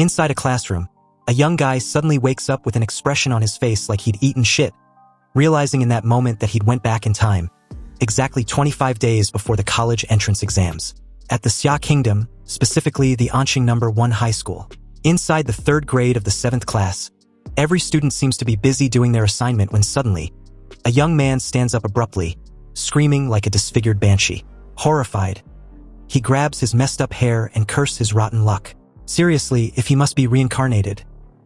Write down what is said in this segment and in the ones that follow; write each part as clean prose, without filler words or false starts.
Inside a classroom, a young guy suddenly wakes up with an expression on his face like he'd eaten shit, realizing in that moment that he'd went back in time, exactly 25 days before the college entrance exams, at the Xia Kingdom, specifically the Anqing No. 1 high school. Inside the 3rd grade of the 7th class, every student seems to be busy doing their assignment when suddenly, a young man stands up abruptly, screaming like a disfigured banshee. Horrified, he grabs his messed up hair and curses his rotten luck. Seriously, if he must be reincarnated,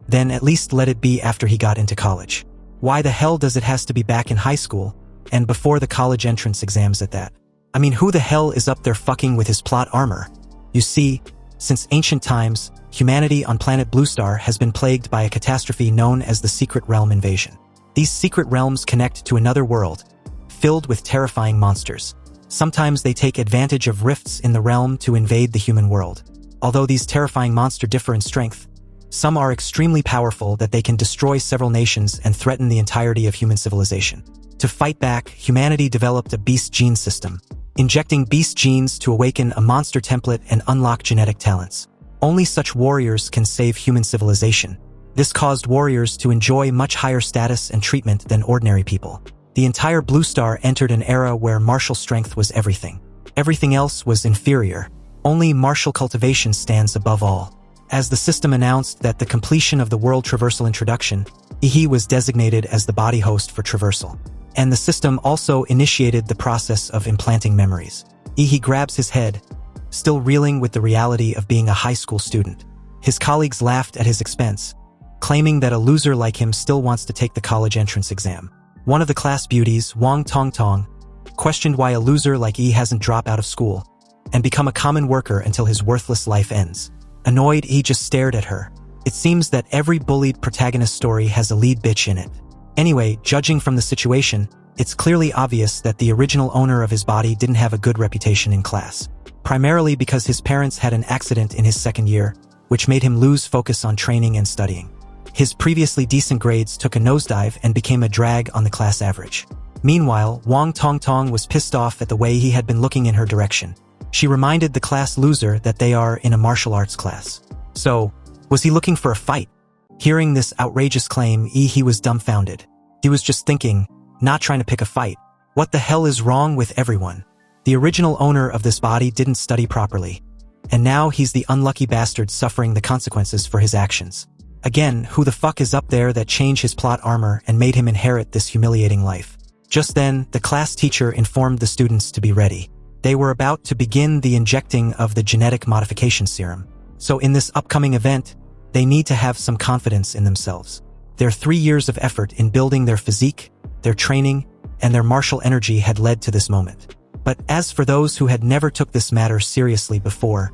then at least let it be after he got into college. Why the hell does it has to be back in high school, and before the college entrance exams at that? I mean, who the hell is up there fucking with his plot armor? You see, since ancient times, humanity on planet Bluestar has been plagued by a catastrophe known as the Secret Realm invasion. These secret realms connect to another world, filled with terrifying monsters. Sometimes they take advantage of rifts in the realm to invade the human world. Although these terrifying monsters differ in strength, some are extremely powerful that they can destroy several nations and threaten the entirety of human civilization. To fight back, humanity developed a beast gene system, injecting beast genes to awaken a monster template and unlock genetic talents. Only such warriors can save human civilization. This caused warriors to enjoy much higher status and treatment than ordinary people. The entire Bluestar entered an era where martial strength was everything. Everything else was inferior. Only martial cultivation stands above all. As the system announced that the completion of the world traversal introduction, he was designated as the body host for traversal. And the system also initiated the process of implanting memories. He grabs his head, still reeling with the reality of being a high school student. His colleagues laughed at his expense, claiming that a loser like him still wants to take the college entrance exam. One of the class beauties, Wang Tongtong, questioned why a loser like he hasn't dropped out of school and become a common worker until his worthless life ends. Annoyed, he just stared at her. It seems that every bullied protagonist story has a lead bitch in it. Anyway, judging from the situation, it's clearly obvious that the original owner of his body didn't have a good reputation in class. Primarily because his parents had an accident in his 2nd year, which made him lose focus on training and studying. His previously decent grades took a nosedive and became a drag on the class average. Meanwhile, Wang Tongtong was pissed off at the way he had been looking in her direction. She reminded the class loser that they are in a martial arts class. So, was he looking for a fight? Hearing this outrageous claim, he was dumbfounded. He was just thinking, not trying to pick a fight. What the hell is wrong with everyone? The original owner of this body didn't study properly, and now he's the unlucky bastard suffering the consequences for his actions. Again, who the fuck is up there that changed his plot armor and made him inherit this humiliating life? Just then, the class teacher informed the students to be ready. They were about to begin the injecting of the genetic modification serum. So in this upcoming event, they need to have some confidence in themselves. Their 3 years of effort in building their physique, their training, and their martial energy had led to this moment. But as for those who had never took this matter seriously before,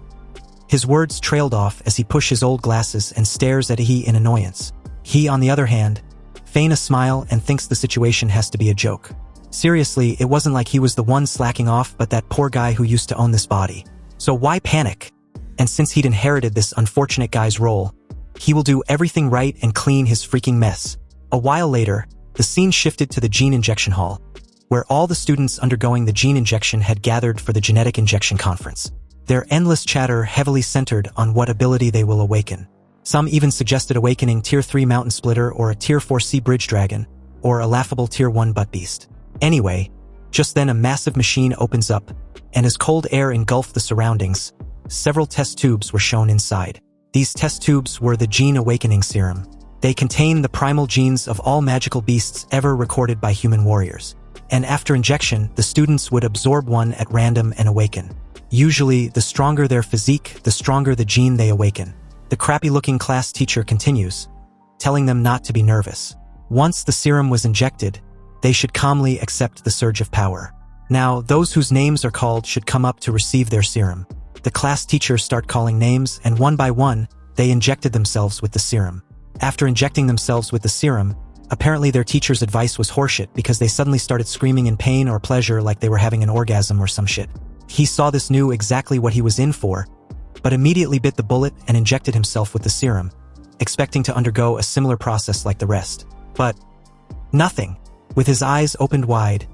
his words trailed off as he pushed his old glasses and stares at he in annoyance. He, on the other hand, feigns a smile and thinks the situation has to be a joke. Seriously, it wasn't like he was the one slacking off but that poor guy who used to own this body. So why panic? And since he'd inherited this unfortunate guy's role, he will do everything right and clean his freaking mess. A while later, the scene shifted to the gene injection hall, where all the students undergoing the gene injection had gathered for the genetic injection conference. Their endless chatter heavily centered on what ability they will awaken. Some even suggested awakening Tier 3 Mountain Splitter or a Tier 4 Sea Bridge Dragon, or a laughable Tier 1 Butt Beast. Anyway, just then a massive machine opens up, and as cold air engulfed the surroundings, several test tubes were shown inside. These test tubes were the Gene Awakening Serum. They contain the primal genes of all magical beasts ever recorded by human warriors. And after injection, the students would absorb one at random and awaken. Usually, the stronger their physique, the stronger the gene they awaken. The crappy-looking class teacher continues, telling them not to be nervous. Once the serum was injected, they should calmly accept the surge of power. Now, those whose names are called should come up to receive their serum. The class teachers start calling names, and one by one, they injected themselves with the serum. After injecting themselves with the serum, apparently their teacher's advice was horseshit because they suddenly started screaming in pain or pleasure like they were having an orgasm or some shit. He saw this, knew exactly what he was in for, but immediately bit the bullet and injected himself with the serum, expecting to undergo a similar process like the rest. But nothing. With his eyes opened wide,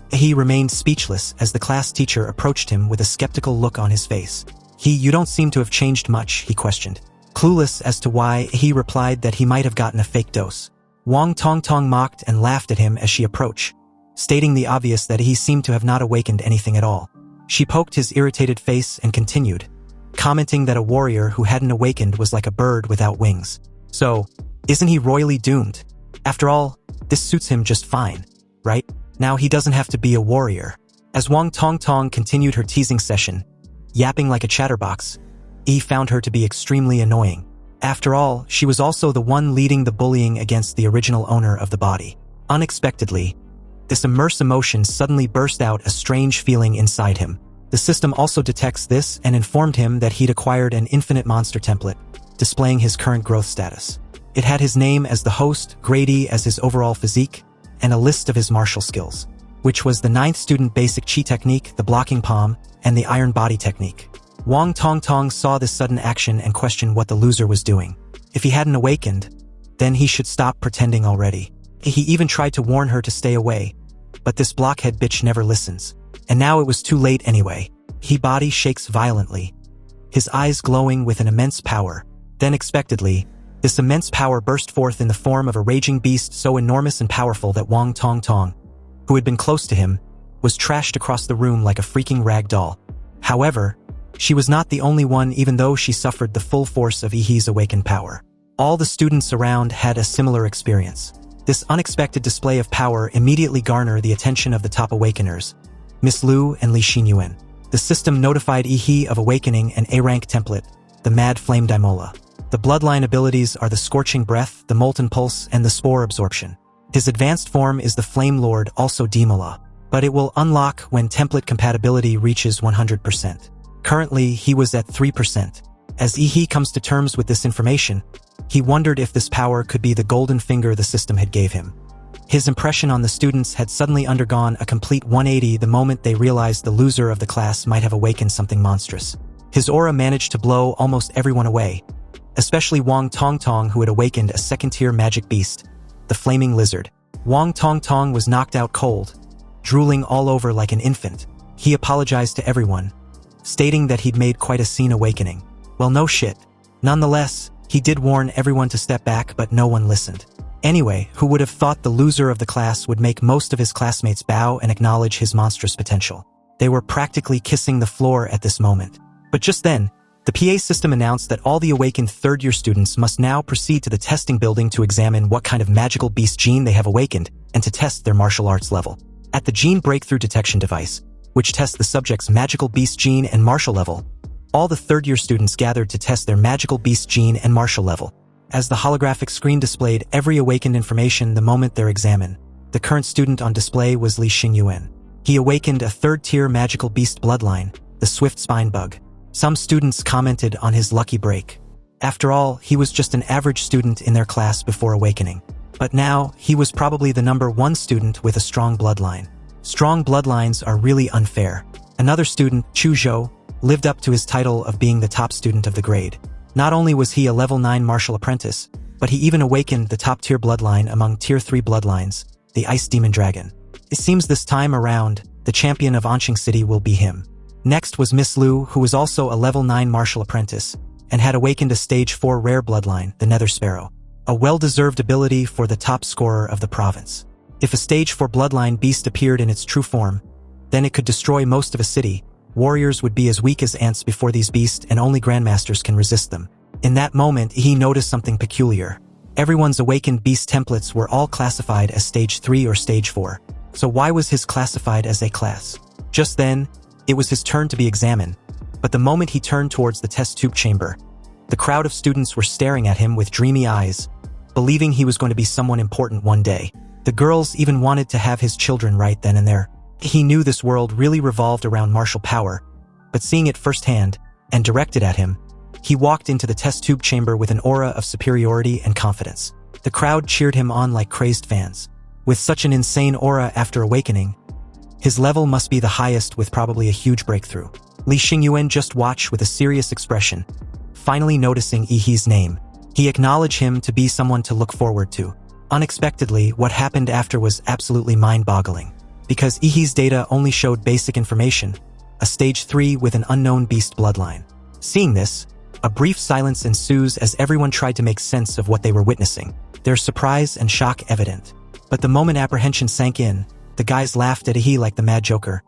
he remained speechless as the class teacher approached him with a skeptical look on his face. You don't seem to have changed much, he questioned. Clueless as to why, he replied that he might have gotten a fake dose. Wang Tongtong mocked and laughed at him as she approached, stating the obvious that he seemed to have not awakened anything at all. She poked his irritated face and continued, commenting that a warrior who hadn't awakened was like a bird without wings. So, isn't he royally doomed? After all, this suits him just fine, right? Now he doesn't have to be a warrior. As Wang Tongtong continued her teasing session, yapping like a chatterbox, he found her to be extremely annoying. After all, she was also the one leading the bullying against the original owner of the body. Unexpectedly, this immense emotion suddenly burst out a strange feeling inside him. The system also detects this and informed him that he'd acquired an infinite monster template, displaying his current growth status. It had his name as the host, Grady as his overall physique, and a list of his martial skills, which was the 9th student basic chi technique, the blocking palm, and the iron body technique. Wang Tongtong saw this sudden action and questioned what the loser was doing. If he hadn't awakened, then he should stop pretending already. He even tried to warn her to stay away, but this blockhead bitch never listens. And now it was too late anyway. His body shakes violently, his eyes glowing with an immense power. Then unexpectedly, this immense power burst forth in the form of a raging beast so enormous and powerful that Wang Tongtong, who had been close to him, was trashed across the room like a freaking rag doll. However, she was not the only one, even though she suffered the full force of Ihi's awakened power. All the students around had a similar experience. This unexpected display of power immediately garnered the attention of the top awakeners, Miss Lu and Li Xinyuan. The system notified Ihi of awakening an A-rank template, the Mad Flame Daimola. The bloodline abilities are the Scorching Breath, the Molten Pulse, and the Spore Absorption. His advanced form is the Flame Lord, also Daimola, but it will unlock when template compatibility reaches 100%. Currently, he was at 3%. As Ihi comes to terms with this information, he wondered if this power could be the golden finger the system had gave him. His impression on the students had suddenly undergone a complete 180 the moment they realized the loser of the class might have awakened something monstrous. His aura managed to blow almost everyone away, especially Wang Tongtong, who had awakened a second-tier magic beast, the Flaming Lizard. Wang Tongtong was knocked out cold, drooling all over like an infant. He apologized to everyone, stating that he'd made quite a scene awakening. Well, no shit. Nonetheless, he did warn everyone to step back, but no one listened. Anyway, who would have thought the loser of the class would make most of his classmates bow and acknowledge his monstrous potential? They were practically kissing the floor at this moment. But just then, the PA system announced that all the awakened third-year students must now proceed to the testing building to examine what kind of magical beast gene they have awakened and to test their martial arts level. At the Gene Breakthrough Detection Device, which tests the subject's magical beast gene and martial level, all the third-year students gathered to test their magical beast gene and martial level. As the holographic screen displayed every awakened information the moment they're examined, the current student on display was Li Xinyuan. He awakened a third-tier magical beast bloodline, the Swift Spine Bug. Some students commented on his lucky break. After all, he was just an average student in their class before awakening. But now, he was probably the #1 student with a strong bloodline. Strong bloodlines are really unfair. Another student, Chu Zhou, lived up to his title of being the top student of the grade. Not only was he a level 9 martial apprentice, but he even awakened the top-tier bloodline among tier 3 bloodlines, the Ice Demon Dragon. It seems this time around, the champion of Anqing City will be him. Next was Miss Lu, who was also a level 9 martial apprentice, and had awakened a stage 4 rare bloodline, the Nether Sparrow. A well-deserved ability for the top scorer of the province. If a stage 4 bloodline beast appeared in its true form, then it could destroy most of a city. Warriors would be as weak as ants before these beasts, and only grandmasters can resist them. In that moment, he noticed something peculiar. Everyone's awakened beast templates were all classified as stage 3 or stage 4. So why was his classified as A class? Just then, it was his turn to be examined, but the moment he turned towards the test tube chamber, the crowd of students were staring at him with dreamy eyes, believing he was going to be someone important one day. The girls even wanted to have his children right then and there. He knew this world really revolved around martial power, but seeing it firsthand, and directed at him, he walked into the test tube chamber with an aura of superiority and confidence. The crowd cheered him on like crazed fans. With such an insane aura after awakening, his level must be the highest with probably a huge breakthrough. Li Xinyuan just watched with a serious expression, finally noticing Ihi's name. He acknowledged him to be someone to look forward to. Unexpectedly, what happened after was absolutely mind-boggling. Because Ihi's data only showed basic information, a stage 3 with an unknown beast bloodline. Seeing this, A brief silence ensues as everyone tried to make sense of what they were witnessing, their surprise and shock evident. But the moment apprehension sank in, the guys laughed at Ihi like the mad joker,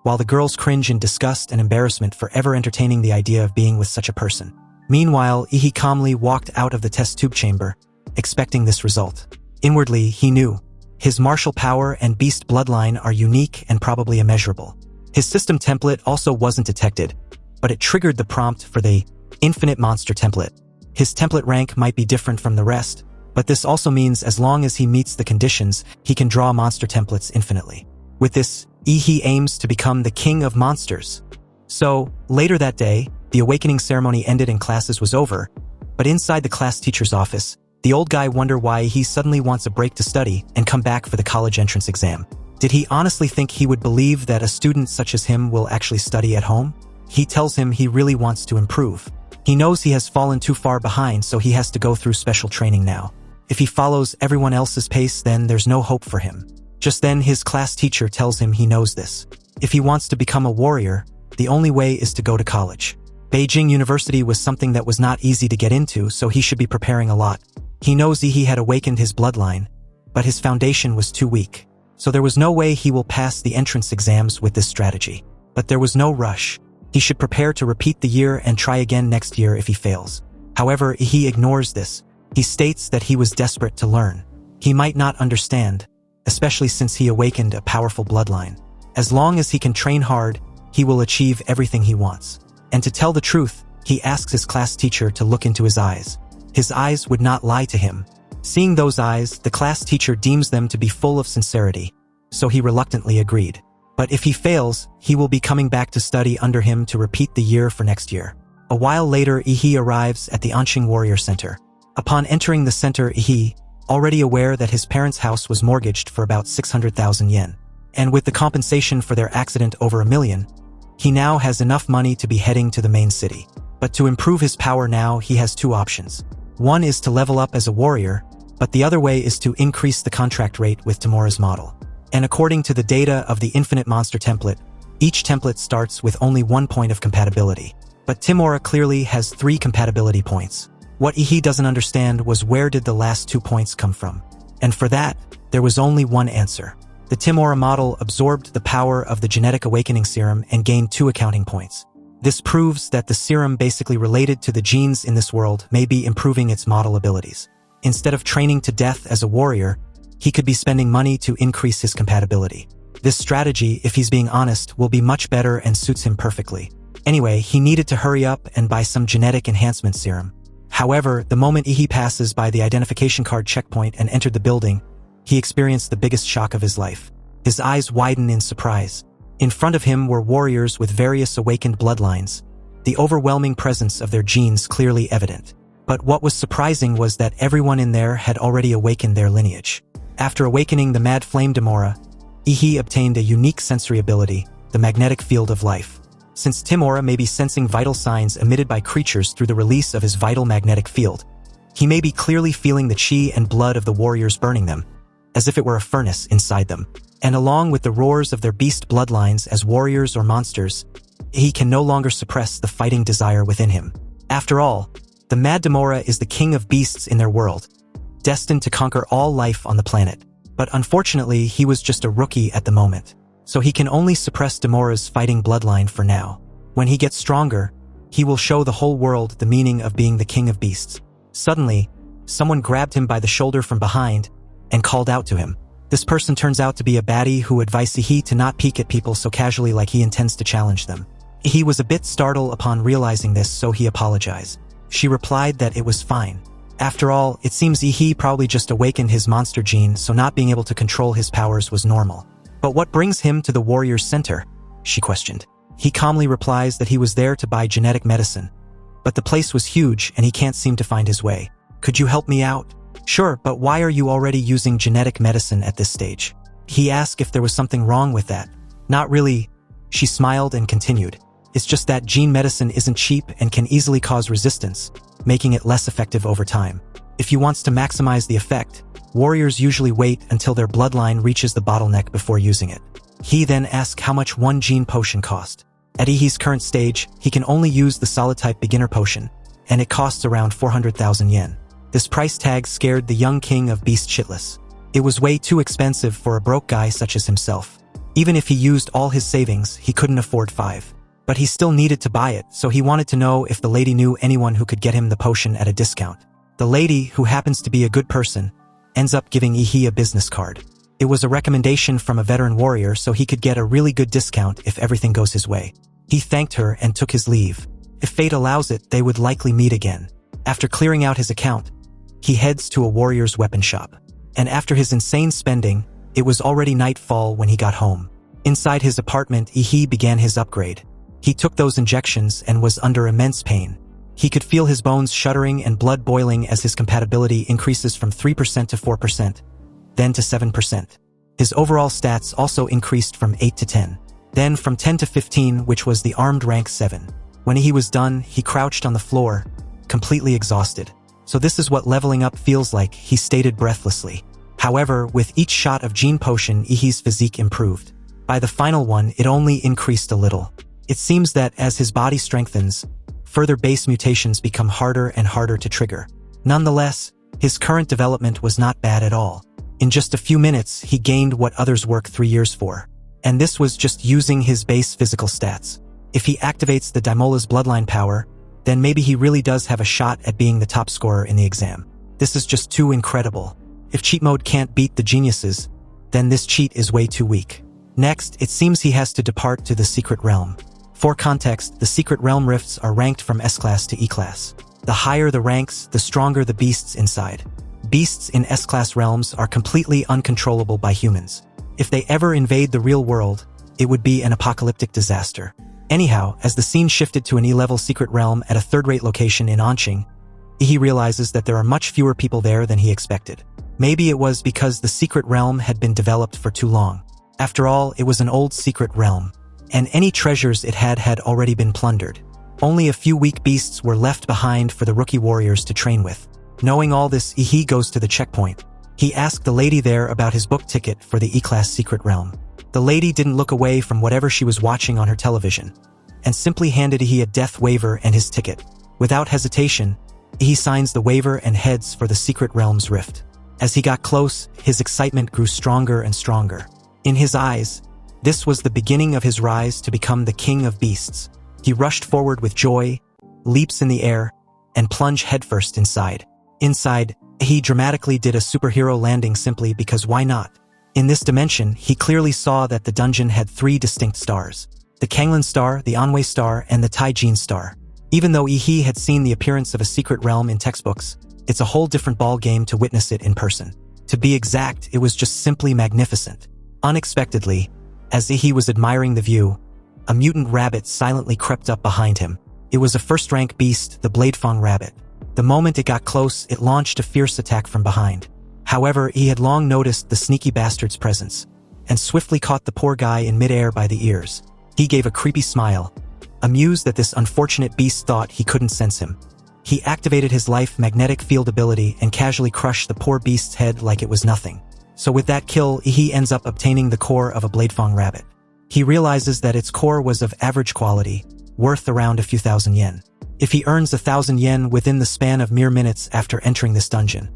while the girls cringe in disgust and embarrassment for ever entertaining the idea of being with such a person. Meanwhile, Ihi calmly walked out of the test tube chamber, expecting this result. Inwardly, he knew. His martial power and beast bloodline are unique and probably immeasurable. His system template also wasn't detected, but it triggered the prompt for the infinite monster template. His template rank might be different from the rest, but this also means as long as he meets the conditions, he can draw monster templates infinitely. With this, Ihi aims to become the king of monsters. So, later that day, the awakening ceremony ended and classes was over, but inside the class teacher's office, the old guy wondered why he suddenly wants a break to study and come back for the college entrance exam. Did he honestly think he would believe that a student such as him will actually study at home? He tells him he really wants to improve. He knows he has fallen too far behind, so he has to go through special training now. If he follows everyone else's pace, then there's no hope for him. Just then, his class teacher tells him he knows this. If he wants to become a warrior, the only way is to go to college. Beijing University was something that was not easy to get into, so he should be preparing a lot. He knows he had awakened his bloodline, but his foundation was too weak. So there was no way he will pass the entrance exams with this strategy. But there was no rush. He should prepare to repeat the year and try again next year if he fails. However, he ignores this. He states that he was desperate to learn. He might not understand, especially since he awakened a powerful bloodline. As long as he can train hard, he will achieve everything he wants. And to tell the truth, he asks his class teacher to look into his eyes. His eyes would not lie to him. Seeing those eyes, the class teacher deems them to be full of sincerity, so he reluctantly agreed. But if he fails, he will be coming back to study under him to repeat the year for next year. A while later, Ihi arrives at the Anqing Warrior Center. Upon entering the center, Ihi, already aware that his parents' house was mortgaged for about 600,000 yen, and with the compensation for their accident over 1 million, he now has enough money to be heading to the main city. But to improve his power now, he has two options. One is to level up as a warrior, but the other way is to increase the contract rate with Tamura's model. And according to the data of the Infinite Monster template, each template starts with only 1 point of compatibility. But Tamura clearly has 3 compatibility points. What Ihi doesn't understand was where did the last 2 points come from? And for that, there was only one answer. The Tamura model absorbed the power of the genetic awakening serum and gained 2 accounting points. This proves that the serum basically related to the genes in this world may be improving its model abilities. Instead of training to death as a warrior, he could be spending money to increase his compatibility. This strategy, if he's being honest, will be much better and suits him perfectly. Anyway, he needed to hurry up and buy some genetic enhancement serum. However, the moment Ihi passes by the identification card checkpoint and entered the building, he experienced the biggest shock of his life. His eyes widened in surprise. In front of him were warriors with various awakened bloodlines, the overwhelming presence of their genes clearly evident. But what was surprising was that everyone in there had already awakened their lineage. After awakening the Mad Flame Tamura, Ihi obtained a unique sensory ability, the magnetic field of life. Since Tamura may be sensing vital signs emitted by creatures through the release of his vital magnetic field, he may be clearly feeling the chi and blood of the warriors burning them, as if it were a furnace inside them. And along with the roars of their beast bloodlines as warriors or monsters, he can no longer suppress the fighting desire within him. After all, the Mad Tamura is the king of beasts in their world, destined to conquer all life on the planet. But unfortunately, he was just a rookie at the moment, so he can only suppress Tamura's fighting bloodline for now. When he gets stronger, he will show the whole world the meaning of being the king of beasts. Suddenly, someone grabbed him by the shoulder from behind and called out to him. This person turns out to be a baddie who advised Ihi to not peek at people so casually like he intends to challenge them. He was a bit startled upon realizing this, so he apologized. She replied that it was fine. After all, it seems Ihi probably just awakened his monster gene, so not being able to control his powers was normal. But what brings him to the warrior's center? She questioned. He calmly replies that he was there to buy genetic medicine. But the place was huge and he can't seem to find his way. Could you help me out? Sure, but why are you already using genetic medicine at this stage? He asked if there was something wrong with that. Not really. She smiled and continued. It's just that gene medicine isn't cheap and can easily cause resistance, making it less effective over time. If you want to maximize the effect, warriors usually wait until their bloodline reaches the bottleneck before using it. He then asked how much one gene potion cost. At Ihi's current stage, he can only use the solid-type beginner potion, and it costs around 400,000 yen. This price tag scared the young king of beasts shitless. It was way too expensive for a broke guy such as himself. Even if he used all his savings, he couldn't afford 5. But he still needed to buy it, so he wanted to know if the lady knew anyone who could get him the potion at a discount. The lady, who happens to be a good person, ends up giving Ihi a business card. It was a recommendation from a veteran warrior so he could get a really good discount if everything goes his way. He thanked her and took his leave. If fate allows it, they would likely meet again. After clearing out his account, he heads to a warrior's weapon shop. And after his insane spending, it was already nightfall when he got home. Inside his apartment, Ihi began his upgrade. He took those injections and was under immense pain. He could feel his bones shuddering and blood boiling as his compatibility increases from 3% to 4%, then to 7%. His overall stats also increased from 8 to 10, then from 10 to 15, which was the armed rank 7. When he was done, he crouched on the floor, completely exhausted. So this is what leveling up feels like, he stated breathlessly. However, with each shot of gene potion, Ihi's physique improved. By the final one, it only increased a little. It seems that as his body strengthens, further base mutations become harder and harder to trigger. Nonetheless, his current development was not bad at all. In just a few minutes, he gained what others work 3 years for. And this was just using his base physical stats. If he activates the Daimola's bloodline power, then maybe he really does have a shot at being the top scorer in the exam. This is just too incredible. If cheat mode can't beat the geniuses, then this cheat is way too weak. Next, it seems he has to depart to the secret realm. For context, the secret realm rifts are ranked from S-class to E-class. The higher the ranks, the stronger the beasts inside. Beasts in S-class realms are completely uncontrollable by humans. If they ever invade the real world, it would be an apocalyptic disaster. Anyhow, as the scene shifted to an E-level secret realm at a third-rate location in Anqing, he realizes that there are much fewer people there than he expected. Maybe it was because the secret realm had been developed for too long. After all, it was an old secret realm, and any treasures it had already been plundered. Only a few weak beasts were left behind for the rookie warriors to train with. Knowing all this, Ihi goes to the checkpoint. He asked the lady there about his book ticket for the E-class secret realm. The lady didn't look away from whatever she was watching on her television, and simply handed Ihi a death waiver and his ticket. Without hesitation, Ihi signs the waiver and heads for the secret realm's rift. As he got close, his excitement grew stronger and stronger. In his eyes, this was the beginning of his rise to become the king of beasts. He rushed forward with joy, leaps in the air, and plunged headfirst inside. Inside, he dramatically did a superhero landing simply because why not? In this dimension, he clearly saw that the dungeon had 3 distinct stars. The Kanglan star, the Anwei star, and the Taijin star. Even though Ihi had seen the appearance of a secret realm in textbooks, it's a whole different ball game to witness it in person. To be exact, it was just simply magnificent. Unexpectedly, as Ihi was admiring the view, a mutant rabbit silently crept up behind him. It was a first-rank beast, the Bladefang rabbit. The moment it got close, it launched a fierce attack from behind. However, he had long noticed the sneaky bastard's presence, and swiftly caught the poor guy in midair by the ears. He gave a creepy smile, amused that this unfortunate beast thought he couldn't sense him. He activated his life magnetic field ability and casually crushed the poor beast's head like it was nothing. So with that kill, he ends up obtaining the core of a Bladefang rabbit. He realizes that its core was of average quality, worth around a few thousand yen. If he earns 1,000 yen within the span of mere minutes after entering this dungeon,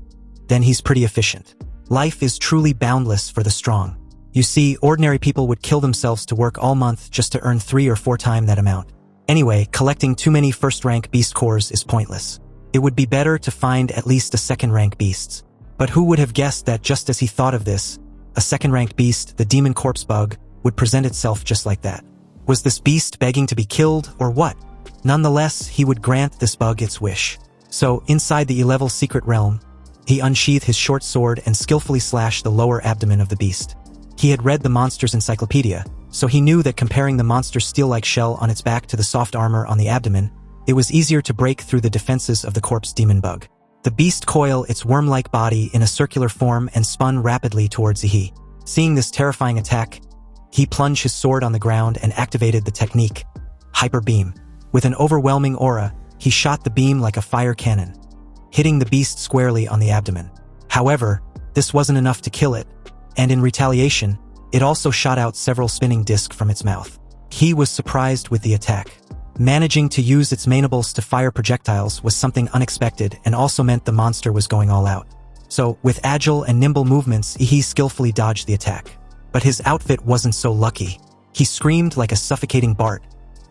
then he's pretty efficient. Life is truly boundless for the strong. You see, ordinary people would kill themselves to work all month just to earn 3 or 4 times that amount. Anyway, collecting too many first-rank beast cores is pointless. It would be better to find at least a second-rank beasts. But who would have guessed that just as he thought of this, a second-ranked beast, the demon corpse bug, would present itself just like that? Was this beast begging to be killed, or what? Nonetheless, he would grant this bug its wish. So, inside the E-level secret realm, he unsheathed his short sword and skillfully slashed the lower abdomen of the beast. He had read the monster's encyclopedia, so he knew that comparing the monster's steel-like shell on its back to the soft armor on the abdomen, it was easier to break through the defenses of the corpse demon bug. The beast coiled its worm-like body in a circular form and spun rapidly towards Ihi. Seeing this terrifying attack, he plunged his sword on the ground and activated the technique, Hyper Beam. With an overwhelming aura, he shot the beam like a fire cannon, hitting the beast squarely on the abdomen. However, this wasn't enough to kill it, and in retaliation, it also shot out several spinning discs from its mouth. He was surprised with the attack. Managing to use its mandibles to fire projectiles was something unexpected and also meant the monster was going all out. So, with agile and nimble movements, he skillfully dodged the attack. But his outfit wasn't so lucky. He screamed like a suffocating Bart,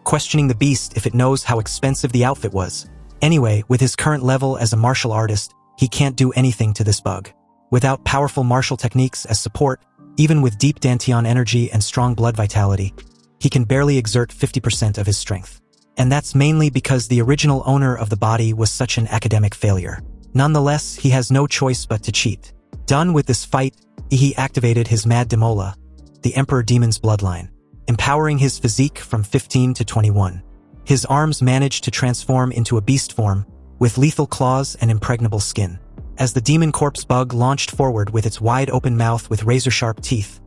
questioning the beast if it knows how expensive the outfit was. Anyway, with his current level as a martial artist, he can't do anything to this bug. Without powerful martial techniques as support, even with deep Dantian energy and strong blood vitality, he can barely exert 50% of his strength. And that's mainly because the original owner of the body was such an academic failure. Nonetheless, he has no choice but to cheat. Done with this fight, he activated his Mad Demola, the Emperor Demon's bloodline, empowering his physique from 15 to 21. His arms managed to transform into a beast form, with lethal claws and impregnable skin. As the demon corpse bug launched forward with its wide-open mouth with razor-sharp teeth,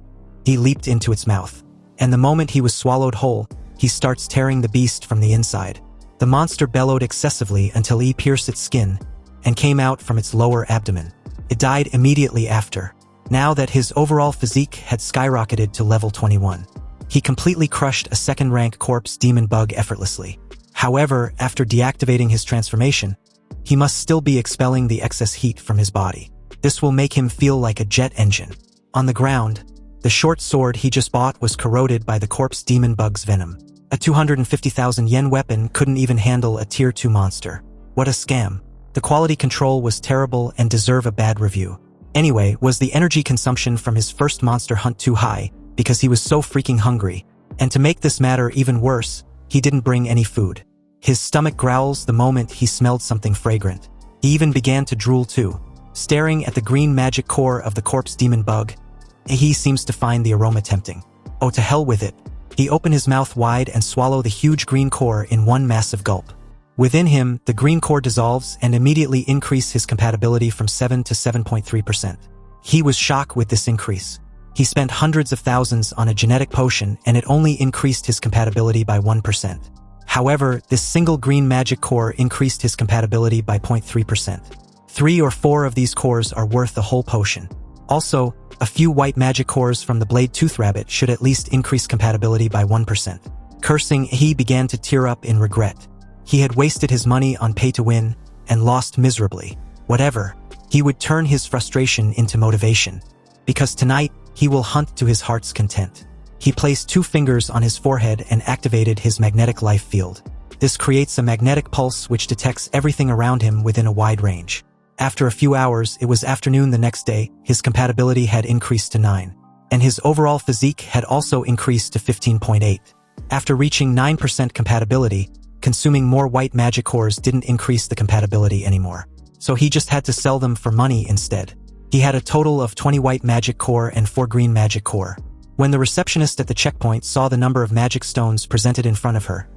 he leaped into its mouth. And the moment he was swallowed whole, he starts tearing the beast from the inside. The monster bellowed excessively until he pierced its skin and came out from its lower abdomen. It died immediately after. Now that his overall physique had skyrocketed to level 21, he completely crushed a second-rank corpse demon bug effortlessly. However, after deactivating his transformation, he must still be expelling the excess heat from his body. This will make him feel like a jet engine. On the ground, the short sword he just bought was corroded by the corpse demon bug's venom. A 250,000 yen weapon couldn't even handle a tier 2 monster. What a scam. The quality control was terrible and deserve a bad review. Anyway, was the energy consumption from his first monster hunt too high because he was so freaking hungry? And to make this matter even worse, he didn't bring any food. His stomach growls the moment he smelled something fragrant. He even began to drool too. Staring at the green magic core of the corpse demon bug, he seems to find the aroma tempting. Oh, to hell with it. He opened his mouth wide and swallowed the huge green core in one massive gulp. Within him, the green core dissolves and immediately increased his compatibility from 7 to 7.3%. He was shocked with this increase. He spent hundreds of thousands on a genetic potion and it only increased his compatibility by 1%. However, this single green magic core increased his compatibility by 0.3%. 3 or 4 of these cores are worth the whole potion. Also, a few white magic cores from the Blade Tooth Rabbit should at least increase compatibility by 1%. Cursing, he began to tear up in regret. He had wasted his money on pay-to-win and lost miserably. Whatever, he would turn his frustration into motivation. Because tonight, he will hunt to his heart's content. He placed 2 fingers on his forehead and activated his magnetic life field. This creates a magnetic pulse which detects everything around him within a wide range. After a few hours, it was afternoon the next day, his compatibility had increased to 9. And his overall physique had also increased to 15.8. After reaching 9% compatibility, consuming more white magic cores didn't increase the compatibility anymore. So he just had to sell them for money instead. He had a total of 20 white magic core and 4 green magic core. When the receptionist at the checkpoint saw the number of magic stones presented in front of her,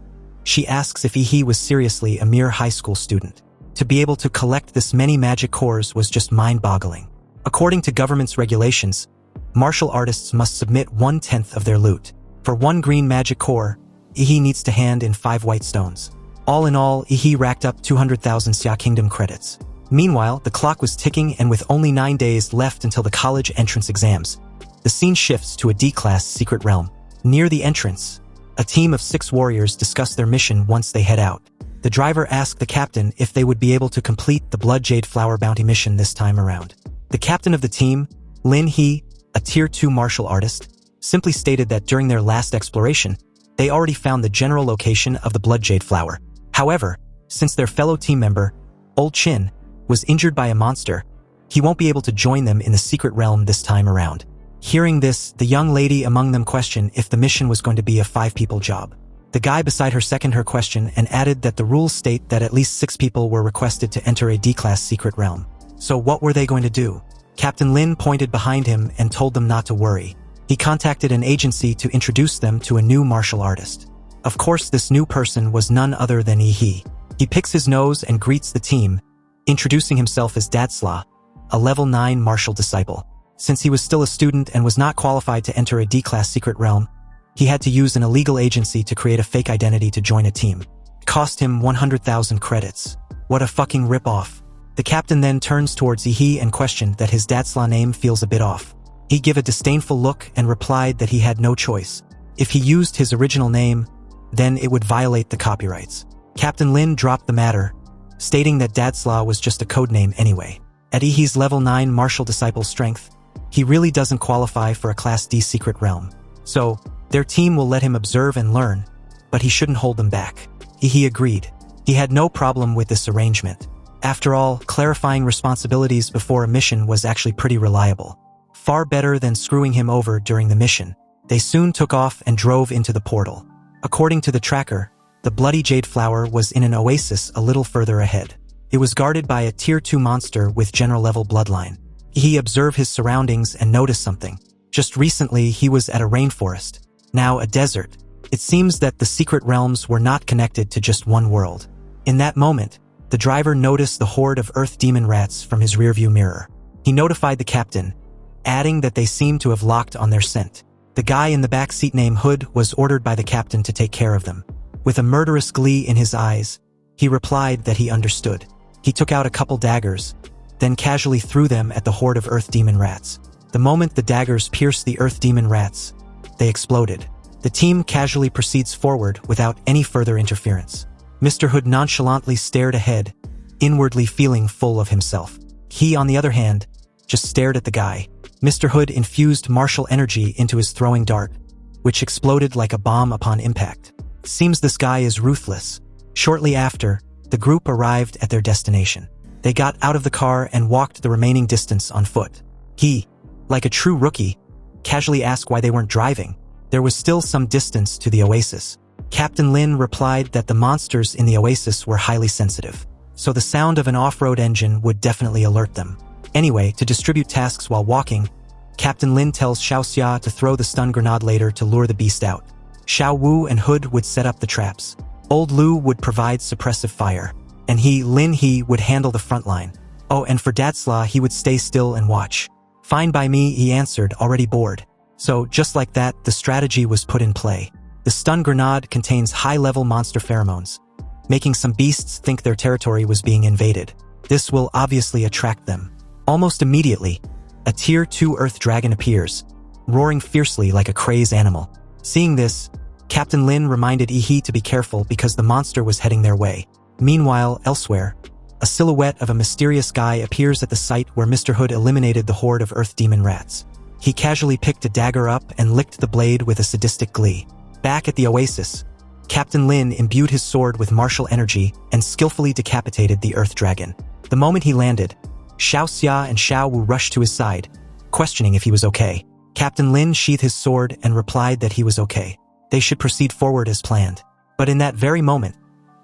she asks if he was seriously a mere high school student. To be able to collect this many magic cores was just mind-boggling. According to government's regulations, martial artists must submit 1/10 of their loot. For 1 green magic core, he needs to hand in 5 white stones. All in all, he racked up 200,000 Xia Kingdom credits. Meanwhile, the clock was ticking and with only 9 days left until the college entrance exams, the scene shifts to a D-class secret realm. Near the entrance, a team of 6 warriors discuss their mission once they head out. The driver asked the captain if they would be able to complete the Blood Jade Flower bounty mission this time around. The captain of the team, Lin He, a tier 2 martial artist, simply stated that during their last exploration, they already found the general location of the Blood Jade Flower. However, since their fellow team member, Old Chin, was injured by a monster, he won't be able to join them in the secret realm this time around. Hearing this, the young lady among them questioned if the mission was going to be a 5-people job. The guy beside her seconded her question and added that the rules state that at least 6 people were requested to enter a D-class secret realm. So what were they going to do? Captain Lin pointed behind him and told them not to worry. He contacted an agency to introduce them to a new martial artist. Of course, this new person was none other than He. He picks his nose and greets the team, introducing himself as Dadsla, a level 9 martial disciple. Since he was still a student and was not qualified to enter a D-class secret realm, he had to use an illegal agency to create a fake identity to join a team. It cost him 100,000 credits. What a fucking rip-off. The captain then turns towards He and questioned that his Dadsla name feels a bit off. He gave a disdainful look and replied that he had no choice. If he used his original name, then it would violate the copyrights. Captain Lin dropped the matter, stating that Godzilla was just a codename anyway. At Ihi's level 9 martial disciple strength, he really doesn't qualify for a Class D secret realm. So, their team will let him observe and learn, but he shouldn't hold them back. Ihi agreed. He had no problem with this arrangement. After all, clarifying responsibilities before a mission was actually pretty reliable. Far better than screwing him over during the mission. They soon took off and drove into the portal. According to the tracker, the bloody jade flower was in an oasis a little further ahead. It was guarded by a Tier 2 monster with general-level bloodline. He observed his surroundings and noticed something. Just recently, he was at a rainforest, now a desert. It seems that the secret realms were not connected to just one world. In that moment, the driver noticed the horde of earth demon rats from his rearview mirror. He notified the captain, adding that they seemed to have locked on their scent. The guy in the back seat named Hood was ordered by the captain to take care of them. With a murderous glee in his eyes, he replied that he understood. He took out a couple daggers, then casually threw them at the horde of earth demon rats. The moment the daggers pierced the earth demon rats, they exploded. The team casually proceeds forward without any further interference. Mr. Hood nonchalantly stared ahead, inwardly feeling full of himself. He, on the other hand, just stared at the guy. Mr. Hood infused martial energy into his throwing dart, which exploded like a bomb upon impact. Seems this guy is ruthless. Shortly after, the group arrived at their destination. They got out of the car and walked the remaining distance on foot. He, like a true rookie, casually asked why they weren't driving. There was still some distance to the oasis. Captain Lin replied that the monsters in the oasis were highly sensitive, so the sound of an off-road engine would definitely alert them. Anyway, to distribute tasks while walking, Captain Lin tells Xiao Xia to throw the stun grenade later to lure the beast out. Xiao Wu and Hood would set up the traps. Old Lu would provide suppressive fire, and Lin He would handle the front line. Oh, and for Godzilla, he would stay still and watch. Fine by me, he answered, already bored. So, just like that, the strategy was put in play. The stun grenade contains high-level monster pheromones, making some beasts think their territory was being invaded. This will obviously attract them. Almost immediately, a Tier 2 Earth Dragon appears, roaring fiercely like a crazed animal. Seeing this, Captain Lin reminded Ihi to be careful because the monster was heading their way. Meanwhile, elsewhere, a silhouette of a mysterious guy appears at the site where Mr. Hood eliminated the horde of earth demon rats. He casually picked a dagger up and licked the blade with a sadistic glee. Back at the oasis, Captain Lin imbued his sword with martial energy and skillfully decapitated the earth dragon. The moment he landed, Xiao Xia and Xiao Wu rushed to his side, questioning if he was okay. Captain Lin sheathed his sword and replied that he was okay. They should proceed forward as planned. But in that very moment,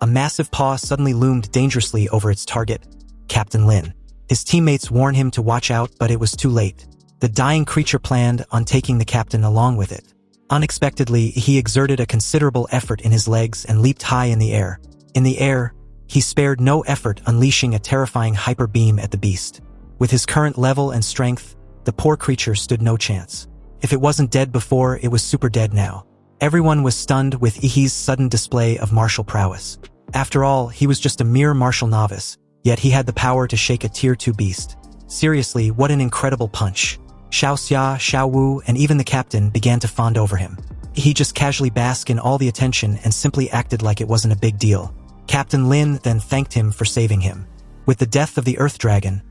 a massive paw suddenly loomed dangerously over its target, Captain Lin. His teammates warned him to watch out, but it was too late. The dying creature planned on taking the captain along with it. Unexpectedly, he exerted a considerable effort in his legs and leaped high in the air. In the air, he spared no effort, unleashing a terrifying hyper beam at the beast. With his current level and strength, the poor creature stood no chance. If it wasn't dead before, it was super dead now. Everyone was stunned with Ihi's sudden display of martial prowess. After all, he was just a mere martial novice, yet he had the power to shake a Tier 2 beast. Seriously, what an incredible punch. Xiao Xia, Xiao Wu, and even the captain began to fawn over him. He just casually basked in all the attention and simply acted like it wasn't a big deal. Captain Lin then thanked him for saving him. With the death of the Earth Dragon,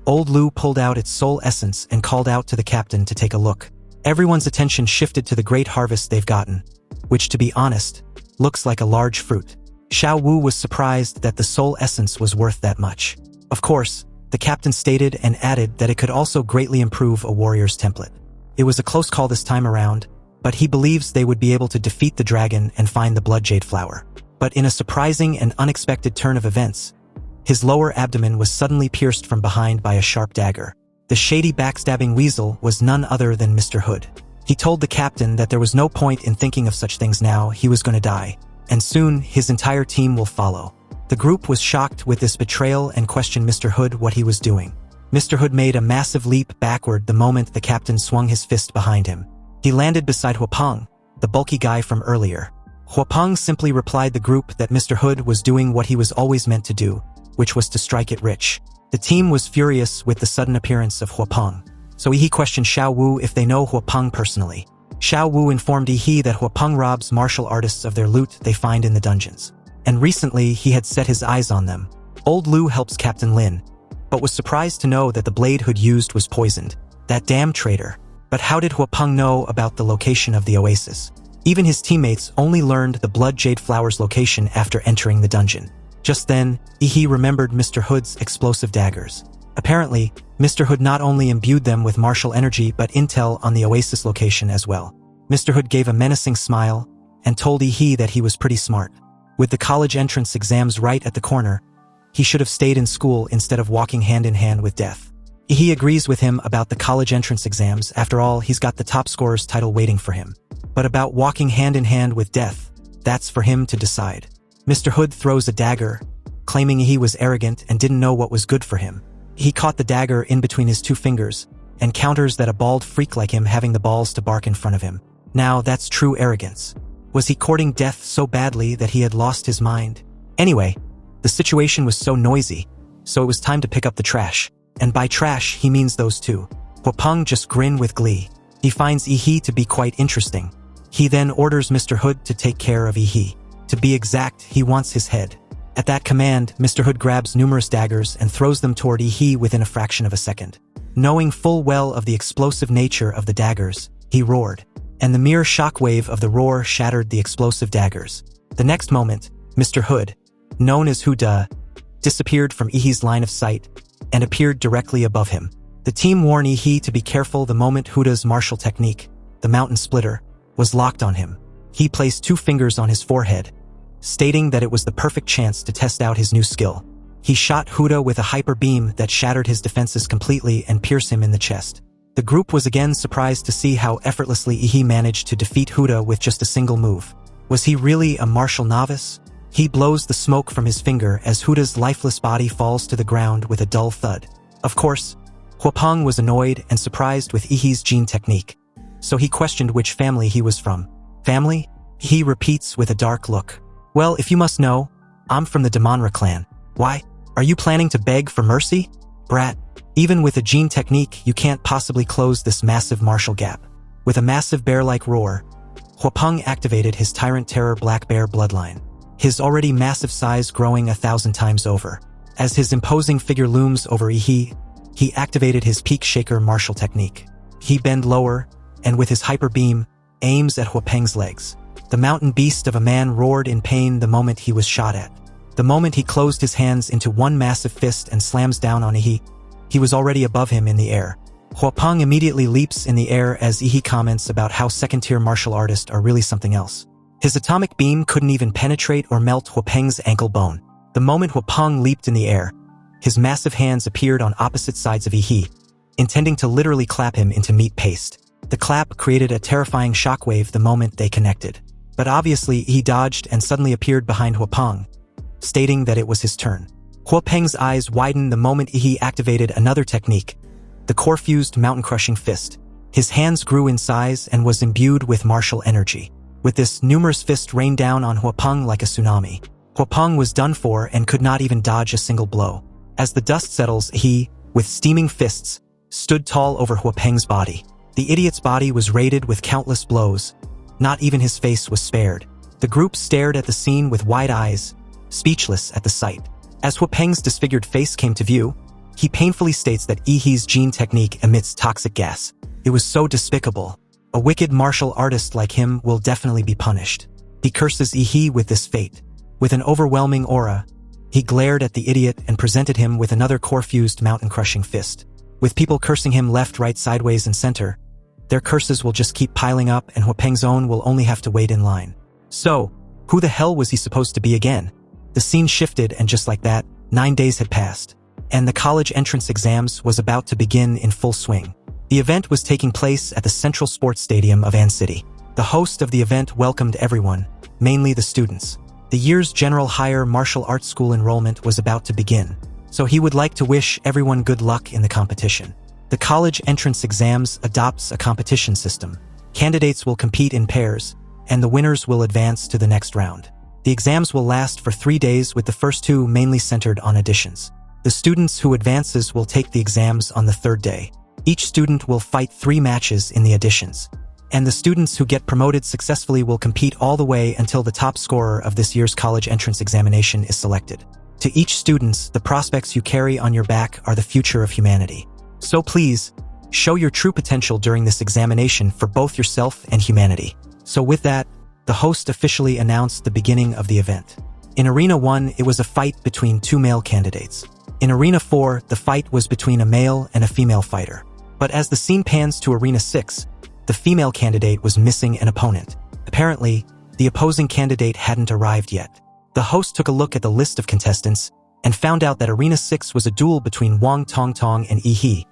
Old Lu pulled out its soul essence and called out to the captain to take a look. Everyone's attention shifted to the great harvest they've gotten, which, to be honest, looks like a large fruit. Xiao Wu was surprised that the soul essence was worth that much. Of course, the captain stated and added that it could also greatly improve a warrior's template. It was a close call this time around, but he believes they would be able to defeat the dragon and find the blood jade flower. But in a surprising and unexpected turn of events, his lower abdomen was suddenly pierced from behind by a sharp dagger. The shady backstabbing weasel was none other than Mr. Hood. He told the captain that there was no point in thinking of such things now, he was going to die, and soon his entire team will follow. The group was shocked with this betrayal and questioned Mr. Hood what he was doing. Mr. Hood made a massive leap backward the moment the captain swung his fist behind him. He landed beside Huapeng, the bulky guy from earlier. Huapeng simply replied the group that Mr. Hood was doing what he was always meant to do, which was to strike it rich. The team was furious with the sudden appearance of Huapeng, so he questioned Xiao Wu if they know Huapeng personally. Xiao Wu informed Yi that Huapeng robs martial artists of their loot they find in the dungeons. And recently, he had set his eyes on them. Old Lu helps Captain Lin, but was surprised to know that the blade Hood used was poisoned. That damn traitor. But how did Huapeng know about the location of the oasis? Even his teammates only learned the blood jade flower's location after entering the dungeon. Just then, Yi remembered Mr. Hood's explosive daggers. Apparently, Mr. Hood not only imbued them with martial energy but intel on the oasis location as well. Mr. Hood gave a menacing smile and told Yi that he was pretty smart. With the college entrance exams right at the corner, he should have stayed in school instead of walking hand in hand with death. Yi agrees with him about the college entrance exams. After all, he's got the top scorer's title waiting for him. But about walking hand in hand with death, that's for him to decide. Mr. Hood throws a dagger, claiming he was arrogant and didn't know what was good for him. He caught the dagger in between his two fingers and counters that a bald freak like him having the balls to bark in front of him. Now that's true arrogance. Was he courting death so badly that he had lost his mind? Anyway, the situation was so noisy, so it was time to pick up the trash. And by trash, he means those two. Huapeng just grinned with glee. He finds Yi to be quite interesting. He then orders Mr. Hood to take care of Yi. To be exact, he wants his head. At that command, Mr. Hood grabs numerous daggers and throws them toward Yi within a fraction of a second. Knowing full well of the explosive nature of the daggers, he roared, and the mere shockwave of the roar shattered the explosive daggers. The next moment, Mr. Hood, known as Huda, disappeared from Yi's line of sight and appeared directly above him. The team warned Yi to be careful the moment Huda's martial technique, the mountain splitter, was locked on him. He placed 2 fingers on his forehead, stating that it was the perfect chance to test out his new skill. He shot Huda with a hyper beam that shattered his defenses completely and pierced him in the chest. The group was again surprised to see how effortlessly Yi managed to defeat Huda with just a single move. Was he really a martial novice? He blows the smoke from his finger as Huda's lifeless body falls to the ground with a dull thud. Of course, Huapeng was annoyed and surprised with Yi's gene technique, so he questioned which family he was from. Family? He repeats with a dark look. Well, if you must know, I'm from the Damanra clan. Why? Are you planning to beg for mercy? Brat, even with a gene technique, you can't possibly close this massive martial gap. With a massive bear-like roar, Huapeng activated his Tyrant Terror Black Bear bloodline, his already massive size growing 1,000 times over. As his imposing figure looms over Yi, he activated his Peak Shaker martial technique. He bend lower, and with his hyper beam, aims at Huapeng's legs. The mountain beast of a man roared in pain the moment he was shot at. The moment he closed his hands into one massive fist and slams down on Yi, he was already above him in the air. Huapeng immediately leaps in the air as Yi comments about how second-tier martial artists are really something else. His atomic beam couldn't even penetrate or melt Huapeng's ankle bone. The moment Huapeng leaped in the air, his massive hands appeared on opposite sides of Yi, intending to literally clap him into meat paste. The clap created a terrifying shockwave the moment they connected. But obviously, he dodged and suddenly appeared behind Huapeng, stating that it was his turn. Huapeng's eyes widened the moment Yi activated another technique, the core-fused mountain-crushing fist. His hands grew in size and was imbued with martial energy. With this, numerous fists rained down on Huapeng like a tsunami. Huapeng was done for and could not even dodge a single blow. As the dust settles, he, with steaming fists, stood tall over Huapeng's body. The idiot's body was raided with countless blows. Not even his face was spared. The group stared at the scene with wide eyes, speechless at the sight. As Huapeng's disfigured face came to view, he painfully states that Yi's gene technique emits toxic gas. It was so despicable. A wicked martial artist like him will definitely be punished. He curses Yi with this fate. With an overwhelming aura, he glared at the idiot and presented him with another core-fused mountain-crushing fist. With people cursing him left, right, sideways, and center, their curses will just keep piling up and Huapeng's own will only have to wait in line. So, who the hell was he supposed to be again? The scene shifted and just like that, 9 days had passed, and the college entrance exams was about to begin in full swing. The event was taking place at the Central Sports Stadium of An City. The host of the event welcomed everyone, mainly the students. The year's General Higher Martial Arts School enrollment was about to begin, so he would like to wish everyone good luck in the competition. The college entrance exams adopts a competition system. Candidates will compete in pairs, and the winners will advance to the next round. The exams will last for 3 days with the first 2 mainly centered on additions. The students who advances will take the exams on the 3rd day. Each student will fight 3 matches in the additions, and the students who get promoted successfully will compete all the way until the top scorer of this year's college entrance examination is selected. To each student, the prospects you carry on your back are the future of humanity. So please, show your true potential during this examination for both yourself and humanity. So with that, the host officially announced the beginning of the event. In Arena 1, it was a fight between two male candidates. In Arena 4, the fight was between a male and a female fighter. But as the scene pans to Arena 6, the female candidate was missing an opponent. Apparently, the opposing candidate hadn't arrived yet. The host took a look at the list of contestants and found out that Arena 6 was a duel between Wang Tongtong and Yi He,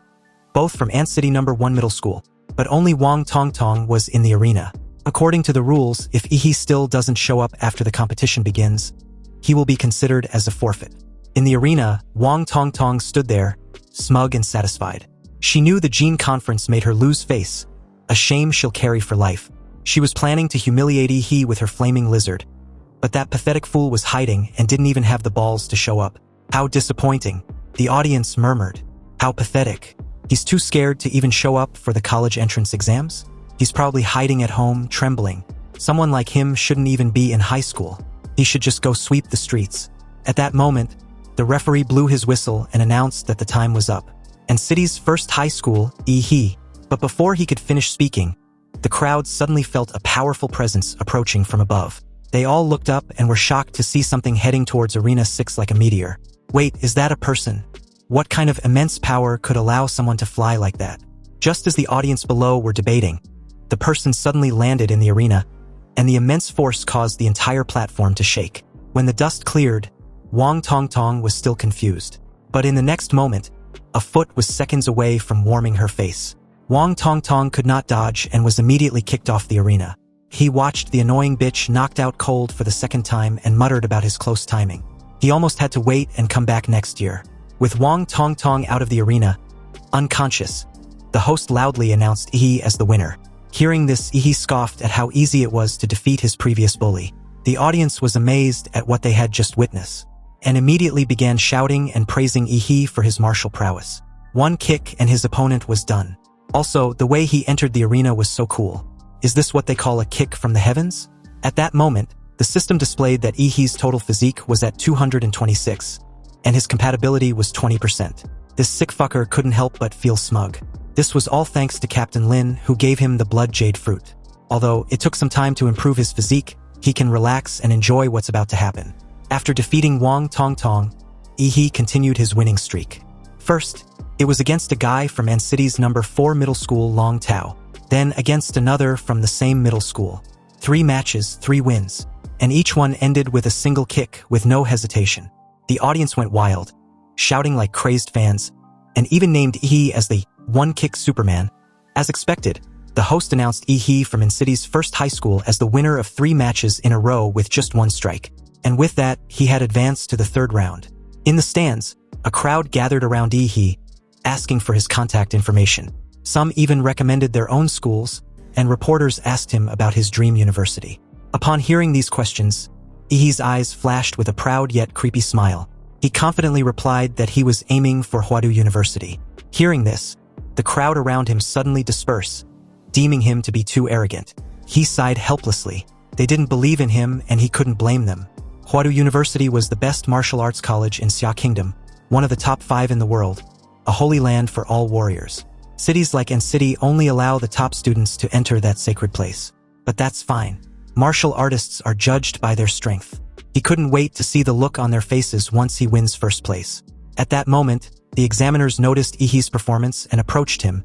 both from Ant City No. 1 Middle School. But only Wang Tongtong was in the arena. According to the rules, if Yi He still doesn't show up after the competition begins, he will be considered as a forfeit. In the arena, Wang Tongtong stood there, smug and satisfied. She knew the Gene Conference made her lose face, a shame she'll carry for life. She was planning to humiliate Yi He with her flaming lizard, but that pathetic fool was hiding and didn't even have the balls to show up. How disappointing, the audience murmured. How pathetic. He's too scared to even show up for the college entrance exams? He's probably hiding at home, trembling. Someone like him shouldn't even be in high school. He should just go sweep the streets. At that moment, the referee blew his whistle and announced that the time was up. And City's first high school, Yi He. But before he could finish speaking, the crowd suddenly felt a powerful presence approaching from above. They all looked up and were shocked to see something heading towards Arena 6 like a meteor. Wait, is that a person? What kind of immense power could allow someone to fly like that? Just as the audience below were debating, the person suddenly landed in the arena, and the immense force caused the entire platform to shake. When the dust cleared, Wang Tongtong was still confused. But in the next moment, a foot was seconds away from warming her face. Wang Tongtong could not dodge and was immediately kicked off the arena. He watched the annoying bitch knocked out cold for the second time and muttered about his close timing. He almost had to wait and come back next year. With Wang Tongtong out of the arena, unconscious, the host loudly announced Yi He as the winner. Hearing this, Yi He scoffed at how easy it was to defeat his previous bully. The audience was amazed at what they had just witnessed, and immediately began shouting and praising Yi He for his martial prowess. One kick and his opponent was done. Also, the way he entered the arena was so cool. Is this what they call a kick from the heavens? At that moment, the system displayed that Yi He's total physique was at 226, and his compatibility was 20%. This sick fucker couldn't help but feel smug. This was all thanks to Captain Lin, who gave him the blood jade fruit. Although it took some time to improve his physique, he can relax and enjoy what's about to happen. After defeating Wang Tongtong, Yi He continued his winning streak. First, it was against a guy from Ant City's No. 4 Middle School, Long Tao. Then against another from the same middle school. 3 matches, 3 wins. And each one ended with a single kick with no hesitation. The audience went wild, shouting like crazed fans, and even named Yi He as the one-kick Superman. As expected, the host announced Yi He from Ant City's first high school as the winner of 3 matches in a row with just 1 strike. And with that, he had advanced to the 3rd round. In the stands, a crowd gathered around Yi He, asking for his contact information. Some even recommended their own schools, and reporters asked him about his dream university. Upon hearing these questions, Yi He's eyes flashed with a proud yet creepy smile. He confidently replied that he was aiming for Huadu University. Hearing this, the crowd around him suddenly dispersed, deeming him to be too arrogant. He sighed helplessly. They didn't believe in him, and he couldn't blame them. Huadu University was the best martial arts college in Xia Kingdom, one of the top 5 in the world, a holy land for all warriors. Cities like Ant City only allow the top students to enter that sacred place. But that's fine. Martial artists are judged by their strength. He couldn't wait to see the look on their faces once he wins first place. At that moment, the examiners noticed Yi He's performance and approached him,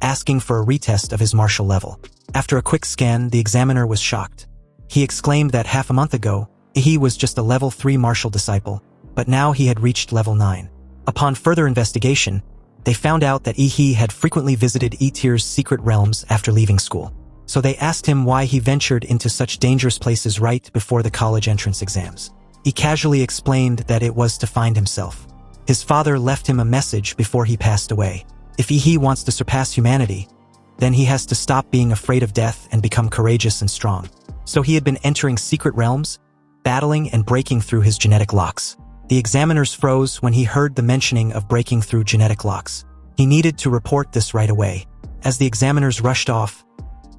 asking for a retest of his martial level. After a quick scan, the examiner was shocked. He exclaimed that half a month ago, Yi He was just a level 3 martial disciple, but now he had reached level 9. Upon further investigation, they found out that Yi He had frequently visited E-Tier's secret realms after leaving school. So they asked him why he ventured into such dangerous places right before the college entrance exams. He casually explained that it was to find himself. His father left him a message before he passed away. If Yi He wants to surpass humanity, then he has to stop being afraid of death and become courageous and strong. So he had been entering secret realms, battling and breaking through his genetic locks. The examiners froze when he heard the mentioning of breaking through genetic locks. He needed to report this right away. As the examiners rushed off,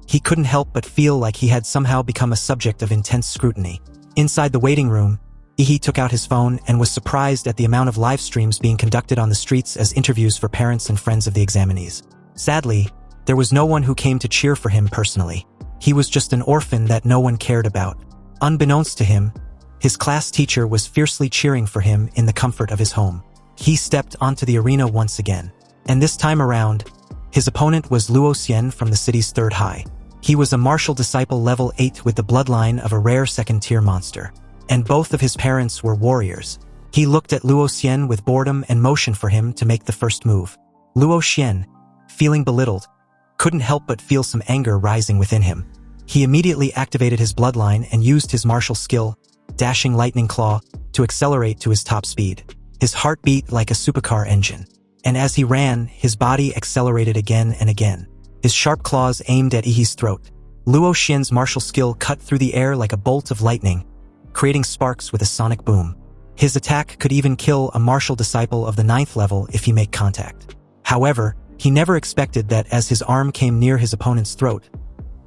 he couldn't help but feel like he had somehow become a subject of intense scrutiny. Inside the waiting room, Ihi took out his phone and was surprised at the amount of live streams being conducted on the streets as interviews for parents and friends of the examinees. Sadly, there was no one who came to cheer for him personally. He was just an orphan that no one cared about. Unbeknownst to him, his class teacher was fiercely cheering for him in the comfort of his home. He stepped onto the arena once again, and this time around, his opponent was Luo Xian from the city's third high. He was a martial disciple level 8 with the bloodline of a rare second-tier monster, and both of his parents were warriors. He looked at Luo Xian with boredom and motioned for him to make the first move. Luo Xian, feeling belittled, couldn't help but feel some anger rising within him. He immediately activated his bloodline and used his martial skill, Dashing Lightning Claw, to accelerate to his top speed. His heart beat like a supercar engine, and as he ran, his body accelerated again and again. His sharp claws aimed at Ihi's throat. Luo Xian's martial skill cut through the air like a bolt of lightning, creating sparks with a sonic boom. His attack could even kill a martial disciple of the 9th level if he made contact. However, he never expected that as his arm came near his opponent's throat,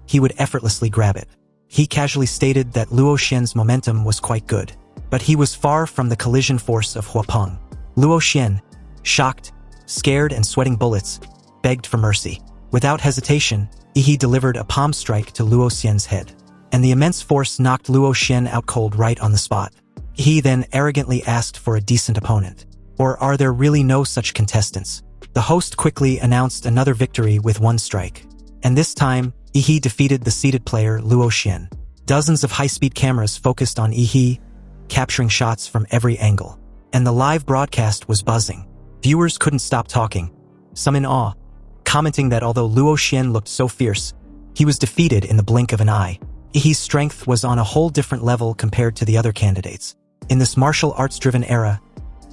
he would effortlessly grab it. He casually stated that Luo Xian's momentum was quite good, but he was far from the collision force of Huapeng. Luo Xian, shocked, scared and sweating bullets, begged for mercy. Without hesitation, Ihi delivered a palm strike to Luo Xian's head, and the immense force knocked Luo Xian out cold right on the spot. He then arrogantly asked for a decent opponent. Or are there really no such contestants? The host quickly announced another victory with one strike, and this time, Ihi defeated the seated player Luo Xian. Dozens of high-speed cameras focused on Ihi, capturing shots from every angle, and the live broadcast was buzzing. Viewers couldn't stop talking, some in awe, commenting that although Luo Xian looked so fierce, he was defeated in the blink of an eye. Ihi's strength was on a whole different level compared to the other candidates. In this martial arts-driven era,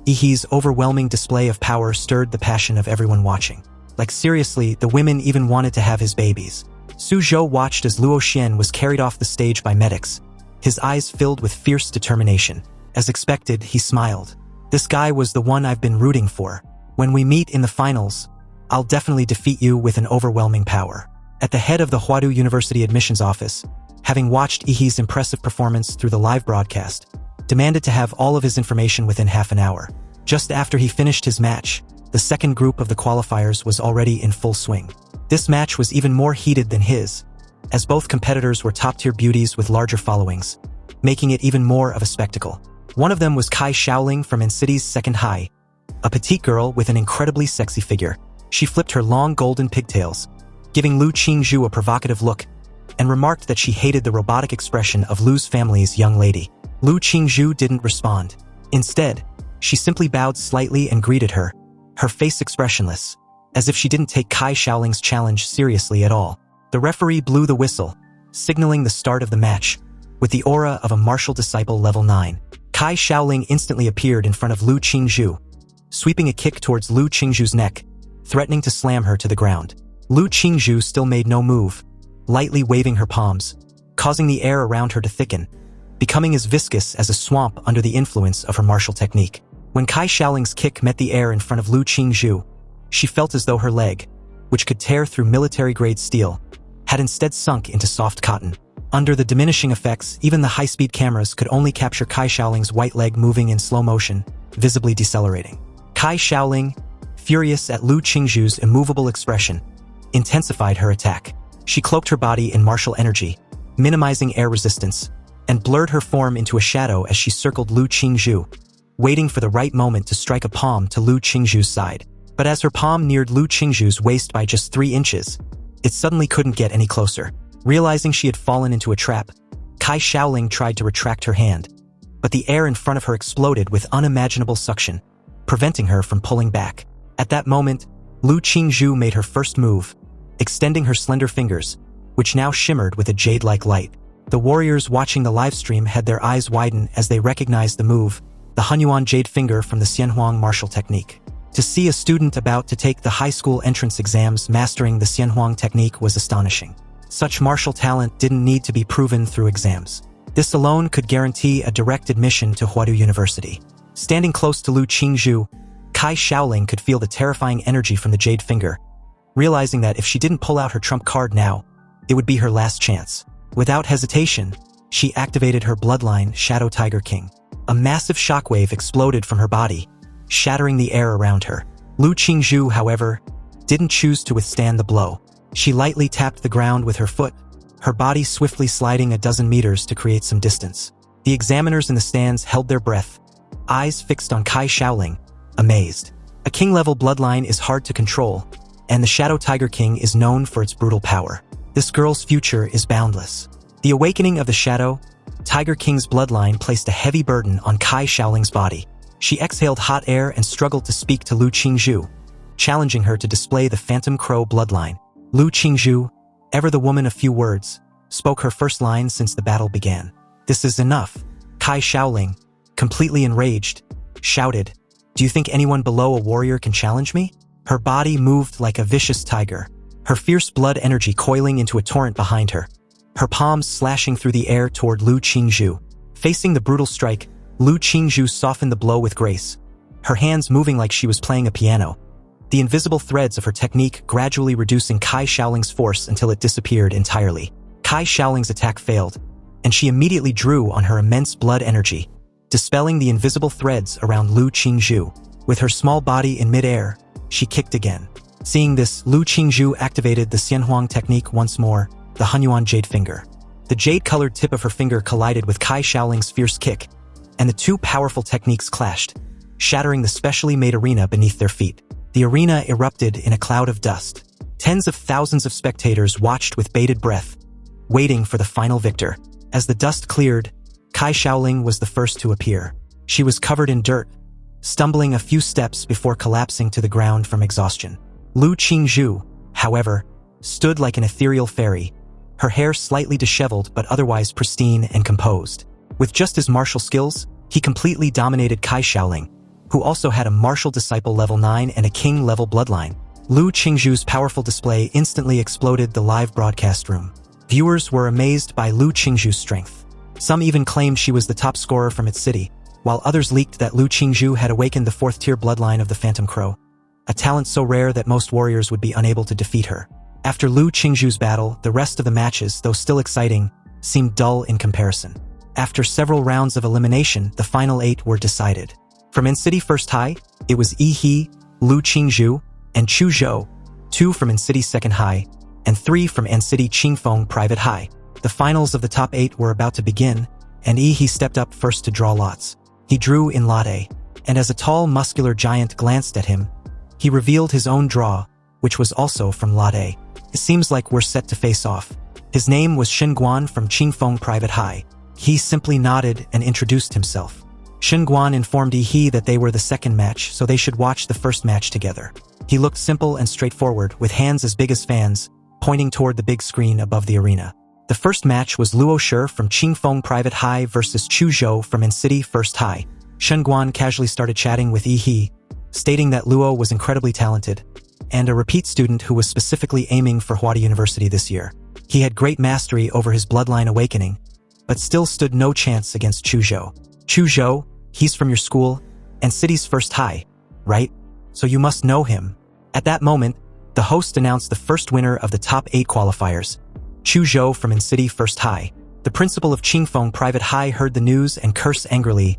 Ihi's overwhelming display of power stirred the passion of everyone watching. Like seriously, the women even wanted to have his babies. Su Zhou watched as Luo Xian was carried off the stage by medics, his eyes filled with fierce determination. As expected, he smiled. This guy was the one I've been rooting for. When we meet in the finals, I'll definitely defeat you with an overwhelming power. At the head of the Huadu University admissions office, having watched Ihi's impressive performance through the live broadcast, demanded to have all of his information within half an hour. Just after he finished his match, the second group of the qualifiers was already in full swing. This match was even more heated than his, as both competitors were top-tier beauties with larger followings, making it even more of a spectacle. One of them was Kai Shaoling from N-City's second high, a petite girl with an incredibly sexy figure. She flipped her long golden pigtails, giving Lu Qingzhu a provocative look, and remarked that she hated the robotic expression of Lu's family's young lady. Lu Qingzhu didn't respond. Instead, she simply bowed slightly and greeted her, her face expressionless, as if she didn't take Kai Shaoling's challenge seriously at all. The referee blew the whistle, signaling the start of the match. With the aura of a martial disciple level 9, Kai Shaoling instantly appeared in front of Lu Qingzhu, sweeping a kick towards Lu Qingzhu's neck, threatening to slam her to the ground. Lu Qingzhu still made no move, lightly waving her palms, causing the air around her to thicken, becoming as viscous as a swamp under the influence of her martial technique. When Kai Shaoling's kick met the air in front of Lu Qingzhu, she felt as though her leg, which could tear through military-grade steel, had instead sunk into soft cotton. Under the diminishing effects, even the high-speed cameras could only capture Kai Shaoling's white leg moving in slow motion, visibly decelerating. Kai Shaoling, furious at Lu Qingzhu's immovable expression, intensified her attack. She cloaked her body in martial energy, minimizing air resistance, and blurred her form into a shadow as she circled Lu Qingzhu, waiting for the right moment to strike a palm to Lu Qingzhu's side. But as her palm neared Lu Qingzhu's waist by just 3 inches, it suddenly couldn't get any closer. Realizing she had fallen into a trap, Kai Shaoling tried to retract her hand, but the air in front of her exploded with unimaginable suction, preventing her from pulling back. At that moment, Lu Qingzhu made her first move, extending her slender fingers, which now shimmered with a jade-like light. The warriors watching the livestream had their eyes widen as they recognized the move, the Hunyuan jade finger from the Xianhuang martial technique. To see a student about to take the high school entrance exams mastering the Xianhuang technique was astonishing. Such martial talent didn't need to be proven through exams. This alone could guarantee a direct admission to Huadu University. Standing close to Lu Qingzhu, Kai Shaoling could feel the terrifying energy from the jade finger, realizing that if she didn't pull out her trump card now, it would be her last chance. Without hesitation, she activated her bloodline, Shadow Tiger King. A massive shockwave exploded from her body, shattering the air around her. Lu Qingzhu, however, didn't choose to withstand the blow. She lightly tapped the ground with her foot, her body swiftly sliding a dozen meters to create some distance. The examiners in the stands held their breath, eyes fixed on Kai Shaoling, amazed. A king-level bloodline is hard to control, and the Shadow Tiger King is known for its brutal power. This girl's future is boundless. The awakening of the Shadow Tiger King's bloodline placed a heavy burden on Kai Shaoling's body. She exhaled hot air and struggled to speak to Lu Qingzhu, challenging her to display the Phantom Crow bloodline. Lu Qingzhu, ever the woman of few words, spoke her first line since the battle began. "This is enough." Kai Shaoling, completely enraged, shouted, "Do you think anyone below a warrior can challenge me?" Her body moved like a vicious tiger, her fierce blood energy coiling into a torrent behind her, her palms slashing through the air toward Lu Qingzhu. Facing the brutal strike, Lu Qingzhu softened the blow with grace, her hands moving like she was playing a piano, the invisible threads of her technique gradually reducing Kai Shaoling's force until it disappeared entirely. Kai Shaoling's attack failed, and she immediately drew on her immense blood energy, dispelling the invisible threads around Lu Qingzhu. With her small body in midair, she kicked again. Seeing this, Lu Qingzhu activated the Xianhuang technique once more, the Hunyuan Jade Finger. The jade-colored tip of her finger collided with Kai Shaoling's fierce kick, and the two powerful techniques clashed, shattering the specially made arena beneath their feet. The arena erupted in a cloud of dust. Tens of thousands of spectators watched with bated breath, waiting for the final victor. As the dust cleared, Kai Shaoling was the first to appear. She was covered in dirt, stumbling a few steps before collapsing to the ground from exhaustion. Lu Qingzhu, however, stood like an ethereal fairy, her hair slightly disheveled but otherwise pristine and composed. With just his martial skills, he completely dominated Kai Shaoling, who also had a martial disciple level 9 and a king level bloodline. Lu Qingzhu's powerful display instantly exploded the live broadcast room. Viewers were amazed by Lu Qingzhu's strength. Some even claimed she was the top scorer from its city, while others leaked that Lu Qingzhu had awakened the 4th-tier bloodline of the Phantom Crow, a talent so rare that most warriors would be unable to defeat her. After Lu Qingzhu's battle, the rest of the matches, though still exciting, seemed dull in comparison. After several rounds of elimination, the final 8 were decided. From N-City First High, it was Yi He, Lu Qingzhu, and Chu Zhou, 2 from N-City Second High, and 3 from N-City Qingfeng Private High. The finals of the top 8 were about to begin, and Yi He stepped up first to draw lots. He drew in Lot A, and as a tall, muscular giant glanced at him, he revealed his own draw, which was also from Lot A. "It seems like we're set to face off." His name was Shen Guan from Qingfeng Private High. He simply nodded and introduced himself. Shen Guan informed Yi He that they were the second match, so they should watch the first match together. He looked simple and straightforward, with hands as big as fans, pointing toward the big screen above the arena. The first match was Luo Shi from Qingfeng Private High versus Chu Zhou from N-City First High. Shen Guan casually started chatting with Yi He, stating that Luo was incredibly talented, and a repeat student who was specifically aiming for Huadi University this year. He had great mastery over his bloodline awakening, but still stood no chance against Chu Zhou. "Chu Zhou, he's from your school, and City's First High, right? So you must know him." At that moment, the host announced the first winner of the top 8 qualifiers, Chu Zhou from N-City First High. The principal of Qingfeng Private High heard the news and cursed angrily,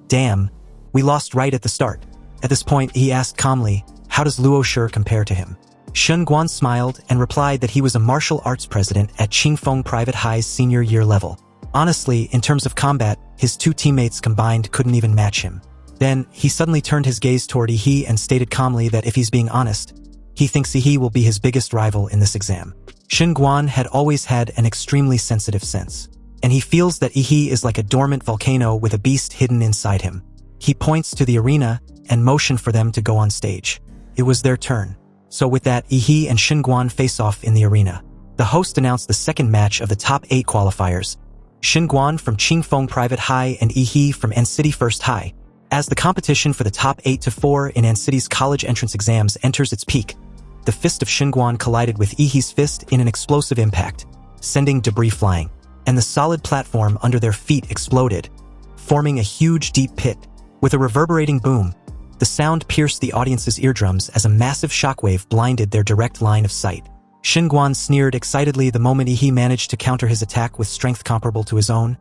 "Damn, we lost right at the start." At this point, he asked calmly, "How does Luo Shi compare to him?" Shen Guan smiled and replied that he was a martial arts president at Qingfeng Private High's senior year level. Honestly, in terms of combat, his 2 teammates combined couldn't even match him. Then, he suddenly turned his gaze toward Yi He and stated calmly that if he's being honest, he thinks Yi He will be his biggest rival in this exam. Shen Guan had always had an extremely sensitive sense, and he feels that Yi He is like a dormant volcano with a beast hidden inside him. He points to the arena and motioned for them to go on stage. It was their turn. So with that, Yi He and Shen Guan face off in the arena. The host announced the second match of the top 8 qualifiers, Shen Guan from Qingfeng Private High and Yi He from N-City First High. As the competition for the top 8 to 4 in N-City's college entrance exams enters its peak, the fist of Shen Guan collided with Yi He's fist in an explosive impact, sending debris flying, and the solid platform under their feet exploded, forming a huge deep pit. With a reverberating boom, the sound pierced the audience's eardrums as a massive shockwave blinded their direct line of sight. Guan sneered excitedly the moment he managed to counter his attack with strength comparable to his own,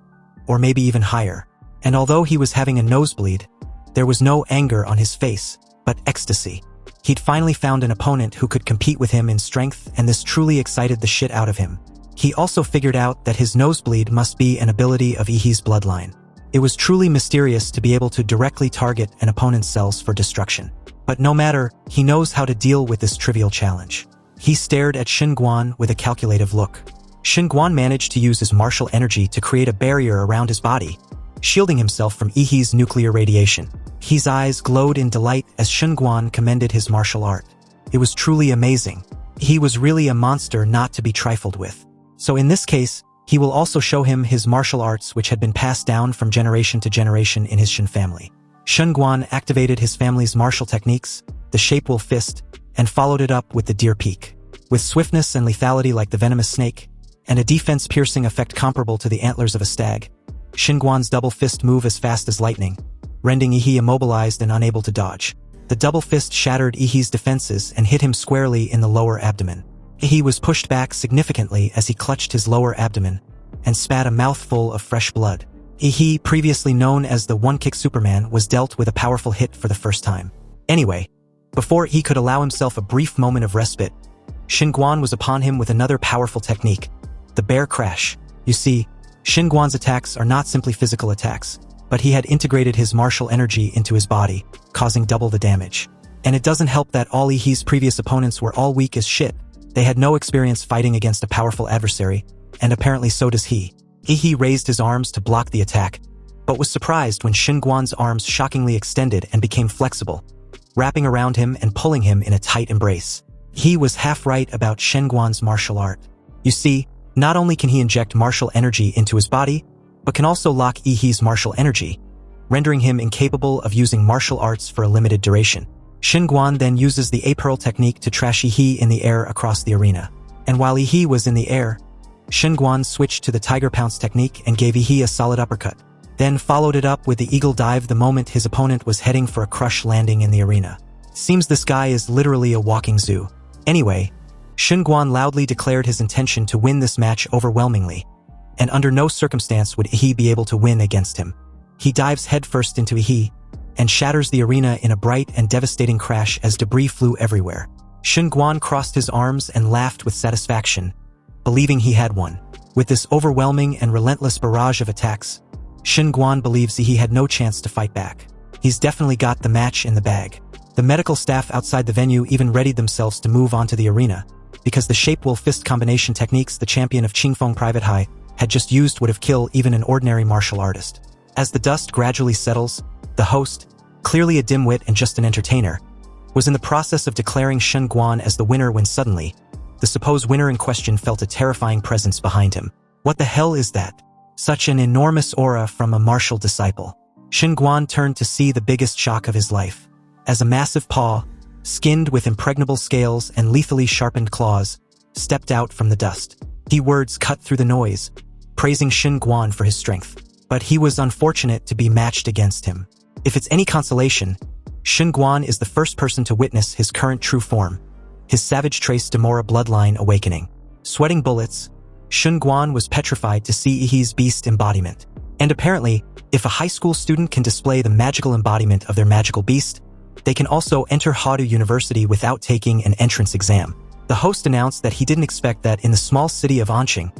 or maybe even higher. And although he was having a nosebleed, there was no anger on his face, but ecstasy. He'd finally found an opponent who could compete with him in strength, and this truly excited the shit out of him. He also figured out that his nosebleed must be an ability of Ihi's bloodline. It was truly mysterious to be able to directly target an opponent's cells for destruction. But no matter, he knows how to deal with this trivial challenge. He stared at Guan with a calculative look. Guan managed to use his martial energy to create a barrier around his body, shielding himself from Ihi's nuclear radiation. His eyes glowed in delight as Guan commended his martial art. It was truly amazing. He was really a monster not to be trifled with. So in this case, he will also show him his martial arts which had been passed down from generation to generation in his Shin family. Guan activated his family's martial techniques, the Shape Wolf Fist, and followed it up with the Deer Peak. With swiftness and lethality like the venomous snake, and a defense-piercing effect comparable to the antlers of a stag, Guan's double fist moved as fast as lightning, rendering Ihi immobilized and unable to dodge. The double fist shattered Ihi's defenses and hit him squarely in the lower abdomen. Ihi was pushed back significantly as he clutched his lower abdomen and spat a mouthful of fresh blood. Ihi, previously known as the One-Kick Superman, was dealt with a powerful hit for the first time. Anyway, before he could allow himself a brief moment of respite, Guan was upon him with another powerful technique, the Bear Crash. You see, Guan's attacks are not simply physical attacks, but he had integrated his martial energy into his body, causing double the damage. And it doesn't help that all Ihi's previous opponents were all weak as shit. They had no experience fighting against a powerful adversary, and apparently so does he. Ihi raised his arms to block the attack, but was surprised when Guan's arms shockingly extended and became flexible, wrapping around him and pulling him in a tight embrace. He was half right about Guan's martial art. You see, not only can he inject martial energy into his body, but can also lock Ihi's martial energy, rendering him incapable of using martial arts for a limited duration. Guan then uses the A-Pearl technique to trash Ihi in the air across the arena. And while Ihi was in the air, Guan switched to the Tiger Pounce technique and gave Ihi a solid uppercut, then followed it up with the Eagle Dive the moment his opponent was heading for a crush landing in the arena. Seems this guy is literally a walking zoo. Anyway, Guan loudly declared his intention to win this match overwhelmingly, and under no circumstance would Ihi be able to win against him. He dives headfirst into Ihi, and shatters the arena in a bright and devastating crash as debris flew everywhere. Guan crossed his arms and laughed with satisfaction, believing he had won. With this overwhelming and relentless barrage of attacks, Guan believes he had no chance to fight back. He's definitely got the match in the bag. The medical staff outside the venue even readied themselves to move onto the arena, because the Shape Wolf Fist combination techniques the champion of Qingfeng Private High had just used would have killed even an ordinary martial artist. As the dust gradually settles, the host, clearly a dimwit and just an entertainer, was in the process of declaring Guan as the winner when suddenly, the supposed winner in question felt a terrifying presence behind him. What the hell is that? Such an enormous aura from a martial disciple. Guan turned to see the biggest shock of his life, as a massive paw, skinned with impregnable scales and lethally sharpened claws, stepped out from the dust. The words cut through the noise, praising Guan for his strength. But he was unfortunate to be matched against him. If it's any consolation, Guan is the first person to witness his current true form, his savage trace Demora bloodline awakening. Sweating bullets, Guan was petrified to see Ihi's beast embodiment. And apparently, if a high school student can display the magical embodiment of their magical beast, they can also enter Hadu University without taking an entrance exam. The host announced that he didn't expect that in the small city of Anqing,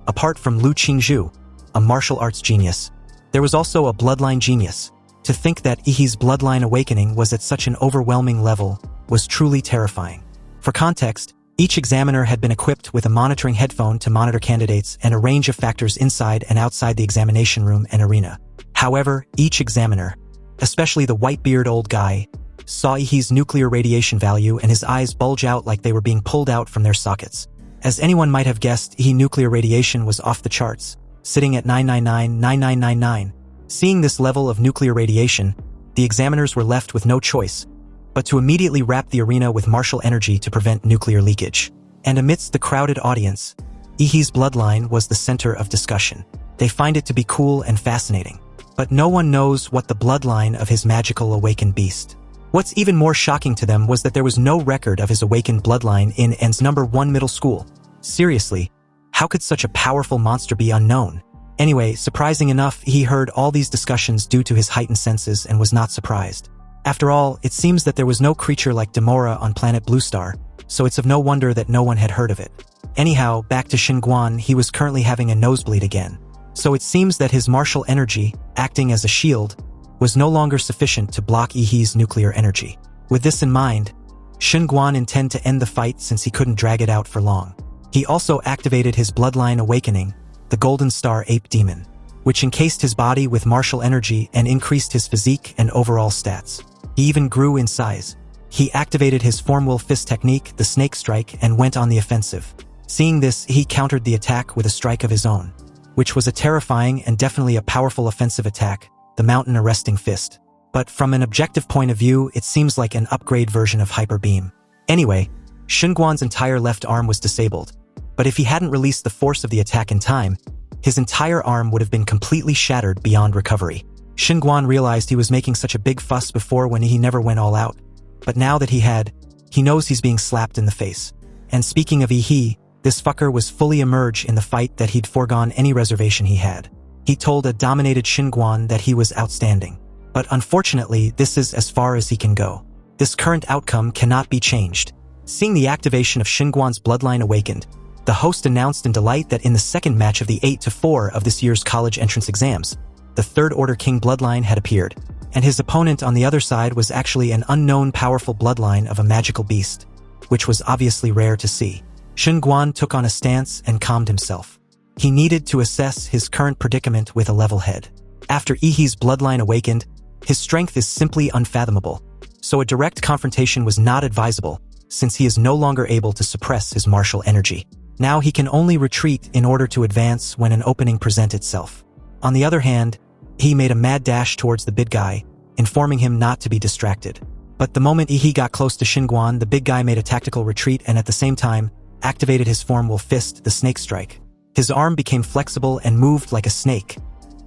apart from Lu Qingzhu, a martial arts genius, there was also a bloodline genius. To think that Ihi's bloodline awakening was at such an overwhelming level was truly terrifying. For context, each examiner had been equipped with a monitoring headphone to monitor candidates and a range of factors inside and outside the examination room and arena. However, each examiner, especially the white-beard old guy, saw Ihi's nuclear radiation value and his eyes bulge out like they were being pulled out from their sockets. As anyone might have guessed, Ihi nuclear radiation was off the charts, sitting at 9999999. Seeing this level of nuclear radiation, the examiners were left with no choice but to immediately wrap the arena with martial energy to prevent nuclear leakage. And amidst the crowded audience, Ihi's bloodline was the center of discussion. They find it to be cool and fascinating, but no one knows what the bloodline of his magical awakened beast. What's even more shocking to them was that there was no record of his awakened bloodline in N's #1 middle school. Seriously, how could such a powerful monster be unknown? Anyway, surprising enough, he heard all these discussions due to his heightened senses and was not surprised. After all, it seems that there was no creature like Demora on planet Bluestar, so it's of no wonder that no one had heard of it. Anyhow, back to Xinguan, he was currently having a nosebleed again. So it seems that his martial energy, acting as a shield, was no longer sufficient to block Yihee's nuclear energy. With this in mind, Xinguan intended to end the fight since he couldn't drag it out for long. He also activated his bloodline awakening, the Golden Star Ape Demon, which encased his body with martial energy and increased his physique and overall stats. He even grew in size. He activated his Formwill Fist technique, the Snake Strike, and went on the offensive. Seeing this, he countered the attack with a strike of his own, which was a terrifying and definitely a powerful offensive attack, the Mountain Arresting Fist. But from an objective point of view, it seems like an upgrade version of Hyper Beam. Anyway, Xinguan's entire left arm was disabled, but if he hadn't released the force of the attack in time, his entire arm would have been completely shattered beyond recovery. Xinguan realized he was making such a big fuss before when he never went all out, but now that he knows he's being slapped in the face. And speaking of Yihee, this fucker was fully immersed in the fight that he'd foregone any reservation he had. He told a dominated Xinguan that he was outstanding. But unfortunately, this is as far as he can go. This current outcome cannot be changed. Seeing the activation of Xinguan's bloodline awakened, the host announced in delight that in the second match of the 8-4 of this year's college entrance exams, the Third Order King bloodline had appeared, and his opponent on the other side was actually an unknown powerful bloodline of a magical beast, which was obviously rare to see. Xinguan took on a stance and calmed himself. He needed to assess his current predicament with a level head. After Yihee's bloodline awakened, his strength is simply unfathomable, so a direct confrontation was not advisable, since he is no longer able to suppress his martial energy. Now he can only retreat in order to advance when an opening presents itself. On the other hand, he made a mad dash towards the big guy, informing him not to be distracted. But the moment Yihee got close to Xinguan, the big guy made a tactical retreat and at the same time, activated his Formwill Fist, the Snake Strike. His arm became flexible and moved like a snake,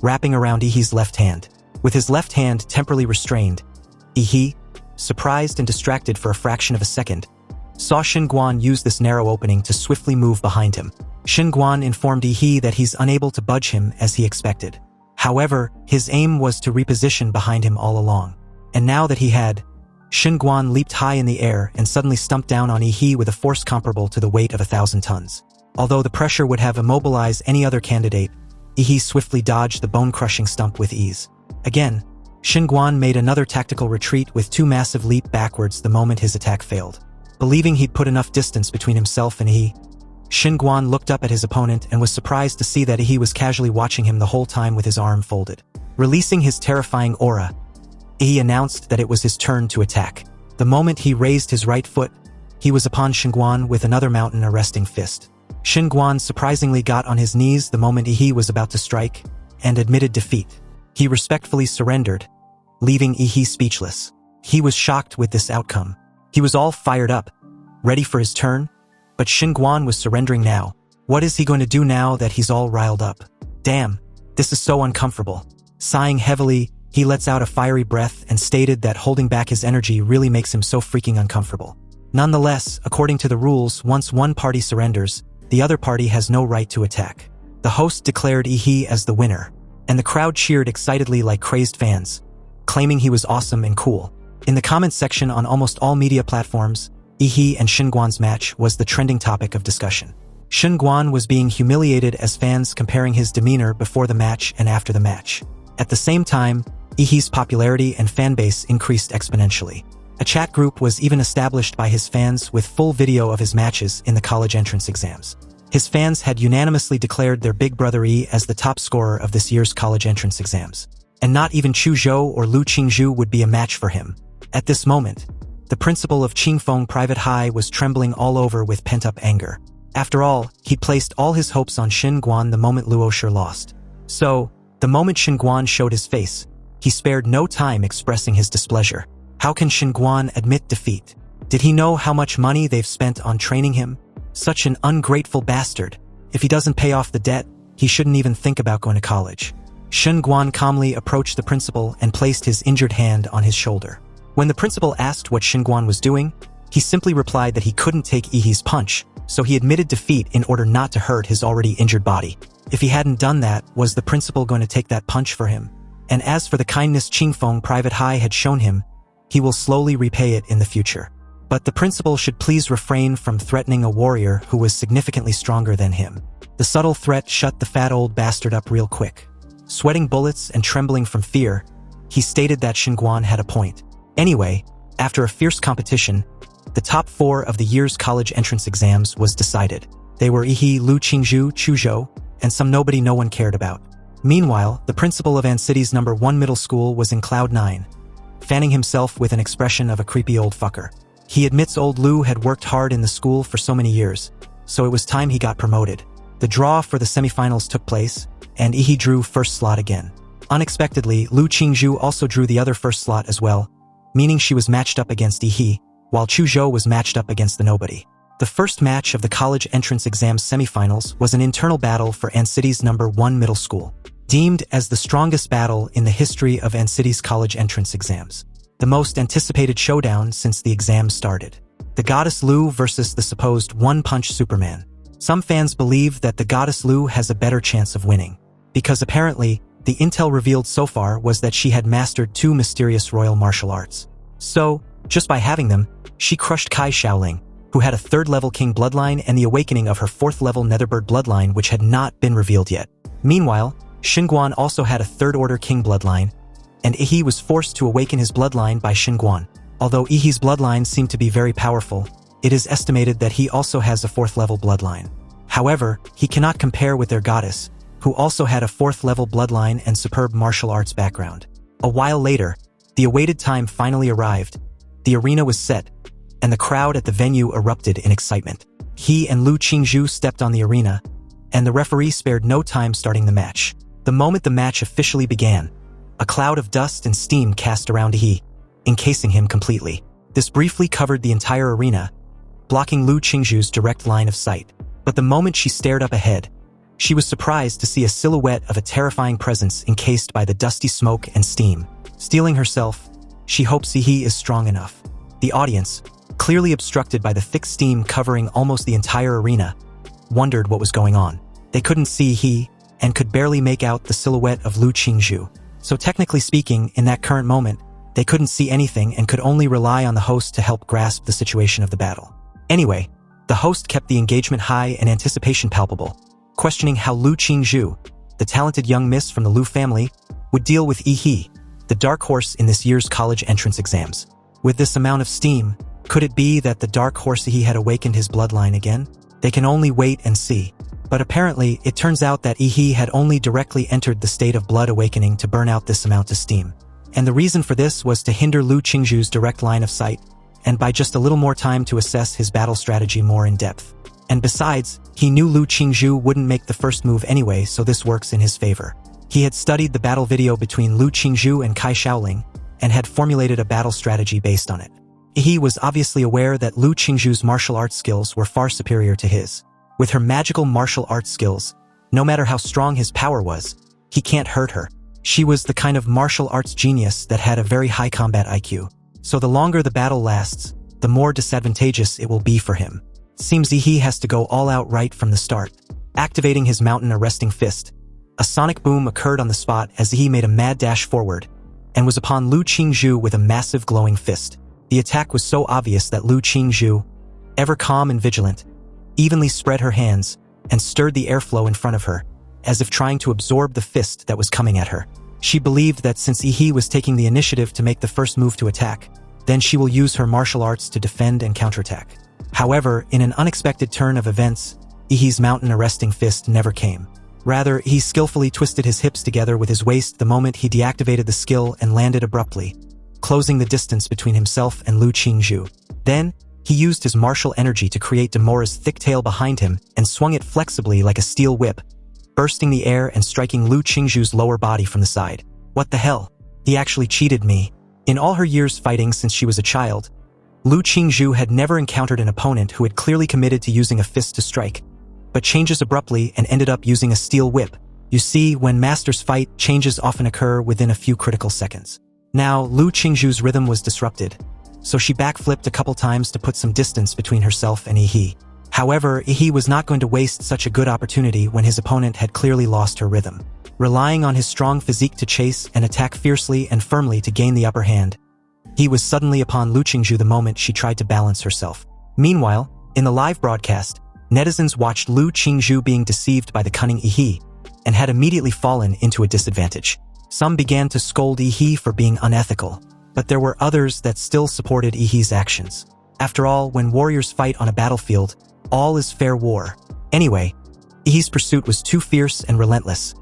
wrapping around Yihee's left hand. With his left hand temporarily restrained, Yihee, surprised and distracted for a fraction of a second, saw Xinguan use this narrow opening to swiftly move behind him. Xinguan informed Yihee that he's unable to budge him as he expected. However, his aim was to reposition behind him all along. And now that he had, Xinguan leaped high in the air and suddenly stumped down on Yihee with a force comparable to the weight of 1,000 tons. Although the pressure would have immobilized any other candidate, Yihee swiftly dodged the bone-crushing stump with ease. Again, Xinguan made another tactical retreat with two massive leaps backwards the moment his attack failed. Believing he'd put enough distance between himself and Yihee, Xinguan looked up at his opponent and was surprised to see that Yihee was casually watching him the whole time with his arm folded. Releasing his terrifying aura, Yihee announced that it was his turn to attack. The moment he raised his right foot, he was upon Xinguan with another mountain arresting fist. Xinguan surprisingly got on his knees the moment Yihee was about to strike, and admitted defeat. He respectfully surrendered, leaving Yihee speechless. He was shocked with this outcome. He was all fired up, ready for his turn, but Xinguan was surrendering now. What is he going to do now that he's all riled up? Damn, this is so uncomfortable. Sighing heavily, he lets out a fiery breath and stated that holding back his energy really makes him so freaking uncomfortable. Nonetheless, according to the rules, once one party surrenders, the other party has no right to attack. The host declared Yihee as the winner, and the crowd cheered excitedly like crazed fans, claiming he was awesome and cool. In the comments section on almost all media platforms, Yihee and Xinguan's match was the trending topic of discussion. Xinguan was being humiliated as fans comparing his demeanor before the match and after the match. At the same time, Yihee's popularity and fanbase increased exponentially. A chat group was even established by his fans with full video of his matches in the college entrance exams. His fans had unanimously declared their big brother Yi as the top scorer of this year's college entrance exams. And not even Chu Zhou or Lu Qingzhu would be a match for him. At this moment, the principal of Qingfeng Private High was trembling all over with pent-up anger. After all, he'd placed all his hopes on Xinguan the moment Luosher lost. So, the moment Xinguan showed his face, he spared no time expressing his displeasure. How can Xinguan admit defeat? Did he know how much money they've spent on training him? Such an ungrateful bastard. If he doesn't pay off the debt, he shouldn't even think about going to college. Xinguan calmly approached the principal and placed his injured hand on his shoulder. When the principal asked what Xinguan was doing, he simply replied that he couldn't take Yihee's punch, so he admitted defeat in order not to hurt his already injured body. If he hadn't done that, was the principal going to take that punch for him? And as for the kindness Qingfeng Private High had shown him, he will slowly repay it in the future. But the principal should please refrain from threatening a warrior who was significantly stronger than him. The subtle threat shut the fat old bastard up real quick. Sweating bullets and trembling from fear, he stated that Xinguan had a point. Anyway, after a fierce competition, the top 4 of the year's college entrance exams was decided. They were Yihee, Lu Qingzhu, Chuzhou, and some nobody no one cared about. Meanwhile, the principal of An City's number 1 middle school was in cloud 9, fanning himself with an expression of a creepy old fucker. He admits old Lu had worked hard in the school for so many years, so it was time he got promoted. The draw for the semifinals took place, and Yihee drew first slot again. Unexpectedly, Lu Qingzhu also drew the other first slot as well, meaning she was matched up against Yihee, while Chuzhou was matched up against the nobody. The first match of the college entrance exams semifinals was an internal battle for An City's number 1 middle school, deemed as the strongest battle in the history of An City's college entrance exams. The most anticipated showdown since the exams started. The goddess Lu versus the supposed one-punch Superman. Some fans believe that the goddess Lu has a better chance of winning, because apparently, the intel revealed so far was that she had mastered 2 mysterious royal martial arts. So, just by having them, she crushed Kai Shaoling, who had a 3rd-level king bloodline and the awakening of her 4th-level Netherbird bloodline which had not been revealed yet. Meanwhile, Xinguan also had a 3rd-order king bloodline, and Yihee was forced to awaken his bloodline by Xinguan. Although Yihee's bloodline seemed to be very powerful, it is estimated that he also has a 4th-level bloodline. However, he cannot compare with their goddess, who also had a 4th-level bloodline and superb martial arts background. A while later, the awaited time finally arrived. The arena was set, and the crowd at the venue erupted in excitement. He and Lu Qingzhu stepped on the arena, and the referee spared no time starting the match. The moment the match officially began, a cloud of dust and steam cast around Yihee, encasing him completely. This briefly covered the entire arena, blocking Lu Qingzhu's direct line of sight. But the moment she stared up ahead, she was surprised to see a silhouette of a terrifying presence encased by the dusty smoke and steam. Steeling herself, she hopes Yihee is strong enough. The audience, clearly obstructed by the thick steam covering almost the entire arena, wondered what was going on. They couldn't see Yihee, and could barely make out the silhouette of Lu Qingzhu. So technically speaking, in that current moment, they couldn't see anything and could only rely on the host to help grasp the situation of the battle. Anyway, the host kept the engagement high and anticipation palpable, questioning how Lu Qingzhu, the talented young miss from the Lu family, would deal with Yihee, the dark horse in this year's college entrance exams. With this amount of steam, could it be that the dark horse Yihee had awakened his bloodline again? They can only wait and see. But apparently, it turns out that Yihee had only directly entered the state of blood awakening to burn out this amount of steam. And the reason for this was to hinder Lu Qingzhu's direct line of sight, and by just a little more time to assess his battle strategy more in depth. And besides, he knew Lu Qingzhu wouldn't make the first move anyway, so this works in his favor. He had studied the battle video between Lu Qingzhu and Kai Shaoling, and had formulated a battle strategy based on it. He was obviously aware that Lu Qingzhu's martial arts skills were far superior to his. With her magical martial arts skills, no matter how strong his power was, he can't hurt her. She was the kind of martial arts genius that had a very high combat IQ. So the longer the battle lasts, the more disadvantageous it will be for him. Seems Yihee has to go all out right from the start. Activating his mountain-arresting fist, a sonic boom occurred on the spot as Yihee made a mad dash forward, and was upon Lu Qingzhu with a massive glowing fist. The attack was so obvious that Lu Qingzhu, ever calm and vigilant, evenly spread her hands and stirred the airflow in front of her, as if trying to absorb the fist that was coming at her. She believed that since Yihee was taking the initiative to make the first move to attack, then she will use her martial arts to defend and counterattack. However, in an unexpected turn of events, Yihee's mountain-arresting fist never came. Rather, he skillfully twisted his hips together with his waist the moment he deactivated the skill and landed abruptly, closing the distance between himself and Lu Qingzhu. Then, he used his martial energy to create Demora's thick tail behind him and swung it flexibly like a steel whip, bursting the air and striking Lu Qingzhu's lower body from the side. What the hell? He actually cheated me. In all her years fighting since she was a child, Lu Qingzhu had never encountered an opponent who had clearly committed to using a fist to strike, but changes abruptly and ended up using a steel whip. You see, when masters fight, changes often occur within a few critical seconds. Now, Lu Qingzhu's rhythm was disrupted, so she backflipped a couple times to put some distance between herself and Yi. However, Yi was not going to waste such a good opportunity when his opponent had clearly lost her rhythm. Relying on his strong physique to chase and attack fiercely and firmly to gain the upper hand, he was suddenly upon Lu Qingzhu the moment she tried to balance herself. Meanwhile, in the live broadcast, netizens watched Lu Qingzhu being deceived by the cunning Yi and had immediately fallen into a disadvantage. Some began to scold Yi for being unethical, but there were others that still supported Yi's actions. After all, when warriors fight on a battlefield, all is fair war. Anyway, Yi's pursuit was too fierce and relentless,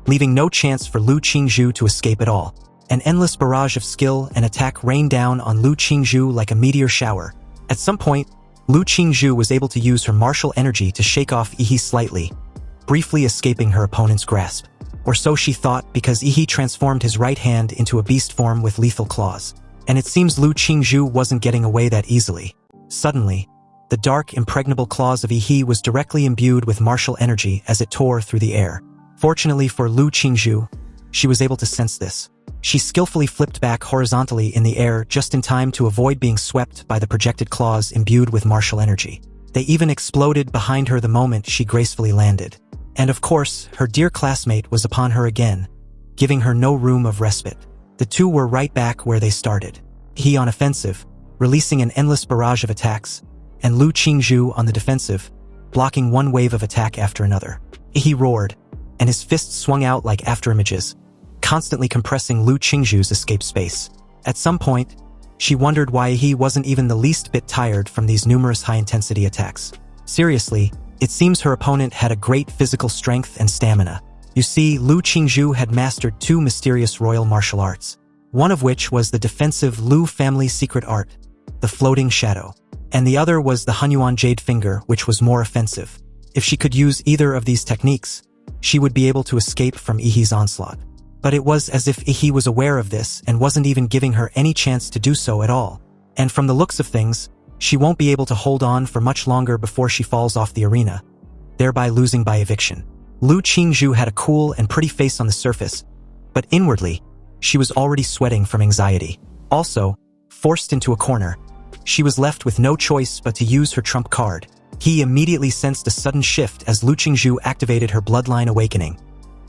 leaving no chance for Lu Qingzhu to escape at all. An endless barrage of skill and attack rained down on Lu Qingzhu like a meteor shower. At some point, Lu Qingzhu was able to use her martial energy to shake off Yi slightly, briefly escaping her opponent's grasp. Or so she thought, because Yi transformed his right hand into a beast form with lethal claws. And it seems Lu Qingzhu wasn't getting away that easily. Suddenly, the dark, impregnable claws of Yi was directly imbued with martial energy as it tore through the air. Fortunately for Lu Qingzhu, she was able to sense this. She skillfully flipped back horizontally in the air just in time to avoid being swept by the projected claws imbued with martial energy. They even exploded behind her the moment she gracefully landed. And of course, her dear classmate was upon her again, giving her no room of respite. The two were right back where they started. He on offensive, releasing an endless barrage of attacks, and Lu Qingzhu on the defensive, blocking one wave of attack after another. He roared, and his fists swung out like afterimages, constantly compressing Lu Qingzhu's escape space. At some point, she wondered why he wasn't even the least bit tired from these numerous high-intensity attacks. Seriously, it seems her opponent had a great physical strength and stamina. You see, Lu Qingzhu had mastered two mysterious royal martial arts, one of which was the defensive Lu family secret art, the floating shadow, and the other was the Hunyuan Jade Finger, which was more offensive. If she could use either of these techniques, she would be able to escape from Yi's onslaught. But it was as if Yi was aware of this and wasn't even giving her any chance to do so at all. And from the looks of things, she won't be able to hold on for much longer before she falls off the arena, thereby losing by eviction. Lu Qingzhu had a cool and pretty face on the surface, but inwardly, she was already sweating from anxiety. Also, forced into a corner, she was left with no choice but to use her trump card. He immediately sensed a sudden shift as Lu Qingzhu activated her bloodline awakening,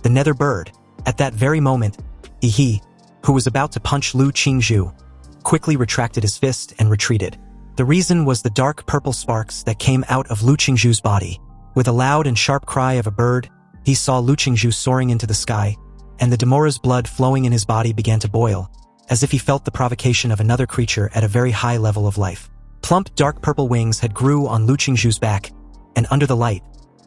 the Nether Bird. At that very moment, Yi, who was about to punch Lu Qingzhu, quickly retracted his fist and retreated. The reason was the dark purple sparks that came out of Lu Qingzhu's body. With a loud and sharp cry of a bird, he saw Lu Qingzhu soaring into the sky, and the Demora's blood flowing in his body began to boil, as if he felt the provocation of another creature at a very high level of life. Plump dark purple wings had grew on Lu Qingzhu's back, and under the light,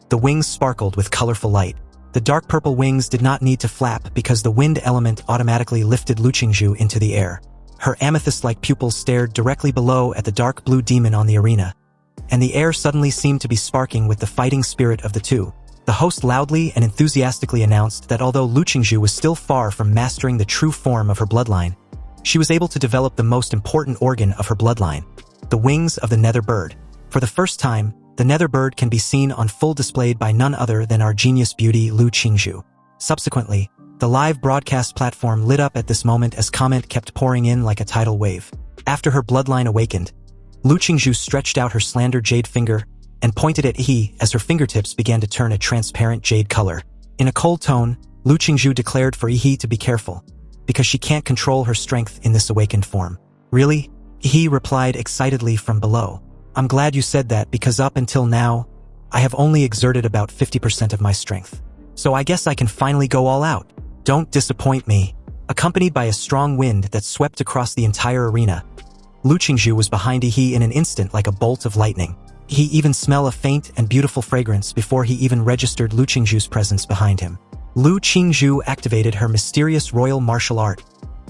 the wings sparkled with colorful light. The dark purple wings did not need to flap because the wind element automatically lifted Lu Qingzhu into the air. Her amethyst-like pupils stared directly below at the dark blue demon on the arena, and the air suddenly seemed to be sparking with the fighting spirit of the two. The host loudly and enthusiastically announced that although Lu Qingzhu was still far from mastering the true form of her bloodline, she was able to develop the most important organ of her bloodline, the wings of the Nether Bird. For the first time, the Nether Bird can be seen on full display by none other than our genius beauty Lu Qingzhu. Subsequently, the live broadcast platform lit up at this moment as comment kept pouring in like a tidal wave. After her bloodline awakened, Lu Qingzhu stretched out her slender jade finger and pointed at Yi as her fingertips began to turn a transparent jade color. In a cold tone, Lu Qingzhu declared for Yi to be careful, because she can't control her strength in this awakened form. Really? Yi replied excitedly from below. I'm glad you said that because up until now, I have only exerted about 50% of my strength. So I guess I can finally go all out. Don't disappoint me. Accompanied by a strong wind that swept across the entire arena, Lu Qingzhu was behind Yi in an instant like a bolt of lightning. He even smelled a faint and beautiful fragrance before he even registered Lu Qingzhu's presence behind him. Lu Qingzhu activated her mysterious royal martial art,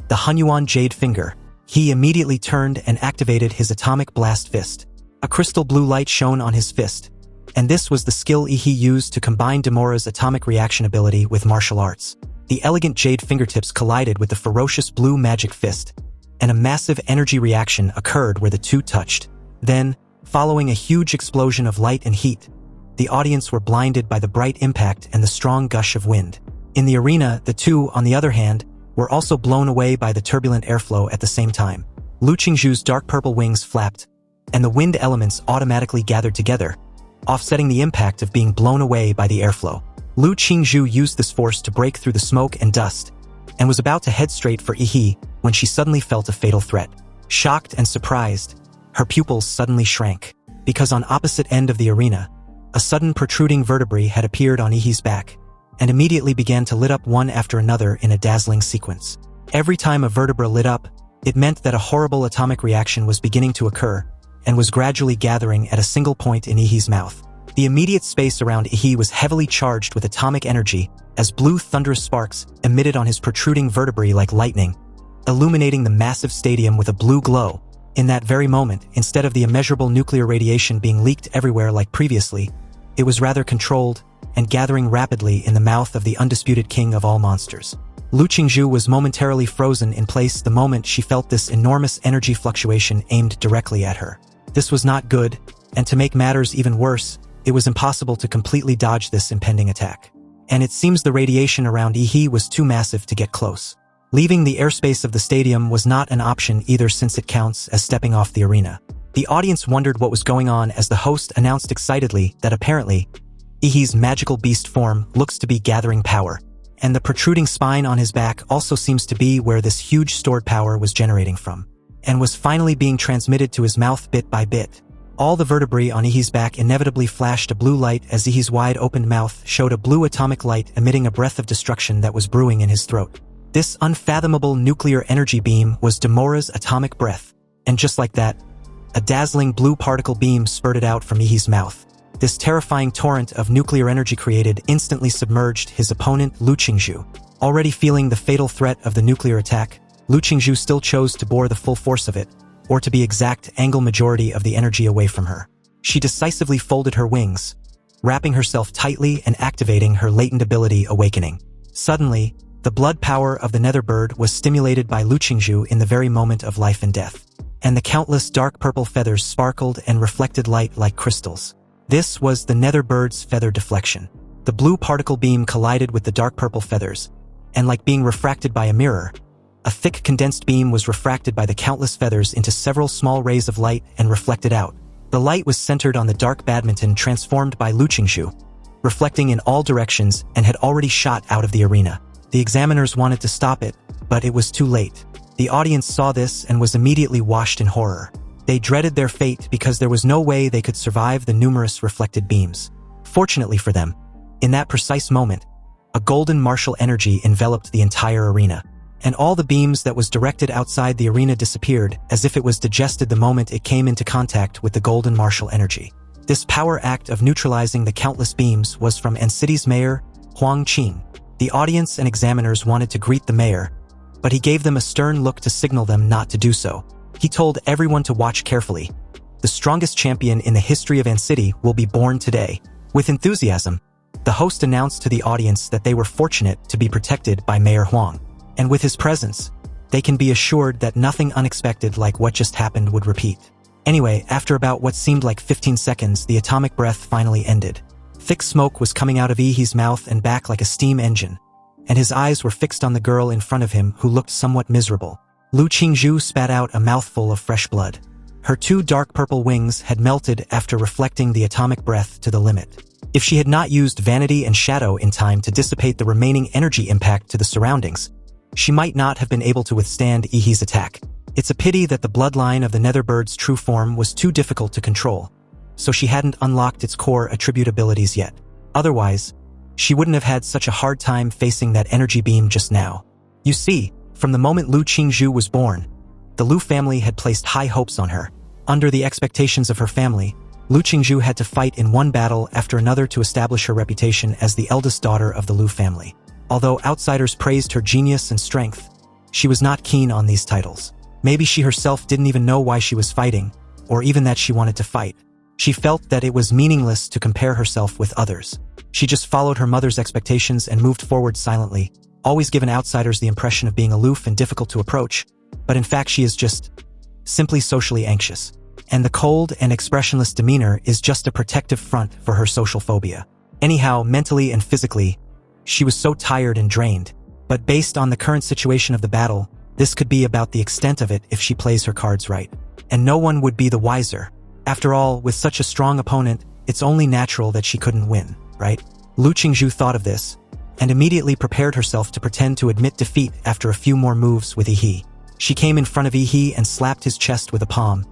the Hunyuan Jade Finger. He immediately turned and activated his atomic blast fist. A crystal blue light shone on his fist, and this was the skill Yi used to combine Demora's atomic reaction ability with martial arts. The elegant jade fingertips collided with the ferocious blue magic fist, and a massive energy reaction occurred where the two touched. Then, following a huge explosion of light and heat, the audience were blinded by the bright impact and the strong gush of wind. In the arena, the two, on the other hand, were also blown away by the turbulent airflow at the same time. Lu Qingzhu's dark purple wings flapped, and the wind elements automatically gathered together, offsetting the impact of being blown away by the airflow. Lu Qingzhu used this force to break through the smoke and dust, and was about to head straight for Yi when she suddenly felt a fatal threat. Shocked and surprised, her pupils suddenly shrank, because on opposite end of the arena, a sudden protruding vertebrae had appeared on Yi's back, and immediately began to lit up one after another in a dazzling sequence. Every time a vertebra lit up, it meant that a horrible atomic reaction was beginning to occur, and was gradually gathering at a single point in Yi's mouth. The immediate space around Yi was heavily charged with atomic energy, as blue thunderous sparks emitted on his protruding vertebrae like lightning, illuminating the massive stadium with a blue glow. In that very moment, instead of the immeasurable nuclear radiation being leaked everywhere like previously, it was rather controlled and gathering rapidly in the mouth of the undisputed king of all monsters. Lu Qingzhu was momentarily frozen in place the moment she felt this enormous energy fluctuation aimed directly at her. This was not good, and to make matters even worse, it was impossible to completely dodge this impending attack. And it seems the radiation around Yi was too massive to get close. Leaving the airspace of the stadium was not an option either, since it counts as stepping off the arena. The audience wondered what was going on as the host announced excitedly that apparently, Yi's magical beast form looks to be gathering power, and the protruding spine on his back also seems to be where this huge stored power was generating from, and was finally being transmitted to his mouth bit by bit. All the vertebrae on Yi's back inevitably flashed a blue light as Yi's wide-opened mouth showed a blue atomic light emitting a breath of destruction that was brewing in his throat. This unfathomable nuclear energy beam was Demora's atomic breath, and just like that, a dazzling blue particle beam spurted out from Yi's mouth. This terrifying torrent of nuclear energy created instantly submerged his opponent Lu Qingzhu. Already feeling the fatal threat of the nuclear attack, Lu Qingzhu still chose to bore the full force of it, or to be exact, angle majority of the energy away from her. She decisively folded her wings, wrapping herself tightly and activating her latent ability Awakening. Suddenly, the blood power of the nether bird was stimulated by Lu Qingzhu in the very moment of life and death, and the countless dark purple feathers sparkled and reflected light like crystals. This was the nether bird's feather deflection. The blue particle beam collided with the dark purple feathers, and like being refracted by a mirror, a thick condensed beam was refracted by the countless feathers into several small rays of light and reflected out. The light was centered on the dark badminton transformed by Lu Qingzhu, reflecting in all directions, and had already shot out of the arena. The examiners wanted to stop it, but it was too late. The audience saw this and was immediately washed in horror. They dreaded their fate because there was no way they could survive the numerous reflected beams. Fortunately for them, in that precise moment, a golden martial energy enveloped the entire arena, and all the beams that was directed outside the arena disappeared as if it was digested the moment it came into contact with the golden martial energy. This power act of neutralizing the countless beams was from City's mayor, Huang Qing. The audience and examiners wanted to greet the mayor, but he gave them a stern look to signal them not to do so. He told everyone to watch carefully. The strongest champion in the history of City will be born today. With enthusiasm, the host announced to the audience that they were fortunate to be protected by Mayor Huang, and with his presence, they can be assured that nothing unexpected like what just happened would repeat. Anyway, after about what seemed like 15 seconds, the atomic breath finally ended. Thick smoke was coming out of Yi's mouth and back like a steam engine, and his eyes were fixed on the girl in front of him who looked somewhat miserable. Lu Qingzhu spat out a mouthful of fresh blood. Her two dark purple wings had melted after reflecting the atomic breath to the limit. If she had not used Vanity and Shadow in time to dissipate the remaining energy impact to the surroundings, she might not have been able to withstand Yi's attack. It's a pity that the bloodline of the Netherbird's true form was too difficult to control, so she hadn't unlocked its core attribute abilities yet. Otherwise, she wouldn't have had such a hard time facing that energy beam just now. You see, from the moment Lu Qingzhu was born, the Lu family had placed high hopes on her. Under the expectations of her family, Lu Qingzhu had to fight in one battle after another to establish her reputation as the eldest daughter of the Lu family. Although outsiders praised her genius and strength, she was not keen on these titles. Maybe she herself didn't even know why she was fighting, or even that she wanted to fight. She felt that it was meaningless to compare herself with others. She just followed her mother's expectations and moved forward silently, always giving outsiders the impression of being aloof and difficult to approach, but in fact she is just simply socially anxious. And the cold and expressionless demeanor is just a protective front for her social phobia. Anyhow, mentally and physically, she was so tired and drained, But based on the current situation of the battle, this could be about the extent of it if she plays her cards right. And no one would be the wiser. After all, with such a strong opponent, it's only natural that she couldn't win, right? Lu Qingzhu thought of this, and immediately prepared herself to pretend to admit defeat after a few more moves with Yi. She came in front of Yi and slapped his chest with a palm,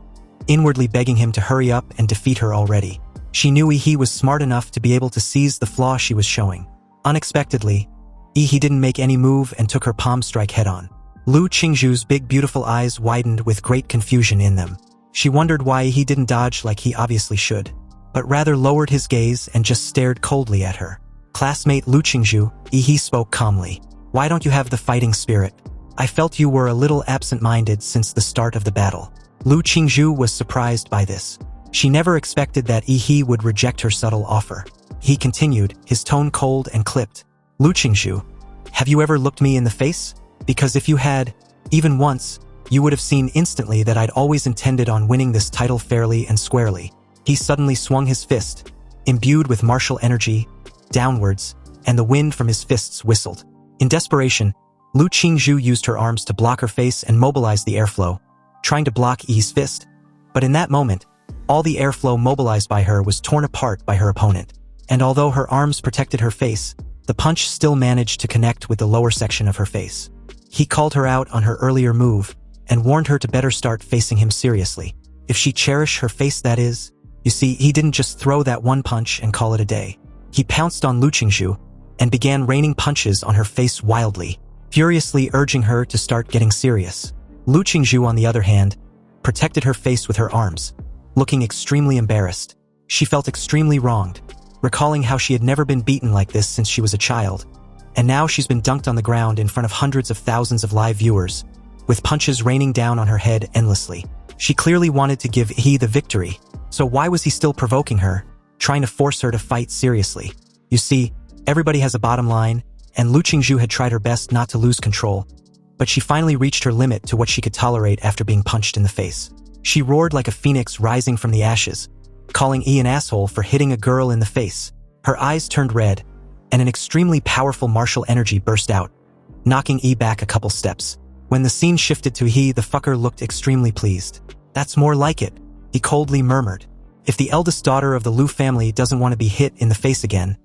inwardly begging him to hurry up and defeat her already. She knew Yi was smart enough to be able to seize the flaw she was showing. Unexpectedly, Yi didn't make any move and took her palm strike head-on. Lu Qingzhu's big beautiful eyes widened with great confusion in them. She wondered why he didn't dodge like he obviously should, but rather lowered his gaze and just stared coldly at her. Classmate Lu Qingzhu, Yi spoke calmly. Why don't you have the fighting spirit? I felt you were a little absent-minded since the start of the battle. Lu Qingzhu was surprised by this. She never expected that Yi would reject her subtle offer. He continued, his tone cold and clipped. Lu Qingzhu, have you ever looked me in the face? Because if you had, even once, you would have seen instantly that I'd always intended on winning this title fairly and squarely. He suddenly swung his fist, imbued with martial energy, downwards, and the wind from his fists whistled. In desperation, Lu Qingzhu used her arms to block her face and mobilize the airflow, trying to block Yi's fist. But in that moment, all the airflow mobilized by her was torn apart by her opponent. And although her arms protected her face, the punch still managed to connect with the lower section of her face. He called her out on her earlier move and warned her to better start facing him seriously. If she cherished her face, that is. You see, he didn't just throw that one punch and call it a day. He pounced on Lu Qingzhu and began raining punches on her face wildly, furiously urging her to start getting serious. Lu Qingzhu, on the other hand, protected her face with her arms, looking extremely embarrassed. She felt extremely wronged, recalling how she had never been beaten like this since she was a child. And now she's been dunked on the ground in front of hundreds of thousands of live viewers, with punches raining down on her head endlessly. She clearly wanted to give Yi the victory, so why was he still provoking her, trying to force her to fight seriously? You see, everybody has a bottom line, and Lu Qingzhu had tried her best not to lose control, but she finally reached her limit to what she could tolerate after being punched in the face. She roared like a phoenix rising from the ashes, calling Yi an asshole for hitting a girl in the face. Her eyes turned red, and an extremely powerful martial energy burst out, knocking Yi back a couple steps. When the scene shifted to Yi, the fucker looked extremely pleased. That's more like it, he coldly murmured. If the eldest daughter of the Lu family doesn't want to be hit in the face again,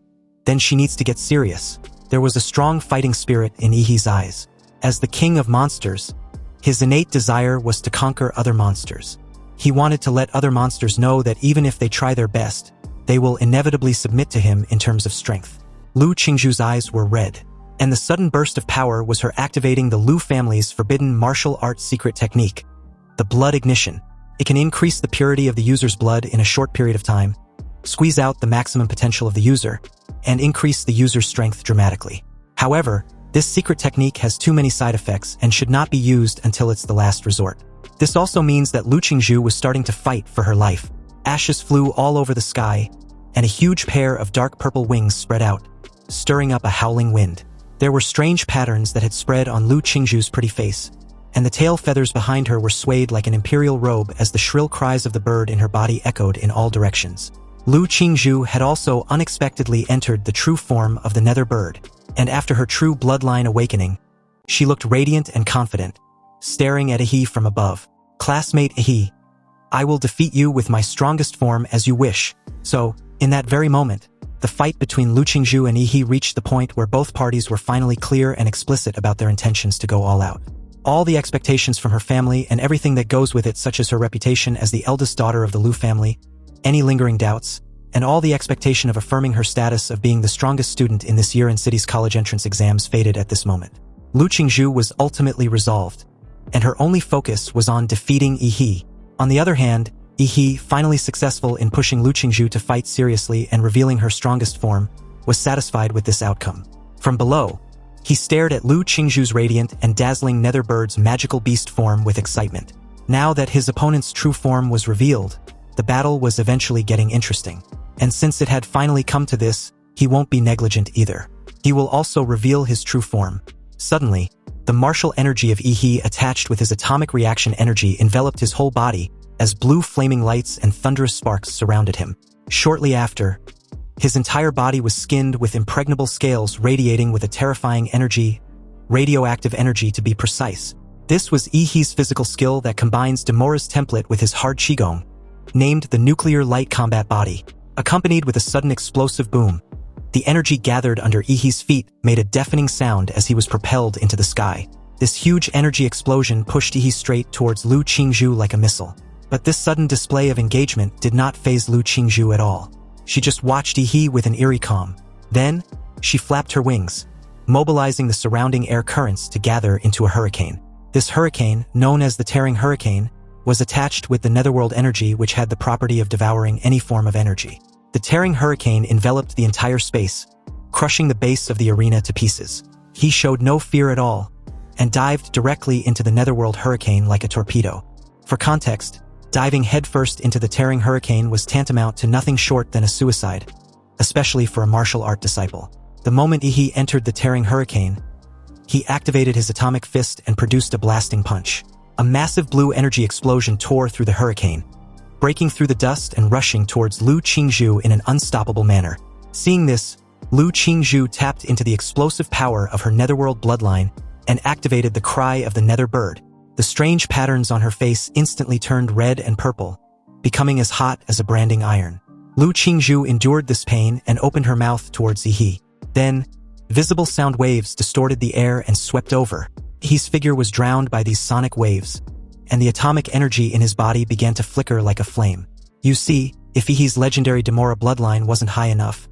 then she needs to get serious. There was a strong fighting spirit in Yi's eyes. As the king of monsters, his innate desire was to conquer other monsters. He wanted to let other monsters know that even if they try their best, they will inevitably submit to him in terms of strength. Lu Qingzhu's eyes were red, and the sudden burst of power was her activating the Lu family's forbidden martial arts secret technique, the blood ignition. It can increase the purity of the user's blood in a short period of time, squeeze out the maximum potential of the user, and increase the user's strength dramatically. However, this secret technique has too many side effects and should not be used until it's the last resort. This also means that Lu Qingzhu was starting to fight for her life. Ashes flew all over the sky, and a huge pair of dark purple wings spread out, stirring up a howling wind. There were strange patterns that had spread on Lu Qingzhu's pretty face, and the tail feathers behind her were swayed like an imperial robe as the shrill cries of the bird in her body echoed in all directions. Lu Qingzhu had also unexpectedly entered the true form of the nether bird, and after her true bloodline awakening, she looked radiant and confident, staring at Yi from above. Classmate Yi, I will defeat you with my strongest form as you wish. So, in that very moment, the fight between Lu Qingzhu and Yi reached the point where both parties were finally clear and explicit about their intentions to go all out. All the expectations from her family and everything that goes with it, such as her reputation as the eldest daughter of the Lu family, any lingering doubts, and all the expectation of affirming her status of being the strongest student in this year in city's college entrance exams faded at this moment. Lu Qingzhu was ultimately resolved, and her only focus was on defeating Yi. On the other hand, Yi, finally successful in pushing Lu Qingzhu to fight seriously and revealing her strongest form, was satisfied with this outcome. From below, he stared at Lu Qingzhu's radiant and dazzling nether bird's magical beast form with excitement. Now that his opponent's true form was revealed, the battle was eventually getting interesting. And since it had finally come to this, he won't be negligent either. He will also reveal his true form. Suddenly, the martial energy of Yi attached with his atomic reaction energy enveloped his whole body as blue flaming lights and thunderous sparks surrounded him. Shortly after, his entire body was skinned with impregnable scales radiating with a terrifying energy, radioactive energy to be precise. This was Ihi's physical skill that combines Demora's template with his hard qigong, named the Nuclear Light Combat Body. Accompanied with a sudden explosive boom, the energy gathered under Ihi's feet made a deafening sound as he was propelled into the sky. This huge energy explosion pushed Ihi straight towards Lu Qingzhu like a missile. But this sudden display of engagement did not faze Lu Qingzhu at all. She just watched Ihi with an eerie calm. Then, she flapped her wings, mobilizing the surrounding air currents to gather into a hurricane. This hurricane, known as the Tearing Hurricane, was attached with the netherworld energy which had the property of devouring any form of energy. The Tearing Hurricane enveloped the entire space, crushing the base of the arena to pieces. He showed no fear at all, and dived directly into the netherworld hurricane like a torpedo. For context, diving headfirst into the Tearing Hurricane was tantamount to nothing short than a suicide, especially for a martial art disciple. The moment Ihi entered the Tearing Hurricane, he activated his atomic fist and produced a blasting punch. A massive blue energy explosion tore through the hurricane, breaking through the dust and rushing towards Lu Qingzhu in an unstoppable manner. Seeing this, Lu Qingzhu tapped into the explosive power of her netherworld bloodline and activated the cry of the nether bird. The strange patterns on her face instantly turned red and purple, becoming as hot as a branding iron. Lu Qingzhu endured this pain and opened her mouth towards Ihi. Then, visible sound waves distorted the air and swept over. Ihi's figure was drowned by these sonic waves, and the atomic energy in his body began to flicker like a flame. You see, if Ihi's legendary Demora bloodline wasn't high enough,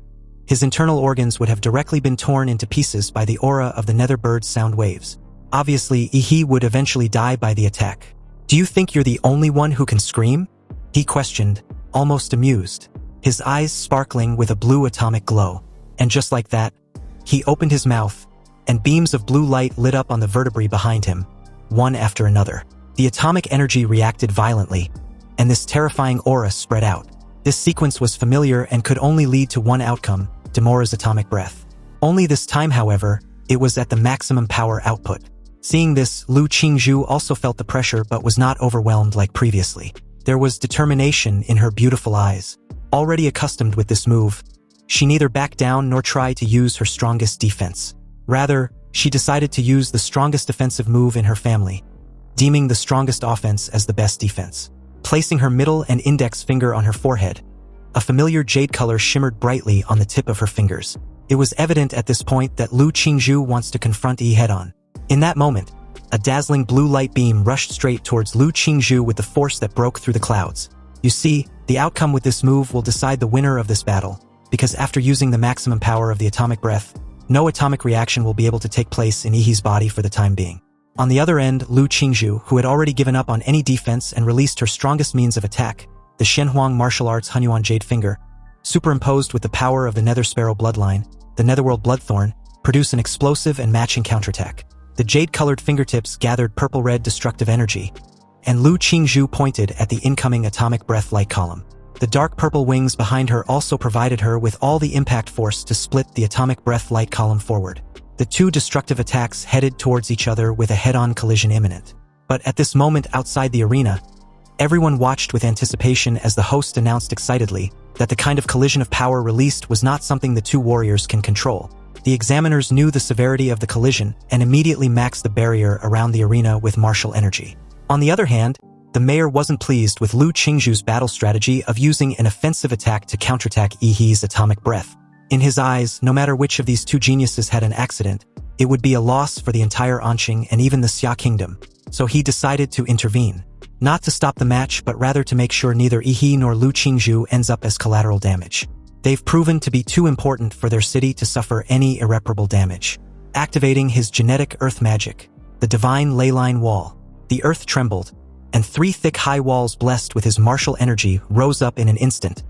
his internal organs would have directly been torn into pieces by the aura of the nether bird's sound waves. Obviously, Ihi would eventually die by the attack. "Do you think you're the only one who can scream?" he questioned, almost amused, his eyes sparkling with a blue atomic glow. And just like that, he opened his mouth, and beams of blue light lit up on the vertebrae behind him, one after another. The atomic energy reacted violently, and this terrifying aura spread out. This sequence was familiar and could only lead to one outcome, Demora's atomic breath. Only this time, however, it was at the maximum power output. Seeing this, Lu Qingzhu also felt the pressure but was not overwhelmed like previously. There was determination in her beautiful eyes. Already accustomed with this move, she neither backed down nor tried to use her strongest defense. Rather, she decided to use the strongest defensive move in her family, deeming the strongest offense as the best defense. Placing her middle and index finger on her forehead, a familiar jade color shimmered brightly on the tip of her fingers. It was evident at this point that Lu Qingzhu wants to confront Yi head-on. In that moment, a dazzling blue light beam rushed straight towards Lu Qingzhu with the force that broke through the clouds. You see, the outcome with this move will decide the winner of this battle, because after using the maximum power of the atomic breath, no atomic reaction will be able to take place in Ihi's body for the time being. On the other end, Lu Qingzhu, who had already given up on any defense and released her strongest means of attack, the Shenhuang martial arts Hunyuan Jade Finger, superimposed with the power of the Nether Sparrow bloodline, the Netherworld Bloodthorn, produced an explosive and matching counterattack. The jade-colored fingertips gathered purple-red destructive energy, and Lu Qingzhu pointed at the incoming atomic breath light column. The dark purple wings behind her also provided her with all the impact force to split the atomic breath light column forward. The two destructive attacks headed towards each other with a head-on collision imminent. But at this moment outside the arena, everyone watched with anticipation as the host announced excitedly that the kind of collision of power released was not something the two warriors can control. The examiners knew the severity of the collision and immediately maxed the barrier around the arena with martial energy. On the other hand, the mayor wasn't pleased with Lu Qingzhu's battle strategy of using an offensive attack to counterattack Yihi's atomic breath. In his eyes, no matter which of these two geniuses had an accident, it would be a loss for the entire Anqing and even the Xia Kingdom, so he decided to intervene. Not to stop the match, but rather to make sure neither Yihi nor Lu Qingzhu ends up as collateral damage. They've proven to be too important for their city to suffer any irreparable damage. Activating his genetic earth magic, the divine leyline wall, the earth trembled, and three thick high walls blessed with his martial energy rose up in an instant,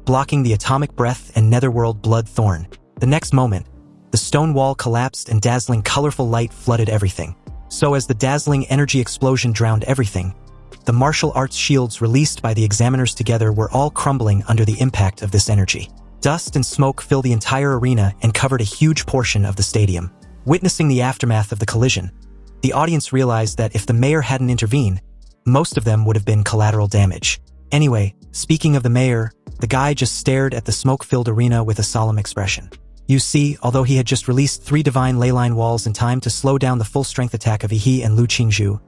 blocking the atomic breath and netherworld blood thorn. The next moment, the stone wall collapsed and dazzling colorful light flooded everything. So as the dazzling energy explosion drowned everything, the martial arts shields released by the examiners together were all crumbling under the impact of this energy. Dust and smoke filled the entire arena and covered a huge portion of the stadium. Witnessing the aftermath of the collision, the audience realized that if the mayor hadn't intervened, most of them would have been collateral damage. Anyway, speaking of the mayor, the guy just stared at the smoke-filled arena with a solemn expression. You see, although he had just released 3 divine leyline walls in time to slow down the full-strength attack of Yi and Lu Qingzhu,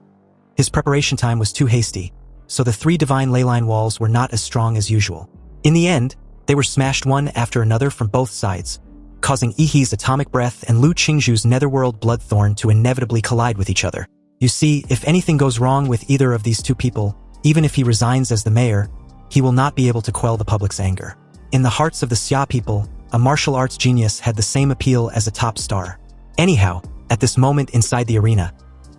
his preparation time was too hasty, so the 3 divine leyline walls were not as strong as usual. In the end, they were smashed one after another from both sides, causing Yi's atomic breath and Lu Qingzhu's netherworld bloodthorn to inevitably collide with each other. You see, if anything goes wrong with either of these 2 people, even if he resigns as the mayor, he will not be able to quell the public's anger. In the hearts of the Xia people, a martial arts genius had the same appeal as a top star. Anyhow, at this moment inside the arena,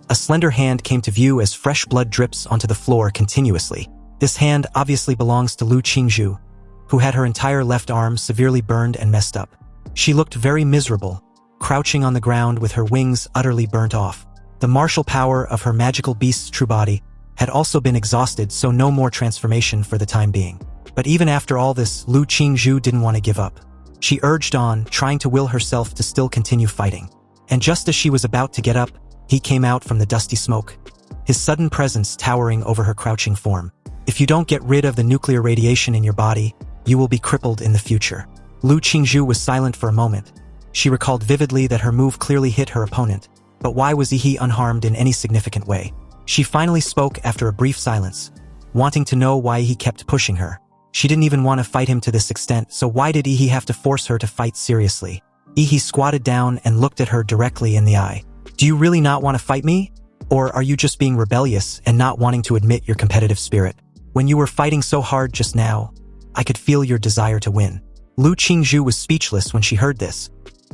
a slender hand came to view as fresh blood drips onto the floor continuously. This hand obviously belongs to Lu Qingzhu, who had her entire left arm severely burned and messed up. She looked very miserable, crouching on the ground with her wings utterly burnt off. The martial power of her magical beast's true body had also been exhausted, so no more transformation for the time being. But even after all this, Lu Qingzhu didn't want to give up. She urged on, trying to will herself to still continue fighting. And just as she was about to get up, he came out from the dusty smoke, his sudden presence towering over her crouching form. If you don't get rid of the nuclear radiation in your body, you will be crippled in the future. Lu Qingzhu was silent for a moment. She recalled vividly that her move clearly hit her opponent, but why was Yi unharmed in any significant way? She finally spoke after a brief silence, wanting to know why he kept pushing her. She didn't even want to fight him to this extent, so why did Yi have to force her to fight seriously? Yi squatted down and looked at her directly in the eye. Do you really not want to fight me? Or are you just being rebellious and not wanting to admit your competitive spirit? When you were fighting so hard just now, I could feel your desire to win. Lu Qingzhu was speechless when she heard this,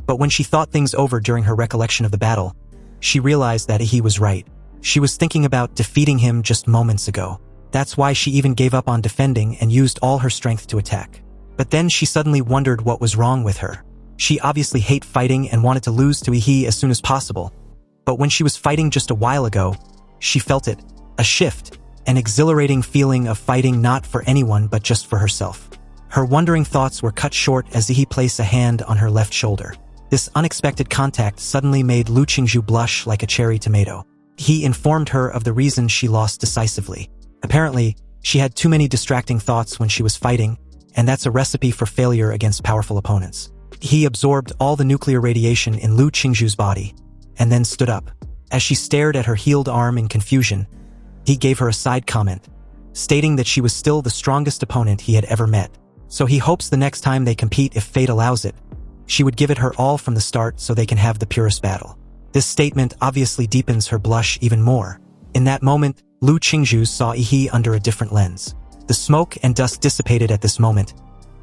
but when she thought things over during her recollection of the battle, she realized that Yi was right. She was thinking about defeating him just moments ago. That's why she even gave up on defending and used all her strength to attack. But then she suddenly wondered what was wrong with her. She obviously hated fighting and wanted to lose to Yi as soon as possible. But when she was fighting just a while ago, she felt it, a shift, an exhilarating feeling of fighting not for anyone but just for herself. Her wondering thoughts were cut short as Yi placed a hand on her left shoulder. This unexpected contact suddenly made Lu Qingzhu blush like a cherry tomato. He informed her of the reason she lost decisively. Apparently, she had too many distracting thoughts when she was fighting, and that's a recipe for failure against powerful opponents. He absorbed all the nuclear radiation in Lu Qingzhu's body, and then stood up. As she stared at her healed arm in confusion, he gave her a side comment, stating that she was still the strongest opponent he had ever met. So he hopes the next time they compete, if fate allows it, she would give it her all from the start so they can have the purest battle. This statement obviously deepens her blush even more. In that moment, Lu Qingzhu saw Yi under a different lens. The smoke and dust dissipated at this moment,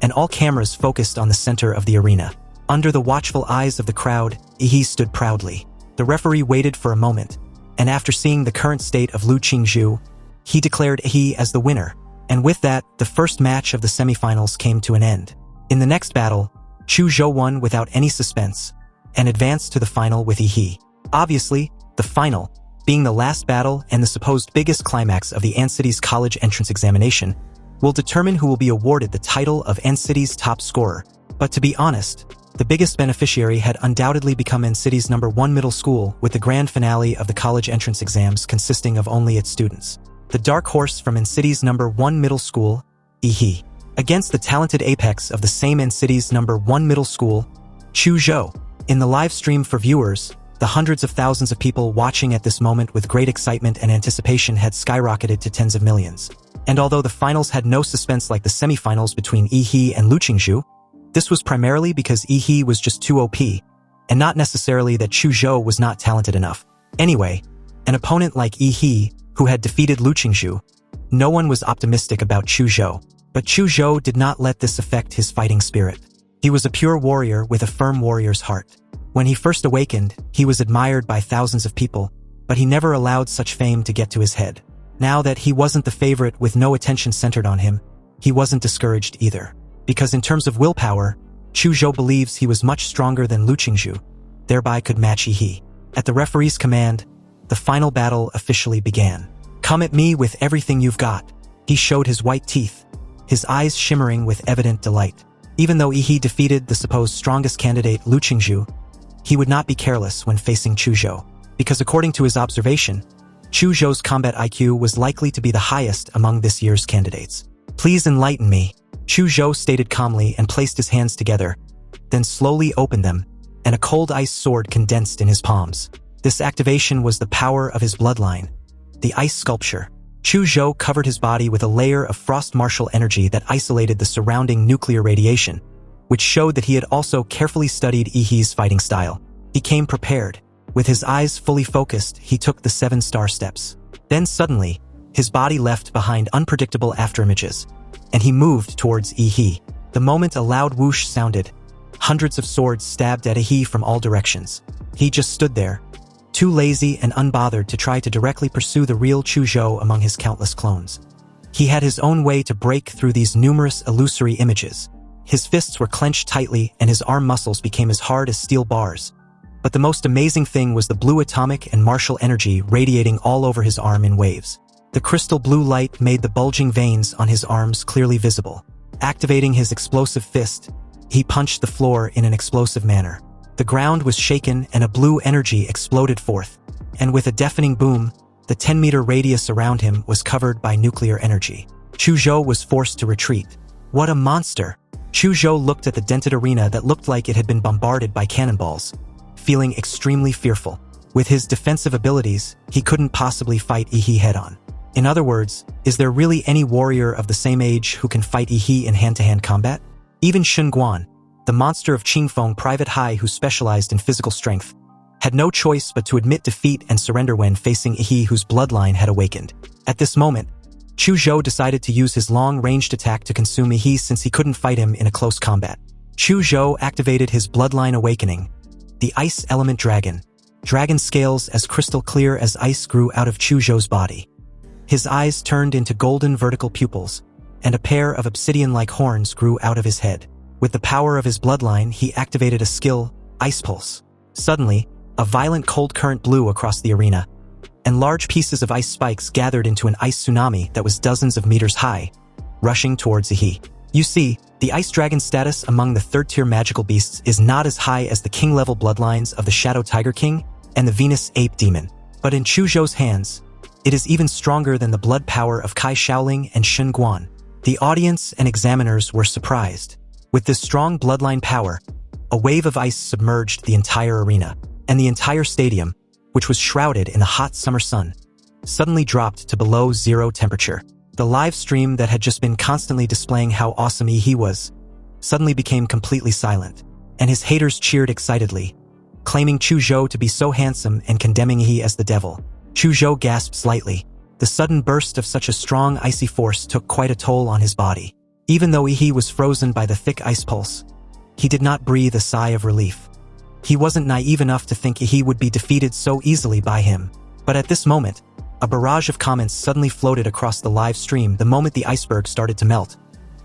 and all cameras focused on the center of the arena. Under the watchful eyes of the crowd, Yi stood proudly. The referee waited for a moment, and after seeing the current state of Lu Qingzhu, he declared Yi as the winner. And with that, the first match of the semifinals came to an end. In the next battle, Chu Zhou won without any suspense, and advanced to the final with Yi. Obviously, the final, being the last battle and the supposed biggest climax of the N-City's college entrance examination, will determine who will be awarded the title of N-City's top scorer. But to be honest, the biggest beneficiary had undoubtedly become N-City's #1 middle school, with the grand finale of the college entrance exams consisting of only its students. The dark horse from N-City's #1 middle school, Yi, against the talented apex of the same N-City's #1 middle school, Chu Zhou. In the live stream for viewers, the hundreds of thousands of people watching at this moment with great excitement and anticipation had skyrocketed to tens of millions. And although the finals had no suspense like the semifinals between Yi and Lu Qingzhu, this was primarily because Yi was just too OP, and not necessarily that Chu Zhou was not talented enough. Anyway, an opponent like Yi, who had defeated Lu Qingzhu, no one was optimistic about Chu Zhou. But Chu Zhou did not let this affect his fighting spirit. He was a pure warrior with a firm warrior's heart. When he first awakened, he was admired by thousands of people, but he never allowed such fame to get to his head. Now that he wasn't the favorite with no attention centered on him, he wasn't discouraged either. Because in terms of willpower, Chu Zhou believes he was much stronger than Lu Qingzhu, thereby could match Yi. At the referee's command, the final battle officially began. "Come at me with everything you've got." He showed his white teeth, his eyes shimmering with evident delight. Even though Yi defeated the supposed strongest candidate, Lu Qingzhu, he would not be careless when facing Chu Zhou, because according to his observation, Chu Zhou's combat IQ was likely to be the highest among this year's candidates. "Please enlighten me," Chu Zhou stated calmly and placed his hands together, then slowly opened them, and a cold ice sword condensed in his palms. This activation was the power of his bloodline, the ice sculpture. Chu Zhou covered his body with a layer of frost martial energy that isolated the surrounding nuclear radiation, which showed that he had also carefully studied Yi's fighting style. He came prepared. With his eyes fully focused, he took the 7 star steps. Then suddenly, his body left behind unpredictable afterimages, and he moved towards Yi. The moment a loud whoosh sounded, hundreds of swords stabbed at Yi from all directions. He just stood there, too lazy and unbothered to try to directly pursue the real Chu Zhou among his countless clones. He had his own way to break through these numerous illusory images. His fists were clenched tightly and his arm muscles became as hard as steel bars. But the most amazing thing was the blue atomic and martial energy radiating all over his arm in waves. The crystal blue light made the bulging veins on his arms clearly visible. Activating his explosive fist, he punched the floor in an explosive manner. The ground was shaken and a blue energy exploded forth, and with a deafening boom, the 10-meter radius around him was covered by nuclear energy. Chu Zhou was forced to retreat. What a monster! Chu Zhou looked at the dented arena that looked like it had been bombarded by cannonballs, feeling extremely fearful. With his defensive abilities, he couldn't possibly fight Yi head-on. In other words, is there really any warrior of the same age who can fight Yi in hand-to-hand combat? Even Shen Guan, the monster of Qingfeng Private High who specialized in physical strength, had no choice but to admit defeat and surrender when facing Yi whose bloodline had awakened. At this moment, Chu Zhou decided to use his long-ranged attack to consume Yi since he couldn't fight him in a close combat. Chu Zhou activated his bloodline awakening, the Ice Element Dragon. Dragon scales as crystal clear as ice grew out of Chu Zhou's body. His eyes turned into golden vertical pupils, and a pair of obsidian-like horns grew out of his head. With the power of his bloodline, he activated a skill, Ice Pulse. Suddenly, a violent cold current blew across the arena, and large pieces of ice spikes gathered into an ice tsunami that was dozens of meters high, rushing towards Yi. You see, the Ice Dragon status among the third-tier magical beasts is not as high as the king-level bloodlines of the Shadow Tiger King and the Venus Ape Demon. But in Chu Zhou's hands, it is even stronger than the blood power of Kai Shaoling and Shen Guan. The audience and examiners were surprised. With this strong bloodline power, a wave of ice submerged the entire arena, and the entire stadium, which was shrouded in the hot summer sun, suddenly dropped to below zero temperature. The live stream that had just been constantly displaying how awesome Yi was, suddenly became completely silent, and his haters cheered excitedly, claiming Chu Zhou to be so handsome and condemning Yi as the devil. Chu Zhou gasped slightly. The sudden burst of such a strong icy force took quite a toll on his body. Even though Yi was frozen by the thick ice pulse, he did not breathe a sigh of relief. He wasn't naive enough to think Yi would be defeated so easily by him. But at this moment, a barrage of comments suddenly floated across the live stream the moment the iceberg started to melt,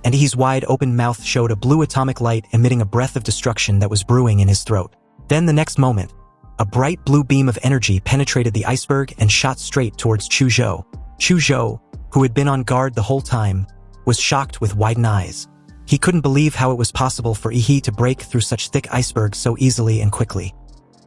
and Yi's wide-open mouth showed a blue atomic light emitting a breath of destruction that was brewing in his throat. Then the next moment, a bright blue beam of energy penetrated the iceberg and shot straight towards Chu Zhou. Chu Zhou, who had been on guard the whole time, was shocked with widened eyes. He couldn't believe how it was possible for Yi to break through such thick icebergs so easily and quickly.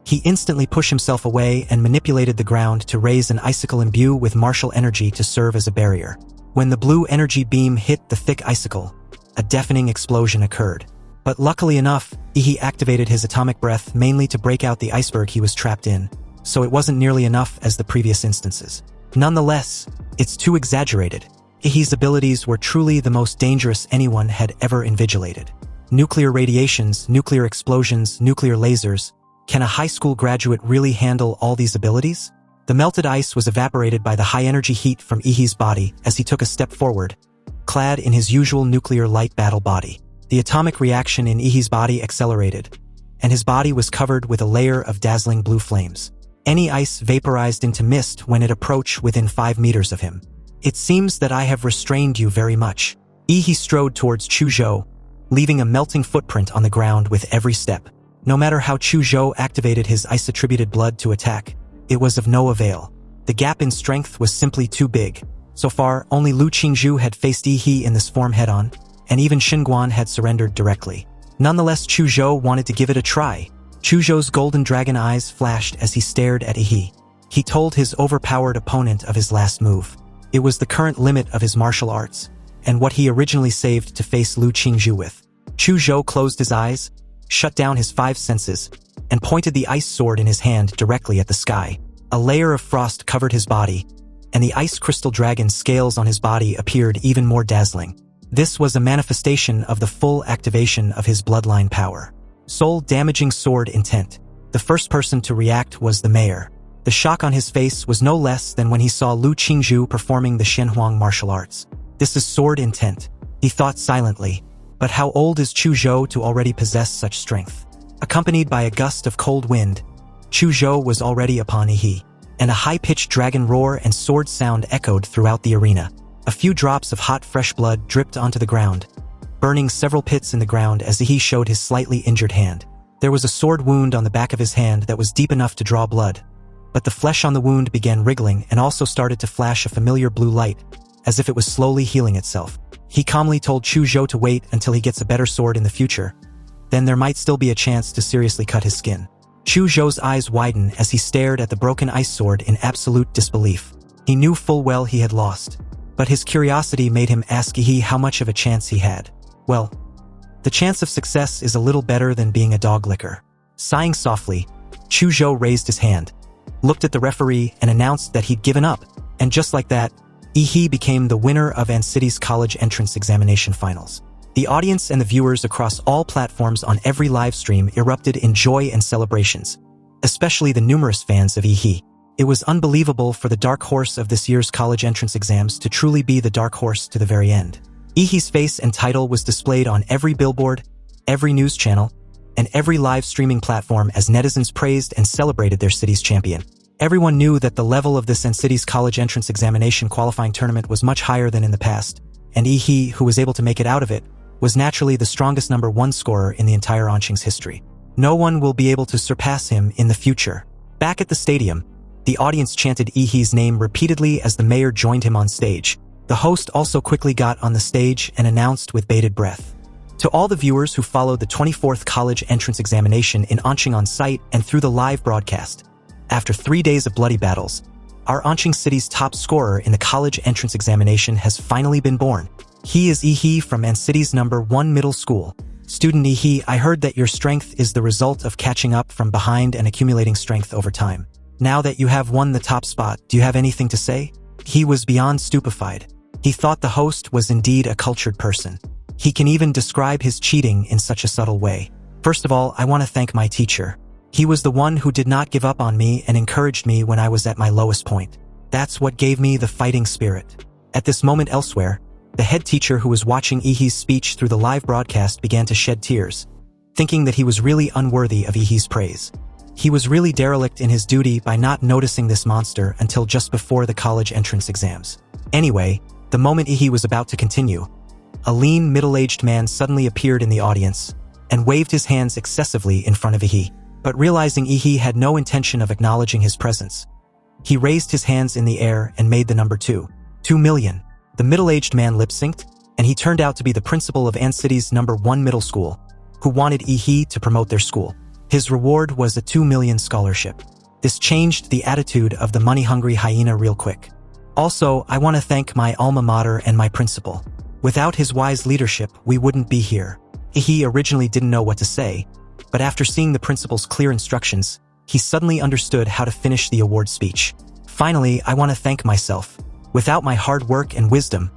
He instantly pushed himself away and manipulated the ground to raise an icicle imbue with martial energy to serve as a barrier. When the blue energy beam hit the thick icicle, a deafening explosion occurred. But luckily enough, Yi activated his atomic breath mainly to break out the iceberg he was trapped in, so it wasn't nearly enough as the previous instances. Nonetheless, it's too exaggerated. Yi's abilities were truly the most dangerous anyone had ever invigilated. Nuclear radiations, nuclear explosions, nuclear lasers. Can a high school graduate really handle all these abilities? The melted ice was evaporated by the high-energy heat from Yi's body as he took a step forward, clad in his usual nuclear light battle body. The atomic reaction in Yi's body accelerated, and his body was covered with a layer of dazzling blue flames. Any ice vaporized into mist when it approached within 5 meters of him. It seems that I have restrained you very much. Yi strode towards Chu Zhou, leaving a melting footprint on the ground with every step. No matter how Chu Zhou activated his ice-attributed blood to attack, it was of no avail. The gap in strength was simply too big. So far, only Lu Qingzhu had faced Yi in this form head-on, and even Shen Guan had surrendered directly. Nonetheless, Chu Zhou wanted to give it a try. Chu Zhou's golden dragon eyes flashed as he stared at Yi. He told his overpowered opponent of his last move. It was the current limit of his martial arts, and what he originally saved to face Lu Qingzhu with. Chu Zhou closed his eyes, shut down his 5 senses, and pointed the ice sword in his hand directly at the sky. A layer of frost covered his body, and the ice crystal dragon scales on his body appeared even more dazzling. This was a manifestation of the full activation of his bloodline power. Soul-damaging sword intent. The first person to react was the mayor. The shock on his face was no less than when he saw Lu Qingzhu performing the Shenhuang martial arts. This is sword intent, he thought silently. But how old is Chu Zhou to already possess such strength? Accompanied by a gust of cold wind, Chu Zhou was already upon Yi, and a high-pitched dragon roar and sword sound echoed throughout the arena. A few drops of hot fresh blood dripped onto the ground, burning several pits in the ground as Yi showed his slightly injured hand. There was a sword wound on the back of his hand that was deep enough to draw blood, but the flesh on the wound began wriggling and also started to flash a familiar blue light, as if it was slowly healing itself. He calmly told Chu Zhou to wait until he gets a better sword in the future. Then there might still be a chance to seriously cut his skin. Chu Zhou's eyes widened as he stared at the broken ice sword in absolute disbelief. He knew full well he had lost, but his curiosity made him ask Yi how much of a chance he had. Well, the chance of success is a little better than being a dog licker. Sighing softly, Chu Zhou raised his hand, looked at the referee, and announced that he'd given up. And just like that, Yi became the winner of An City's college entrance examination finals. The audience and the viewers across all platforms on every live stream erupted in joy and celebrations, especially the numerous fans of Yi. It was unbelievable for the dark horse of this year's college entrance exams to truly be the dark horse to the very end. Yi's face and title was displayed on every billboard, every news channel, and every live streaming platform as netizens praised and celebrated their city's champion. Everyone knew that the level of this An City's college entrance examination qualifying tournament was much higher than in the past, and Yi, who was able to make it out of it, was naturally the strongest number 1 scorer in the entire Anqing's history. No one will be able to surpass him in the future. Back at the stadium, the audience chanted Yi's name repeatedly as the mayor joined him on stage. The host also quickly got on the stage and announced with bated breath. To all the viewers who followed the 24th college entrance examination in Anqing on site and through the live broadcast, after 3 days of bloody battles, our Anqing city's top scorer in the college entrance examination has finally been born. He is Yi from An City's number 1 middle school. Student Yi, I heard that your strength is the result of catching up from behind and accumulating strength over time. Now that you have won the top spot, do you have anything to say? He was beyond stupefied. He thought the host was indeed a cultured person. He can even describe his cheating in such a subtle way. First of all, I want to thank my teacher. He was the one who did not give up on me and encouraged me when I was at my lowest point. That's what gave me the fighting spirit. At this moment elsewhere, the head teacher who was watching Yi's speech through the live broadcast began to shed tears, thinking that he was really unworthy of Yi's praise. He was really derelict in his duty by not noticing this monster until just before the college entrance exams. Anyway, the moment Yi was about to continue, a lean, middle-aged man suddenly appeared in the audience and waved his hands excessively in front of Yi. But realizing Yi had no intention of acknowledging his presence, he raised his hands in the air and made the number 2 million. The middle-aged man lip-synced, and he turned out to be the principal of An City's number 1 middle school, who wanted Yi to promote their school. His reward was a 2 million scholarship. This changed the attitude of the money-hungry hyena real quick. Also, I want to thank my alma mater and my principal. Without his wise leadership, we wouldn't be here. Yi originally didn't know what to say, but after seeing the principal's clear instructions, he suddenly understood how to finish the award speech. Finally, I want to thank myself. Without my hard work and wisdom,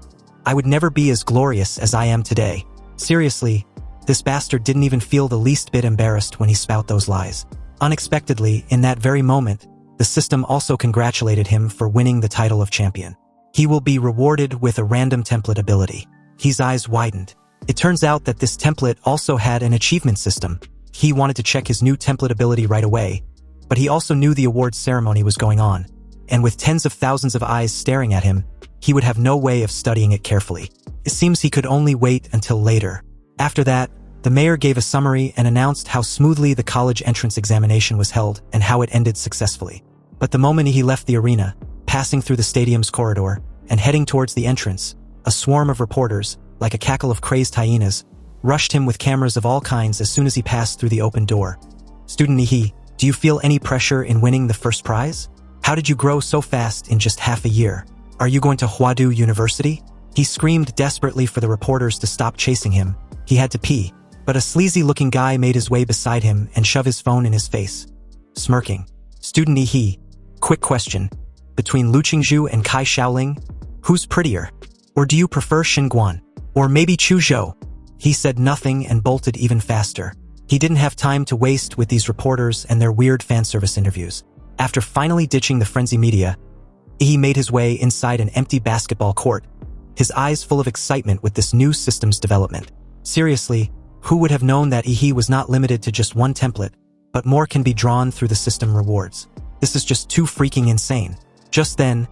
I would never be as glorious as I am today. Seriously, this bastard didn't even feel the least bit embarrassed when he spout those lies. Unexpectedly, in that very moment, the system also congratulated him for winning the title of champion. He will be rewarded with a random template ability. His eyes widened. It turns out that this template also had an achievement system. He wanted to check his new template ability right away, but he also knew the awards ceremony was going on, and with tens of thousands of eyes staring at him, he would have no way of studying it carefully. It seems he could only wait until later. After that, the mayor gave a summary and announced how smoothly the college entrance examination was held and how it ended successfully. But the moment he left the arena, passing through the stadium's corridor and heading towards the entrance, a swarm of reporters, like a cackle of crazed hyenas, rushed him with cameras of all kinds as soon as he passed through the open door. Student Yi, do you feel any pressure in winning the first prize? How did you grow so fast in just half a year? Are you going to Huadu University? He screamed desperately for the reporters to stop chasing him. He had to pee. But a sleazy-looking guy made his way beside him and shoved his phone in his face. Smirking. Student Yi, quick question. Between Lu Qingzhu and Kai Shaoling, who's prettier? Or do you prefer Xinguan? Or maybe Chu Zhou? He said nothing and bolted even faster. He didn't have time to waste with these reporters and their weird fan service interviews. After finally ditching the frenzy media, he made his way inside an empty basketball court, his eyes full of excitement with this new system's development. Seriously, who would have known that Yi was not limited to just one template, but more can be drawn through the system rewards? This is just too freaking insane. Just then,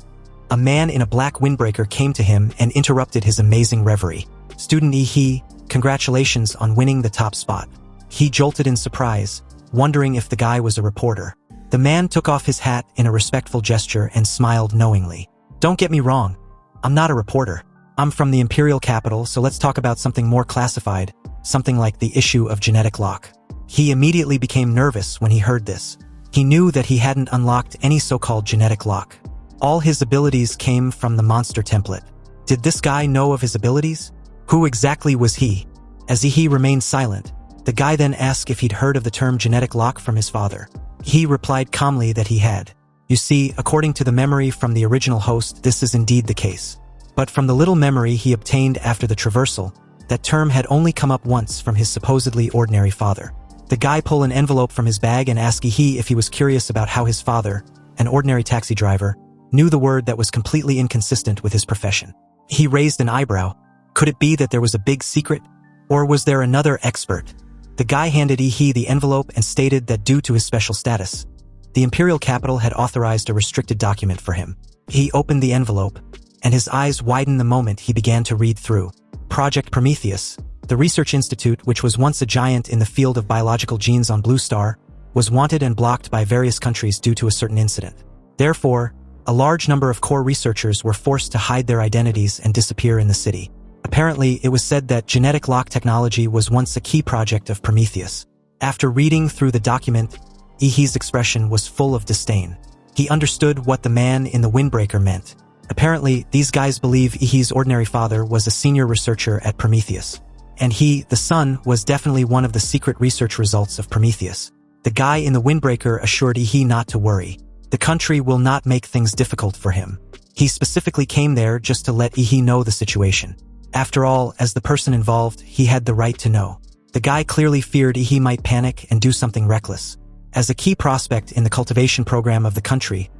a man in a black windbreaker came to him and interrupted his amazing reverie. Student Yi, congratulations on winning the top spot. He jolted in surprise, wondering if the guy was a reporter. The man took off his hat in a respectful gesture and smiled knowingly. Don't get me wrong, I'm not a reporter. I'm from the imperial capital, so let's talk about something more classified, something like the issue of genetic lock. He immediately became nervous when he heard this. He knew that he hadn't unlocked any so-called genetic lock. All his abilities came from the monster template. Did this guy know of his abilities? Who exactly was he? As Yi remained silent, the guy then asked if he'd heard of the term genetic lock from his father. He replied calmly that he had. You see, according to the memory from the original host, this is indeed the case. But from the little memory he obtained after the traversal, that term had only come up once from his supposedly ordinary father. The guy pulled an envelope from his bag and asked Yi if he was curious about how his father, an ordinary taxi driver, knew the word that was completely inconsistent with his profession. He raised an eyebrow. Could it be that there was a big secret? Or was there another expert? The guy handed Yi the envelope and stated that due to his special status, the imperial capital had authorized a restricted document for him. He opened the envelope, and his eyes widened the moment he began to read through. Project Prometheus, the research institute which was once a giant in the field of biological genes on Blue Star, was wanted and blocked by various countries due to a certain incident. Therefore, a large number of core researchers were forced to hide their identities and disappear in the city. Apparently, it was said that genetic lock technology was once a key project of Prometheus. After reading through the document, Yi's expression was full of disdain. He understood what the man in the windbreaker meant. Apparently, these guys believe Yi's ordinary father was a senior researcher at Prometheus. And he, the son, was definitely one of the secret research results of Prometheus. The guy in the windbreaker assured Yi not to worry. The country will not make things difficult for him. He specifically came there just to let Yi know the situation. After all, as the person involved, he had the right to know. The guy clearly feared Yi might panic and do something reckless. As a key prospect in the cultivation program of the country,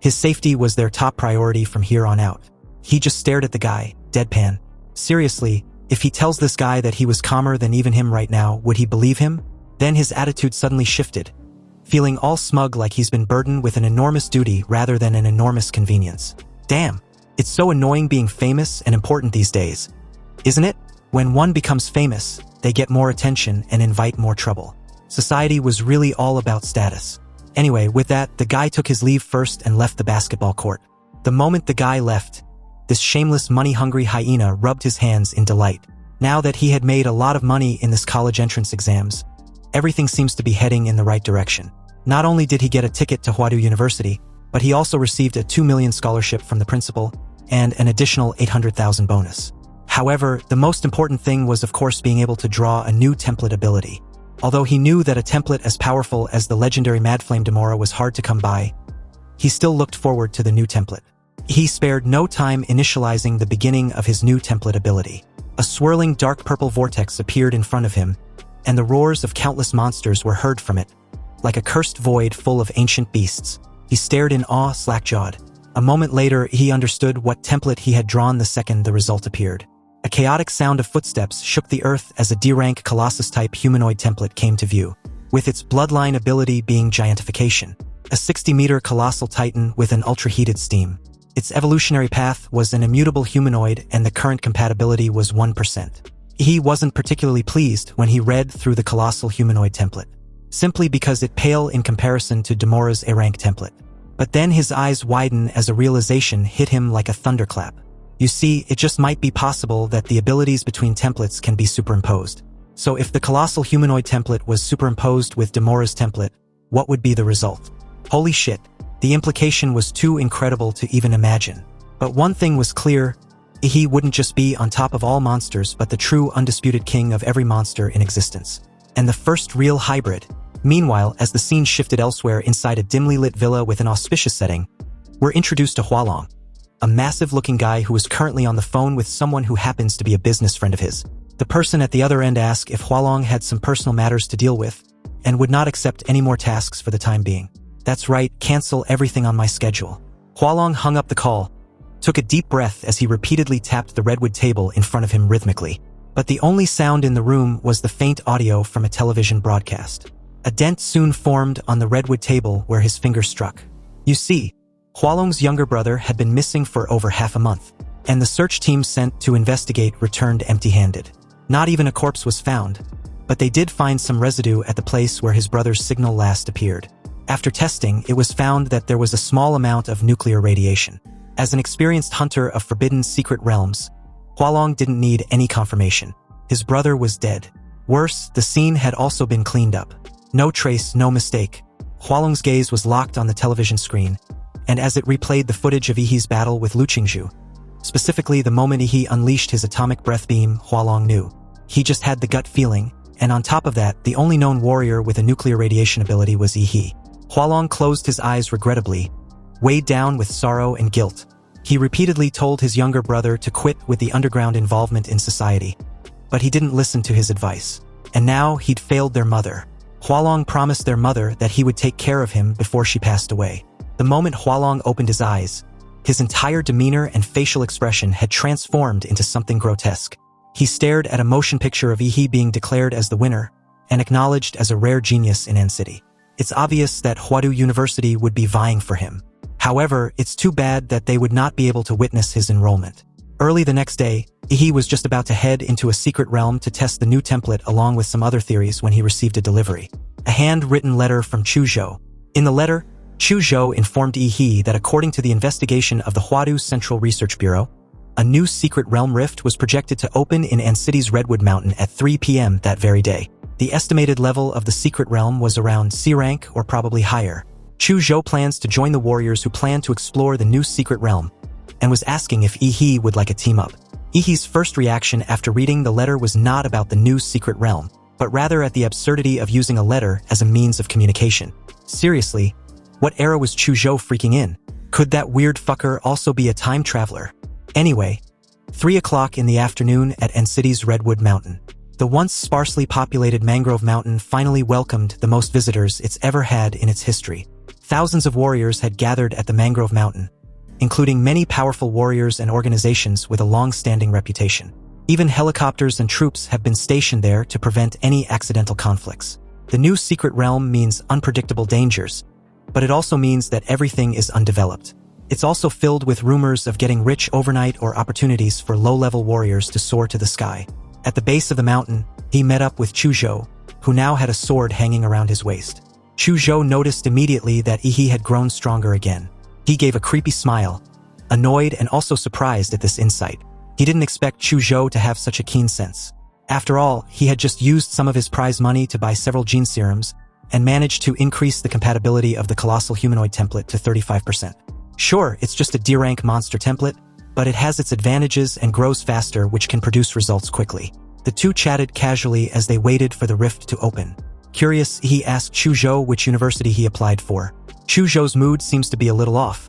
his safety was their top priority from here on out. He just stared at the guy, deadpan. Seriously, if he tells this guy that he was calmer than even him right now, would he believe him? Then his attitude suddenly shifted, feeling all smug like he's been burdened with an enormous duty rather than an enormous convenience. Damn, it's so annoying being famous and important these days, isn't it? When one becomes famous, they get more attention and invite more trouble. Society was really all about status. Anyway, with that, the guy took his leave first and left the basketball court. The moment the guy left, this shameless money-hungry hyena rubbed his hands in delight. Now that he had made a lot of money in this college entrance exams, everything seems to be heading in the right direction. Not only did he get a ticket to Huadu University, but he also received a $2 million scholarship from the principal and an additional $800,000 bonus. However, the most important thing was of course being able to draw a new template ability. Although he knew that a template as powerful as the legendary Madflame Demora was hard to come by, he still looked forward to the new template. He spared no time initializing the beginning of his new template ability. A swirling dark purple vortex appeared in front of him, and the roars of countless monsters were heard from it, like a cursed void full of ancient beasts. He stared in awe, slack-jawed. A moment later, he understood what template he had drawn the second the result appeared. A chaotic sound of footsteps shook the earth as a D-rank Colossus-type humanoid template came to view, with its bloodline ability being giantification. A 60-meter colossal titan with an ultra-heated steam. Its evolutionary path was an immutable humanoid and the current compatibility was 1%. He wasn't particularly pleased when he read through the colossal humanoid template, simply because it paled in comparison to Demora's A-rank template. But then his eyes widened as a realization hit him like a thunderclap. You see, it just might be possible that the abilities between templates can be superimposed. So if the colossal humanoid template was superimposed with Demora's template, what would be the result? Holy shit, the implication was too incredible to even imagine. But one thing was clear, he wouldn't just be on top of all monsters but the true undisputed king of every monster in existence. And the first real hybrid. Meanwhile, as the scene shifted elsewhere inside a dimly lit villa with an auspicious setting, we're introduced to Hualong, a massive-looking guy who is currently on the phone with someone who happens to be a business friend of his. The person at the other end asks if Hualong had some personal matters to deal with and would not accept any more tasks for the time being. That's right, cancel everything on my schedule. Hualong hung up the call, took a deep breath as he repeatedly tapped the redwood table in front of him rhythmically. But the only sound in the room was the faint audio from a television broadcast. A dent soon formed on the redwood table where his finger struck. You see, Hualong's younger brother had been missing for over half a month, and the search team sent to investigate returned empty-handed. Not even a corpse was found, but they did find some residue at the place where his brother's signal last appeared. After testing, it was found that there was a small amount of nuclear radiation. As an experienced hunter of forbidden secret realms, Hualong didn't need any confirmation. His brother was dead. Worse, the scene had also been cleaned up. No trace, no mistake. Hualong's gaze was locked on the television screen, and as it replayed the footage of Yihee's battle with Lu Qingzhu, specifically the moment Yihee unleashed his atomic breath beam, Hualong knew. He just had the gut feeling, and on top of that, the only known warrior with a nuclear radiation ability was Yihee. Hualong closed his eyes regrettably, weighed down with sorrow and guilt. He repeatedly told his younger brother to quit with the underground involvement in society, but he didn't listen to his advice. And now he'd failed their mother. Hualong promised their mother that he would take care of him before she passed away. The moment Hualong opened his eyes, his entire demeanor and facial expression had transformed into something grotesque. He stared at a motion picture of Yihee being declared as the winner and acknowledged as a rare genius in An City. It's obvious that Huadu University would be vying for him. However, it's too bad that they would not be able to witness his enrollment. Early the next day, Yihee was just about to head into a secret realm to test the new template along with some other theories when he received a delivery. A handwritten letter from Chu Zhou. In the letter, Chu Zhou informed Yihee that according to the investigation of the Huadu Central Research Bureau, a new secret realm rift was projected to open in An City's Redwood Mountain at 3 p.m. that very day. The estimated level of the secret realm was around C rank or probably higher. Chu Zhou plans to join the warriors who plan to explore the new secret realm, and was asking if Yihee would like a team-up. Yihee's first reaction after reading the letter was not about the new secret realm, but rather at the absurdity of using a letter as a means of communication. Seriously, what era was Chu Zhou freaking in? Could that weird fucker also be a time traveler? Anyway, 3 o'clock in the afternoon at An City's Redwood Mountain. The once sparsely populated Mangrove Mountain finally welcomed the most visitors it's ever had in its history. Thousands of warriors had gathered at the Mangrove Mountain, including many powerful warriors and organizations with a long-standing reputation. Even helicopters and troops have been stationed there to prevent any accidental conflicts. The new secret realm means unpredictable dangers, but it also means that everything is undeveloped. It's also filled with rumors of getting rich overnight or opportunities for low-level warriors to soar to the sky. At the base of the mountain, he met up with Chu Zhou, who now had a sword hanging around his waist. Chu Zhou noticed immediately that Yihee had grown stronger again. He gave a creepy smile, annoyed and also surprised at this insight. He didn't expect Chu Zhou to have such a keen sense. After all, he had just used some of his prize money to buy several gene serums and managed to increase the compatibility of the colossal humanoid template to 35%. Sure, it's just a D-rank monster template, but it has its advantages and grows faster, which can produce results quickly. The two chatted casually as they waited for the rift to open. Curious, he asked Chu Zhou which university he applied for. Chu Zhou's mood seems to be a little off,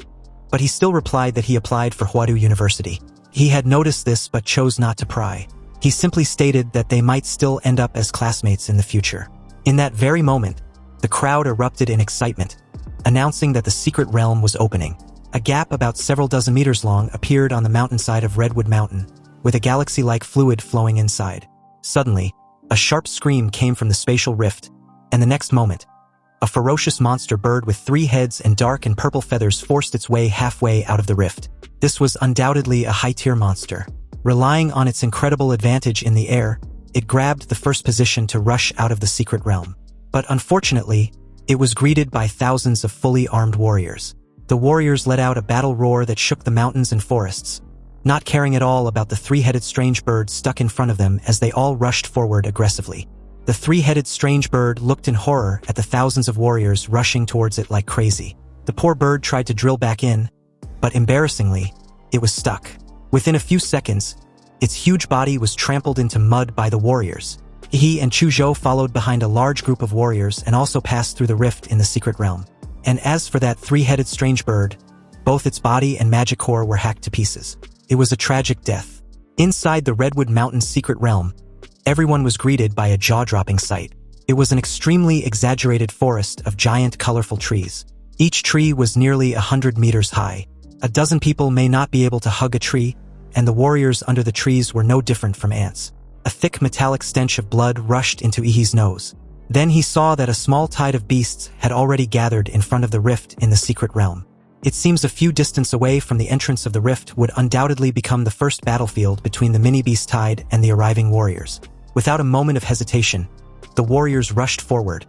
but he still replied that he applied for Huadu University. He had noticed this but chose not to pry. He simply stated that they might still end up as classmates in the future. In that very moment, the crowd erupted in excitement, announcing that the secret realm was opening. A gap about several dozen meters long appeared on the mountainside of Redwood Mountain, with a galaxy-like fluid flowing inside. Suddenly, a sharp scream came from the spatial rift, and the next moment, a ferocious monster bird with 3 heads and dark and purple feathers forced its way halfway out of the rift. This was undoubtedly a high-tier monster. Relying on its incredible advantage in the air, it grabbed the first position to rush out of the secret realm. But unfortunately, it was greeted by thousands of fully armed warriors. The warriors let out a battle roar that shook the mountains and forests, not caring at all about the 3-headed strange bird stuck in front of them as they all rushed forward aggressively. The 3-headed strange bird looked in horror at the thousands of warriors rushing towards it like crazy. The poor bird tried to drill back in, but embarrassingly, it was stuck. Within a few seconds, its huge body was trampled into mud by the warriors. He and Chuzhou followed behind a large group of warriors and also passed through the rift in the secret realm. And as for that three-headed strange bird, both its body and magic core were hacked to pieces. It was a tragic death. Inside the Redwood Mountains secret realm, everyone was greeted by a jaw-dropping sight. It was an extremely exaggerated forest of giant colorful trees. Each tree was nearly 100 meters high. A dozen people may not be able to hug a tree, and the warriors under the trees were no different from ants. A thick metallic stench of blood rushed into Ihi's nose. Then he saw that a small tide of beasts had already gathered in front of the rift in the secret realm. It seems a few distance away from the entrance of the rift would undoubtedly become the first battlefield between the mini-beast tide and the arriving warriors. Without a moment of hesitation, the warriors rushed forward.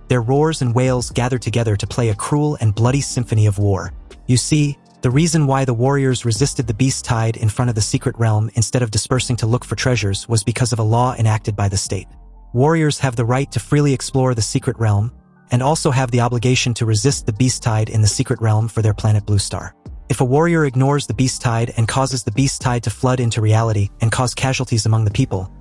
Their roars and wails gathered together to play a cruel and bloody symphony of war. You see, the reason why the warriors resisted the beast tide in front of the secret realm instead of dispersing to look for treasures was because of a law enacted by the state. Warriors have the right to freely explore the secret realm, and also have the obligation to resist the beast tide in the secret realm for their planet Blue Star. If a warrior ignores the beast tide and causes the beast tide to flood into reality and cause casualties among the people,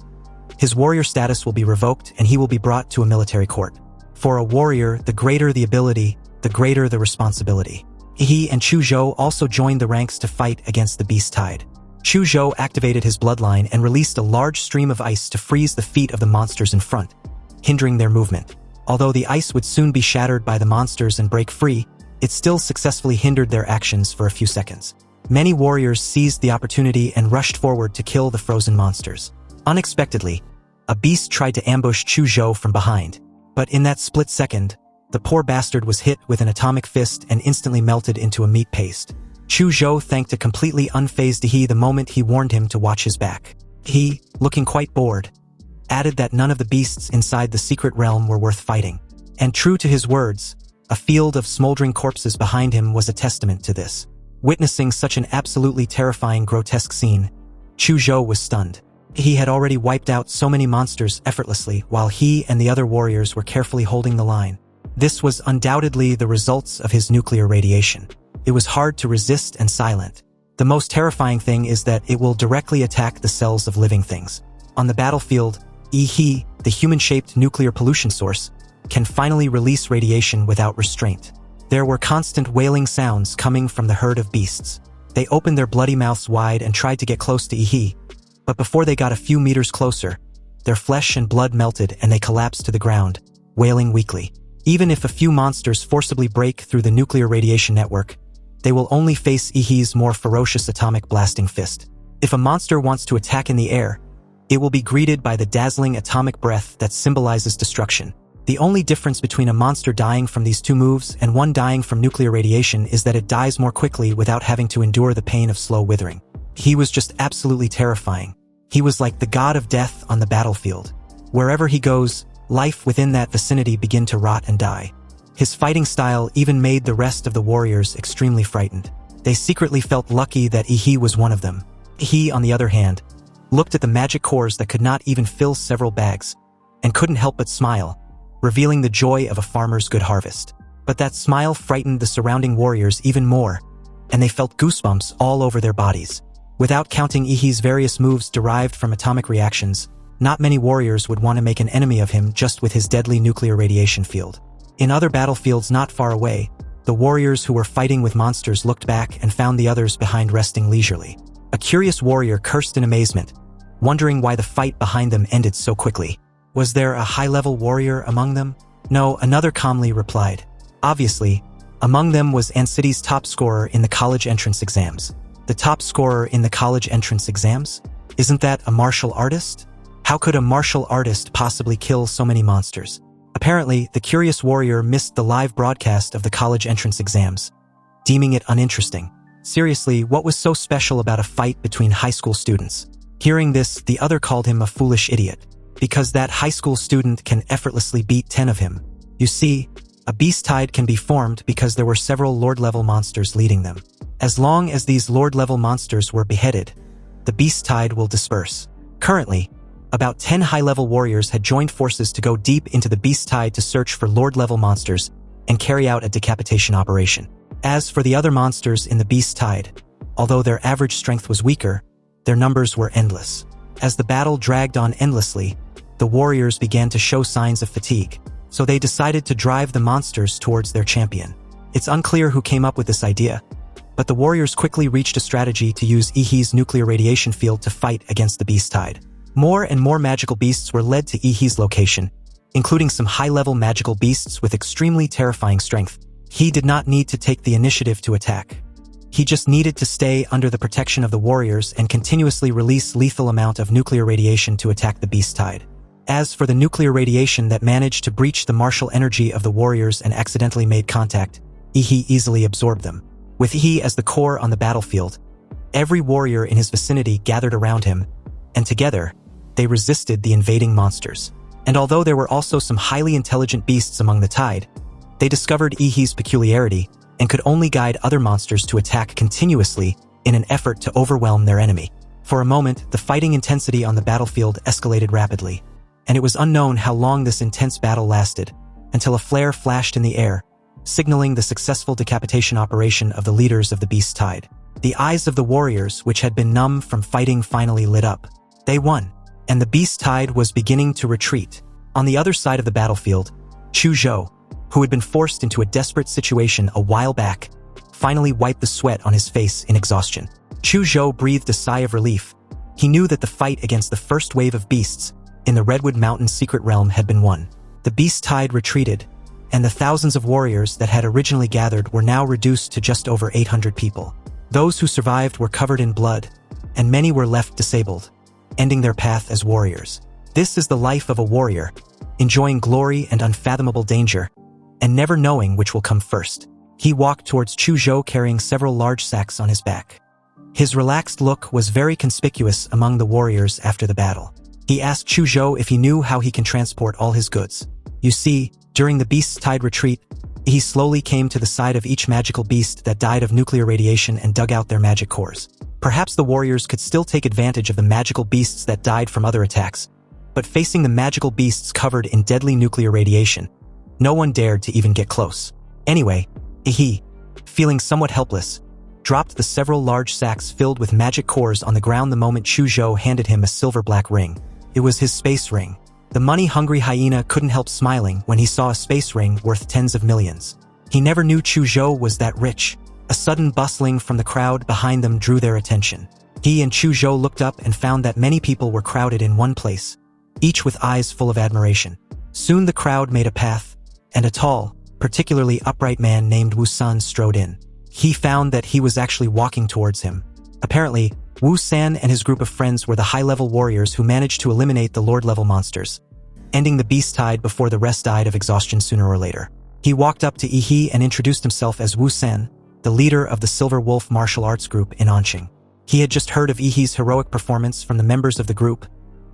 his warrior status will be revoked and he will be brought to a military court. For a warrior, the greater the ability, the greater the responsibility. He and Chuzhou also joined the ranks to fight against the beast tide. Chuzhou activated his bloodline and released a large stream of ice to freeze the feet of the monsters in front, hindering their movement. Although the ice would soon be shattered by the monsters and break free, it still successfully hindered their actions for a few seconds. Many warriors seized the opportunity and rushed forward to kill the frozen monsters. Unexpectedly, a beast tried to ambush Chuzhou from behind, but in that split second, the poor bastard was hit with an atomic fist and instantly melted into a meat paste. Chuzhou thanked a completely unfazed He the moment he warned him to watch his back. He, looking quite bored, added that none of the beasts inside the secret realm were worth fighting. And true to his words, a field of smoldering corpses behind him was a testament to this. Witnessing such an absolutely terrifying, grotesque scene, Chuzhou was stunned. He had already wiped out so many monsters effortlessly while he and the other warriors were carefully holding the line. This was undoubtedly the results of his nuclear radiation. It was hard to resist and silent. The most terrifying thing is that it will directly attack the cells of living things. On the battlefield, He, the human-shaped nuclear pollution source, can finally release radiation without restraint. There were constant wailing sounds coming from the herd of beasts. They opened their bloody mouths wide and tried to get close to He, but before they got a few meters closer, their flesh and blood melted and they collapsed to the ground, wailing weakly. Even if a few monsters forcibly break through the nuclear radiation network, they will only face Ihi's more ferocious atomic blasting fist. If a monster wants to attack in the air, it will be greeted by the dazzling atomic breath that symbolizes destruction. The only difference between a monster dying from these two moves and one dying from nuclear radiation is that it dies more quickly without having to endure the pain of slow withering. He was just absolutely terrifying. He was like the god of death on the battlefield. Wherever he goes, life within that vicinity begin to rot and die. His fighting style even made the rest of the warriors extremely frightened. They secretly felt lucky that Ihi was one of them. He, on the other hand, looked at the magic cores that could not even fill several bags, and couldn't help but smile, revealing the joy of a farmer's good harvest. But that smile frightened the surrounding warriors even more, and they felt goosebumps all over their bodies. Without counting Ihi's various moves derived from atomic reactions, not many warriors would want to make an enemy of him just with his deadly nuclear radiation field. In other battlefields not far away, the warriors who were fighting with monsters looked back and found the others behind resting leisurely. A curious warrior cursed in amazement, wondering why the fight behind them ended so quickly. Was there a high-level warrior among them? No, another calmly replied. Obviously, among them was Ancity's top scorer in the college entrance exams. The top scorer in the college entrance exams? Isn't that a martial artist? How could a martial artist possibly kill so many monsters? Apparently, the curious warrior missed the live broadcast of the college entrance exams, deeming it uninteresting. Seriously, what was so special about a fight between high school students? Hearing this, the other called him a foolish idiot, because that high school student can effortlessly beat 10 of him. You see, a beast tide can be formed because there were several lord-level monsters leading them. As long as these lord-level monsters were beheaded, the beast tide will disperse. Currently, about 10 high-level warriors had joined forces to go deep into the beast tide to search for lord-level monsters and carry out a decapitation operation. As for the other monsters in the beast tide, although their average strength was weaker, Their numbers were endless. As the battle dragged on endlessly, the warriors began to show signs of fatigue, so they decided to drive the monsters towards their champion. It's unclear who came up with this idea, but the warriors quickly reached a strategy to use Ihi's nuclear radiation field to fight against the beast tide. More and more magical beasts were led to Ihi's location, including some high-level magical beasts with extremely terrifying strength. He did not need to take the initiative to attack. He just needed to stay under the protection of the warriors and continuously release lethal amount of nuclear radiation to attack the beast tide. As for the nuclear radiation that managed to breach the martial energy of the warriors and accidentally made contact, Ihi easily absorbed them. With Ihi as the core on the battlefield, every warrior in his vicinity gathered around him, and together, they resisted the invading monsters. And although there were also some highly intelligent beasts among the tide, they discovered Ihi's peculiarity and could only guide other monsters to attack continuously in an effort to overwhelm their enemy. For a moment, the fighting intensity on the battlefield escalated rapidly, and it was unknown how long this intense battle lasted, until a flare flashed in the air, signaling the successful decapitation operation of the leaders of the beast tide. The eyes of the warriors, which had been numb from fighting, finally lit up. They won, and the beast tide was beginning to retreat. On the other side of the battlefield, Chu Zhou, who had been forced into a desperate situation a while back, finally wiped the sweat on his face in exhaustion. Chu Zhou breathed a sigh of relief. He knew that the fight against the first wave of beasts in the Redwood Mountain secret realm had been won. The beast tide retreated, and the thousands of warriors that had originally gathered were now reduced to just over 800 people. Those who survived were covered in blood, and many were left disabled, ending their path as warriors. This is the life of a warrior, enjoying glory and unfathomable danger, and never knowing which will come first. He walked towards Chu Zhou carrying several large sacks on his back. His relaxed look was very conspicuous among the warriors after the battle. He asked Chu Zhou if he knew how he can transport all his goods. You see, during the beast's tide retreat, he slowly came to the side of each magical beast that died of nuclear radiation and dug out their magic cores. Perhaps the warriors could still take advantage of the magical beasts that died from other attacks, but facing the magical beasts covered in deadly nuclear radiation, no one dared to even get close. Anyway, Ihi, feeling somewhat helpless, dropped the several large sacks filled with magic cores on the ground the moment Chu Zhou handed him a silver-black ring. It was his space ring. The money-hungry hyena couldn't help smiling when he saw a space ring worth tens of millions. He never knew Chu Zhou was that rich. A sudden bustling from the crowd behind them drew their attention. He and Chu Zhou looked up and found that many people were crowded in one place, each with eyes full of admiration. Soon the crowd made a path, and a tall, particularly upright man named Wu San strode in. He found that he was actually walking towards him. Apparently, Wu San and his group of friends were the high-level warriors who managed to eliminate the Lord-level monsters, ending the beast tide before the rest died of exhaustion sooner or later. He walked up to Ihi and introduced himself as Wu San, the leader of the Silver Wolf martial arts group in Anqing. He had just heard of Ihi's heroic performance from the members of the group,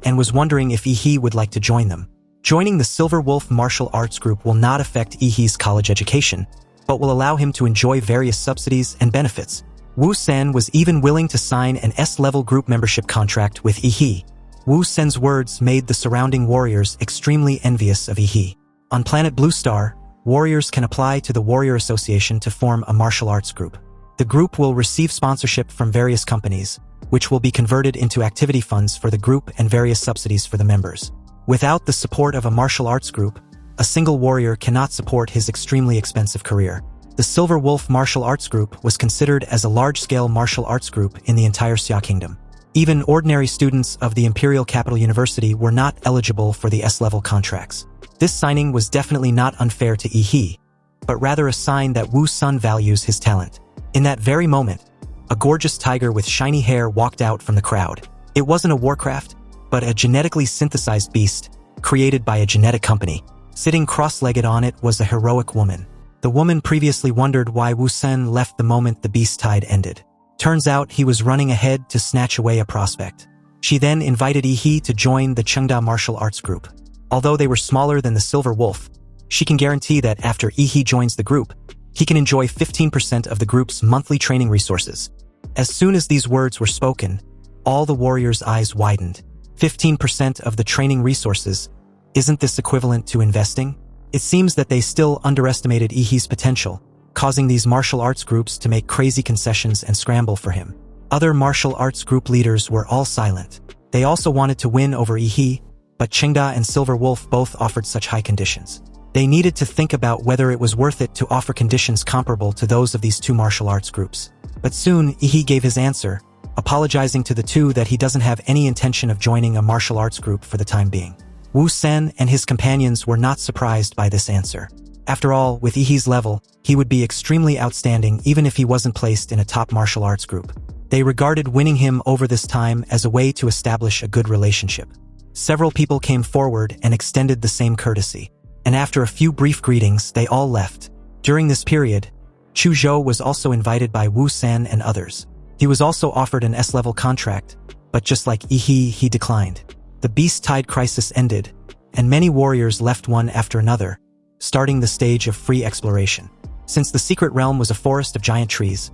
and was wondering if Ihi would like to join them. Joining the Silver Wolf martial arts group will not affect Ihi's college education, but will allow him to enjoy various subsidies and benefits. Wu San was even willing to sign an S-level group membership contract with Ihi. Wu San's words made the surrounding warriors extremely envious of Ihi. On planet Blue Star, warriors can apply to the Warrior Association to form a martial arts group. The group will receive sponsorship from various companies, which will be converted into activity funds for the group and various subsidies for the members. Without the support of a martial arts group, a single warrior cannot support his extremely expensive career. The Silver Wolf martial arts group was considered as a large-scale martial arts group in the entire Xia Kingdom. Even ordinary students of the Imperial Capital University were not eligible for the S-level contracts. This signing was definitely not unfair to Ihi, but rather a sign that Wu San values his talent. In that very moment, a gorgeous tiger with shiny hair walked out from the crowd. It wasn't a warcraft, but a genetically synthesized beast, created by a genetic company. Sitting cross-legged on it was a heroic woman. The woman previously wondered why Wu San left the moment the beast tide ended. Turns out he was running ahead to snatch away a prospect. She then invited Ihi to join the Chengda martial arts group. Although they were smaller than the Silver Wolf, she can guarantee that after Ihi joins the group, he can enjoy 15% of the group's monthly training resources. As soon as these words were spoken, all the warriors' eyes widened. 15% of the training resources? Isn't this equivalent to investing? It seems that they still underestimated Ihi's potential, causing these martial arts groups to make crazy concessions and scramble for him. Other martial arts group leaders were all silent. They also wanted to win over Yi, but Chengda and Silver Wolf both offered such high conditions. They needed to think about whether it was worth it to offer conditions comparable to those of these two martial arts groups. But soon, Yi gave his answer, apologizing to the two that he doesn't have any intention of joining a martial arts group for the time being. Wu Sen and his companions were not surprised by this answer. After all, with Yi's level, he would be extremely outstanding even if he wasn't placed in a top martial arts group. They regarded winning him over this time as a way to establish a good relationship. Several people came forward and extended the same courtesy. And after a few brief greetings, they all left. During this period, Chu Zhou was also invited by Wu San and others. He was also offered an S-level contract, but just like Yi, he declined. The Beast Tide crisis ended, and many warriors left one after another, starting the stage of free exploration. Since the secret realm was a forest of giant trees,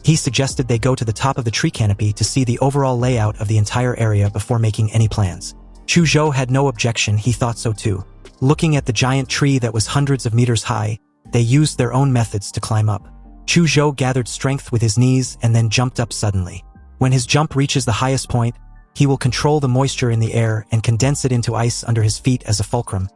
he suggested they go to the top of the tree canopy to see the overall layout of the entire area before making any plans. Chu Zhou had no objection, he thought so too. Looking at the giant tree that was hundreds of meters high, they used their own methods to climb up. Chu Zhou gathered strength with his knees and then jumped up suddenly. When his jump reaches the highest point, he will control the moisture in the air and condense it into ice under his feet as a fulcrum,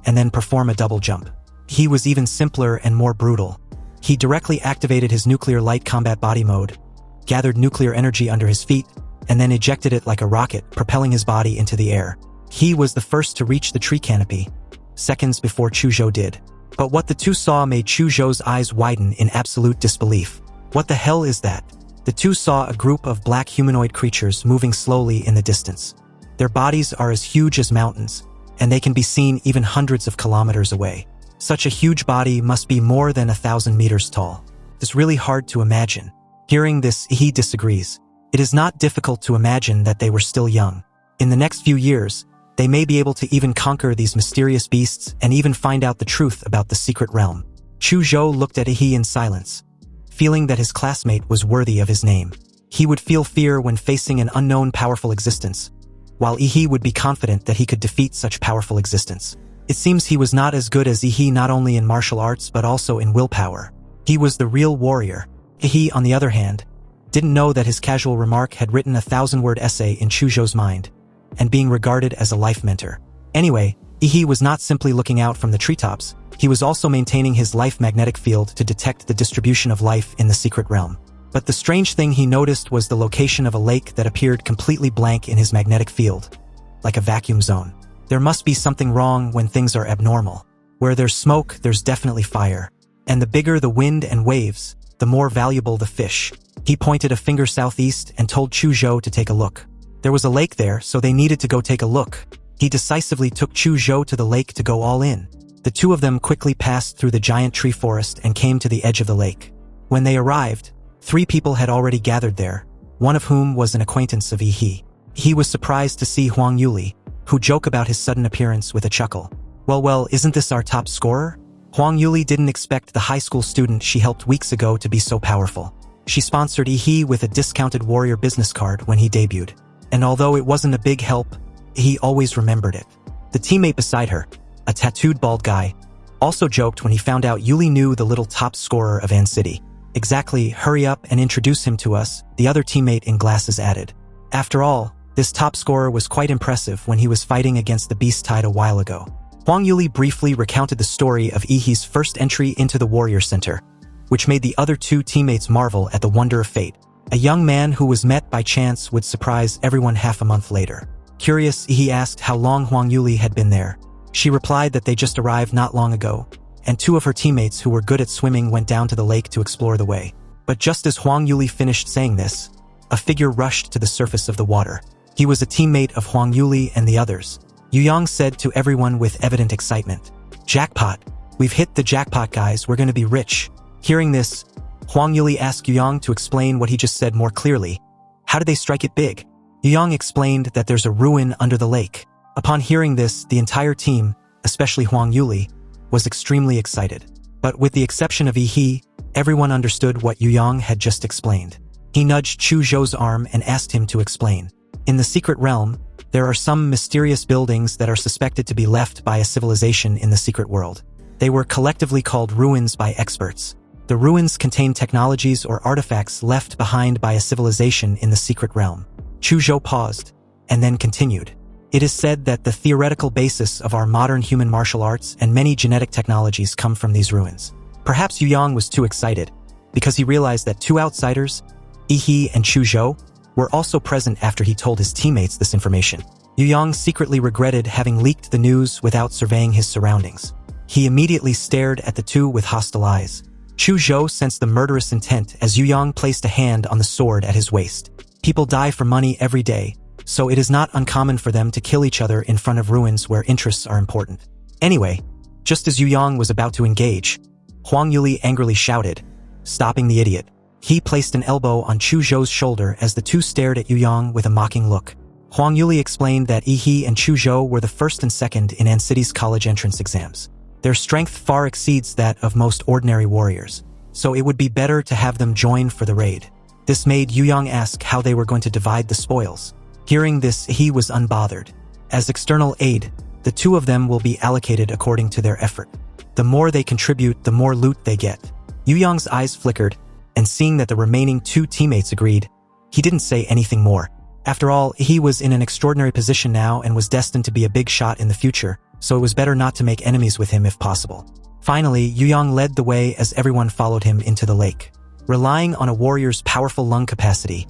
and then perform a double jump. He was even simpler and more brutal. He directly activated his nuclear light combat body mode, gathered nuclear energy under his feet, and then ejected it like a rocket, propelling his body into the air. He was the first to reach the tree canopy, seconds before Chu Zhou did. But what the two saw made Chu Zhou's eyes widen in absolute disbelief. What the hell is that? The two saw a group of black humanoid creatures moving slowly in the distance. Their bodies are as huge as mountains, and they can be seen even hundreds of kilometers away. Such a huge body must be more than 1,000 meters tall. It's really hard to imagine. Hearing this, he disagrees. It is not difficult to imagine that they were still young. In the next few years, they may be able to even conquer these mysterious beasts and even find out the truth about the secret realm. Chu Zhou looked at Yi in silence, feeling that his classmate was worthy of his name. He would feel fear when facing an unknown powerful existence, while Yi would be confident that he could defeat such powerful existence. It seems he was not as good as Yi not only in martial arts but also in willpower. He was the real warrior. Yi, on the other hand, didn't know that his casual remark had written a 1,000-word essay in Chu Zhou's mind, and being regarded as a life mentor. Anyway, Yi was not simply looking out from the treetops, he was also maintaining his life magnetic field to detect the distribution of life in the secret realm. But the strange thing he noticed was the location of a lake that appeared completely blank in his magnetic field, like a vacuum zone. There must be something wrong when things are abnormal. Where there's smoke, there's definitely fire. And the bigger the wind and waves, the more valuable the fish. He pointed a finger southeast and told Chu Zhou to take a look. There was a lake there, so they needed to go take a look. He decisively took Chu Zhou to the lake to go all in. The two of them quickly passed through the giant tree forest and came to the edge of the lake. When they arrived, 3 people had already gathered there, one of whom was an acquaintance of Yi. He was surprised to see Huang Yuli, who joked about his sudden appearance with a chuckle. Well, isn't this our top scorer? Huang Yuli didn't expect the high school student she helped weeks ago to be so powerful. She sponsored Yi with a discounted warrior business card when he debuted. And although it wasn't a big help, he always remembered it. The teammate beside her, a tattooed bald guy, also joked when he found out Yuli knew the little top scorer of An City. Exactly, hurry up and introduce him to us, the other teammate in glasses added. After all, this top scorer was quite impressive when he was fighting against the Beast Tide a while ago. Huang Yuli briefly recounted the story of Yi's first entry into the Warrior Center, which made the other 2 teammates marvel at the wonder of fate. A young man who was met by chance would surprise everyone half a month later. Curious, Yi asked how long Huang Yuli had been there. She replied that they just arrived not long ago, and 2 of her teammates who were good at swimming went down to the lake to explore the way. But just as Huang Yuli finished saying this, a figure rushed to the surface of the water. He was a teammate of Huang Yuli and the others. Yu Yang said to everyone with evident excitement, "Jackpot! We've hit the jackpot, guys, we're gonna be rich." Hearing this, Huang Yuli asked Yu Yang to explain what he just said more clearly. How did they strike it big? Yu Yang explained that there's a ruin under the lake. Upon hearing this, the entire team, especially Huang Yuli, was extremely excited. But with the exception of Yi, everyone understood what Yu Yang had just explained. He nudged Chu Zhou's arm and asked him to explain. In the secret realm, there are some mysterious buildings that are suspected to be left by a civilization in the secret world. They were collectively called ruins by experts. The ruins contain technologies or artifacts left behind by a civilization in the secret realm. Chu Zhou paused, and then continued. It is said that the theoretical basis of our modern human martial arts and many genetic technologies come from these ruins. Perhaps Yu Yang was too excited, because he realized that two outsiders, Yi and Chu Zhou, were also present after he told his teammates this information. Yu Yang secretly regretted having leaked the news without surveying his surroundings. He immediately stared at the two with hostile eyes. Chu Zhou sensed the murderous intent as Yu Yang placed a hand on the sword at his waist. People die for money every day, so it is not uncommon for them to kill each other in front of ruins where interests are important. Anyway, just as Yu Yang was about to engage, Huang Yuli angrily shouted, stopping the idiot. He placed an elbow on Chu Zhou's shoulder as the two stared at Yu Yang with a mocking look. Huang Yuli explained that Yi and Chu Zhou were the first and second in City's college entrance exams. Their strength far exceeds that of most ordinary warriors, so it would be better to have them join for the raid. This made Yu Yang ask how they were going to divide the spoils. Hearing this, he was unbothered. As external aid, the two of them will be allocated according to their effort. The more they contribute, the more loot they get. Yu Yang's eyes flickered, and seeing that the remaining two teammates agreed, he didn't say anything more. After all, he was in an extraordinary position now and was destined to be a big shot in the future, so it was better not to make enemies with him if possible. Finally, Yu Yang led the way as everyone followed him into the lake. Relying on a warrior's powerful lung capacity,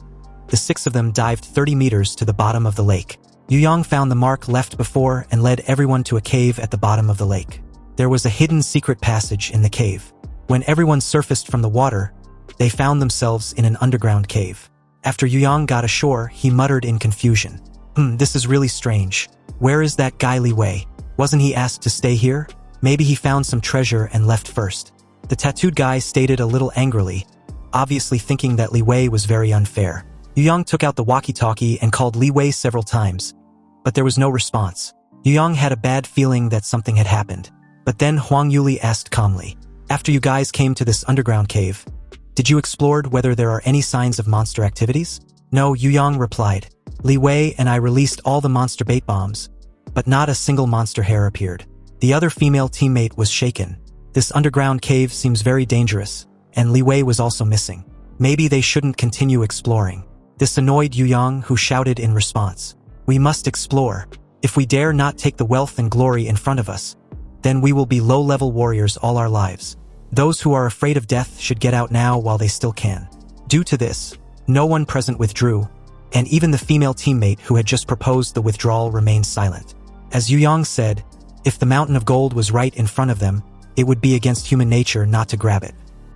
the six of them dived 30 meters to the bottom of the lake. Yu Yang found the mark left before and led everyone to a cave at the bottom of the lake. There was a hidden secret passage in the cave. When everyone surfaced from the water, they found themselves in an underground cave. After Yu Yang got ashore, he muttered in confusion. This is really strange. Where is that guy Li Wei? Wasn't he asked to stay here? Maybe he found some treasure and left first. The tattooed guy stated a little angrily, obviously thinking that Li Wei was very unfair. Yu Yang took out the walkie-talkie and called Li Wei several times, but there was no response. Yu Yang had a bad feeling that something had happened. But then Huang Yuli asked calmly, after you guys came to this underground cave, did you explore whether there are any signs of monster activities? No, Yu Yang replied. Li Wei and I released all the monster bait bombs, but not a single monster hair appeared. The other female teammate was shaken. This underground cave seems very dangerous, and Li Wei was also missing. Maybe they shouldn't continue exploring. This annoyed Yu Yang, who shouted in response. We must explore. If we dare not take the wealth and glory in front of us, then we will be low-level warriors all our lives. Those who are afraid of death should get out now while they still can. Due to this, no one present withdrew, and even the female teammate who had just proposed the withdrawal remained silent. As Yu Yang said, if the mountain of gold was right in front of them, it would be against human nature not to grab it.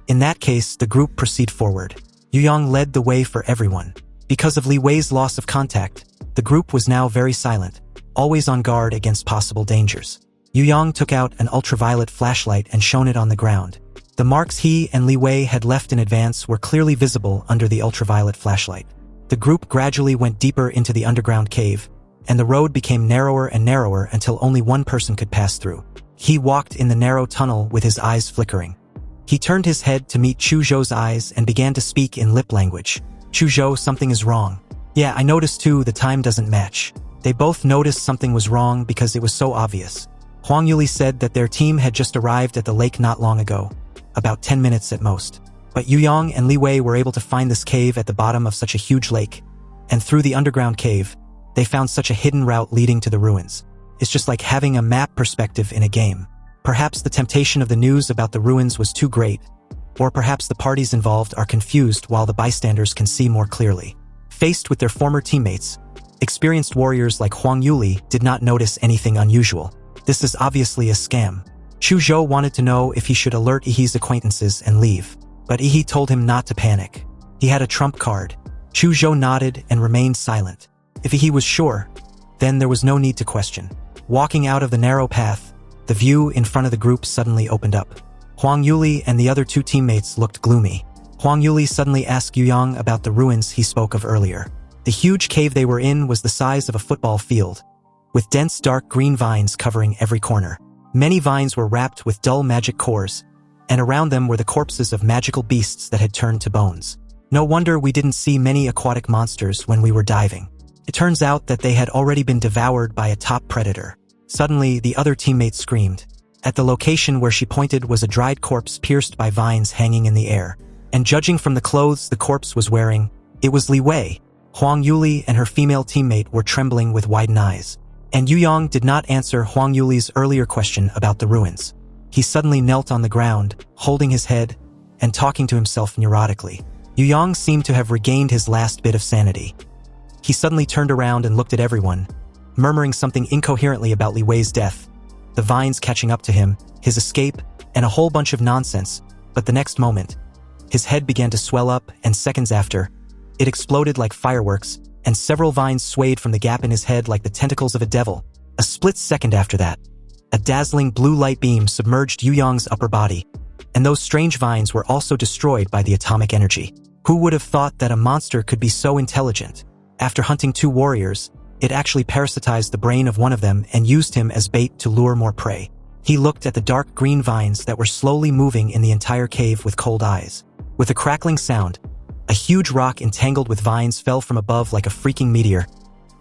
In that case, the group proceed forward. Yu Yang led the way for everyone. Because of Li Wei's loss of contact, the group was now very silent, always on guard against possible dangers. Yu Yang took out an ultraviolet flashlight and shone it on the ground. The marks he and Li Wei had left in advance were clearly visible under the ultraviolet flashlight. The group gradually went deeper into the underground cave, and the road became narrower and narrower until only one person could pass through. He walked in the narrow tunnel with his eyes flickering. He turned his head to meet Chu Zhou's eyes and began to speak in lip language. Chu Zhou, something is wrong. Yeah, I noticed too, the time doesn't match. They both noticed something was wrong because it was so obvious. Huang Yuli said that their team had just arrived at the lake not long ago, about 10 minutes at most. But Yu Yang and Li Wei were able to find this cave at the bottom of such a huge lake, and through the underground cave, they found such a hidden route leading to the ruins. It's just like having a map perspective in a game. Perhaps the temptation of the news about the ruins was too great, or perhaps the parties involved are confused while the bystanders can see more clearly. Faced with their former teammates, experienced warriors like Huang Yuli did not notice anything unusual. This is obviously a scam. Chu Zhou wanted to know if he should alert Yi's acquaintances and leave, but Yi told him not to panic. He had a trump card. Chu Zhou nodded and remained silent. If Yi was sure, then there was no need to question. Walking out of the narrow path, the view in front of the group suddenly opened up. Huang Yuli and the other two teammates looked gloomy. Huang Yuli suddenly asked Yu Yang about the ruins he spoke of earlier. The huge cave they were in was the size of a football field, with dense dark green vines covering every corner. Many vines were wrapped with dull magic cores, and around them were the corpses of magical beasts that had turned to bones. No wonder we didn't see many aquatic monsters when we were diving. It turns out that they had already been devoured by a top predator. Suddenly, the other teammate screamed. At the location where she pointed was a dried corpse pierced by vines hanging in the air. And judging from the clothes the corpse was wearing, it was Li Wei. Huang Yuli and her female teammate were trembling with widened eyes. And Yu Yang did not answer Huang Yuli's earlier question about the ruins. He suddenly knelt on the ground, holding his head, and talking to himself neurotically. Yu Yang seemed to have regained his last bit of sanity. He suddenly turned around and looked at everyone, murmuring something incoherently about Li Wei's death, the vines catching up to him, his escape, and a whole bunch of nonsense. But the next moment, his head began to swell up, and seconds after, it exploded like fireworks, and several vines swayed from the gap in his head like the tentacles of a devil. A split second after that, a dazzling blue light beam submerged Yu Yang's upper body, and those strange vines were also destroyed by the atomic energy. Who would have thought that a monster could be so intelligent? After hunting two warriors, it actually parasitized the brain of one of them and used him as bait to lure more prey. He looked at the dark green vines that were slowly moving in the entire cave with cold eyes. With a crackling sound, a huge rock entangled with vines fell from above like a freaking meteor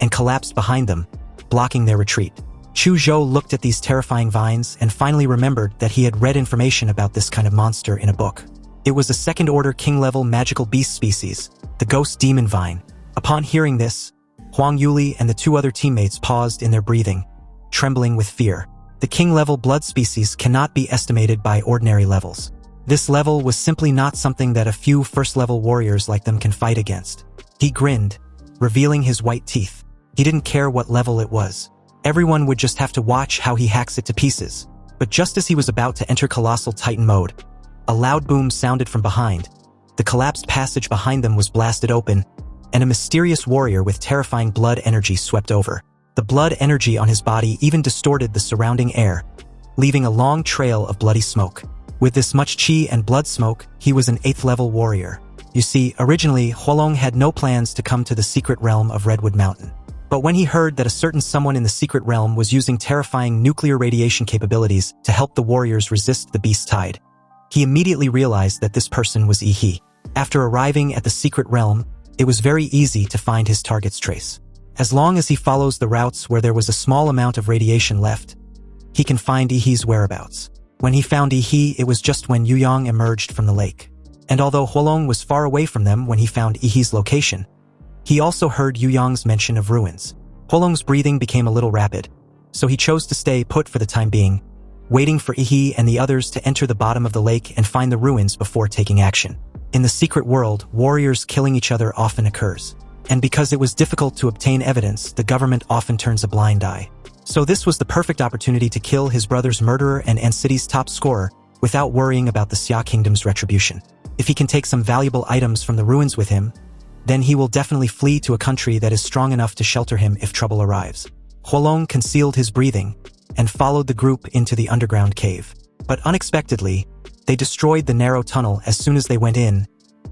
and collapsed behind them, blocking their retreat. Chu Zhou looked at these terrifying vines and finally remembered that he had read information about this kind of monster in a book. It was a second-order king-level magical beast species, the ghost demon vine. Upon hearing this, Huang Yuli and the two other teammates paused in their breathing, trembling with fear. The king-level blood species cannot be estimated by ordinary levels. This level was simply not something that a few first-level warriors like them can fight against. He grinned, revealing his white teeth. He didn't care what level it was. Everyone would just have to watch how he hacks it to pieces. But just as he was about to enter Colossal Titan mode, a loud boom sounded from behind. The collapsed passage behind them was blasted open, and a mysterious warrior with terrifying blood energy swept over. The blood energy on his body even distorted the surrounding air, leaving a long trail of bloody smoke. With this much chi and blood smoke, he was an 8th-level warrior. You see, originally, Huolong had no plans to come to the secret realm of Redwood Mountain. But when he heard that a certain someone in the secret realm was using terrifying nuclear radiation capabilities to help the warriors resist the beast tide, he immediately realized that this person was Yi. After arriving at the secret realm, it was very easy to find his target's trace. As long as he follows the routes where there was a small amount of radiation left, he can find Yi's whereabouts. When he found Yi, it was just when Yu Yang emerged from the lake. And although Huolong was far away from them when he found Yi's location, he also heard Yu Yang's mention of ruins. Huolong's breathing became a little rapid, so he chose to stay put for the time being, waiting for Yi and the others to enter the bottom of the lake and find the ruins before taking action. In the secret world, warriors killing each other often occurs. And because it was difficult to obtain evidence, the government often turns a blind eye. So this was the perfect opportunity to kill his brother's murderer and City's top scorer without worrying about the Xia Kingdom's retribution. If he can take some valuable items from the ruins with him, then he will definitely flee to a country that is strong enough to shelter him if trouble arrives. Huolong concealed his breathing and followed the group into the underground cave. But unexpectedly, they destroyed the narrow tunnel as soon as they went in,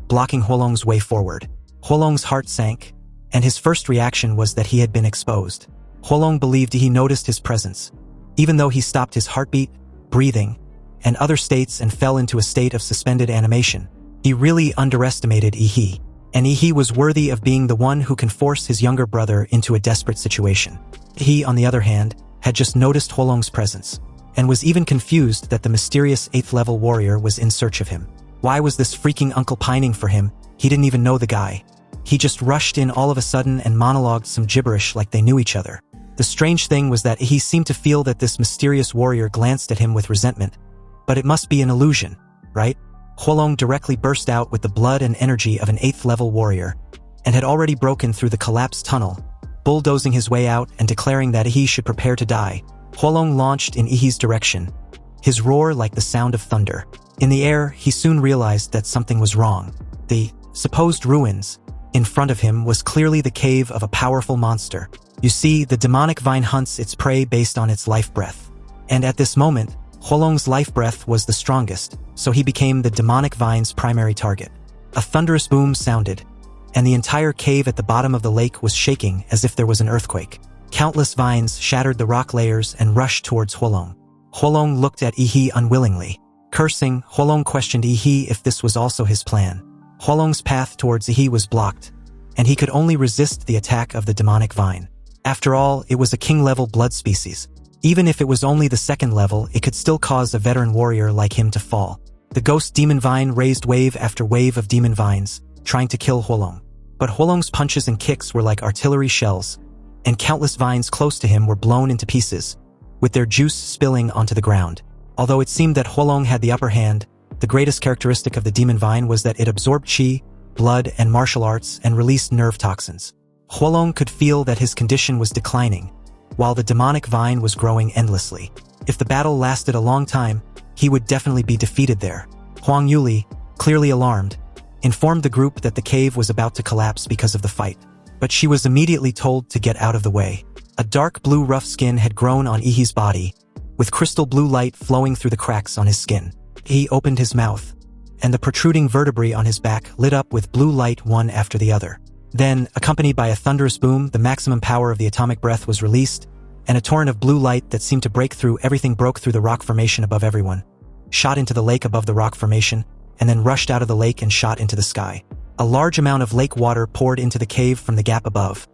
blocking Huolong's way forward. Huolong's heart sank, and his first reaction was that he had been exposed. Huolong believed he noticed his presence, even though he stopped his heartbeat, breathing, and other states and fell into a state of suspended animation. He really underestimated Yi, and Yi was worthy of being the one who can force his younger brother into a desperate situation. He, on the other hand, had just noticed Huolong's presence, and was even confused that the mysterious 8th-level warrior was in search of him. Why was this freaking uncle pining for him? He didn't even know the guy. He just rushed in all of a sudden and monologued some gibberish like they knew each other. The strange thing was that he seemed to feel that this mysterious warrior glanced at him with resentment. But it must be an illusion, right? Huolong directly burst out with the blood and energy of an 8th-level warrior, and had already broken through the collapsed tunnel, bulldozing his way out and declaring that he should prepare to die. Huolong launched in Yi's direction, his roar like the sound of thunder. In the air, he soon realized that something was wrong. The supposed ruins in front of him was clearly the cave of a powerful monster. You see, the demonic vine hunts its prey based on its life breath. And at this moment, Huolong's life breath was the strongest, so he became the demonic vine's primary target. A thunderous boom sounded, and the entire cave at the bottom of the lake was shaking as if there was an earthquake. Countless vines shattered the rock layers and rushed towards Huolong. Huolong looked at Yi unwillingly. Cursing, Huolong questioned Yi if this was also his plan. Huolong's path towards Yi was blocked, and he could only resist the attack of the demonic vine. After all, it was a king-level blood species, Even if it was only the second level, it could still cause a veteran warrior like him to fall. The ghost demon vine raised wave after wave of demon vines, trying to kill Huolong. But Huolong's punches and kicks were like artillery shells, and countless vines close to him were blown into pieces, with their juice spilling onto the ground. Although it seemed that Huolong had the upper hand, the greatest characteristic of the demon vine was that it absorbed qi, blood, and martial arts and released nerve toxins. Huolong could feel that his condition was declining, while the demonic vine was growing endlessly. If the battle lasted a long time, he would definitely be defeated there. Huang Yuli, clearly alarmed, informed the group that the cave was about to collapse because of the fight. But she was immediately told to get out of the way. A dark blue rough skin had grown on Ihi's body, with crystal blue light flowing through the cracks on his skin. He opened his mouth, and the protruding vertebrae on his back lit up with blue light one after the other. Then, accompanied by a thunderous boom, the maximum power of the atomic breath was released, and a torrent of blue light that seemed to break through everything broke through the rock formation above everyone, shot into the lake above the rock formation, and then rushed out of the lake and shot into the sky. A large amount of lake water poured into the cave from the gap above,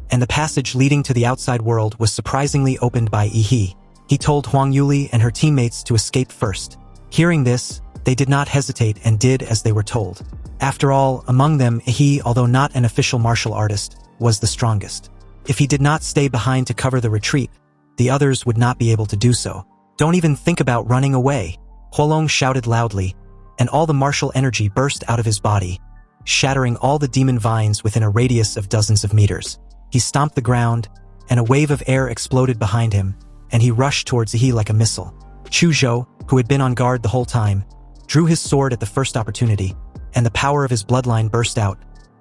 and the passage leading to the outside world was surprisingly opened by Ihi. He told Huang Yuli and her teammates to escape first. Hearing this, they did not hesitate and did as they were told. After all, among them, Ihi, although not an official martial artist, was the strongest. If he did not stay behind to cover the retreat, the others would not be able to do so. "Don't even think about running away," Huolong shouted loudly, and all the martial energy burst out of his body, shattering all the demon vines within a radius of dozens of meters. He stomped the ground, and a wave of air exploded behind him, and he rushed towards Ihi like a missile. Chuzhou, who had been on guard the whole time, drew his sword at the first opportunity, and the power of his bloodline burst out,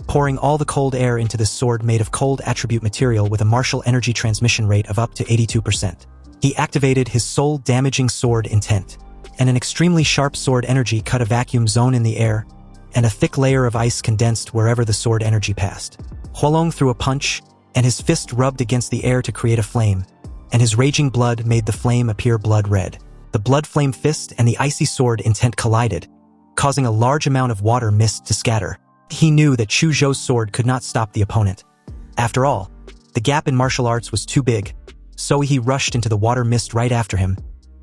pouring all the cold air into this sword made of cold attribute material with a martial energy transmission rate of up to 82%. He activated his soul-damaging sword intent, and an extremely sharp sword energy cut a vacuum zone in the air, and a thick layer of ice condensed wherever the sword energy passed. Huolong threw a punch, and his fist rubbed against the air to create a flame, and his raging blood made the flame appear blood red. The blood flame fist and the icy sword intent collided, causing a large amount of water mist to scatter. He knew that Chuzhou's sword could not stop the opponent. After all, the gap in martial arts was too big, so he rushed into the water mist right after him,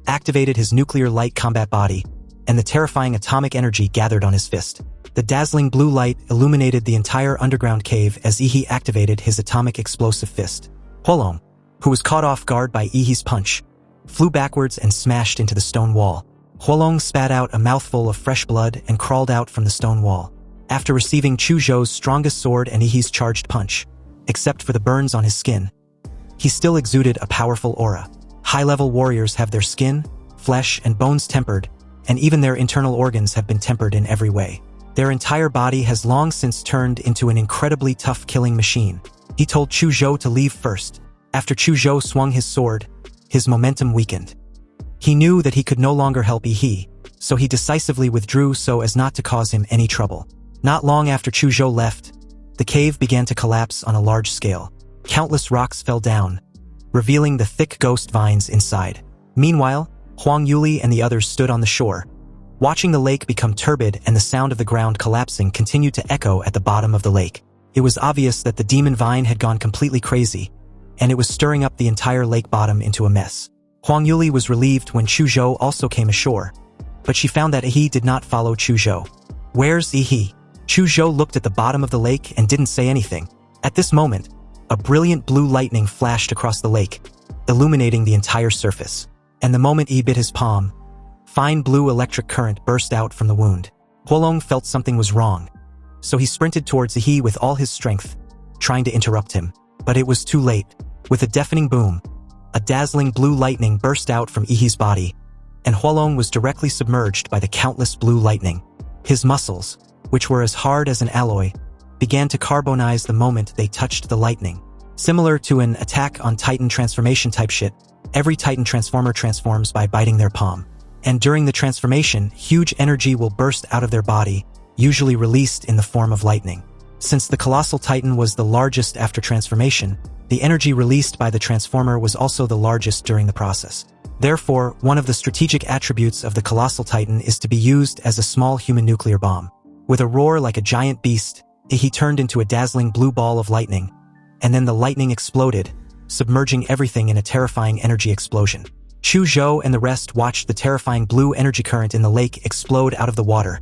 activated his nuclear light combat body, and the terrifying atomic energy gathered on his fist. The dazzling blue light illuminated the entire underground cave as Ihi activated his atomic explosive fist. Huolong, who was caught off guard by Ihi's punch, flew backwards and smashed into the stone wall. Huolong spat out a mouthful of fresh blood and crawled out from the stone wall. After receiving Chuzhou's strongest sword and Ihi's charged punch, except for the burns on his skin, he still exuded a powerful aura. High-level warriors have their skin, flesh, and bones tempered, and even their internal organs have been tempered in every way. Their entire body has long since turned into an incredibly tough killing machine. He told Chuzhou to leave first. After Chuzhou swung his sword, his momentum weakened. He knew that he could no longer help Ihi, so he decisively withdrew so as not to cause him any trouble. Not long after Chuzhou left, the cave began to collapse on a large scale. Countless rocks fell down, revealing the thick ghost vines inside. Meanwhile, Huang Yuli and the others stood on the shore, watching the lake become turbid, and the sound of the ground collapsing continued to echo at the bottom of the lake. It was obvious that the demon vine had gone completely crazy, and it was stirring up the entire lake bottom into a mess. Huang Yuli was relieved when Chuzhou also came ashore, but she found that Ihi did not follow Chuzhou. "Where's Ihi?" Chuzhou looked at the bottom of the lake and didn't say anything. At this moment, a brilliant blue lightning flashed across the lake, illuminating the entire surface. And the moment Ihi bit his palm, fine blue electric current burst out from the wound. Huolong felt something was wrong, so he sprinted towards Ihi with all his strength, trying to interrupt him. But it was too late. With a deafening boom, a dazzling blue lightning burst out from Ihi's body, and Huolong was directly submerged by the countless blue lightning. His muscles, which were as hard as an alloy, began to carbonize the moment they touched the lightning. Similar to an Attack on Titan transformation type shit, every Titan transformer transforms by biting their palm. And during the transformation, huge energy will burst out of their body, usually released in the form of lightning. Since the Colossal Titan was the largest after transformation, the energy released by the transformer was also the largest during the process. Therefore, one of the strategic attributes of the Colossal Titan is to be used as a small human nuclear bomb. With a roar like a giant beast, he turned into a dazzling blue ball of lightning, and then the lightning exploded, submerging everything in a terrifying energy explosion. Chu Zhou and the rest watched the terrifying blue energy current in the lake explode out of the water,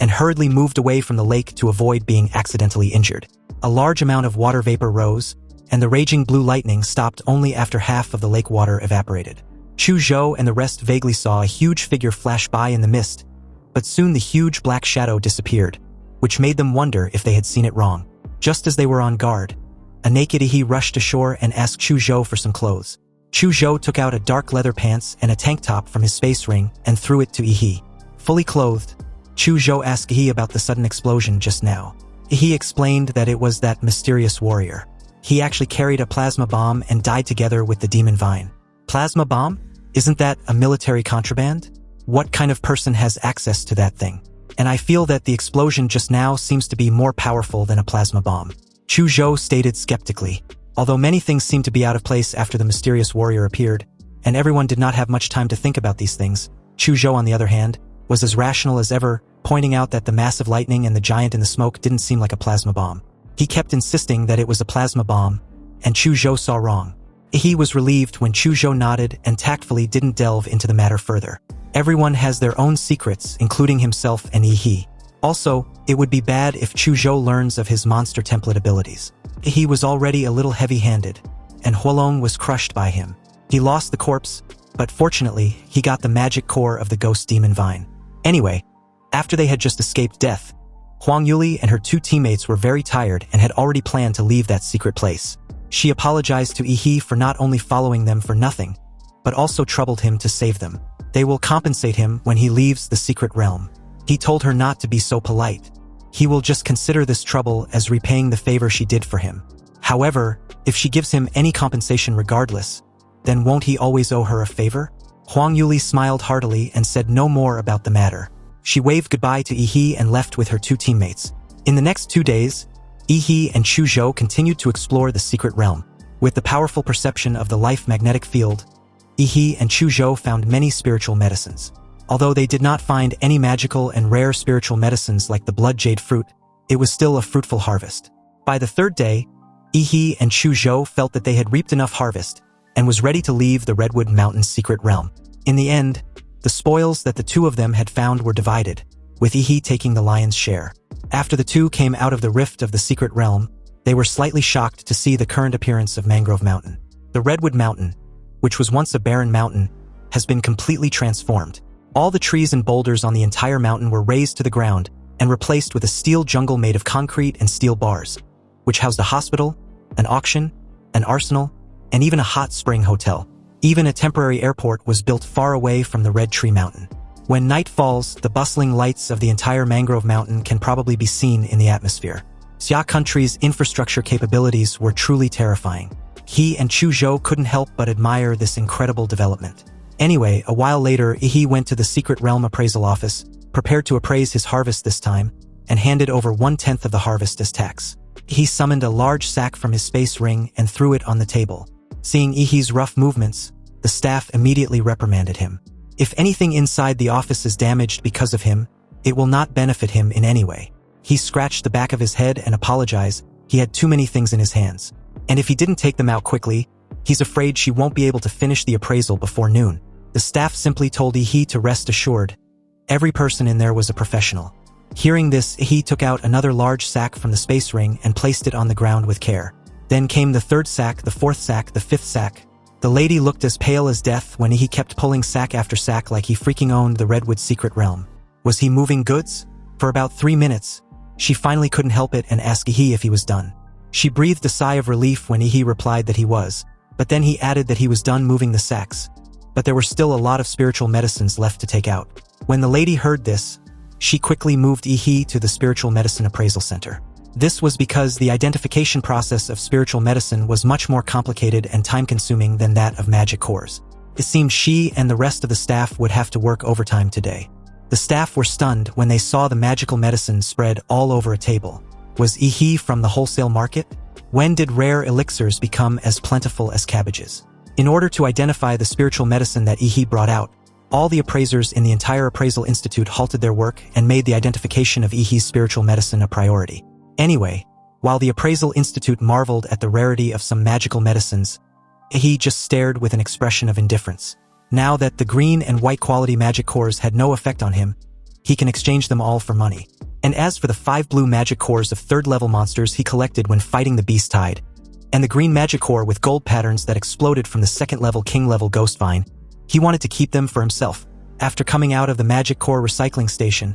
and hurriedly moved away from the lake to avoid being accidentally injured. A large amount of water vapor rose, and the raging blue lightning stopped only after half of the lake water evaporated. Chu Zhou and the rest vaguely saw a huge figure flash by in the mist, but soon the huge black shadow disappeared, which made them wonder if they had seen it wrong. Just as they were on guard, a naked Yi rushed ashore and asked Chu Zhou for some clothes. Chu Zhou took out a dark leather pants and a tank top from his space ring and threw it to Yi. Fully clothed, Chu Zhou asked Yi about the sudden explosion just now. Yi explained that it was that mysterious warrior. He actually carried a plasma bomb and died together with the demon vine. Plasma bomb? Isn't that a military contraband? What kind of person has access to that thing? And I feel that the explosion just now seems to be more powerful than a plasma bomb. Chu Zhou stated skeptically. Although many things seemed to be out of place after the mysterious warrior appeared, and everyone did not have much time to think about these things, Chu Zhou, on the other hand, was as rational as ever, pointing out that the massive lightning and the giant in the smoke didn't seem like a plasma bomb. He kept insisting that it was a plasma bomb, and Chu Zhou saw wrong. He was relieved when Chu Zhou nodded and tactfully didn't delve into the matter further. Everyone has their own secrets, including himself and Yi. Also, it would be bad if Chu Zhou learns of his monster template abilities. He was already a little heavy-handed, and Huolong was crushed by him. He lost the corpse, but fortunately, he got the magic core of the ghost demon vine. Anyway, after they had just escaped death, Huang Yuli and her two teammates were very tired and had already planned to leave that secret place. She apologized to Yi for not only following them for nothing, but also troubled him to save them. They will compensate him when he leaves the secret realm. He told her not to be so polite. He will just consider this trouble as repaying the favor she did for him. However, if she gives him any compensation regardless, then won't he always owe her a favor? Huang Yuli smiled heartily and said no more about the matter. She waved goodbye to Yi and left with her two teammates. In the next 2 days, Yi and Chu Zhou continued to explore the secret realm. With the powerful perception of the life magnetic field, Yi and Chu Zhou found many spiritual medicines. Although they did not find any magical and rare spiritual medicines like the blood jade fruit, it was still a fruitful harvest. By the 3rd day, Yi and Chu Zhou felt that they had reaped enough harvest and was ready to leave the Redwood Mountains secret realm. In the end, the spoils that the two of them had found were divided, with Yi taking the lion's share. After the two came out of the rift of the secret realm, they were slightly shocked to see the current appearance of Mangrove Mountain. The Redwood Mountain, which was once a barren mountain, has been completely transformed. All the trees and boulders on the entire mountain were razed to the ground and replaced with a steel jungle made of concrete and steel bars, which housed a hospital, an auction, an arsenal, and even a hot spring hotel. Even a temporary airport was built far away from the Red Tree Mountain. When night falls, the bustling lights of the entire Mangrove Mountain can probably be seen in the atmosphere. Xia country's infrastructure capabilities were truly terrifying. He and Chu Zhou couldn't help but admire this incredible development. Anyway, a while later, Yi went to the Secret Realm Appraisal Office, prepared to appraise his harvest this time, and handed over 1/10 of the harvest as tax. He summoned a large sack from his space ring and threw it on the table. Seeing Yi's rough movements, the staff immediately reprimanded him. If anything inside the office is damaged because of him, it will not benefit him in any way. He scratched the back of his head and apologized. He had too many things in his hands. And if he didn't take them out quickly, he's afraid she won't be able to finish the appraisal before noon. The staff simply told Yi to rest assured. Every person in there was a professional. Hearing this, Yi took out another large sack from the space ring and placed it on the ground with care. Then came the 3rd sack, the 4th sack, the 5th sack. The lady looked as pale as death when Yi kept pulling sack after sack like he freaking owned the Redwood secret realm. Was he moving goods? For about 3 minutes, she finally couldn't help it and asked Yi if he was done. She breathed a sigh of relief when Yi replied that he was, but then he added that he was done moving the sacks. But there were still a lot of spiritual medicines left to take out. When the lady heard this, she quickly moved Yi to the Spiritual Medicine Appraisal Center. This was because the identification process of spiritual medicine was much more complicated and time-consuming than that of magic cores. It seemed she and the rest of the staff would have to work overtime today. The staff were stunned when they saw the magical medicine spread all over a table. Was Yi from the wholesale market? When did rare elixirs become as plentiful as cabbages? In order to identify the spiritual medicine that Yi brought out, all the appraisers in the entire appraisal institute halted their work and made the identification of Yi's spiritual medicine a priority. Anyway, while the appraisal institute marveled at the rarity of some magical medicines, He just stared with an expression of indifference. Now that the green and white quality magic cores had no effect on him, he can exchange them all for money. And as for the 5 blue magic cores of 3rd level monsters he collected when fighting the Beast Tide, and the green magic core with gold patterns that exploded from the 2nd level king level ghost vine, he wanted to keep them for himself. After coming out of the magic core recycling station,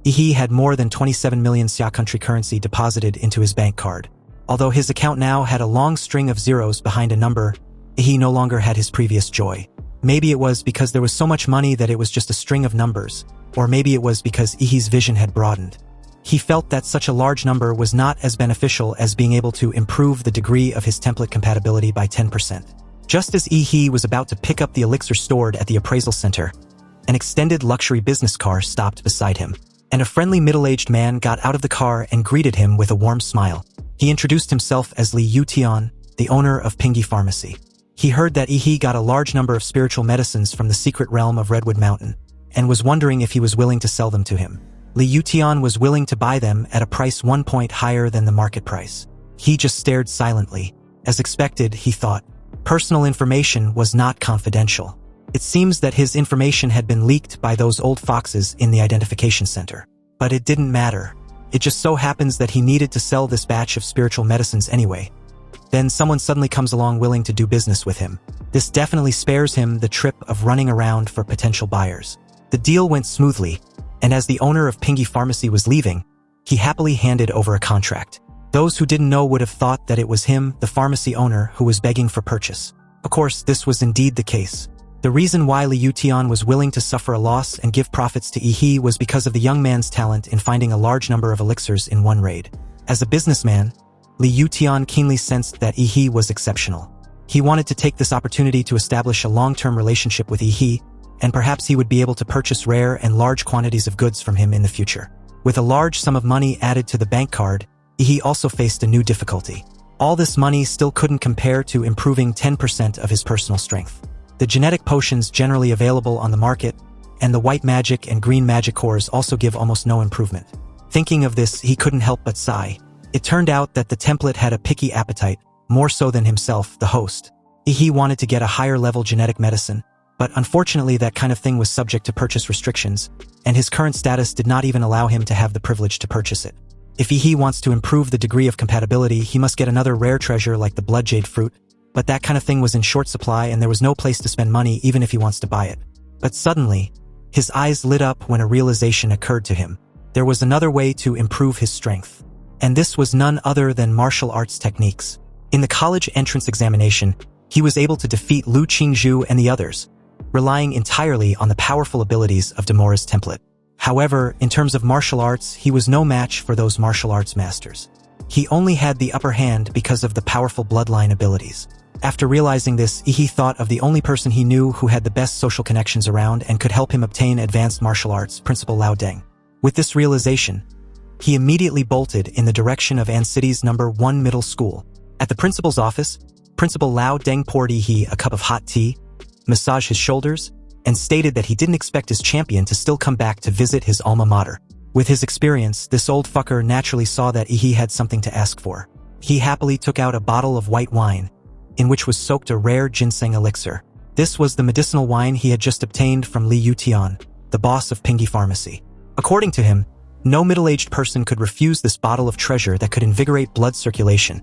he had more than 27 million Xia country currency deposited into his bank card. Although his account now had a long string of zeros behind a number, he no longer had his previous joy. Maybe it was because there was so much money that it was just a string of numbers, or maybe it was because Ihi's vision had broadened. He felt that such a large number was not as beneficial as being able to improve the degree of his template compatibility by 10%. Just as Ihi was about to pick up the elixir stored at the appraisal center, an extended luxury business car stopped beside him, and a friendly middle-aged man got out of the car and greeted him with a warm smile. He introduced himself as Li Yutian, the owner of Pingy Pharmacy. He heard that Ihi got a large number of spiritual medicines from the secret realm of Redwood Mountain, and was wondering if he was willing to sell them to him. Li Yutian was willing to buy them at a price 1 point higher than the market price. He just stared silently. As expected, he thought. Personal information was not confidential. It seems that his information had been leaked by those old foxes in the identification center. But it didn't matter. It just so happens that he needed to sell this batch of spiritual medicines anyway. Then someone suddenly comes along willing to do business with him. This definitely spares him the trip of running around for potential buyers. The deal went smoothly, and as the owner of Pingy Pharmacy was leaving, he happily handed over a contract. Those who didn't know would have thought that it was him, the pharmacy owner, who was begging for purchase. Of course, this was indeed the case. The reason why Li Yutian was willing to suffer a loss and give profits to Ihi was because of the young man's talent in finding a large number of elixirs in one raid. As a businessman, Li Yutian keenly sensed that Ihi was exceptional. He wanted to take this opportunity to establish a long-term relationship with Ihi, and perhaps he would be able to purchase rare and large quantities of goods from him in the future. With a large sum of money added to the bank card, Ihi also faced a new difficulty. All this money still couldn't compare to improving 10% of his personal strength. The genetic potions generally available on the market, and the white magic and green magic cores also give almost no improvement. Thinking of this, he couldn't help but sigh. It turned out that the template had a picky appetite, more so than himself, the host. Ihi wanted to get a higher-level genetic medicine, but unfortunately that kind of thing was subject to purchase restrictions, and his current status did not even allow him to have the privilege to purchase it. If Ihi wants to improve the degree of compatibility, he must get another rare treasure like the blood jade fruit, but that kind of thing was in short supply and there was no place to spend money even if he wants to buy it. But suddenly, his eyes lit up when a realization occurred to him. There was another way to improve his strength. And this was none other than martial arts techniques. In the college entrance examination, he was able to defeat Lu Qingzhu and the others, relying entirely on the powerful abilities of Demora's template. However, in terms of martial arts, he was no match for those martial arts masters. He only had the upper hand because of the powerful bloodline abilities. After realizing this, Ihi thought of the only person he knew who had the best social connections around and could help him obtain advanced martial arts, Principal Lao Deng. With this realization, he immediately bolted in the direction of An City's number 1 middle school. At the principal's office, Principal Lao Deng poured Ihi a cup of hot tea, massaged his shoulders, and stated that he didn't expect his champion to still come back to visit his alma mater. With his experience, this old fucker naturally saw that Ihi had something to ask for. He happily took out a bottle of white wine, in which was soaked a rare ginseng elixir. This was the medicinal wine he had just obtained from Li Yutian, the boss of Pingy Pharmacy. According to him, no middle-aged person could refuse this bottle of treasure that could invigorate blood circulation,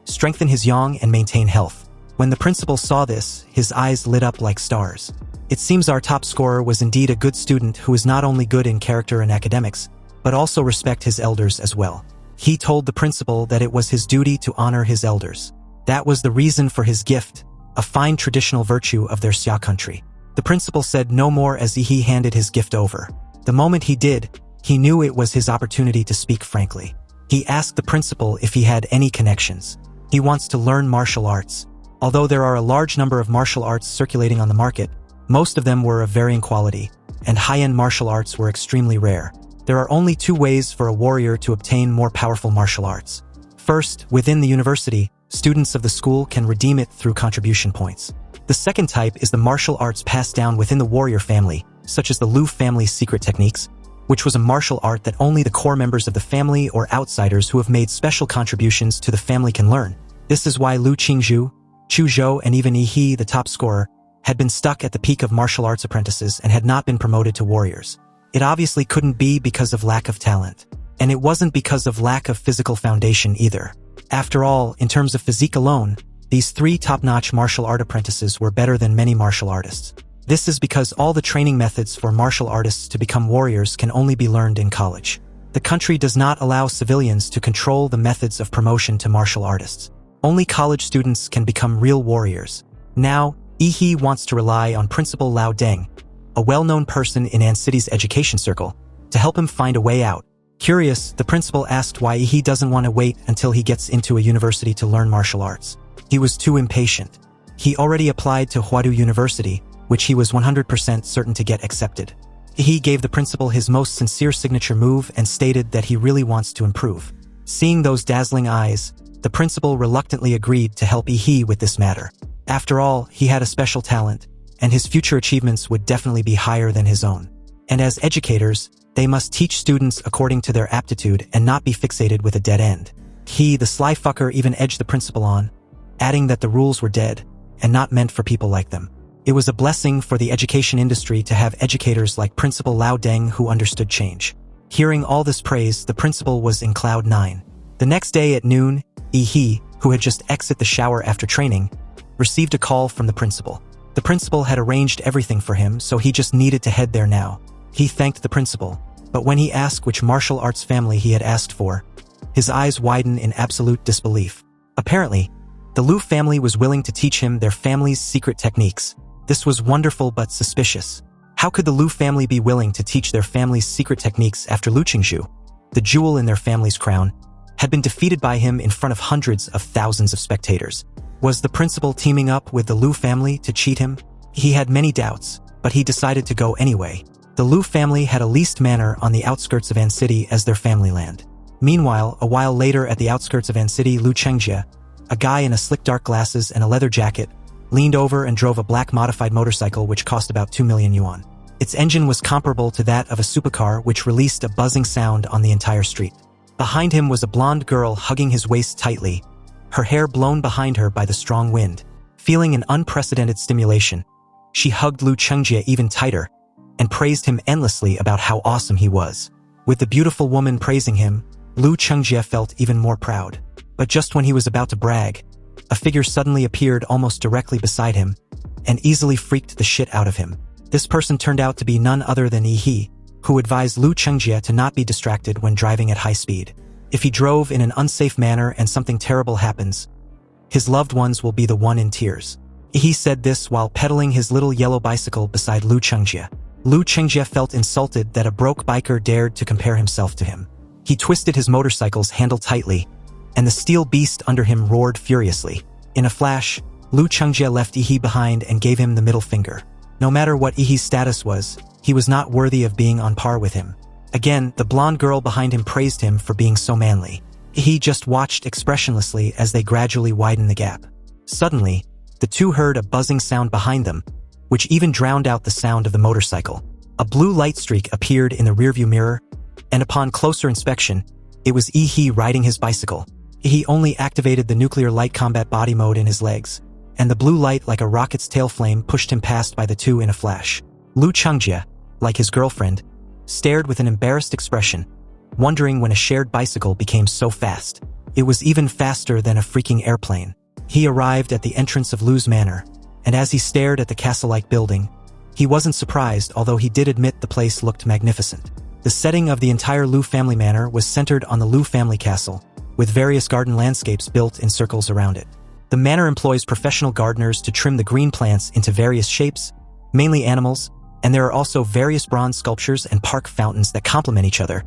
strengthen his yang, and maintain health. When the principal saw this, his eyes lit up like stars. It seems our top scorer was indeed a good student who is not only good in character and academics, but also respect his elders as well. He told the principal that it was his duty to honor his elders. That was the reason for his gift, a fine traditional virtue of their Xia country. The principal said no more as Ihi handed his gift over. The moment he did, he knew it was his opportunity to speak frankly. He asked the principal if he had any connections. He wants to learn martial arts. Although there are a large number of martial arts circulating on the market, most of them were of varying quality, and high-end martial arts were extremely rare. There are only 2 ways for a warrior to obtain more powerful martial arts. First, within the university, students of the school can redeem it through contribution points. The second type is the martial arts passed down within the warrior family, such as the Lu family's secret techniques, which was a martial art that only the core members of the family or outsiders who have made special contributions to the family can learn. This is why Lu Qingzhu, Chu Zhou and even Yi He, the top scorer, had been stuck at the peak of martial arts apprentices and had not been promoted to warriors. It obviously couldn't be because of lack of talent. And it wasn't because of lack of physical foundation either. After all, in terms of physique alone, these 3 top-notch martial art apprentices were better than many martial artists. This is because all the training methods for martial artists to become warriors can only be learned in college. The country does not allow civilians to control the methods of promotion to martial artists. Only college students can become real warriors. Now, Yi He wants to rely on Principal Lao Deng, a well-known person in An City's education circle, to help him find a way out. Curious, the principal asked why Yi He doesn't want to wait until he gets into a university to learn martial arts. He was too impatient. He already applied to Huadu University, which he was 100% certain to get accepted. He gave the principal his most sincere signature move and stated that he really wants to improve. Seeing those dazzling eyes, the principal reluctantly agreed to help Yi He with this matter. After all, he had a special talent, and his future achievements would definitely be higher than his own. And as educators, they must teach students according to their aptitude and not be fixated with a dead end. He, the sly fucker, even edged the principal on, adding that the rules were dead and not meant for people like them. It was a blessing for the education industry to have educators like Principal Lao Deng who understood change. Hearing all this praise, the principal was in cloud 9. The next day at noon, Yi He, who had just exited the shower after training, received a call from the principal. The principal had arranged everything for him, so he just needed to head there now. He thanked the principal, but when he asked which martial arts family he had asked for, his eyes widened in absolute disbelief. Apparently, the Lu family was willing to teach him their family's secret techniques. This was wonderful but suspicious. How could the Lu family be willing to teach their family's secret techniques after Lu Qingzhu, the jewel in their family's crown, had been defeated by him in front of hundreds of thousands of spectators? Was the principal teaming up with the Lu family to cheat him? He had many doubts, but he decided to go anyway. The Lu family had a leased manor on the outskirts of An City as their family land. Meanwhile, a while later at the outskirts of An City, Lu Chengjie, a guy in a slick dark glasses and a leather jacket, leaned over and drove a black modified motorcycle which cost about 2 million yuan. Its engine was comparable to that of a supercar which released a buzzing sound on the entire street. Behind him was a blonde girl hugging his waist tightly, her hair blown behind her by the strong wind. Feeling an unprecedented stimulation, she hugged Lu Chengjie even tighter and praised him endlessly about how awesome he was. With the beautiful woman praising him, Lu Chengjie felt even more proud. But just when he was about to brag, a figure suddenly appeared almost directly beside him and easily freaked the shit out of him. This person turned out to be none other than Yi He, who advised Lu Chengjie to not be distracted when driving at high speed. If he drove in an unsafe manner and something terrible happens, his loved ones will be the one in tears. He said this while pedaling his little yellow bicycle beside Lu Chengjie. Lu Chengjie felt insulted that a broke biker dared to compare himself to him. He twisted his motorcycle's handle tightly, and the steel beast under him roared furiously. In a flash, Lu Chengjie left Yi He behind and gave him the middle finger. No matter what Yi He's status was, he was not worthy of being on par with him. Again, the blonde girl behind him praised him for being so manly. He just watched expressionlessly as they gradually widened the gap. Suddenly, the two heard a buzzing sound behind them, which even drowned out the sound of the motorcycle. A blue light streak appeared in the rearview mirror, and upon closer inspection, it was Yi He riding his bicycle. He only activated the nuclear light combat body mode in his legs, and the blue light like a rocket's tail flame pushed him past by the two in a flash. Lu Chengjie, like his girlfriend, stared with an embarrassed expression, wondering when a shared bicycle became so fast. It was even faster than a freaking airplane. He arrived at the entrance of Lu's manor, and as he stared at the castle-like building, he wasn't surprised, although he did admit the place looked magnificent. The setting of the entire Lu family manor was centered on the Lu family castle, with various garden landscapes built in circles around it. The manor employs professional gardeners to trim the green plants into various shapes, mainly animals, and there are also various bronze sculptures and park fountains that complement each other,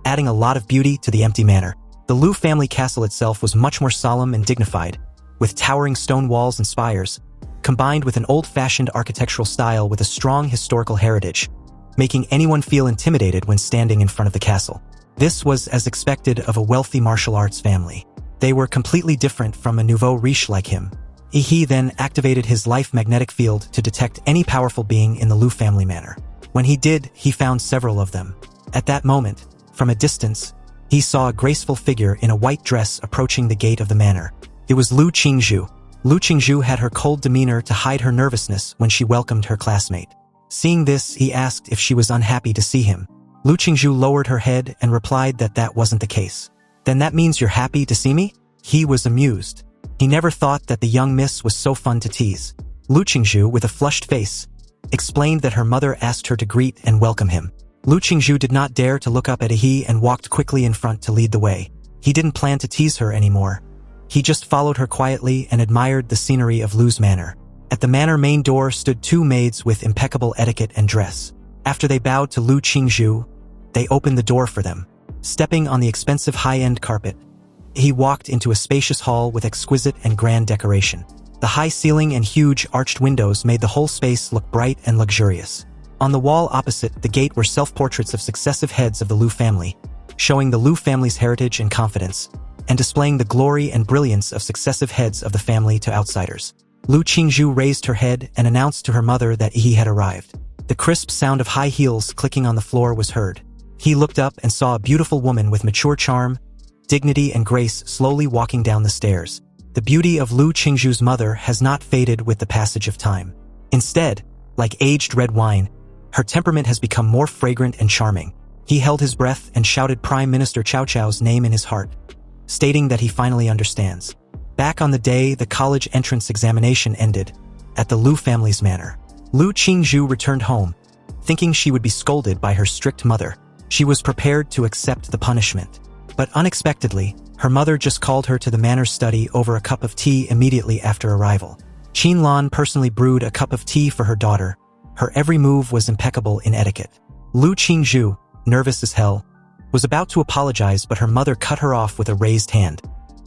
adding a lot of beauty to the empty manor. The Lu family castle itself was much more solemn and dignified, with towering stone walls and spires, combined with an old-fashioned architectural style with a strong historical heritage, making anyone feel intimidated when standing in front of the castle. This was as expected of a wealthy martial arts family. They were completely different from a nouveau riche like him. He then activated his life magnetic field to detect any powerful being in the Lu family manor. When he did, he found several of them. At that moment, from a distance, he saw a graceful figure in a white dress approaching the gate of the manor. It was Lu Qingzhu, Lu Qingzhu had her cold demeanor to hide her nervousness when she welcomed her classmate. Seeing this, he asked if she was unhappy to see him. Lu Qingzhu lowered her head and replied that that wasn't the case. Then that means you're happy to see me? He was amused. He never thought that the young miss was so fun to tease. Lu Qingzhu, with a flushed face, explained that her mother asked her to greet and welcome him. Lu Qingzhu did not dare to look up at he and walked quickly in front to lead the way. He didn't plan to tease her anymore. He just followed her quietly and admired the scenery of Lu's manor. At the manor main door stood two maids with impeccable etiquette and dress. After they bowed to Lu Qingzhu, they opened the door for them. Stepping on the expensive high-end carpet, he walked into a spacious hall with exquisite and grand decoration. The high ceiling and huge arched windows made the whole space look bright and luxurious. On the wall opposite the gate were self-portraits of successive heads of the Lu family, showing the Lu family's heritage and confidence, and displaying the glory and brilliance of successive heads of the family to outsiders. Lu Qingzhu raised her head and announced to her mother that he had arrived. The crisp sound of high heels clicking on the floor was heard. He looked up and saw a beautiful woman with mature charm, dignity and grace slowly walking down the stairs. The beauty of Lu Qingzhu's mother has not faded with the passage of time. Instead, like aged red wine, her temperament has become more fragrant and charming. He held his breath and shouted Prime Minister Cao Cao's name in his heart, stating that he finally understands. Back on the day the college entrance examination ended, at the Lu family's manor, Lu Qingzhu returned home, thinking she would be scolded by her strict mother. She was prepared to accept the punishment. But unexpectedly, her mother just called her to the manor's study over a cup of tea immediately after arrival. Qin Lan personally brewed a cup of tea for her daughter. Her every move was impeccable in etiquette. Lu Qingzhu, nervous as hell, was about to apologize, but her mother cut her off with a raised hand,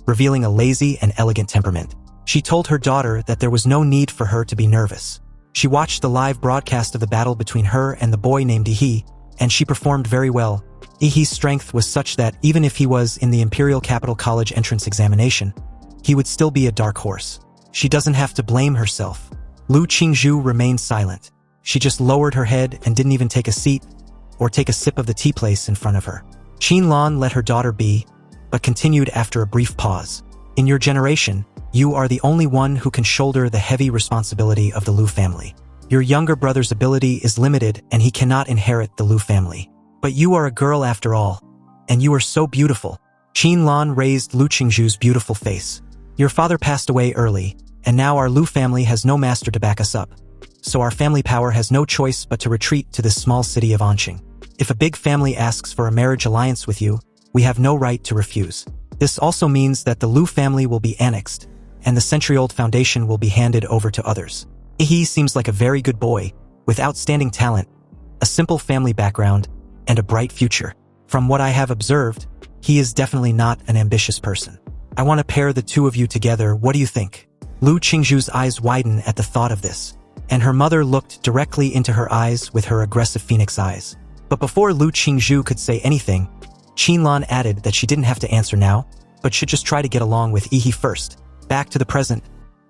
revealing a lazy and elegant temperament. She told her daughter that there was no need for her to be nervous. She watched the live broadcast of the battle between her and the boy named Yi, and she performed very well. Yi's strength was such that even if he was in the Imperial Capital College entrance examination, he would still be a dark horse. She doesn't have to blame herself. Lu Qingzhu remained silent. She just lowered her head and didn't even take a seat or take a sip of the tea place in front of her. Qin Lan let her daughter be, but continued after a brief pause. In your generation, you are the only one who can shoulder the heavy responsibility of the Lu family. Your younger brother's ability is limited and he cannot inherit the Lu family. But you are a girl after all, and you are so beautiful. Qin Lan raised Lu Qingzhu's beautiful face. Your father passed away early, and now our Lu family has no master to back us up. So our family power has no choice but to retreat to this small city of Anqing. If a big family asks for a marriage alliance with you, we have no right to refuse. This also means that the Lu family will be annexed, and the century-old foundation will be handed over to others. He seems like a very good boy, with outstanding talent, a simple family background, and a bright future. From what I have observed, he is definitely not an ambitious person. I want to pair the two of you together. What do you think? Lu Qingzhu's eyes widened at the thought of this, and her mother looked directly into her eyes with her aggressive phoenix eyes. But before Lu Qingzhu could say anything, Qin Lan added that she didn't have to answer now, but should just try to get along with Yi first. Back to the present,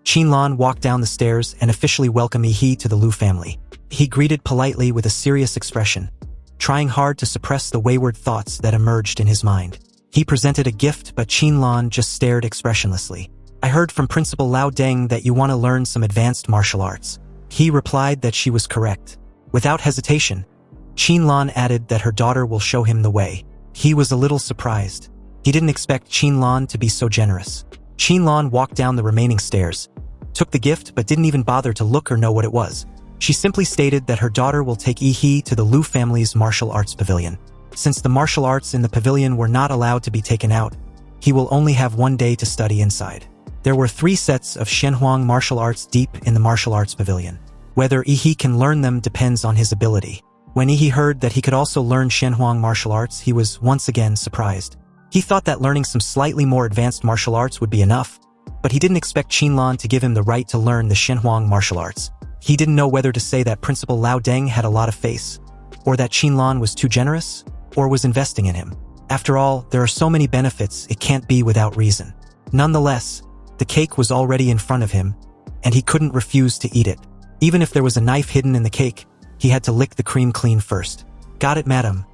Qin Lan walked down the stairs and officially welcomed Yi to the Lu family. He greeted politely with a serious expression, trying hard to suppress the wayward thoughts that emerged in his mind. He presented a gift, but Qin Lan just stared expressionlessly. I heard from Principal Lao Deng that you want to learn some advanced martial arts. He replied that she was correct. Without hesitation, Qin Lan added that her daughter will show him the way. He was a little surprised. He didn't expect Qin Lan to be so generous. Qin Lan walked down the remaining stairs, took the gift but didn't even bother to look or know what it was. She simply stated that her daughter will take Yi to the Lu family's martial arts pavilion. Since the martial arts in the pavilion were not allowed to be taken out, he will only have 1 day to study inside. There were 3 sets of Shenhuang martial arts deep in the martial arts pavilion. Whether Yi can learn them depends on his ability. When Yi heard that he could also learn Shenhuang martial arts, he was once again surprised. He thought that learning some slightly more advanced martial arts would be enough, but he didn't expect Qin Lan to give him the right to learn the Shenhuang martial arts. He didn't know whether to say that Principal Lao Deng had a lot of face, or that Qin Lan was too generous, or was investing in him. After all, there are so many benefits, it can't be without reason. Nonetheless, the cake was already in front of him, and he couldn't refuse to eat it. Even if there was a knife hidden in the cake, he had to lick the cream clean first. Got it, madam.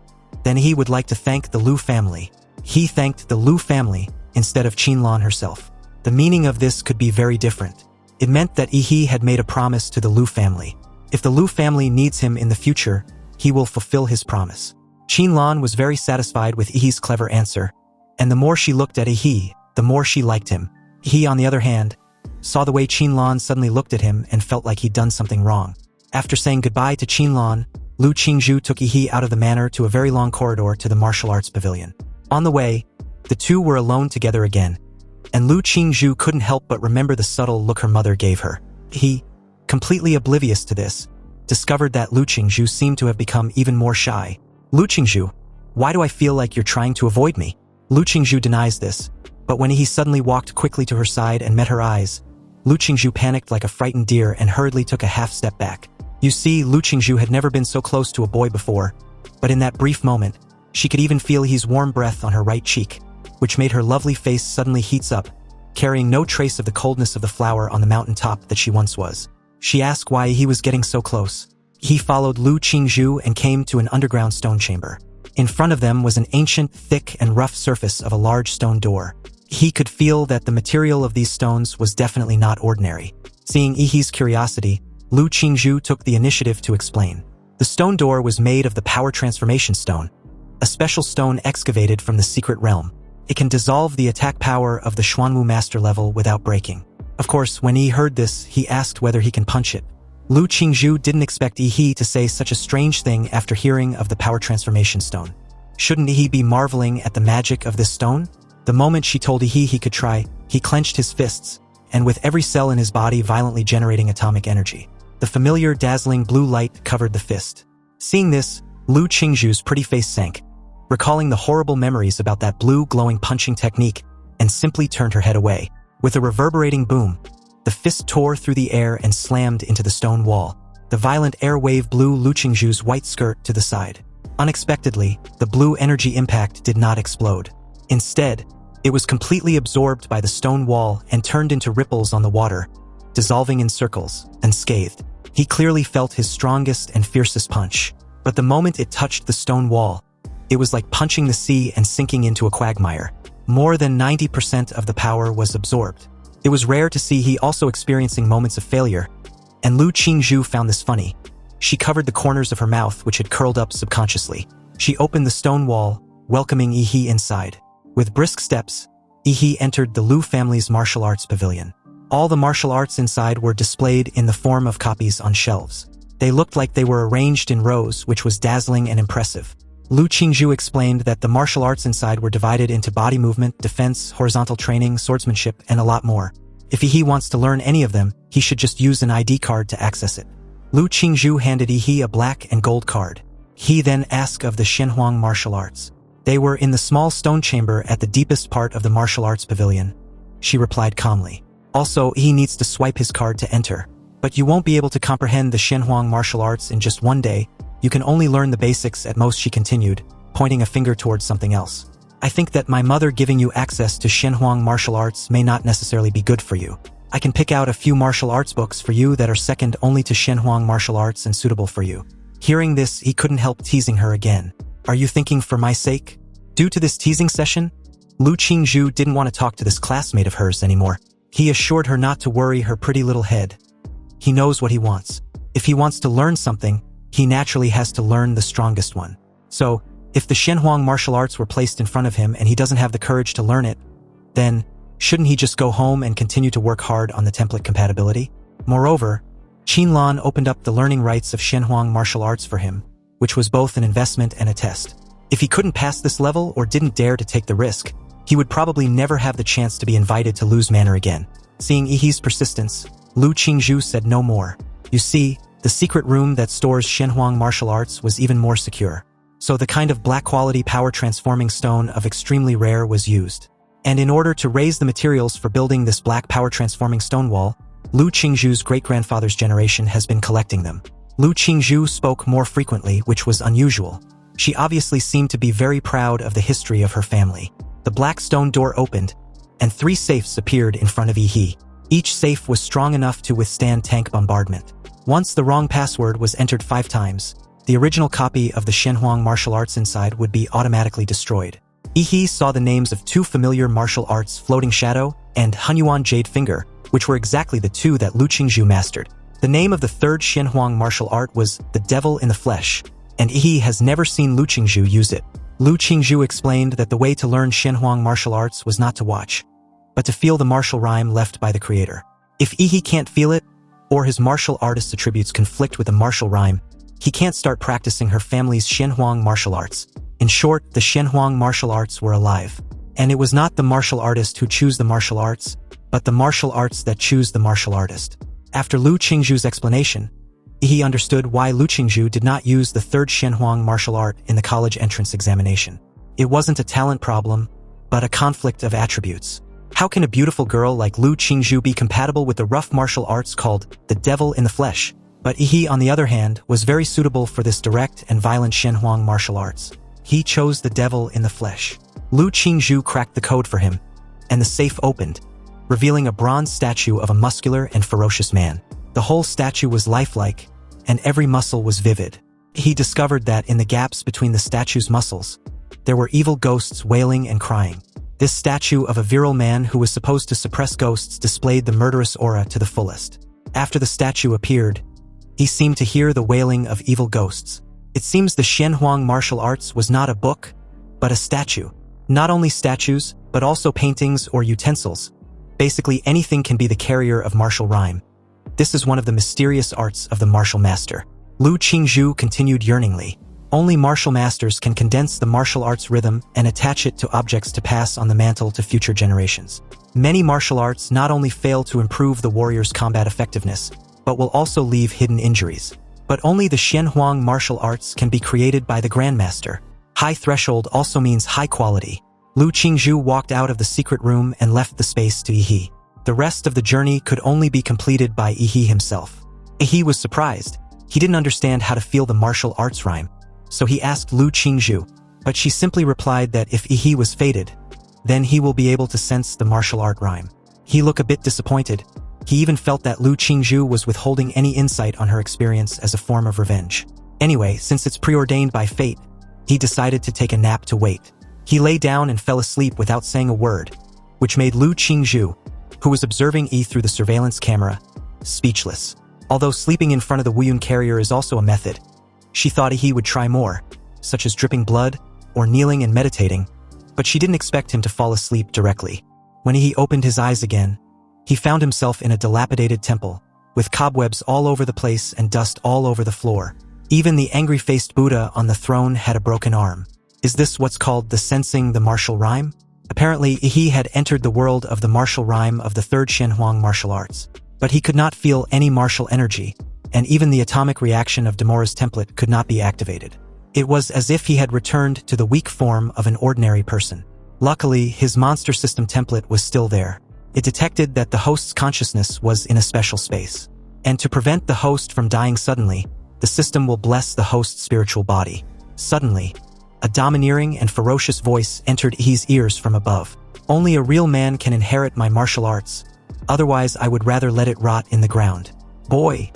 Then he would like to thank the Lu family. He thanked the Lu family instead of Qin Lan herself. The meaning of this could be very different. It meant that Yi had made a promise to the Lu family. If the Lu family needs him in the future, he will fulfill his promise. Qinlan was very satisfied with Yi's clever answer, and the more she looked at Yi, the more she liked him. Yi, on the other hand, saw the way Qinlan suddenly looked at him and felt like he'd done something wrong. After saying goodbye to Qinlan, Lu Qingzhu took Yi out of the manor to a very long corridor to the martial arts pavilion. On the way, the two were alone together again, and Lu Qingzhu couldn't help but remember the subtle look her mother gave her. He, completely oblivious to this, discovered that Lu Qingzhu seemed to have become even more shy. Lu Qingzhu, why do I feel like you're trying to avoid me? Lu Qingzhu denies this, but when he suddenly walked quickly to her side and met her eyes, Lu Qingzhu panicked like a frightened deer and hurriedly took a half step back. You see, Lu Qingzhu had never been so close to a boy before, but in that brief moment, she could even feel his warm breath on her right cheek, which made her lovely face suddenly heats up, carrying no trace of the coldness of the flower on the mountain top that she once was. She asked why he was getting so close. He followed Lu Qingzhu and came to an underground stone chamber. In front of them was an ancient, thick, and rough surface of a large stone door. He could feel that the material of these stones was definitely not ordinary. Seeing Yi's curiosity, Lu Qingzhu took the initiative to explain. The stone door was made of the power transformation stone, a special stone excavated from the secret realm. It can dissolve the attack power of the Xuanwu master level without breaking. Of course, when Yi heard this, he asked whether he can punch it. Lu Qingzhu didn't expect Yi to say such a strange thing after hearing of the power transformation stone. Shouldn't Yi be marveling at the magic of this stone? The moment she told Yi he could try, he clenched his fists, and with every cell in his body violently generating atomic energy. The familiar dazzling blue light covered the fist. Seeing this, Lu Qingzhu's pretty face sank, recalling the horrible memories about that blue glowing punching technique, and simply turned her head away. With a reverberating boom, the fist tore through the air and slammed into the stone wall. The violent air wave blew Lu Qingzhu's white skirt to the side. Unexpectedly, the blue energy impact did not explode. Instead, it was completely absorbed by the stone wall and turned into ripples on the water, dissolving in circles, unscathed. He clearly felt his strongest and fiercest punch, but the moment it touched the stone wall, it was like punching the sea and sinking into a quagmire. More than 90% of the power was absorbed. It was rare to see he also experiencing moments of failure, and Lu Qingzhu found this funny. She covered the corners of her mouth, which had curled up subconsciously. She opened the stone wall, welcoming Yi inside. With brisk steps, Yi entered the Lu family's martial arts pavilion. All the martial arts inside were displayed in the form of copies on shelves. They looked like they were arranged in rows, which was dazzling and impressive. Lu Qingzhu explained that the martial arts inside were divided into body movement, defense, horizontal training, swordsmanship, and a lot more. If Yi wants to learn any of them, he should just use an ID card to access it. Lu Qingzhu handed Yi a black and gold card. He then asked of the Shenhuang martial arts. They were in the small stone chamber at the deepest part of the martial arts pavilion. She replied calmly. Also, he needs to swipe his card to enter. But you won't be able to comprehend the Shenhuang martial arts in just one day. You can only learn the basics at most, she continued, pointing a finger towards something else. I think that my mother giving you access to Shenhuang martial arts may not necessarily be good for you. I can pick out a few martial arts books for you that are second only to Shenhuang martial arts and suitable for you. Hearing this, he couldn't help teasing her again. Are you thinking for my sake? Due to this teasing session, Lu Qingzhu didn't want to talk to this classmate of hers anymore. He assured her not to worry her pretty little head. He knows what he wants. If he wants to learn something, he naturally has to learn the strongest one. So, if the Shenhuang martial arts were placed in front of him and he doesn't have the courage to learn it, then shouldn't he just go home and continue to work hard on the template compatibility? Moreover, Qinlan opened up the learning rights of Shenhuang martial arts for him, which was both an investment and a test. If he couldn't pass this level or didn't dare to take the risk, he would probably never have the chance to be invited to Lu's manor again. Seeing Yi's persistence, Lu Qingzhu said no more. You see, the secret room that stores Shenhuang martial arts was even more secure. So the kind of black-quality power-transforming stone of extremely rare was used. And in order to raise the materials for building this black power-transforming stone wall, Lu Qingzhu's great-grandfather's generation has been collecting them. Lu Qingzhu spoke more frequently, which was unusual. She obviously seemed to be very proud of the history of her family. The black stone door opened, and 3 safes appeared in front of Yi. Each safe was strong enough to withstand tank bombardment. Once the wrong password was entered 5 times, the original copy of the Shenhuang martial arts inside would be automatically destroyed. Yi saw the names of two familiar martial arts, Floating Shadow and Hunyuan Jade Finger, which were exactly the two that Lu Qingzhu mastered. The name of the third Xianhuang martial art was the Devil in the Flesh, and Yi has never seen Lu Qingzhu use it. Lu Qingzhu explained that the way to learn Xianhuang martial arts was not to watch, but to feel the martial rhyme left by the creator. If Yi can't feel it, or his martial artist's attributes conflict with the martial rhyme, he can't start practicing her family's Xianhuang martial arts. In short, the Xianhuang martial arts were alive. And it was not the martial artist who chose the martial arts, but the martial arts that choose the martial artist. After Lu Qingzhu's explanation, he understood why Lu Qingzhu did not use the third Xianhuang martial art in the college entrance examination. It wasn't a talent problem, but a conflict of attributes. How can a beautiful girl like Lu Qingzhu be compatible with the rough martial arts called the Devil in the Flesh? But Yi, on the other hand, was very suitable for this direct and violent Xianhuang martial arts. He chose the Devil in the Flesh. Lu Qingzhu cracked the code for him, and the safe opened, revealing a bronze statue of a muscular and ferocious man. The whole statue was lifelike, and every muscle was vivid. He discovered that in the gaps between the statue's muscles, there were evil ghosts wailing and crying. This statue of a virile man who was supposed to suppress ghosts displayed the murderous aura to the fullest. After the statue appeared, he seemed to hear the wailing of evil ghosts. It seems the Xianhuang martial arts was not a book, but a statue. Not only statues, but also paintings or utensils. Basically anything can be the carrier of martial rhyme. This is one of the mysterious arts of the martial master. Lu Qingzhu continued yearningly. Only martial masters can condense the martial arts rhythm and attach it to objects to pass on the mantle to future generations. Many martial arts not only fail to improve the warrior's combat effectiveness, but will also leave hidden injuries. But only the Xianhuang martial arts can be created by the Grandmaster. High threshold also means high quality. Lu Qingzhu walked out of the secret room and left the space to Yi. The rest of the journey could only be completed by Yi himself. Yi was surprised. He didn't understand how to feel the martial arts rhyme. So he asked Lu Qingzhu, but she simply replied that if Yi was fated, then he will be able to sense the martial art rhyme. He looked a bit disappointed. He even felt that Lu Qingzhu was withholding any insight on her experience as a form of revenge. Anyway, since it's preordained by fate, he decided to take a nap to wait. He lay down and fell asleep without saying a word, which made Lu Qingzhu, who was observing Yi through the surveillance camera, speechless. Although sleeping in front of the Wuyun carrier is also a method, she thought he would try more, such as dripping blood or kneeling and meditating, but she didn't expect him to fall asleep directly. When he opened his eyes again, he found himself in a dilapidated temple, with cobwebs all over the place and dust all over the floor. Even the angry-faced Buddha on the throne had a broken arm. Is this what's called the sensing the martial rhyme? Apparently, he had entered the world of the martial rhyme of the third Xianhuang martial arts, but he could not feel any martial energy, and even the atomic reaction of Demora's template could not be activated. It was as if he had returned to the weak form of an ordinary person. Luckily, his monster system template was still there. It detected that the host's consciousness was in a special space. And to prevent the host from dying suddenly, the system will bless the host's spiritual body. Suddenly, a domineering and ferocious voice entered Yi's ears from above. Only a real man can inherit my martial arts. Otherwise, I would rather let it rot in the ground. Boy,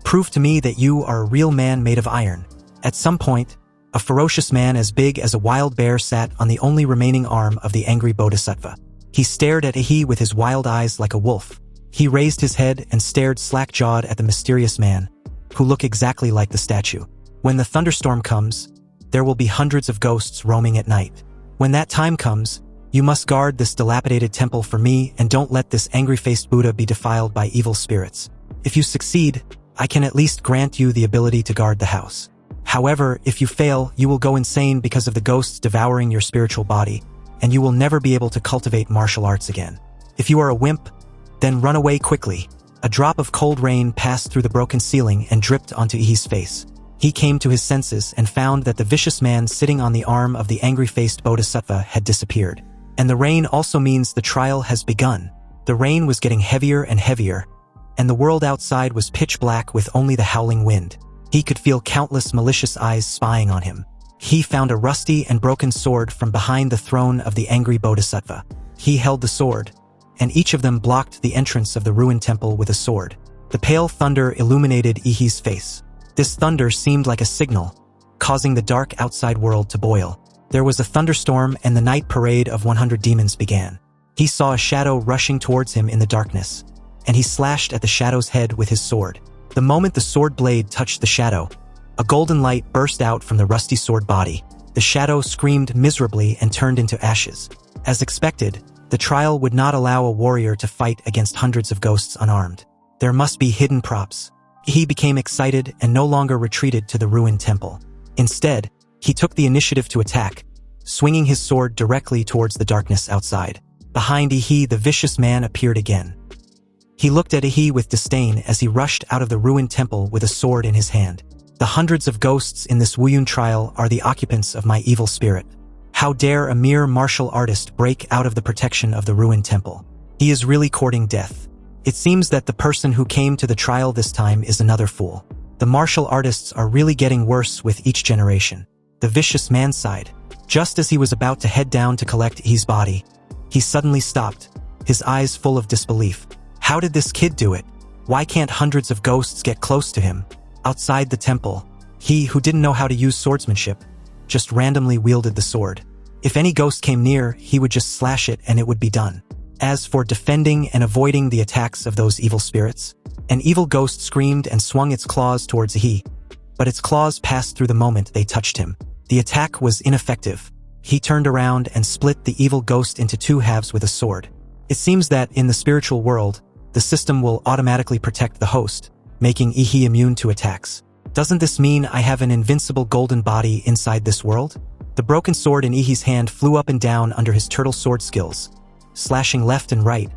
prove to me that you are a real man made of iron. At some point, a ferocious man as big as a wild bear sat on the only remaining arm of the angry bodhisattva. He stared at Yi with his wild eyes like a wolf. He raised his head and stared slack-jawed at the mysterious man, who looked exactly like the statue. When the thunderstorm comes, there will be hundreds of ghosts roaming at night. When that time comes, you must guard this dilapidated temple for me and don't let this angry-faced Buddha be defiled by evil spirits. If you succeed, I can at least grant you the ability to guard the house. However, if you fail, you will go insane because of the ghosts devouring your spiritual body, and you will never be able to cultivate martial arts again. If you are a wimp, then run away quickly. A drop of cold rain passed through the broken ceiling and dripped onto Yi's face. He came to his senses and found that the vicious man sitting on the arm of the angry-faced bodhisattva had disappeared. And the rain also means the trial has begun. The rain was getting heavier and heavier, and the world outside was pitch black with only the howling wind. He could feel countless malicious eyes spying on him. He found a rusty and broken sword from behind the throne of the angry bodhisattva. He held the sword, and each of them blocked the entrance of the ruined temple with a sword. The pale thunder illuminated Yi's face. This thunder seemed like a signal, causing the dark outside world to boil. There was a thunderstorm and the night parade of 100 demons began. He saw a shadow rushing towards him in the darkness, and he slashed at the shadow's head with his sword. The moment the sword blade touched the shadow, a golden light burst out from the rusty sword body. The shadow screamed miserably and turned into ashes. As expected, the trial would not allow a warrior to fight against hundreds of ghosts unarmed. There must be hidden props. He became excited and no longer retreated to the ruined temple. Instead, he took the initiative to attack, swinging his sword directly towards the darkness outside. Behind Ihi, the vicious man appeared again. He looked at Ihi with disdain as he rushed out of the ruined temple with a sword in his hand. The hundreds of ghosts in this Wuyun trial are the occupants of my evil spirit. How dare a mere martial artist break out of the protection of the ruined temple? He is really courting death. It seems that the person who came to the trial this time is another fool. The martial artists are really getting worse with each generation. The vicious man sighed. Just as he was about to head down to collect Ihi's body, he suddenly stopped, his eyes full of disbelief. How did this kid do it? Why can't hundreds of ghosts get close to him? Outside the temple, he, who didn't know how to use swordsmanship, just randomly wielded the sword. If any ghost came near, he would just slash it and it would be done. As for defending and avoiding the attacks of those evil spirits, an evil ghost screamed and swung its claws towards Ihi, but its claws passed through the moment they touched him. The attack was ineffective. He turned around and split the evil ghost into two halves with a sword. It seems that in the spiritual world, the system will automatically protect the host, making Ihi immune to attacks. Doesn't this mean I have an invincible golden body inside this world? The broken sword in Ihi's hand flew up and down under his turtle sword skills, slashing left and right,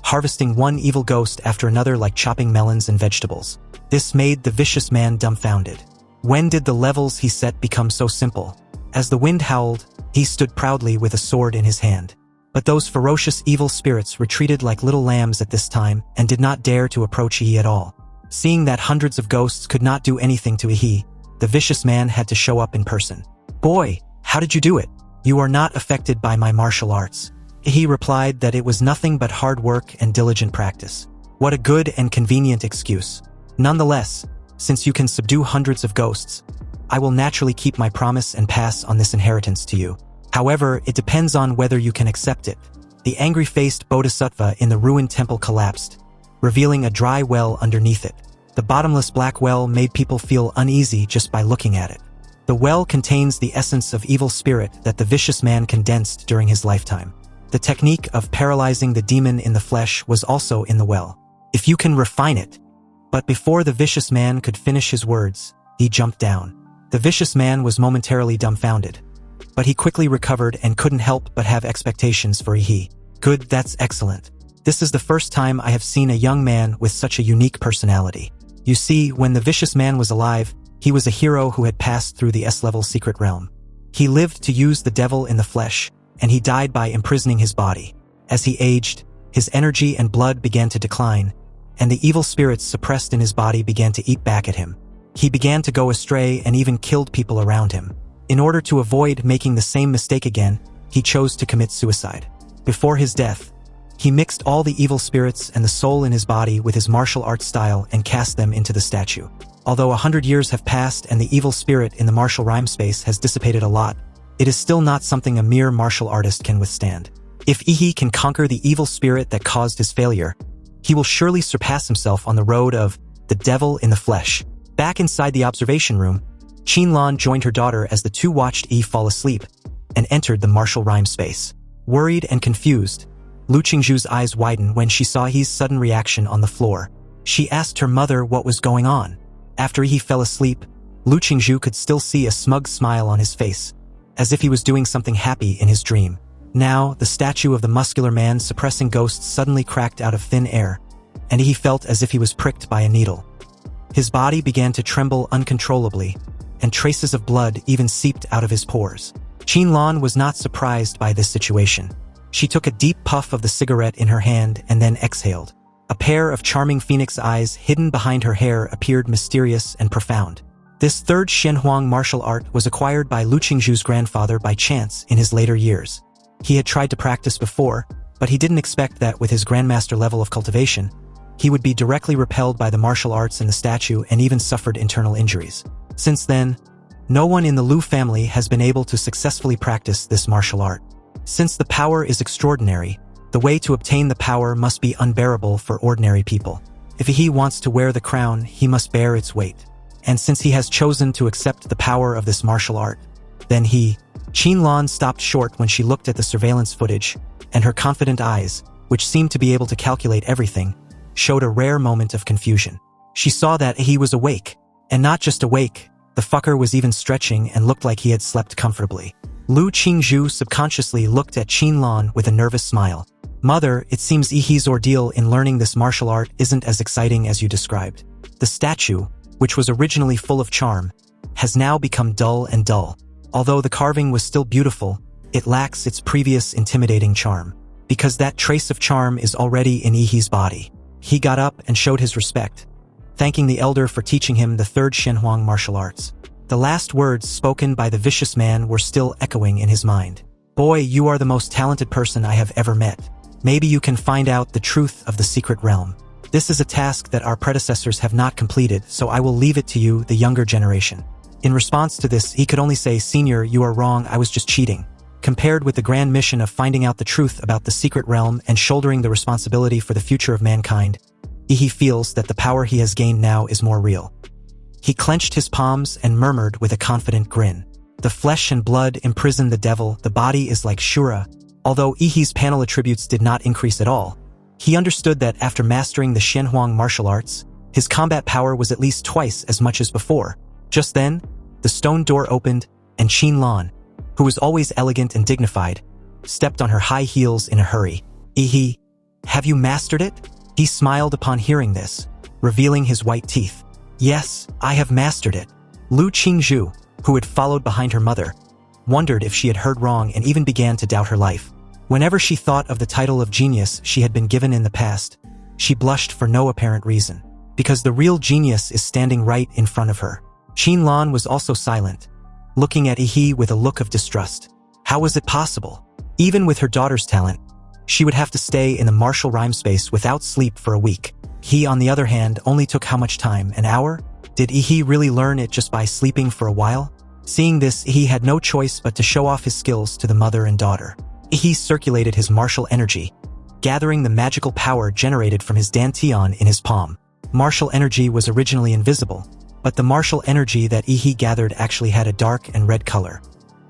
harvesting one evil ghost after another like chopping melons and vegetables. This made the vicious man dumbfounded. When did the levels he set become so simple? As the wind howled, he stood proudly with a sword in his hand. But those ferocious evil spirits retreated like little lambs at this time and did not dare to approach Ihi at all. Seeing that hundreds of ghosts could not do anything to Ihi, the vicious man had to show up in person. "Boy, how did you do it? You are not affected by my martial arts." Ihi replied that it was nothing but hard work and diligent practice. What a good and convenient excuse. Nonetheless, since you can subdue hundreds of ghosts, I will naturally keep my promise and pass on this inheritance to you. However, it depends on whether you can accept it. The angry-faced bodhisattva in the ruined temple collapsed, revealing a dry well underneath it. The bottomless black well made people feel uneasy just by looking at it. The well contains the essence of evil spirit that the vicious man condensed during his lifetime. The technique of paralyzing the demon in the flesh was also in the well. If you can refine it. But before the vicious man could finish his words, he jumped down. The vicious man was momentarily dumbfounded, but he quickly recovered and couldn't help but have expectations for Ihi. Good, that's excellent. This is the first time I have seen a young man with such a unique personality. You see, when the vicious man was alive, he was a hero who had passed through the S-level secret realm. He lived to use the devil in the flesh, and he died by imprisoning his body. As he aged, his energy and blood began to decline, and the evil spirits suppressed in his body began to eat back at him. He began to go astray and even killed people around him. In order to avoid making the same mistake again, he chose to commit suicide. Before his death, he mixed all the evil spirits and the soul in his body with his martial arts style and cast them into the statue. Although 100 years have passed and the evil spirit in the martial rhyme space has dissipated a lot, it is still not something a mere martial artist can withstand. If Ihi can conquer the evil spirit that caused his failure, he will surely surpass himself on the road of the devil in the flesh. Back inside the observation room, Qinlan joined her daughter as the two watched Yi fall asleep and entered the martial rhyme space. Worried and confused, Lu Qingzhu's eyes widened when she saw Yi's sudden reaction on the floor. She asked her mother what was going on. After Yi fell asleep, Lu Qingzhu could still see a smug smile on his face, as if he was doing something happy in his dream. Now, the statue of the muscular man suppressing ghosts suddenly cracked out of thin air, and he felt as if he was pricked by a needle. His body began to tremble uncontrollably, and traces of blood even seeped out of his pores. Qinlan was not surprised by this situation. She took a deep puff of the cigarette in her hand and then exhaled. A pair of charming phoenix eyes hidden behind her hair appeared mysterious and profound. This third Shenhuang martial art was acquired by Lu Qingzhu's grandfather by chance in his later years. He had tried to practice before, but he didn't expect that with his grandmaster level of cultivation, he would be directly repelled by the martial arts in the statue and even suffered internal injuries. Since then, No one in the Lu family has been able to successfully practice this martial art. Since the power is extraordinary, the way to obtain the power must be unbearable for ordinary people. If he wants to wear the crown, he must bear its weight. And since he has chosen to accept the power of this martial art, then Qinlan stopped short when she looked at the surveillance footage, and her confident eyes, which seemed to be able to calculate everything, showed a rare moment of confusion. She saw that he was awake, and not just awake, the fucker was even stretching and looked like he had slept comfortably. Lu Qingzhu subconsciously looked at Qinlan with a nervous smile. Mother, it seems Yi's ordeal in learning this martial art isn't as exciting as you described. The statue, which was originally full of charm, has now become dull and dull. Although the carving was still beautiful, it lacks its previous intimidating charm. Because that trace of charm is already in Yi's body. He got up and showed his respect, thanking the elder for teaching him the third Shenhuang martial arts. The last words spoken by the vicious man were still echoing in his mind. Boy, you are the most talented person I have ever met. Maybe you can find out the truth of the secret realm. This is a task that our predecessors have not completed, so I will leave it to you, the younger generation. In response to this, he could only say, Senior, you are wrong, I was just cheating. Compared with the grand mission of finding out the truth about the secret realm and shouldering the responsibility for the future of mankind, he feels that the power he has gained now is more real. He clenched his palms and murmured with a confident grin. The flesh and blood imprison the devil, the body is like Shura. Although Yi's panel attributes did not increase at all, he understood that after mastering the Shenhuang martial arts, his combat power was at least twice as much as before. Just then, the stone door opened, and Qinlan, who was always elegant and dignified, stepped on her high heels in a hurry. Yi, have you mastered it? He smiled upon hearing this, revealing his white teeth. Yes, I have mastered it. Lu Qingzhu, who had followed behind her mother, wondered if she had heard wrong and even began to doubt her life. Whenever she thought of the title of genius she had been given in the past, she blushed for no apparent reason, because the real genius is standing right in front of her. Qinlan was also silent, looking at Yi with a look of distrust. How was it possible? Even with her daughter's talent, she would have to stay in the martial rhyme space without sleep for a week. He, on the other hand, only took how much time? An hour? Did Yi really learn it just by sleeping for a while? Seeing this, he had no choice but to show off his skills to the mother and daughter. He circulated his martial energy, gathering the magical power generated from his dantian in his palm. Martial energy was originally invisible, but the martial energy that Yi gathered actually had a dark and red color.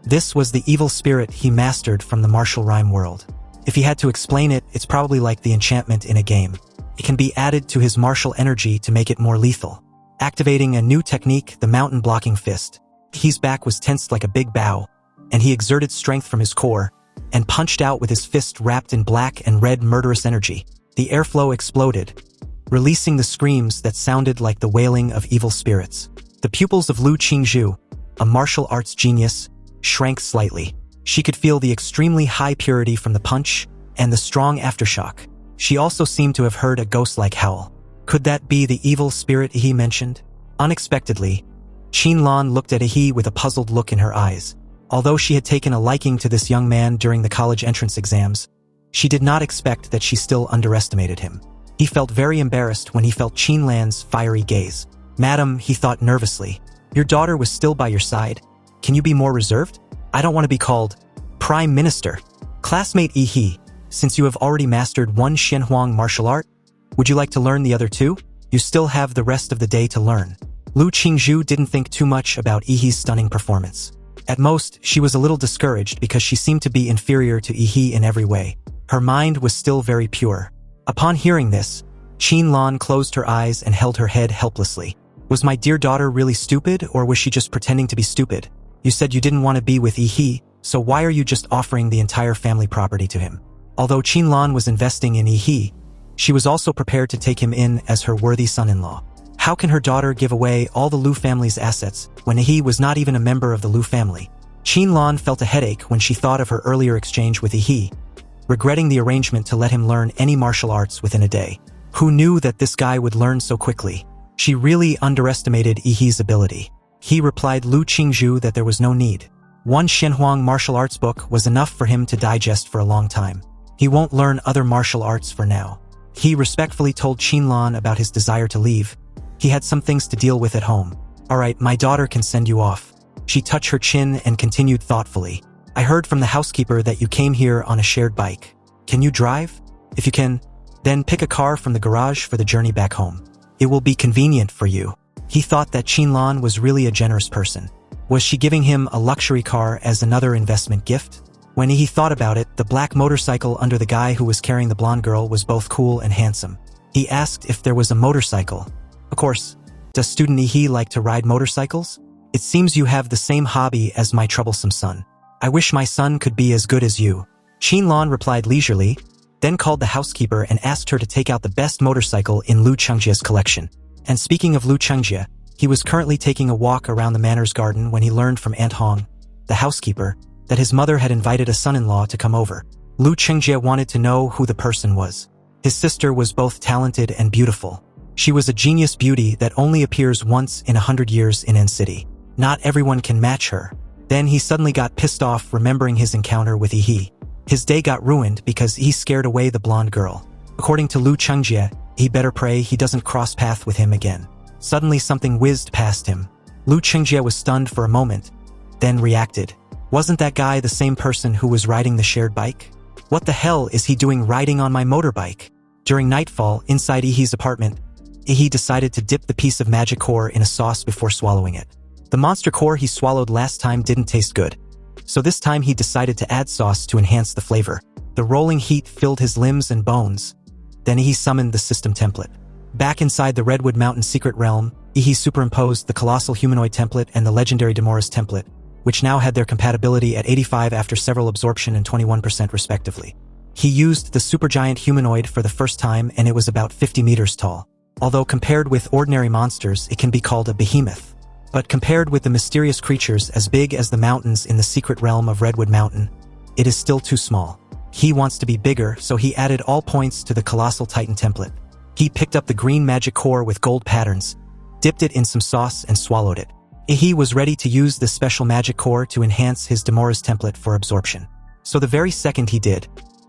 This was the evil spirit he mastered from the martial rhyme world. If he had to explain it, it's probably like the enchantment in a game. It can be added to his martial energy to make it more lethal. Activating a new technique, the mountain blocking fist. Yi's back was tensed like a big bow, and he exerted strength from his core, and punched out with his fist wrapped in black and red murderous energy. The airflow exploded, releasing the screams that sounded like the wailing of evil spirits. The pupils of Lu Qingzhu, a martial arts genius, shrank slightly. She could feel the extremely high purity from the punch and the strong aftershock. She also seemed to have heard a ghost-like howl. Could that be the evil spirit Yi mentioned? Unexpectedly, Qinlan looked at Yi with a puzzled look in her eyes. Although she had taken a liking to this young man during the college entrance exams, she did not expect that she still underestimated him. He felt very embarrassed when he felt Qinlan's fiery gaze. Madam, he thought nervously, your daughter was still by your side. Can you be more reserved? I don't want to be called Prime Minister. Classmate Yi, since you have already mastered one Shenhuang martial art, would you like to learn the other two? You still have the rest of the day to learn. Lu Qingzhu didn't think too much about Yi's stunning performance. At most, she was a little discouraged because she seemed to be inferior to Yi in every way. Her mind was still very pure. Upon hearing this, Qinlan closed her eyes and held her head helplessly. Was my dear daughter really stupid, or was she just pretending to be stupid? You said you didn't want to be with Yi, so why are you just offering the entire family property to him? Although Qinlan was investing in Yi, she was also prepared to take him in as her worthy son-in-law. How can her daughter give away all the Lu family's assets when Yi was not even a member of the Lu family? Qinlan felt a headache when she thought of her earlier exchange with Yi, regretting the arrangement to let him learn any martial arts within a day. Who knew that this guy would learn so quickly? She really underestimated Yi's ability. He replied Lu Qingzhu that there was no need. One Shenhuang martial arts book was enough for him to digest for a long time. He won't learn other martial arts for now. He respectfully told Qinlan about his desire to leave. He had some things to deal with at home. Alright, my daughter can send you off. She touched her chin and continued thoughtfully. I heard from the housekeeper that you came here on a shared bike. Can you drive? If you can, then pick a car from the garage for the journey back home. It will be convenient for you. He thought that Qinlan was really a generous person. Was she giving him a luxury car as another investment gift? When he thought about it, the black motorcycle under the guy who was carrying the blonde girl was both cool and handsome. He asked if there was a motorcycle. Of course. Does student He like to ride motorcycles? It seems you have the same hobby as my troublesome son. I wish my son could be as good as you. Qinlan replied leisurely, then called the housekeeper and asked her to take out the best motorcycle in Lu Chengjia's collection. And speaking of Lu Chengjia, he was currently taking a walk around the manor's garden when he learned from Aunt Hong, the housekeeper, that his mother had invited a son-in-law to come over. Lu Chengjia wanted to know who the person was. His sister was both talented and beautiful. She was a genius beauty that only appears once in 100 years in N City. Not everyone can match her. Then he suddenly got pissed off remembering his encounter with Yi. His day got ruined because he scared away the blonde girl. According to Lu Chengjia, he better pray he doesn't cross path with him again. Suddenly something whizzed past him. Lu Chengjia was stunned for a moment, then reacted. Wasn't that guy the same person who was riding the shared bike? What the hell is he doing riding on my motorbike? During nightfall, inside Yi's apartment, Yi decided to dip the piece of magic core in a sauce before swallowing it. The monster core he swallowed last time didn't taste good, so this time he decided to add sauce to enhance the flavor. The rolling heat filled his limbs and bones. Then Yi summoned the system template. Back inside the Redwood Mountain secret realm, Yi superimposed the colossal humanoid template and the legendary Demoris template, which now had their compatibility at 85 after several absorption and 21% respectively. He used the supergiant humanoid for the first time and it was about 50 meters tall. Although compared with ordinary monsters, it can be called a behemoth. But compared with the mysterious creatures as big as the mountains in the secret realm of Redwood Mountain, it is still too small. He wants to be bigger, so he added all points to the colossal titan template. He picked up the green magic core with gold patterns, dipped it in some sauce and swallowed it. He was ready to use this special magic core to enhance his Demoris template for absorption. So the very second he did,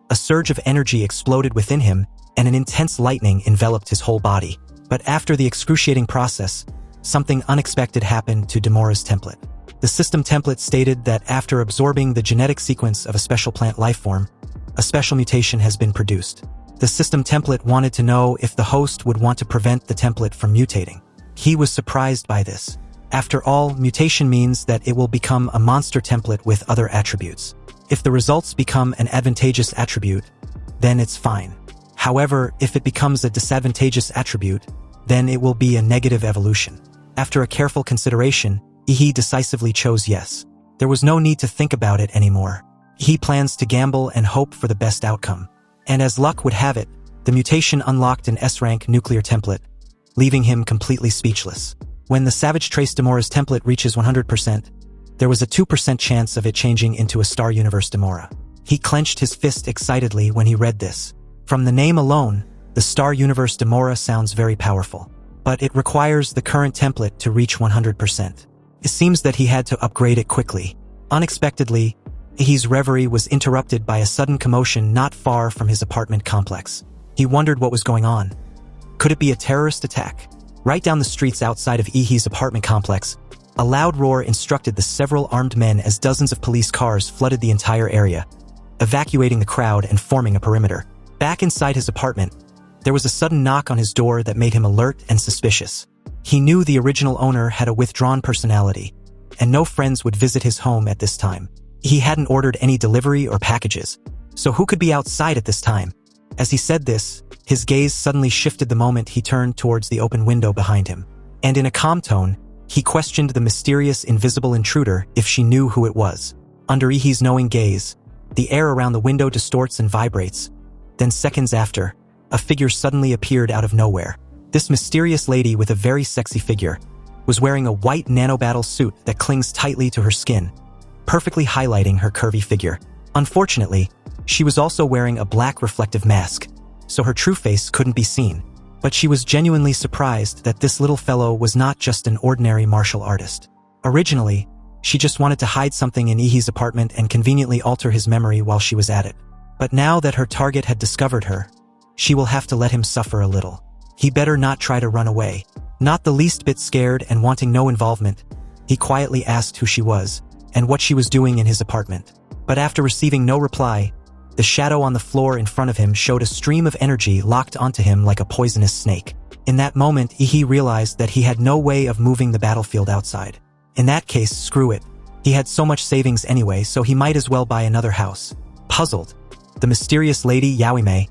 a surge of energy exploded within him and an intense lightning enveloped his whole body. But after the excruciating process, something unexpected happened to Demoris template. The system template stated that after absorbing the genetic sequence of a special plant lifeform, a special mutation has been produced. The system template wanted to know if the host would want to prevent the template from mutating. He was surprised by this. After all, mutation means that it will become a monster template with other attributes. If the results become an advantageous attribute, then it's fine. However, if it becomes a disadvantageous attribute, then it will be a negative evolution. After a careful consideration, Yi decisively chose yes. There was no need to think about it anymore. He plans to gamble and hope for the best outcome. And as luck would have it, the mutation unlocked an S-rank nuclear template, leaving him completely speechless. When the Savage Trace Demora's template reaches 100%, there was a 2% chance of it changing into a Star Universe Demora. He clenched his fist excitedly when he read this. From the name alone, the Star Universe Demora sounds very powerful. But it requires the current template to reach 100%. It seems that he had to upgrade it quickly. Unexpectedly, Yi's reverie was interrupted by a sudden commotion not far from his apartment complex. He wondered what was going on. Could it be a terrorist attack? Right down the streets outside of Yi's apartment complex, a loud roar instructed the several armed men as dozens of police cars flooded the entire area, evacuating the crowd and forming a perimeter. Back inside his apartment, there was a sudden knock on his door that made him alert and suspicious. He knew the original owner had a withdrawn personality, and no friends would visit his home at this time. He hadn't ordered any delivery or packages, so who could be outside at this time? As he said this, his gaze suddenly shifted the moment he turned towards the open window behind him. And in a calm tone, he questioned the mysterious invisible intruder if she knew who it was. Under Yi's knowing gaze, the air around the window distorts and vibrates. Then seconds after, a figure suddenly appeared out of nowhere. This mysterious lady with a very sexy figure was wearing a white nanobattle suit that clings tightly to her skin, perfectly highlighting her curvy figure. Unfortunately, she was also wearing a black reflective mask, so her true face couldn't be seen. But she was genuinely surprised that this little fellow was not just an ordinary martial artist. Originally, she just wanted to hide something in Yi's apartment and conveniently alter his memory while she was at it. But now that her target had discovered her, she will have to let him suffer a little. He better not try to run away. Not the least bit scared and wanting no involvement, He quietly asked who she was and what she was doing in his apartment. But after receiving no reply, the shadow on the floor in front of him showed a stream of energy locked onto him like a poisonous snake. In that moment, he realized that he had no way of moving the battlefield outside. In that case, screw it. He had so much savings anyway, so he might as well buy another house. Puzzled, the mysterious lady Yaoime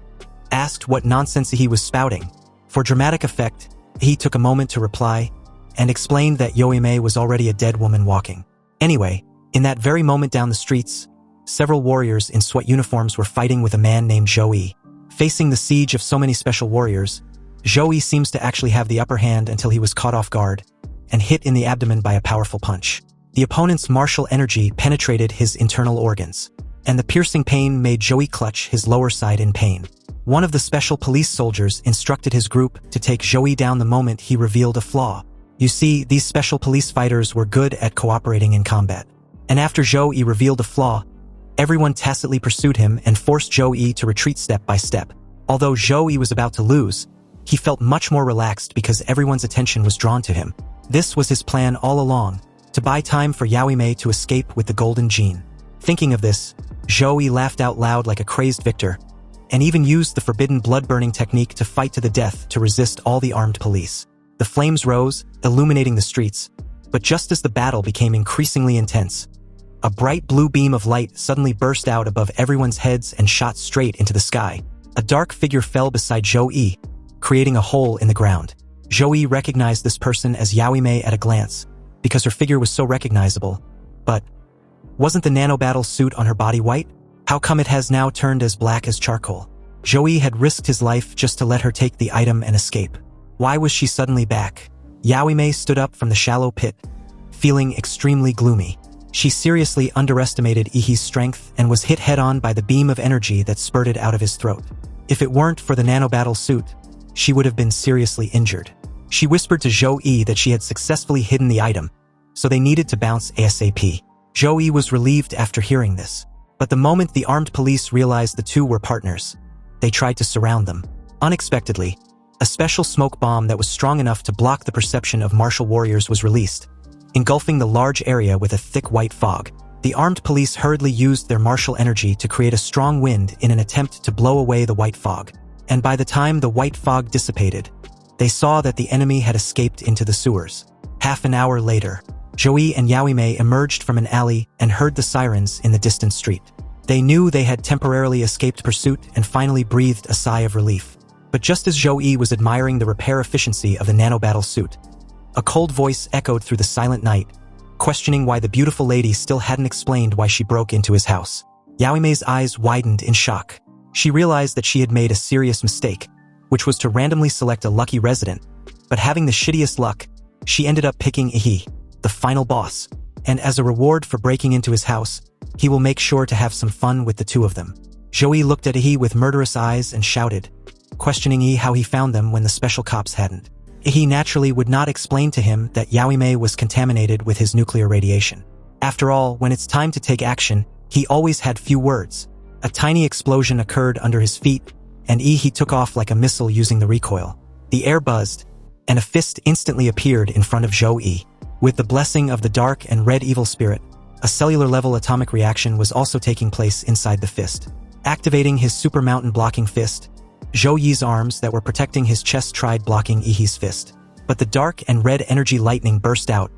asked what nonsense he was spouting. For dramatic effect, he took a moment to reply and explained that Yaoime was already a dead woman walking. Anyway, in that very moment down the streets, several warriors in sweat uniforms were fighting with a man named Zhou. Facing the siege of so many special warriors, Zhou seems to actually have the upper hand until he was caught off guard and hit in the abdomen by a powerful punch. The opponent's martial energy penetrated his internal organs, and the piercing pain made Zhou clutch his lower side in pain. One of the special police soldiers instructed his group to take Zhou down the moment he revealed a flaw. You see, these special police fighters were good at cooperating in combat. And after Zhou revealed a flaw, everyone tacitly pursued him and forced Zhou to retreat step by step. Although Zhou was about to lose, he felt much more relaxed because everyone's attention was drawn to him. This was his plan all along, to buy time for Yaoime to escape with the golden gene. Thinking of this, Zhou laughed out loud like a crazed victor, and even used the forbidden blood-burning technique to fight to the death to resist all the armed police. The flames rose, illuminating the streets, but just as the battle became increasingly intense, a bright blue beam of light suddenly burst out above everyone's heads and shot straight into the sky. A dark figure fell beside Zhou, creating a hole in the ground. Zhou recognized this person as Yaoime at a glance, because her figure was so recognizable. But wasn't the nanobattle suit on her body white? How come it has now turned as black as charcoal? Zhou had risked his life just to let her take the item and escape. Why was she suddenly back? Yaoime stood up from the shallow pit, feeling extremely gloomy. She seriously underestimated Ihi's strength and was hit head-on by the beam of energy that spurted out of his throat. If it weren't for the nanobattle suit, she would have been seriously injured. She whispered to Zhou that she had successfully hidden the item, so they needed to bounce ASAP. Zhou was relieved after hearing this. But the moment the armed police realized the two were partners, they tried to surround them. Unexpectedly, a special smoke bomb that was strong enough to block the perception of martial warriors was released, engulfing the large area with a thick white fog. The armed police hurriedly used their martial energy to create a strong wind in an attempt to blow away the white fog. And by the time the white fog dissipated, they saw that the enemy had escaped into the sewers. Half an hour later, Zhou and Yaoime emerged from an alley and heard the sirens in the distant street. They knew they had temporarily escaped pursuit and finally breathed a sigh of relief. But just as Zhou was admiring the repair efficiency of the nanobattle suit, a cold voice echoed through the silent night, questioning why the beautiful lady still hadn't explained why she broke into his house. Yaoime's eyes widened in shock. She realized that she had made a serious mistake, which was to randomly select a lucky resident, but having the shittiest luck, she ended up picking Ihi, the final boss, and as a reward for breaking into his house, he will make sure to have some fun with the two of them. Zhou looked at Ihi with murderous eyes and shouted, questioning Ihi how he found them when the special cops hadn't. Ihi naturally would not explain to him that Yaoime was contaminated with his nuclear radiation. After all, when it's time to take action, he always had few words. A tiny explosion occurred under his feet, and Ihi took off like a missile using the recoil. The air buzzed, and a fist instantly appeared in front of Zhou. With the blessing of the dark and red evil spirit, a cellular-level atomic reaction was also taking place inside the fist. Activating his super mountain blocking fist, Zhou's arms that were protecting his chest tried blocking Ihi's fist. But the dark and red energy lightning burst out,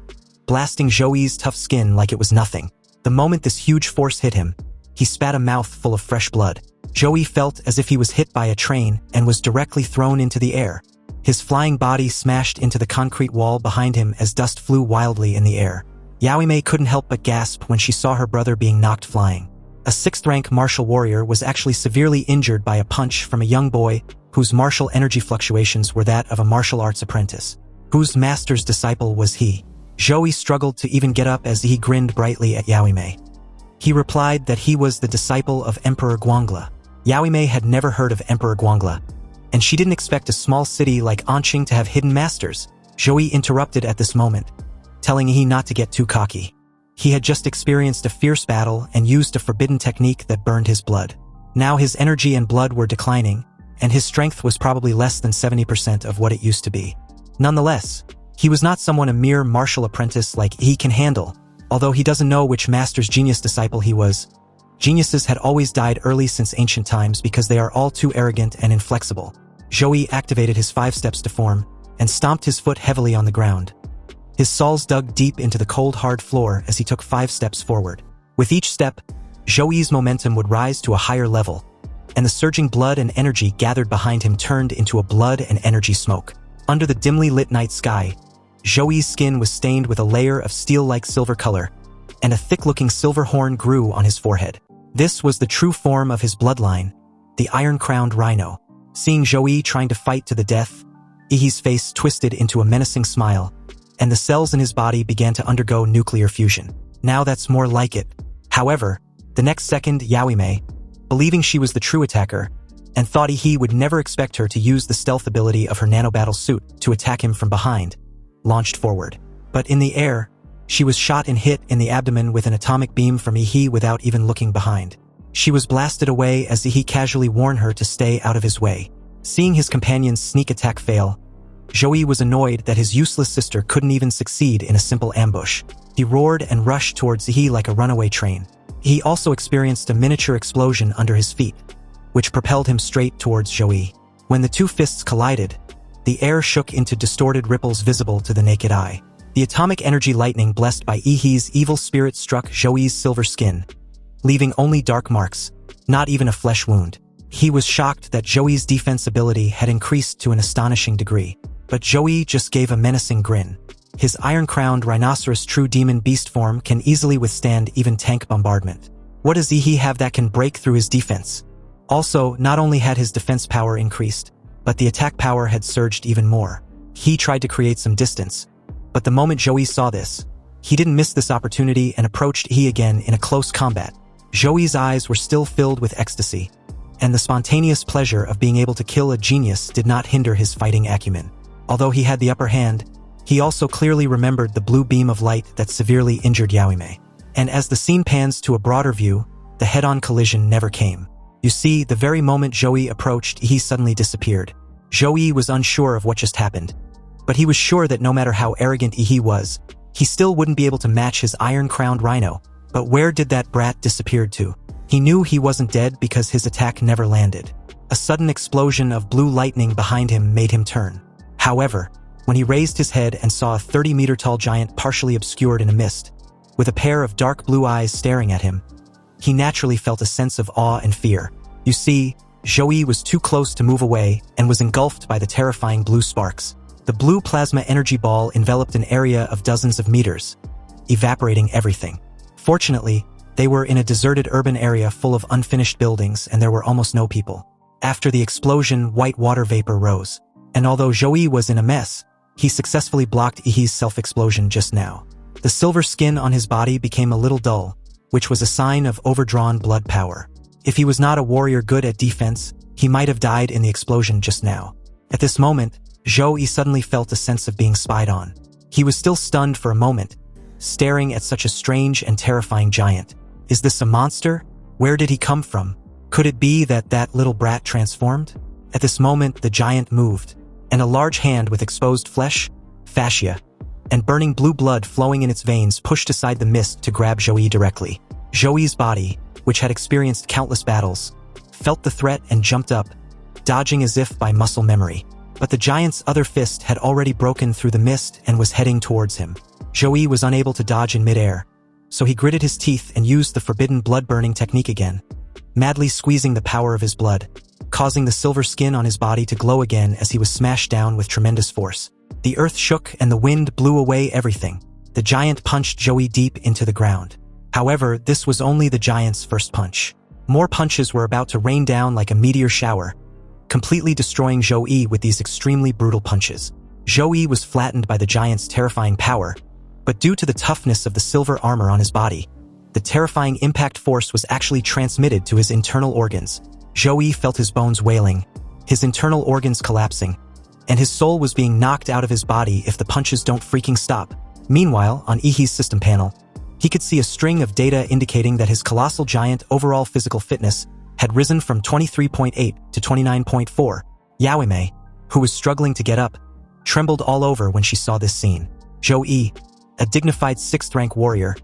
blasting Zhou's tough skin like it was nothing. The moment this huge force hit him, he spat a mouth full of fresh blood. Zhou felt as if he was hit by a train and was directly thrown into the air. His flying body smashed into the concrete wall behind him as dust flew wildly in the air. Yaoime couldn't help but gasp when she saw her brother being knocked flying. A 6th-rank martial warrior was actually severely injured by a punch from a young boy whose martial energy fluctuations were that of a martial arts apprentice. Whose master's disciple was he? Zhou struggled to even get up as he grinned brightly at Yaoime. He replied that he was the disciple of Emperor Guangla. Yaoime had never heard of Emperor Guangla, and she didn't expect a small city like Anqing to have hidden masters. Zhou interrupted at this moment, telling he not to get too cocky. He had just experienced a fierce battle and used a forbidden technique that burned his blood. Now his energy and blood were declining, and his strength was probably less than 70% of what it used to be. Nonetheless, He was not someone a mere martial apprentice like he can handle, although he doesn't know which master's genius disciple he was. Geniuses had always died early since ancient times because they are all too arrogant and inflexible. Joey activated his 5 steps to form and stomped his foot heavily on the ground. His soles dug deep into the cold, hard floor as he took 5 steps forward. With each step, Joey's momentum would rise to a higher level, and the surging blood and energy gathered behind him turned into a blood and energy smoke. Under the dimly lit night sky, Joey's skin was stained with a layer of steel-like silver color, and a thick-looking silver horn grew on his forehead. This was the true form of his bloodline, the iron-crowned rhino. Seeing Joey trying to fight to the death, Ihi's face twisted into a menacing smile, and the cells in his body began to undergo nuclear fusion. Now that's more like it. However, the next second, Yaoime, believing she was the true attacker, and thought Ihi would never expect her to use the stealth ability of her nanobattle suit to attack him from behind, launched forward. But in the air, she was shot and hit in the abdomen with an atomic beam from Ihi without even looking behind. She was blasted away as Ihi casually warned her to stay out of his way. Seeing his companion's sneak attack fail, Joey was annoyed that his useless sister couldn't even succeed in a simple ambush. He roared and rushed towards Ihi like a runaway train. He also experienced a miniature explosion under his feet, which propelled him straight towards Joey. When the two fists collided, the air shook into distorted ripples visible to the naked eye. The atomic energy lightning blessed by Ihi's evil spirit struck Joey's silver skin, leaving only dark marks, not even a flesh wound. He was shocked that Joey's defense ability had increased to an astonishing degree. But Joey just gave a menacing grin. His iron-crowned rhinoceros true demon beast form can easily withstand even tank bombardment. What does Ihi have that can break through his defense? Also, not only had his defense power increased, but the attack power had surged even more. He tried to create some distance, but the moment Joey saw this, he didn't miss this opportunity and approached Ihi again in a close combat. Joey's eyes were still filled with ecstasy, and the spontaneous pleasure of being able to kill a genius did not hinder his fighting acumen. Although he had the upper hand, he also clearly remembered the blue beam of light that severely injured Yaoime. And as the scene pans to a broader view, the head-on collision never came. You see, the very moment Joey approached, he suddenly disappeared. Joey was unsure of what just happened, but he was sure that no matter how arrogant Ihi was, he still wouldn't be able to match his iron-crowned rhino. But where did that brat disappear to? He knew he wasn't dead because his attack never landed. A sudden explosion of blue lightning behind him made him turn. However, when he raised his head and saw a 30-meter-tall giant partially obscured in a mist, with a pair of dark blue eyes staring at him, he naturally felt a sense of awe and fear. You see, Joey was too close to move away and was engulfed by the terrifying blue sparks. The blue plasma energy ball enveloped an area of dozens of meters, evaporating everything. Fortunately, they were in a deserted urban area full of unfinished buildings and there were almost no people. After the explosion, white water vapor rose. And although Joey was in a mess, he successfully blocked Ihi's self-explosion just now. The silver skin on his body became a little dull, which was a sign of overdrawn blood power. If he was not a warrior good at defense, he might have died in the explosion just now. At this moment, Joey suddenly felt a sense of being spied on. He was still stunned for a moment, staring at such a strange and terrifying giant. Is this a monster? Where did he come from? Could it be that little brat transformed? At this moment, the giant moved, and a large hand with exposed flesh, fascia, and burning blue blood flowing in its veins pushed aside the mist to grab Joey directly. Joey's body, which had experienced countless battles, felt the threat and jumped up, dodging as if by muscle memory. But the giant's other fist had already broken through the mist and was heading towards him. Joey was unable to dodge in midair, so he gritted his teeth and used the forbidden blood-burning technique again, madly squeezing the power of his blood, causing the silver skin on his body to glow again as he was smashed down with tremendous force. The earth shook and the wind blew away everything. The giant punched Joey deep into the ground. However, this was only the giant's first punch. More punches were about to rain down like a meteor shower, completely destroying Joey with these extremely brutal punches. Joey was flattened by the giant's terrifying power, but due to the toughness of the silver armor on his body, the terrifying impact force was actually transmitted to his internal organs. Joey felt his bones wailing, his internal organs collapsing, and his soul was being knocked out of his body if the punches don't freaking stop. Meanwhile, on Ihi's system panel, he could see a string of data indicating that his colossal giant overall physical fitness had risen from 23.8 to 29.4. Yaoime, who was struggling to get up, trembled all over when she saw this scene. Zhou, a dignified 6th-rank warrior,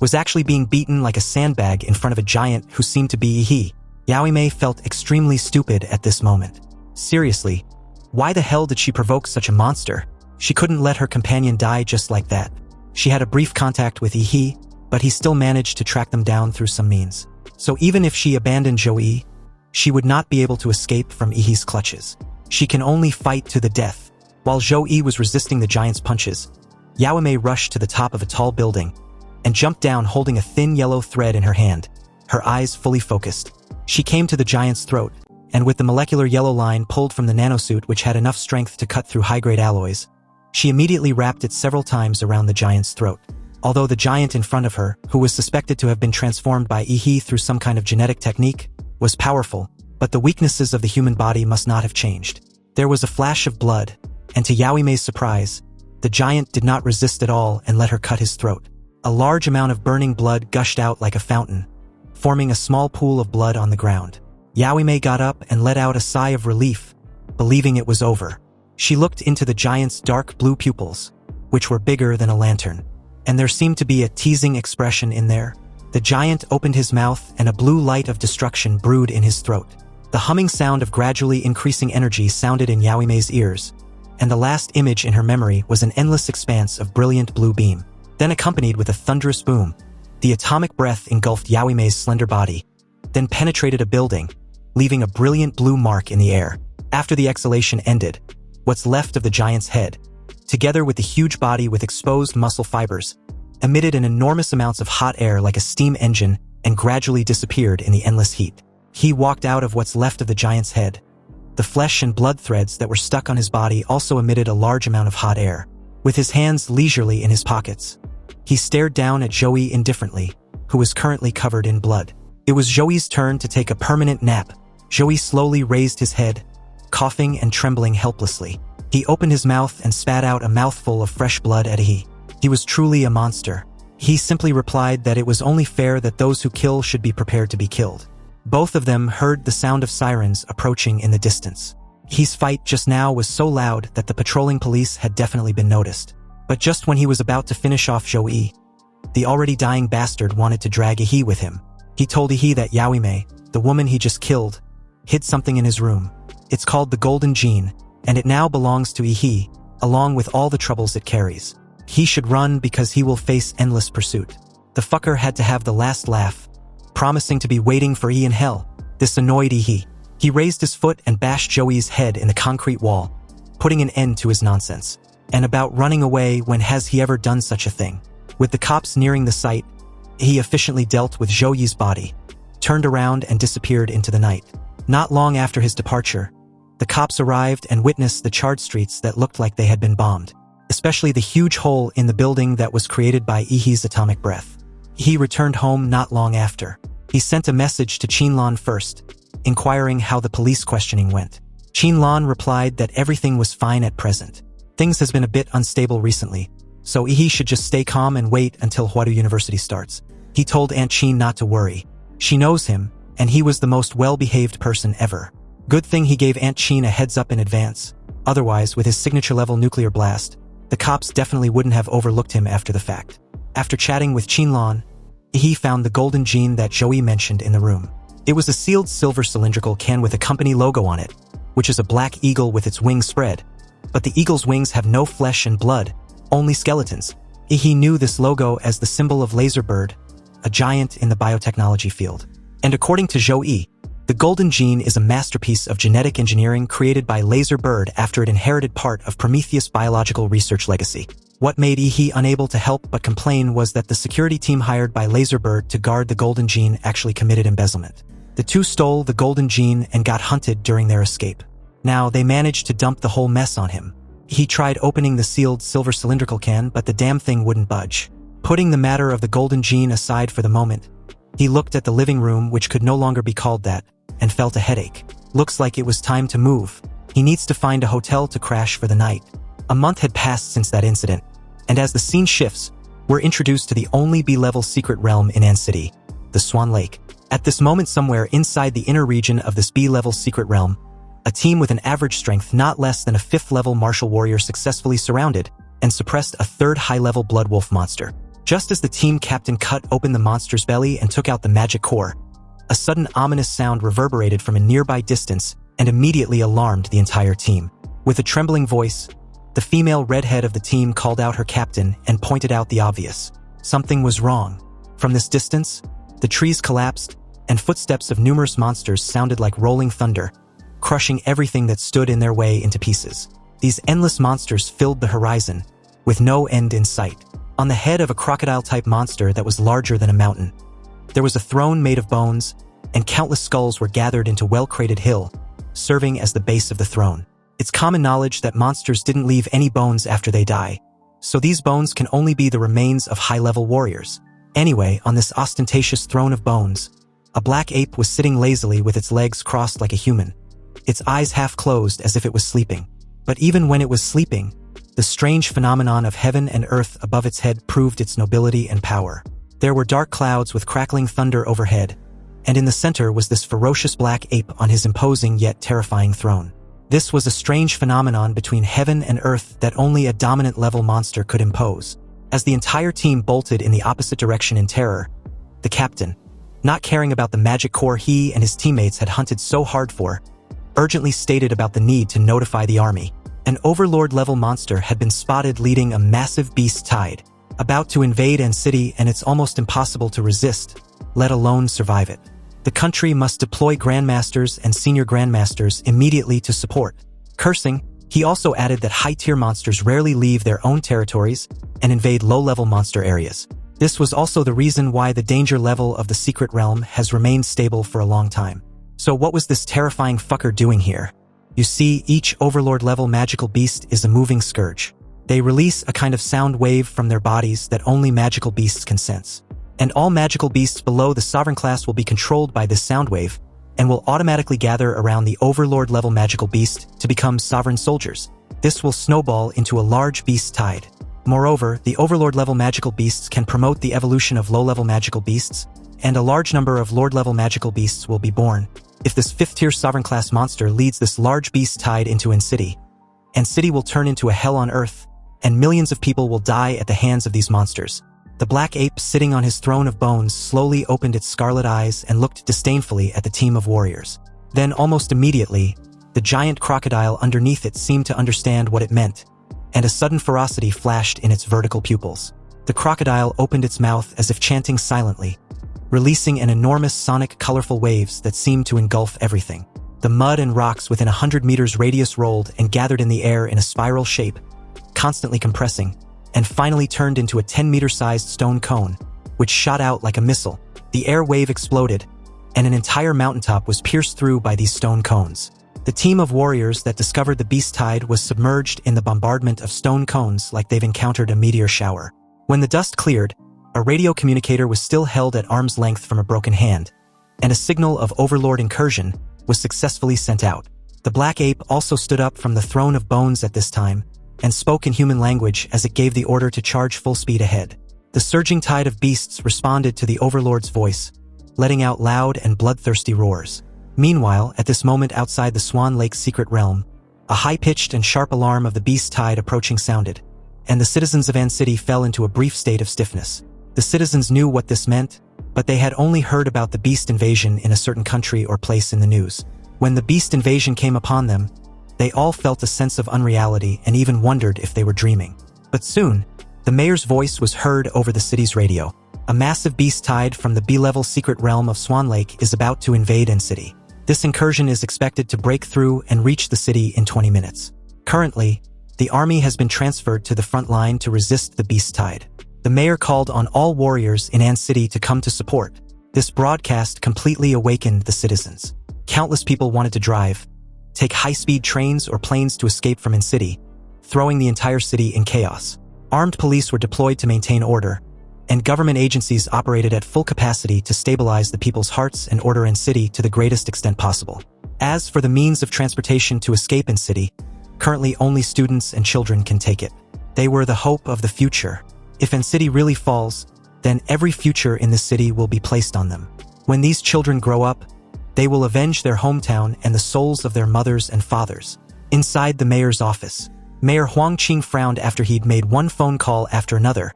was actually being beaten like a sandbag in front of a giant who seemed to be Yi. Yao Mei felt extremely stupid at this moment. Seriously, why the hell did she provoke such a monster? She couldn't let her companion die just like that. She had a brief contact with Yi, but he still managed to track them down through some means. So even if she abandoned Zhou, she would not be able to escape from Yi's clutches. She can only fight to the death. While Zhou was resisting the giant's punches, Yao Mei rushed to the top of a tall building and jumped down holding a thin yellow thread in her hand, her eyes fully focused. She came to the giant's throat, and with the molecular yellow line pulled from the nanosuit which had enough strength to cut through high-grade alloys, she immediately wrapped it several times around the giant's throat. Although the giant in front of her, who was suspected to have been transformed by Yi through some kind of genetic technique, was powerful, but the weaknesses of the human body must not have changed. There was a flash of blood, and to Yao Mei's surprise, the giant did not resist at all and let her cut his throat. A large amount of burning blood gushed out like a fountain, forming a small pool of blood on the ground. Yao Mei got up and let out a sigh of relief, believing it was over. She looked into the giant's dark blue pupils, which were bigger than a lantern, and there seemed to be a teasing expression in there. The giant opened his mouth and a blue light of destruction brewed in his throat. The humming sound of gradually increasing energy sounded in Yao Mei's ears, and the last image in her memory was an endless expanse of brilliant blue beam. Then accompanied with a thunderous boom, the atomic breath engulfed Yao Mei's slender body, then penetrated a building, leaving a brilliant blue mark in the air. After the exhalation ended, what's left of the giant's head, together with the huge body with exposed muscle fibers, emitted an enormous amounts of hot air like a steam engine and gradually disappeared in the endless heat. He walked out of what's left of the giant's head. The flesh and blood threads that were stuck on his body also emitted a large amount of hot air. With his hands leisurely in his pockets, he stared down at Zhou indifferently, who was currently covered in blood. It was Zhou's turn to take a permanent nap. Zhou slowly raised his head, coughing and trembling helplessly. He opened his mouth and spat out a mouthful of fresh blood at Yi. He was truly a monster. He simply replied that it was only fair that those who kill should be prepared to be killed. Both of them heard the sound of sirens approaching in the distance. Yi's fight just now was so loud that the patrolling police had definitely been noticed. But just when he was about to finish off Zhou, the already dying bastard wanted to drag Yi with him. He told Yi that Yao Mei, the woman he just killed, hid something in his room. It's called the Golden Gene, and it now belongs to Yi, along with all the troubles it carries. He should run because he will face endless pursuit. The fucker had to have the last laugh, promising to be waiting for Yi in hell. This annoyed Yi. He raised his foot and bashed Zhou's head in the concrete wall, putting an end to his nonsense. And about running away, when has he ever done such a thing? With the cops nearing the site, he efficiently dealt with Zhou's body, turned around and disappeared into the night. Not long after his departure, the cops arrived and witnessed the charred streets that looked like they had been bombed, especially the huge hole in the building that was created by Yi's atomic breath. He returned home not long after. He sent a message to Qinlan first, inquiring how the police questioning went. Qinlan replied that everything was fine at present. Things has been a bit unstable recently, so Yi should just stay calm and wait until Huadu University starts. He told Aunt Qin not to worry. She knows him, and he was the most well-behaved person ever. Good thing he gave Aunt Qin a heads up in advance. Otherwise, with his signature-level nuclear blast, the cops definitely wouldn't have overlooked him after the fact. After chatting with Qinlan, Yi found the golden gene that Zhou mentioned in the room. It was a sealed silver cylindrical can with a company logo on it, which is a black eagle with its wings spread. But the eagle's wings have no flesh and blood, only skeletons. Yi knew this logo as the symbol of Laserbird, a giant in the biotechnology field. And according to Zhou, the golden gene is a masterpiece of genetic engineering created by Laserbird after it inherited part of Prometheus' biological research legacy. What made Yi unable to help but complain was that the security team hired by Laserbird to guard the golden gene actually committed embezzlement. The two stole the golden gene and got hunted during their escape. Now, they managed to dump the whole mess on him. He tried opening the sealed silver cylindrical can, but the damn thing wouldn't budge. Putting the matter of the golden gene aside for the moment, he looked at the living room, which could no longer be called that, and felt a headache. Looks like it was time to move. He needs to find a hotel to crash for the night. A month had passed since that incident, and as the scene shifts, we're introduced to the only B-level secret realm in An City, the Swan Lake. At this moment, somewhere inside the inner region of this B-level secret realm, A team with an average strength not less than a 5th-level martial warrior successfully surrounded and suppressed a 3rd high-level blood wolf monster. Just as the team captain cut open the monster's belly and took out the magic core, a sudden ominous sound reverberated from a nearby distance and immediately alarmed the entire team. With a trembling voice, the female redhead of the team called out her captain and pointed out the obvious. Something was wrong. From this distance, the trees collapsed, and footsteps of numerous monsters sounded like rolling thunder, crushing everything that stood in their way into pieces. These endless monsters filled the horizon, with no end in sight. On the head of a crocodile-type monster that was larger than a mountain, there was a throne made of bones, and countless skulls were gathered into well-crated hill, serving as the base of the throne. It's common knowledge that monsters didn't leave any bones after they die, so these bones can only be the remains of high-level warriors. Anyway, on this ostentatious throne of bones, a black ape was sitting lazily with its legs crossed like a human, its eyes half closed as if it was sleeping. But even when it was sleeping, the strange phenomenon of heaven and earth above its head proved its nobility and power. There were dark clouds with crackling thunder overhead, and in the center was this ferocious black ape on his imposing yet terrifying throne. This was a strange phenomenon between heaven and earth that only a dominant-level monster could impose. As the entire team bolted in the opposite direction in terror, the captain, not caring about the magic core he and his teammates had hunted so hard for, urgently stated about the need to notify the army. An overlord-level monster had been spotted leading a massive beast tide, about to invade An City, and it's almost impossible to resist, let alone survive it. The country must deploy grandmasters and senior grandmasters immediately to support. Cursing, he also added that high-tier monsters rarely leave their own territories and invade low-level monster areas. This was also the reason why the danger level of the secret realm has remained stable for a long time. So what was this terrifying fucker doing here? You see, each overlord-level magical beast is a moving scourge. They release a kind of sound wave from their bodies that only magical beasts can sense. And all magical beasts below the sovereign class will be controlled by this sound wave and will automatically gather around the overlord-level magical beast to become sovereign soldiers. This will snowball into a large beast tide. Moreover, the overlord-level magical beasts can promote the evolution of low-level magical beasts, and a large number of lord-level magical beasts will be born. If this 5th-tier sovereign-class monster leads this large beast tide into An City, An City will turn into a hell on earth, and millions of people will die at the hands of these monsters. The black ape sitting on his throne of bones slowly opened its scarlet eyes and looked disdainfully at the team of warriors. Then, almost immediately, the giant crocodile underneath it seemed to understand what it meant, and a sudden ferocity flashed in its vertical pupils. The crocodile opened its mouth as if chanting silently, releasing an enormous sonic colorful waves that seemed to engulf everything. The mud and rocks within 100 meters radius rolled and gathered in the air in a spiral shape, constantly compressing, and finally turned into a 10-meter-sized stone cone, which shot out like a missile. The air wave exploded, and an entire mountaintop was pierced through by these stone cones. The team of warriors that discovered the beast tide was submerged in the bombardment of stone cones like they've encountered a meteor shower. When the dust cleared, a radio communicator was still held at arm's length from a broken hand, and a signal of overlord incursion was successfully sent out. The black ape also stood up from the throne of bones at this time, and spoke in human language as it gave the order to charge full speed ahead. The surging tide of beasts responded to the overlord's voice, letting out loud and bloodthirsty roars. Meanwhile, at this moment outside the Swan Lake's secret realm, a high-pitched and sharp alarm of the beast tide approaching sounded, and the citizens of An City fell into a brief state of stiffness. The citizens knew what this meant, but they had only heard about the beast invasion in a certain country or place in the news. When the beast invasion came upon them, they all felt a sense of unreality and even wondered if they were dreaming. But soon, the mayor's voice was heard over the city's radio. A massive beast tide from the B-level secret realm of Swan Lake is about to invade An City. This incursion is expected to break through and reach the city in 20 minutes. Currently, the army has been transferred to the front line to resist the beast tide. The mayor called on all warriors in An City to come to support. This broadcast completely awakened the citizens. Countless people wanted to drive, take high-speed trains or planes to escape from An City, throwing the entire city in chaos. Armed police were deployed to maintain order, and government agencies operated at full capacity to stabilize the people's hearts and order An City to the greatest extent possible. As for the means of transportation to escape An City, currently only students and children can take it. They were the hope of the future. If An City really falls, then every future in the city will be placed on them. When these children grow up, They will avenge their hometown and the souls of their mothers and fathers. Inside the mayor's office, Mayor Huang Qing frowned after he'd made one phone call after another,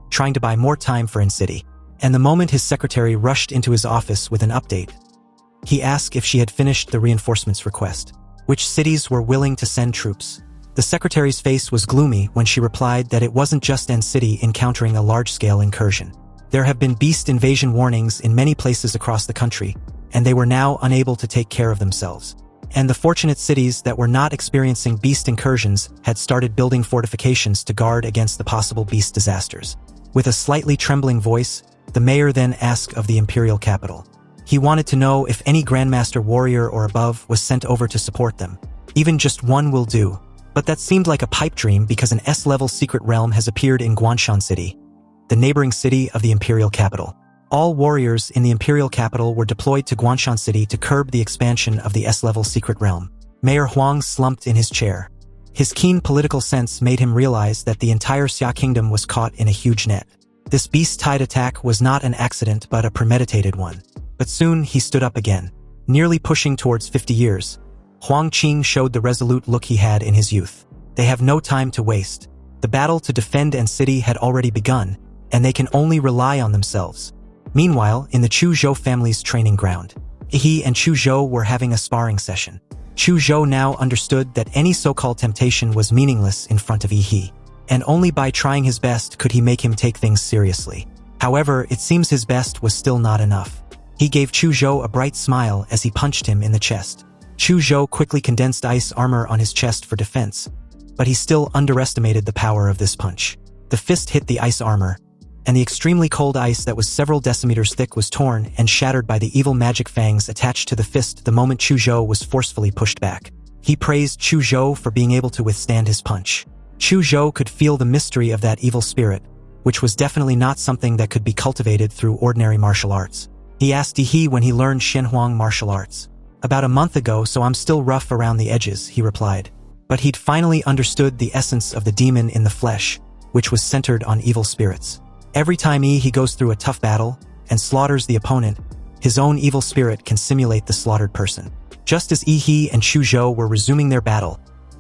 trying to buy more time for N-City. And the moment his secretary rushed into his office with an update, he asked if she had finished the reinforcements request, which cities were willing to send troops. The secretary's face was gloomy when she replied that it wasn't just N-City encountering a large-scale incursion. There have been beast invasion warnings in many places across the country, and they were now unable to take care of themselves. And the fortunate cities that were not experiencing beast incursions had started building fortifications to guard against the possible beast disasters. With a slightly trembling voice, the mayor then asked of the imperial capital. He wanted to know if any Grandmaster warrior or above was sent over to support them. Even just one will do. But that seemed like a pipe dream because an S-level secret realm has appeared in Guanshan City, the neighboring city of the imperial capital. All warriors in the imperial capital were deployed to Guanshan City to curb the expansion of the S-level secret realm. Mayor Huang slumped in his chair. His keen political sense made him realize that the entire Xia kingdom was caught in a huge net. This beast-tide attack was not an accident but a premeditated one. But soon he stood up again. Nearly pushing towards 50 years, Huang Qing showed the resolute look he had in his youth. They have no time to waste. The battle to defend N-City had already begun, and they can only rely on themselves. Meanwhile, in the Chu Zhou family's training ground, he and Chu Zhou were having a sparring session. Chu Zhou now understood that any so-called temptation was meaningless in front of He, and only by trying his best could he make him take things seriously. However, it seems his best was still not enough. He gave Chu Zhou a bright smile as he punched him in the chest. Chu Zhou quickly condensed ice armor on his chest for defense, but he still underestimated the power of this punch. The fist hit the ice armor, and the extremely cold ice that was several decimeters thick was torn and shattered by the evil magic fangs attached to the fist the moment Chu Zhou was forcefully pushed back. He praised Chu Zhou for being able to withstand his punch. Chu Zhou could feel the mystery of that evil spirit, which was definitely not something that could be cultivated through ordinary martial arts. He asked He when he learned Shenhuang martial arts. About a month ago, so I'm still rough around the edges, he replied. But he'd finally understood the essence of the demon in the flesh, which was centered on evil spirits. Every time he goes through a tough battle and slaughters the opponent, his own evil spirit can simulate the slaughtered person. Just as He and Chu Zhou were resuming their battle,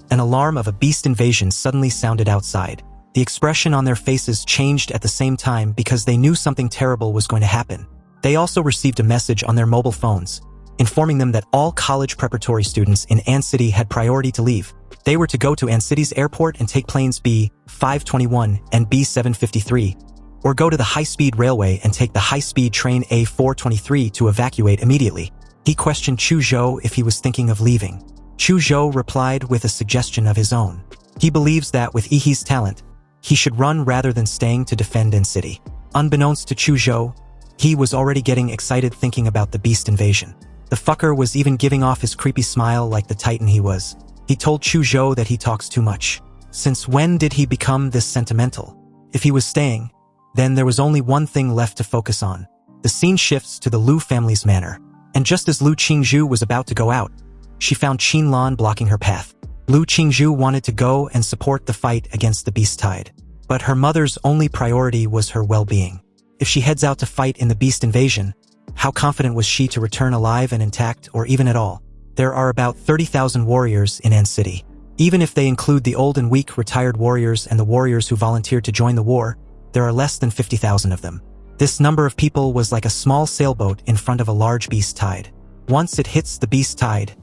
an alarm of a beast invasion suddenly sounded outside. The expression on their faces changed at the same time because they knew something terrible was going to happen. They also received a message on their mobile phones, informing them that all college preparatory students in N-City had priority to leave. They were to go to N-City's airport and take planes B-521 and B-753, or go to the high-speed railway and take the high-speed train A-423 to evacuate immediately. He questioned Chu Zhou if he was thinking of leaving. Chu Zhou replied with a suggestion of his own. He believes that with He's talent, he should run rather than staying to defend N-City. Unbeknownst to Chu Zhou, he was already getting excited thinking about the beast invasion. The fucker was even giving off his creepy smile like the titan he was. He told Chu Zhou that he talks too much. Since when did he become this sentimental? If he was staying, then there was only one thing left to focus on. The scene shifts to the Lu family's manor. And just as Lu Qingzhu was about to go out, she found Qin Lan blocking her path. Lu Qingzhu wanted to go and support the fight against the beast tide. But her mother's only priority was her well-being. If she heads out to fight in the beast invasion, how confident was she to return alive and intact or even at all? There are about 30,000 warriors in N-City. Even if they include the old and weak retired warriors and the warriors who volunteered to join the war, there are less than 50,000 of them. This number of people was like a small sailboat in front of a large beast tide. Once it hits the beast tide,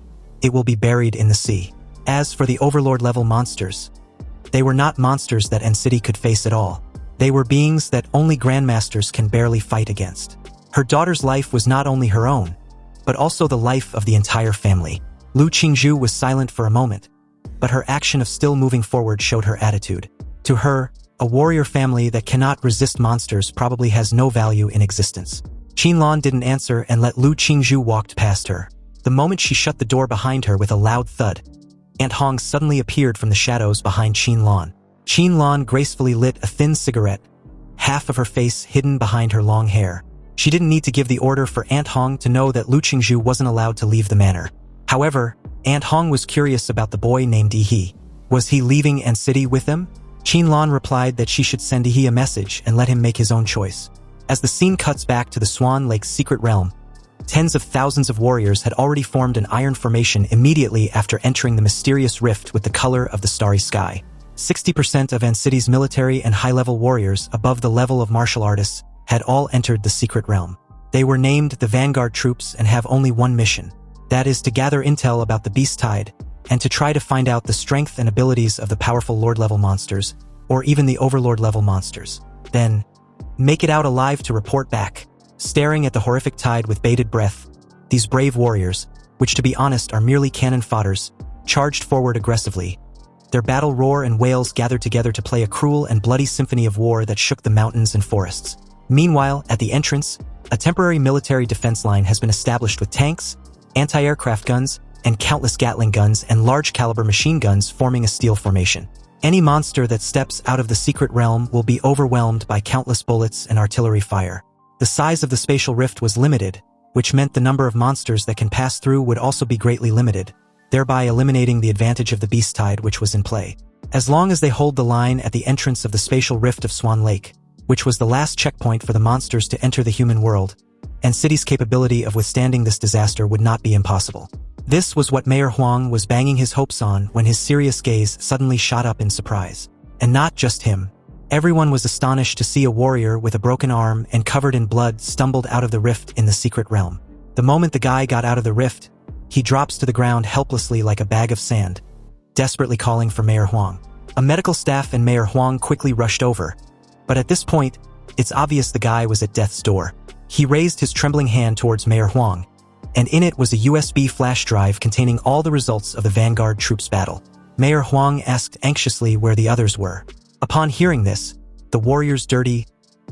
it will be buried in the sea. As for the Overlord-level monsters, they were not monsters that N-City could face at all. They were beings that only Grandmasters can barely fight against. Her daughter's life was not only her own, but also the life of the entire family. Lu Qingzhu was silent for a moment, but her action of still moving forward showed her attitude. To her, a warrior family that cannot resist monsters probably has no value in existence. Qin Lan didn't answer and let Lu Qingzhu walk past her. The moment she shut the door behind her with a loud thud, Aunt Hong suddenly appeared from the shadows behind Qin Lan. Qin Lan gracefully lit a thin cigarette, half of her face hidden behind her long hair. She didn't need to give the order for Aunt Hong to know that Lu Qingzhu wasn't allowed to leave the manor. However, Aunt Hong was curious about the boy named He. Was he leaving N-City with them? Qin Lan replied that she should send He a message and let him make his own choice. As the scene cuts back to the Swan Lake's secret realm, Tens of thousands of warriors had already formed an iron formation immediately after entering the mysterious rift with the color of the starry sky. 60% of An City's military and high-level warriors above the level of martial artists had all entered the secret realm. They were named the Vanguard Troops and have only one mission. That is to gather intel about the Beast Tide and to try to find out the strength and abilities of the powerful Lord-level monsters, or even the Overlord-level monsters. Then, make it out alive to report back. Staring at the horrific tide with bated breath, these brave warriors, which to be honest are merely cannon fodders, charged forward aggressively. Their battle roar and wails gathered together to play a cruel and bloody symphony of war that shook the mountains and forests. Meanwhile, at the entrance, a temporary military defense line has been established with tanks, anti-aircraft guns, and countless Gatling guns and large-caliber machine guns forming a steel formation. Any monster that steps out of the secret realm will be overwhelmed by countless bullets and artillery fire. The size of the spatial rift was limited, which meant the number of monsters that can pass through would also be greatly limited, thereby eliminating the advantage of the Beast Tide which was in play. As long as they hold the line at the entrance of the spatial rift of Swan Lake, which was the last checkpoint for the monsters to enter the human world, and City's capability of withstanding this disaster would not be impossible. This was what Mayor Huang was banging his hopes on when his serious gaze suddenly shot up in surprise. And not just him. Everyone was astonished to see a warrior with a broken arm and covered in blood stumbled out of the rift in the secret realm. The moment the guy got out of the rift, he drops to the ground helplessly like a bag of sand, desperately calling for Mayor Huang. A medical staff and Mayor Huang quickly rushed over, but at this point, it's obvious the guy was at death's door. He raised his trembling hand towards Mayor Huang, and in it was a USB flash drive containing all the results of the Vanguard Troops battle. Mayor Huang asked anxiously where the others were. Upon hearing this, the warrior's dirty,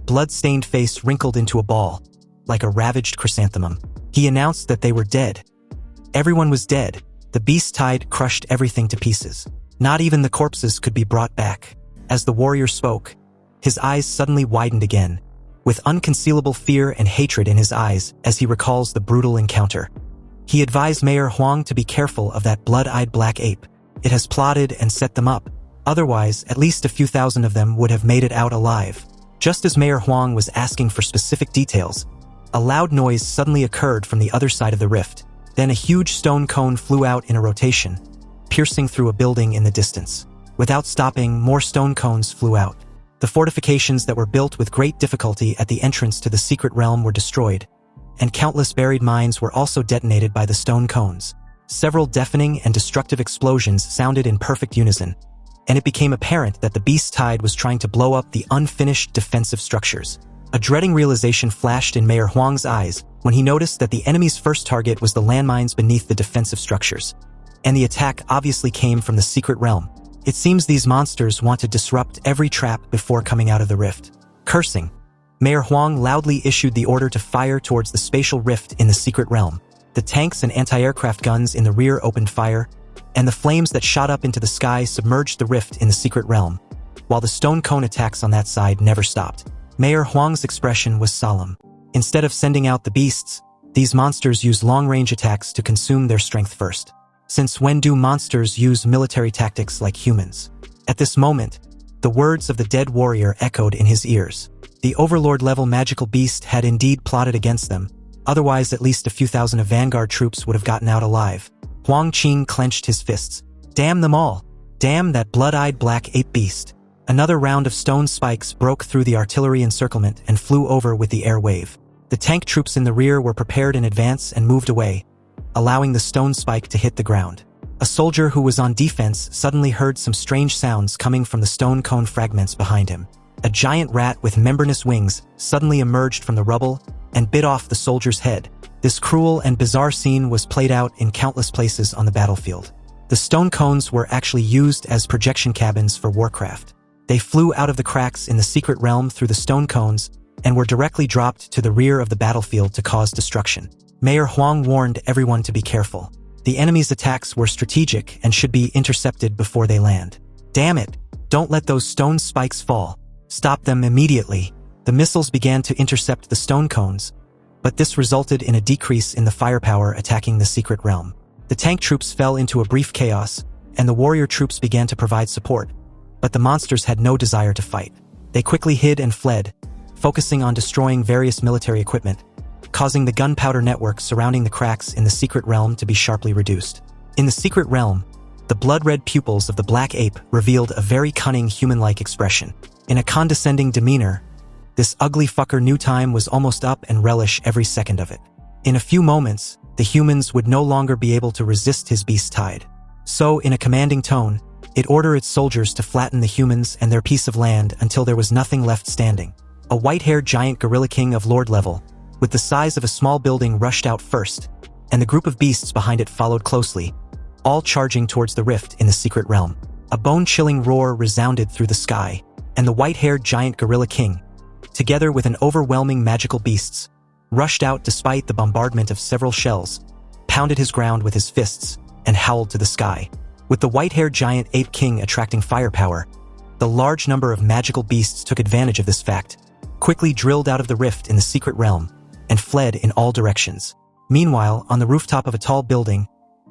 blood-stained face wrinkled into a ball, like a ravaged chrysanthemum. He announced that they were dead. Everyone was dead. The Beast Tide crushed everything to pieces. Not even the corpses could be brought back. As the warrior spoke, his eyes suddenly widened again, with unconcealable fear and hatred in his eyes as he recalls the brutal encounter. He advised Mayor Huang to be careful of that blood-eyed black ape. It has plotted and set them up. Otherwise, at least a few thousand of them would have made it out alive. Just as Mayor Huang was asking for specific details, a loud noise suddenly occurred from the other side of the rift. Then a huge stone cone flew out in a rotation, piercing through a building in the distance. Without stopping, more stone cones flew out. The fortifications that were built with great difficulty at the entrance to the secret realm were destroyed, and countless buried mines were also detonated by the stone cones. Several deafening and destructive explosions sounded in perfect unison, and it became apparent that the Beast Tide was trying to blow up the unfinished defensive structures. A dreading realization flashed in Mayor Huang's eyes when he noticed that the enemy's first target was the landmines beneath the defensive structures, and the attack obviously came from the secret realm. It seems these monsters want to disrupt every trap before coming out of the rift. Cursing, Mayor Huang loudly issued the order to fire towards the spatial rift in the secret realm. The tanks and anti-aircraft guns in the rear opened fire, and the flames that shot up into the sky submerged the rift in the secret realm, while the stone cone attacks on that side never stopped. Mayor Huang's expression was solemn. Instead of sending out the beasts, these monsters use long-range attacks to consume their strength first. Since when do monsters use military tactics like humans? At this moment, the words of the dead warrior echoed in his ears. The Overlord-level magical beast had indeed plotted against them, otherwise at least a few thousand of Vanguard troops would have gotten out alive. Huang Qing clenched his fists. Damn them all! Damn that blood-eyed black ape beast! Another round of stone spikes broke through the artillery encirclement and flew over with the air wave. The tank troops in the rear were prepared in advance and moved away, allowing the stone spike to hit the ground. A soldier who was on defense suddenly heard some strange sounds coming from the stone cone fragments behind him. A giant rat with membranous wings suddenly emerged from the rubble and bit off the soldier's head. This cruel and bizarre scene was played out in countless places on the battlefield. The stone cones were actually used as projection cabins for warcraft. They flew out of the cracks in the secret realm through the stone cones and were directly dropped to the rear of the battlefield to cause destruction. Mayor Huang warned everyone to be careful. The enemy's attacks were strategic and should be intercepted before they land. Damn it! Don't let those stone spikes fall. Stop them immediately. The missiles began to intercept the stone cones, but this resulted in a decrease in the firepower attacking the secret realm. The tank troops fell into a brief chaos, and the warrior troops began to provide support, but the monsters had no desire to fight. They quickly hid and fled, focusing on destroying various military equipment, causing the gunpowder network surrounding the cracks in the secret realm to be sharply reduced. In the secret realm, the blood-red pupils of the black ape revealed a very cunning human-like expression. In a condescending demeanor, this ugly fucker knew time was almost up and relish every second of it. In a few moments, the humans would no longer be able to resist his beast tide. So, in a commanding tone, it ordered its soldiers to flatten the humans and their piece of land until there was nothing left standing. A white-haired giant gorilla king of lord level, with the size of a small building, rushed out first, and the group of beasts behind it followed closely, all charging towards the rift in the secret realm. A bone-chilling roar resounded through the sky, and the white-haired giant gorilla king, together with an overwhelming magical beasts, rushed out despite the bombardment of several shells, pounded his ground with his fists, and howled to the sky. With the white-haired giant ape king attracting firepower, the large number of magical beasts took advantage of this fact, quickly drilled out of the rift in the secret realm, and fled in all directions. Meanwhile, on the rooftop of a tall building,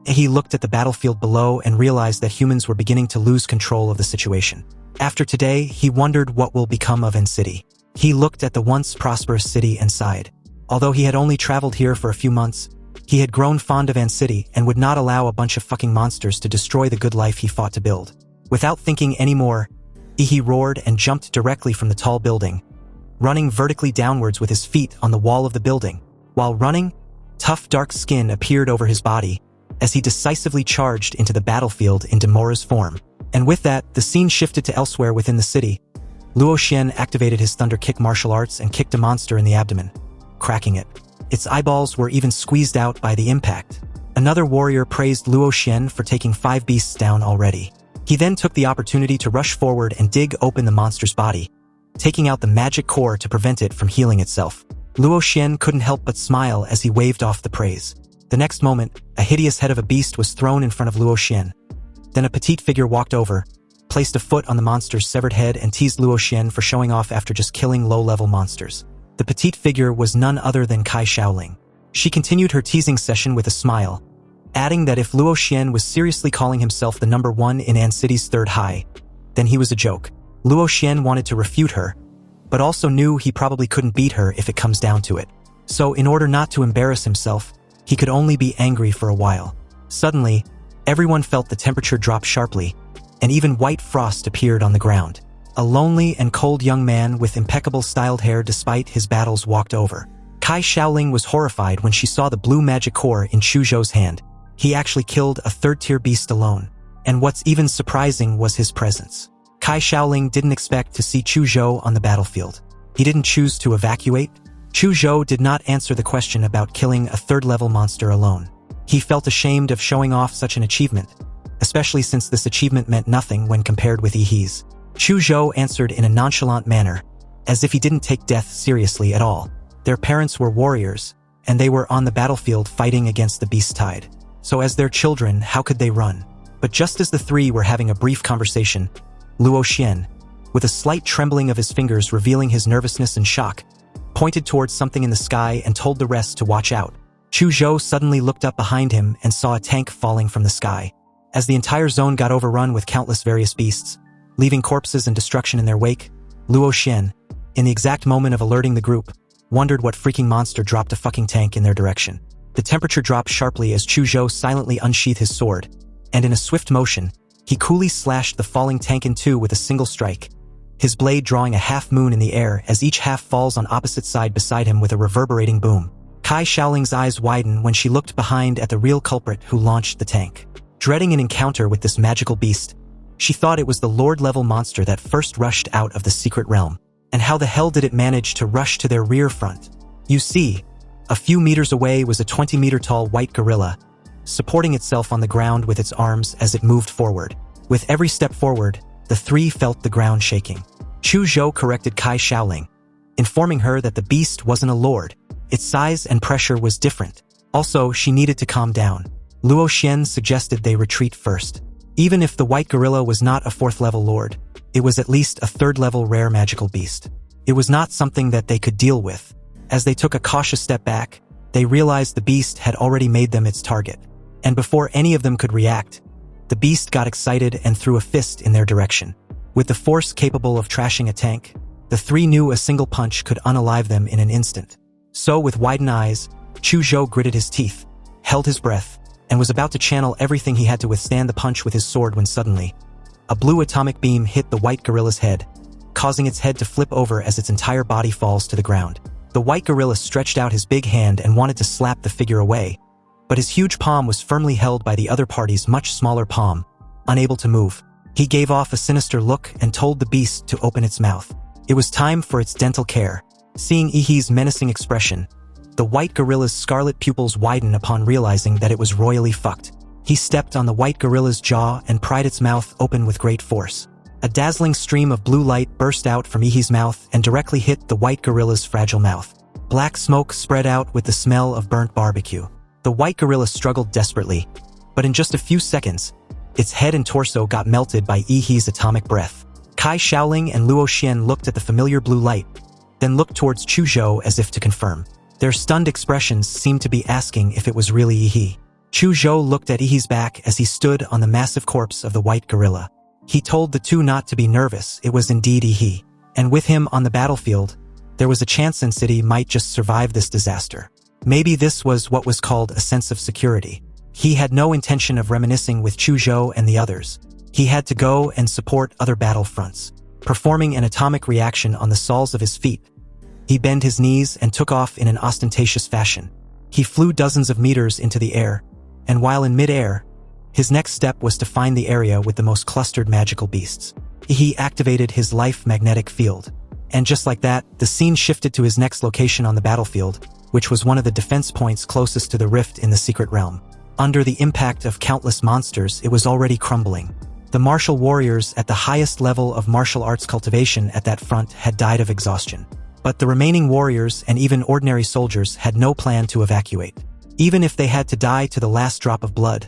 he looked at the battlefield below and realized that humans were beginning to lose control of the situation. After today, he wondered what will become of N City. He looked at the once prosperous city and sighed. Although he had only traveled here for a few months, he had grown fond of N City and would not allow a bunch of fucking monsters to destroy the good life he fought to build. Without thinking anymore, he roared and jumped directly from the tall building, running vertically downwards with his feet on the wall of the building. While running, tough dark skin appeared over his body as he decisively charged into the battlefield in Demora's form. And with that, the scene shifted to elsewhere within the city. Luo Xian activated his Thunder Kick martial arts and kicked a monster in the abdomen, cracking it. Its eyeballs were even squeezed out by the impact. Another warrior praised Luo Xian for taking 5 beasts down already. He then took the opportunity to rush forward and dig open the monster's body, taking out the magic core to prevent it from healing itself. Luo Xian couldn't help but smile as he waved off the praise. The next moment, a hideous head of a beast was thrown in front of Luo Xian. Then a petite figure walked over, placed a foot on the monster's severed head and teased Luo Xian for showing off after just killing low-level monsters. The petite figure was none other than Kai Shaoling. She continued her teasing session with a smile, adding that if Luo Xian was seriously calling himself the number 1 in An City's third high, then he was a joke. Luo Xian wanted to refute her, but also knew he probably couldn't beat her if it comes down to it. So in order not to embarrass himself, he could only be angry for a while. Suddenly, everyone felt the temperature drop sharply, and even white frost appeared on the ground. A lonely and cold young man with impeccable styled hair despite his battles walked over. Kai Shaoling was horrified when she saw the blue magic core in Chu Zhou's hand. He actually killed a third-tier beast alone. And what's even surprising was his presence. Kai Shaoling didn't expect to see Chu Zhou on the battlefield. He didn't choose to evacuate. Chu Zhou did not answer the question about killing a third-level monster alone. He felt ashamed of showing off such an achievement, especially since this achievement meant nothing when compared with Yi's. Chu Zhou answered in a nonchalant manner, as if he didn't take death seriously at all. Their parents were warriors, and they were on the battlefield fighting against the beast tide. So as their children, how could they run? But just as the three were having a brief conversation, Luo Xian, with a slight trembling of his fingers revealing his nervousness and shock, pointed towards something in the sky and told the rest to watch out. Chu Zhou suddenly looked up behind him and saw a tank falling from the sky. As the entire zone got overrun with countless various beasts, leaving corpses and destruction in their wake, Luo Xian, in the exact moment of alerting the group, wondered what freaking monster dropped a fucking tank in their direction. The temperature dropped sharply as Chu Zhou silently unsheathed his sword, and in a swift motion, he coolly slashed the falling tank in two with a single strike, his blade drawing a half-moon in the air as each half falls on opposite side beside him with a reverberating boom. Kai Shaoling's eyes widened when she looked behind at the real culprit who launched the tank. Dreading an encounter with this magical beast, she thought it was the lord-level monster that first rushed out of the secret realm. And how the hell did it manage to rush to their rear front? You see, a few meters away was a 20-meter-tall white gorilla, supporting itself on the ground with its arms as it moved forward. With every step forward, the three felt the ground shaking. Chu Zhou corrected Kai Shaoling, informing her that the beast wasn't a lord. Its size and pressure was different. Also, she needed to calm down. Luo Xian suggested they retreat first. Even if the white gorilla was not a 4th-level lord, it was at least a 3rd-level rare magical beast. It was not something that they could deal with. As they took a cautious step back, they realized the beast had already made them its target. And before any of them could react, the beast got excited and threw a fist in their direction. With the force capable of trashing a tank, the three knew a single punch could unalive them in an instant. So, with widened eyes, Chuzhou gritted his teeth, held his breath, and was about to channel everything he had to withstand the punch with his sword when suddenly, a blue atomic beam hit the white gorilla's head, causing its head to flip over as its entire body falls to the ground. The white gorilla stretched out his big hand and wanted to slap the figure away, but his huge palm was firmly held by the other party's much smaller palm, unable to move. He gave off a sinister look and told the beast to open its mouth. It was time for its dental care. Seeing Ihi's menacing expression, the white gorilla's scarlet pupils widened upon realizing that it was royally fucked. He stepped on the white gorilla's jaw and pried its mouth open with great force. A dazzling stream of blue light burst out from Ihi's mouth and directly hit the white gorilla's fragile mouth. Black smoke spread out with the smell of burnt barbecue. The white gorilla struggled desperately, but in just a few seconds, its head and torso got melted by Ihi's atomic breath. Kai Shaoling and Luo Xian looked at the familiar blue light, then looked towards Chuzhou as if to confirm. Their stunned expressions seemed to be asking if it was really Ihi. Chuzhou looked at Ihi's back as he stood on the massive corpse of the white gorilla. He told the two not to be nervous, it was indeed Ihi. And with him on the battlefield, there was a chance Sin City might just survive this disaster. Maybe this was what was called a sense of security. He had no intention of reminiscing with Chuzhou and the others. He had to go and support other battle fronts. Performing an atomic reaction on the soles of his feet, he bent his knees and took off in an ostentatious fashion. He flew dozens of meters into the air, and while in mid-air, his next step was to find the area with the most clustered magical beasts. He activated his life magnetic field. And just like that, the scene shifted to his next location on the battlefield, which was one of the defense points closest to the rift in the secret realm. Under the impact of countless monsters, it was already crumbling. The martial warriors at the highest level of martial arts cultivation at that front had died of exhaustion. But the remaining warriors and even ordinary soldiers had no plan to evacuate. Even if they had to die to the last drop of blood,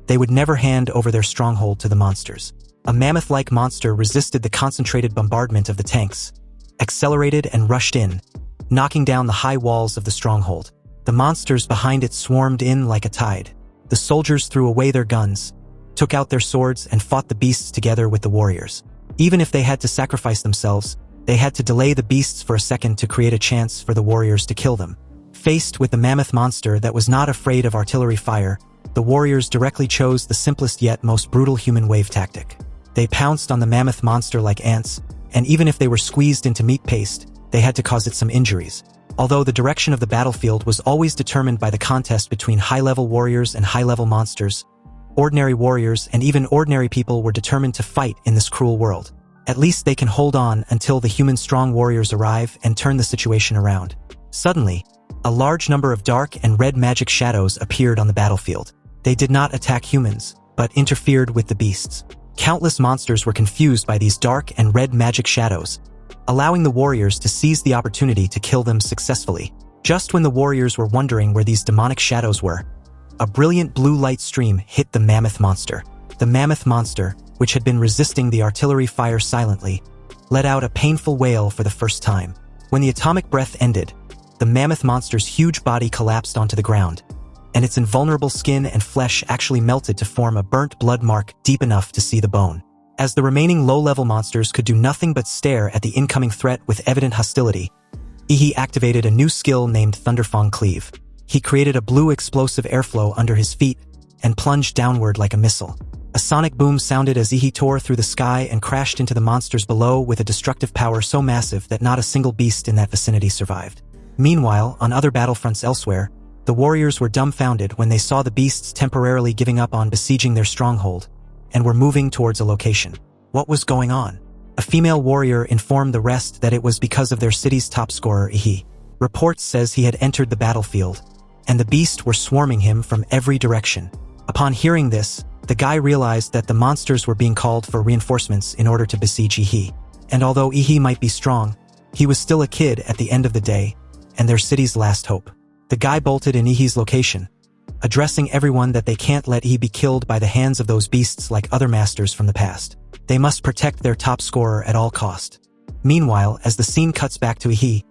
they would never hand over their stronghold to the monsters. A mammoth-like monster resisted the concentrated bombardment of the tanks, accelerated and rushed in, knocking down the high walls of the stronghold. The monsters behind it swarmed in like a tide. The soldiers threw away their guns, took out their swords and fought the beasts together with the warriors. Even if they had to sacrifice themselves, they had to delay the beasts for a second to create a chance for the warriors to kill them. Faced with the mammoth monster that was not afraid of artillery fire, the warriors directly chose the simplest yet most brutal human wave tactic. They pounced on the mammoth monster like ants, and even if they were squeezed into meat paste, they had to cause it some injuries. Although the direction of the battlefield was always determined by the contest between high-level warriors and high-level monsters, ordinary warriors and even ordinary people were determined to fight in this cruel world. At least they can hold on until the human strong warriors arrive and turn the situation around. Suddenly, a large number of dark and red magic shadows appeared on the battlefield. They did not attack humans, but interfered with the beasts. Countless monsters were confused by these dark and red magic shadows, allowing the warriors to seize the opportunity to kill them successfully. Just when the warriors were wondering where these demonic shadows were, a brilliant blue light stream hit the mammoth monster. The mammoth monster, which had been resisting the artillery fire silently, let out a painful wail for the first time. When the atomic breath ended, the mammoth monster's huge body collapsed onto the ground, and its invulnerable skin and flesh actually melted to form a burnt blood mark deep enough to see the bone. As the remaining low-level monsters could do nothing but stare at the incoming threat with evident hostility, Ihi activated a new skill named Thunderfang Cleave. He created a blue explosive airflow under his feet and plunged downward like a missile. A sonic boom sounded as Ihi tore through the sky and crashed into the monsters below with a destructive power so massive that not a single beast in that vicinity survived. Meanwhile, on other battlefronts elsewhere, the warriors were dumbfounded when they saw the beasts temporarily giving up on besieging their stronghold and were moving towards a location. What was going on? A female warrior informed the rest that it was because of their city's top scorer, Ihi. Reports says he had entered the battlefield, and the beasts were swarming him from every direction. Upon hearing this, the guy realized that the monsters were being called for reinforcements in order to besiege Ihi. And although Ihi might be strong, he was still a kid at the end of the day, and their city's last hope. The guy bolted in Ihi's location, addressing everyone that they can't let Ihi be killed by the hands of those beasts like other masters from the past. They must protect their top scorer at all cost. Meanwhile, as the scene cuts back to Ihi,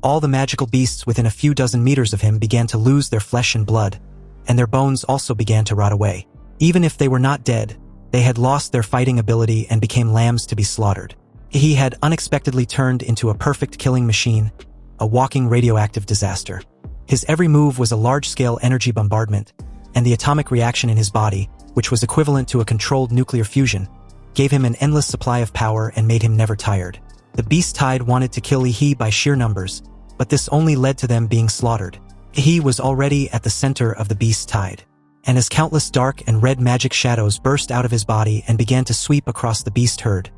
all the magical beasts within a few dozen meters of him began to lose their flesh and blood, and their bones also began to rot away. Even if they were not dead, they had lost their fighting ability and became lambs to be slaughtered. Ihi had unexpectedly turned into a perfect killing machine, a walking radioactive disaster. His every move was a large-scale energy bombardment, and the atomic reaction in his body, which was equivalent to a controlled nuclear fusion, gave him an endless supply of power and made him never tired. The Beast Tide wanted to kill Ihi by sheer numbers, but this only led to them being slaughtered. Ihi was already at the center of the Beast Tide, and as countless dark and red magic shadows burst out of his body and began to sweep across the beast herd,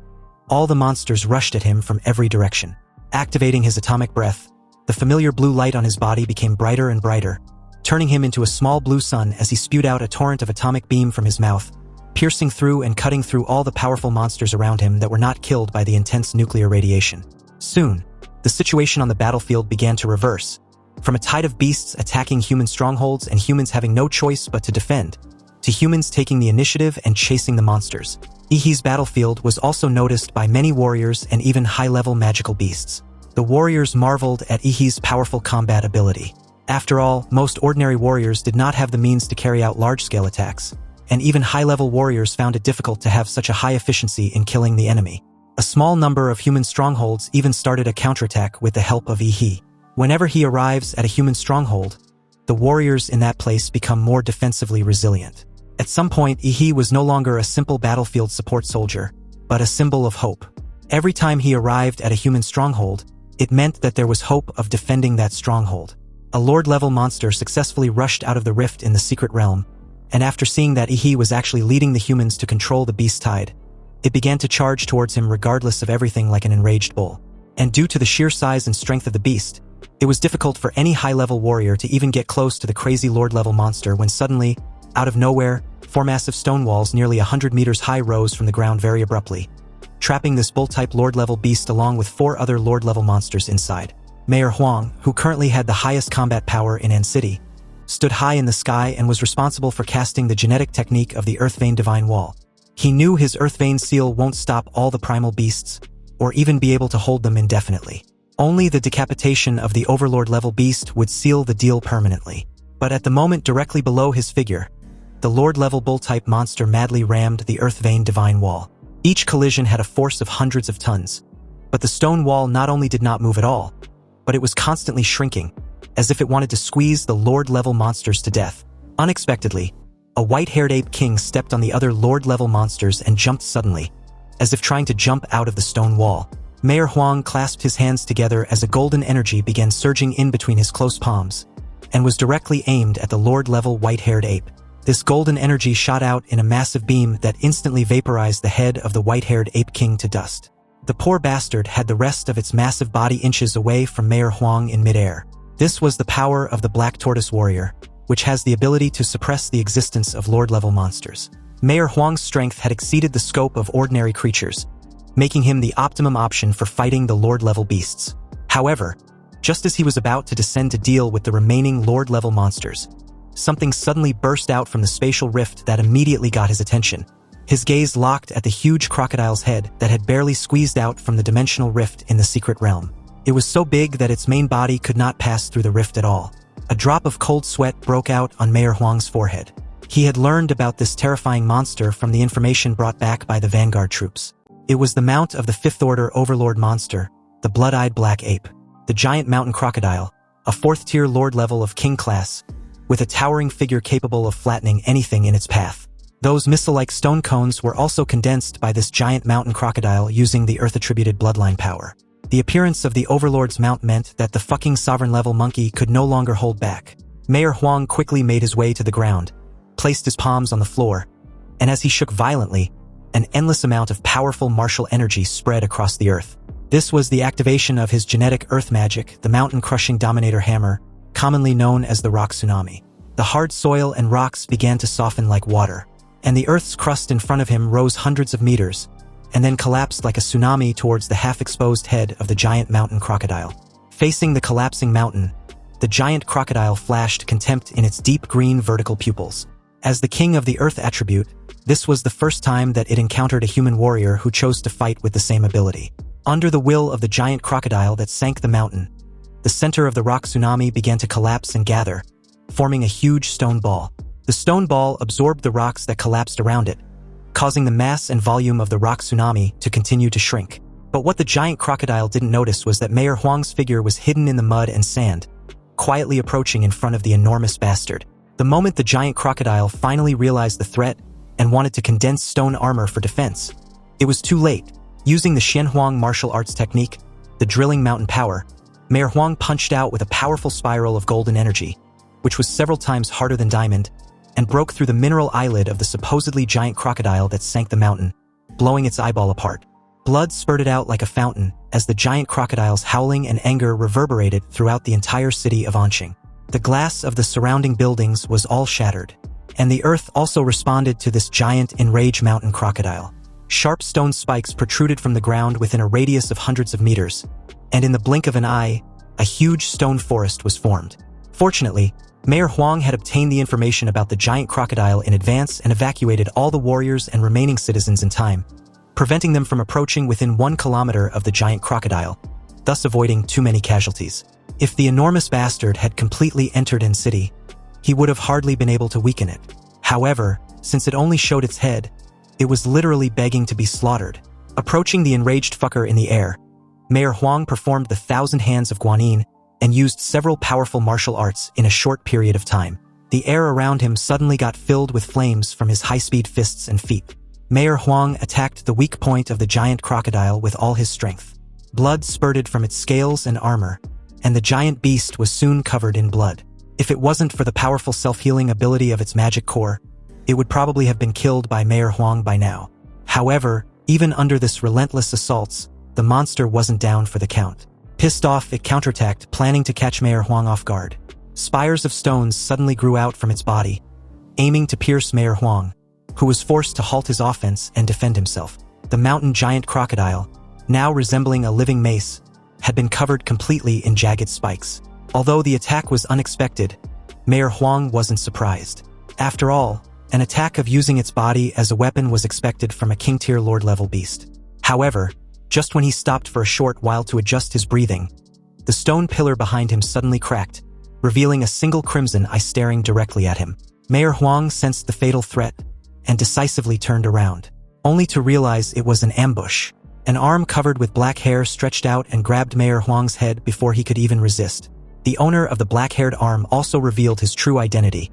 all the monsters rushed at him from every direction. Activating his atomic breath, the familiar blue light on his body became brighter and brighter, turning him into a small blue sun as he spewed out a torrent of atomic beam from his mouth, piercing through and cutting through all the powerful monsters around him that were not killed by the intense nuclear radiation. Soon, the situation on the battlefield began to reverse, from a tide of beasts attacking human strongholds and humans having no choice but to defend, to humans taking the initiative and chasing the monsters. Ihi's battlefield was also noticed by many warriors and even high-level magical beasts. The warriors marveled at Ihi's powerful combat ability. After all, most ordinary warriors did not have the means to carry out large-scale attacks, and even high-level warriors found it difficult to have such a high efficiency in killing the enemy. A small number of human strongholds even started a counterattack with the help of Ihi. Whenever he arrives at a human stronghold, the warriors in that place become more defensively resilient. At some point, Ihi was no longer a simple battlefield support soldier, but a symbol of hope. Every time he arrived at a human stronghold, it meant that there was hope of defending that stronghold. A Lord-level monster successfully rushed out of the rift in the secret realm, and after seeing that Ihi was actually leading the humans to control the Beast Tide, it began to charge towards him regardless of everything like an enraged bull. And due to the sheer size and strength of the beast, it was difficult for any high-level warrior to even get close to the crazy Lord-level monster when suddenly, out of nowhere, 4 massive stone walls nearly 100 meters high rose from the ground very abruptly, trapping this bull-type Lord-level beast along with 4 other Lord-level monsters inside. Mayor Huang, who currently had the highest combat power in An City, stood high in the sky and was responsible for casting the genetic technique of the Earth Vein Divine Wall. He knew his Earth Vein seal won't stop all the primal beasts, or even be able to hold them indefinitely. Only the decapitation of the Overlord-level beast would seal the deal permanently. But at the moment directly below his figure, the Lord-level bull-type monster madly rammed the Earth Vein Divine Wall. Each collision had a force of hundreds of tons, but the stone wall not only did not move at all, but it was constantly shrinking, as if it wanted to squeeze the Lord-level monsters to death. Unexpectedly, a white-haired ape king stepped on the other Lord-level monsters and jumped suddenly, as if trying to jump out of the stone wall. Mayor Huang clasped his hands together as a golden energy began surging in between his close palms, and was directly aimed at the Lord-level white-haired ape. This golden energy shot out in a massive beam that instantly vaporized the head of the white-haired ape king to dust. The poor bastard had the rest of its massive body inches away from Mayor Huang in midair. This was the power of the Black Tortoise Warrior, which has the ability to suppress the existence of Lord-level monsters. Mayor Huang's strength had exceeded the scope of ordinary creatures, making him the optimum option for fighting the Lord-level beasts. However, just as he was about to descend to deal with the remaining Lord-level monsters, something suddenly burst out from the spatial rift that immediately got his attention. His gaze locked at the huge crocodile's head that had barely squeezed out from the dimensional rift in the secret realm. It was so big that its main body could not pass through the rift at all. A drop of cold sweat broke out on Mayor Huang's forehead. He had learned about this terrifying monster from the information brought back by the Vanguard troops. It was the mount of the Fifth Order Overlord monster, the blood-eyed black ape, the giant mountain crocodile, a 4th-tier lord level of king class, with a towering figure capable of flattening anything in its path. Those missile-like stone cones were also condensed by this giant mountain crocodile using the Earth-attributed bloodline power. The appearance of the Overlord's mount meant that the fucking sovereign-level monkey could no longer hold back. Mayor Huang quickly made his way to the ground, placed his palms on the floor, and as he shook violently, an endless amount of powerful martial energy spread across the earth. This was the activation of his genetic earth magic, the mountain-crushing dominator hammer, commonly known as the rock tsunami. The hard soil and rocks began to soften like water, and the earth's crust in front of him rose hundreds of meters, and then collapsed like a tsunami towards the half-exposed head of the giant mountain crocodile. Facing the collapsing mountain, the giant crocodile flashed contempt in its deep green vertical pupils. As the king of the earth attribute, this was the first time that it encountered a human warrior who chose to fight with the same ability. Under the will of the giant crocodile that sank the mountain, the center of the rock tsunami began to collapse and gather, forming a huge stone ball. The stone ball absorbed the rocks that collapsed around it, causing the mass and volume of the rock tsunami to continue to shrink. But what the giant crocodile didn't notice was that Mayor Huang's figure was hidden in the mud and sand, quietly approaching in front of the enormous bastard. The moment the giant crocodile finally realized the threat and wanted to condense stone armor for defense, it was too late. Using the Xianhuang martial arts technique, the drilling mountain power, Mayor Huang punched out with a powerful spiral of golden energy, which was several times harder than diamond, and broke through the mineral eyelid of the supposedly giant crocodile that sank the mountain, blowing its eyeball apart. Blood spurted out like a fountain as the giant crocodile's howling and anger reverberated throughout the entire city of Anqing. The glass of the surrounding buildings was all shattered, and the earth also responded to this giant enraged mountain crocodile. Sharp stone spikes protruded from the ground within a radius of hundreds of meters, and in the blink of an eye, a huge stone forest was formed. Fortunately, Mayor Huang had obtained the information about the giant crocodile in advance and evacuated all the warriors and remaining citizens in time, preventing them from approaching within 1 kilometer of the giant crocodile, thus avoiding too many casualties. If the enormous bastard had completely entered in city, he would have hardly been able to weaken it. However, since it only showed its head, it was literally begging to be slaughtered. Approaching the enraged fucker in the air, Mayor Huang performed the 1,000 Hands of Guanyin and used several powerful martial arts in a short period of time. The air around him suddenly got filled with flames from his high-speed fists and feet. Mayor Huang attacked the weak point of the giant crocodile with all his strength. Blood spurted from its scales and armor, and the giant beast was soon covered in blood. If it wasn't for the powerful self-healing ability of its magic core, it would probably have been killed by Mayor Huang by now. However, even under this relentless assaults, the monster wasn't down for the count. Pissed off, it counterattacked, planning to catch Mayor Huang off guard. Spires of stones suddenly grew out from its body, aiming to pierce Mayor Huang, who was forced to halt his offense and defend himself. The mountain giant crocodile, now resembling a living mace, had been covered completely in jagged spikes. Although the attack was unexpected, Mayor Huang wasn't surprised. After all, an attack of using its body as a weapon was expected from a king-tier lord-level beast. However, just when he stopped for a short while to adjust his breathing, the stone pillar behind him suddenly cracked, revealing a single crimson eye staring directly at him. Mayor Huang sensed the fatal threat and decisively turned around, only to realize it was an ambush. An arm covered with black hair stretched out and grabbed Mayor Huang's head before he could even resist. The owner of the black-haired arm also revealed his true identity,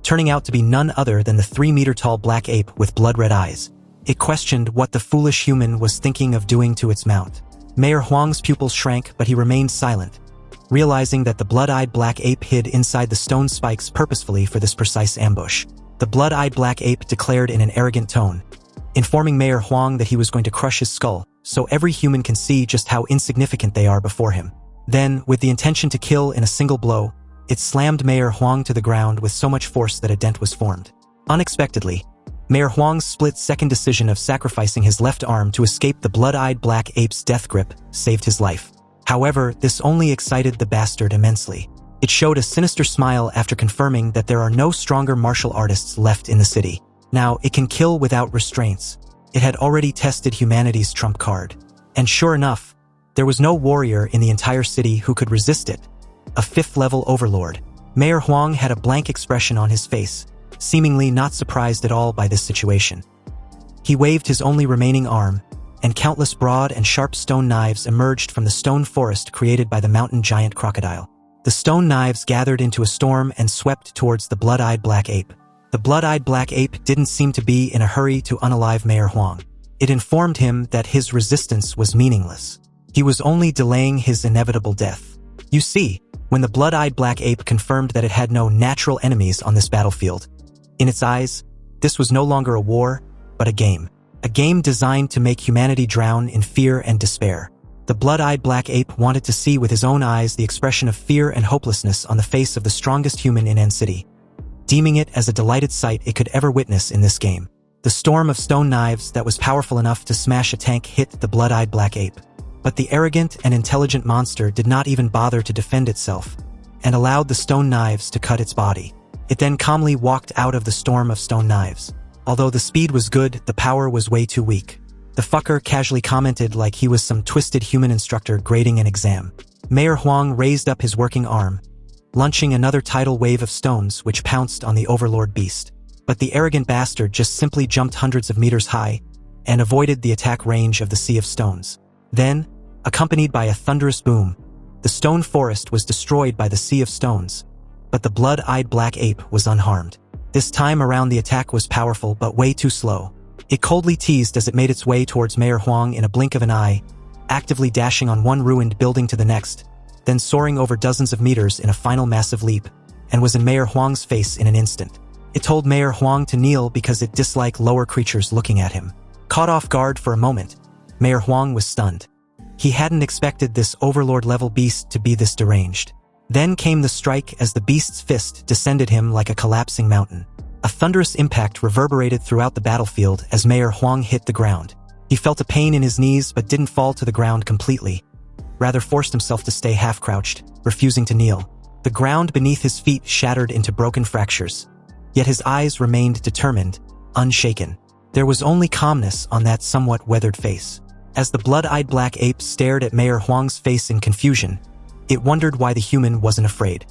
turning out to be none other than the 3-meter-tall black ape with blood-red eyes. It questioned what the foolish human was thinking of doing to its mount. Mayor Huang's pupils shrank, but he remained silent, realizing that the blood-eyed black ape hid inside the stone spikes purposefully for this precise ambush. The blood-eyed black ape declared in an arrogant tone, informing Mayor Huang that he was going to crush his skull, so every human can see just how insignificant they are before him. Then, with the intention to kill in a single blow, it slammed Mayor Huang to the ground with so much force that a dent was formed. Unexpectedly, Mayor Huang's split-second decision of sacrificing his left arm to escape the blood-eyed black ape's death grip saved his life. However, this only excited the bastard immensely. It showed a sinister smile after confirming that there are no stronger martial artists left in the city. Now, it can kill without restraints. It had already tested humanity's trump card. And sure enough, there was no warrior in the entire city who could resist it. A 5th-level overlord. Mayor Huang had a blank expression on his face, seemingly not surprised at all by this situation. He waved his only remaining arm, and countless broad and sharp stone knives emerged from the stone forest created by the mountain giant crocodile. The stone knives gathered into a storm and swept towards the blood-eyed black ape. The blood-eyed black ape didn't seem to be in a hurry to unalive Mayor Huang. It informed him that his resistance was meaningless. He was only delaying his inevitable death. You see, when the blood-eyed black ape confirmed that it had no natural enemies on this battlefield, in its eyes, this was no longer a war, but a game. A game designed to make humanity drown in fear and despair. The blood-eyed black ape wanted to see with his own eyes the expression of fear and hopelessness on the face of the strongest human in N City, deeming it as a delighted sight it could ever witness in this game. The storm of stone knives that was powerful enough to smash a tank hit the blood-eyed black ape. But the arrogant and intelligent monster did not even bother to defend itself, and allowed the stone knives to cut its body. It then calmly walked out of the storm of stone knives. Although the speed was good, the power was way too weak. The fucker casually commented like he was some twisted human instructor grading an exam. Mayor Huang raised up his working arm, launching another tidal wave of stones which pounced on the overlord beast. But the arrogant bastard just simply jumped hundreds of meters high and avoided the attack range of the sea of stones. Then, accompanied by a thunderous boom, the stone forest was destroyed by the sea of stones, but the blood-eyed black ape was unharmed. This time around the attack was powerful but way too slow. It coldly teased as it made its way towards Mayor Huang in a blink of an eye, actively dashing on one ruined building to the next, then soaring over dozens of meters in a final massive leap, and was in Mayor Huang's face in an instant. It told Mayor Huang to kneel because it disliked lower creatures looking at him. Caught off guard for a moment, Mayor Huang was stunned. He hadn't expected this overlord-level beast to be this deranged. Then came the strike as the beast's fist descended him like a collapsing mountain. A thunderous impact reverberated throughout the battlefield as Mayor Huang hit the ground. He felt a pain in his knees but didn't fall to the ground completely, rather forced himself to stay half-crouched, refusing to kneel. The ground beneath his feet shattered into broken fractures, yet his eyes remained determined, unshaken. There was only calmness on that somewhat weathered face. As the blood-eyed black ape stared at Mayor Huang's face in confusion, it wondered why the human wasn't afraid.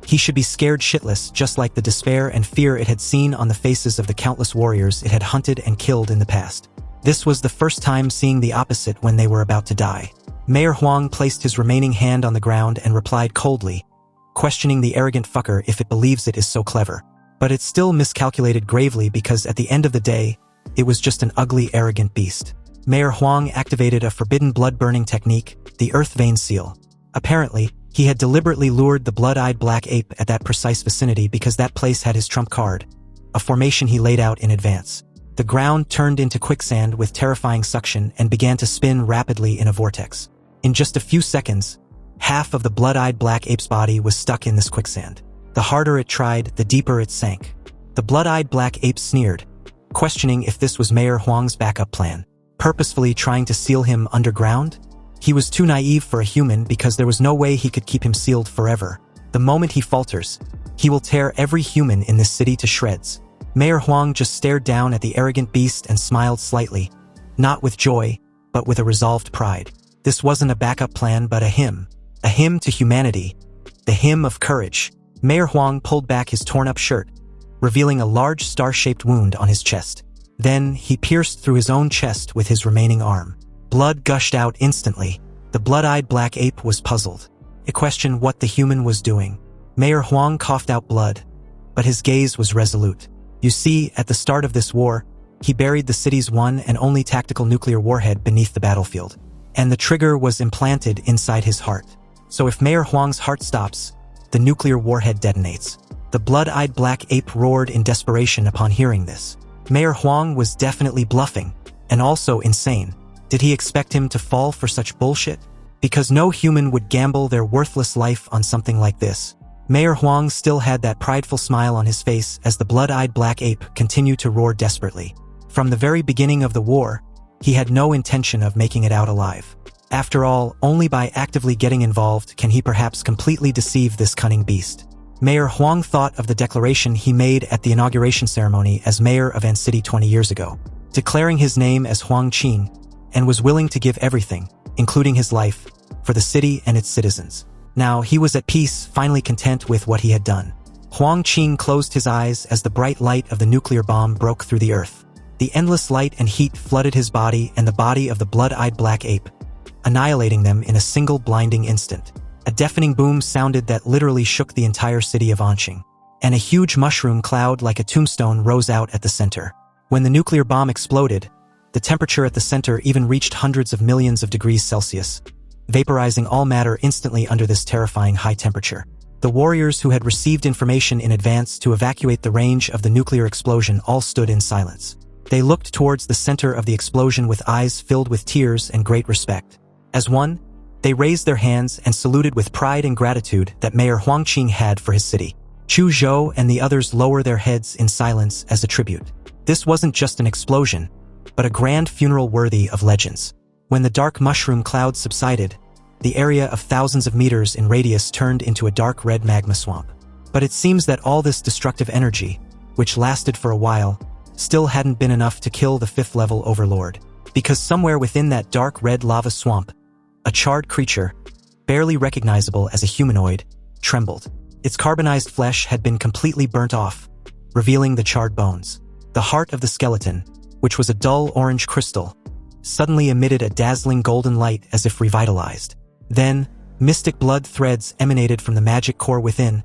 He should be scared shitless, just like the despair and fear it had seen on the faces of the countless warriors it had hunted and killed in the past. This was the first time seeing the opposite when they were about to die. Mayor Huang placed his remaining hand on the ground and replied coldly, questioning the arrogant fucker if it believes it is so clever. But it still miscalculated gravely because at the end of the day, it was just an ugly, arrogant beast. Mayor Huang activated a forbidden blood-burning technique, the Earth Vein Seal. Apparently, he had deliberately lured the blood-eyed black ape at that precise vicinity because that place had his trump card, a formation he laid out in advance. The ground turned into quicksand with terrifying suction and began to spin rapidly in a vortex. In just a few seconds, half of the blood-eyed black ape's body was stuck in this quicksand. The harder it tried, the deeper it sank. The blood-eyed black ape sneered, questioning if this was Mayor Huang's backup plan, purposefully trying to seal him underground? He was too naive for a human because there was no way he could keep him sealed forever. The moment he falters, he will tear every human in this city to shreds. Mayor Huang just stared down at the arrogant beast and smiled slightly, not with joy, but with a resolved pride. This wasn't a backup plan but a hymn to humanity, the hymn of courage. Mayor Huang pulled back his torn-up shirt, revealing a large star-shaped wound on his chest. Then, he pierced through his own chest with his remaining arm. Blood gushed out instantly. The blood-eyed black ape was puzzled. It questioned what the human was doing. Mayor Huang coughed out blood, but his gaze was resolute. You see, at the start of this war, he buried the city's one and only tactical nuclear warhead beneath the battlefield, and the trigger was implanted inside his heart. So if Mayor Huang's heart stops, the nuclear warhead detonates. The blood-eyed black ape roared in desperation upon hearing this. Mayor Huang was definitely bluffing, and also insane. Did he expect him to fall for such bullshit? Because no human would gamble their worthless life on something like this. Mayor Huang still had that prideful smile on his face as the blood-eyed black ape continued to roar desperately. From the very beginning of the war, he had no intention of making it out alive. After all, only by actively getting involved can he perhaps completely deceive this cunning beast. Mayor Huang thought of the declaration he made at the inauguration ceremony as mayor of An City 20 years ago, declaring his name as Huang Qing, and was willing to give everything, including his life, for the city and its citizens. Now, he was at peace, finally content with what he had done. Huang Qing closed his eyes as the bright light of the nuclear bomb broke through the earth. The endless light and heat flooded his body and the body of the blood-eyed black ape, annihilating them in a single blinding instant. A deafening boom sounded that literally shook the entire city of Anqing, and a huge mushroom cloud like a tombstone rose out at the center. When the nuclear bomb exploded, the temperature at the center even reached hundreds of millions of degrees Celsius, vaporizing all matter instantly under this terrifying high temperature. The warriors who had received information in advance to evacuate the range of the nuclear explosion all stood in silence. They looked towards the center of the explosion with eyes filled with tears and great respect. As one, they raised their hands and saluted with pride and gratitude that Mayor Huang Qing had for his city. Chu Zhou and the others lower their heads in silence as a tribute. This wasn't just an explosion, but a grand funeral worthy of legends. When the dark mushroom cloud subsided, the area of thousands of meters in radius turned into a dark red magma swamp. But it seems that all this destructive energy, which lasted for a while, still hadn't been enough to kill the fifth-level overlord. Because somewhere within that dark red lava swamp, a charred creature, barely recognizable as a humanoid, trembled. Its carbonized flesh had been completely burnt off, revealing the charred bones. The heart of the skeleton, which was a dull orange crystal, suddenly emitted a dazzling golden light as if revitalized. Then, mystic blood threads emanated from the magic core within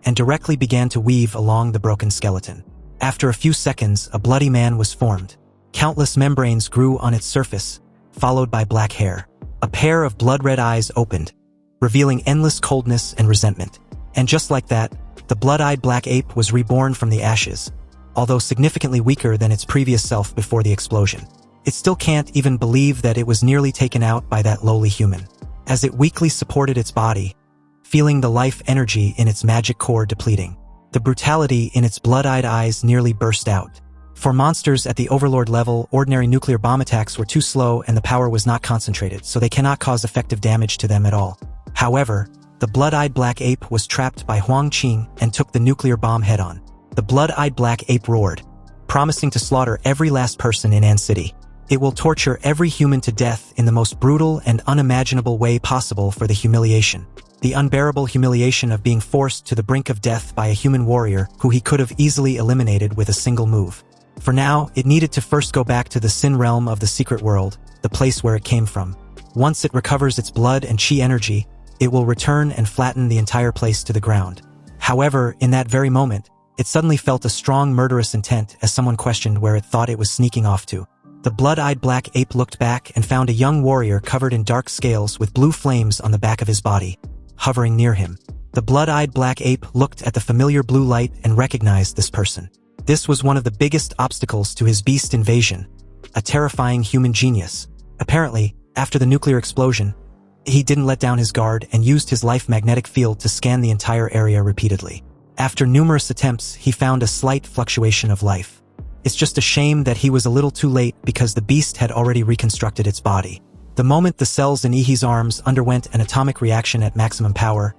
and directly began to weave along the broken skeleton. After a few seconds, a bloody man was formed. Countless membranes grew on its surface, followed by black hair. A pair of blood-red eyes opened, revealing endless coldness and resentment. And just like that, the blood-eyed black ape was reborn from the ashes, although significantly weaker than its previous self before the explosion. It still can't even believe that it was nearly taken out by that lowly human. As it weakly supported its body, feeling the life energy in its magic core depleting, the brutality in its blood-eyed eyes nearly burst out. For monsters at the Overlord level, ordinary nuclear bomb attacks were too slow and the power was not concentrated, so they cannot cause effective damage to them at all. However, the blood-eyed black ape was trapped by Huang Qing and took the nuclear bomb head-on. The blood-eyed black ape roared, promising to slaughter every last person in An City. It will torture every human to death in the most brutal and unimaginable way possible for the humiliation. The unbearable humiliation of being forced to the brink of death by a human warrior who he could have easily eliminated with a single move. For now, it needed to first go back to the Sin realm of the secret world, the place where it came from. Once it recovers its blood and chi energy, it will return and flatten the entire place to the ground. However, in that very moment, it suddenly felt a strong murderous intent as someone questioned where it thought it was sneaking off to. The blood-eyed black ape looked back and found a young warrior covered in dark scales with blue flames on the back of his body, hovering near him. The blood-eyed black ape looked at the familiar blue light and recognized this person. This was one of the biggest obstacles to his beast invasion, a terrifying human genius. Apparently, after the nuclear explosion, he didn't let down his guard and used his life magnetic field to scan the entire area repeatedly. After numerous attempts, he found a slight fluctuation of life. It's just a shame that he was a little too late because the beast had already reconstructed its body. The moment the cells in Ihi's arms underwent an atomic reaction at maximum power,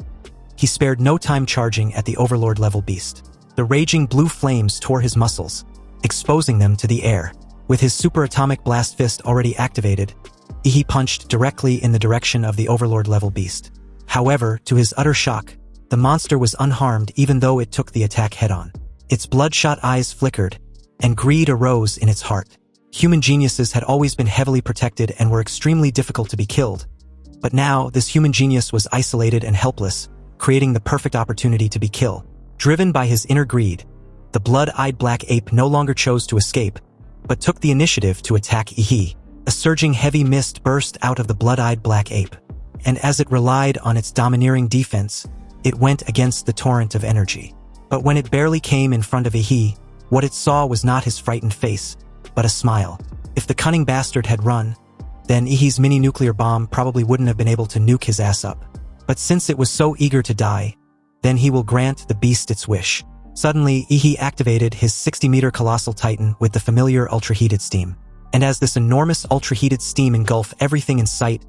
he spared no time charging at the Overlord level beast. The raging blue flames tore his muscles, exposing them to the air. With his superatomic blast fist already activated, Ihi punched directly in the direction of the Overlord level beast. However, to his utter shock, the monster was unharmed even though it took the attack head-on. Its bloodshot eyes flickered, and greed arose in its heart. Human geniuses had always been heavily protected and were extremely difficult to be killed. But now, this human genius was isolated and helpless, creating the perfect opportunity to be killed. Driven by his inner greed, the blood-eyed black ape no longer chose to escape, but took the initiative to attack Ihi. A surging heavy mist burst out of the blood-eyed black ape, and as it relied on its domineering defense, it went against the torrent of energy. But when it barely came in front of Ihi, what it saw was not his frightened face, but a smile. If the cunning bastard had run, then Ihi's mini-nuclear bomb probably wouldn't have been able to nuke his ass up. But since it was so eager to die, then he will grant the beast its wish. Suddenly, Ihi activated his 60-meter colossal titan with the familiar ultra-heated steam. And as this enormous ultra-heated steam engulfed everything in sight,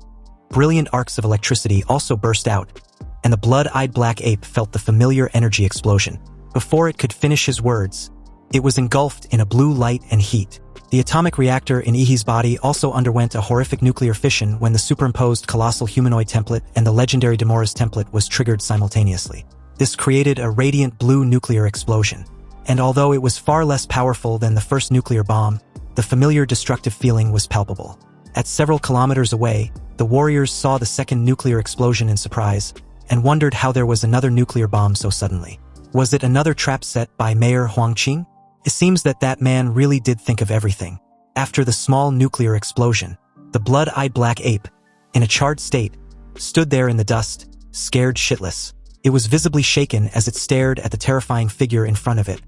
brilliant arcs of electricity also burst out, and the blood-eyed black ape felt the familiar energy explosion. Before it could finish his words, it was engulfed in a blue light and heat. The atomic reactor in Ihi's body also underwent a horrific nuclear fission when the superimposed colossal humanoid template and the legendary Demora's template was triggered simultaneously. This created a radiant blue nuclear explosion. And although it was far less powerful than the first nuclear bomb, the familiar destructive feeling was palpable. At several kilometers away, the warriors saw the second nuclear explosion in surprise, and wondered how there was another nuclear bomb so suddenly. Was it another trap set by Mayor Huang Qing? It seems that man really did think of everything. After the small nuclear explosion, the blood-eyed black ape, in a charred state, stood there in the dust, scared shitless. It was visibly shaken as it stared at the terrifying figure in front of it,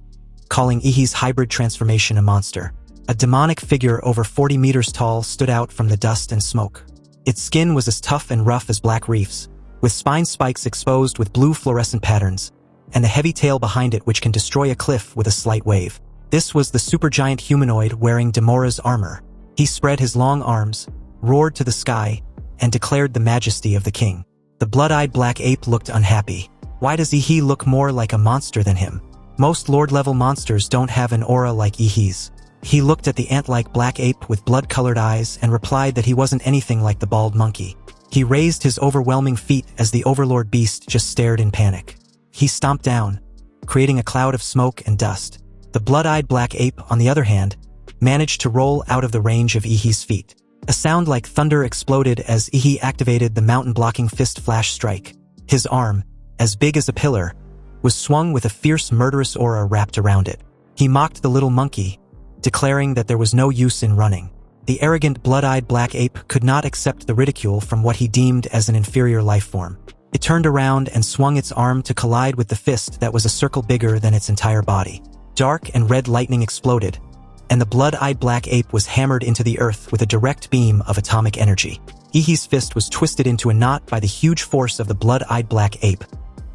calling Ihi's hybrid transformation a monster. A demonic figure over 40 meters tall stood out from the dust and smoke. Its skin was as tough and rough as black reefs, with spine spikes exposed with blue fluorescent patterns, and the heavy tail behind it which can destroy a cliff with a slight wave. This was the supergiant humanoid wearing Demora's armor. He spread his long arms, roared to the sky, and declared the majesty of the king. The blood-eyed black ape looked unhappy. Why does Ihi look more like a monster than him? Most Lord-level monsters don't have an aura like Ihi's. He looked at the ant-like black ape with blood-colored eyes and replied that he wasn't anything like the bald monkey. He raised his overwhelming feet as the Overlord beast just stared in panic. He stomped down, creating a cloud of smoke and dust. The blood-eyed black ape, on the other hand, managed to roll out of the range of Ihi's feet. A sound like thunder exploded as Ihi activated the mountain-blocking fist flash strike. His arm, as big as a pillar, was swung with a fierce murderous aura wrapped around it. He mocked the little monkey, declaring that there was no use in running. The arrogant blood-eyed black ape could not accept the ridicule from what he deemed as an inferior life form. It turned around and swung its arm to collide with the fist that was a circle bigger than its entire body. Dark and red lightning exploded, and the blood-eyed black ape was hammered into the earth with a direct beam of atomic energy. Ihi's fist was twisted into a knot by the huge force of the blood-eyed black ape,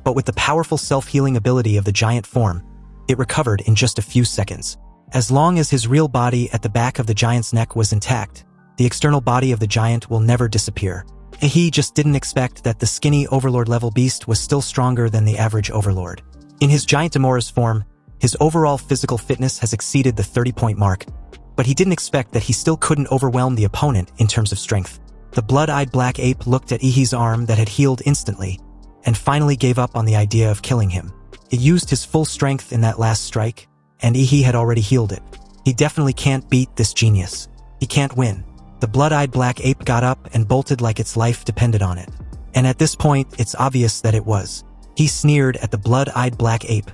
but with the powerful self-healing ability of the giant form, it recovered in just a few seconds. As long as his real body at the back of the giant's neck was intact, the external body of the giant will never disappear. He just didn't expect that the skinny Overlord-level beast was still stronger than the average Overlord. In his giant Demora's form, his overall physical fitness has exceeded the 30-point mark, but he didn't expect that he still couldn't overwhelm the opponent in terms of strength. The blood-eyed black ape looked at Ihi's arm that had healed instantly, and finally gave up on the idea of killing him. It used his full strength in that last strike, and Ihi had already healed it. He definitely can't beat this genius. He can't win. The blood-eyed black ape got up and bolted like its life depended on it. And at this point, it's obvious that it was. He sneered at the blood-eyed black ape,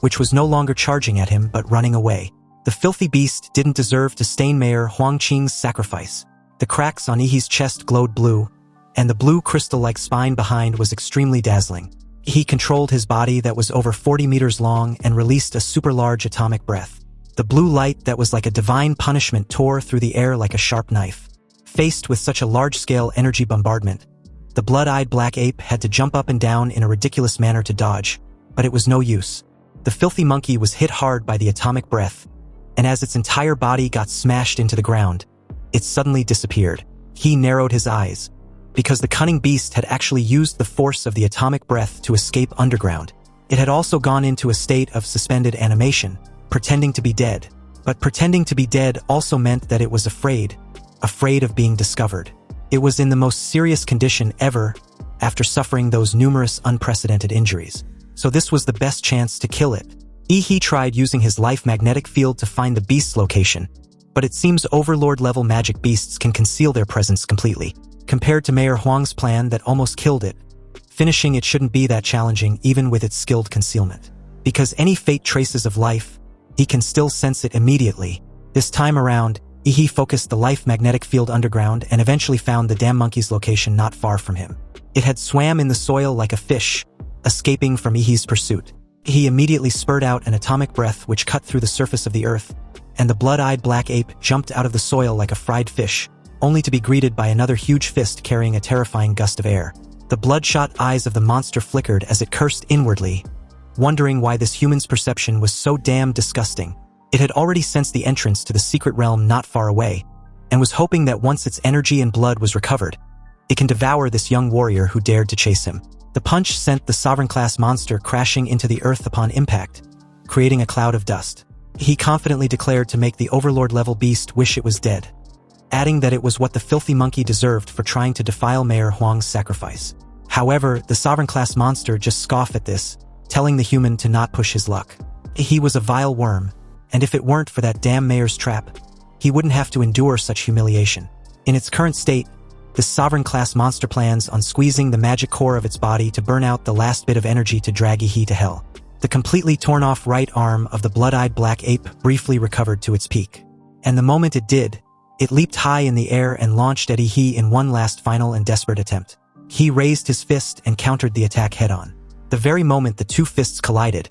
which was no longer charging at him but running away. The filthy beast didn't deserve to stain Mayor Huangqing's sacrifice. The cracks on Ihi's chest glowed blue, and the blue crystal-like spine behind was extremely dazzling. He controlled his body that was over 40 meters long and released a super-large atomic breath. The blue light that was like a divine punishment tore through the air like a sharp knife. Faced with such a large-scale energy bombardment, the blood-eyed black ape had to jump up and down in a ridiculous manner to dodge, but it was no use. The filthy monkey was hit hard by the atomic breath, and as its entire body got smashed into the ground, it suddenly disappeared. He narrowed his eyes, because the cunning beast had actually used the force of the atomic breath to escape underground. It had also gone into a state of suspended animation, pretending to be dead. But pretending to be dead also meant that it was afraid of being discovered. It was in the most serious condition ever after suffering those numerous unprecedented injuries. So this was the best chance to kill it. Ihi tried using his life magnetic field to find the beast's location, but it seems Overlord-level magic beasts can conceal their presence completely. Compared to Mayor Huang's plan that almost killed it, finishing it shouldn't be that challenging even with its skilled concealment. Because any faint traces of life, he can still sense it immediately. This time around, Ihi focused the life magnetic field underground and eventually found the damn monkey's location not far from him. It had swam in the soil like a fish, escaping from Ihi's pursuit. He immediately spurred out an atomic breath which cut through the surface of the earth, and the blood-eyed black ape jumped out of the soil like a fried fish, only to be greeted by another huge fist carrying a terrifying gust of air. The bloodshot eyes of the monster flickered as it cursed inwardly, wondering why this human's perception was so damn disgusting. It had already sensed the entrance to the secret realm not far away, and was hoping that once its energy and blood was recovered, it can devour this young warrior who dared to chase him. The punch sent the sovereign-class monster crashing into the earth upon impact, creating a cloud of dust. He confidently declared to make the Overlord-level beast wish it was dead, adding that it was what the filthy monkey deserved for trying to defile Mayor Huang's sacrifice. However, the sovereign-class monster just scoffed at this, telling the human to not push his luck. He was a vile worm, and if it weren't for that damn mayor's trap, he wouldn't have to endure such humiliation. In its current state, the sovereign-class monster plans on squeezing the magic core of its body to burn out the last bit of energy to drag Ihi to hell. The completely torn-off right arm of the blood-eyed black ape briefly recovered to its peak. And the moment it did, it leaped high in the air and launched at Ihi in one last final and desperate attempt. He raised his fist and countered the attack head-on. The very moment the two fists collided,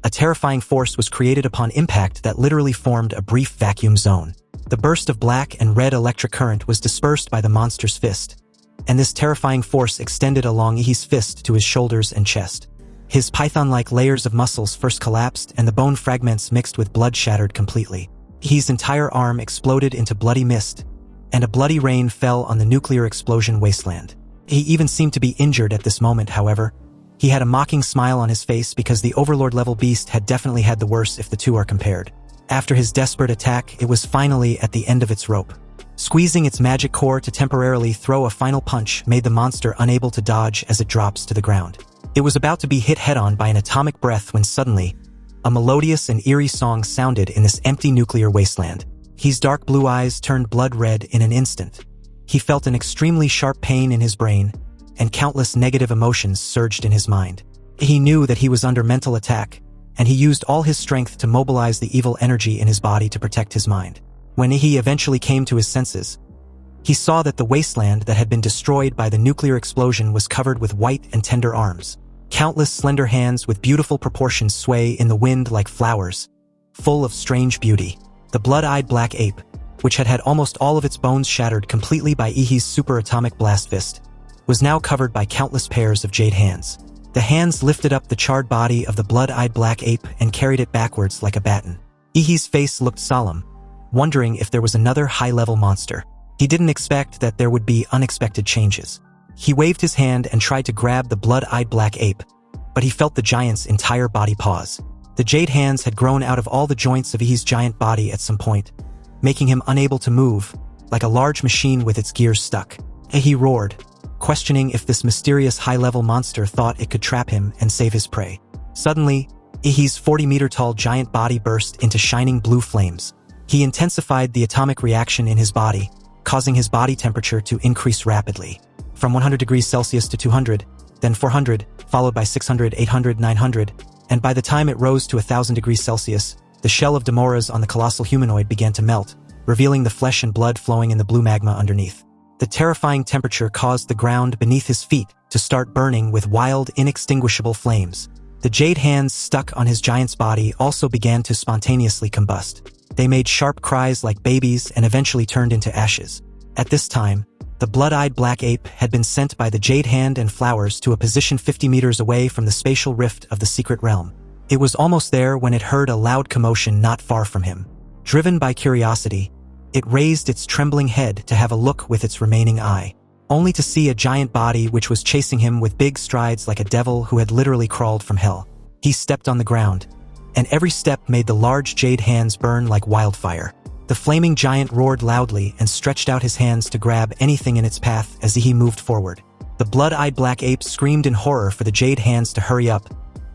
a terrifying force was created upon impact that literally formed a brief vacuum zone. The burst of black and red electric current was dispersed by the monster's fist, and this terrifying force extended along Ihi's fist to his shoulders and chest. His python-like layers of muscles first collapsed and the bone fragments mixed with blood shattered completely. Ihi's entire arm exploded into bloody mist, and a bloody rain fell on the nuclear explosion wasteland. He even seemed to be injured at this moment, however. He had a mocking smile on his face because the Overlord-level beast had definitely had the worse if the two are compared. After his desperate attack, it was finally at the end of its rope. Squeezing its magic core to temporarily throw a final punch made the monster unable to dodge as it drops to the ground. It was about to be hit head-on by an atomic breath when suddenly, a melodious and eerie song sounded in this empty nuclear wasteland. His dark blue eyes turned blood red in an instant. He felt an extremely sharp pain in his brain, and countless negative emotions surged in his mind. He knew that he was under mental attack, and he used all his strength to mobilize the evil energy in his body to protect his mind. When he eventually came to his senses, he saw that the wasteland that had been destroyed by the nuclear explosion was covered with white and tender arms. Countless slender hands with beautiful proportions sway in the wind like flowers, full of strange beauty. The blood-eyed black ape, which had had almost all of its bones shattered completely by Ihi's superatomic blast fist, was now covered by countless pairs of jade hands. The hands lifted up the charred body of the blood-eyed black ape and carried it backwards like a baton. Ihi's face looked solemn, wondering if there was another high-level monster. He didn't expect that there would be unexpected changes. He waved his hand and tried to grab the blood-eyed black ape, but he felt the giant's entire body pause. The jade hands had grown out of all the joints of Ihi's giant body at some point, making him unable to move, like a large machine with its gears stuck. He roared, questioning if this mysterious high-level monster thought it could trap him and save his prey. Suddenly, Ihi's 40-meter-tall giant body burst into shining blue flames. He intensified the atomic reaction in his body, causing his body temperature to increase rapidly. From 100 degrees Celsius to 200, then 400, followed by 600, 800, 900, and by the time it rose to 1,000 degrees Celsius, the shell of Demoras on the colossal humanoid began to melt, revealing the flesh and blood flowing in the blue magma underneath. The terrifying temperature caused the ground beneath his feet to start burning with wild, inextinguishable flames. The jade hands stuck on his giant's body also began to spontaneously combust. They made sharp cries like babies and eventually turned into ashes. At this time, the blood-eyed black ape had been sent by the jade hand and flowers to a position 50 meters away from the spatial rift of the secret realm. It was almost there when it heard a loud commotion not far from him. Driven by curiosity, it raised its trembling head to have a look with its remaining eye, only to see a giant body which was chasing him with big strides like a devil who had literally crawled from hell. He stepped on the ground, and every step made the large jade hands burn like wildfire. The flaming giant roared loudly and stretched out his hands to grab anything in its path as he moved forward. The blood-eyed black ape screamed in horror for the jade hands to hurry up.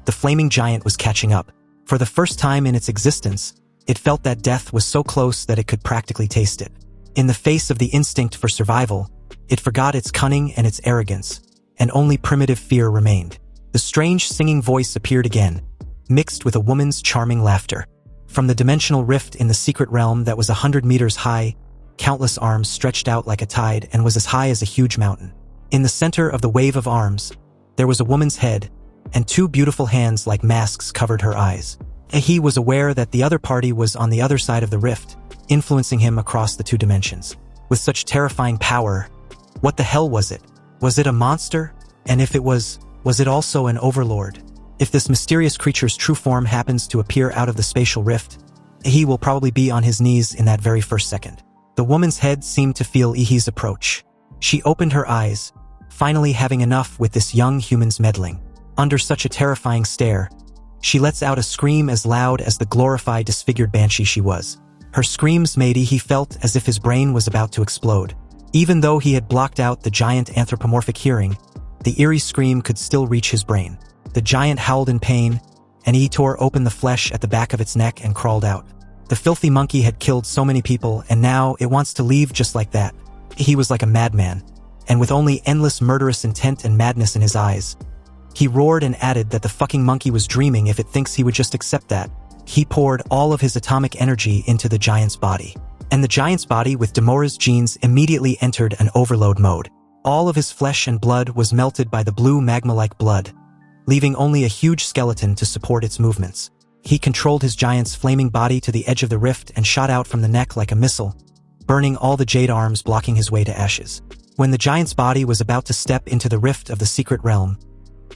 The flaming giant was catching up. For the first time in its existence, it felt that death was so close that it could practically taste it. In the face of the instinct for survival, it forgot its cunning and its arrogance, and only primitive fear remained. The strange singing voice appeared again, mixed with a woman's charming laughter. From the dimensional rift in the secret realm that was 100 meters high, countless arms stretched out like a tide and was as high as a huge mountain. In the center of the wave of arms, there was a woman's head, and two beautiful hands like masks covered her eyes. He was aware that the other party was on the other side of the rift, influencing him across the two dimensions. With such terrifying power, what the hell was it? Was it a monster? And if it was it also an overlord? If this mysterious creature's true form happens to appear out of the spatial rift, he will probably be on his knees in that very first second. The woman's head seemed to feel Ihi's approach. She opened her eyes, finally having enough with this young human's meddling. Under such a terrifying stare, she lets out a scream as loud as the glorified, disfigured banshee she was. Her screams made Ihi felt as if his brain was about to explode. Even though he had blocked out the giant anthropomorphic hearing, the eerie scream could still reach his brain. The giant howled in pain, and Ihi tore open the flesh at the back of its neck and crawled out. The filthy monkey had killed so many people, and now it wants to leave just like that. He was like a madman, and with only endless murderous intent and madness in his eyes. He roared and added that the fucking monkey was dreaming if it thinks he would just accept that. He poured all of his atomic energy into the giant's body. And the giant's body with Demora's genes immediately entered an overload mode. All of his flesh and blood was melted by the blue magma-like blood, leaving only a huge skeleton to support its movements. He controlled his giant's flaming body to the edge of the rift and shot out from the neck like a missile, burning all the jade arms, blocking his way to ashes. When the giant's body was about to step into the rift of the secret realm,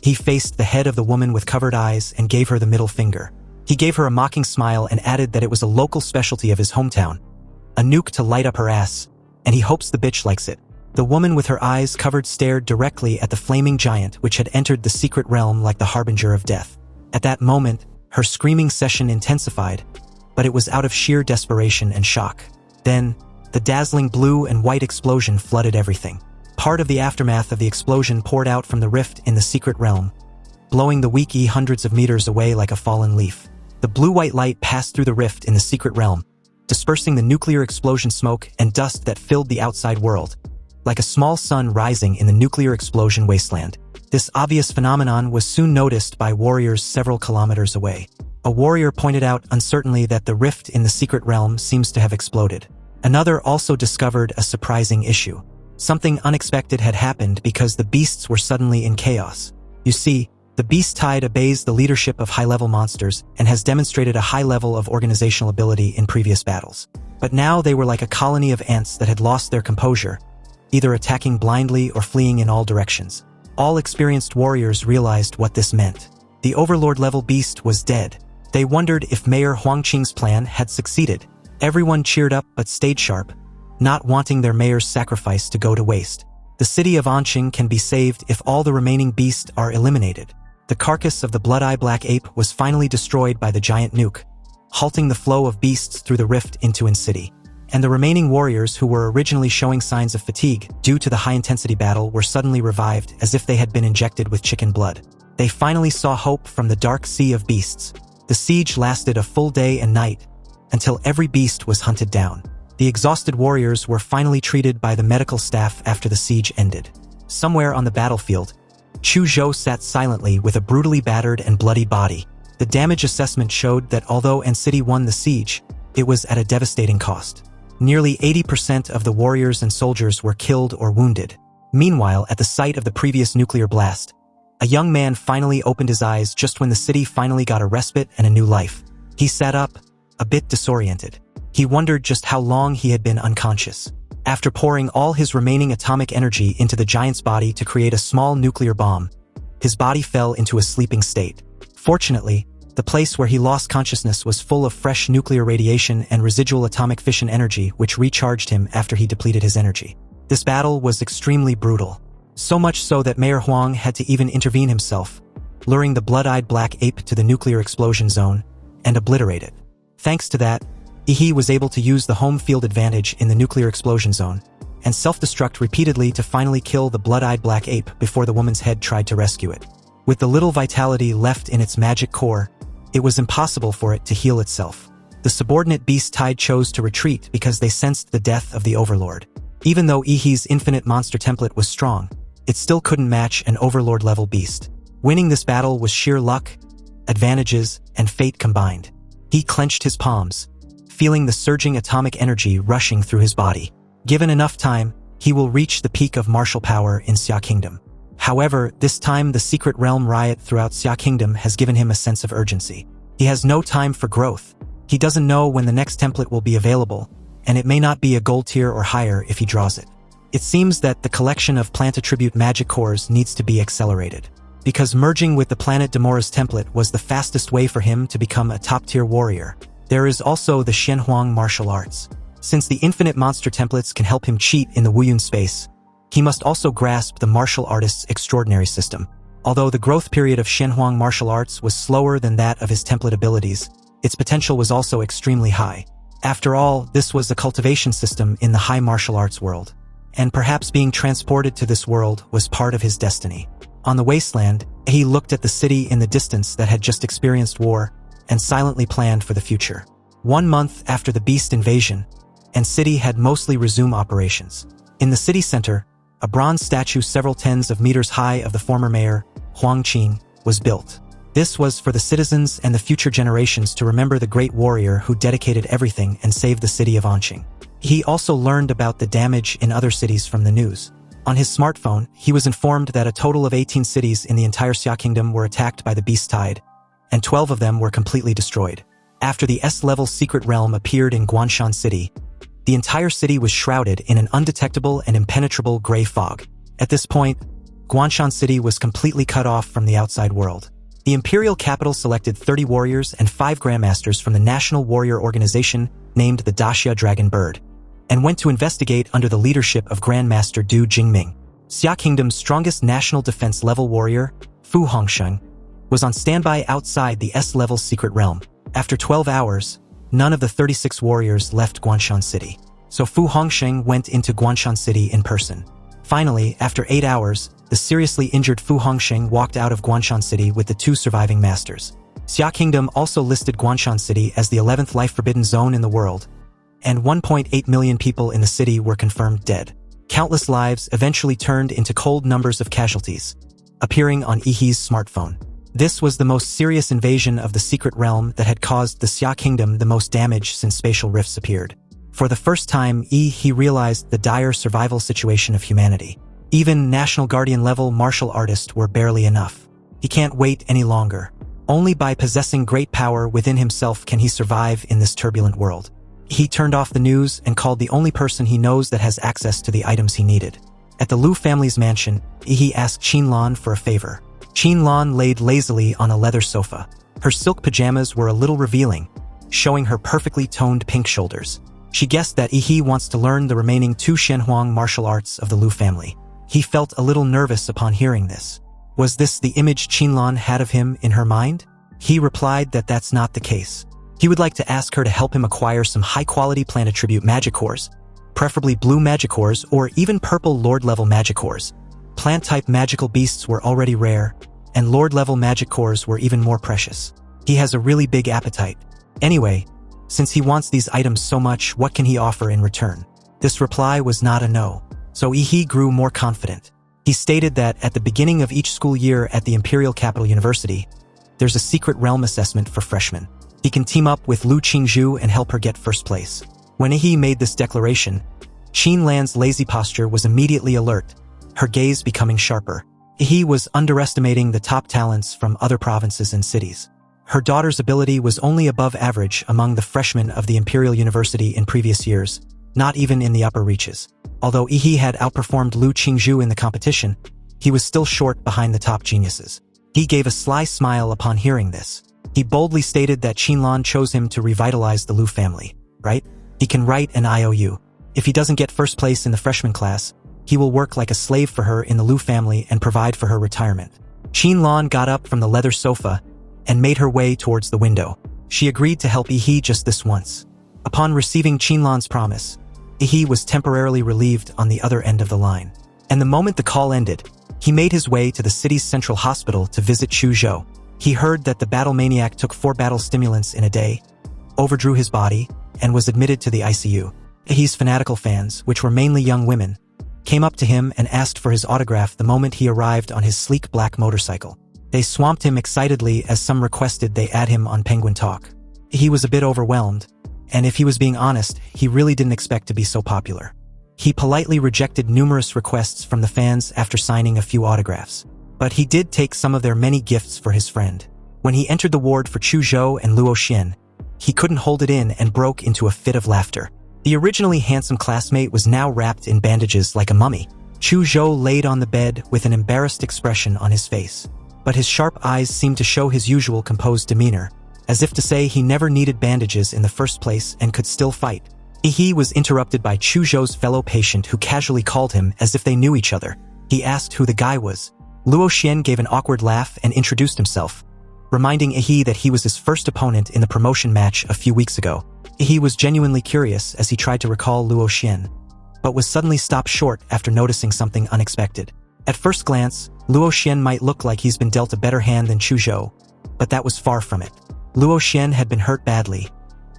he faced the head of the woman with covered eyes and gave her the middle finger. He gave her a mocking smile and added that it was a local specialty of his hometown, a nuke to light up her ass, and he hopes the bitch likes it. The woman with her eyes covered stared directly at the flaming giant which had entered the secret realm like the harbinger of death. At that moment, her screaming session intensified, but it was out of sheer desperation and shock. Then, the dazzling blue and white explosion flooded everything. Part of the aftermath of the explosion poured out from the rift in the secret realm, blowing the weak hundreds of meters away like a fallen leaf. The blue-white light passed through the rift in the secret realm, dispersing the nuclear explosion smoke and dust that filled the outside world. like a small sun rising in the nuclear explosion wasteland. This obvious phenomenon was soon noticed by warriors several kilometers away. A warrior pointed out uncertainly that the rift in the secret realm seems to have exploded. Another also discovered a surprising issue. Something unexpected had happened because the beasts were suddenly in chaos. You see, the beast tide obeys the leadership of high-level monsters and has demonstrated a high level of organizational ability in previous battles. But now they were like a colony of ants that had lost their composure, either attacking blindly or fleeing in all directions. All experienced warriors realized what this meant. The Overlord-level beast was dead. They wondered if Mayor Huangqing's plan had succeeded. Everyone cheered up but stayed sharp, not wanting their mayor's sacrifice to go to waste. The city of Anqing can be saved if all the remaining beasts are eliminated. The carcass of the blood-eye black ape was finally destroyed by the giant nuke, halting the flow of beasts through the rift into City. And the remaining warriors who were originally showing signs of fatigue due to the high-intensity battle were suddenly revived as if they had been injected with chicken blood. They finally saw hope from the dark sea of beasts. The siege lasted a full day and night, until every beast was hunted down. The exhausted warriors were finally treated by the medical staff after the siege ended. Somewhere on the battlefield, Chu Zhou sat silently with a brutally battered and bloody body. The damage assessment showed that although City won the siege, it was at a devastating cost. Nearly 80% of the warriors and soldiers were killed or wounded. Meanwhile, at the site of the previous nuclear blast, a young man finally opened his eyes just when the city finally got a respite and a new life. He sat up, a bit disoriented. He wondered just how long he had been unconscious. After pouring all his remaining atomic energy into the giant's body to create a small nuclear bomb, his body fell into a sleeping state. Fortunately, the place where he lost consciousness was full of fresh nuclear radiation and residual atomic fission energy which recharged him after he depleted his energy. This battle was extremely brutal. So much so that Mayor Huang had to even intervene himself, luring the blood-eyed black ape to the nuclear explosion zone and obliterate it. Thanks to that, He was able to use the home field advantage in the nuclear explosion zone and self-destruct repeatedly to finally kill the blood-eyed black ape before the woman's head tried to rescue it. With the little vitality left in its magic core, it was impossible for it to heal itself. The subordinate beast tide chose to retreat because they sensed the death of the Overlord. Even though Ihi's infinite monster template was strong, it still couldn't match an Overlord-level beast. Winning this battle was sheer luck, advantages, and fate combined. He clenched his palms, feeling the surging atomic energy rushing through his body. Given enough time, he will reach the peak of martial power in Xia Kingdom. However, this time the secret realm riot throughout Xia Kingdom has given him a sense of urgency. He has no time for growth. He doesn't know when the next template will be available, and it may not be a gold tier or higher if he draws it. It seems that the collection of plant attribute magic cores needs to be accelerated, because merging with the planet Demora's template was the fastest way for him to become a top-tier warrior. There is also the Shenhuang martial arts. Since the infinite monster templates can help him cheat in the Wuyun space, he must also grasp the martial artist's extraordinary system. Although the growth period of Shenhuang martial arts was slower than that of his template abilities, its potential was also extremely high. After all, this was a cultivation system in the high martial arts world, and perhaps being transported to this world was part of his destiny. On the wasteland, he looked at the city in the distance that had just experienced war and silently planned for the future. 1 month after the beast invasion, and city had mostly resumed operations. In the city center, a bronze statue several tens of meters high of the former mayor, Huang Qing, was built. This was for the citizens and the future generations to remember the great warrior who dedicated everything and saved the city of Anqing. He also learned about the damage in other cities from the news. On his smartphone, he was informed that a total of 18 cities in the entire Xia Kingdom were attacked by the beast tide, and 12 of them were completely destroyed. After the S-level secret realm appeared in Guanshan City, the entire city was shrouded in an undetectable and impenetrable gray fog. At this point, Guanshan City was completely cut off from the outside world. The imperial capital selected 30 warriors and 5 grandmasters from the national warrior organization named the Daxia Dragon Bird, and went to investigate under the leadership of Grandmaster Du Jingming. Xia Kingdom's strongest national defense-level warrior, Fu Hongsheng, was on standby outside the S-level secret realm. After 12 hours, none of the 36 warriors left Guanshan City, so Fu Hongsheng went into Guanshan City in person. Finally, after 8 hours, the seriously injured Fu Hongsheng walked out of Guanshan City with the 2 surviving masters. Xia Kingdom also listed Guanshan City as the 11th life-forbidden zone in the world, and 1.8 million people in the city were confirmed dead. Countless lives eventually turned into cold numbers of casualties, appearing on Ihi's smartphone. This was the most serious invasion of the secret realm that had caused the Xia Kingdom the most damage since spatial rifts appeared. For the first time, He realized the dire survival situation of humanity. Even National Guardian-level martial artists were barely enough. He can't wait any longer. Only by possessing great power within himself can he survive in this turbulent world. He turned off the news and called the only person he knows that has access to the items he needed. At the Liu family's mansion, He asked Qinlan for a favor. Qinlan laid lazily on a leather sofa. Her silk pajamas were a little revealing, showing her perfectly toned pink shoulders. She guessed that He wants to learn the remaining 2 Shenhuang martial arts of the Liu family. He felt a little nervous upon hearing this. Was this the image Qinlan had of him in her mind? He replied that that's not the case. He would like to ask her to help him acquire some high-quality plant attribute magic cores, preferably blue magic cores or even purple lord-level magic cores. Plant-type magical beasts were already rare, and lord-level magic cores were even more precious. He has a really big appetite. Anyway, since he wants these items so much, what can he offer in return? This reply was not a no, so He grew more confident. He stated that at the beginning of each school year at the Imperial Capital University, there's a secret realm assessment for freshmen. He can team up with Lu Qingzhu and help her get first place. When He made this declaration, Qinlan's lazy posture was immediately alert, her gaze becoming sharper. He was underestimating the top talents from other provinces and cities. Her daughter's ability was only above average among the freshmen of the Imperial University in previous years, not even in the upper reaches. Although He had outperformed Lu Qingzhu in the competition, he was still short behind the top geniuses. He gave a sly smile upon hearing this. He boldly stated that Qinlan chose him to revitalize the Liu family, right? He can write an IOU. If he doesn't get first place in the freshman class, he will work like a slave for her in the Liu family and provide for her retirement. Qinlan got up from the leather sofa and made her way towards the window. She agreed to help He just this once. Upon receiving Qinlan's promise, He was temporarily relieved on the other end of the line. And the moment the call ended, he made his way to the city's central hospital to visit Chuzhou. He heard that the battle maniac took 4 battle stimulants in a day, overdrew his body, and was admitted to the ICU. He's fanatical fans, which were mainly young women, came up to him and asked for his autograph the moment he arrived on his sleek black motorcycle. They swamped him excitedly as some requested they add him on Penguin Talk. He was a bit overwhelmed, and if he was being honest, he really didn't expect to be so popular. He politely rejected numerous requests from the fans after signing a few autographs. But he did take some of their many gifts for his friend. When he entered the ward for Chuzhou and Luo Xian, he couldn't hold it in and broke into a fit of laughter. The originally handsome classmate was now wrapped in bandages like a mummy. Chuzhou laid on the bed with an embarrassed expression on his face. But his sharp eyes seemed to show his usual composed demeanor, as if to say he never needed bandages in the first place and could still fight. He was interrupted by Chuzhou's fellow patient who casually called him as if they knew each other. He asked who the guy was. Luo Xian gave an awkward laugh and introduced himself, reminding He that he was his first opponent in the promotion match a few weeks ago. He was genuinely curious as he tried to recall Luo Xian, but was suddenly stopped short after noticing something unexpected. At first glance, Luo Xian might look like he's been dealt a better hand than Chuzhou, but that was far from it. Luo Xian had been hurt badly,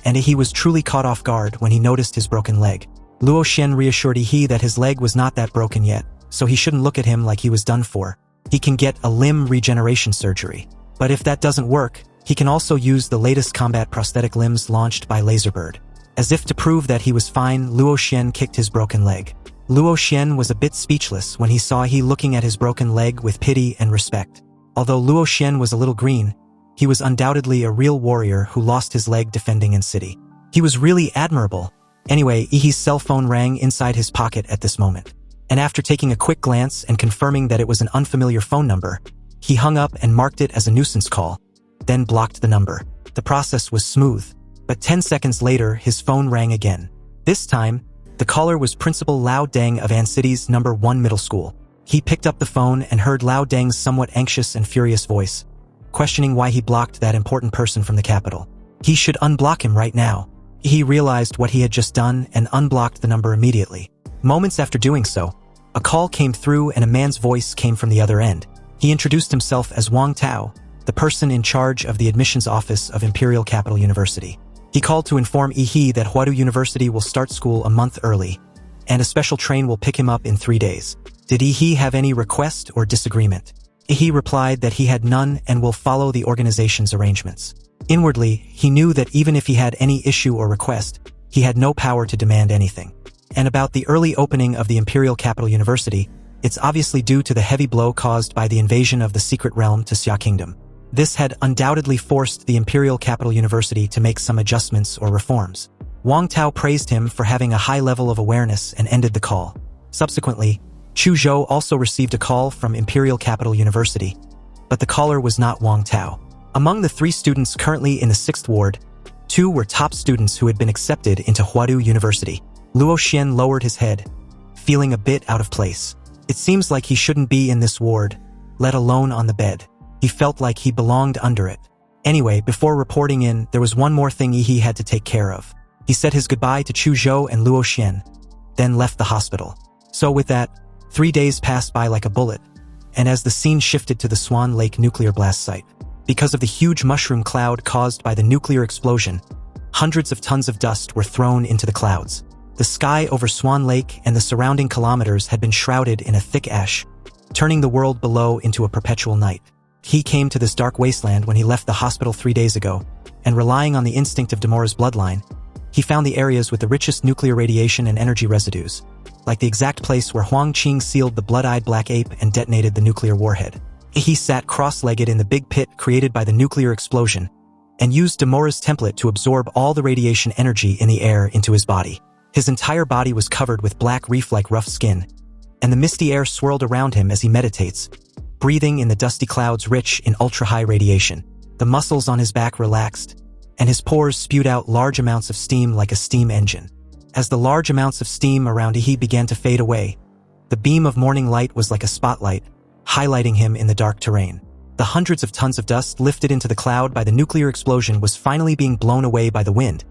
and He was truly caught off guard when he noticed his broken leg. Luo Xian reassured He that his leg was not that broken yet, so he shouldn't look at him like he was done for. He can get a limb regeneration surgery. But if that doesn't work, he can also use the latest combat prosthetic limbs launched by Laserbird. As if to prove that he was fine, Luo Xian kicked his broken leg. Luo Xian was a bit speechless when he saw He looking at his broken leg with pity and respect. Although Luo Xian was a little green, he was undoubtedly a real warrior who lost his leg defending in city. He was really admirable. Anyway, Ihi's cell phone rang inside his pocket at this moment. And after taking a quick glance and confirming that it was an unfamiliar phone number, he hung up and marked it as a nuisance call, then blocked the number. The process was smooth, but 10 seconds later his phone rang again. This time, the caller was Principal Lao Deng of An City's No. 1 middle school. He picked up the phone and heard Lao Deng's somewhat anxious and furious voice, questioning why he blocked that important person from the capital. He should unblock him right now. He realized what he had just done and unblocked the number immediately. Moments after doing so, a call came through and a man's voice came from the other end. He introduced himself as Wang Tao, the person in charge of the admissions office of Imperial Capital University. He called to inform He that Huadu University will start school a month early, and a special train will pick him up in 3 days. Did he have any request or disagreement? He replied that he had none and will follow the organization's arrangements. Inwardly, he knew that even if he had any issue or request, he had no power to demand anything. And about the early opening of the Imperial Capital University, it's obviously due to the heavy blow caused by the invasion of the Secret Realm to Xia Kingdom. This had undoubtedly forced the Imperial Capital University to make some adjustments or reforms. Wang Tao praised him for having a high level of awareness and ended the call. Subsequently, Chu Zhou also received a call from Imperial Capital University, but the caller was not Wang Tao. Among the 3 students currently in the 6th ward, 2 were top students who had been accepted into Huadu University. Luo Xian lowered his head, feeling a bit out of place. It seems like he shouldn't be in this ward, let alone on the bed. He felt like he belonged under it. Anyway, before reporting in, there was one more thing he had to take care of. He said his goodbye to Chu Zhou and Luo Xian, then left the hospital. So with that, 3 days passed by like a bullet, and as the scene shifted to the Swan Lake nuclear blast site, because of the huge mushroom cloud caused by the nuclear explosion, hundreds of tons of dust were thrown into the clouds. The sky over Swan Lake and the surrounding kilometers had been shrouded in a thick ash, turning the world below into a perpetual night. He came to this dark wasteland when he left the hospital 3 days ago, and relying on the instinct of Demora's bloodline, he found the areas with the richest nuclear radiation and energy residues, like the exact place where Huang Qing sealed the blood-eyed black ape and detonated the nuclear warhead. He sat cross-legged in the big pit created by the nuclear explosion, and used Demora's template to absorb all the radiation energy in the air into his body. His entire body was covered with black reef-like rough skin, and the misty air swirled around him as he meditates, breathing in the dusty clouds rich in ultra-high radiation. The muscles on his back relaxed, and his pores spewed out large amounts of steam like a steam engine. As the large amounts of steam around he began to fade away, the beam of morning light was like a spotlight, highlighting him in the dark terrain. The hundreds of tons of dust lifted into the cloud by the nuclear explosion was finally being blown away by the wind,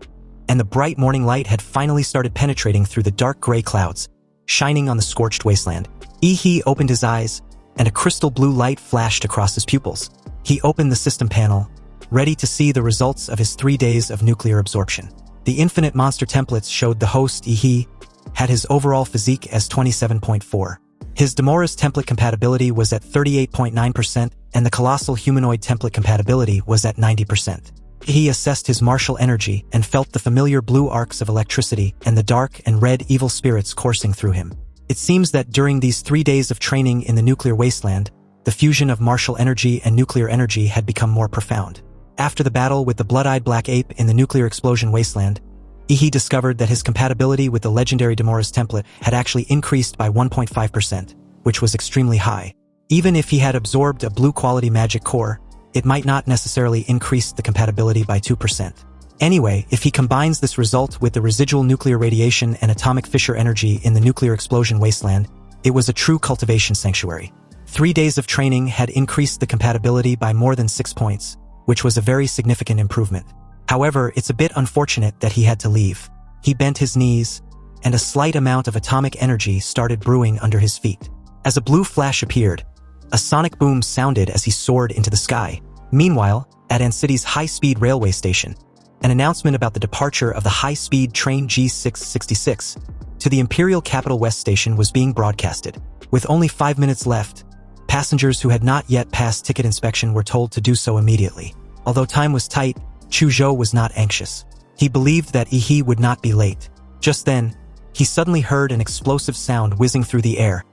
and the bright morning light had finally started penetrating through the dark gray clouds, shining on the scorched wasteland. He opened his eyes, and a crystal blue light flashed across his pupils. He opened the system panel, ready to see the results of his 3 days of nuclear absorption. The infinite monster templates showed the host he had his overall physique as 27.4. His Demora's template compatibility was at 38.9%, and the colossal humanoid template compatibility was at 90%. He assessed his martial energy and felt the familiar blue arcs of electricity and the dark and red evil spirits coursing through him. It seems that during these 3 days of training in the nuclear wasteland, the fusion of martial energy and nuclear energy had become more profound. After the battle with the blood-eyed black ape in the nuclear explosion wasteland, he discovered that his compatibility with the legendary Demora's template had actually increased by 1.5%, which was extremely high. Even if he had absorbed a blue-quality magic core, it might not necessarily increase the compatibility by 2%. Anyway, if he combines this result with the residual nuclear radiation and atomic fissure energy in the nuclear explosion wasteland, it was a true cultivation sanctuary. 3 days of training had increased the compatibility by more than 6 points, which was a very significant improvement. However, it's a bit unfortunate that he had to leave. He bent his knees, and a slight amount of atomic energy started brewing under his feet. As a blue flash appeared, a sonic boom sounded as he soared into the sky. Meanwhile, at Ancity's high-speed railway station, an announcement about the departure of the high-speed train G666 to the Imperial Capital West Station was being broadcasted. With only 5 minutes left, passengers who had not yet passed ticket inspection were told to do so immediately. Although time was tight, Chu Zhou was not anxious. He believed that he would not be late. Just then, he suddenly heard an explosive sound whizzing through the air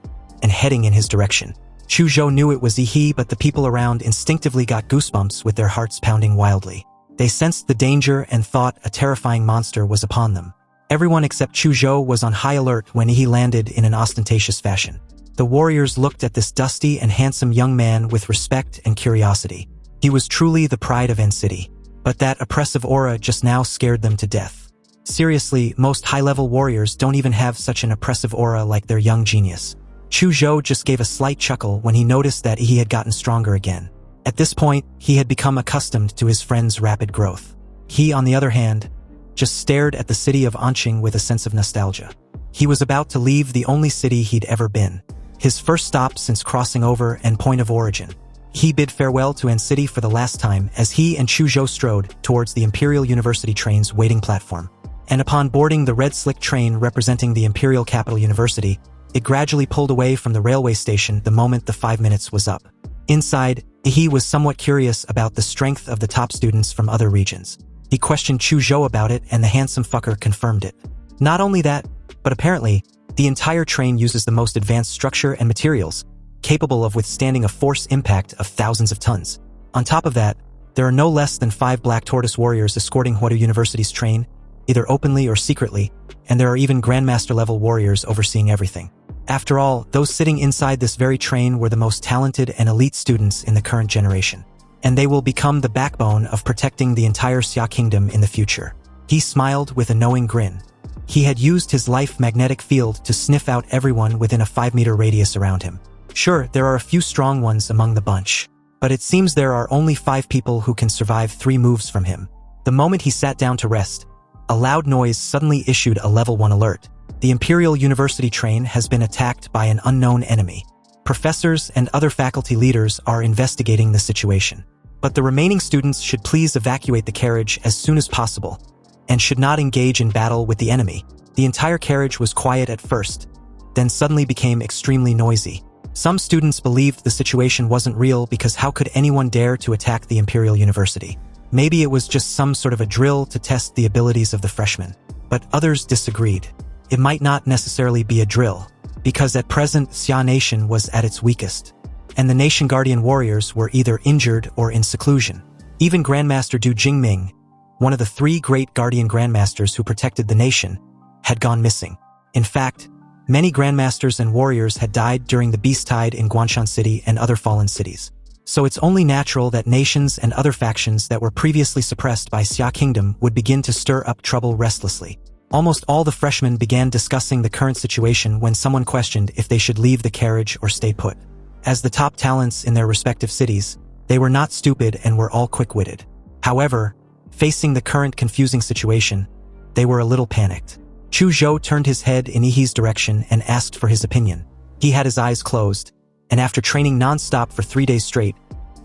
and heading in his direction. Chu Zhou knew it was but the people around instinctively got goosebumps with their hearts pounding wildly. They sensed the danger and thought a terrifying monster was upon them. Everyone except Chu Zhou was on high alert when he landed in an ostentatious fashion. The warriors looked at this dusty and handsome young man with respect and curiosity. He was truly the pride of Ancity, but that oppressive aura just now scared them to death. Seriously, most high-level warriors don't even have such an oppressive aura like their young genius. Chu Zhou just gave a slight chuckle when he noticed that he had gotten stronger again. At this point, he had become accustomed to his friend's rapid growth. He, on the other hand, just stared at the city of Anqing with a sense of nostalgia. He was about to leave the only city he'd ever been, his first stop since crossing over and point of origin. He bid farewell to Ancity for the last time as he and Chu Zhou strode towards the Imperial University train's waiting platform. and upon boarding the red slick train representing the Imperial Capital University, it gradually pulled away from the railway station the moment the 5 minutes was up. Inside, he was somewhat curious about the strength of the top students from other regions. He questioned Chu Zhou about it, and the handsome fucker confirmed it. Not only that, but apparently, the entire train uses the most advanced structure and materials, capable of withstanding a force impact of thousands of tons. On top of that, there are no less than 5 Black Tortoise warriors escorting Huatou University's train, either openly or secretly, and there are even Grandmaster-level warriors overseeing everything. After all, those sitting inside this very train were the most talented and elite students in the current generation, and they will become the backbone of protecting the entire Xia Kingdom in the future. He smiled with a knowing grin. He had used his life magnetic field to sniff out everyone within a 5-meter radius around him. Sure, there are a few strong ones among the bunch, but it seems there are only 5 people who can survive 3 moves from him. The moment he sat down to rest, a loud noise suddenly issued a level 1 alert. The Imperial University train has been attacked by an unknown enemy. Professors and other faculty leaders are investigating the situation. But the remaining students should please evacuate the carriage as soon as possible, and should not engage in battle with the enemy. The entire carriage was quiet at first, then suddenly became extremely noisy. Some students believed the situation wasn't real because how could anyone dare to attack the Imperial University? Maybe it was just some sort of a drill to test the abilities of the freshmen. But others disagreed. It might not necessarily be a drill, because at present Xia Nation was at its weakest, and the Nation Guardian warriors were either injured or in seclusion. Even Grandmaster Du Jingming, one of the 3 great Guardian Grandmasters who protected the nation, had gone missing. In fact, many Grandmasters and warriors had died during the Beast Tide in Guanshan City and other fallen cities. So it's only natural that nations and other factions that were previously suppressed by Xia Kingdom would begin to stir up trouble restlessly. Almost all the freshmen began discussing the current situation when someone questioned if they should leave the carriage or stay put. As the top talents in their respective cities, they were not stupid and were all quick-witted. However, facing the current confusing situation, they were a little panicked. Chu Zhou turned his head in Yi's direction and asked for his opinion. He had his eyes closed, and after training non-stop for 3 days straight,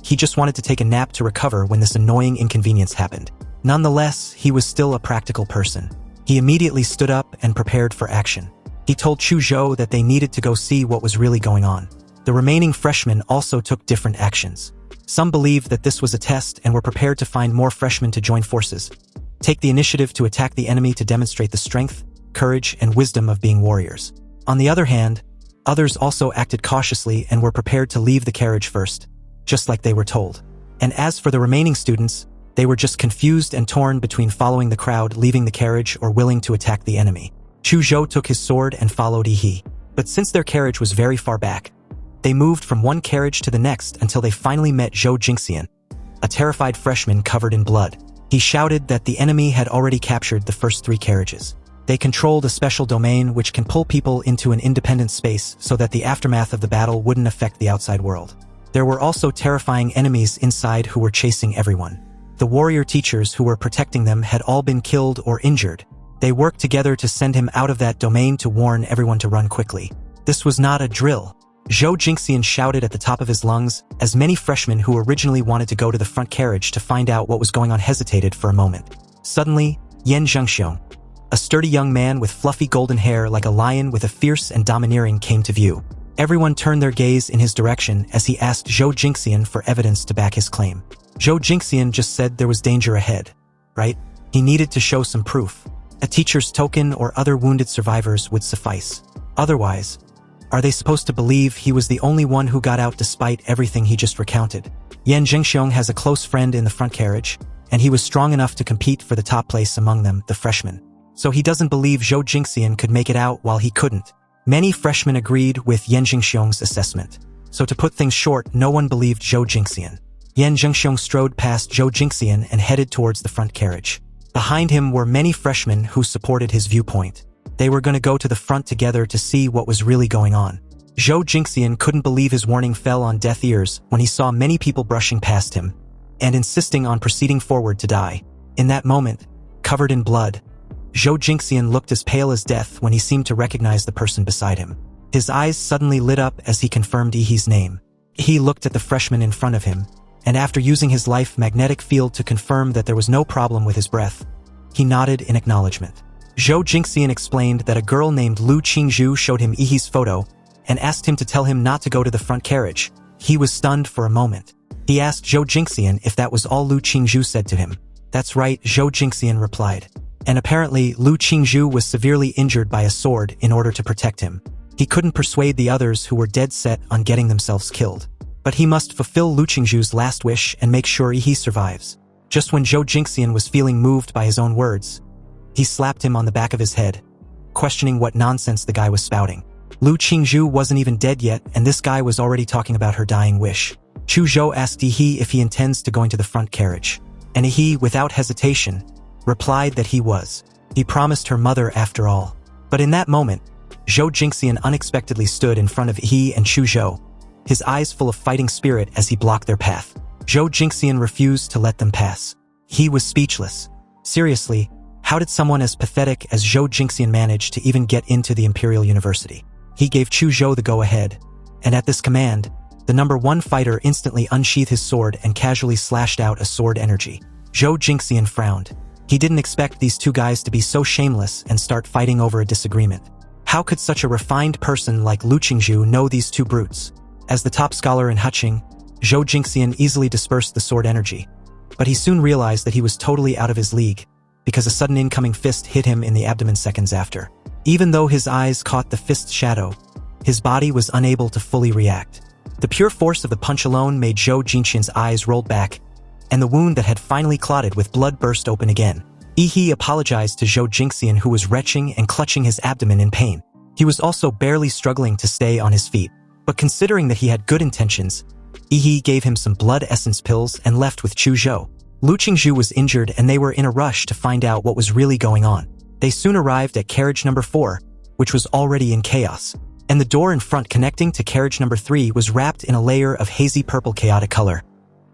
he just wanted to take a nap to recover when this annoying inconvenience happened. Nonetheless, he was still a practical person. He immediately stood up and prepared for action. He told Chu Zhou that they needed to go see what was really going on. The remaining freshmen also took different actions. Some believed that this was a test and were prepared to find more freshmen to join forces, take the initiative to attack the enemy to demonstrate the strength, courage, and wisdom of being warriors. On the other hand, others also acted cautiously and were prepared to leave the carriage first, just like they were told. And as for the remaining students, they were just confused and torn between following the crowd, leaving the carriage, or willing to attack the enemy. Chu Zhou took his sword and followed Yi. But since their carriage was very far back, they moved from one carriage to the next until they finally met Zhou Jingxian, a terrified freshman covered in blood. He shouted that the enemy had already captured the first 3 carriages. They controlled a special domain which can pull people into an independent space so that the aftermath of the battle wouldn't affect the outside world. There were also terrifying enemies inside who were chasing everyone. The warrior teachers who were protecting them had all been killed or injured. They worked together to send him out of that domain to warn everyone to run quickly. This was not a drill. Zhou Jingxian shouted at the top of his lungs, as many freshmen who originally wanted to go to the front carriage to find out what was going on hesitated for a moment. Suddenly, Yan Zhengxiong, a sturdy young man with fluffy golden hair like a lion with a fierce and domineering, came to view. Everyone turned their gaze in his direction as he asked Zhou Jingxian for evidence to back his claim. Zhou Jingxian just said there was danger ahead, right? He needed to show some proof. A teacher's token or other wounded survivors would suffice. Otherwise, are they supposed to believe he was the only one who got out despite everything he just recounted? Yan Zhengxiong has a close friend in the front carriage, and he was strong enough to compete for the top place among them, the freshmen. So he doesn't believe Zhou Jingxian could make it out while he couldn't. Many freshmen agreed with Yan Zhengxiong's assessment. So to put things short, no one believed Zhou Jingxian. Yan Zhengxiong strode past Zhou Jingxian and headed towards the front carriage. Behind him were many freshmen who supported his viewpoint. They were going to go to the front together to see what was really going on. Zhou Jingxian couldn't believe his warning fell on deaf ears when he saw many people brushing past him and insisting on proceeding forward to die. In that moment, covered in blood, Zhou Jingxian looked as pale as death when he seemed to recognize the person beside him. His eyes suddenly lit up as he confirmed Yi's name. He looked at the freshman in front of him, and after using his life magnetic field to confirm that there was no problem with his breath, he nodded in acknowledgement. Zhou Jingxian explained that a girl named Lu Qingzhu showed him Yi's photo and asked him to tell him not to go to the front carriage. He was stunned for a moment. He asked Zhou Jingxian if that was all Lu Qingzhu said to him. That's right, Zhou Jingxian replied. And apparently, Lu Qingzhu was severely injured by a sword in order to protect him. He couldn't persuade the others who were dead set on getting themselves killed. But he must fulfill Lu Qingzhu's last wish and make sure Yi survives. Just when Zhou Jingxian was feeling moved by his own words, he slapped him on the back of his head, questioning what nonsense the guy was spouting. Lu Qingzhu wasn't even dead yet, and this guy was already talking about her dying wish. Chu Zhou asked Yi if he intends to go into the front carriage. And Yi, without hesitation, replied that he was. He promised her mother after all. But in that moment, Zhou Jingxian unexpectedly stood in front of Yi and Chu Zhou, his eyes full of fighting spirit as he blocked their path. Zhou Jingxian refused to let them pass. He was speechless. Seriously, how did someone as pathetic as Zhou Jingxian manage to even get into the Imperial University? He gave Chu Zhou the go-ahead, and at this command, the number 1 fighter instantly unsheathed his sword and casually slashed out a sword energy. Zhou Jingxian frowned. He didn't expect these two guys to be so shameless and start fighting over a disagreement. How could such a refined person like Lu Qingzhu know these two brutes? As the top scholar in Huqing, Zhou Jingxian easily dispersed the sword energy. But he soon realized that he was totally out of his league, because a sudden incoming fist hit him in the abdomen seconds after. Even though his eyes caught the fist's shadow, his body was unable to fully react. The pure force of the punch alone made Zhou Jingxian's eyes roll back, and the wound that had finally clotted with blood burst open again. Yi apologized to Zhou Jingxian, who was retching and clutching his abdomen in pain. He was also barely struggling to stay on his feet. But considering that he had good intentions, Yi gave him some blood essence pills and left with Chu Zhou. Lu Qingzhu was injured and they were in a rush to find out what was really going on. They soon arrived at carriage number 4, which was already in chaos. And the door in front connecting to carriage number 3 was wrapped in a layer of hazy purple chaotic color,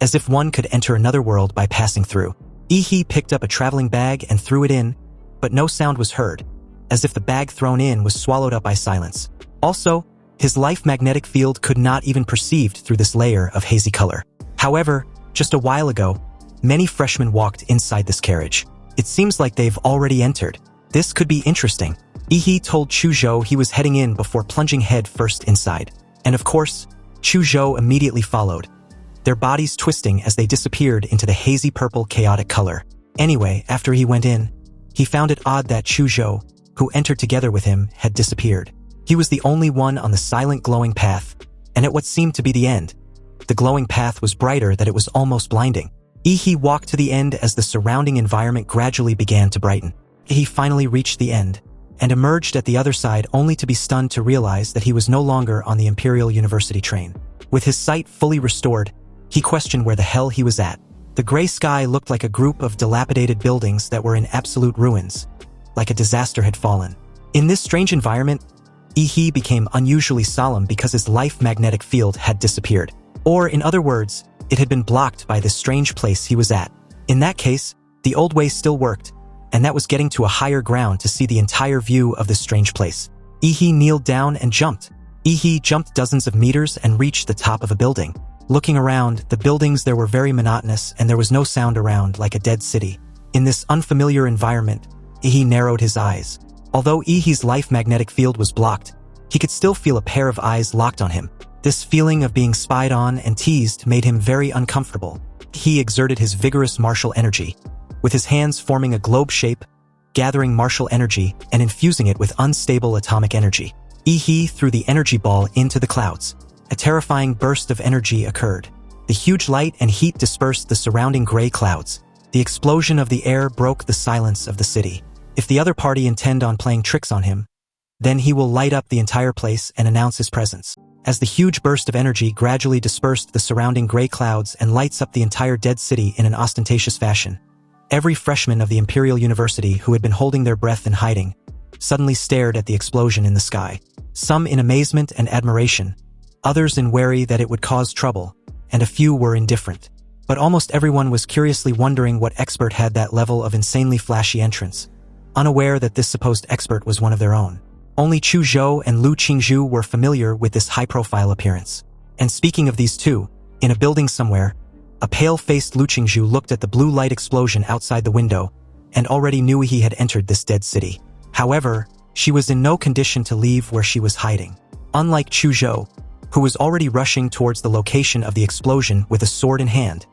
as if one could enter another world by passing through. Yi picked up a traveling bag and threw it in, but no sound was heard, as if the bag thrown in was swallowed up by silence. Also, his life magnetic field could not even perceived through this layer of hazy color. However, just a while ago, many freshmen walked inside this carriage. It seems like they've already entered. This could be interesting. Yi told Chu Zhou he was heading in before plunging head first inside. And of course, Chu Zhou immediately followed, their bodies twisting as they disappeared into the hazy purple chaotic color. Anyway, after he went in, he found it odd that Chu Zhou, who entered together with him, had disappeared. He was the only one on the silent glowing path, and at what seemed to be the end. The glowing path was brighter that it was almost blinding. Yi walked to the end as the surrounding environment gradually began to brighten. He finally reached the end, and emerged at the other side only to be stunned to realize that he was no longer on the Imperial University train. With his sight fully restored, he questioned where the hell he was at. The gray sky looked like a group of dilapidated buildings that were in absolute ruins, like a disaster had fallen. In this strange environment, Yi became unusually solemn because his life magnetic field had disappeared. Or, in other words, it had been blocked by this strange place he was at. In that case, the old way still worked, and that was getting to a higher ground to see the entire view of this strange place. Yi kneeled down and jumped. Yi jumped dozens of meters and reached the top of a building. Looking around, the buildings there were very monotonous and there was no sound around, like a dead city. In this unfamiliar environment, Yi narrowed his eyes. Although Yi's life magnetic field was blocked, he could still feel a pair of eyes locked on him. This feeling of being spied on and teased made him very uncomfortable. He exerted his vigorous martial energy, with his hands forming a globe shape, gathering martial energy and infusing it with unstable atomic energy. Yi threw the energy ball into the clouds. A terrifying burst of energy occurred. The huge light and heat dispersed the surrounding gray clouds. The explosion of the air broke the silence of the city. If the other party intend on playing tricks on him, then he will light up the entire place and announce his presence. As the huge burst of energy gradually dispersed the surrounding gray clouds and lights up the entire dead city in an ostentatious fashion, every freshman of the Imperial University who had been holding their breath in hiding suddenly stared at the explosion in the sky. Some in amazement and admiration, others in worry that it would cause trouble, and a few were indifferent. But almost everyone was curiously wondering what expert had that level of insanely flashy entrance, unaware that this supposed expert was one of their own. Only Chu Zhou and Lu Qingzhu were familiar with this high-profile appearance. And speaking of these two, in a building somewhere, a pale-faced Lu Qingzhu looked at the blue light explosion outside the window and already knew he had entered this dead city. However, she was in no condition to leave where she was hiding. Unlike Chuzhou, who was already rushing towards the location of the explosion with a sword in hand,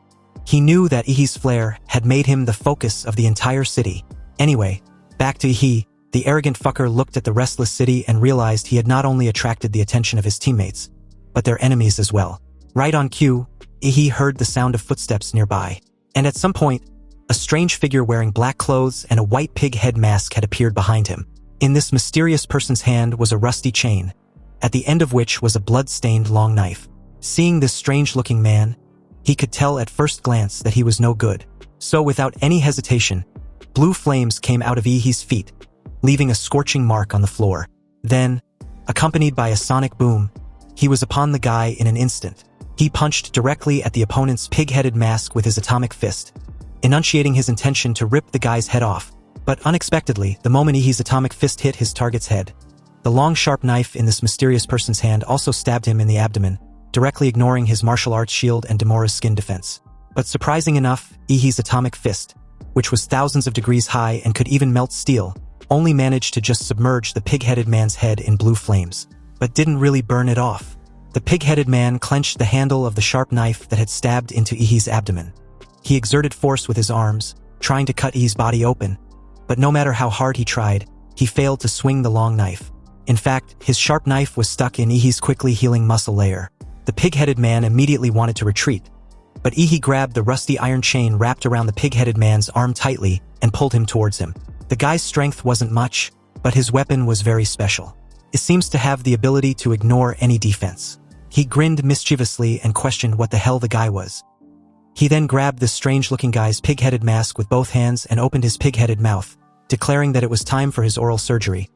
he knew that Ihi's flare had made him the focus of the entire city. Anyway, back to Ihi, the arrogant fucker looked at the restless city and realized he had not only attracted the attention of his teammates, but their enemies as well. Right on cue, Ihi heard the sound of footsteps nearby, and at some point, a strange figure wearing black clothes and a white pig head mask had appeared behind him. In this mysterious person's hand was a rusty chain, at the end of which was a blood-stained long knife. Seeing this strange-looking man, he could tell at first glance that he was no good. So without any hesitation, blue flames came out of Ihi's feet, leaving a scorching mark on the floor. Then, accompanied by a sonic boom, he was upon the guy in an instant. He punched directly at the opponent's pig-headed mask with his atomic fist, enunciating his intention to rip the guy's head off. But unexpectedly, the moment Ihi's atomic fist hit his target's head, the long sharp knife in this mysterious person's hand also stabbed him in the abdomen, directly ignoring his martial arts shield and Demora's skin defense. But surprising enough, Ihi's atomic fist, which was thousands of degrees high and could even melt steel, only managed to just submerge the pig-headed man's head in blue flames, but didn't really burn it off. The pig-headed man clenched the handle of the sharp knife that had stabbed into Ihi's abdomen. He exerted force with his arms, trying to cut Ihi's body open, but no matter how hard he tried, he failed to swing the long knife. In fact, his sharp knife was stuck in Ihi's quickly healing muscle layer. The pig-headed man immediately wanted to retreat, but Ihi grabbed the rusty iron chain wrapped around the pig-headed man's arm tightly and pulled him towards him. The guy's strength wasn't much, but his weapon was very special. It seems to have the ability to ignore any defense. He grinned mischievously and questioned what the hell the guy was. He then grabbed this strange-looking guy's pig-headed mask with both hands and opened his pig-headed mouth, declaring that it was time for his oral surgery.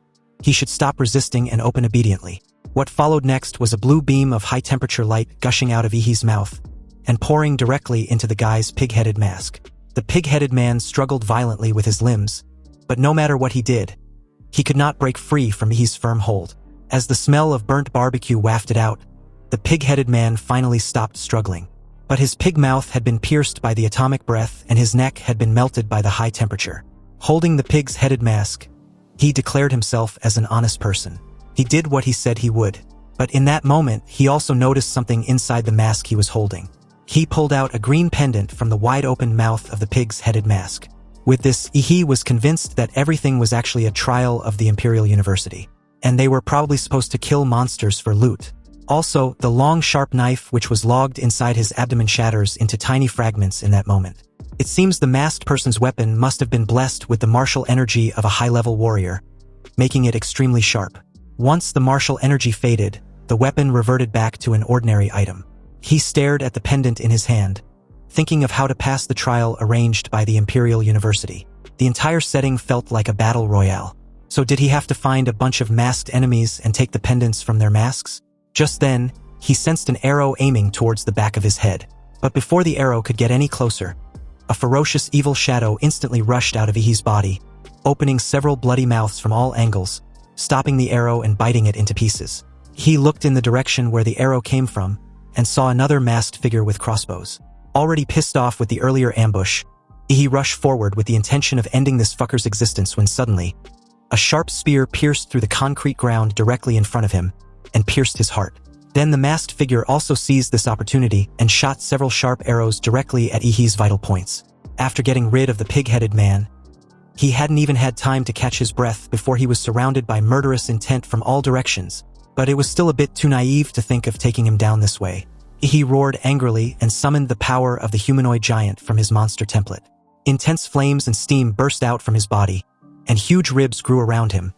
He should stop resisting and open obediently. What followed next was a blue beam of high-temperature light gushing out of Ihi's mouth and pouring directly into the guy's pig-headed mask. The pig-headed man struggled violently with his limbs, but no matter what he did, he could not break free from Ihi's firm hold. As the smell of burnt barbecue wafted out, the pig-headed man finally stopped struggling. But his pig mouth had been pierced by the atomic breath and his neck had been melted by the high temperature. Holding the pig's headed mask, he declared himself as an honest person. He did what he said he would. But in that moment, he also noticed something inside the mask he was holding. He pulled out a green pendant from the wide-open mouth of the pig's headed mask. With this, Ihi was convinced that everything was actually a trial of the Imperial University, and they were probably supposed to kill monsters for loot. Also, the long sharp knife which was logged inside his abdomen shatters into tiny fragments in that moment. It seems the masked person's weapon must have been blessed with the martial energy of a high-level warrior, making it extremely sharp. Once the martial energy faded, the weapon reverted back to an ordinary item. He stared at the pendant in his hand, thinking of how to pass the trial arranged by the Imperial University. The entire setting felt like a battle royale. So did he have to find a bunch of masked enemies and take the pendants from their masks? Just then, he sensed an arrow aiming towards the back of his head. But before the arrow could get any closer, a ferocious evil shadow instantly rushed out of Ihi's body, opening several bloody mouths from all angles, stopping the arrow and biting it into pieces. He looked in the direction where the arrow came from and saw another masked figure with crossbows. Already pissed off with the earlier ambush, Ihi rushed forward with the intention of ending this fucker's existence when suddenly, a sharp spear pierced through the concrete ground directly in front of him and pierced his heart. Then the masked figure also seized this opportunity and shot several sharp arrows directly at Ihi's vital points. After getting rid of the pig-headed man, he hadn't even had time to catch his breath before he was surrounded by murderous intent from all directions, but it was still a bit too naive to think of taking him down this way. Ihi roared angrily and summoned the power of the humanoid giant from his monster template. Intense flames and steam burst out from his body, and huge ribs grew around him,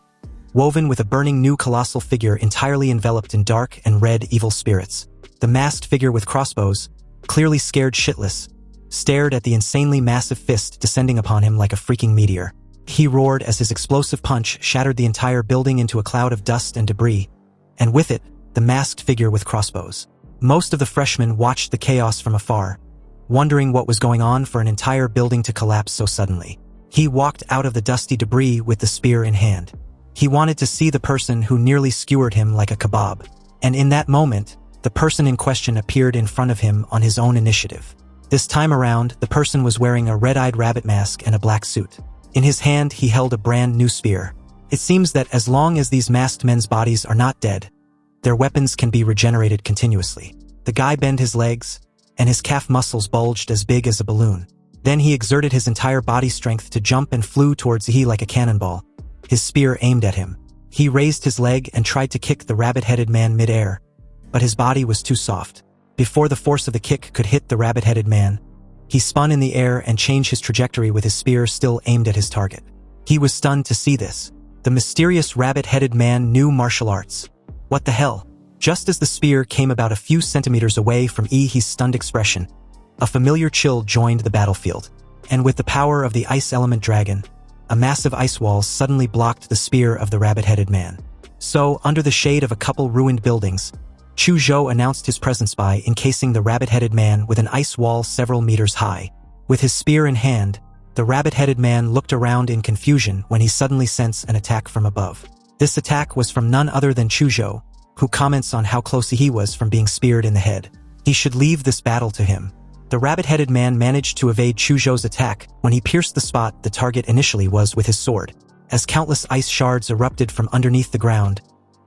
woven with a burning new colossal figure entirely enveloped in dark and red evil spirits. The masked figure with crossbows, clearly scared shitless, stared at the insanely massive fist descending upon him like a freaking meteor. He roared as his explosive punch shattered the entire building into a cloud of dust and debris, and with it, the masked figure with crossbows. Most of the freshmen watched the chaos from afar, wondering what was going on for an entire building to collapse so suddenly. He walked out of the dusty debris with the spear in hand. He wanted to see the person who nearly skewered him like a kebab. And in that moment, the person in question appeared in front of him on his own initiative. This time around, the person was wearing a red-eyed rabbit mask and a black suit. In his hand, he held a brand new spear. It seems that as long as these masked men's bodies are not dead, their weapons can be regenerated continuously. The guy bent his legs, and his calf muscles bulged as big as a balloon. Then he exerted his entire body strength to jump and flew towards Yi like a cannonball, his spear aimed at him. He raised his leg and tried to kick the rabbit-headed man mid-air, but his body was too soft. Before the force of the kick could hit the rabbit-headed man, he spun in the air and changed his trajectory with his spear still aimed at his target. He was stunned to see this. The mysterious rabbit-headed man knew martial arts. What the hell? Just as the spear came about a few centimeters away from Yi's stunned expression, a familiar chill joined the battlefield. And with the power of the ice element dragon, a massive ice wall suddenly blocked the spear of the rabbit-headed man. So, under the shade of a couple ruined buildings, Chu Zhou announced his presence by encasing the rabbit-headed man with an ice wall several meters high. With his spear in hand, the rabbit-headed man looked around in confusion when he suddenly sensed an attack from above. This attack was from none other than Chu Zhou, who comments on how close he was from being speared in the head. He should leave this battle to him. The rabbit-headed man managed to evade Chu Zhou's attack when he pierced the spot the target initially was with his sword. As countless ice shards erupted from underneath the ground,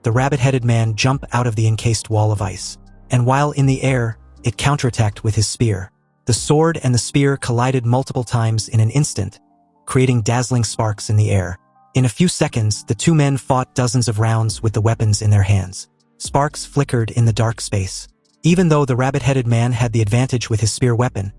the rabbit-headed man jumped out of the encased wall of ice. And while in the air, it counterattacked with his spear. The sword and the spear collided multiple times in an instant, creating dazzling sparks in the air. In a few seconds, the two men fought dozens of rounds with the weapons in their hands. Sparks flickered in the dark space. Even though the rabbit-headed man had the advantage with his spear weapon,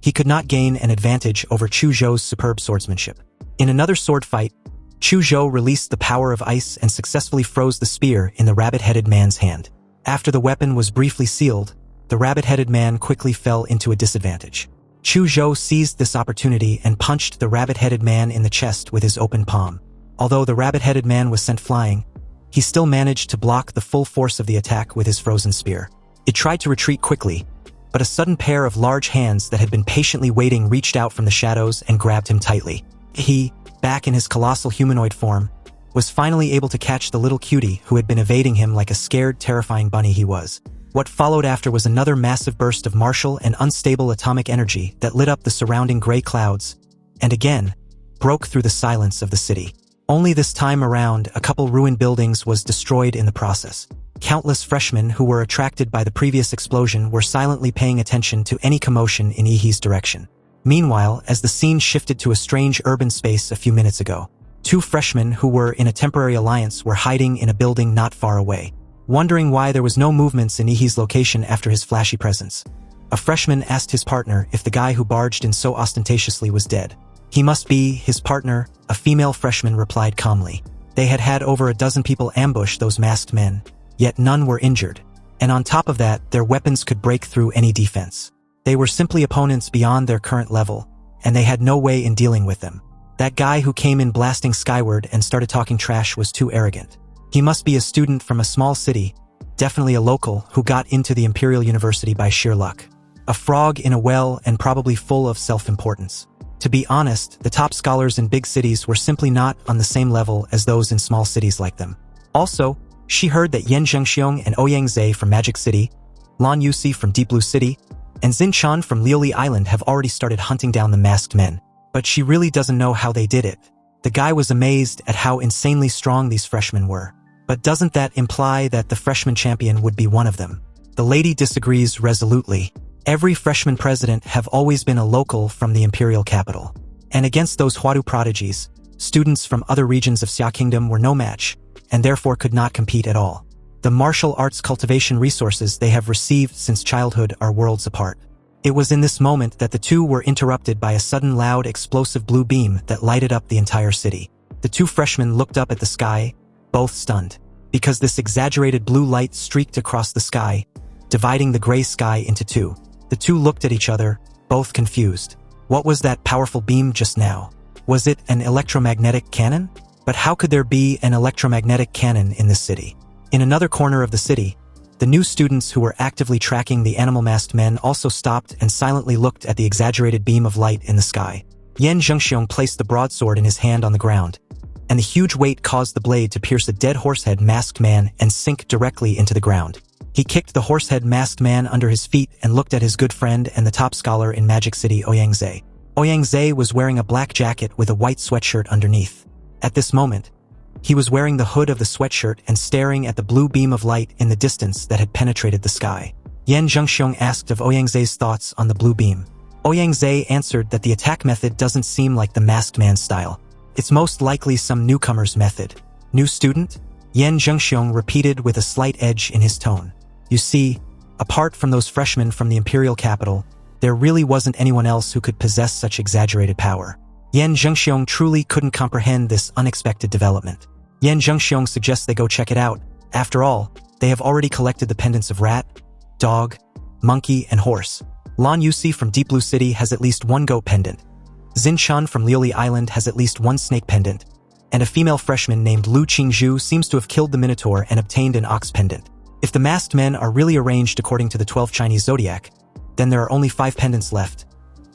he could not gain an advantage over Chu Zhou's superb swordsmanship. In another sword fight, Chu Zhou released the power of ice and successfully froze the spear in the rabbit-headed man's hand. After the weapon was briefly sealed, the rabbit-headed man quickly fell into a disadvantage. Chu Zhou seized this opportunity and punched the rabbit-headed man in the chest with his open palm. Although the rabbit-headed man was sent flying, he still managed to block the full force of the attack with his frozen spear. It tried to retreat quickly, but a sudden pair of large hands that had been patiently waiting reached out from the shadows and grabbed him tightly. He, back in his colossal humanoid form, was finally able to catch the little cutie who had been evading him like a scared, terrifying bunny he was. What followed after was another massive burst of martial and unstable atomic energy that lit up the surrounding gray clouds, and again, broke through the silence of the city. Only this time around, a couple ruined buildings was destroyed in the process. Countless freshmen who were attracted by the previous explosion were silently paying attention to any commotion in Yi's direction. Meanwhile, as the scene shifted to a strange urban space a few minutes ago, two freshmen who were in a temporary alliance were hiding in a building not far away. Wondering why there was no movements in Yi's location after his flashy presence, a freshman asked his partner if the guy who barged in so ostentatiously was dead. He must be his partner, a female freshman replied calmly. They had had over a dozen people ambush those masked men, yet none were injured. And on top of that, their weapons could break through any defense. They were simply opponents beyond their current level, and they had no way in dealing with them. That guy who came in blasting skyward and started talking trash was too arrogant. He must be a student from a small city, definitely a local, who got into the Imperial University by sheer luck. A frog in a well and probably full of self-importance. To be honest, the top scholars in big cities were simply not on the same level as those in small cities like them. Also, she heard that Yan Zhengxiong and Ouyang Zhe from Magic City, Lan Yusi from Deep Blue City, and Xin Chan from Liuli Island have already started hunting down the masked men. But she really doesn't know how they did it. The guy was amazed at how insanely strong these freshmen were. But doesn't that imply that the freshman champion would be one of them? The lady disagrees resolutely. Every freshman president have always been a local from the imperial capital. And against those Huadu prodigies, students from other regions of Xia Kingdom were no match, and therefore could not compete at all. The martial arts cultivation resources they have received since childhood are worlds apart. It was in this moment that the two were interrupted by a sudden loud explosive blue beam that lighted up the entire city. The two freshmen looked up at the sky, both stunned, because this exaggerated blue light streaked across the sky, dividing the gray sky into two. The two looked at each other, both confused. What was that powerful beam just now? Was it an electromagnetic cannon? But how could there be an electromagnetic cannon in this city? In another corner of the city, the new students who were actively tracking the animal-masked men also stopped and silently looked at the exaggerated beam of light in the sky. Yan Zhengxiong placed the broadsword in his hand on the ground, and the huge weight caused the blade to pierce a dead horsehead masked man and sink directly into the ground. He kicked the horsehead masked man under his feet and looked at his good friend and the top scholar in Magic City, Ouyang Zhe. Ouyang was wearing a black jacket with a white sweatshirt underneath. At this moment, he was wearing the hood of the sweatshirt and staring at the blue beam of light in the distance that had penetrated the sky. Yan Zhengxiong asked of Ouyang's thoughts on the blue beam. Ouyang answered that the attack method doesn't seem like the masked man style. It's most likely some newcomer's method. New student? Yan Zhengxiong repeated with a slight edge in his tone. You see, apart from those freshmen from the imperial capital, there really wasn't anyone else who could possess such exaggerated power. Yan Zhengxiong truly couldn't comprehend this unexpected development. Yan Zhengxiong suggests they go check it out. After all, they have already collected the pendants of rat, dog, monkey, and horse. Lan Yusi from Deep Blue City has at least one goat pendant. Xin Chan from Liuli Island has at least one snake pendant. And a female freshman named Lu Qingzhu seems to have killed the Minotaur and obtained an ox pendant. If the masked men are really arranged according to the 12 Chinese zodiac, then there are only 5 pendants left.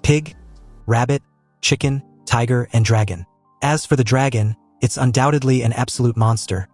Pig, rabbit, chicken, tiger, and dragon. As for the dragon, it's undoubtedly an absolute monster.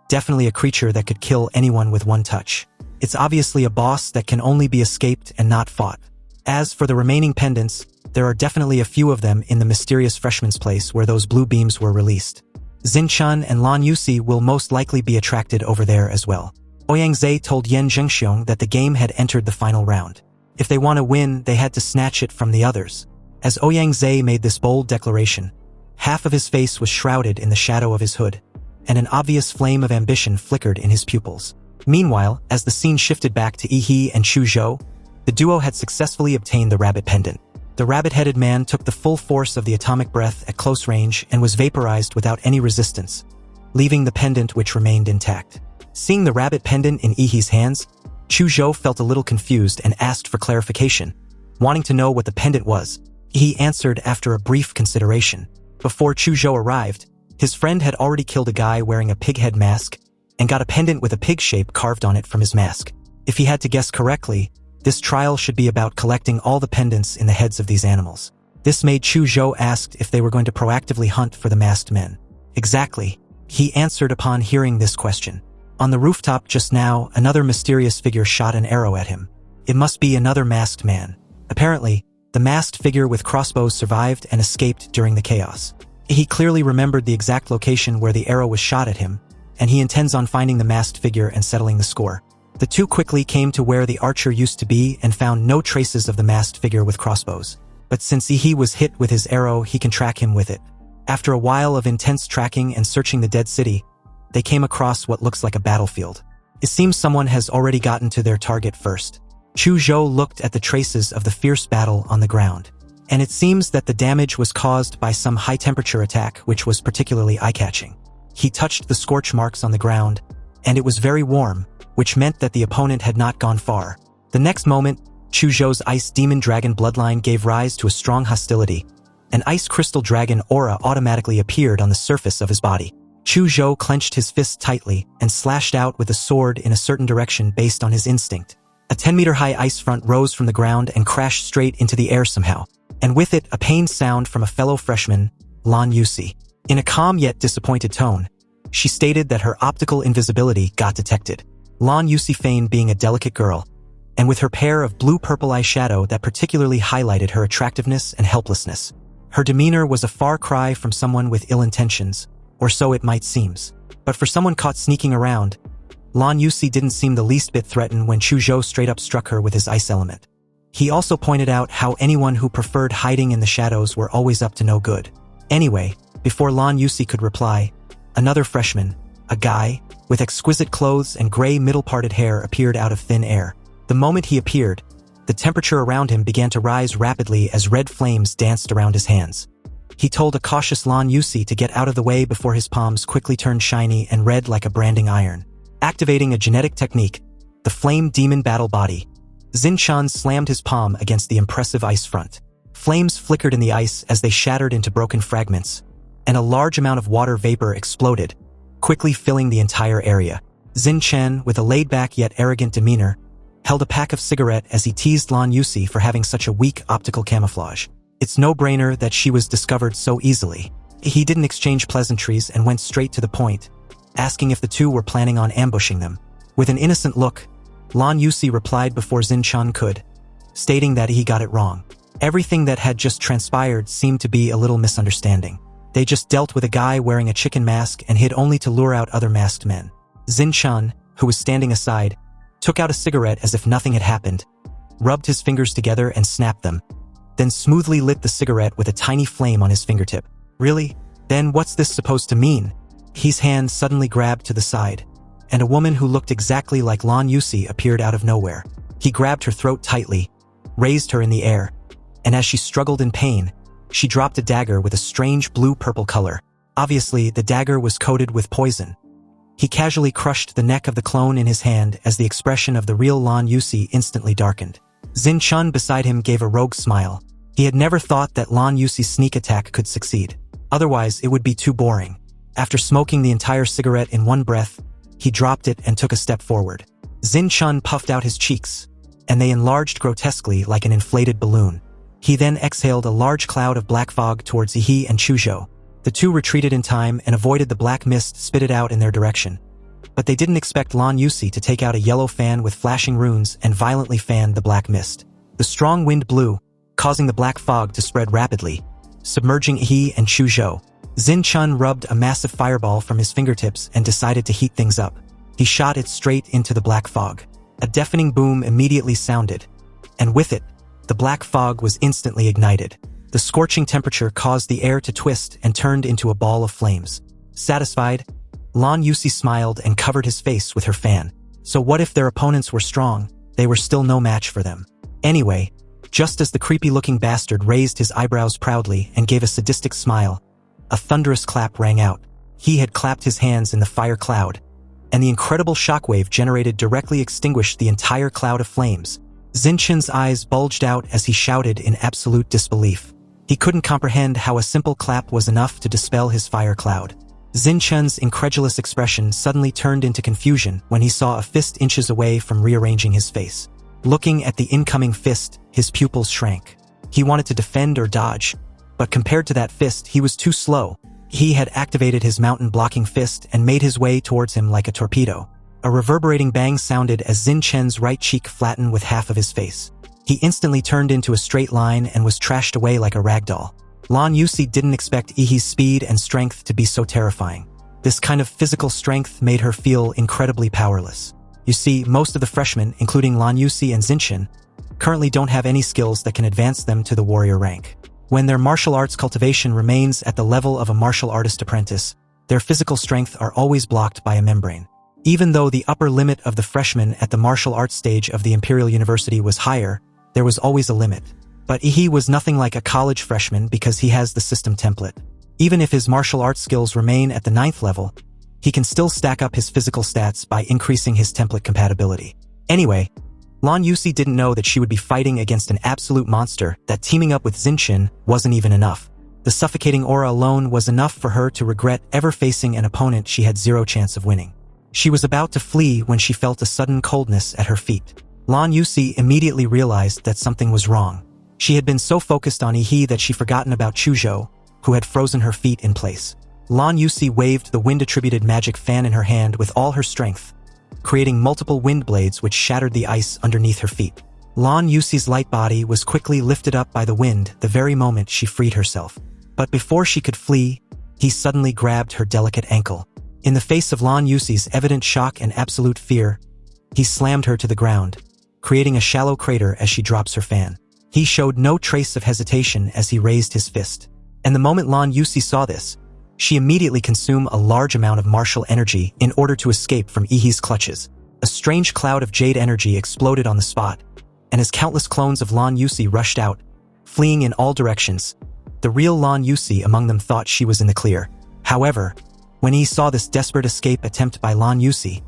Definitely a creature that could kill anyone with one touch. It's obviously a boss that can only be escaped and not fought. As for the remaining pendants, there are definitely a few of them in the mysterious freshman's place where those blue beams were released. Xin Chan and Lan Yusi will most likely be attracted over there as well. Ouyang told Yan Zhengxiong that the game had entered the final round. If they want to win, they had to snatch it from the others. As Ouyang made this bold declaration, half of his face was shrouded in the shadow of his hood, and an obvious flame of ambition flickered in his pupils. Meanwhile, as the scene shifted back to Yi and Chu Zhou, the duo had successfully obtained the rabbit pendant. The rabbit-headed man took the full force of the atomic breath at close range and was vaporized without any resistance, leaving the pendant which remained intact. Seeing the rabbit pendant in Yi's hands, Chu Zhou felt a little confused and asked for clarification, wanting to know what the pendant was. He answered after a brief consideration. Before Chu Zhou arrived, his friend had already killed a guy wearing a pig head mask and got a pendant with a pig shape carved on it from his mask. If he had to guess correctly, this trial should be about collecting all the pendants in the heads of these animals. This made Chu Zhou ask if they were going to proactively hunt for the masked men. Exactly, he answered upon hearing this question. On the rooftop just now, another mysterious figure shot an arrow at him. It must be another masked man. Apparently, the masked figure with crossbows survived and escaped during the chaos. He clearly remembered the exact location where the arrow was shot at him, and he intends on finding the masked figure and settling the score. The two quickly came to where the archer used to be and found no traces of the masked figure with crossbows. But since Yi was hit with his arrow, he can track him with it. After a while of intense tracking and searching the dead city, they came across what looks like a battlefield. It seems someone has already gotten to their target first. Chu Zhou looked at the traces of the fierce battle on the ground, and it seems that the damage was caused by some high-temperature attack which was particularly eye-catching. He touched the scorch marks on the ground, and it was very warm, which meant that the opponent had not gone far. The next moment, Chu Zhou's ice demon dragon bloodline gave rise to a strong hostility. An ice crystal dragon aura automatically appeared on the surface of his body. Chu Zhou clenched his fists tightly and slashed out with a sword in a certain direction based on his instinct. A 10-meter-high ice front rose from the ground and crashed straight into the air somehow, and with it a pained sound from a fellow freshman, Lan Yusi. In a calm yet disappointed tone, she stated that her optical invisibility got detected. Lan Yusi feigned being a delicate girl, and with her pair of blue-purple eyeshadow that particularly highlighted her attractiveness and helplessness. Her demeanor was a far cry from someone with ill intentions, or so it might seem. But for someone caught sneaking around, Lan Yusi didn't seem the least bit threatened when Chu Zhou straight up struck her with his ice element. He also pointed out how anyone who preferred hiding in the shadows were always up to no good. Anyway, before Lan Yusi could reply, another freshman, a guy, with exquisite clothes and gray middle-parted hair appeared out of thin air. The moment he appeared, the temperature around him began to rise rapidly as red flames danced around his hands. He told a cautious Lan Yusi to get out of the way before his palms quickly turned shiny and red like a branding iron. Activating a genetic technique, the Flame Demon Battle Body, Xin Chan slammed his palm against the impressive ice front. Flames flickered in the ice as they shattered into broken fragments, and a large amount of water vapor exploded, quickly filling the entire area. Xin Chen, with a laid-back yet arrogant demeanor, held a pack of cigarette as he teased Lan Yusi for having such a weak optical camouflage. It's no-brainer that she was discovered so easily. He didn't exchange pleasantries and went straight to the point, asking if the two were planning on ambushing them. With an innocent look, Lan Yusi replied before Xin Chan could, stating that he got it wrong. Everything that had just transpired seemed to be a little misunderstanding. They just dealt with a guy wearing a chicken mask and hid only to lure out other masked men. Xinchen, who was standing aside, took out a cigarette as if nothing had happened, rubbed his fingers together and snapped them, then smoothly lit the cigarette with a tiny flame on his fingertip. Really? Then what's this supposed to mean? His hand suddenly grabbed to the side, and a woman who looked exactly like Lan Yusi appeared out of nowhere. He grabbed her throat tightly, raised her in the air, and as she struggled in pain, she dropped a dagger with a strange blue-purple color. Obviously, the dagger was coated with poison. He casually crushed the neck of the clone in his hand as the expression of the real Lan Yusi instantly darkened. Xinchen beside him gave a rogue smile. He had never thought that Lan Yusi's sneak attack could succeed. Otherwise, it would be too boring. After smoking the entire cigarette in one breath, he dropped it and took a step forward. Xinchen puffed out his cheeks, and they enlarged grotesquely like an inflated balloon. He then exhaled a large cloud of black fog towards Yi and Chuzhou. The two retreated in time and avoided the black mist spitted out in their direction. But they didn't expect Lan Yusi to take out a yellow fan with flashing runes and violently fan the black mist. The strong wind blew, causing the black fog to spread rapidly, submerging Yi and Chuzhou. Xinchen rubbed a massive fireball from his fingertips and decided to heat things up. He shot it straight into the black fog. A deafening boom immediately sounded, and with it, the black fog was instantly ignited. The scorching temperature caused the air to twist and turned into a ball of flames. Satisfied, Lan Yusi smiled and covered his face with her fan. So what if their opponents were strong? They were still no match for them. Anyway, just as the creepy-looking bastard raised his eyebrows proudly and gave a sadistic smile, a thunderous clap rang out. He had clapped his hands in the fire cloud, and the incredible shockwave generated directly extinguished the entire cloud of flames. Xinchen's eyes bulged out as he shouted in absolute disbelief. He couldn't comprehend how a simple clap was enough to dispel his fire cloud. Xinchen's incredulous expression suddenly turned into confusion when he saw a fist inches away from rearranging his face. Looking at the incoming fist, his pupils shrank. He wanted to defend or dodge, but compared to that fist, he was too slow. He had activated his mountain-blocking fist and made his way towards him like a torpedo. A reverberating bang sounded as Xinchen's right cheek flattened with half of his face. He instantly turned into a straight line and was trashed away like a ragdoll. Lan Yusi didn't expect Yi's speed and strength to be so terrifying. This kind of physical strength made her feel incredibly powerless. You see, most of the freshmen, including Lan Yusi and Xinchen, currently don't have any skills that can advance them to the warrior rank. When their martial arts cultivation remains at the level of a martial artist apprentice, their physical strength are always blocked by a membrane. Even though the upper limit of the freshmen at the martial arts stage of the Imperial University was higher, there was always a limit. But Yi was nothing like a college freshman because he has the system template. Even if his martial arts skills remain at the 9th level, he can still stack up his physical stats by increasing his template compatibility. Anyway, Lan Yusi didn't know that she would be fighting against an absolute monster, that teaming up with Xinchen wasn't even enough. The suffocating aura alone was enough for her to regret ever facing an opponent she had zero chance of winning. She was about to flee when she felt a sudden coldness at her feet. Lan Yusi immediately realized that something was wrong. She had been so focused on Yi that she forgotten about Chuzhou, who had frozen her feet in place. Lan Yusi waved the wind-attributed magic fan in her hand with all her strength, creating multiple wind blades which shattered the ice underneath her feet. Lan Yusi's light body was quickly lifted up by the wind the very moment she freed herself. But before she could flee, he suddenly grabbed her delicate ankle. In the face of Lan Yusi's evident shock and absolute fear, he slammed her to the ground, creating a shallow crater as she drops her fan. He showed no trace of hesitation as he raised his fist. And the moment Lan Yusi saw this, she immediately consumed a large amount of martial energy in order to escape from Yi's clutches. A strange cloud of jade energy exploded on the spot, and as countless clones of Lan Yusi rushed out, fleeing in all directions, the real Lan Yusi among them thought she was in the clear. However, when he saw this desperate escape attempt by Lan Yusi,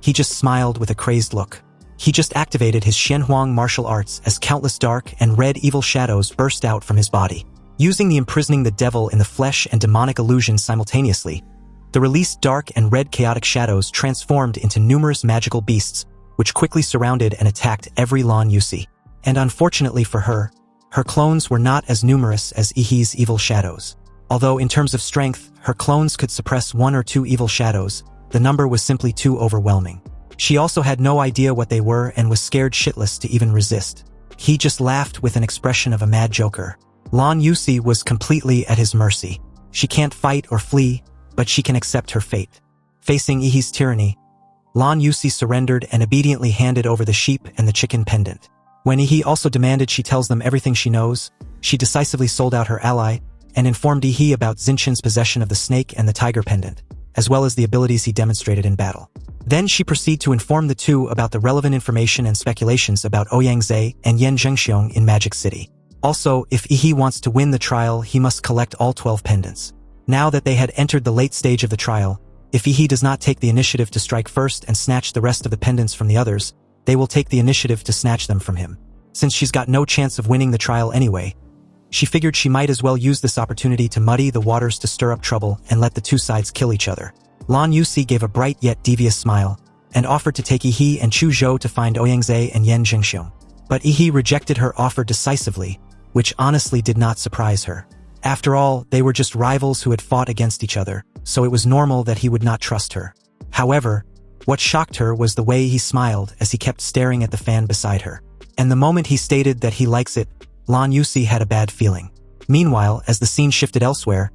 he just smiled with a crazed look. He just activated his Shenhuang martial arts as countless dark and red evil shadows burst out from his body. Using the imprisoning the devil in the flesh and demonic illusions simultaneously, the released dark and red chaotic shadows transformed into numerous magical beasts, which quickly surrounded and attacked every Lan Yusi. And unfortunately for her, her clones were not as numerous as Yi's evil shadows. Although in terms of strength, her clones could suppress 1 or 2 evil shadows, the number was simply too overwhelming. She also had no idea what they were and was scared shitless to even resist. He just laughed with an expression of a mad joker. Lan Yusi was completely at his mercy. She can't fight or flee, but she can accept her fate. Facing Ihi's tyranny, Lan Yusi surrendered and obediently handed over the sheep and the chicken pendant. When Ihi also demanded she tells them everything she knows, she decisively sold out her ally and informed Ihi about Zinchen's possession of the snake and the tiger pendant, as well as the abilities he demonstrated in battle. Then she proceeded to inform the two about the relevant information and speculations about Ouyang and Yan Zhengxiong in Magic City. Also, if Ihi wants to win the trial, he must collect all 12 pendants. Now that they had entered the late stage of the trial, if Ihi does not take the initiative to strike first and snatch the rest of the pendants from the others, they will take the initiative to snatch them from him. Since she's got no chance of winning the trial anyway, she figured she might as well use this opportunity to muddy the waters to stir up trouble and let the two sides kill each other. Lan Yusi gave a bright yet devious smile, and offered to take Ihi and Chu Zhou to find Ouyang and Yan Zhengxiong. But Ihi rejected her offer decisively, which honestly did not surprise her. After all, they were just rivals who had fought against each other, so it was normal that he would not trust her. However, what shocked her was the way he smiled as he kept staring at the fan beside her. And the moment he stated that he likes it, Lan Yusi had a bad feeling. Meanwhile, as the scene shifted elsewhere,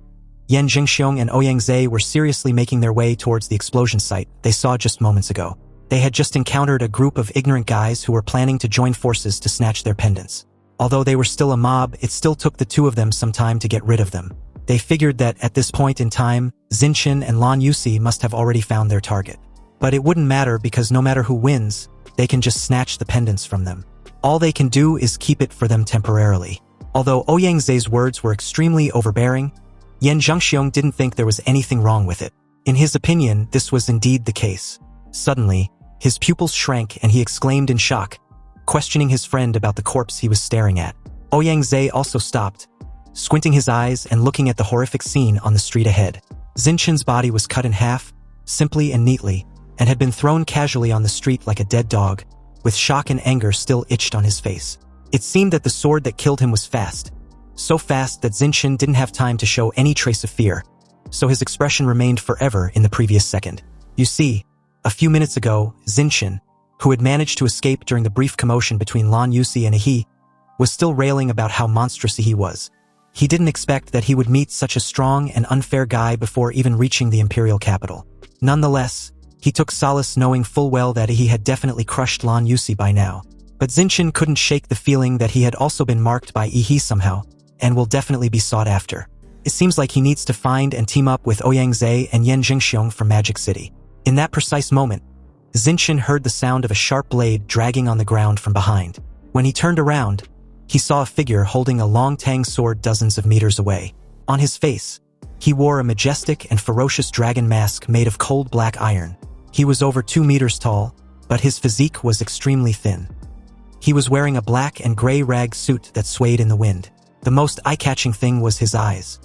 Yan Zhengxiong and Ouyang were seriously making their way towards the explosion site they saw just moments ago. They had just encountered a group of ignorant guys who were planning to join forces to snatch their pendants. Although they were still a mob, it still took the two of them some time to get rid of them. They figured that at this point in time, Zinchen and Lan Yusi must have already found their target. But it wouldn't matter because no matter who wins, they can just snatch the pendants from them. All they can do is keep it for them temporarily. Although Ouyang words were extremely overbearing, Yan Zhengxiong didn't think there was anything wrong with it. In his opinion, this was indeed the case. Suddenly, his pupils shrank and he exclaimed in shock, questioning his friend about the corpse he was staring at. Ouyang also stopped, squinting his eyes and looking at the horrific scene on the street ahead. Zinchen's body was cut in half, simply and neatly, and had been thrown casually on the street like a dead dog, with shock and anger still itched on his face. It seemed that the sword that killed him was fast, so fast that Zinchen didn't have time to show any trace of fear, so his expression remained forever in the previous second. You see, a few minutes ago, Zinchen, who had managed to escape during the brief commotion between Lan Yusi and Ihi, was still railing about how monstrous Ihi was. He didn't expect that he would meet such a strong and unfair guy before even reaching the imperial capital. Nonetheless, he took solace knowing full well that Ihi had definitely crushed Lan Yusi by now. But Zinchen couldn't shake the feeling that he had also been marked by Ihi somehow, and will definitely be sought after. It seems like he needs to find and team up with Ouyang and Yan Zhengxiong from Magic City. In that precise moment, Zinchen heard the sound of a sharp blade dragging on the ground from behind. When he turned around, he saw a figure holding a long tang sword dozens of meters away. On his face, he wore a majestic and ferocious dragon mask made of cold black iron. He was over 2 meters tall, but his physique was extremely thin. He was wearing a black and gray rag suit that swayed in the wind. The most eye-catching thing was his eyes.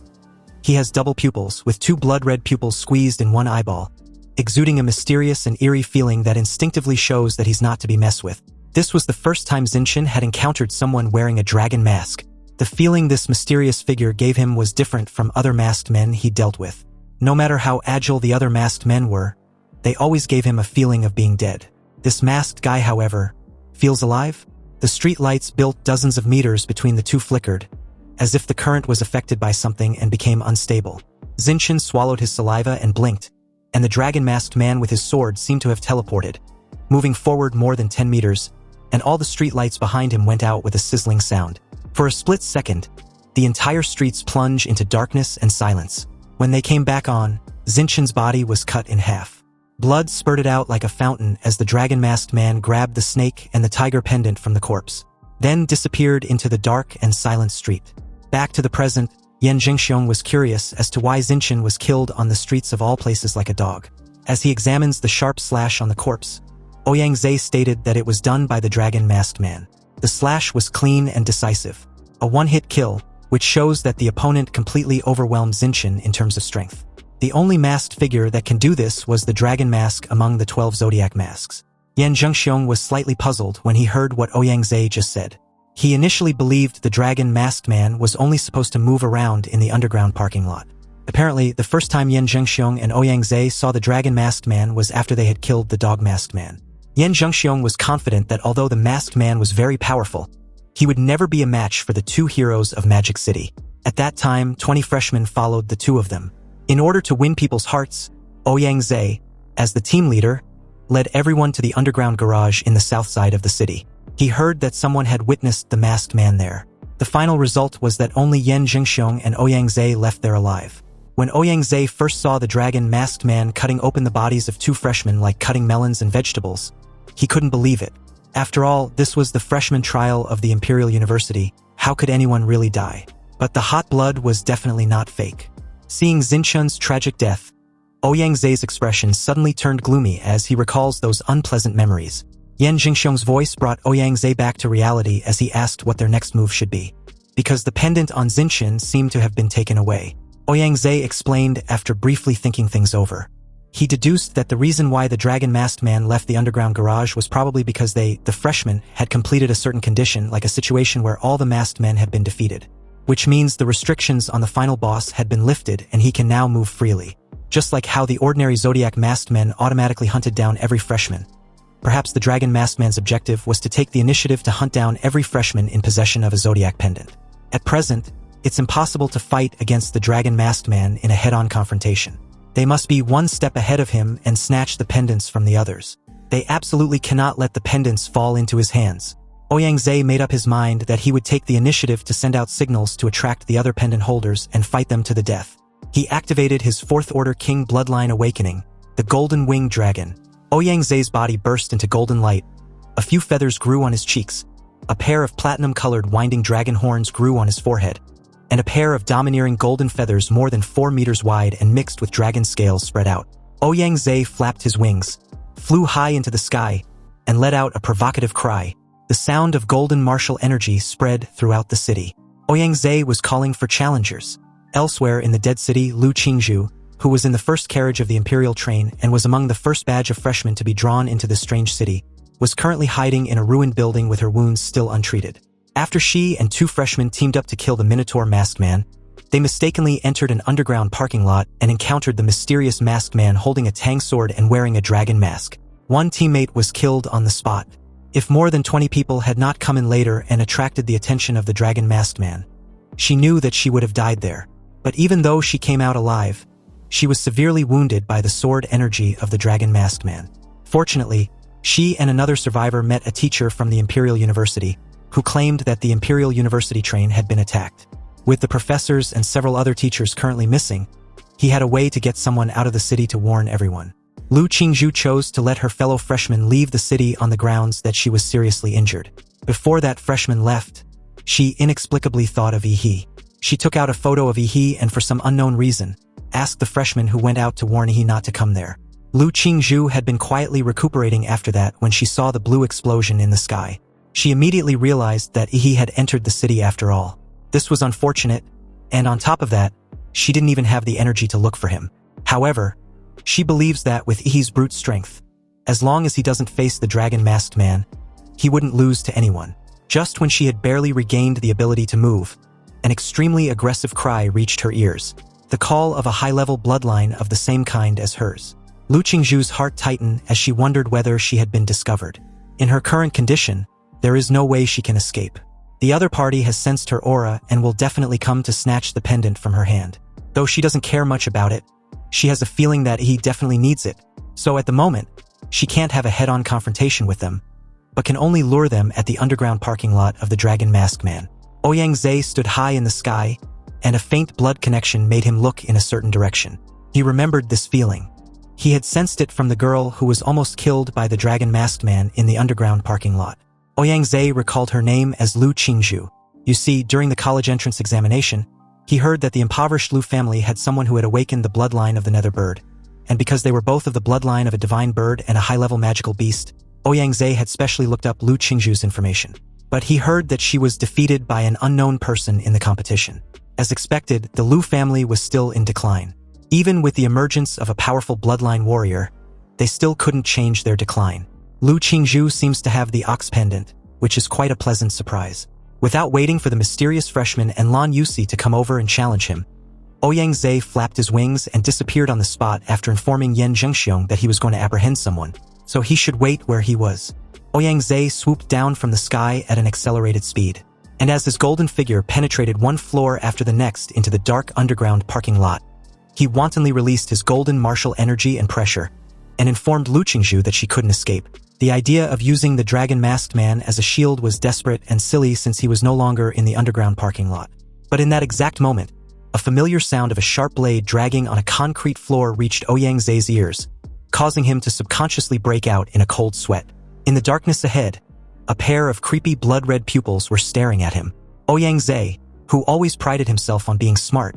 He has double pupils, with 2 blood-red pupils squeezed in one eyeball, exuding a mysterious and eerie feeling that instinctively shows that he's not to be messed with. This was the first time Zinchen had encountered someone wearing a dragon mask. The feeling this mysterious figure gave him was different from other masked men he dealt with. No matter how agile the other masked men were, they always gave him a feeling of being dead. This masked guy, however, feels alive? The street lights built dozens of meters between the two flickered, as if the current was affected by something and became unstable. Zinchen swallowed his saliva and blinked, and the dragon-masked man with his sword seemed to have teleported, moving forward more than 10 meters, and all the street lights behind him went out with a sizzling sound. For a split second, the entire streets plunged into darkness and silence. When they came back on, Zinchen's body was cut in half. Blood spurted out like a fountain as the dragon-masked man grabbed the snake and the tiger pendant from the corpse, then disappeared into the dark and silent street. Back to the present, Yan Zhengxiong was curious as to why Zinchen was killed on the streets of all places like a dog. As he examines the sharp slash on the corpse, Ouyang stated that it was done by the dragon-masked man. The slash was clean and decisive, a one-hit kill, which shows that the opponent completely overwhelmed Zinchen in terms of strength. The only masked figure that can do this was the dragon mask among the 12 zodiac masks. Yan Zhengxiong was slightly puzzled when he heard what Ouyang just said. He initially believed the dragon-masked man was only supposed to move around in the underground parking lot. Apparently, the first time Yan Zhengxiong and Ouyang saw the dragon-masked man was after they had killed the dog-masked man. Yan Zhengxiong was confident that although the masked man was very powerful, He would never be a match for the two heroes of Magic City. At that time, 20 freshmen followed the two of them. In order to win people's hearts, Ouyang, as the team leader, led everyone to the underground garage in the south side of the city. He heard that someone had witnessed the masked man there. The final result was that only Yan Jingxiong and Ouyang left there alive. When Ouyang first saw the dragon masked man cutting open the bodies of two freshmen like cutting melons and vegetables, he couldn't believe it. After all, this was the freshman trial of the Imperial University. How could anyone really die? But the hot blood was definitely not fake. Seeing Xinchun's tragic death, Ouyang's expression suddenly turned gloomy as he recalls those unpleasant memories. Yan Jingxiong's voice brought Ouyang back to reality as he asked what their next move should be. Because the pendant on Xinchun seemed to have been taken away, Ouyang explained after briefly thinking things over. He deduced that the reason why the dragon masked man left the underground garage was probably because the freshmen, had completed a certain condition, like a situation where all the masked men had been defeated. Which means the restrictions on the final boss had been lifted and he can now move freely. Just like how the ordinary Zodiac masked men automatically hunted down every freshman. Perhaps the dragon masked man's objective was to take the initiative to hunt down every freshman in possession of a Zodiac pendant. At present, it's impossible to fight against the dragon masked man in a head-on confrontation. They must be one step ahead of him and snatch the pendants from the others. They absolutely cannot let the pendants fall into his hands. Ouyang made up his mind that he would take the initiative to send out signals to attract the other pendant holders and fight them to the death. He activated his Fourth Order King bloodline awakening, the Golden Winged Dragon. Ouyang's body burst into golden light. A few feathers grew on his cheeks. A pair of platinum-colored winding dragon horns grew on his forehead. And a pair of domineering golden feathers more than 4 meters wide and mixed with dragon scales spread out. Ouyang flapped his wings, flew high into the sky, and let out a provocative cry. The sound of golden martial energy spread throughout the city. Ouyang was calling for challengers. Elsewhere in the dead city, Lu Qingzhu, who was in the first carriage of the Imperial train and was among the first batch of freshmen to be drawn into this strange city, was currently hiding in a ruined building with her wounds still untreated. After she and 2 freshmen teamed up to kill the Minotaur masked man, they mistakenly entered an underground parking lot and encountered the mysterious masked man holding a tang sword and wearing a dragon mask. One teammate was killed on the spot. If more than 20 people had not come in later and attracted the attention of the dragon masked man, she knew that she would have died there. But even though she came out alive, she was severely wounded by the sword energy of the dragon masked man. Fortunately, she and another survivor met a teacher from the Imperial University, who claimed that the Imperial University train had been attacked. With the professors and several other teachers currently missing, he had a way to get someone out of the city to warn everyone. Lu Qingzhu chose to let her fellow freshman leave the city on the grounds that she was seriously injured. Before that freshman left, she inexplicably thought of Yi. She took out a photo of Yi and for some unknown reason, asked the freshman who went out to warn Yi not to come there. Lu Qingzhu had been quietly recuperating after that when she saw the blue explosion in the sky. She immediately realized that Yi had entered the city after all. This was unfortunate, and on top of that, she didn't even have the energy to look for him. However, she believes that with Yi's brute strength, as long as he doesn't face the dragon masked man, he wouldn't lose to anyone. Just when she had barely regained the ability to move, an extremely aggressive cry reached her ears, the call of a high-level bloodline of the same kind as hers. Lu Qingzhu's heart tightened as she wondered whether she had been discovered. In her current condition, there is no way she can escape. The other party has sensed her aura and will definitely come to snatch the pendant from her hand. Though she doesn't care much about it, she has a feeling that he definitely needs it. So at the moment, she can't have a head-on confrontation with them, but can only lure them at the underground parking lot of the Dragon Masked Man. Ouyang stood high in the sky, and a faint blood connection made him look in a certain direction. He remembered this feeling. He had sensed it from the girl who was almost killed by the Dragon Masked Man in the underground parking lot. Ouyang recalled her name as Lu Qingzhu. You see, during the college entrance examination, he heard that the impoverished Lu family had someone who had awakened the bloodline of the Nether Bird. And because they were both of the bloodline of a divine bird and a high-level magical beast, Ouyang had specially looked up Lu Qingzhu's information. But he heard that she was defeated by an unknown person in the competition. As expected, the Lu family was still in decline. Even with the emergence of a powerful bloodline warrior, they still couldn't change their decline. Lu Qingzhu seems to have the Ox Pendant, which is quite a pleasant surprise. Without waiting for the mysterious freshman and Lan Yusi to come over and challenge him, Ouyang flapped his wings and disappeared on the spot after informing Yan Zhengxiong that he was going to apprehend someone, so he should wait where he was. Ouyang swooped down from the sky at an accelerated speed. And as his golden figure penetrated one floor after the next into the dark underground parking lot, he wantonly released his golden martial energy and pressure, and informed Lu Qingzhu that she couldn't escape. The idea of using the dragon-masked man as a shield was desperate and silly since he was no longer in the underground parking lot. But in that exact moment, a familiar sound of a sharp blade dragging on a concrete floor reached Ouyang ears, causing him to subconsciously break out in a cold sweat. In the darkness ahead, a pair of creepy blood-red pupils were staring at him. Ouyang, who always prided himself on being smart,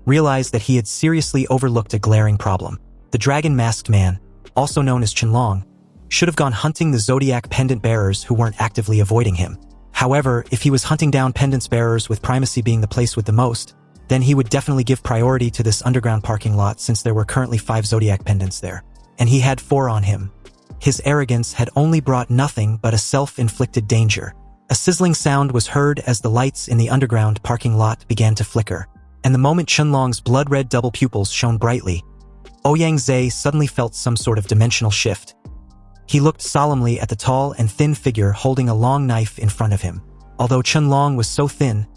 realized that he had seriously overlooked a glaring problem. The dragon-masked man, also known as Qianlong, should have gone hunting the zodiac pendant bearers who weren't actively avoiding him. However, if he was hunting down pendants bearers with primacy being the place with the most, then he would definitely give priority to this underground parking lot since there were currently 5 zodiac pendants there. And he had 4 on him. His arrogance had only brought nothing but a self-inflicted danger. A sizzling sound was heard as the lights in the underground parking lot began to flicker. And the moment Qianlong's blood-red double pupils shone brightly, Ouyang suddenly felt some sort of dimensional shift. He looked solemnly at the tall and thin figure holding a long knife in front of him. Although Qianlong was so thin,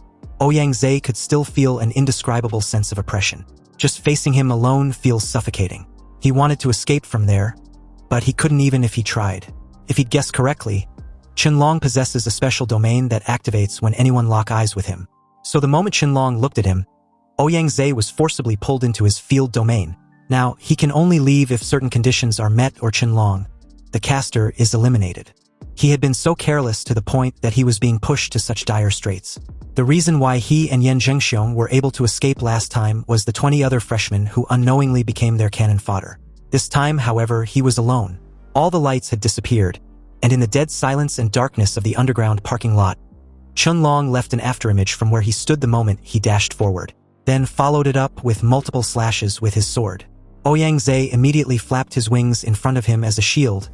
Ouyang could still feel an indescribable sense of oppression. Just facing him alone feels suffocating. He wanted to escape from there, but he couldn't even if he tried. If he'd guessed correctly, Qianlong possesses a special domain that activates when anyone lock eyes with him. So the moment Qianlong looked at him, Ouyang was forcibly pulled into his field domain. Now, he can only leave if certain conditions are met or Qianlong, the caster, is eliminated. He had been so careless to the point that he was being pushed to such dire straits. The reason why he and Yan Zhengxiong were able to escape last time was the 20 other freshmen who unknowingly became their cannon fodder. This time, however, he was alone. All the lights had disappeared, and in the dead silence and darkness of the underground parking lot, Qianlong left an afterimage from where he stood the moment he dashed forward, then followed it up with multiple slashes with his sword. Ouyang immediately flapped his wings in front of him as a shield,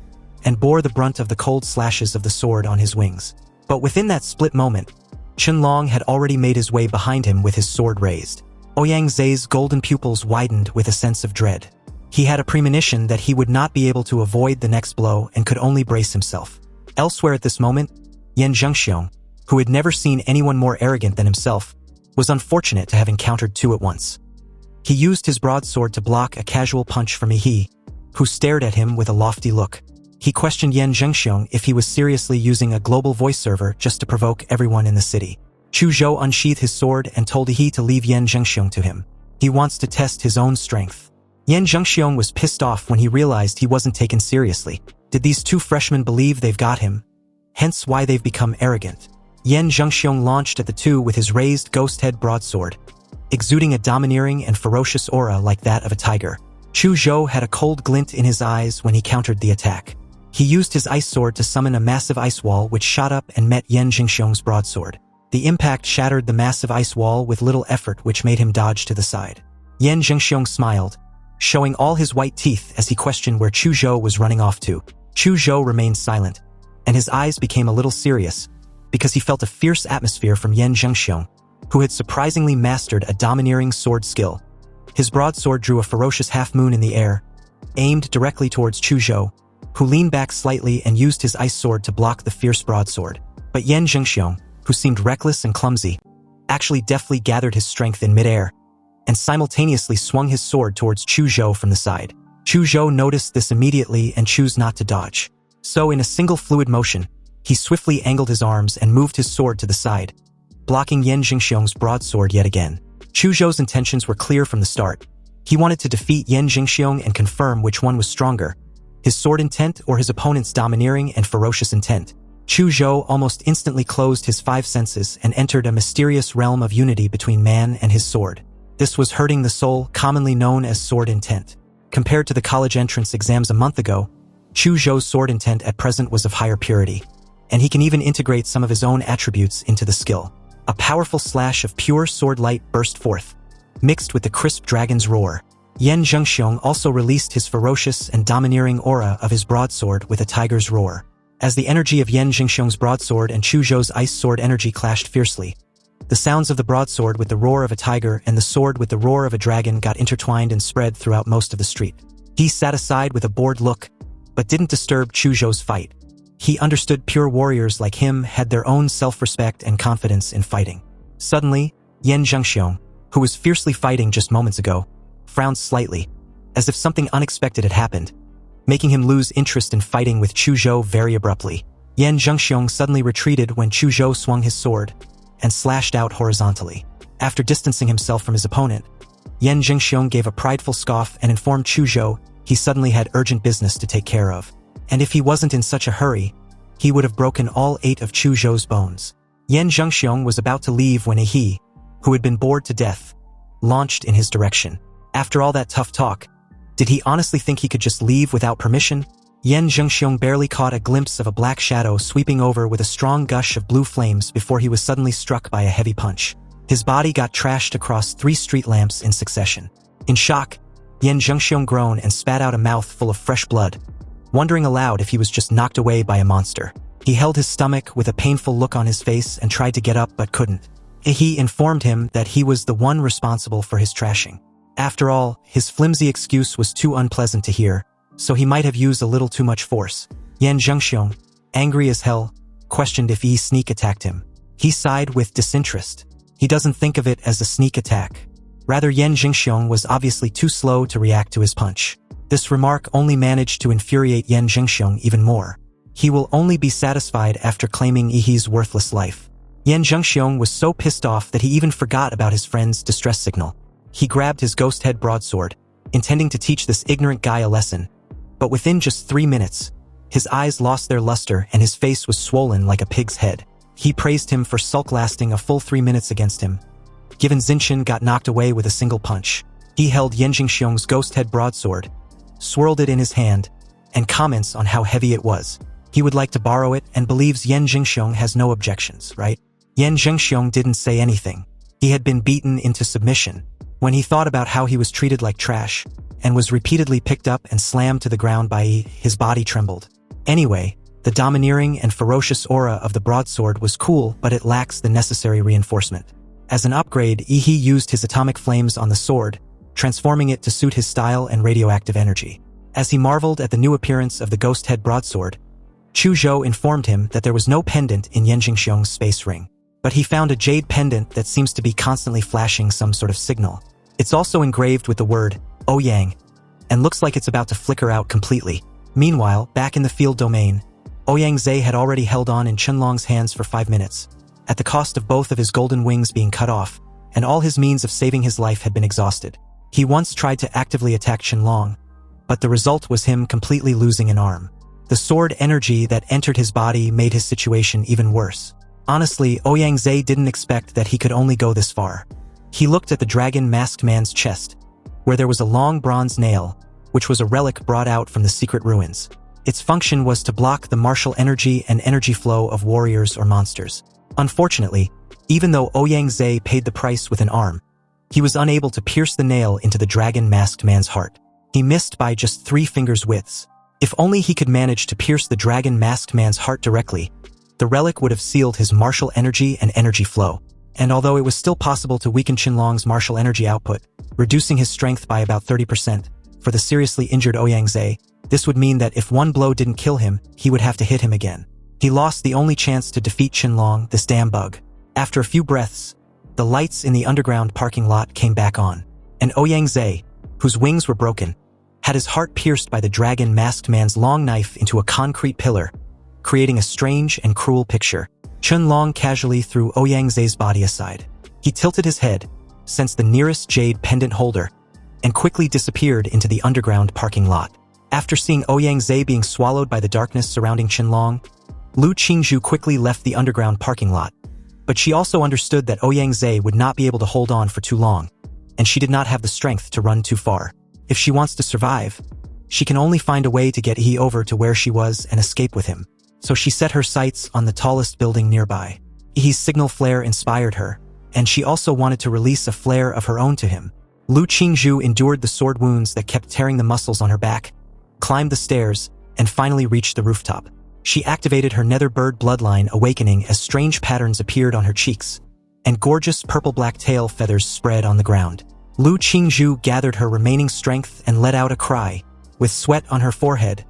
and bore the brunt of the cold slashes of the sword on his wings. But within that split moment, Qianlong had already made his way behind him with his sword raised. Ouyang golden pupils widened with a sense of dread. He had a premonition that he would not be able to avoid the next blow and could only brace himself. Elsewhere at this moment, Yan Zhengxiong, who had never seen anyone more arrogant than himself, was unfortunate to have encountered 2 at once. He used his broadsword to block a casual punch from Yi, who stared at him with a lofty look. He questioned Yan Zhengxiong if he was seriously using a global voice server just to provoke everyone in the city. Chu Zhou unsheathed his sword and told Yi to leave Yan Zhengxiong to him. He wants to test his own strength. Yan Zhengxiong was pissed off when he realized he wasn't taken seriously. Did these 2 freshmen believe they've got him? Hence why they've become arrogant. Yan Zhengxiong launched at the 2 with his raised ghost head broadsword, exuding a domineering and ferocious aura like that of a tiger. Chu Zhou had a cold glint in his eyes when he countered the attack. He used his ice sword to summon a massive ice wall which shot up and met Yan Zhengxiong's broadsword. The impact shattered the massive ice wall with little effort, which made him dodge to the side. Yan Zhengxiong smiled, showing all his white teeth as he questioned where Chu Zhou was running off to. Chu Zhou remained silent, and his eyes became a little serious, because he felt a fierce atmosphere from Yan Zhengxiong, who had surprisingly mastered a domineering sword skill. His broadsword drew a ferocious half-moon in the air, aimed directly towards Chu Zhou, who leaned back slightly and used his ice sword to block the fierce broadsword. But Yan Zhengxiong, who seemed reckless and clumsy, actually deftly gathered his strength in midair, and simultaneously swung his sword towards Chu Zhou from the side. Chu Zhou noticed this immediately and chose not to dodge. So in a single fluid motion, he swiftly angled his arms and moved his sword to the side, blocking Yan Zhengxiong's broadsword yet again. Chu Zhou's intentions were clear from the start. He wanted to defeat Yan Zhengxiong and confirm which one was stronger, his sword intent or his opponent's domineering and ferocious intent. Chu Zhou almost instantly closed his 5 senses and entered a mysterious realm of unity between man and his sword. This was hurting the soul, commonly known as sword intent. Compared to the college entrance exams a month ago, Chu Zhou's sword intent at present was of higher purity, and he can even integrate some of his own attributes into the skill. A powerful slash of pure sword light burst forth, mixed with the crisp dragon's roar. Yan Zhengxiong also released his ferocious and domineering aura of his broadsword with a tiger's roar. As the energy of Yan Zhengxiong's broadsword and Chu Zhou's ice sword energy clashed fiercely, the sounds of the broadsword with the roar of a tiger and the sword with the roar of a dragon got intertwined and spread throughout most of the street. He sat aside with a bored look, but didn't disturb Chu Zhou's fight. He understood pure warriors like him had their own self-respect and confidence in fighting. Suddenly, Yan Zhengxiong, who was fiercely fighting just moments ago, frowned slightly, as if something unexpected had happened, making him lose interest in fighting with Chu Zhou very abruptly. Yan Zhengxiong suddenly retreated when Chu Zhou swung his sword and slashed out horizontally. After distancing himself from his opponent, Yan Zhengxiong gave a prideful scoff and informed Chu Zhou he suddenly had urgent business to take care of, and if he wasn't in such a hurry, he would have broken all 8 of Chu Zhou's bones. Yan Zhengxiong was about to leave when he, who had been bored to death, launched in his direction. After all that tough talk, did he honestly think he could just leave without permission? Yan Zhengxiong barely caught a glimpse of a black shadow sweeping over with a strong gush of blue flames before he was suddenly struck by a heavy punch. His body got trashed across 3 street lamps in succession. In shock, Yan Zhengxiong groaned and spat out a mouth full of fresh blood, wondering aloud if he was just knocked away by a monster. He held his stomach with a painful look on his face and tried to get up but couldn't. He informed him that he was the one responsible for his trashing. After all, his flimsy excuse was too unpleasant to hear, so he might have used a little too much force. Yan Zhengxiong, angry as hell, questioned if he sneak attacked him. He sighed with disinterest. He doesn't think of it as a sneak attack. Rather, Yan Zhengxiong was obviously too slow to react to his punch. This remark only managed to infuriate Yan Zhengxiong even more. He will only be satisfied after claiming Yihe's worthless life. Yan Zhengxiong was so pissed off that he even forgot about his friend's distress signal. He grabbed his ghost head broadsword, intending to teach this ignorant guy a lesson. But within just 3 minutes, his eyes lost their luster and his face was swollen like a pig's head. He praised him for sulk lasting a full 3 minutes against him. Given Zinshin got knocked away with a single punch, he held Yan Zhengxiong's ghost head broadsword, swirled it in his hand, and comments on how heavy it was. He would like to borrow it and believes Yan Zhengxiong has no objections, right? Yan Zhengxiong didn't say anything. He had been beaten into submission. When he thought about how he was treated like trash, and was repeatedly picked up and slammed to the ground by his body trembled. Anyway, the domineering and ferocious aura of the broadsword was cool, but it lacks the necessary reinforcement. As an upgrade, Yihe used his atomic flames on the sword, transforming it to suit his style and radioactive energy. As he marveled at the new appearance of the ghost head broadsword, Chu Zhou informed him that there was no pendant in Yan Zhengxiong's space ring. But he found a jade pendant that seems to be constantly flashing some sort of signal. It's also engraved with the word, Ouyang, and looks like it's about to flicker out completely. Meanwhile, back in the field domain, Ouyang Zhe had already held on in Qianlong's hands for 5 minutes, at the cost of both of his golden wings being cut off, and all his means of saving his life had been exhausted. He once tried to actively attack Qianlong, but the result was him completely losing an arm. The sword energy that entered his body made his situation even worse. Honestly, Ouyang Zhe didn't expect that he could only go this far. He looked at the dragon-masked man's chest, where there was a long bronze nail, which was a relic brought out from the secret ruins. Its function was to block the martial energy and energy flow of warriors or monsters. Unfortunately, even though Ouyang Zhe paid the price with an arm, he was unable to pierce the nail into the dragon-masked man's heart. He missed by just 3 fingers' widths. If only he could manage to pierce the dragon-masked man's heart directly, the relic would have sealed his martial energy and energy flow. And although it was still possible to weaken Qianlong's martial energy output, reducing his strength by about 30%, for the seriously injured Ouyang Zhe, this would mean that if one blow didn't kill him, he would have to hit him again. He lost the only chance to defeat Qianlong, this damn bug. After a few breaths, the lights in the underground parking lot came back on, and Ouyang Zhe, whose wings were broken, had his heart pierced by the dragon-masked man's long knife into a concrete pillar, creating a strange and cruel picture. Qianlong casually threw Ouyang Zhe's body aside. He tilted his head, sensed the nearest jade pendant holder, and quickly disappeared into the underground parking lot. After seeing Ouyang Zhe being swallowed by the darkness surrounding Qianlong, Lu Qingzhu quickly left the underground parking lot. But she also understood that Ouyang Zhe would not be able to hold on for too long, and she did not have the strength to run too far. If she wants to survive, she can only find a way to get He over to where she was and escape with him. So she set her sights on the tallest building nearby. He's signal flare inspired her, and she also wanted to release a flare of her own to him. Lu Qingzhu endured the sword wounds that kept tearing the muscles on her back, climbed the stairs, and finally reached the rooftop. She activated her nether bird bloodline awakening as strange patterns appeared on her cheeks, and gorgeous purple-black tail feathers spread on the ground. Lu Qingzhu gathered her remaining strength and let out a cry. With sweat on her forehead,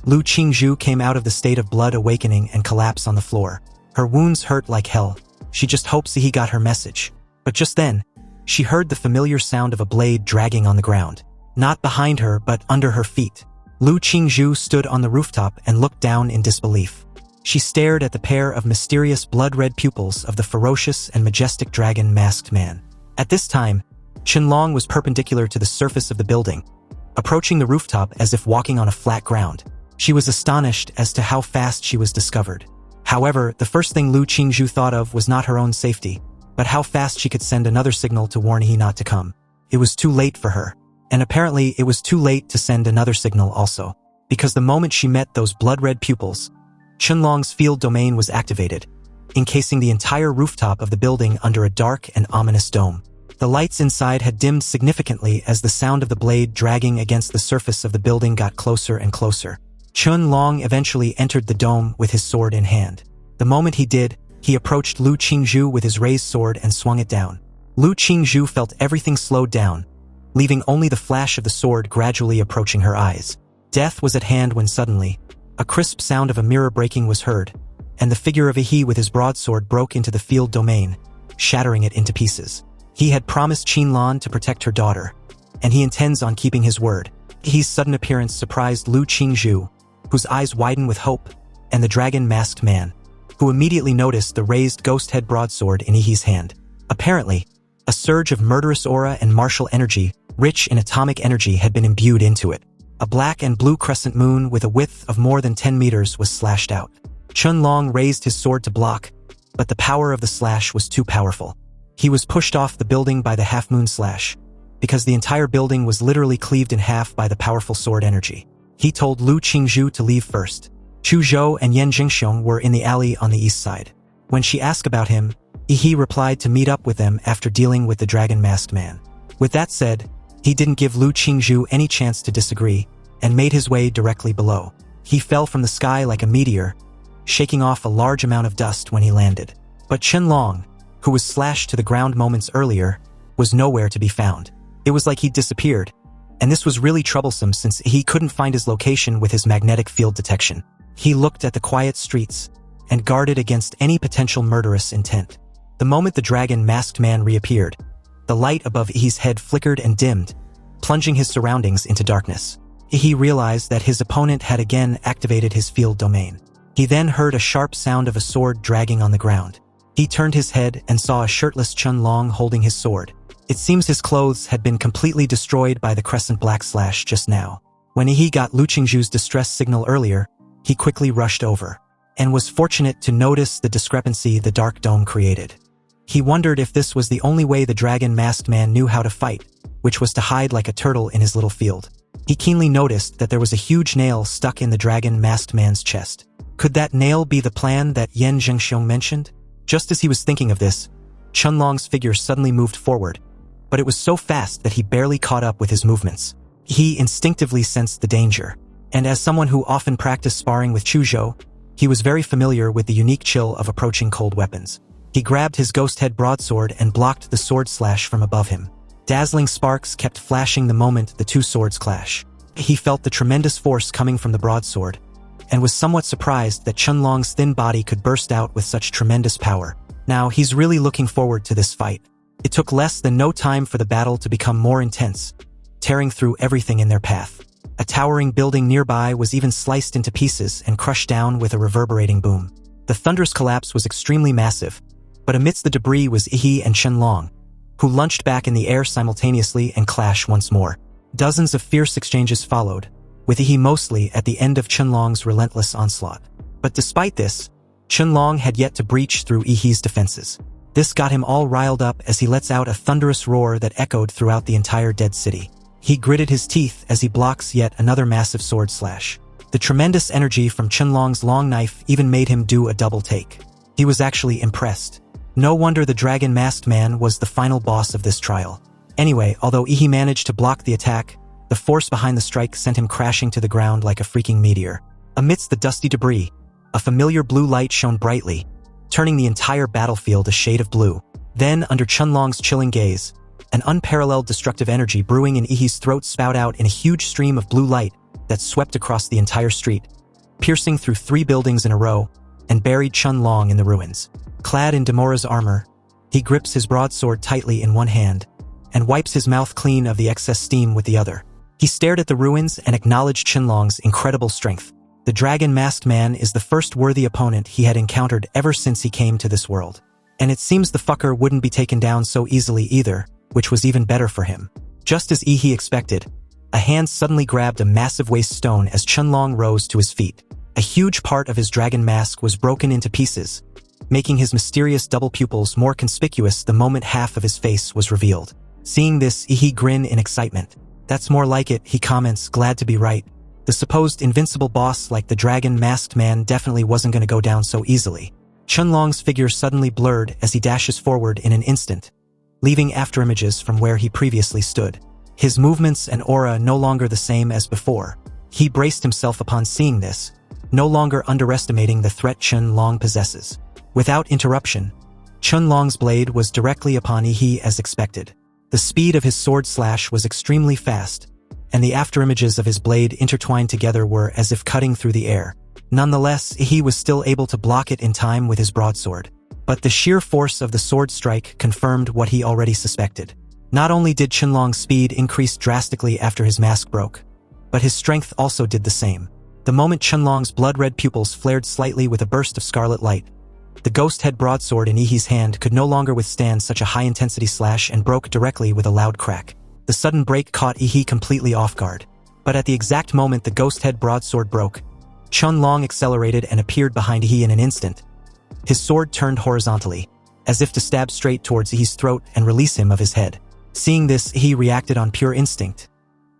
Lu Qingzhu came out of the state of blood awakening and collapsed on the floor. Her wounds hurt like hell. She just hoped he got her message. But just then, she heard the familiar sound of a blade dragging on the ground. Not behind her, but under her feet. Lu Qingzhu stood on the rooftop and looked down in disbelief. She stared at the pair of mysterious blood-red pupils of the ferocious and majestic dragon masked man. At this time, Qianlong was perpendicular to the surface of the building, approaching the rooftop as if walking on a flat ground. She was astonished as to how fast she was discovered. However, the first thing Lu Qingzhu thought of was not her own safety, but how fast she could send another signal to warn he not to come. It was too late for her. And apparently it was too late to send another signal also, because the moment she met those blood-red pupils, Qianlong's field domain was activated, encasing the entire rooftop of the building under a dark and ominous dome. The lights inside had dimmed significantly as the sound of the blade dragging against the surface of the building got closer and closer. Qianlong eventually entered the dome with his sword in hand. The moment he did, he approached Lu Qingzhu with his raised sword and swung it down. Lu Qingzhu felt everything slowed down, leaving only the flash of the sword gradually approaching her eyes. Death was at hand when suddenly, a crisp sound of a mirror breaking was heard, and the figure of He with his broadsword broke into the field domain, shattering it into pieces. He had promised Qianlong to protect her daughter, and he intends on keeping his word. He's sudden appearance surprised Lu Qingzhu, whose eyes widened with hope, and the dragon-masked man, who immediately noticed the raised ghost-head broadsword in He's hand. Apparently, a surge of murderous aura and martial energy, rich in atomic energy, had been imbued into it. A black and blue crescent moon with a width of more than 10 meters was slashed out. Qianlong raised his sword to block, but the power of the slash was too powerful. He was pushed off the building by the half-moon slash, because the entire building was literally cleaved in half by the powerful sword energy. He told Lu Qingzhu to leave first. Chu Zhou and Yan Jingxiong were in the alley on the east side. When she asked about him, He replied to meet up with them after dealing with the dragon-masked man. With that said, he didn't give Lu Qingzhu any chance to disagree, and made his way directly below. He fell from the sky like a meteor, shaking off a large amount of dust when he landed. But Qianlong, who was slashed to the ground moments earlier, was nowhere to be found. It was like he'd disappeared, and this was really troublesome since he couldn't find his location with his magnetic field detection. He looked at the quiet streets and guarded against any potential murderous intent. The moment the dragon-masked man reappeared, the light above He's head flickered and dimmed, plunging his surroundings into darkness. He realized that his opponent had again activated his field domain. He then heard a sharp sound of a sword dragging on the ground. He turned his head and saw a shirtless Qianlong holding his sword. It seems his clothes had been completely destroyed by the crescent black slash just now. When He got Lu Qingzhu's distress signal earlier, he quickly rushed over, and was fortunate to notice the discrepancy the dark dome created. He wondered if this was the only way the dragon-masked man knew how to fight, which was to hide like a turtle in his little field. He keenly noticed that there was a huge nail stuck in the dragon-masked man's chest. Could that nail be the plan that Yan Jingxiong mentioned? Just as he was thinking of this, Qianlong's figure suddenly moved forward, but it was so fast that he barely caught up with his movements. He instinctively sensed the danger, and as someone who often practiced sparring with Chu Zhou, he was very familiar with the unique chill of approaching cold weapons. He grabbed his ghost-head broadsword and blocked the sword slash from above him. Dazzling sparks kept flashing the moment the two swords clash. He felt the tremendous force coming from the broadsword, and was somewhat surprised that Qianlong's thin body could burst out with such tremendous power. Now he's really looking forward to this fight. It took less than no time for the battle to become more intense, tearing through everything in their path. A towering building nearby was even sliced into pieces and crushed down with a reverberating boom. The thunderous collapse was extremely massive, but amidst the debris was He and Qianlong, who lunched back in the air simultaneously and clashed once more. Dozens of fierce exchanges followed, with He mostly at the end of Qianlong's relentless onslaught. But despite this, Qianlong had yet to breach through He's defenses. This got him all riled up as he lets out a thunderous roar that echoed throughout the entire dead city. He gritted his teeth as he blocks yet another massive sword slash. The tremendous energy from Qianlong's long knife even made him do a double take. He was actually impressed. No wonder the dragon-masked man was the final boss of this trial. Anyway, although He managed to block the attack, the force behind the strike sent him crashing to the ground like a freaking meteor. Amidst the dusty debris, a familiar blue light shone brightly, turning the entire battlefield a shade of blue. Then, under Qianlong's chilling gaze, an unparalleled destructive energy brewing in He's throat spouted out in a huge stream of blue light that swept across the entire street. piercing through 3 buildings in a row, and buried Chun-Long in the ruins. Clad in Demora's armor, he grips his broadsword tightly in one hand, and wipes his mouth clean of the excess steam with the other. He stared at the ruins and acknowledged Chun-Long's incredible strength. The dragon-masked man is the first worthy opponent he had encountered ever since he came to this world. And it seems the fucker wouldn't be taken down so easily either, which was even better for him. Just as he expected, a hand suddenly grabbed a massive waste stone as Chun-Long rose to his feet. A huge part of his dragon mask was broken into pieces, making his mysterious double pupils more conspicuous the moment half of his face was revealed. Seeing this, he grinned in excitement. "That's more like it," he comments, glad to be right. The supposed invincible boss like the dragon-masked man definitely wasn't going to go down so easily. Chun-Long's figure suddenly blurred as he dashes forward in an instant, leaving afterimages from where he previously stood. His movements and aura no longer the same as before. He braced himself upon seeing this, no longer underestimating the threat Chun-Long possesses. Without interruption, Chun-Long's blade was directly upon Yi as expected. The speed of his sword slash was extremely fast, and the afterimages of his blade intertwined together were as if cutting through the air. Nonetheless, he was still able to block it in time with his broadsword. But the sheer force of the sword strike confirmed what he already suspected. Not only did Chun-Long's speed increase drastically after his mask broke, but his strength also did the same. The moment Chun-Long's blood-red pupils flared slightly with a burst of scarlet light, the ghost-head broadsword in Yi's hand could no longer withstand such a high-intensity slash and broke directly with a loud crack. The sudden break caught Yi completely off guard. But at the exact moment the ghost-head broadsword broke, Chun-Long accelerated and appeared behind Yi in an instant. His sword turned horizontally, as if to stab straight towards Yi's throat and release him of his head. Seeing this, Yi reacted on pure instinct.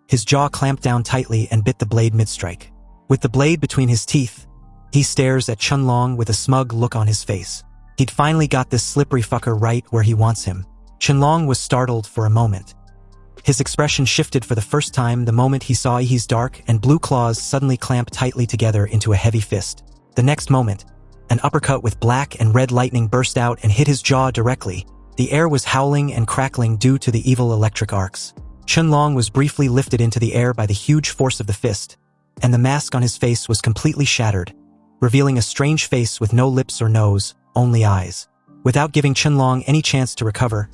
His jaw clamped down tightly and bit the blade mid-strike. With the blade between his teeth, he stares at Chun-Long with a smug look on his face. He'd finally got this slippery fucker right where he wants him. Chun-Long was startled for a moment. His expression shifted for the first time the moment he saw Yi's dark and blue claws suddenly clamp tightly together into a heavy fist. The next moment, an uppercut with black and red lightning burst out and hit his jaw directly. The air was howling and crackling due to the evil electric arcs. Chun-Long was briefly lifted into the air by the huge force of the fist, and the mask on his face was completely shattered, revealing a strange face with no lips or nose, only eyes. Without giving Chun-Long any chance to recover,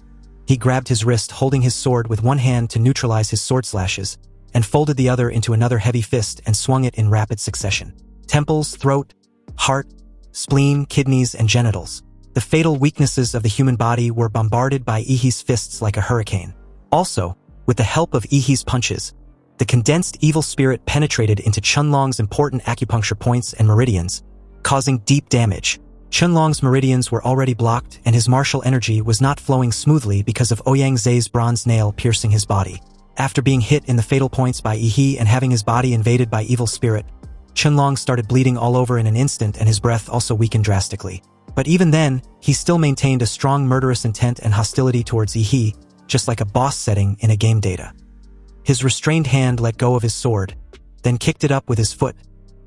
he grabbed his wrist, holding his sword with one hand to neutralize his sword slashes, and folded the other into another heavy fist and swung it in rapid succession. Temples, throat, heart, spleen, kidneys, and genitals. The fatal weaknesses of the human body were bombarded by Yi's fists like a hurricane. Also, with the help of Yi's punches, the condensed evil spirit penetrated into Chun-Long's important acupuncture points and meridians, causing deep damage. Chun-Long's meridians were already blocked, and his martial energy was not flowing smoothly because of Ouyang Zhe's bronze nail piercing his body. After being hit in the fatal points by Yi and having his body invaded by evil spirit, Chun-Long started bleeding all over in an instant and his breath also weakened drastically. But even then, he still maintained a strong murderous intent and hostility towards Yi, just like a boss setting in a game data. His restrained hand let go of his sword, then kicked it up with his foot,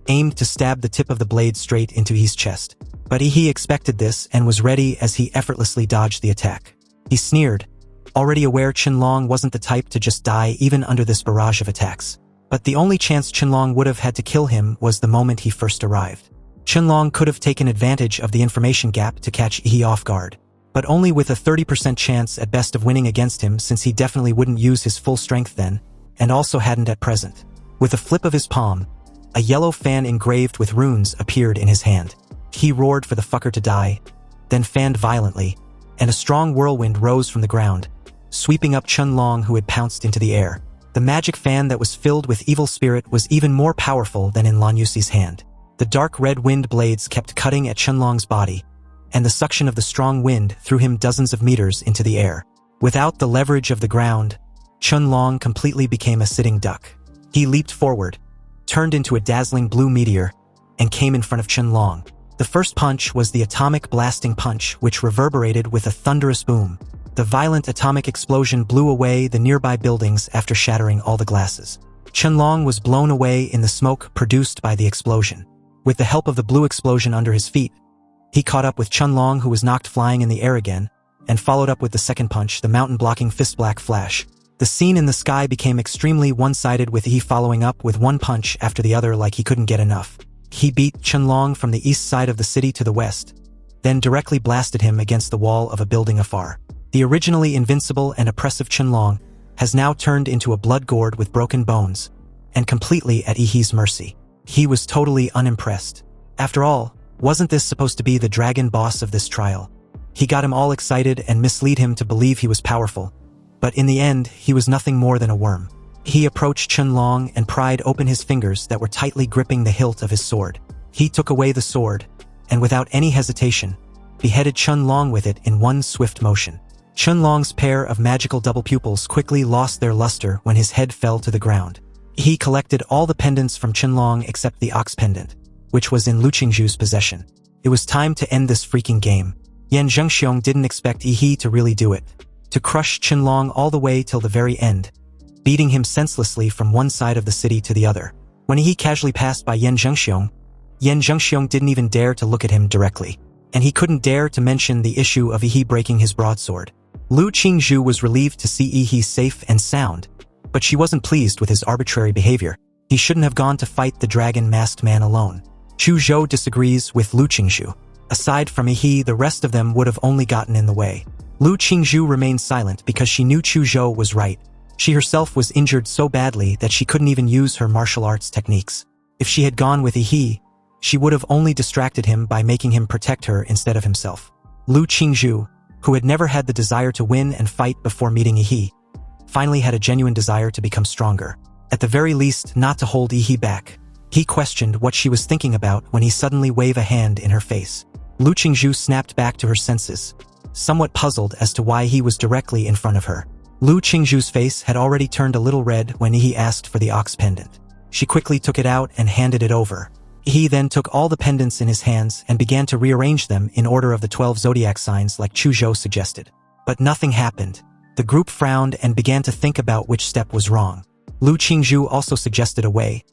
aimed to stab the tip of the blade straight into Yi's chest. But Yi expected this and was ready as he effortlessly dodged the attack. He sneered, already aware Chun-Long wasn't the type to just die even under this barrage of attacks. But the only chance Chun-Long would have had to kill him was the moment he first arrived. Chun-Long could have taken advantage of the information gap to catch Yi off guard, but only with a 30% chance at best of winning against him, since he definitely wouldn't use his full strength then, and also hadn't at present. With a flip of his palm, a yellow fan engraved with runes appeared in his hand. He roared for the fucker to die, then fanned violently, and a strong whirlwind rose from the ground, sweeping up Chun-Long, who had pounced into the air. The magic fan that was filled with evil spirit was even more powerful than in Lan Yuxi's hand. The dark red wind blades kept cutting at Chun-Long's body, and the suction of the strong wind threw him dozens of meters into the air. Without the leverage of the ground, Chun-Long completely became a sitting duck. He leaped forward, turned into a dazzling blue meteor, and came in front of Chun-Long. The first punch was the atomic blasting punch, which reverberated with a thunderous boom. The violent atomic explosion blew away the nearby buildings after shattering all the glasses. Chun-Long was blown away in the smoke produced by the explosion. With the help of the blue explosion under his feet, he caught up with Chun-Long, who was knocked flying in the air again, and followed up with the second punch, the mountain-blocking fist-black flash. The scene in the sky became extremely one-sided, with Yi following up with one punch after the other like he couldn't get enough. He beat Chenlong from the east side of the city to the west, then directly blasted him against the wall of a building afar. The originally invincible and oppressive Chenlong has now turned into a blood gourd with broken bones, and completely at Yihee's mercy. He was totally unimpressed. After all, wasn't this supposed to be the dragon boss of this trial? He got him all excited and misled him to believe he was powerful, but in the end, he was nothing more than a worm. He approached Chenlong and pried open his fingers that were tightly gripping the hilt of his sword. He took away the sword, and without any hesitation, beheaded Chenlong with it in one swift motion. Chenlong's pair of magical double pupils quickly lost their luster when his head fell to the ground. He collected all the pendants from Chenlong except the ox pendant, which was in Lu Qingzhu's possession. It was time to end this freaking game. Yan Zhengxiong didn't expect Yihee to really do it, to crush Chenlong all the way till the very end, beating him senselessly from one side of the city to the other. When Yihee casually passed by Yan Zhengxiong didn't even dare to look at him directly, and he couldn't dare to mention the issue of Yihee breaking his broadsword. Lu Qingzhu was relieved to see Yihee safe and sound, but she wasn't pleased with his arbitrary behavior. He shouldn't have gone to fight the dragon-masked man alone. Chu Zhou disagrees with Lu Qingzhu. Aside from Yihee, the rest of them would have only gotten in the way. Lu Qingzhu remained silent because she knew Chu Zhou was right. She herself was injured so badly that she couldn't even use her martial arts techniques. If she had gone with Yihee, she would have only distracted him by making him protect her instead of himself. Lu Qingzhu, who had never had the desire to win and fight before meeting Yihee, finally had a genuine desire to become stronger. At the very least, not to hold Yihee back. He questioned what she was thinking about when he suddenly waved a hand in her face. Lu Qingzhu snapped back to her senses, somewhat puzzled as to why he was directly in front of her. Lu Qingzhu's face had already turned a little red when Yihee asked for the ox pendant. She quickly took it out and handed it over. He then took all the pendants in his hands and began to rearrange them in order of the 12 zodiac signs like Chu Zhou suggested. But nothing happened. The group frowned and began to think about which step was wrong. Lu Qingzhu also suggested a way,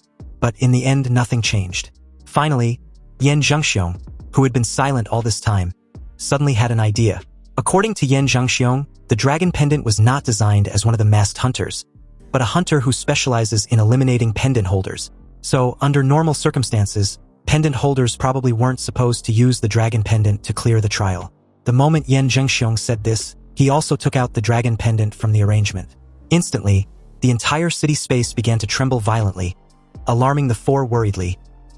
but in the end nothing changed. Finally, Yan Zhengxiong, who had been silent all this time, suddenly had an idea. According to Yan Zhengxiong, the dragon pendant was not designed as one of the masked hunters, but a hunter who specializes in eliminating pendant holders. So, under normal circumstances, pendant holders probably weren't supposed to use the dragon pendant to clear the trial. The moment Yan Zhengxiong said this, he also took out the dragon pendant from the arrangement. Instantly, the entire city space began to tremble violently, alarming the four worriedly,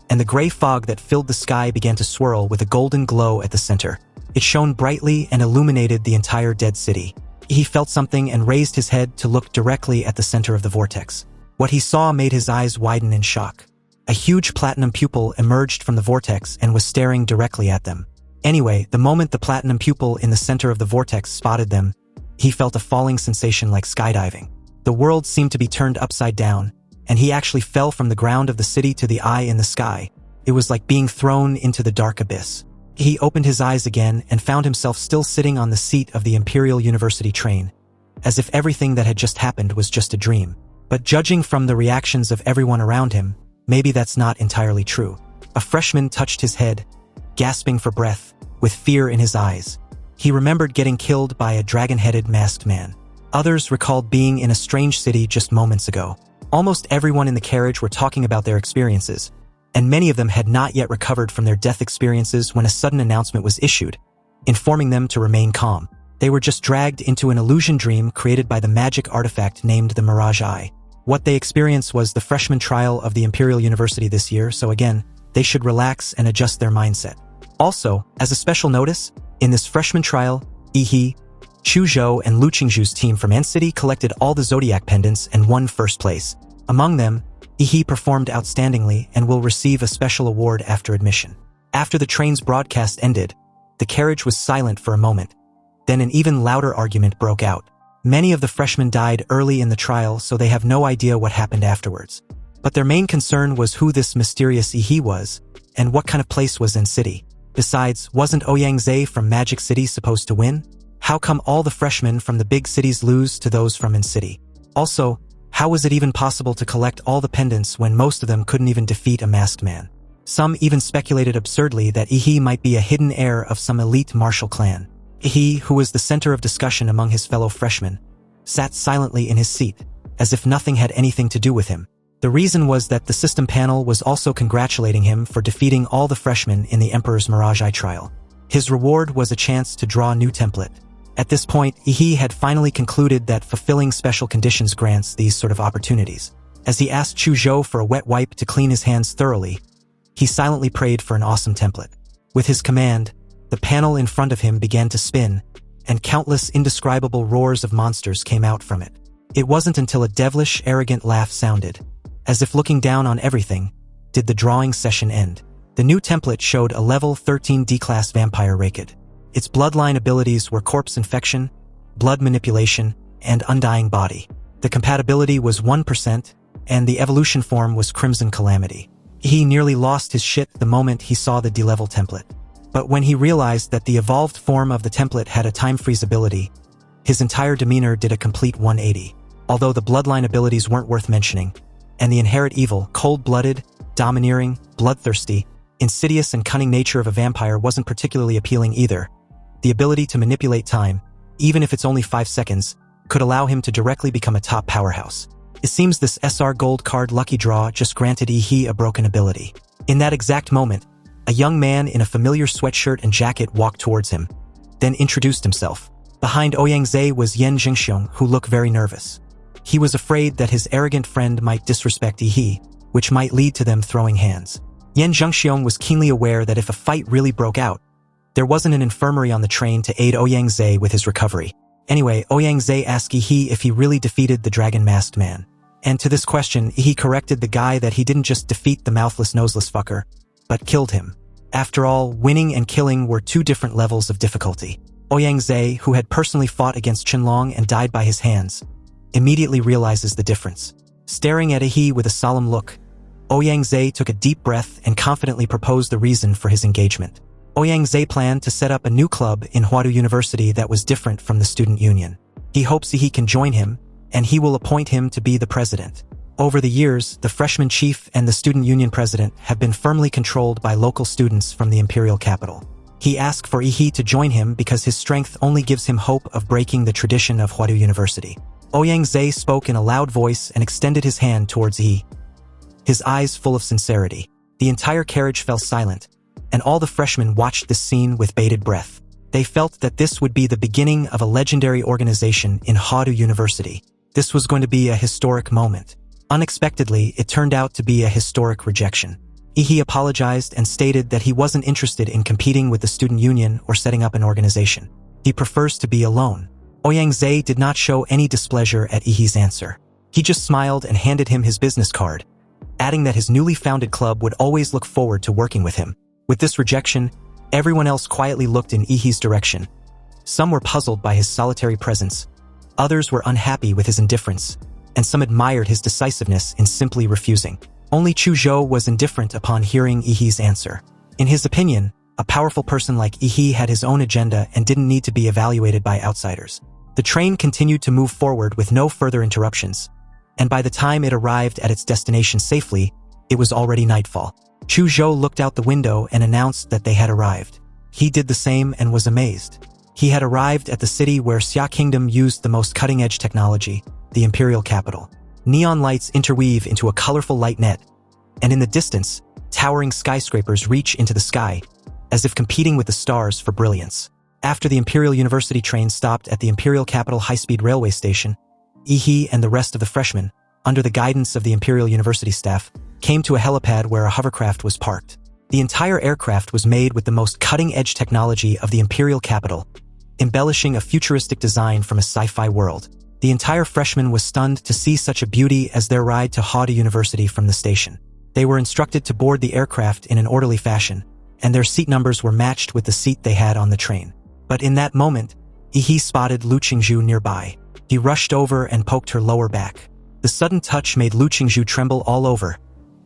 and the gray fog that filled the sky began to swirl with a golden glow at the center. It shone brightly and illuminated the entire dead city. He felt something and raised his head to look directly at the center of the vortex. What he saw made his eyes widen in shock. A huge platinum pupil emerged from the vortex and was staring directly at them. Anyway, the moment the platinum pupil in the center of the vortex spotted them, he felt a falling sensation like skydiving. The world seemed to be turned upside down, and he actually fell from the ground of the city to the eye in the sky. It was like being thrown into the dark abyss. He opened his eyes again and found himself still sitting on the seat of the Imperial University train, as if everything that had just happened was just a dream. But judging from the reactions of everyone around him, maybe that's not entirely true. A freshman touched his head, gasping for breath, with fear in his eyes. He remembered getting killed by a dragon-headed masked man. Others recalled being in a strange city just moments ago. Almost everyone in the carriage were talking about their experiences, and many of them had not yet recovered from their death experiences when a sudden announcement was issued, informing them to remain calm. They were just dragged into an illusion dream created by the magic artifact named the Mirage Eye. What they experienced was the freshman trial of the Imperial University this year, so again, they should relax and adjust their mindset. Also, as a special notice, in this freshman trial, Yihee, Chu Zhou, and Lu Qingzhu's team from Ant City collected all the zodiac pendants and won first place. Among them, Yihee performed outstandingly and will receive a special award after admission. After the train's broadcast ended, the carriage was silent for a moment. Then an even louder argument broke out. Many of the freshmen died early in the trial, so they have no idea what happened afterwards. But their main concern was who this mysterious Yihee was, and what kind of place was in city. Besides, wasn't Ouyangze from Magic City supposed to win? How come all the freshmen from the big cities lose to those from in city? Also, how was it even possible to collect all the pendants when most of them couldn't even defeat a masked man? Some even speculated absurdly that Yihee might be a hidden heir of some elite martial clan. Yihee, who was the center of discussion among his fellow freshmen, sat silently in his seat, as if nothing had anything to do with him. The reason was that the system panel was also congratulating him for defeating all the freshmen in the Emperor's Mirage Eye trial. His reward was a chance to draw a new template. At this point, he had finally concluded that fulfilling special conditions grants these sort of opportunities. As he asked Chu Zhou for a wet wipe to clean his hands thoroughly, he silently prayed for an awesome template. With his command, the panel in front of him began to spin, and countless indescribable roars of monsters came out from it. It wasn't until a devilish, arrogant laugh sounded, as if looking down on everything, did the drawing session end. The new template showed a level 13 D-class vampire Raked. Its bloodline abilities were corpse infection, blood manipulation, and undying body. The compatibility was 1%, and the evolution form was Crimson Calamity. He nearly lost his shit the moment he saw the D-level template. But when he realized that the evolved form of the template had a time freeze ability, his entire demeanor did a complete 180. Although the bloodline abilities weren't worth mentioning, and the inherent evil, cold-blooded, domineering, bloodthirsty, insidious and cunning nature of a vampire wasn't particularly appealing either, the ability to manipulate time, even if it's only 5 seconds, could allow him to directly become a top powerhouse. It seems this SR Gold card lucky draw just granted Yi a broken ability. In that exact moment, a young man in a familiar sweatshirt and jacket walked towards him, then introduced himself. Behind Ouyangze was Yan Jingxiong, who looked very nervous. He was afraid that his arrogant friend might disrespect Yi, which might lead to them throwing hands. Yan Jingxiong was keenly aware that if a fight really broke out, there wasn't an infirmary on the train to aid Ouyangze with his recovery. Anyway, Ouyangze asked Yi if he really defeated the dragon-masked man. And to this question, he corrected the guy that he didn't just defeat the mouthless, noseless fucker, but killed him. After all, winning and killing were two different levels of difficulty. Ouyangze, who had personally fought against Qinlong and died by his hands, immediately realizes the difference. Staring at Yi with a solemn look, Ouyangze took a deep breath and confidently proposed the reason for his engagement. Ouyangze planned to set up a new club in Huadu University that was different from the student union. He hopes Yi can join him, and he will appoint him to be the president. Over the years, the freshman chief and the student union president have been firmly controlled by local students from the imperial capital. He asked for Yi to join him because his strength only gives him hope of breaking the tradition of Huadu University. Ouyangze spoke in a loud voice and extended his hand towards Yi, his eyes full of sincerity. The entire carriage fell silent, and all the freshmen watched this scene with bated breath. They felt that this would be the beginning of a legendary organization in Huadu University. This was going to be a historic moment. Unexpectedly, it turned out to be a historic rejection. Yi apologized and stated that he wasn't interested in competing with the student union or setting up an organization. He prefers to be alone. Ouyangze did not show any displeasure at Yi's answer. He just smiled and handed him his business card, adding that his newly founded club would always look forward to working with him. With this rejection, everyone else quietly looked in Yi's direction. Some were puzzled by his solitary presence, others were unhappy with his indifference, and some admired his decisiveness in simply refusing. Only Chu Zhou was indifferent upon hearing Yi's answer. In his opinion, a powerful person like Yi had his own agenda and didn't need to be evaluated by outsiders. The train continued to move forward with no further interruptions, and by the time it arrived at its destination safely, it was already nightfall. Chu Zhou looked out the window and announced that they had arrived. He did the same and was amazed. He had arrived at the city where Xia Kingdom used the most cutting-edge technology, the imperial capital. Neon lights interweave into a colorful light net, and in the distance, towering skyscrapers reach into the sky, as if competing with the stars for brilliance. After the Imperial University train stopped at the Imperial Capital High-Speed Railway Station, Yi and the rest of the freshmen, under the guidance of the Imperial University staff, came to a helipad where a hovercraft was parked. The entire aircraft was made with the most cutting-edge technology of the Imperial Capital, embellishing a futuristic design from a sci-fi world. The entire freshman was stunned to see such a beauty as their ride to Huadu University from the station. They were instructed to board the aircraft in an orderly fashion, and their seat numbers were matched with the seat they had on the train. But in that moment, Yi spotted Lu Qingzhu nearby. He rushed over and poked her lower back. The sudden touch made Lu Qingzhu tremble all over,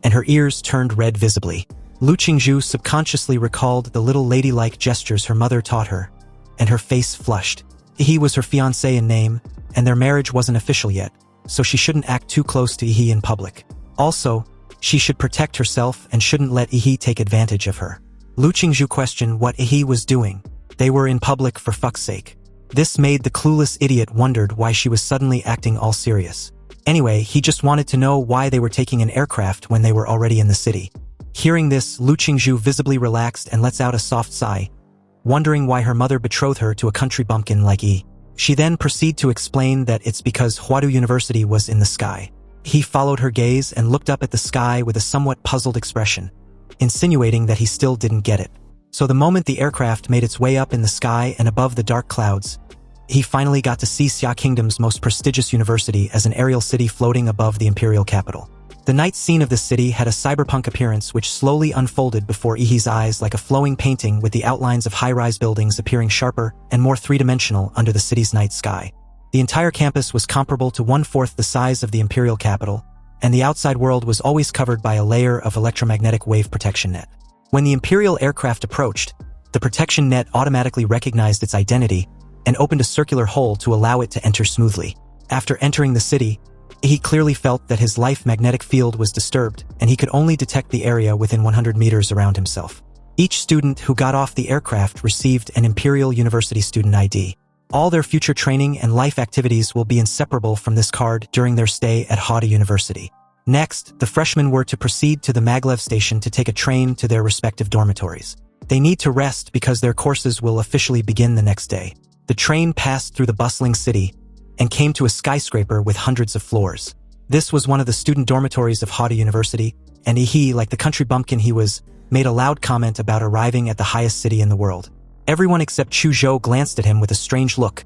and her ears turned red visibly. Lu Qingzhu subconsciously recalled the little ladylike gestures her mother taught her, and her face flushed. Yi was her fiancé in name, and their marriage wasn't official yet, so she shouldn't act too close to Yi in public. Also, she should protect herself and shouldn't let Yi take advantage of her. Lu Qingzhu questioned what Yi was doing. They were in public for fuck's sake. This made the clueless idiot wondered why she was suddenly acting all serious. Anyway, he just wanted to know why they were taking an aircraft when they were already in the city. Hearing this, Lu Qingzhu visibly relaxed and lets out a soft sigh, wondering why her mother betrothed her to a country bumpkin like Yi. She then proceeded to explain that it's because Huadu University was in the sky. He followed her gaze and looked up at the sky with a somewhat puzzled expression, insinuating that he still didn't get it. So the moment the aircraft made its way up in the sky and above the dark clouds, he finally got to see Xia Kingdom's most prestigious university as an aerial city floating above the imperial capital. The night scene of the city had a cyberpunk appearance which slowly unfolded before Ihi's eyes like a flowing painting, with the outlines of high-rise buildings appearing sharper and more three-dimensional under the city's night sky. The entire campus was comparable to 1/4 the size of the imperial capital, and the outside world was always covered by a layer of electromagnetic wave protection net. When the imperial aircraft approached, the protection net automatically recognized its identity and opened a circular hole to allow it to enter smoothly. After entering the city, he clearly felt that his life magnetic field was disturbed, and he could only detect the area within 100 meters around himself. Each student who got off the aircraft received an Imperial University student ID. All their future training and life activities will be inseparable from this card during their stay at Huadu University. Next, the freshmen were to proceed to the maglev station to take a train to their respective dormitories. They need to rest because their courses will officially begin the next day. The train passed through the bustling city and came to a skyscraper with hundreds of floors. This was one of the student dormitories of Huadu University, and he, like the country bumpkin he was, made a loud comment about arriving at the highest city in the world. Everyone except Chu Zhou glanced at him with a strange look,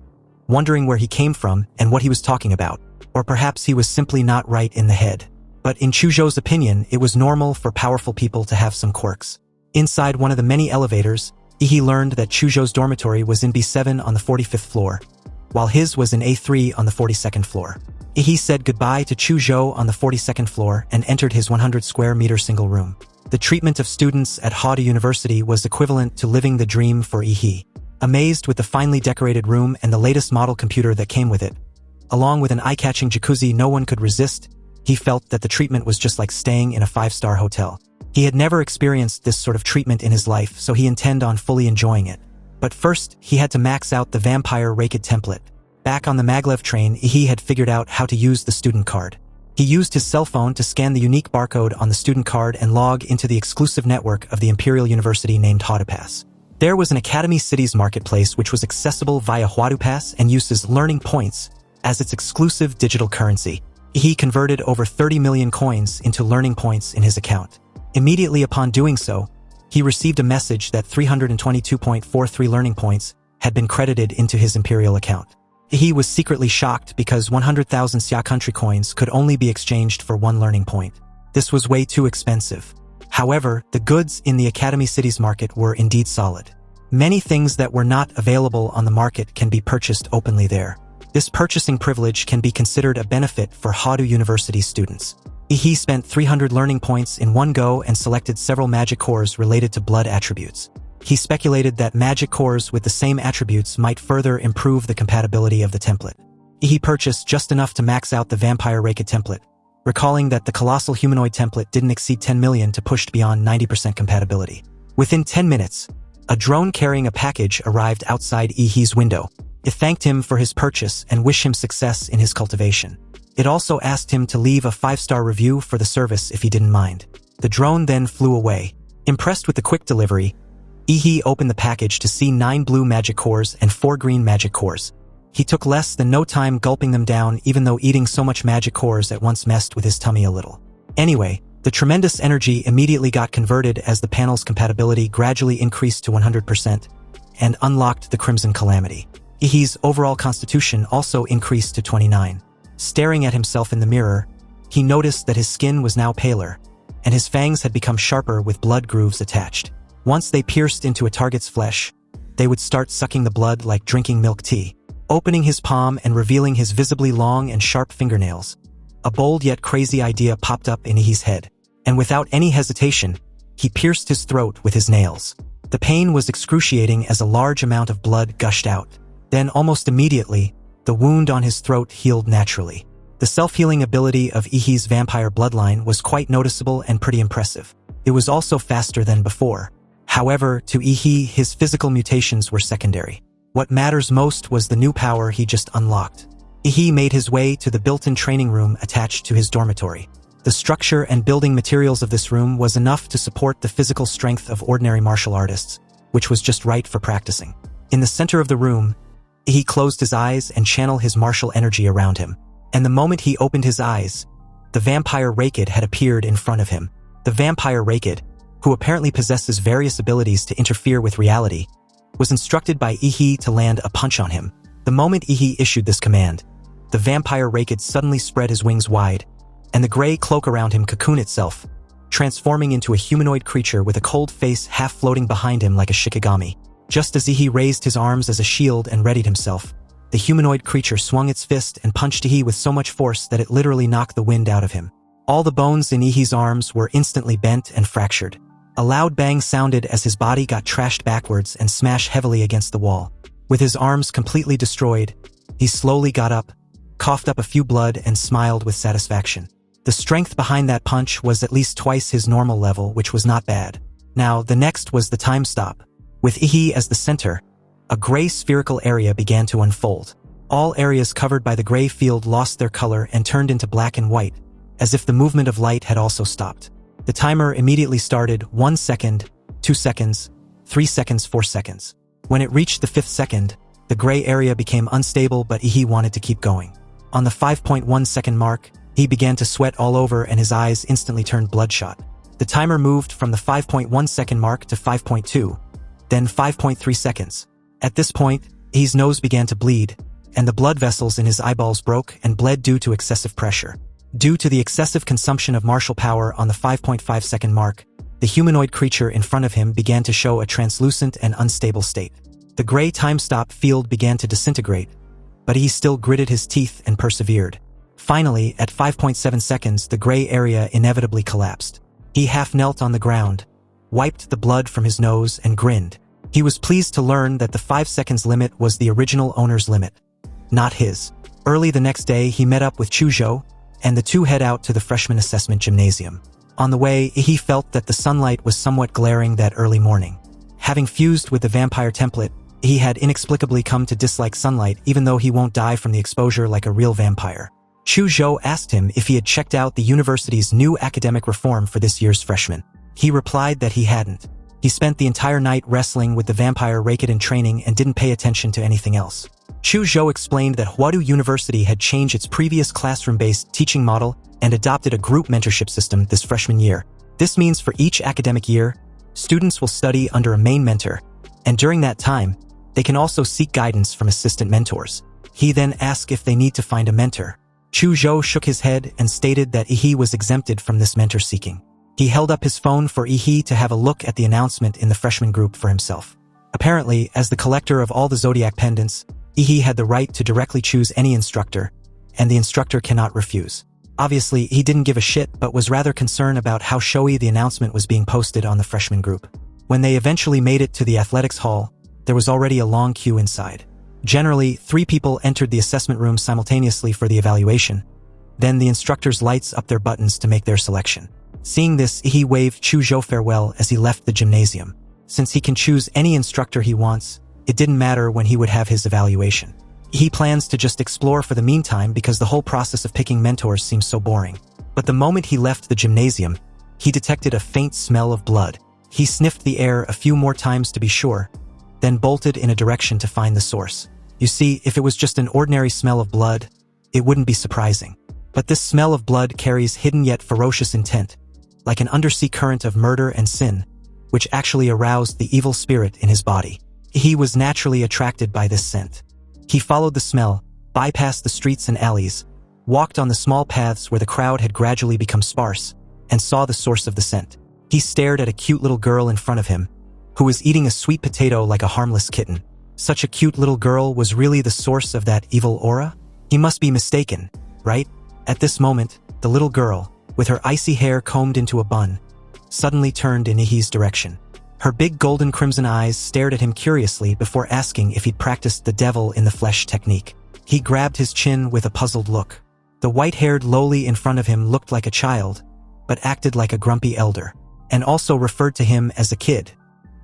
wondering where he came from and what he was talking about, or perhaps he was simply not right in the head. But in Chu Zhou's opinion, it was normal for powerful people to have some quirks. Inside one of the many elevators, he learned that Chu Zhou's dormitory was in B7 on the 45th floor, while his was in A3 on the 42nd floor. He said goodbye to Chu Zhou on the 42nd floor and entered his 100 square meter single room. The treatment of students at Huadu University was equivalent to living the dream for Yi. Amazed with the finely decorated room and the latest model computer that came with it, along with an eye-catching jacuzzi no one could resist, he felt that the treatment was just like staying in a 5-star hotel. He had never experienced this sort of treatment in his life, so he intended on fully enjoying it. But first, he had to max out the vampire Raikid template. Back on the maglev train, he had figured out how to use the student card. He used his cell phone to scan the unique barcode on the student card and log into the exclusive network of the Imperial University named Huadu Pass. There was an Academy Cities marketplace which was accessible via Huadu Pass and uses learning points as its exclusive digital currency. He converted over 30 million coins into learning points in his account. Immediately upon doing so, he received a message that 322.43 learning points had been credited into his Imperial account. He was secretly shocked because 100,000 Xia country coins could only be exchanged for 1 learning point. This was way too expensive. However, the goods in the Academy Cities market were indeed solid. Many things that were not available on the market can be purchased openly there. This purchasing privilege can be considered a benefit for Huadu University students. He spent 300 learning points in one go and selected several magic cores related to blood attributes. He speculated that magic cores with the same attributes might further improve the compatibility of the template. He purchased just enough to max out the vampire Raikid template, recalling that the colossal humanoid template didn't exceed 10 million to push beyond 90% compatibility. Within 10 minutes, a drone carrying a package arrived outside Yi's window. It thanked him for his purchase and wished him success in his cultivation. It also asked him to leave a 5-star review for the service if he didn't mind. The drone then flew away. Impressed with the quick delivery, Yi opened the package to see 9 blue magic cores and 4 green magic cores. He took less than no time gulping them down, even though eating so much magic cores at once messed with his tummy a little. Anyway, the tremendous energy immediately got converted as the panel's compatibility gradually increased to 100% and unlocked the Crimson Calamity. Yi's overall constitution also increased to 29. Staring at himself in the mirror, he noticed that his skin was now paler, and his fangs had become sharper with blood grooves attached. Once they pierced into a target's flesh, they would start sucking the blood like drinking milk tea. Opening his palm and revealing his visibly long and sharp fingernails, a bold yet crazy idea popped up in Yi's head, and without any hesitation, he pierced his throat with his nails. The pain was excruciating as a large amount of blood gushed out. Then, almost immediately, the wound on his throat healed naturally. The self-healing ability of Yi's vampire bloodline was quite noticeable and pretty impressive. It was also faster than before. However, to Yi, his physical mutations were secondary. What matters most was the new power he just unlocked. He made his way to the built-in training room attached to his dormitory. The structure and building materials of this room was enough to support the physical strength of ordinary martial artists, which was just right for practicing. In the center of the room, he closed his eyes and channeled his martial energy around him. And the moment he opened his eyes, the vampire Raked had appeared in front of him. The vampire Raked, who apparently possesses various abilities to interfere with reality, was instructed by Ihi to land a punch on him. The moment Ihi issued this command, the vampire Raked suddenly spread his wings wide, and the gray cloak around him cocooned itself, transforming into a humanoid creature with a cold face half floating behind him like a shikigami. Just as Ihi raised his arms as a shield and readied himself, the humanoid creature swung its fist and punched Ihi with so much force that it literally knocked the wind out of him. All the bones in Ihi's arms were instantly bent and fractured. A loud bang sounded as his body got trashed backwards and smashed heavily against the wall. With his arms completely destroyed, he slowly got up, coughed up a few blood, and smiled with satisfaction. The strength behind that punch was at least twice his normal level, which was not bad. Now, the next was the time stop. With Ihi as the center, a gray spherical area began to unfold. All areas covered by the gray field lost their color and turned into black and white, as if the movement of light had also stopped. The timer immediately started: 1 second, 2 seconds, 3 seconds, 4 seconds. When it reached the 5th second, the gray area became unstable, but Ihi wanted to keep going. On the 5.1 second mark, he began to sweat all over and his eyes instantly turned bloodshot. The timer moved from the 5.1 second mark to 5.2, then 5.3 seconds. At this point, Ihi's nose began to bleed, and the blood vessels in his eyeballs broke and bled due to excessive pressure. Due to the excessive consumption of martial power on the 5.5 second mark, the humanoid creature in front of him began to show a translucent and unstable state. The gray time-stop field began to disintegrate, but he still gritted his teeth and persevered. Finally, at 5.7 seconds, the gray area inevitably collapsed. He half knelt on the ground, wiped the blood from his nose, and grinned. He was pleased to learn that the 5 seconds limit was the original owner's limit, not his. Early the next day, he met up with Chuzhou, and the two head out to the freshman assessment gymnasium. On the way, he felt that the sunlight was somewhat glaring that early morning. Having fused with the vampire template, he had inexplicably come to dislike sunlight, even though he won't die from the exposure like a real vampire. Chuzhou asked him if he had checked out the university's new academic reform for this year's freshmen. He replied that he hadn't. He spent the entire night wrestling with the vampire Raked in training and didn't pay attention to anything else. Chuzhou explained that Huadu University had changed its previous classroom-based teaching model and adopted a group mentorship system this freshman year. This means for each academic year, students will study under a main mentor, and during that time, they can also seek guidance from assistant mentors. He then asked if they need to find a mentor. Chuzhou shook his head and stated that Ihi was exempted from this mentor seeking. He held up his phone for Ihi to have a look at the announcement in the freshman group for himself. Apparently, as the collector of all the zodiac pendants, Ihi had the right to directly choose any instructor, and the instructor cannot refuse. Obviously, he didn't give a shit but was rather concerned about how showy the announcement was being posted on the freshman group. When they eventually made it to the athletics hall, there was already a long queue inside. Generally, 3 people entered the assessment room simultaneously for the evaluation. Then the instructors lights up their buttons to make their selection. Seeing this, Ihi waved Chuzhou farewell as he left the gymnasium. Since he can choose any instructor he wants, it didn't matter when he would have his evaluation. He plans to just explore for the meantime because the whole process of picking mentors seems so boring. But the moment he left the gymnasium, he detected a faint smell of blood. He sniffed the air a few more times to be sure, then bolted in a direction to find the source. You see, if it was just an ordinary smell of blood, it wouldn't be surprising. But this smell of blood carries hidden yet ferocious intent, like an undersea current of murder and sin, which actually aroused the evil spirit in his body. He was naturally attracted by this scent. He followed the smell, bypassed the streets and alleys, walked on the small paths where the crowd had gradually become sparse, and saw the source of the scent. He stared at a cute little girl in front of him, who was eating a sweet potato like a harmless kitten. Such a cute little girl was really the source of that evil aura? He must be mistaken, right? At this moment, the little girl, with her icy hair combed into a bun, suddenly turned in Ihi's direction. Her big golden crimson eyes stared at him curiously before asking if he'd practiced the devil in the flesh technique. He grabbed his chin with a puzzled look. The white-haired lowly in front of him looked like a child, but acted like a grumpy elder, and also referred to him as a kid.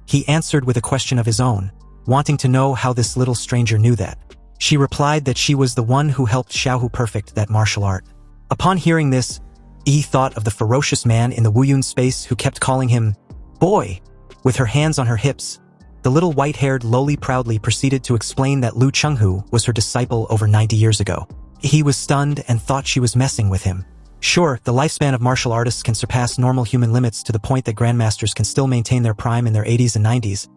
He answered with a question of his own, wanting to know how this little stranger knew that. She replied that she was the one who helped Xiaohu perfect that martial art. Upon hearing this, Yi thought of the ferocious man in the Wuyun space who kept calling him boy. With her hands on her hips, the little white-haired loli proudly proceeded to explain that Lu Chenghu was her disciple over 90 years ago. He was stunned and thought she was messing with him. Sure, the lifespan of martial artists can surpass normal human limits to the point that grandmasters can still maintain their prime in their 80s and 90s.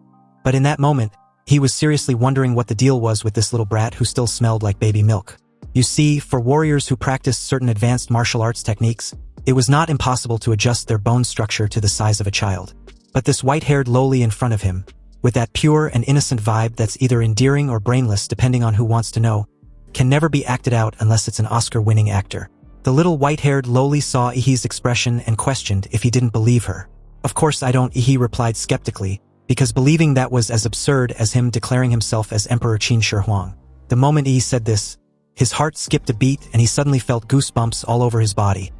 But in that moment, he was seriously wondering what the deal was with this little brat who still smelled like baby milk. You see, for warriors who practiced certain advanced martial arts techniques, it was not impossible to adjust their bone structure to the size of a child. But this white-haired loli in front of him, with that pure and innocent vibe that's either endearing or brainless depending on who wants to know, can never be acted out unless it's an Oscar-winning actor. The little white-haired loli saw Ihi's expression and questioned if he didn't believe her. Of course I don't, Ihi replied skeptically, because believing that was as absurd as him declaring himself as Emperor Qin Shi Huang. The moment Ihi said this, his heart skipped a beat and he suddenly felt goosebumps all over his body,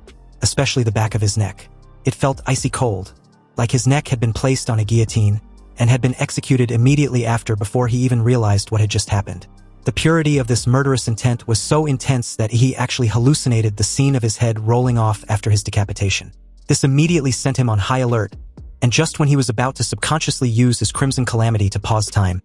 especially the back of his neck. It felt icy cold, like his neck had been placed on a guillotine and had been executed immediately after before he even realized what had just happened. The purity of this murderous intent was so intense that he actually hallucinated the scene of his head rolling off after his decapitation. This immediately sent him on high alert, and just when he was about to subconsciously use his crimson calamity to pause time,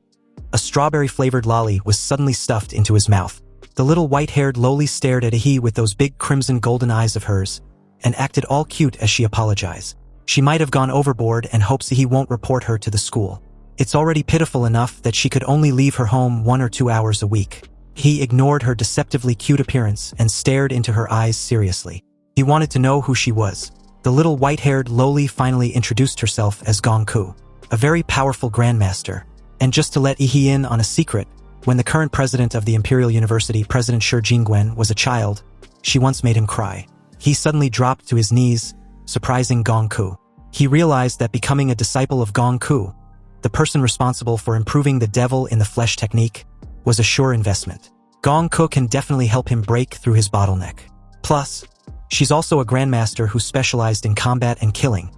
a strawberry-flavored lolly was suddenly stuffed into his mouth. The little white-haired loli stared at Ihi with those big crimson golden eyes of hers, and acted all cute as she apologized. She might have gone overboard and hopes he won't report her to the school. It's already pitiful enough that she could only leave her home 1 or 2 hours a week. He ignored her deceptively cute appearance and stared into her eyes seriously. He wanted to know who she was. The little white-haired loli finally introduced herself as Gongku, a very powerful grandmaster. And just to let Ihi in on a secret, when the current president of the Imperial University, President Shi Jingwen, was a child, she once made him cry. He suddenly dropped to his knees, surprising Gongku. He realized that becoming a disciple of Gongku, the person responsible for improving the devil in the flesh technique, was a sure investment. Gongku can definitely help him break through his bottleneck. Plus, she's also a grandmaster who specialized in combat and killing,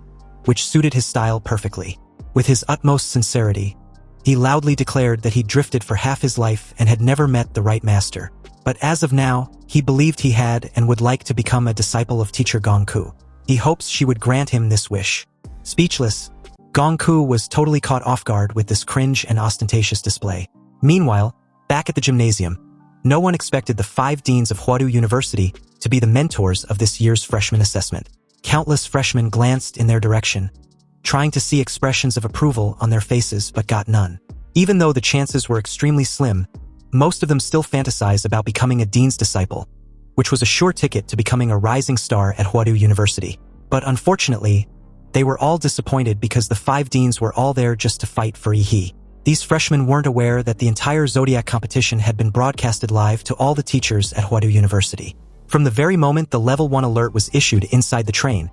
which suited his style perfectly. With his utmost sincerity, he loudly declared that he drifted for half his life and had never met the right master. But as of now, he believed he had and would like to become a disciple of teacher Gongku. He hopes she would grant him this wish. Speechless, Gongku was totally caught off guard with this cringe and ostentatious display. Meanwhile, back at the gymnasium, no one expected the 5 deans of Huadu University to be the mentors of this year's freshman assessment. Countless freshmen glanced in their direction, trying to see expressions of approval on their faces but got none. Even though the chances were extremely slim, most of them still fantasized about becoming a dean's disciple, which was a sure ticket to becoming a rising star at Huadu University. But unfortunately, they were all disappointed because the 5 deans were all there just to fight for Ihi. These freshmen weren't aware that the entire Zodiac competition had been broadcasted live to all the teachers at Huadu University. From the very moment the Level 1 alert was issued inside the train,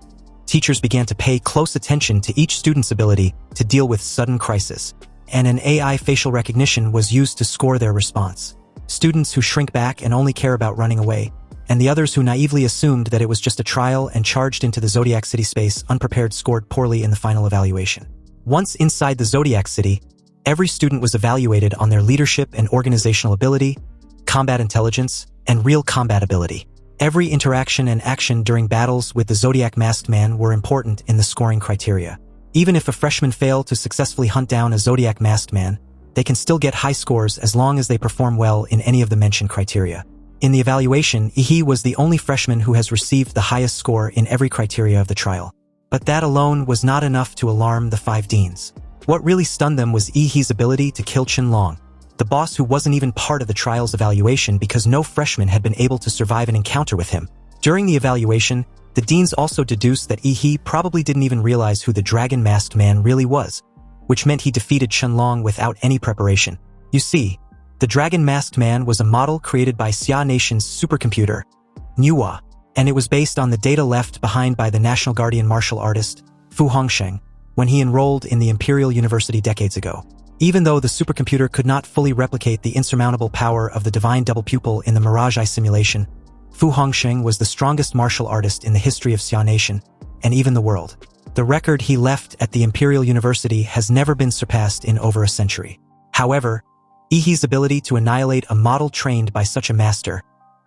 teachers began to pay close attention to each student's ability to deal with sudden crisis, and an AI facial recognition was used to score their response. Students who shrink back and only care about running away, and the others who naively assumed that it was just a trial and charged into the Zodiac City space unprepared scored poorly in the final evaluation. Once inside the Zodiac City, every student was evaluated on their leadership and organizational ability, combat intelligence, and real combat ability. Every interaction and action during battles with the Zodiac Masked Man were important in the scoring criteria. Even if a freshman failed to successfully hunt down a Zodiac Masked Man, they can still get high scores as long as they perform well in any of the mentioned criteria. In the evaluation, Ihi was the only freshman who has received the highest score in every criteria of the trial. But that alone was not enough to alarm the 5 deans. What really stunned them was Ihi's ability to kill Qianlong, the boss who wasn't even part of the trial's evaluation because no freshman had been able to survive an encounter with him. During the evaluation, the deans also deduced that Ihi probably didn't even realize who the Dragon Masked Man really was, which meant he defeated Qianlong without any preparation. You see, the Dragon Masked Man was a model created by Xia Nation's supercomputer, Manhwa, and it was based on the data left behind by the National Guardian martial artist, Fu Hongsheng, when he enrolled in the Imperial University decades ago. Even though the supercomputer could not fully replicate the insurmountable power of the divine double pupil in the Mirage Eye simulation, Fu Hongsheng was the strongest martial artist in the history of Xia Nation, and even the world. The record he left at the Imperial University has never been surpassed in over a century. However, Ihi's ability to annihilate a model trained by such a master,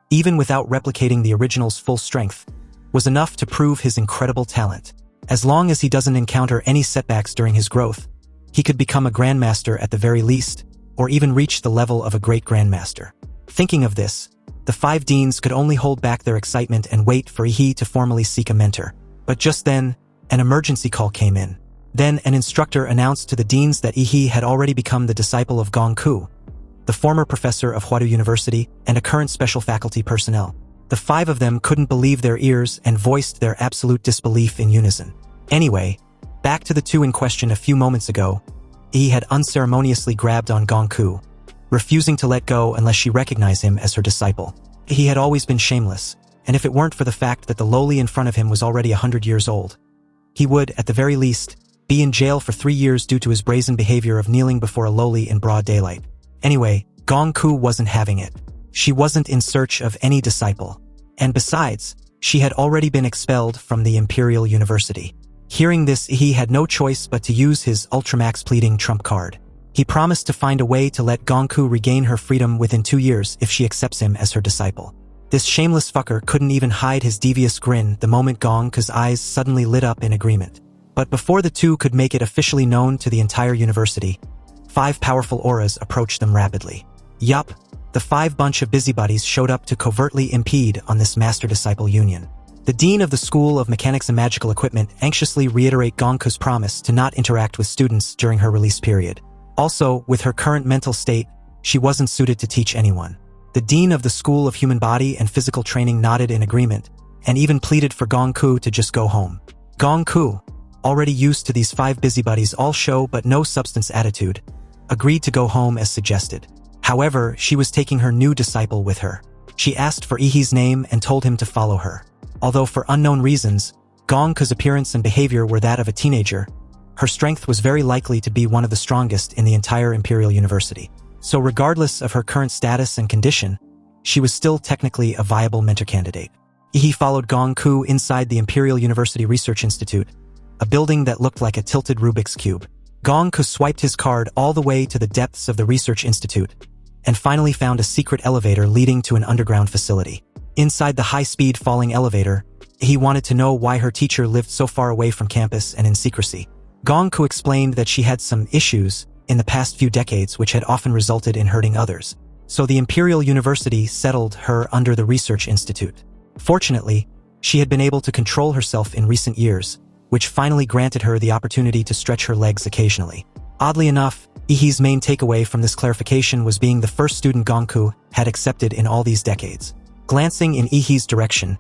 even without replicating the original's full strength, was enough to prove his incredible talent. As long as he doesn't encounter any setbacks during his growth, he could become a grandmaster at the very least, or even reach the level of a great grandmaster. Thinking of this, the 5 deans could only hold back their excitement and wait for Ihi to formally seek a mentor. But just then, an emergency call came in. Then an instructor announced to the deans that Ihi had already become the disciple of Gongku, the former professor of Huadu University and a current special faculty personnel. The 5 of them couldn't believe their ears and voiced their absolute disbelief in unison. Anyway, back to the 2 in question a few moments ago, Ihi had unceremoniously grabbed on Gongku, refusing to let go unless she recognized him as her disciple. He had always been shameless, and if it weren't for the fact that the lowly in front of him was already 100 years old, he would, at the very least, be in jail for 3 years due to his brazen behavior of kneeling before a lowly in broad daylight. Anyway, Gongku wasn't having it. She wasn't in search of any disciple. And besides, she had already been expelled from the Imperial University. Hearing this, he had no choice but to use his Ultramax pleading trump card. He promised to find a way to let Gongku regain her freedom within 2 years if she accepts him as her disciple. This shameless fucker couldn't even hide his devious grin the moment Gongku's eyes suddenly lit up in agreement. But before the 2 could make it officially known to the entire university, 5 powerful auras approached them rapidly. Yup, the 5 bunch of busybodies showed up to covertly impede on this master-disciple union. The dean of the School of Mechanics and Magical Equipment anxiously reiterated Gongku's promise to not interact with students during her release period. Also, with her current mental state, she wasn't suited to teach anyone. The dean of the School of Human Body and Physical Training nodded in agreement, and even pleaded for Gongku to just go home. Gongku, already used to these 5 busybodies all show but no substance attitude, agreed to go home as suggested. However, she was taking her new disciple with her. She asked for Ihi's name and told him to follow her. Although for unknown reasons, Gongku's appearance and behavior were that of a teenager, her strength was very likely to be one of the strongest in the entire Imperial University. So regardless of her current status and condition, she was still technically a viable mentor candidate. Ihi followed Gongku inside the Imperial University Research Institute, a building that looked like a tilted Rubik's Cube. Gongku swiped his card all the way to the depths of the Research Institute, and finally found a secret elevator leading to an underground facility. Inside the high-speed falling elevator, he wanted to know why her teacher lived so far away from campus and in secrecy. Gongku explained that she had some issues in the past few decades which had often resulted in hurting others. So the Imperial University settled her under the Research Institute. Fortunately, she had been able to control herself in recent years, which finally granted her the opportunity to stretch her legs occasionally. Oddly enough, Ihi's main takeaway from this clarification was being the first student Gongku had accepted in all these decades. Glancing in Ihi's direction,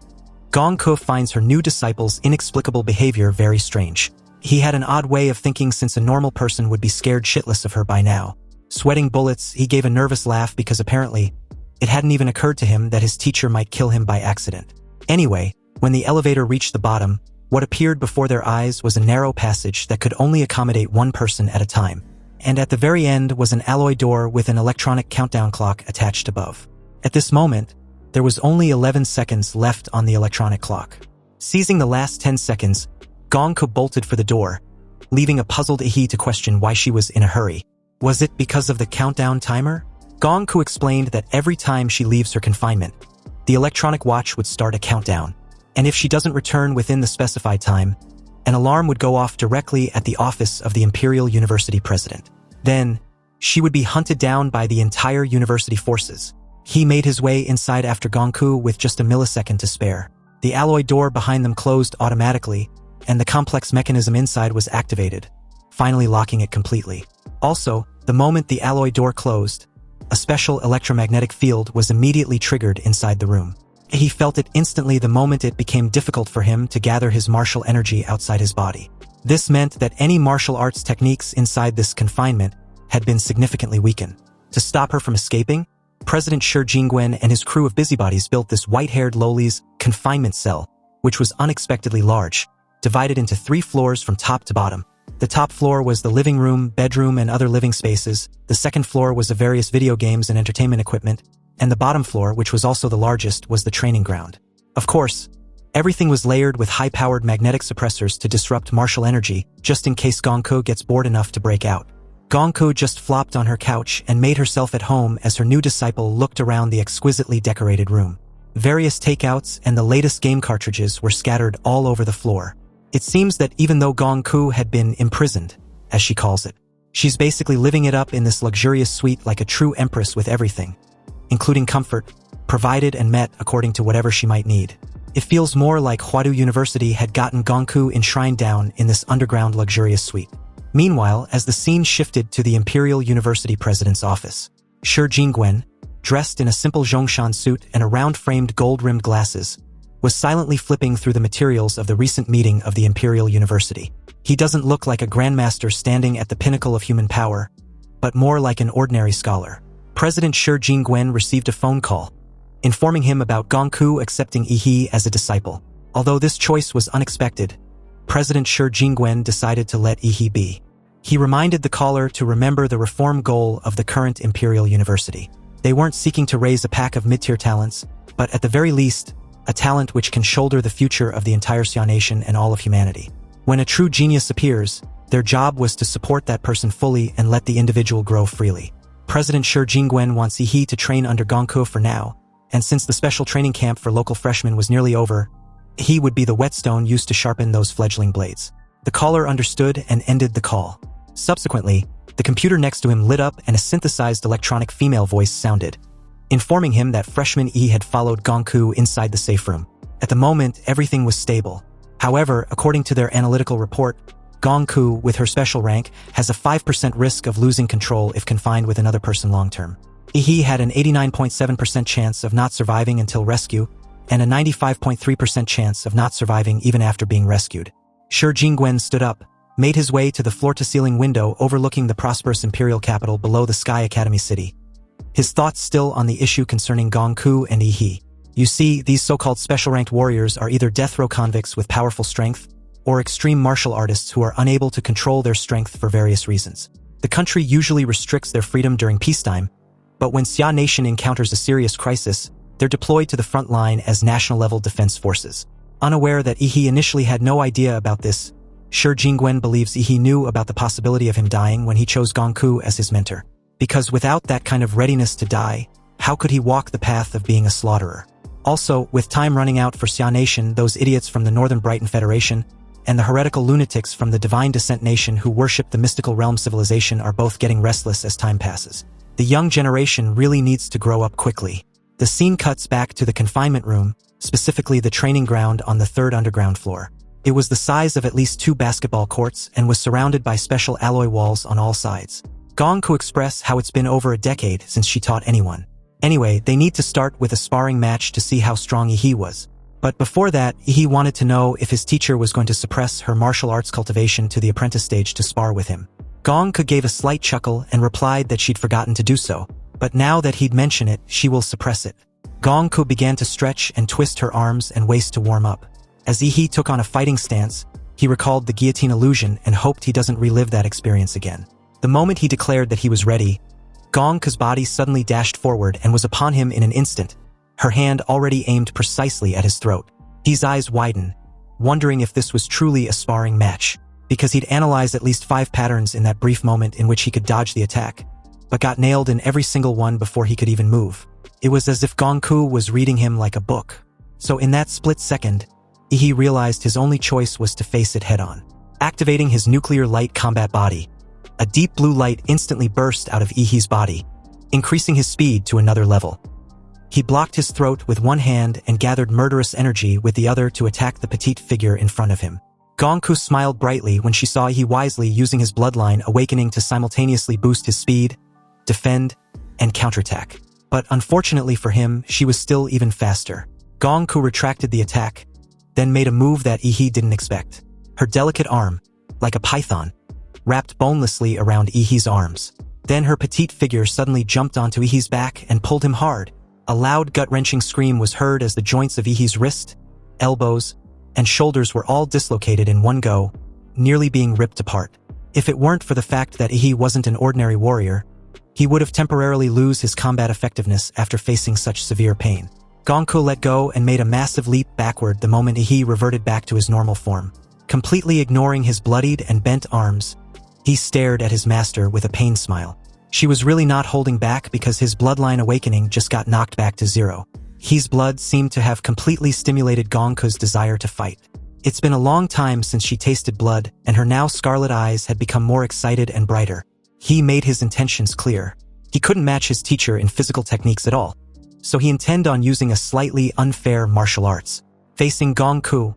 Gongku finds her new disciple's inexplicable behavior very strange. He had an odd way of thinking since a normal person would be scared shitless of her by now. Sweating bullets, he gave a nervous laugh because apparently, it hadn't even occurred to him that his teacher might kill him by accident. Anyway, when the elevator reached the bottom, what appeared before their eyes was a narrow passage that could only accommodate 1 person at a time. And at the very end was an alloy door with an electronic countdown clock attached above. At this moment, there was only 11 seconds left on the electronic clock. Seizing the last 10 seconds, Gongku bolted for the door, leaving a puzzled Ihi to question why she was in a hurry. Was it because of the countdown timer? Gongku explained that every time she leaves her confinement, the electronic watch would start a countdown, and if she doesn't return within the specified time, an alarm would go off directly at the office of the Imperial University president. Then, she would be hunted down by the entire university forces. He made his way inside after Gongku with just a millisecond to spare. The alloy door behind them closed automatically, and the complex mechanism inside was activated, finally locking it completely. Also, the moment the alloy door closed, a special electromagnetic field was immediately triggered inside the room. He felt it instantly the moment it became difficult for him to gather his martial energy outside his body. This meant that any martial arts techniques inside this confinement had been significantly weakened. To stop her from escaping, President Shi Jingwen and his crew of busybodies built this white-haired lowly's confinement cell, which was unexpectedly large, divided into 3 floors from top to bottom. The top floor was the living room, bedroom, and other living spaces. The second floor was the various video games and entertainment equipment, and the bottom floor, which was also the largest, was the training ground. Of course, everything was layered with high-powered magnetic suppressors to disrupt martial energy, just in case Gongku gets bored enough to break out. Gongku just flopped on her couch and made herself at home as her new disciple looked around the exquisitely decorated room. Various takeouts and the latest game cartridges were scattered all over the floor. It seems that even though Gongku had been imprisoned, as she calls it, she's basically living it up in this luxurious suite like a true empress with everything, including comfort, provided and met according to whatever she might need. It feels more like Huadu University had gotten Gongku enshrined down in this underground luxurious suite. Meanwhile, as the scene shifted to the Imperial University president's office, Shi Jingwen, dressed in a simple Zhongshan suit and a round-framed gold-rimmed glasses, was silently flipping through the materials of the recent meeting of the Imperial University. He doesn't look like a grandmaster standing at the pinnacle of human power, but more like an ordinary scholar. President Shi Jingwen received a phone call, informing him about Gongku accepting Yi as a disciple. Although this choice was unexpected, President Shi Jingwen decided to let Yi be. He reminded the caller to remember the reform goal of the current Imperial University. They weren't seeking to raise a pack of mid-tier talents, but at the very least, a talent which can shoulder the future of the entire Xia Nation and all of humanity. When a true genius appears, their job was to support that person fully and let the individual grow freely. President Shi Jingwen wants Yi to train under Gongku for now, and since the special training camp for local freshmen was nearly over, he would be the whetstone used to sharpen those fledgling blades. The caller understood and ended the call. Subsequently, the computer next to him lit up and a synthesized electronic female voice sounded, informing him that freshman Yi had followed Gongku inside the safe room. At the moment, everything was stable. However, according to their analytical report, Gongku, with her special rank, has a 5% risk of losing control if confined with another person long-term. Yi had an 89.7% chance of not surviving until rescue, and a 95.3% chance of not surviving even after being rescued. Shi Jingwen stood up, made his way to the floor-to-ceiling window overlooking the prosperous imperial capital below the Sky Academy city. His thoughts still on the issue concerning Gongku and Yi. You see, these so-called special-ranked warriors are either death row convicts with powerful strength, or extreme martial artists who are unable to control their strength for various reasons. The country usually restricts their freedom during peacetime, but when Xia Nation encounters a serious crisis, they're deployed to the front line as national-level defense forces. Unaware that Yi initially had no idea about this, Shi Jingwen believes Yi knew about the possibility of him dying when he chose Gongku as his mentor. Because without that kind of readiness to die, how could he walk the path of being a slaughterer? Also, with time running out for Xia Nation, those idiots from the Northern Brighton Federation and the heretical lunatics from the Divine Descent Nation who worship the mystical realm civilization are both getting restless as time passes. The young generation really needs to grow up quickly. The scene cuts back to the confinement room, specifically the training ground on the 3rd underground floor. It was the size of at least 2 basketball courts and was surrounded by special alloy walls on all sides. Gongku expressed how it's been over a decade since she taught anyone. Anyway, they need to start with a sparring match to see how strong Yi was. But before that, Yi wanted to know if his teacher was going to suppress her martial arts cultivation to the apprentice stage to spar with him. Gongku gave a slight chuckle and replied that she'd forgotten to do so, but now that he'd mentioned it, she will suppress it. Gongku began to stretch and twist her arms and waist to warm up. As Yi took on a fighting stance, he recalled the guillotine illusion and hoped he doesn't relive that experience again. The moment he declared that he was ready, Gongku's body suddenly dashed forward and was upon him in an instant, her hand already aimed precisely at his throat. His eyes widened, wondering if this was truly a sparring match, because he'd analyzed at least 5 patterns in that brief moment in which he could dodge the attack, but got nailed in every single one before he could even move. It was as if Gongku was reading him like a book. So in that split second, Yi realized his only choice was to face it head-on. Activating his nuclear light combat body, a deep blue light instantly burst out of Yi's body, increasing his speed to another level. He blocked his throat with one hand and gathered murderous energy with the other to attack the petite figure in front of him. Gongku smiled brightly when she saw Yi wisely using his bloodline awakening to simultaneously boost his speed, defend, and counterattack. But unfortunately for him, she was still even faster. Gongku retracted the attack, then made a move that Yi didn't expect. Her delicate arm, like a python, wrapped bonelessly around Yi's arms. Then her petite figure suddenly jumped onto Yi's back and pulled him hard. A loud gut-wrenching scream was heard as the joints of Yi's wrist, elbows, and shoulders were all dislocated in one go, nearly being ripped apart. If it weren't for the fact that Yi wasn't an ordinary warrior, he would have temporarily lose his combat effectiveness after facing such severe pain. Gongku let go and made a massive leap backward the moment Yi reverted back to his normal form. Completely ignoring his bloodied and bent arms, He stared at his master with a pained smile. She was really not holding back because his bloodline awakening just got knocked back to zero. He's blood seemed to have completely stimulated Gongku's desire to fight. It's been a long time since she tasted blood, and her now scarlet eyes had become more excited and brighter. He made his intentions clear. He couldn't match his teacher in physical techniques at all, so he intended on using a slightly unfair martial arts. Facing Gongku,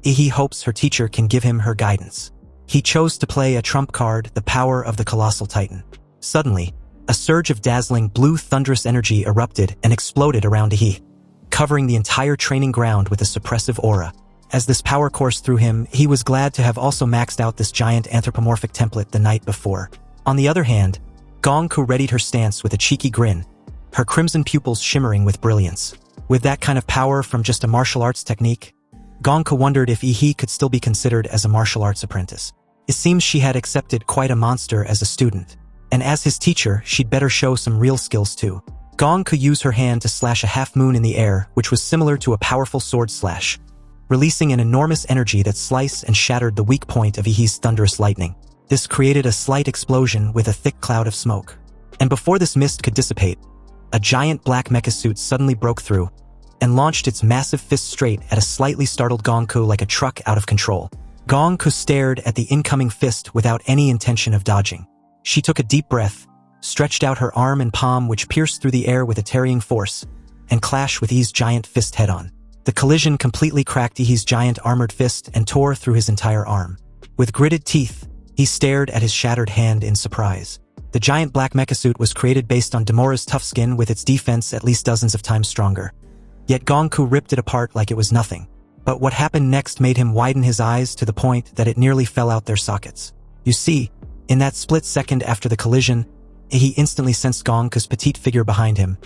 he hopes her teacher can give him her guidance. He chose to play a trump card, the power of the colossal titan. Suddenly, a surge of dazzling blue thunderous energy erupted and exploded around He, covering the entire training ground with a suppressive aura. As this power coursed through him, he was glad to have also maxed out this giant anthropomorphic template the night before. On the other hand, Gongku readied her stance with a cheeky grin, her crimson pupils shimmering with brilliance. With that kind of power from just a martial arts technique, Gongku wondered if He could still be considered as a martial arts apprentice. It seems she had accepted quite a monster as a student, and as his teacher, she'd better show some real skills too. Gongku used her hand to slash a half-moon in the air, which was similar to a powerful sword slash, releasing an enormous energy that sliced and shattered the weak point of Ihi's thunderous lightning. This created a slight explosion with a thick cloud of smoke. And before this mist could dissipate, a giant black mecha suit suddenly broke through and launched its massive fist straight at a slightly startled Gongku like a truck out of control. Gongku stared at the incoming fist without any intention of dodging. She took a deep breath, stretched out her arm and palm which pierced through the air with a tearing force, and clashed with Ihi's giant fist head-on. The collision completely cracked Ihi's giant armored fist and tore through his entire arm. With gritted teeth, he stared at his shattered hand in surprise. The giant black mecha suit was created based on Demora's tough skin with its defense at least dozens of times stronger. Yet Gongku ripped it apart like it was nothing. But what happened next made him widen his eyes to the point that it nearly fell out their sockets. You see, in that split second after the collision, he instantly sensed Gongku's petite figure behind him,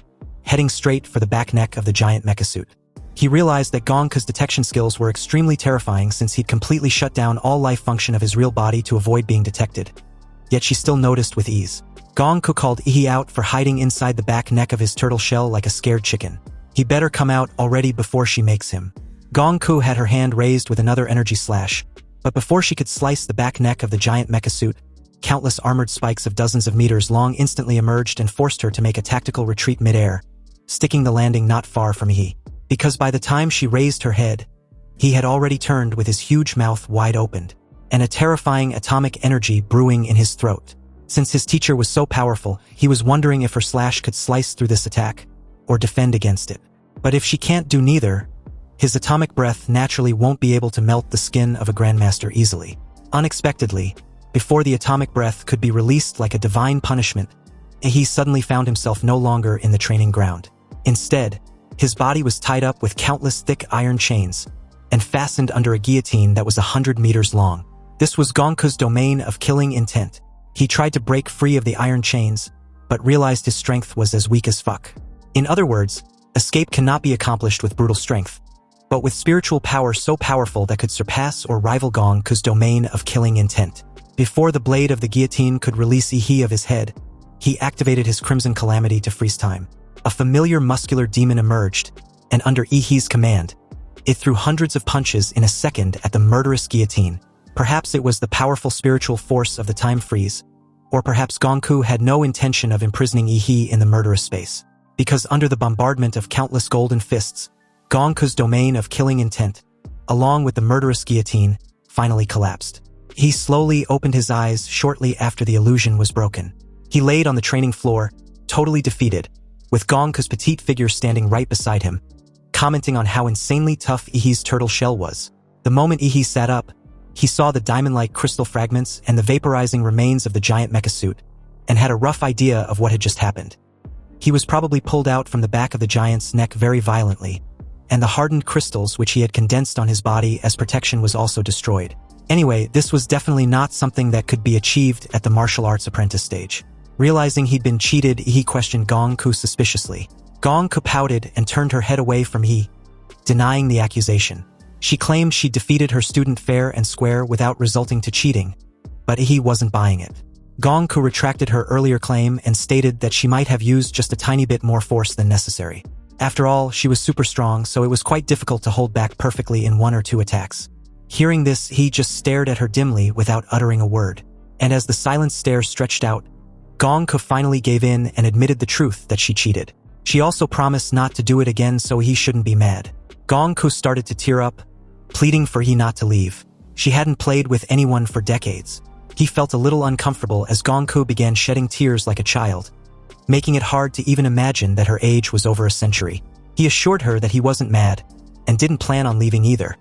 heading straight for the back neck of the giant mecha suit. He realized that Gongku's detection skills were extremely terrifying since he'd completely shut down all life function of his real body to avoid being detected. Yet she still noticed with ease. Gongku called Ihi out for hiding inside the back neck of his turtle shell like a scared chicken. He better come out already before she makes him. Gongku had her hand raised with another energy slash, but before she could slice the back neck of the giant mecha suit, countless armored spikes of dozens of meters long instantly emerged and forced her to make a tactical retreat mid-air, sticking the landing not far from Ihi. Because by the time she raised her head, he had already turned with his huge mouth wide opened, and a terrifying atomic energy brewing in his throat. Since his teacher was so powerful, he was wondering if her slash could slice through this attack, or defend against it. But if she can't do neither, his atomic breath naturally won't be able to melt the skin of a grandmaster easily. Unexpectedly, before the atomic breath could be released like a divine punishment, he suddenly found himself no longer in the training ground. Instead, his body was tied up with countless thick iron chains and fastened under a guillotine that was 100 meters long. This was Gongku's domain of killing intent. He tried to break free of the iron chains, but realized his strength was as weak as fuck. In other words, escape cannot be accomplished with brutal strength, but with spiritual power so powerful that could surpass or rival Gongku's domain of killing intent. Before the blade of the guillotine could release Ihi of his head, he activated his Crimson Calamity to freeze time. A familiar muscular demon emerged, and under Ihi's command, it threw hundreds of punches in a second at the murderous guillotine. Perhaps it was the powerful spiritual force of the time freeze, or perhaps Gongku had no intention of imprisoning Ihi in the murderous space. Because under the bombardment of countless golden fists, Gongku's domain of killing intent, along with the murderous guillotine, finally collapsed. He slowly opened his eyes shortly after the illusion was broken. He laid on the training floor, totally defeated, with Gongku's petite figure standing right beside him, commenting on how insanely tough Ihi's turtle shell was. The moment Ihi sat up, he saw the diamond-like crystal fragments and the vaporizing remains of the giant mecha suit, and had a rough idea of what had just happened. He was probably pulled out from the back of the giant's neck very violently, and the hardened crystals which he had condensed on his body as protection was also destroyed. Anyway, this was definitely not something that could be achieved at the martial arts apprentice stage. Realizing he'd been cheated, he questioned Gongku suspiciously. Gongku pouted and turned her head away from He, denying the accusation. She claimed she defeated her student fair and square without resulting to cheating, but He wasn't buying it. Gongku retracted her earlier claim and stated that she might have used just a tiny bit more force than necessary. After all, she was super strong, so it was quite difficult to hold back perfectly in one or two attacks. Hearing this, he just stared at her dimly without uttering a word. And as the silent stare stretched out, Gongku finally gave in and admitted the truth that she cheated. She also promised not to do it again so he shouldn't be mad. Gongku started to tear up, pleading for he not to leave. She hadn't played with anyone for decades. He felt a little uncomfortable as Gongku began shedding tears like a child, making it hard to even imagine that her age was over a century. He assured her that he wasn't mad, and didn't plan on leaving either.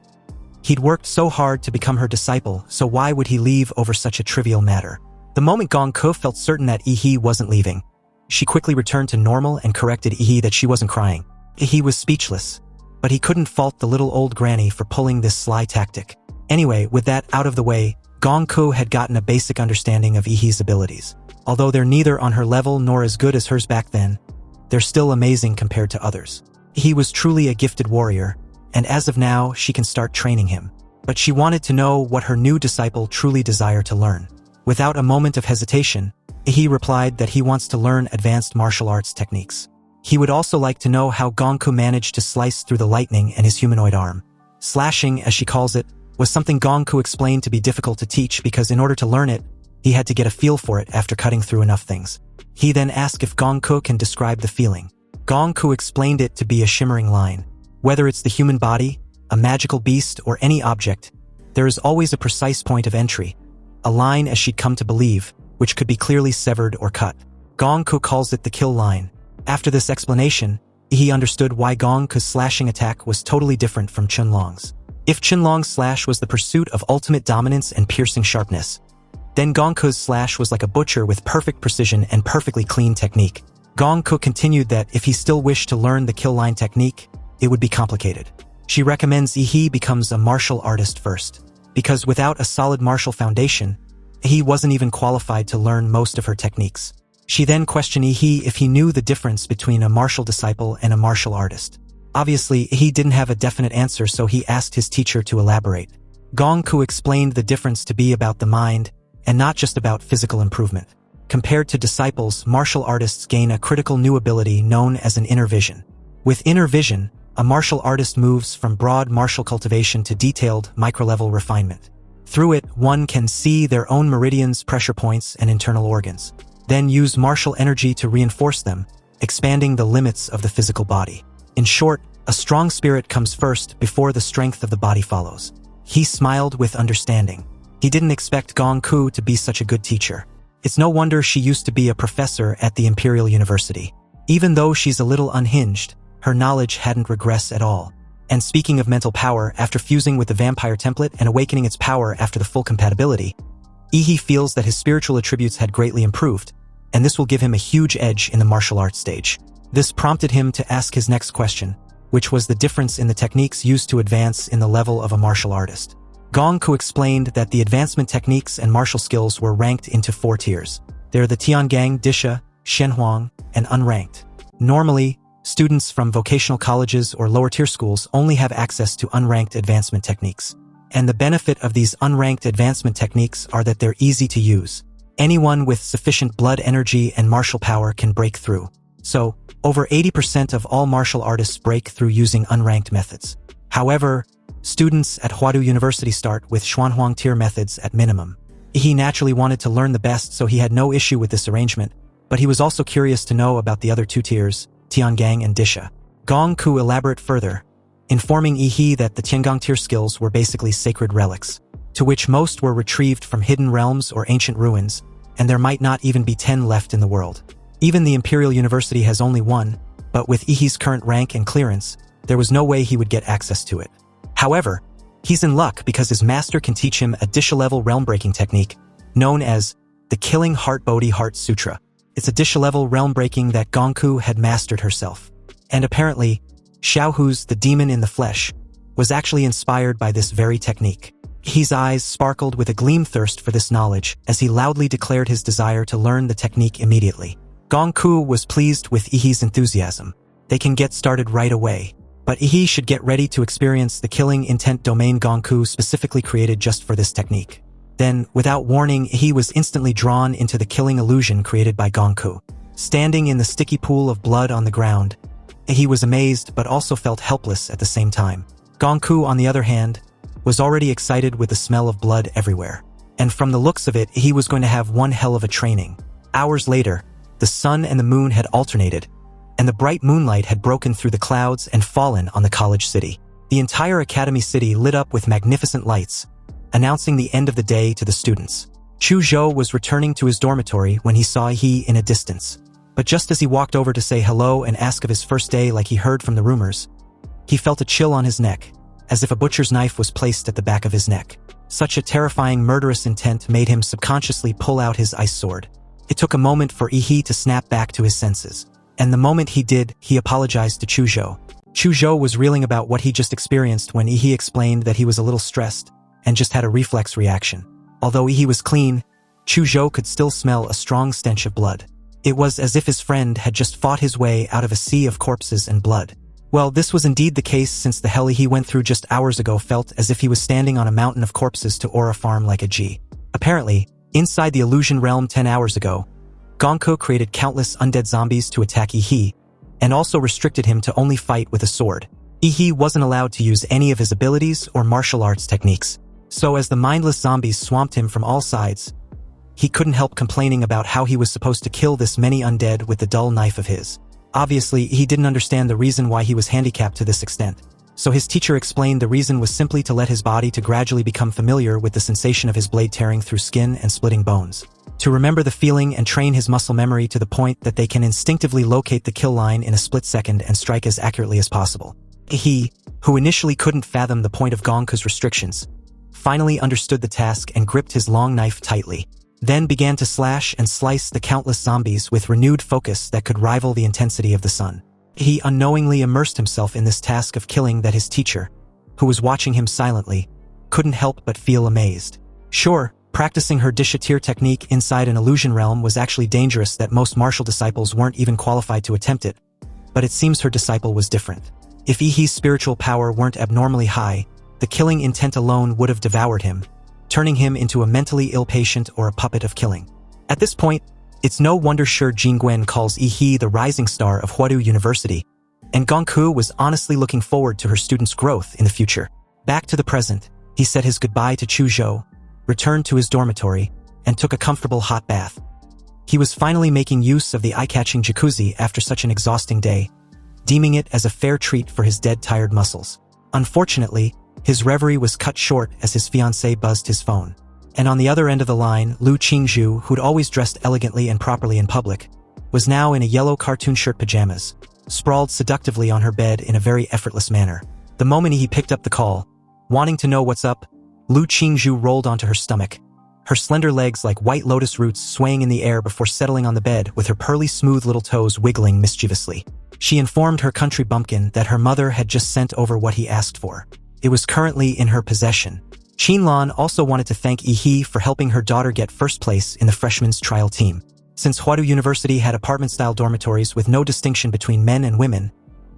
He'd worked so hard to become her disciple, so why would he leave over such a trivial matter? The moment Gongku felt certain that Ihi wasn't leaving, she quickly returned to normal and corrected Ihi that she wasn't crying. Ihi was speechless, but he couldn't fault the little old granny for pulling this sly tactic. Anyway, with that out of the way, Gongku had gotten a basic understanding of Ihi's abilities. Although they're neither on her level nor as good as hers back then, they're still amazing compared to others. He was truly a gifted warrior, and as of now, she can start training him. But she wanted to know what her new disciple truly desired to learn. Without a moment of hesitation, he replied that he wants to learn advanced martial arts techniques. He would also like to know how Gongku managed to slice through the lightning in his humanoid arm. Slashing, as she calls it, was something Gongku explained to be difficult to teach because in order to learn it, he had to get a feel for it after cutting through enough things. He then asked if Gongku can describe the feeling. Gongku explained it to be a shimmering line. Whether it's the human body, a magical beast, or any object, there is always a precise point of entry, a line as she'd come to believe, which could be clearly severed or cut. Gongku calls it the kill line. After this explanation, he understood why Gongku's slashing attack was totally different from Chunlong's. If Chunlong's slash was the pursuit of ultimate dominance and piercing sharpness, then Gongku's slash was like a butcher with perfect precision and perfectly clean technique. Gongku continued that if he still wished to learn the kill line technique, it would be complicated. She recommends Ihi becomes a martial artist first, because without a solid martial foundation, he wasn't even qualified to learn most of her techniques. She then questioned Ihi if he knew the difference between a martial disciple and a martial artist. Obviously, he didn't have a definite answer, so he asked his teacher to elaborate. Gongku explained the difference to be about the mind, and not just about physical improvement. Compared to disciples, martial artists gain a critical new ability known as an inner vision. With inner vision, a martial artist moves from broad martial cultivation to detailed, micro-level refinement. Through it, one can see their own meridians, pressure points, and internal organs, then use martial energy to reinforce them, expanding the limits of the physical body. In short, a strong spirit comes first before the strength of the body follows. He smiled with understanding. He didn't expect Gongku to be such a good teacher. It's no wonder she used to be a professor at the Imperial University. Even though she's a little unhinged, her knowledge hadn't regressed at all. And speaking of mental power, after fusing with the vampire template and awakening its power after the full compatibility, Ihi feels that his spiritual attributes had greatly improved, and this will give him a huge edge in the martial arts stage. This prompted him to ask his next question, which was the difference in the techniques used to advance in the level of a martial artist. Gongku explained that the advancement techniques and martial skills were ranked into 4 tiers. They're the Tiangang, Disha, Shenhuang, and unranked. Normally, students from vocational colleges or lower-tier schools only have access to unranked advancement techniques. And the benefit of these unranked advancement techniques are that they're easy to use. Anyone with sufficient blood energy and martial power can break through. So, over 80% of all martial artists break through using unranked methods. However, students at Huadu University start with Xuanhuang tier methods at minimum. He naturally wanted to learn the best, so he had no issue with this arrangement, but he was also curious to know about the other 2 tiers, Tiangang and Disha. Gongku elaborate further, informing Ihi that the Tiangang tier skills were basically sacred relics, to which most were retrieved from hidden realms or ancient ruins, and there might not even be 10 left in the world. Even the Imperial University has only 1, but with Ihi's current rank and clearance, there was no way he would get access to it. However, he's in luck because his master can teach him a Disha-level realm-breaking technique known as the Killing Heart Bodhi Heart Sutra. It's a Disha-level realm-breaking that Gongku had mastered herself. And apparently, Xiaohu's the demon in the flesh was actually inspired by this very technique. His eyes sparkled with a gleam thirst for this knowledge as he loudly declared his desire to learn the technique immediately. Gongku was pleased with Ihi's enthusiasm. They can get started right away. But Ihi should get ready to experience the killing intent domain Gongku specifically created just for this technique. Then, without warning, Ihi was instantly drawn into the killing illusion created by Gongku. Standing in the sticky pool of blood on the ground, Ihi was amazed but also felt helpless at the same time. Gongku, on the other hand, was already excited with the smell of blood everywhere. and from the looks of it, he was going to have one hell of a training. Hours later, the sun and the moon had alternated, and the bright moonlight had broken through the clouds and fallen on the college city. The entire academy city lit up with magnificent lights, announcing the end of the day to the students. Chu Zhou was returning to his dormitory when he saw He in a distance. But just as he walked over to say hello and ask of his first day like he heard from the rumors, he felt a chill on his neck, as if a butcher's knife was placed at the back of his neck. Such a terrifying murderous intent made him subconsciously pull out his ice sword. It took a moment for He to snap back to his senses. And the moment he did, he apologized to Chu Zhou. Chu Zhou was reeling about what he just experienced when He explained that he was a little stressed and just had a reflex reaction. Although He was clean, Chu Zhou could still smell a strong stench of blood. It was as if his friend had just fought his way out of a sea of corpses and blood. Well, this was indeed the case, since the hell he went through just hours ago felt as if he was standing on a mountain of corpses to aura farm like a G. Apparently, inside the illusion realm 10 hours ago, Gonko created countless undead zombies to attack He, and also restricted him to only fight with a sword. He wasn't allowed to use any of his abilities or martial arts techniques. So as the mindless zombies swamped him from all sides, he couldn't help complaining about how he was supposed to kill this many undead with the dull knife of his. Obviously, he didn't understand the reason why he was handicapped to this extent. So his teacher explained the reason was simply to let his body to gradually become familiar with the sensation of his blade tearing through skin and splitting bones. To remember the feeling and train his muscle memory to the point that they can instinctively locate the kill line in a split second and strike as accurately as possible. He, who initially couldn't fathom the point of Gonko's restrictions, finally understood the task and gripped his long knife tightly, then began to slash and slice the countless zombies with renewed focus that could rival the intensity of the sun. He unknowingly immersed himself in this task of killing that his teacher, who was watching him silently, couldn't help but feel amazed. Sure, practicing her dishatir technique inside an illusion realm was actually dangerous, that most martial disciples weren't even qualified to attempt it, but it seems her disciple was different. If He's spiritual power weren't abnormally high, the killing intent alone would have devoured him, turning him into a mentally ill patient or a puppet of killing. At this point, it's no wonder Shi Jingwen calls He the rising star of Huadu University, and Gongku was honestly looking forward to her students' growth in the future. Back to the present, he said his goodbye to Chu Zhou, returned to his dormitory, and took a comfortable hot bath. He was finally making use of the eye-catching jacuzzi after such an exhausting day, deeming it as a fair treat for his dead, tired muscles. Unfortunately, his reverie was cut short as his fiancée buzzed his phone. And on the other end of the line, Lu Qingzhu, who'd always dressed elegantly and properly in public, was now in a yellow cartoon shirt pajamas, sprawled seductively on her bed in a very effortless manner. The moment he picked up the call, wanting to know what's up, Lu Qingzhu rolled onto her stomach, her slender legs like white lotus roots swaying in the air before settling on the bed with her pearly smooth little toes wiggling mischievously. She informed her country bumpkin that her mother had just sent over what he asked for. It was currently in her possession. Qinlan also wanted to thank He for helping her daughter get first place in the freshmen's trial team. Since Huadu University had apartment-style dormitories with no distinction between men and women,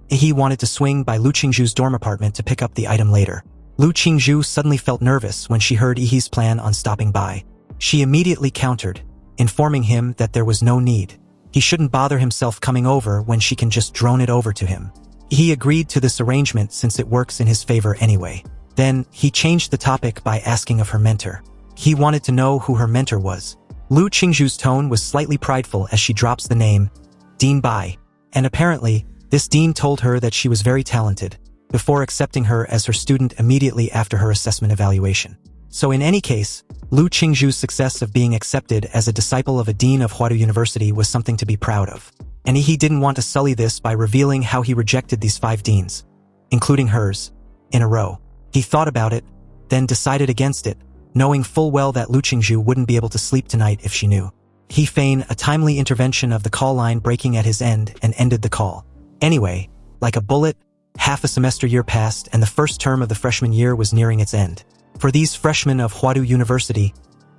He wanted to swing by Lu Qingzhu's dorm apartment to pick up the item later. Lu Qingzhu suddenly felt nervous when she heard He's plan on stopping by. She immediately countered, informing him that there was no need. He shouldn't bother himself coming over when she can just drone it over to him. He agreed to this arrangement since it works in his favor anyway. Then, he changed the topic by asking of her mentor. He wanted to know who her mentor was. Lu Qingzhu's tone was slightly prideful as she drops the name, Dean Bai, and apparently, this dean told her that she was very talented, before accepting her as her student immediately after her assessment evaluation. So in any case, Lu Qingzhu's success of being accepted as a disciple of a dean of Huadu University was something to be proud of. And He didn't want to sully this by revealing how he rejected these 5 deans, including hers, in a row. He thought about it, then decided against it, knowing full well that Lu Qingzhu wouldn't be able to sleep tonight if she knew. He feigned a timely intervention of the call line breaking at his end and ended the call. Anyway, like a bullet, half a semester year passed and the first term of the freshman year was nearing its end. For these freshmen of Huadu University,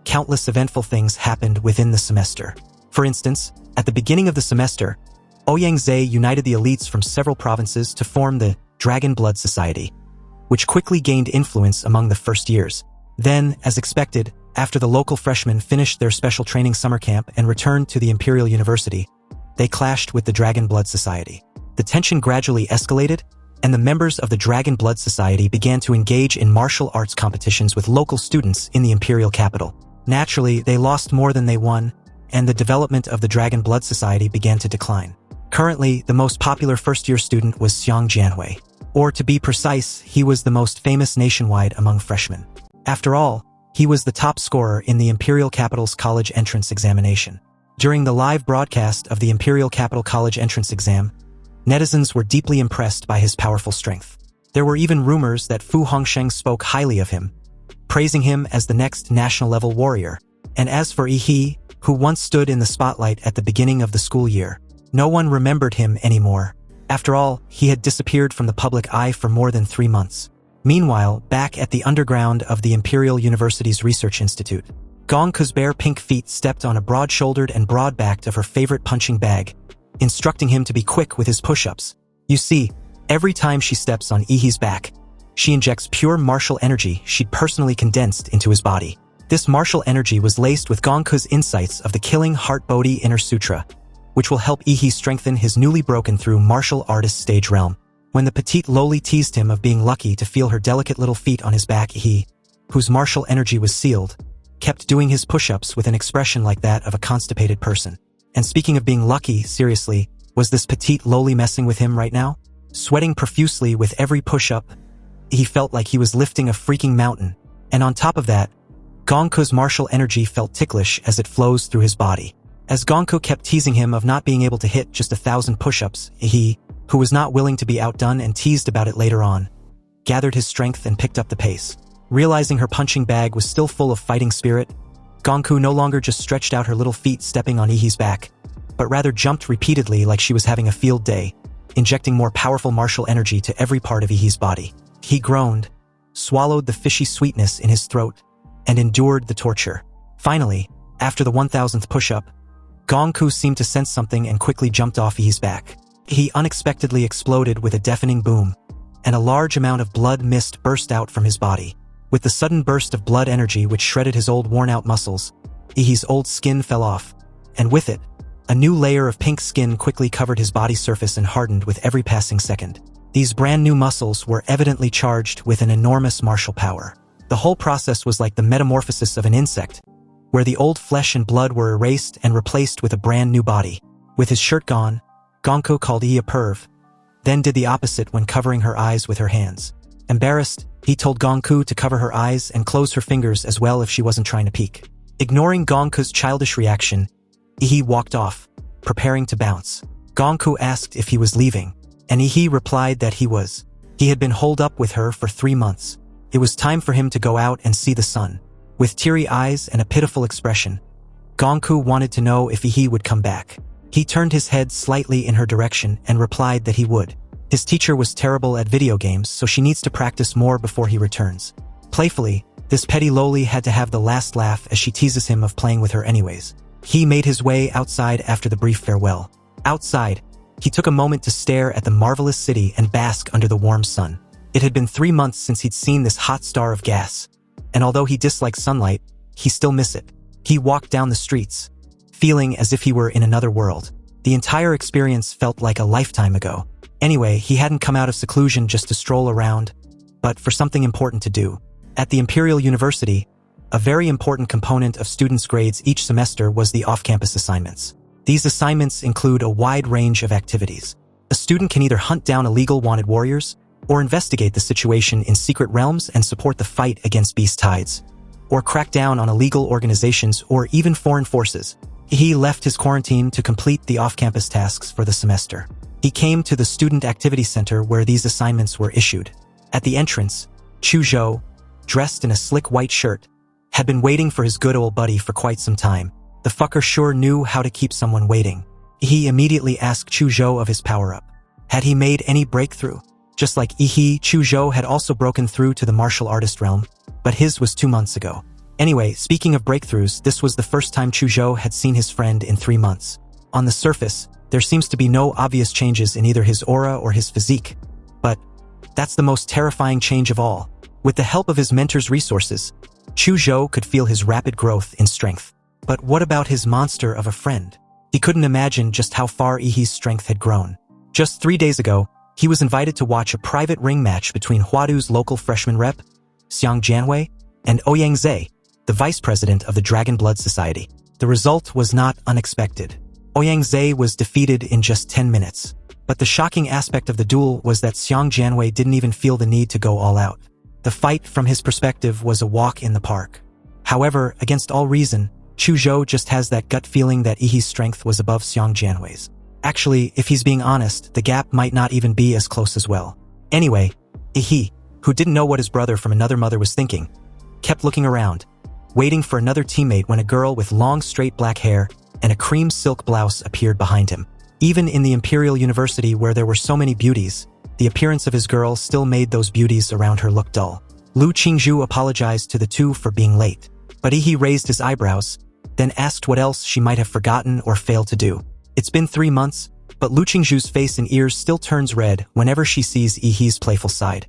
countless eventful things happened within the semester. For instance, at the beginning of the semester, Ouyangze united the elites from several provinces to form the Dragon Blood Society, which quickly gained influence among the first years. Then, as expected, after the local freshmen finished their special training summer camp and returned to the Imperial University, they clashed with the Dragon Blood Society. The tension gradually escalated, and the members of the Dragon Blood Society began to engage in martial arts competitions with local students in the imperial capital. Naturally, they lost more than they won, and the development of the Dragon Blood Society began to decline. Currently, the most popular first-year student was Xiang Jianhui. Or to be precise, he was the most famous nationwide among freshmen. After all, he was the top scorer in the Imperial Capital's college entrance examination. During the live broadcast of the Imperial Capital College entrance exam, netizens were deeply impressed by his powerful strength. There were even rumors that Fu Hongsheng spoke highly of him, praising him as the next national-level warrior. And as for Yi, who once stood in the spotlight at the beginning of the school year, no one remembered him anymore. After all, he had disappeared from the public eye for more than 3 months. Meanwhile, back at the underground of the Imperial University's Research Institute, Gongke's bare pink feet stepped on a broad-shouldered and broad-backed of her favorite punching bag, instructing him to be quick with his push-ups. You see, every time she steps on Yi's back, she injects pure martial energy she'd personally condensed into his body. This martial energy was laced with Gongke's insights of the killing Heart Bodhi Inner Sutra, which will help Yi strengthen his newly broken-through martial artist stage realm. When the petite lowly teased him of being lucky to feel her delicate little feet on his back, Yi, whose martial energy was sealed, kept doing his push-ups with an expression like that of a constipated person. And speaking of being lucky, seriously, was this petite lowly messing with him right now? Sweating profusely with every push-up, he felt like he was lifting a freaking mountain. And on top of that, Gongke's martial energy felt ticklish as it flows through his body. As Gongke kept teasing him of not being able to hit just 1,000 push-ups, he, who was not willing to be outdone and teased about it later on, gathered his strength and picked up the pace. Realizing her punching bag was still full of fighting spirit, Gongke no longer just stretched out her little feet stepping on Yi's back, but rather jumped repeatedly like she was having a field day, injecting more powerful martial energy to every part of Yi's body. He groaned, swallowed the fishy sweetness in his throat, and endured the torture. Finally, after the 1,000th push-up, Gongke seemed to sense something and quickly jumped off Yi's back. He unexpectedly exploded with a deafening boom, and a large amount of blood mist burst out from his body. With the sudden burst of blood energy which shredded his old worn-out muscles, Yi's old skin fell off, and with it, a new layer of pink skin quickly covered his body's surface and hardened with every passing second. These brand-new muscles were evidently charged with an enormous martial power. The whole process was like the metamorphosis of an insect, where the old flesh and blood were erased and replaced with a brand-new body. With his shirt gone, Gongke called Yi a perv, then did the opposite when covering her eyes with her hands. Embarrassed, he told Gongke to cover her eyes and close her fingers as well if she wasn't trying to peek. Ignoring Gongke's childish reaction, Yi walked off, preparing to bounce. Gongke asked if he was leaving, and Yi replied that he was. He had been holed up with her for 3 months. It was time for him to go out and see the sun. With teary eyes and a pitiful expression, Gongke wanted to know if Yi would come back. He turned his head slightly in her direction and replied that he would. His teacher was terrible at video games, so she needs to practice more before he returns. Playfully, this petty lowly had to have the last laugh as she teases him of playing with her anyways. He made his way outside after the brief farewell. Outside, he took a moment to stare at the marvelous city and bask under the warm sun. It had been 3 months since he'd seen this hot star of gas, and although he disliked sunlight, he still missed it. He walked down the streets, feeling as if he were in another world. The entire experience felt like a lifetime ago. Anyway, he hadn't come out of seclusion just to stroll around, but for something important to do. At the Imperial University, a very important component of students' grades each semester was the off-campus assignments. These assignments include a wide range of activities. A student can either hunt down illegal wanted warriors, or investigate the situation in secret realms and support the fight against beast tides, or crack down on illegal organizations or even foreign forces. He left his quarantine to complete the off-campus tasks for the semester. He came to the Student Activity Center where these assignments were issued. At the entrance, Chu Zhou, dressed in a slick white shirt, had been waiting for his good old buddy for quite some time. The fucker sure knew how to keep someone waiting. He immediately asked Chu Zhou of his power-up. Had he made any breakthrough? Just like Yi, Chu Zhou had also broken through to the martial artist realm, but his was 2 months ago. Anyway, speaking of breakthroughs, this was the first time Chu Zhou had seen his friend in 3 months. On the surface, there seems to be no obvious changes in either his aura or his physique, but that's the most terrifying change of all. With the help of his mentor's resources, Chu Zhou could feel his rapid growth in strength. But what about his monster of a friend? He couldn't imagine just how far Yi's strength had grown. Just 3 days ago, he was invited to watch a private ring match between Huadu's local freshman rep, Xiang Jianhui, and Ouyang Zhe, the vice president of the Dragon Blood Society. The result was not unexpected. Ouyang was defeated in just 10 minutes. But the shocking aspect of the duel was that Xiang Jianwei didn't even feel the need to go all out. The fight, from his perspective, was a walk in the park. However, against all reason, Chu Zhou just has that gut feeling that Yi's strength was above Xiang Jianwei's. Actually, if he's being honest, the gap might not even be as close as well. Anyway, Yi, who didn't know what his brother from another mother was thinking, kept looking around, waiting for another teammate when a girl with long straight black hair and a cream silk blouse appeared behind him. Even in the Imperial University where there were so many beauties, the appearance of his girl still made those beauties around her look dull. Lu Qingzhu apologized to the two for being late, but Yi raised his eyebrows, then asked what else she might have forgotten or failed to do. It's been 3 months, but Lu Qingzhu's face and ears still turns red whenever she sees Yi's playful side,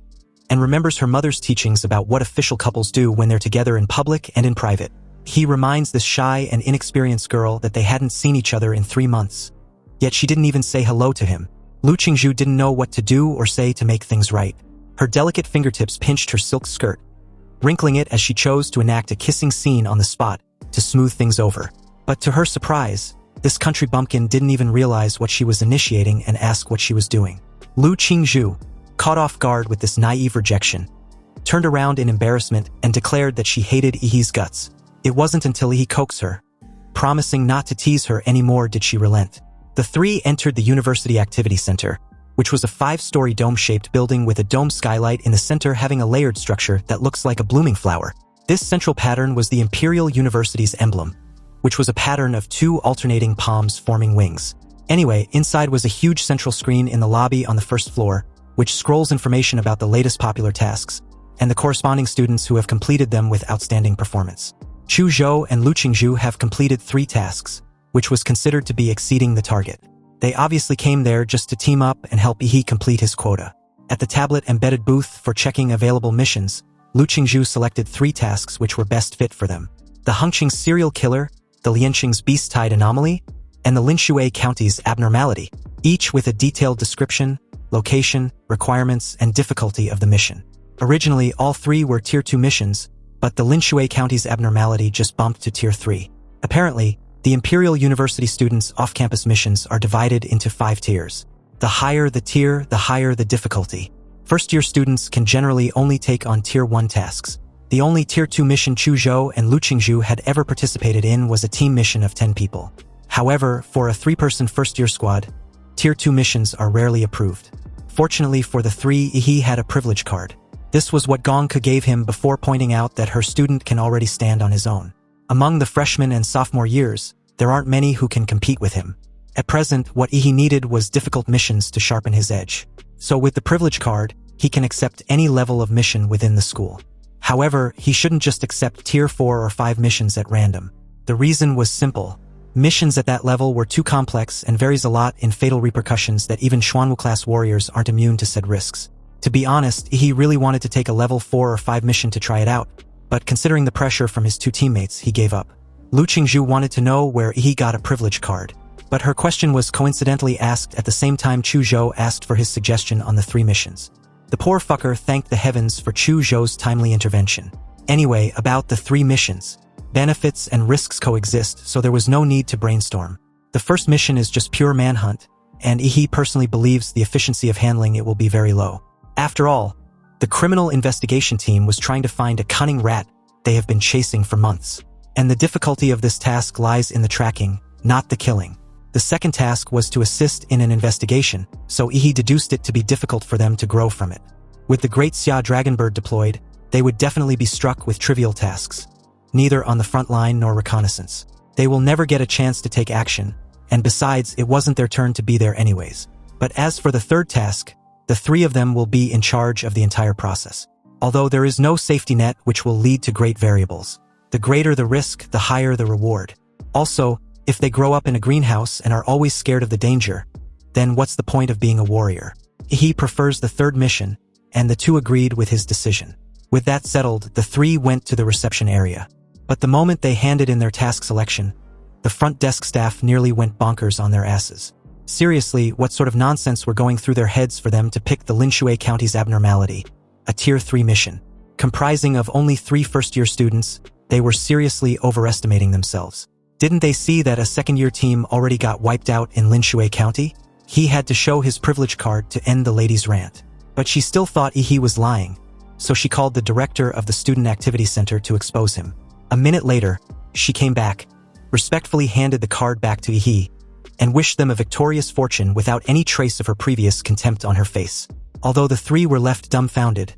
and remembers her mother's teachings about what official couples do when they're together in public and in private. He reminds this shy and inexperienced girl that they hadn't seen each other in 3 months. Yet she didn't even say hello to him. Lu Qingzhu didn't know what to do or say to make things right. Her delicate fingertips pinched her silk skirt, wrinkling it as she chose to enact a kissing scene on the spot to smooth things over. But to her surprise, this country bumpkin didn't even realize what she was initiating and ask what she was doing. Lu Qingzhu, caught off guard with this naive rejection, turned around in embarrassment and declared that she hated Yi's guts. It wasn't until Yi coaxed her, promising not to tease her anymore, did she relent. The three entered the University Activity Center, which was a 5-story dome-shaped building with a dome skylight in the center having a layered structure that looks like a blooming flower. This central pattern was the Imperial University's emblem, which was a pattern of 2 alternating palms forming wings. Anyway, inside was a huge central screen in the lobby on the first floor, which scrolls information about the latest popular tasks, and the corresponding students who have completed them with outstanding performance. Chu Zhou and Lu Qingzhu have completed 3 tasks, which was considered to be exceeding the target. They obviously came there just to team up and help Yi complete his quota. At the tablet-embedded booth for checking available missions, Lu Qingzhu selected 3 tasks which were best fit for them: the Hengqing's serial killer, the Lianqing's beast-tide anomaly, and the Linshui County's abnormality, each with a detailed description, location, requirements, and difficulty of the mission. Originally, all 3 were Tier 2 missions, but the Linshui County's abnormality just bumped to Tier 3. Apparently, the Imperial University students' off-campus missions are divided into 5 tiers. The higher the tier, the higher the difficulty. First-year students can generally only take on Tier 1 tasks. The only Tier 2 mission Chu Zhou and Lu Qingzhu had ever participated in was a team mission of 10 people. However, for a 3-person first-year squad, Tier 2 missions are rarely approved. Fortunately for the 3, Yi had a privilege card. This was what Gongke gave him before pointing out that her student can already stand on his own. Among the freshman and sophomore years, there aren't many who can compete with him. At present, what Yi needed was difficult missions to sharpen his edge. So with the privilege card, he can accept any level of mission within the school. However, he shouldn't just accept Tier 4 or 5 missions at random. The reason was simple. Missions at that level were too complex and varies a lot in fatal repercussions that even Xuanwu-class warriors aren't immune to said risks. To be honest, he really wanted to take a level 4 or 5 mission to try it out, but considering the pressure from his 2 teammates, he gave up. Lu Qingzhu wanted to know where Yi got a privilege card, but her question was coincidentally asked at the same time Chu Zhou asked for his suggestion on the 3 missions. The poor fucker thanked the heavens for Chu Zhou's timely intervention. Anyway, about the 3 missions. Benefits and risks coexist, so there was no need to brainstorm. The first mission is just pure manhunt, and Yi personally believes the efficiency of handling it will be very low. After all, the criminal investigation team was trying to find a cunning rat they have been chasing for months. And the difficulty of this task lies in the tracking, not the killing. The second task was to assist in an investigation, so Yi deduced it to be difficult for them to grow from it. With the Great Xia Dragonbird deployed, they would definitely be struck with trivial tasks, neither on the front line nor reconnaissance. They will never get a chance to take action, and besides, it wasn't their turn to be there anyways. But as for the third task, the 3 of them will be in charge of the entire process. Although there is no safety net which will lead to great variables. The greater the risk, the higher the reward. Also, if they grow up in a greenhouse and are always scared of the danger, then what's the point of being a warrior? He prefers the 3rd mission, and the 2 agreed with his decision. With that settled, the 3 went to the reception area. But the moment they handed in their task selection, the front desk staff nearly went bonkers on their asses. Seriously, what sort of nonsense were going through their heads for them to pick the Linshui County's abnormality, a Tier 3 mission, comprising of only 3 first-year students, They were seriously overestimating themselves. Didn't they see that a second-year team already got wiped out in Linshui County? He had to show his privilege card to end the lady's rant. But she still thought he was lying, so she called the director of the Student Activity Center to expose him. A minute later, she came back, respectfully handed the card back to He, and wished them a victorious fortune without any trace of her previous contempt on her face. Although the three were left dumbfounded,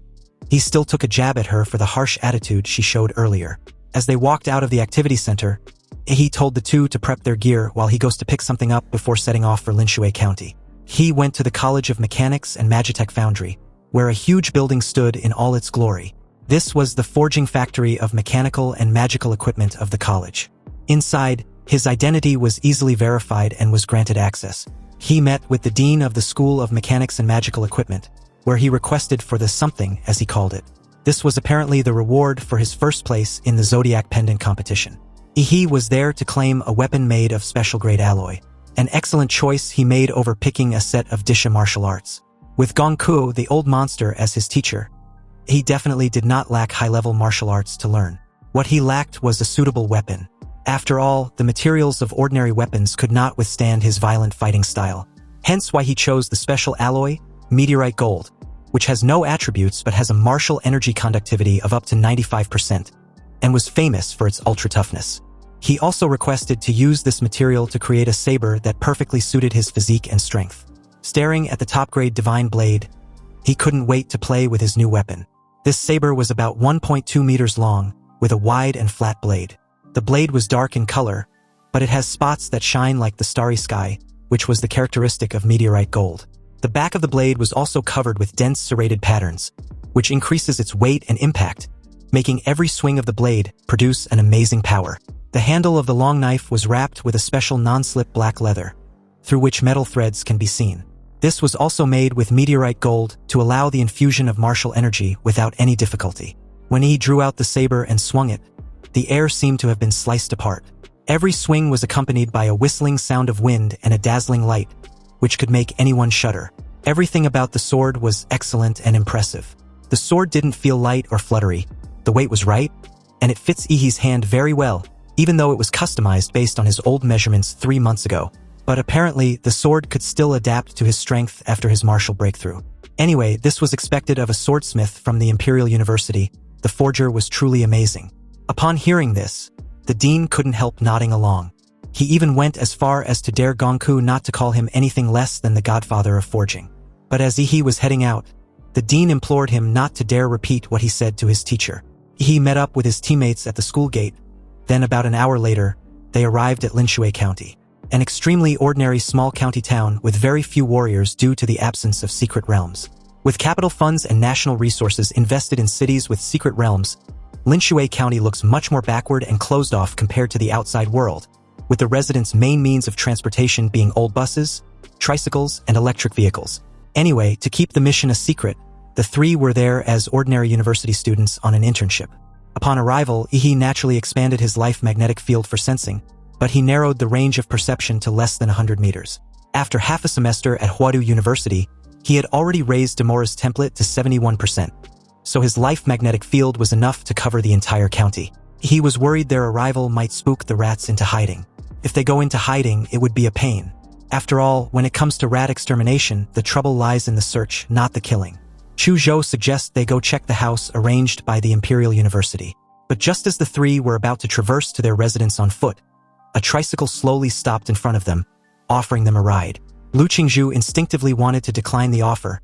he still took a jab at her for the harsh attitude she showed earlier. As they walked out of the activity center, he told the two to prep their gear while he goes to pick something up before setting off for Linshui County. He went to the College of Mechanics and Magitech Foundry, where a huge building stood in all its glory. This was the forging factory of mechanical and magical equipment of the college. Inside, his identity was easily verified and was granted access. He met with the dean of the School of Mechanics and Magical Equipment, where he requested for the something, as he called it. This was apparently the reward for his first place in the Zodiac Pendant competition. He was there to claim a weapon made of special-grade alloy. An excellent choice he made over picking a set of Disha martial arts. With Gongku, the old monster, as his teacher, he definitely did not lack high-level martial arts to learn. What he lacked was a suitable weapon. After all, the materials of ordinary weapons could not withstand his violent fighting style. Hence why he chose the special alloy, meteorite gold, which has no attributes but has a martial energy conductivity of up to 95%, and was famous for its ultra-toughness. He also requested to use this material to create a saber that perfectly suited his physique and strength. Staring at the top-grade divine blade, he couldn't wait to play with his new weapon. This saber was about 1.2 meters long, with a wide and flat blade. The blade was dark in color, but it has spots that shine like the starry sky, which was the characteristic of meteorite gold. The back of the blade was also covered with dense serrated patterns, which increases its weight and impact, making every swing of the blade produce an amazing power. The handle of the long knife was wrapped with a special non-slip black leather, through which metal threads can be seen. This was also made with meteorite gold to allow the infusion of martial energy without any difficulty. When he drew out the saber and swung it, the air seemed to have been sliced apart. Every swing was accompanied by a whistling sound of wind and a dazzling light, which could make anyone shudder. Everything about the sword was excellent and impressive. The sword didn't feel light or fluttery. The weight was right, and it fits Ihi's hand very well, even though it was customized based on his old measurements 3 months ago. But apparently, the sword could still adapt to his strength after his martial breakthrough. Anyway, this was expected of a swordsmith from the Imperial University. The forger was truly amazing. Upon hearing this, the dean couldn't help nodding along. He even went as far as to dare Gongku not to call him anything less than the godfather of forging. But as Ihi was heading out, the dean implored him not to dare repeat what he said to his teacher. He met up with his teammates at the school gate. Then about an hour later, they arrived at Linshui County, an extremely ordinary small county town with very few warriors due to the absence of secret realms. With capital funds and national resources invested in cities with secret realms, Linshui County looks much more backward and closed off compared to the outside world, with the residents' main means of transportation being old buses, tricycles, and electric vehicles. Anyway, to keep the mission a secret, the three were there as ordinary university students on an internship. Upon arrival, Ihi naturally expanded his life magnetic field for sensing, but he narrowed the range of perception to less than 100 meters. After half a semester at Huadu University, he had already raised Demora's template to 71%, so his life magnetic field was enough to cover the entire county. He was worried their arrival might spook the rats into hiding. If they go into hiding, it would be a pain. After all, when it comes to rat extermination, the trouble lies in the search, not the killing. Chu Zhou suggests they go check the house arranged by the Imperial University. But just as the three were about to traverse to their residence on foot, a tricycle slowly stopped in front of them, offering them a ride. Lu Qingzhu instinctively wanted to decline the offer,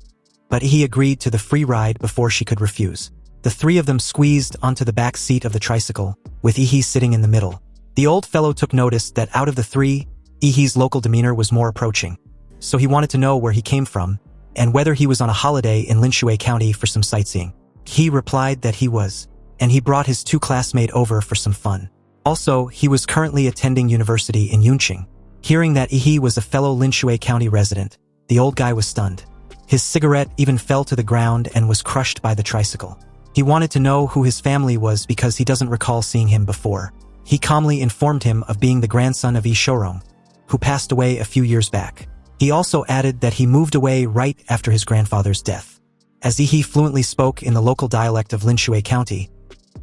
but he agreed to the free ride before she could refuse. The three of them squeezed onto the back seat of the tricycle, with Ihi sitting in the middle. The old fellow took notice that out of the three, Ihi's local demeanor was more approaching, so he wanted to know where he came from, and whether he was on a holiday in Linshui County for some sightseeing. He replied that he was, and he brought his two classmates over for some fun. Also, he was currently attending university in Yunqing. Hearing that Ihi was a fellow Linshui County resident, the old guy was stunned. His cigarette even fell to the ground and was crushed by the tricycle. He wanted to know who his family was because he doesn't recall seeing him before. He calmly informed him of being the grandson of Yi Shourong, who passed away a few years back. He also added that he moved away right after his grandfather's death. As Ihi fluently spoke in the local dialect of Linshui County,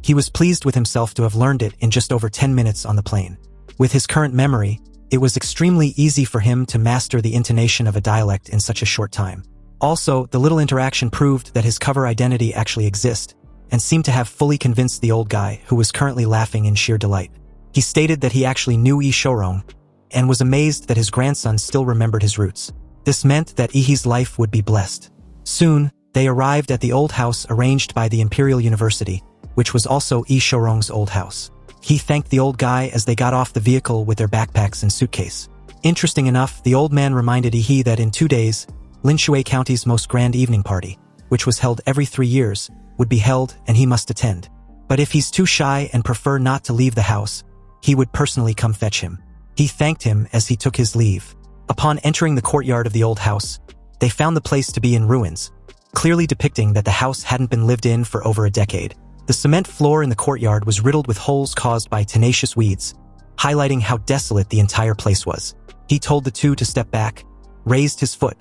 He was pleased with himself to have learned it in just over 10 minutes on the plane. With his current memory, it was extremely easy for him to master the intonation of a dialect in such a short time. Also, the little interaction proved that his cover identity actually exists, and seemed to have fully convinced the old guy, who was currently laughing in sheer delight. He stated that he actually knew Yi Shorong, and was amazed that his grandson still remembered his roots. This meant that Yi's life would be blessed. Soon, they arrived at the old house arranged by the Imperial University, which was also Yi Shorong's old house. He thanked the old guy as they got off the vehicle with their backpacks and suitcase. Interesting enough, the old man reminded Yi that in 2 days, Linshui County's most grand evening party, which was held every 3 years, would be held and he must attend. But if he's too shy and prefer not to leave the house, he would personally come fetch him. He thanked him as he took his leave. Upon entering the courtyard of the old house, they found the place to be in ruins, clearly depicting that the house hadn't been lived in for over a decade. The cement floor in the courtyard was riddled with holes caused by tenacious weeds, highlighting how desolate the entire place was. He told the two to step back, raised his foot,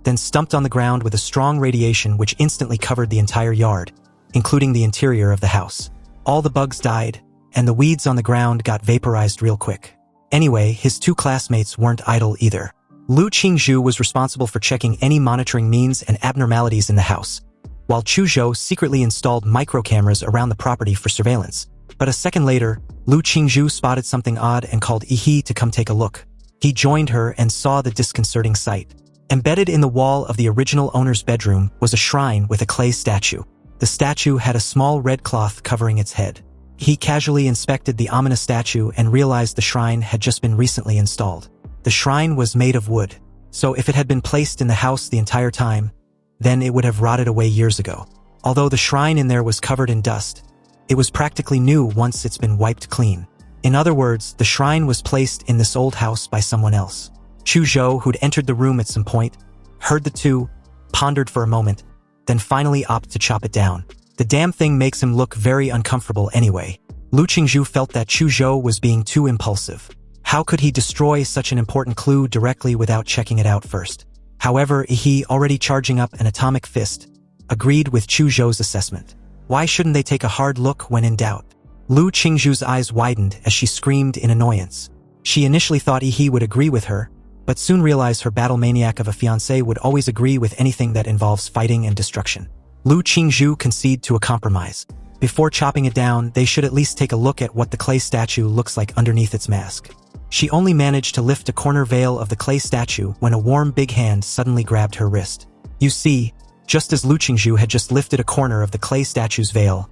then stumped on the ground with a strong radiation which instantly covered the entire yard, including the interior of the house. All the bugs died, and the weeds on the ground got vaporized real quick. Anyway, his two classmates weren't idle either. Lu Qingzhu was responsible for checking any monitoring means and abnormalities in the house, while Chu Zhou secretly installed microcameras around the property for surveillance. But a second later, Lu Qingzhu spotted something odd and called Yi to come take a look. He joined her and saw the disconcerting sight. Embedded in the wall of the original owner's bedroom was a shrine with a clay statue. The statue had a small red cloth covering its head. He casually inspected the ominous statue and realized the shrine had just been recently installed. The shrine was made of wood, so if it had been placed in the house the entire time, then it would have rotted away years ago. Although the shrine in there was covered in dust, it was practically new once it's been wiped clean. In other words, the shrine was placed in this old house by someone else. Chu Zhou, who'd entered the room at some point, heard the two, pondered for a moment, then finally opted to chop it down. The damn thing makes him look very uncomfortable anyway. Lu Qingzhu felt that Chu Zhou was being too impulsive. How could he destroy such an important clue directly without checking it out first? However, Yi, already charging up an atomic fist, agreed with Chu Zhou's assessment. Why shouldn't they take a hard look when in doubt? Lu Qingzhu's eyes widened as she screamed in annoyance. She initially thought Yi would agree with her, but soon realized her battle maniac of a fiancé would always agree with anything that involves fighting and destruction. Lu Qingzhu conceded to a compromise. Before chopping it down, they should at least take a look at what the clay statue looks like underneath its mask. She only managed to lift a corner veil of the clay statue when a warm big hand suddenly grabbed her wrist. You see, just as Lu Qingzhu had just lifted a corner of the clay statue's veil,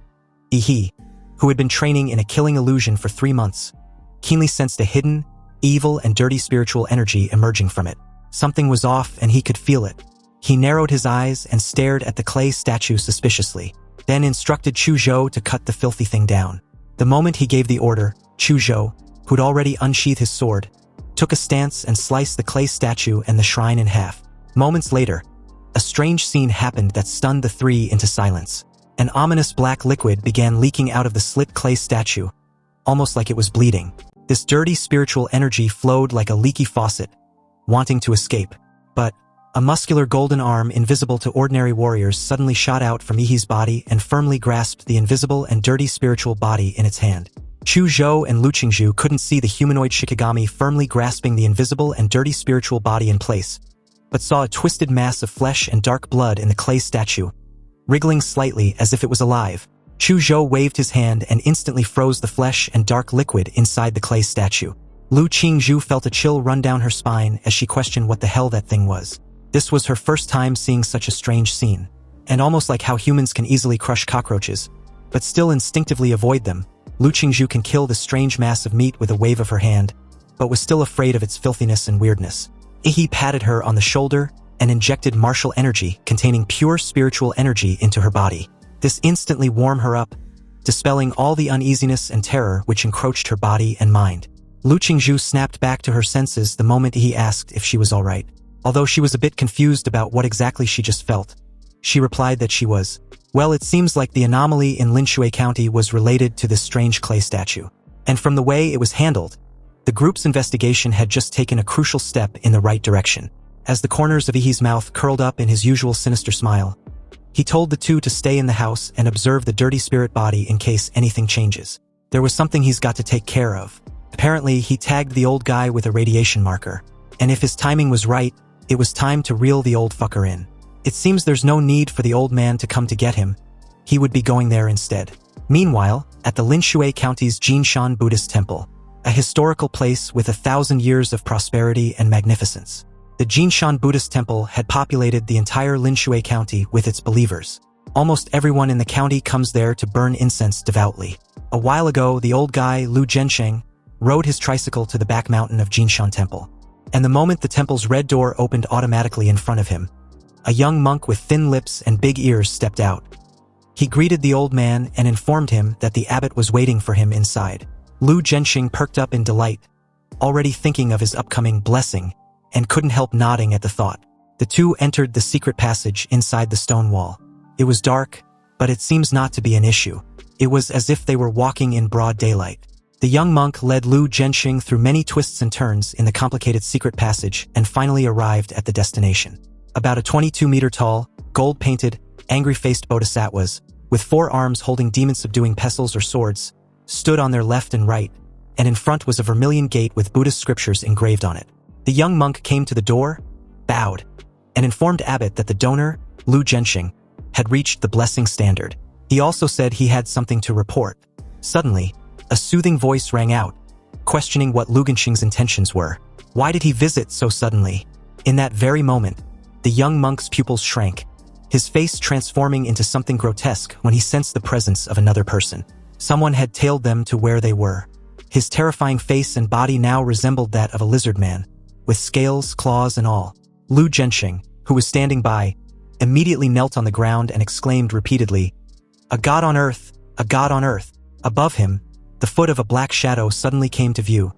Yi, who had been training in a killing illusion for 3 months, keenly sensed a hidden, evil and dirty spiritual energy emerging from it. Something was off and he could feel it. He narrowed his eyes and stared at the clay statue suspiciously, then instructed Chu Zhou to cut the filthy thing down. The moment he gave the order, Chu Zhou, who'd already unsheathed his sword, took a stance and sliced the clay statue and the shrine in half. Moments later, a strange scene happened that stunned the three into silence. An ominous black liquid began leaking out of the slit clay statue, almost like it was bleeding. This dirty spiritual energy flowed like a leaky faucet, wanting to escape. But a muscular golden arm invisible to ordinary warriors suddenly shot out from Yi's body and firmly grasped the invisible and dirty spiritual body in its hand. Chu Zhou and Lu Qingzhu couldn't see the humanoid Shikigami firmly grasping the invisible and dirty spiritual body in place, but saw a twisted mass of flesh and dark blood in the clay statue, wriggling slightly as if it was alive. Chu Zhou waved his hand and instantly froze the flesh and dark liquid inside the clay statue. Lu Qingzhu felt a chill run down her spine as she questioned what the hell that thing was. This was her first time seeing such a strange scene, and almost like how humans can easily crush cockroaches, but still instinctively avoid them, Lu Qingzhu can kill the strange mass of meat with a wave of her hand, but was still afraid of its filthiness and weirdness. Yi patted her on the shoulder and injected martial energy containing pure spiritual energy into her body. This instantly warmed her up, dispelling all the uneasiness and terror which encroached her body and mind. Lu Qingzhu snapped back to her senses the moment Yi asked if she was alright. Although she was a bit confused about what exactly she just felt, she replied that she was. Well, it seems like the anomaly in Linshui County was related to this strange clay statue. And from the way it was handled, the group's investigation had just taken a crucial step in the right direction. As the corners of Yi's mouth curled up in his usual sinister smile, He told the two to stay in the house and observe the dirty spirit body in case anything changes. There was something he's got to take care of. Apparently, he tagged the old guy with a radiation marker. And if his timing was right, it was time to reel the old fucker in. It seems there's no need for the old man to come to get him. He would be going there instead. Meanwhile, at the Linshui County's Jinshan Buddhist Temple, a historical place with 1,000 years of prosperity and magnificence. The Jinshan Buddhist Temple had populated the entire Linshui County with its believers. Almost everyone in the county comes there to burn incense devoutly. A while ago, the old guy, Lu Zhensheng, rode his tricycle to the back mountain of Jinshan Temple. And the moment the temple's red door opened automatically in front of him, a young monk with thin lips and big ears stepped out. He greeted the old man and informed him that the abbot was waiting for him inside. Lu Zhensheng perked up in delight, already thinking of his upcoming blessing, and couldn't help nodding at the thought. The two entered the secret passage inside the stone wall. It was dark, but it seems not to be an issue. It was as if they were walking in broad daylight. The young monk led Lu Zhensheng through many twists and turns in the complicated secret passage and finally arrived at the destination. About a 22-meter tall, gold-painted, angry-faced bodhisattvas, with 4 arms holding demon-subduing pestles or swords, stood on their left and right, and in front was a vermilion gate with Buddhist scriptures engraved on it. The young monk came to the door, bowed, and informed abbot that the donor, Lu Zhensheng, had reached the blessing standard. He also said he had something to report. Suddenly, a soothing voice rang out, questioning what Lu Zhensheng's intentions were. Why did he visit so suddenly? In that very moment, the young monk's pupils shrank, his face transforming into something grotesque when he sensed the presence of another person. Someone had tailed them to where they were. His terrifying face and body now resembled that of a lizard man, with scales, claws, and all. Lu Zhensheng, who was standing by, immediately knelt on the ground and exclaimed repeatedly, "A god on earth! A god on earth!" Above him, the foot of a black shadow suddenly came to view,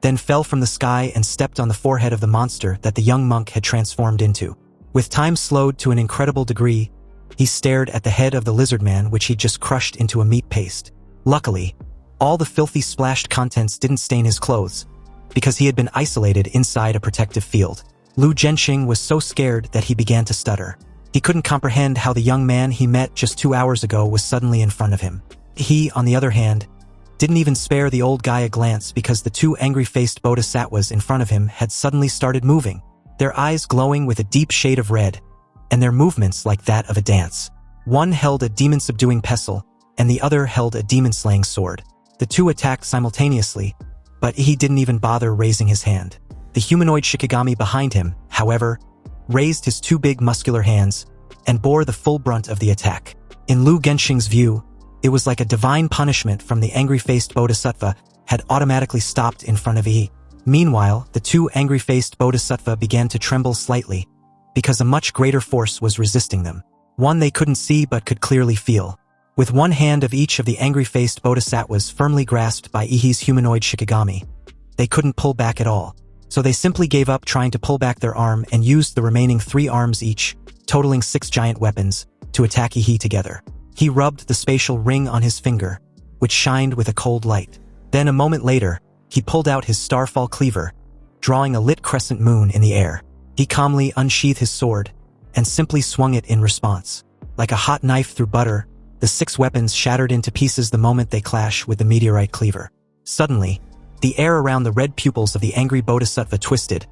then fell from the sky and stepped on the forehead of the monster that the young monk had transformed into. With time slowed to an incredible degree, he stared at the head of the lizard man which he'd just crushed into a meat paste. Luckily, all the filthy splashed contents didn't stain his clothes, because he had been isolated inside a protective field. Lu Zhensheng was so scared that he began to stutter. He couldn't comprehend how the young man he met just 2 hours ago was suddenly in front of him. He, on the other hand, didn't even spare the old guy a glance because the 2 angry-faced bodhisattvas in front of him had suddenly started moving, their eyes glowing with a deep shade of red, and their movements like that of a dance. One held a demon-subduing pestle, and the other held a demon-slaying sword. The 2 attacked simultaneously, but he didn't even bother raising his hand. The humanoid Shikigami behind him, however, raised his 2 big muscular hands and bore the full brunt of the attack. In Lu Zhensheng's view, it was like a divine punishment from the angry-faced bodhisattva had automatically stopped in front of he. Meanwhile, the 2 angry-faced bodhisattva began to tremble slightly, because a much greater force was resisting them. One they couldn't see but could clearly feel. With one hand of each of the angry-faced bodhisattvas firmly grasped by Ihi's humanoid Shikigami, they couldn't pull back at all. So they simply gave up trying to pull back their arm and used the remaining 3 arms each, totaling 6 giant weapons, to attack Ihi together. He rubbed the spatial ring on his finger, which shined with a cold light. Then a moment later, he pulled out his starfall cleaver, drawing a lit crescent moon in the air. He calmly unsheathed his sword, and simply swung it in response. Like a hot knife through butter, the 6 weapons shattered into pieces the moment they clashed with the meteorite cleaver. Suddenly, the air around the red pupils of the angry bodhisattva twisted,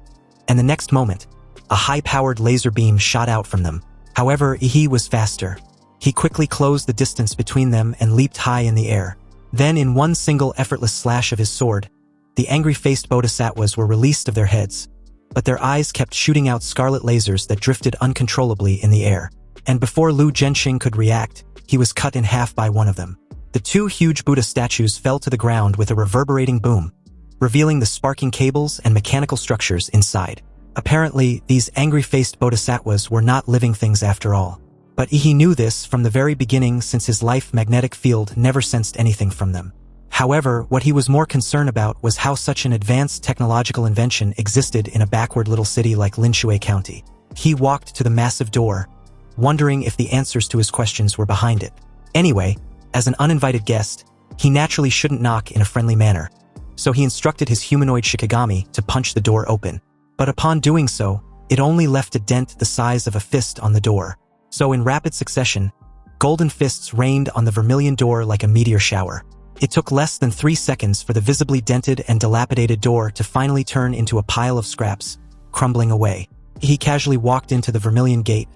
and the next moment, a high-powered laser beam shot out from them. However, Ihi was faster. He quickly closed the distance between them and leaped high in the air. Then in one single effortless slash of his sword, the angry-faced bodhisattvas were released of their heads, but their eyes kept shooting out scarlet lasers that drifted uncontrollably in the air. And before Lu Zhensheng could react, he was cut in half by one of them. The 2 huge Buddha statues fell to the ground with a reverberating boom, revealing the sparking cables and mechanical structures inside. Apparently, these angry-faced bodhisattvas were not living things after all. But Ihi knew this from the very beginning since his life magnetic field never sensed anything from them. However, what he was more concerned about was how such an advanced technological invention existed in a backward little city like Linshui County. He walked to the massive door, wondering if the answers to his questions were behind it. Anyway, as an uninvited guest, he naturally shouldn't knock in a friendly manner, so he instructed his humanoid Shikigami to punch the door open. But upon doing so, it only left a dent the size of a fist on the door. So in rapid succession, golden fists rained on the vermilion door like a meteor shower. It took less than 3 seconds for the visibly dented and dilapidated door to finally turn into a pile of scraps, crumbling away. He casually walked into the vermilion gate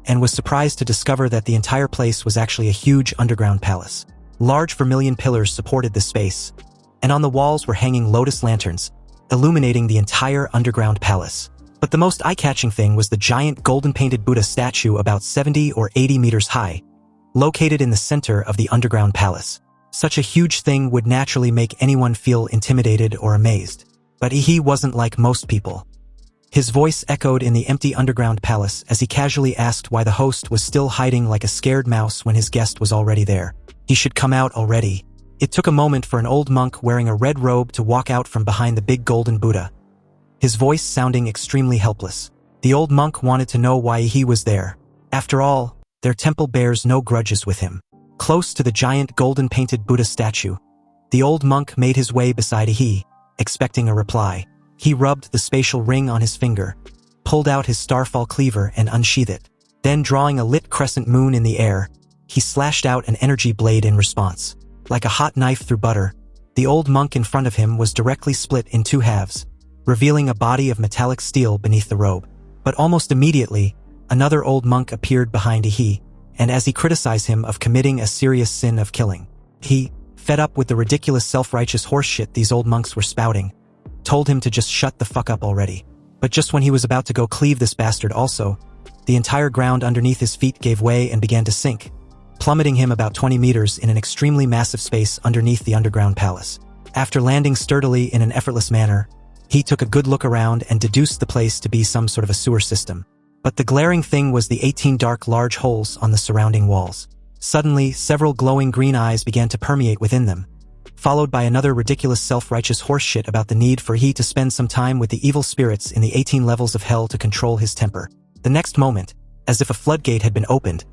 and was surprised to discover that the entire place was actually a huge underground palace. Large vermilion pillars supported the space, and on the walls were hanging lotus lanterns, illuminating the entire underground palace. But the most eye-catching thing was the giant golden-painted Buddha statue about 70 or 80 meters high, located in the center of the underground palace. Such a huge thing would naturally make anyone feel intimidated or amazed. But he wasn't like most people. His voice echoed in the empty underground palace as he casually asked why the host was still hiding like a scared mouse when his guest was already there. He should come out already. It took a moment for an old monk wearing a red robe to walk out from behind the big golden Buddha, his voice sounding extremely helpless. The old monk wanted to know why he was there. After all, their temple bears no grudges with him. Close to the giant golden-painted Buddha statue, the old monk made his way beside he, expecting a reply. He rubbed the spatial ring on his finger, pulled out his starfall cleaver and unsheathed it. Then, drawing a lit crescent moon in the air, he slashed out an energy blade in response. Like a hot knife through butter, the old monk in front of him was directly split in 2 halves, revealing a body of metallic steel beneath the robe. But almost immediately, another old monk appeared behind he, and as he criticized him of committing a serious sin of killing, he, fed up with the ridiculous self-righteous horseshit these old monks were spouting, told him to just shut the fuck up already. But just when he was about to go cleave this bastard also, the entire ground underneath his feet gave way and began to sink, plummeting him about 20 meters in an extremely massive space underneath the underground palace. After landing sturdily in an effortless manner, he took a good look around and deduced the place to be some sort of a sewer system. But the glaring thing was the 18 dark large holes on the surrounding walls. Suddenly, several glowing green eyes began to permeate within them, followed by another ridiculous self-righteous horseshit about the need for he to spend some time with the evil spirits in the 18 levels of hell to control his temper. The next moment, as if a floodgate had been opened,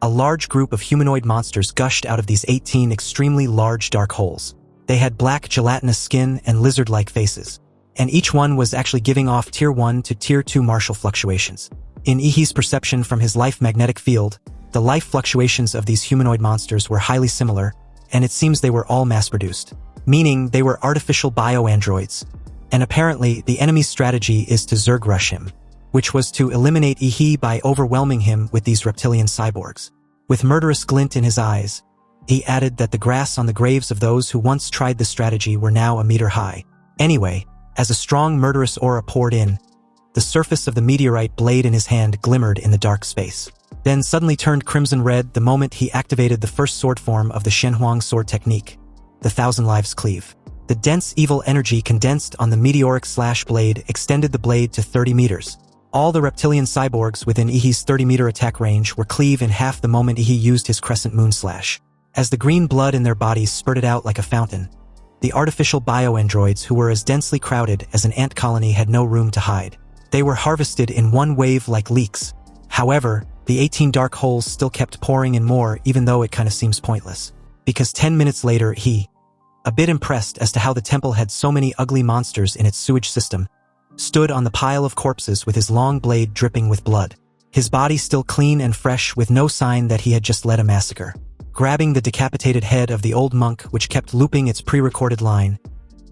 a large group of humanoid monsters gushed out of these 18 extremely large dark holes. They had black gelatinous skin and lizard-like faces, and each one was actually giving off Tier 1 to Tier 2 martial fluctuations. In Ihi's perception from his life magnetic field, the life fluctuations of these humanoid monsters were highly similar, and it seems they were all mass-produced, meaning they were artificial bio-androids. And apparently, the enemy's strategy is to Zerg rush him, which was to eliminate Ihi by overwhelming him with these reptilian cyborgs. With murderous glint in his eyes, he added that the grass on the graves of those who once tried the strategy were now a meter high. Anyway, as a strong murderous aura poured in, the surface of the meteorite blade in his hand glimmered in the dark space, then suddenly turned crimson red the moment he activated the first sword form of the Shenhuang sword technique, the Thousand Lives Cleave. The dense evil energy condensed on the meteoric slash blade extended the blade to 30 meters. All the reptilian cyborgs within Ihi's 30-meter attack range were cleaved in half the moment Ihi used his crescent moon slash. As the green blood in their bodies spurted out like a fountain, the artificial bio-androids who were as densely crowded as an ant colony had no room to hide. They were harvested in one wave like leaks. However, the 18 dark holes still kept pouring in more, even though it kind of seems pointless. Because 10 minutes later he, a bit impressed as to how the temple had so many ugly monsters in its sewage system, stood on the pile of corpses with his long blade dripping with blood. His body still clean and fresh with no sign that he had just led a massacre. Grabbing the decapitated head of the old monk which kept looping its pre-recorded line,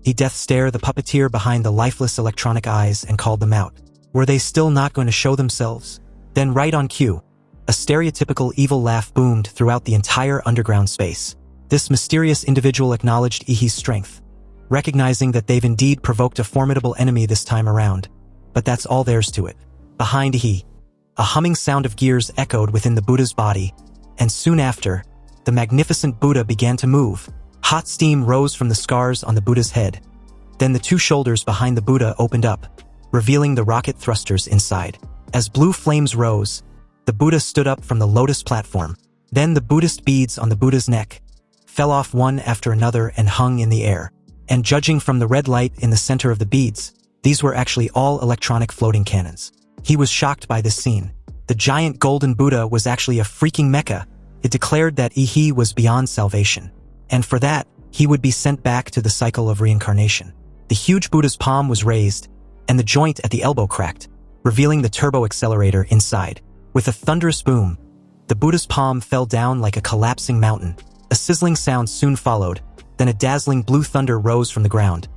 he death stared the puppeteer behind the lifeless electronic eyes and called them out. Were they still not going to show themselves? Then right on cue, a stereotypical evil laugh boomed throughout the entire underground space. This mysterious individual acknowledged Ihi's strength, recognizing that they've indeed provoked a formidable enemy this time around, but that's all there's to it. Behind Ihi, a humming sound of gears echoed within the Buddha's body, and soon after, the magnificent Buddha began to move. Hot steam rose from the scars on the Buddha's head. Then the 2 shoulders behind the Buddha opened up, revealing the rocket thrusters inside. As blue flames rose, the Buddha stood up from the lotus platform. Then the Buddhist beads on the Buddha's neck fell off one after another and hung in the air. And judging from the red light in the center of the beads, these were actually all electronic floating cannons. He was shocked by this scene. The giant golden Buddha was actually a freaking mecha. It declared that Ihi was beyond salvation, and for that, he would be sent back to the cycle of reincarnation. The huge Buddha's palm was raised, and the joint at the elbow cracked, revealing the turbo accelerator inside. With a thunderous boom, The Buddha's palm fell down like a collapsing mountain. A sizzling sound soon followed, then a dazzling blue thunder rose from the ground.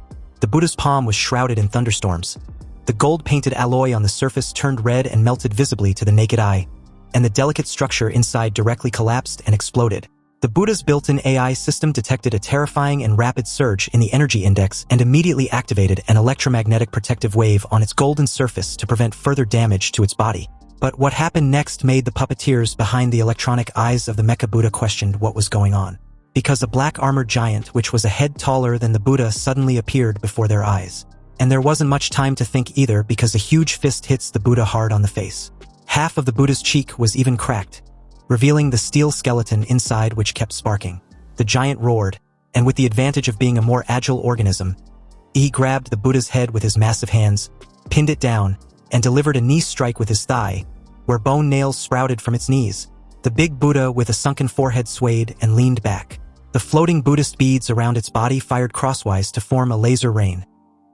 The Buddha's palm was shrouded in thunderstorms. The gold-painted alloy on the surface turned red and melted visibly to the naked eye, and the delicate structure inside directly collapsed and exploded. The Buddha's built-in AI system detected a terrifying and rapid surge in the energy index and immediately activated an electromagnetic protective wave on its golden surface to prevent further damage to its body. But what happened next made the puppeteers behind the electronic eyes of the Mecha Buddha questioned what was going on. Because a black armored giant which was a head taller than the Buddha suddenly appeared before their eyes. And there wasn't much time to think either because a huge fist hits the Buddha hard on the face. Half of the Buddha's cheek was even cracked, revealing the steel skeleton inside which kept sparking. The giant roared, and with the advantage of being a more agile organism, he grabbed the Buddha's head with his massive hands, pinned it down, and delivered a knee strike with his thigh, where bone nails sprouted from its knees. The big Buddha with a sunken forehead swayed and leaned back. The floating Buddhist beads around its body fired crosswise to form a laser rain,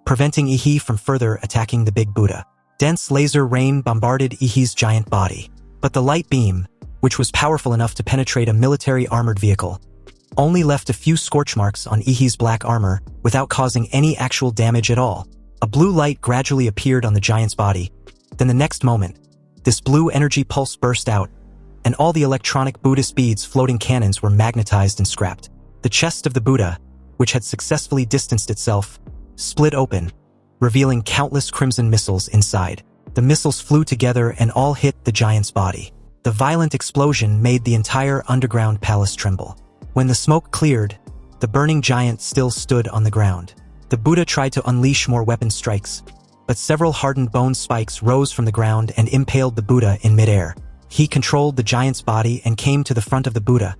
preventing Ihi from further attacking the big Buddha. Dense laser rain bombarded Ihi's giant body, but the light beam, which was powerful enough to penetrate a military armored vehicle, only left a few scorch marks on Ihi's black armor without causing any actual damage at all. A blue light gradually appeared on the giant's body. Then the next moment, this blue energy pulse burst out, and all the electronic Buddhist beads floating cannons were magnetized and scrapped. The chest of the Buddha, which had successfully distanced itself, split open, revealing countless crimson missiles inside. The missiles flew together and all hit the giant's body. The violent explosion made the entire underground palace tremble. When the smoke cleared, the burning giant still stood on the ground. The Buddha tried to unleash more weapon strikes, but several hardened bone spikes rose from the ground and impaled the Buddha in midair. He controlled the giant's body and came to the front of the Buddha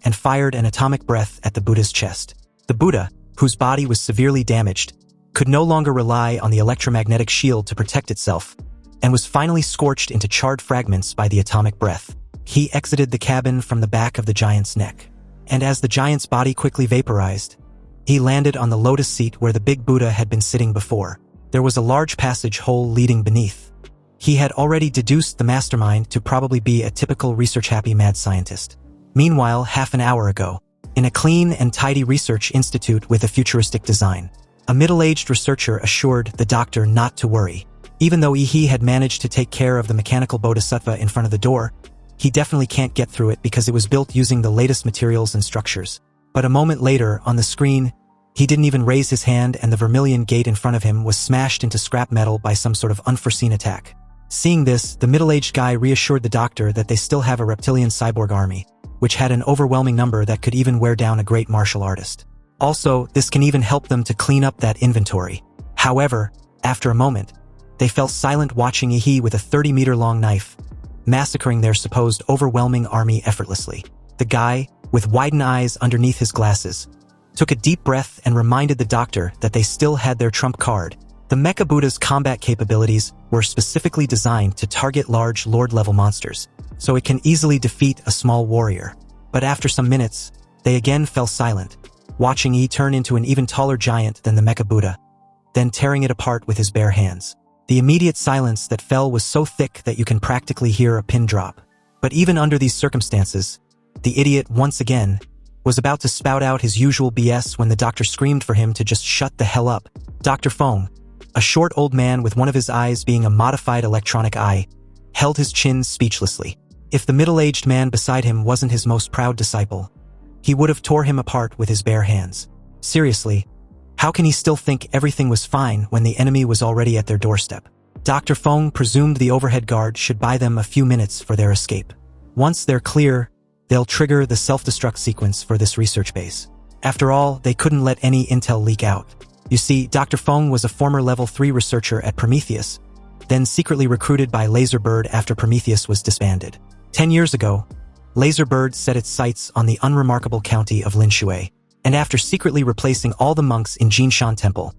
and fired an atomic breath at the Buddha's chest. The Buddha, whose body was severely damaged, could no longer rely on the electromagnetic shield to protect itself, and was finally scorched into charred fragments by the atomic breath. He exited the cabin from the back of the giant's neck. And as the giant's body quickly vaporized, he landed on the lotus seat where the big Buddha had been sitting before. There was a large passage hole leading beneath. He had already deduced the mastermind to probably be a typical research-happy mad scientist. Meanwhile, half an hour ago, in a clean and tidy research institute with a futuristic design, a middle-aged researcher assured the doctor not to worry. Even though Ihi had managed to take care of the mechanical bodhisattva in front of the door, he definitely can't get through it because it was built using the latest materials and structures. But a moment later, on the screen, he didn't even raise his hand and the vermilion gate in front of him was smashed into scrap metal by some sort of unforeseen attack. Seeing this, the middle-aged guy reassured the doctor that they still have a reptilian cyborg army, which had an overwhelming number that could even wear down a great martial artist. Also, this can even help them to clean up that inventory. However, after a moment, they fell silent watching Ihi with a 30-meter-long knife, massacring their supposed overwhelming army effortlessly. The guy, with widened eyes underneath his glasses, took a deep breath and reminded the doctor that they still had their trump card. The Mecha Buddha's combat capabilities were specifically designed to target large Lord-level monsters, so it can easily defeat a small warrior. But after some minutes, they again fell silent, watching Yi turn into an even taller giant than the Mecha Buddha, then tearing it apart with his bare hands. The immediate silence that fell was so thick that you can practically hear a pin drop. But even under these circumstances, the idiot, once again, was about to spout out his usual BS when the doctor screamed for him to just shut the hell up. Dr. Fong, a short old man with one of his eyes being a modified electronic eye, held his chin speechlessly. If the middle-aged man beside him wasn't his most proud disciple, he would have tore him apart with his bare hands. Seriously, how can he still think everything was fine when the enemy was already at their doorstep? Dr. Fong presumed the overhead guard should buy them a few minutes for their escape. Once they're clear, they'll trigger the self-destruct sequence for this research base. After all, they couldn't let any intel leak out. You see, Dr. Fong was a former level 3 researcher at Prometheus, then secretly recruited by Laserbird after Prometheus was disbanded. 10 years ago, Laserbird set its sights on the unremarkable county of Linshui, and after secretly replacing all the monks in Jinshan Temple,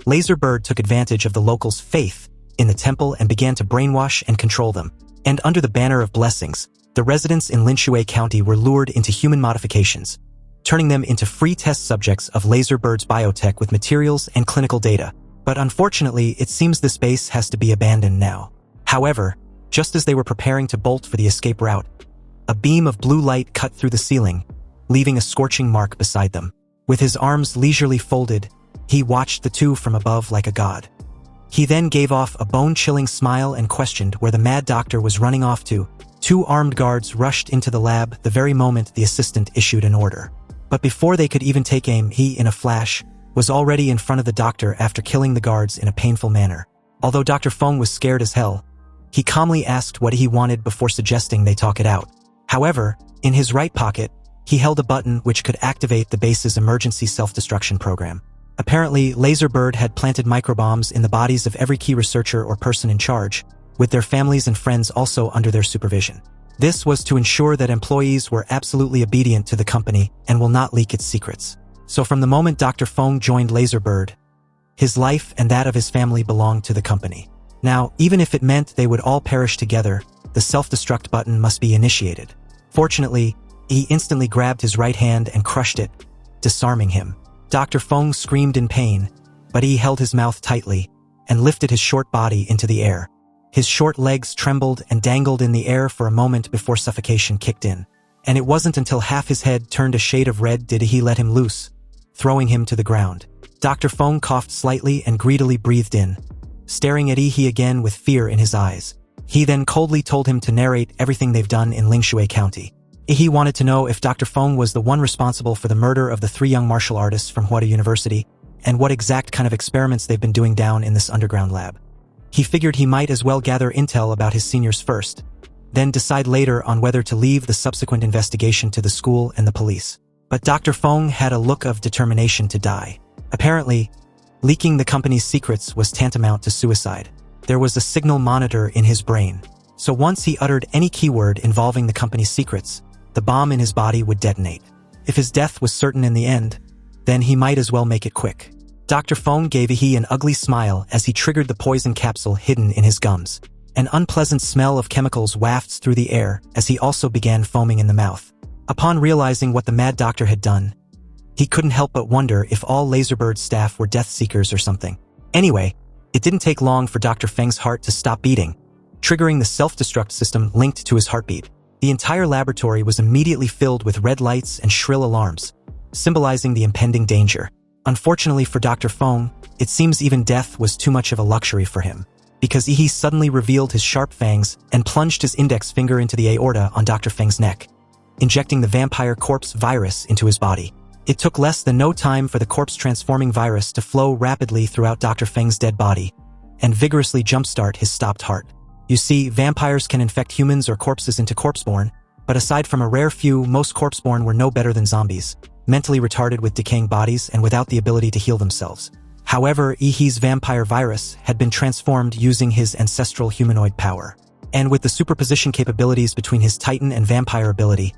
Laserbird took advantage of the locals' faith in the temple and began to brainwash and control them. And under the banner of blessings, the residents in Linshui County were lured into human modifications, turning them into free test subjects of Laserbird's biotech with materials and clinical data. But unfortunately, it seems this base has to be abandoned now. However, just as they were preparing to bolt for the escape route, A beam of blue light cut through the ceiling, leaving a scorching mark beside them. With his arms leisurely folded, he watched the two from above like a god. He then gave off a bone-chilling smile and questioned where the mad doctor was running off to. Two armed guards rushed into the lab the very moment the assistant issued an order. But before they could even take aim, he, in a flash, was already in front of the doctor after killing the guards in a painful manner. Although Dr. Feng was scared as hell, he calmly asked what he wanted before suggesting they talk it out. However, in his right pocket, he held a button which could activate the base's emergency self-destruction program. Apparently, Laserbird had planted microbombs in the bodies of every key researcher or person in charge, with their families and friends also under their supervision. This was to ensure that employees were absolutely obedient to the company and will not leak its secrets. So from the moment Dr. Feng joined Laserbird, his life and that of his family belonged to the company. Now, even if it meant they would all perish together, the self-destruct button must be initiated. Fortunately, he instantly grabbed his right hand and crushed it, disarming him. Dr. Feng screamed in pain, but he held his mouth tightly and lifted his short body into the air. His short legs trembled and dangled in the air for a moment before suffocation kicked in. And it wasn't until half his head turned a shade of red did he let him loose, throwing him to the ground. Dr. Feng coughed slightly and greedily breathed in, staring at Yi again with fear in his eyes. He then coldly told him to narrate everything they've done in Lingshui County. Yi wanted to know if Dr. Feng was the one responsible for the murder of the 3 young martial artists from Huada University, and what exact kind of experiments they've been doing down in this underground lab. He figured he might as well gather intel about his seniors first, then decide later on whether to leave the subsequent investigation to the school and the police. But Dr. Feng had a look of determination to die. Apparently, leaking the company's secrets was tantamount to suicide. There was a signal monitor in his brain, so once he uttered any keyword involving the company's secrets, the bomb in his body would detonate. If his death was certain in the end, then he might as well make it quick. Dr. Feng gave Yi an ugly smile as he triggered the poison capsule hidden in his gums. An unpleasant smell of chemicals wafts through the air as he also began foaming in the mouth. Upon realizing what the mad doctor had done, he couldn't help but wonder if all Laserbird's staff were death seekers or something. Anyway, it didn't take long for Dr. Feng's heart to stop beating, triggering the self-destruct system linked to his heartbeat. The entire laboratory was immediately filled with red lights and shrill alarms, symbolizing the impending danger. Unfortunately for Dr. Feng, it seems even death was too much of a luxury for him, because Yi suddenly revealed his sharp fangs and plunged his index finger into the aorta on Dr. Feng's neck, injecting the vampire corpse virus into his body. It took less than no time for the corpse-transforming virus to flow rapidly throughout Dr. Feng's dead body and vigorously jumpstart his stopped heart. You see, vampires can infect humans or corpses into corpseborn, but aside from a rare few, most corpseborn were no better than zombies, mentally retarded with decaying bodies and without the ability to heal themselves. However, Yi's vampire virus had been transformed using his ancestral humanoid power. And with the superposition capabilities between his Titan and vampire ability,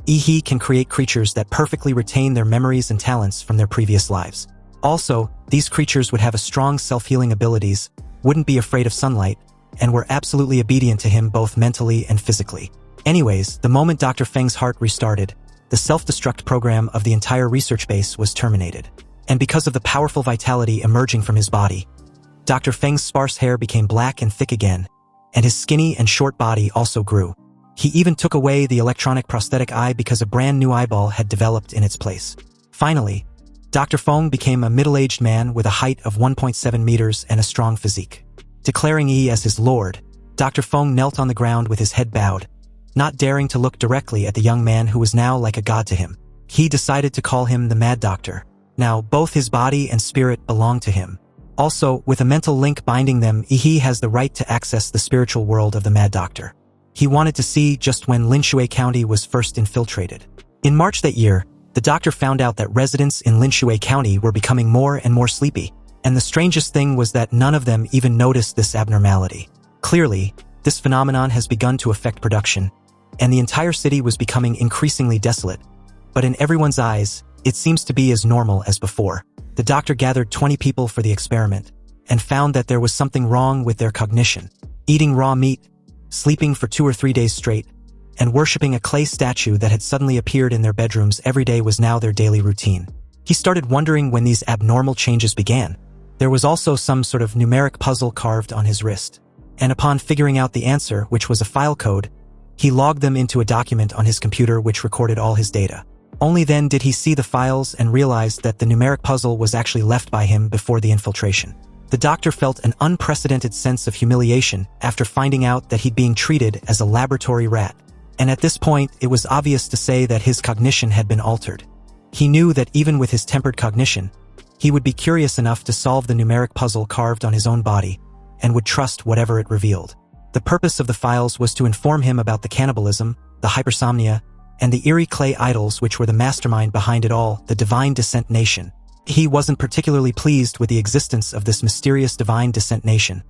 Yi can create creatures that perfectly retain their memories and talents from their previous lives. Also, these creatures would have a strong self-healing abilities, wouldn't be afraid of sunlight, and were absolutely obedient to him both mentally and physically. Anyways, the moment Dr. Feng's heart restarted, the self-destruct program of the entire research base was terminated. And because of the powerful vitality emerging from his body, Dr. Feng's sparse hair became black and thick again, and his skinny and short body also grew. He even took away the electronic prosthetic eye because a brand new eyeball had developed in its place. Finally, Dr. Feng became a middle-aged man with a height of 1.7 meters and a strong physique. Declaring Yi as his lord, Dr. Feng knelt on the ground with his head bowed, not daring to look directly at the young man who was now like a god to him. He decided to call him the Mad Doctor. Now, both his body and spirit belong to him. Also, with a mental link binding them, Yi has the right to access the spiritual world of the Mad Doctor. He wanted to see just when Lingshui County was first infiltrated. In March that year, the doctor found out that residents in Lingshui County were becoming more and more sleepy, and the strangest thing was that none of them even noticed this abnormality. Clearly, this phenomenon has begun to affect production, and the entire city was becoming increasingly desolate. But in everyone's eyes, it seems to be as normal as before. The doctor gathered 20 people for the experiment, and found that there was something wrong with their cognition. Eating raw meat, sleeping for 2 or 3 days straight, and worshipping a clay statue that had suddenly appeared in their bedrooms every day was now their daily routine. He started wondering when these abnormal changes began. There was also some sort of numeric puzzle carved on his wrist, and upon figuring out the answer, which was a file code, He logged them into a document on his computer which recorded all his data. Only then did he see the files and realized that the numeric puzzle was actually left by him before the infiltration. The doctor felt an unprecedented sense of humiliation after finding out that he'd being treated as a laboratory rat. And at this point, it was obvious to say that his cognition had been altered. He knew that even with his tempered cognition, he would be curious enough to solve the numeric puzzle carved on his own body, and would trust whatever it revealed. The purpose of the files was to inform him about the cannibalism, the hypersomnia, and the eerie clay idols which were the mastermind behind it all, the Divine Descent Nation. He wasn't particularly pleased with the existence of this mysterious Divine Descent Nation,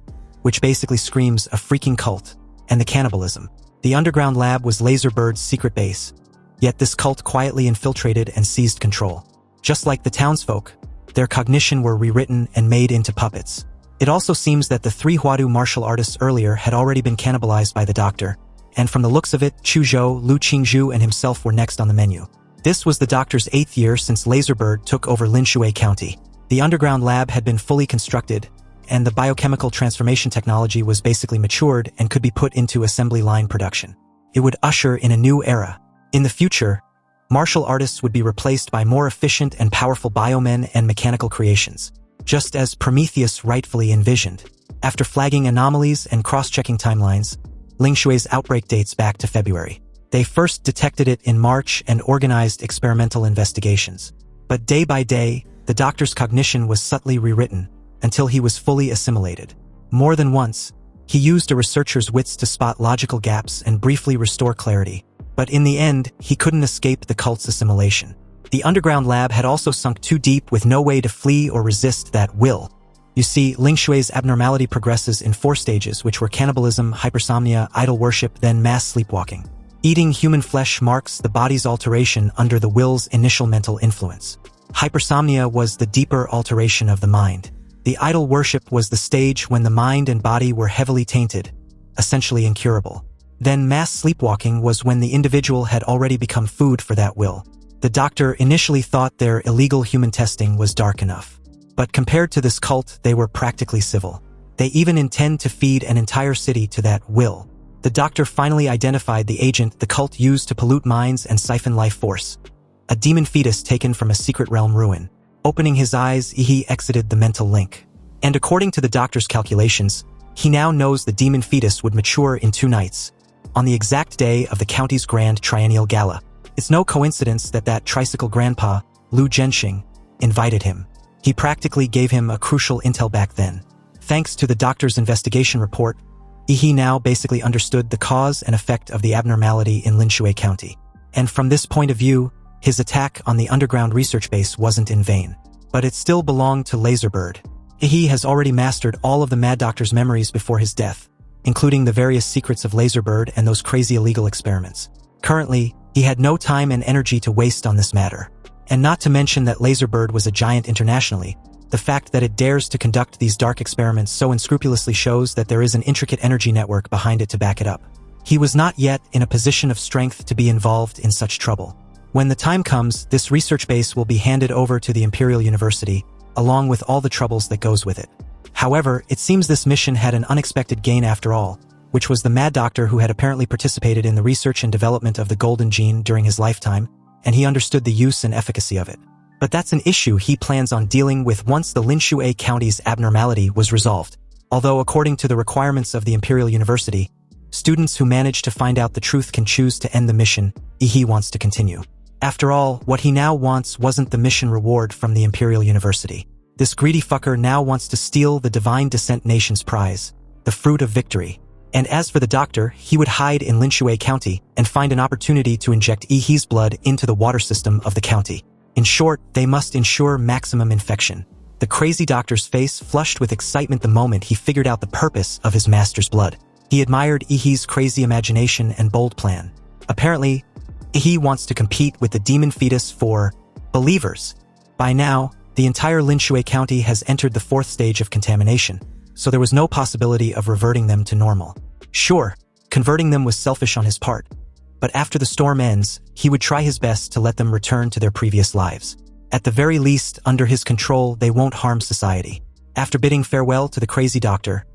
which basically screams a freaking cult, and the cannibalism. The underground lab was Laserbird's secret base, yet this cult quietly infiltrated and seized control. Just like the townsfolk, their cognition were rewritten and made into puppets. It also seems that the 3 Huadu martial artists earlier had already been cannibalized by the doctor, and from the looks of it, Chu Zhou, Lu Qingzhu, and himself were next on the menu. This was the doctor's 8th year since Laserbird took over Linshui County. The underground lab had been fully constructed, and the biochemical transformation technology was basically matured and could be put into assembly line production. It would usher in a new era. In the future, martial artists would be replaced by more efficient and powerful biomen and mechanical creations, just as Prometheus rightfully envisioned. After flagging anomalies and cross-checking timelines, Lingshui's outbreak dates back to February. They first detected it in March and organized experimental investigations. But day by day, the doctor's cognition was subtly rewritten until he was fully assimilated. More than once, he used a researcher's wits to spot logical gaps and briefly restore clarity. But in the end, he couldn't escape the cult's assimilation. The underground lab had also sunk too deep with no way to flee or resist that will. You see, Lingshui's abnormality progresses in 4 stages, which were cannibalism, hypersomnia, idol worship, then mass sleepwalking. Eating human flesh marks the body's alteration under the will's initial mental influence. Hypersomnia was the deeper alteration of the mind. The idol worship was the stage when the mind and body were heavily tainted, essentially incurable. Then mass sleepwalking was when the individual had already become food for that will. The doctor initially thought their illegal human testing was dark enough. But compared to this cult, they were practically civil. They even intend to feed an entire city to that will. The doctor finally identified the agent the cult used to pollute minds and siphon life force. A demon fetus taken from a secret realm ruin. Opening his eyes, he exited the mental link. And according to the doctor's calculations, he now knows the demon fetus would mature in 2 nights, on the exact day of the county's grand triennial gala. It's no coincidence that that tricycle grandpa, Lu Zhenxing, invited him. He practically gave him a crucial intel back then. Thanks to the doctor's investigation report, he now basically understood the cause and effect of the abnormality in Linshui County. And from this point of view, his attack on the underground research base wasn't in vain. But it still belonged to Laserbird. He has already mastered all of the Mad Doctor's memories before his death, including the various secrets of Laserbird and those crazy illegal experiments. Currently, he had no time and energy to waste on this matter. And not to mention that Laserbird was a giant internationally, the fact that it dares to conduct these dark experiments so unscrupulously shows that there is an intricate energy network behind it to back it up. He was not yet in a position of strength to be involved in such trouble. When the time comes, this research base will be handed over to the Imperial University, along with all the troubles that goes with it. However, it seems this mission had an unexpected gain after all, which was the Mad Doctor who had apparently participated in the research and development of the Golden Gene during his lifetime, and he understood the use and efficacy of it. But that's an issue he plans on dealing with once the Linshui County's abnormality was resolved. Although according to the requirements of the Imperial University, students who manage to find out the truth can choose to end the mission, he wants to continue. After all, what he now wants wasn't the mission reward from the Imperial University. This greedy fucker now wants to steal the Divine Descent Nation's prize, the fruit of victory. And as for the doctor, he would hide in Linshui County and find an opportunity to inject He's blood into the water system of the county. In short, they must ensure maximum infection. The crazy doctor's face flushed with excitement the moment he figured out the purpose of his master's blood. He admired He's crazy imagination and bold plan. Apparently, he wants to compete with the demon fetus for believers. By now, the entire Linshui County has entered the 4th stage of contamination, so there was no possibility of reverting them to normal. Sure, converting them was selfish on his part, but after the storm ends, he would try his best to let them return to their previous lives. At the very least, under his control, they won't harm society. After bidding farewell to the crazy doctor,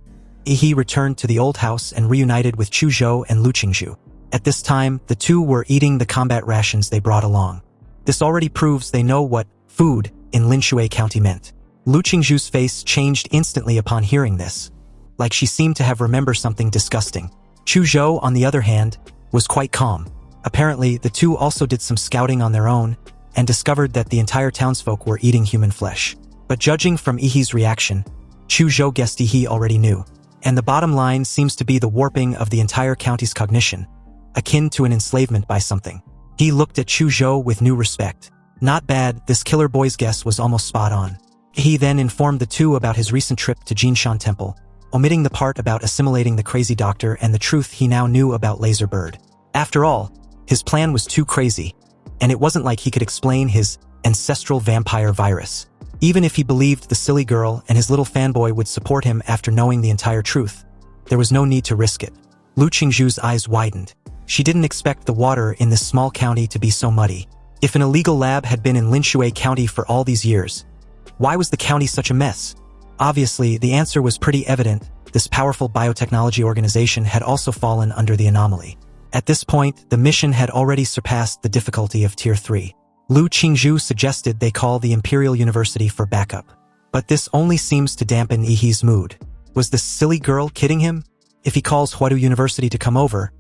he returned to the old house and reunited with Chu Zhou and Lu Qingzhu. At this time, the two were eating the combat rations they brought along. This already proves they know what food in Linshui County meant. Lu Qingzhu's face changed instantly upon hearing this, like she seemed to have remembered something disgusting. Chu Zhou, on the other hand, was quite calm. Apparently, the two also did some scouting on their own and discovered that the entire townsfolk were eating human flesh. But judging from Yihe's reaction, Chu Zhou guessed Yihe already knew. And the bottom line seems to be the warping of the entire county's cognition, akin to an enslavement by something. He looked at Chu Zhou with new respect. Not bad, this killer boy's guess was almost spot on. He then informed the two about his recent trip to Jinshan Temple, omitting the part about assimilating the crazy doctor and the truth he now knew about Laser Bird. After all, his plan was too crazy, and it wasn't like he could explain his ancestral vampire virus. Even if he believed the silly girl and his little fanboy would support him after knowing the entire truth, there was no need to risk it. Lu Qingzhu's eyes widened. She didn't expect the water in this small county to be so muddy. If an illegal lab had been in Linshui County for all these years, why was the county such a mess? Obviously, the answer was pretty evident. This powerful biotechnology organization had also fallen under the anomaly. At this point, the mission had already surpassed the difficulty of Tier 3. Lu Qingzhu suggested they call the Imperial University for backup. But this only seems to dampen Yihe's mood. Was this silly girl kidding him? If he calls Huadu University to come over,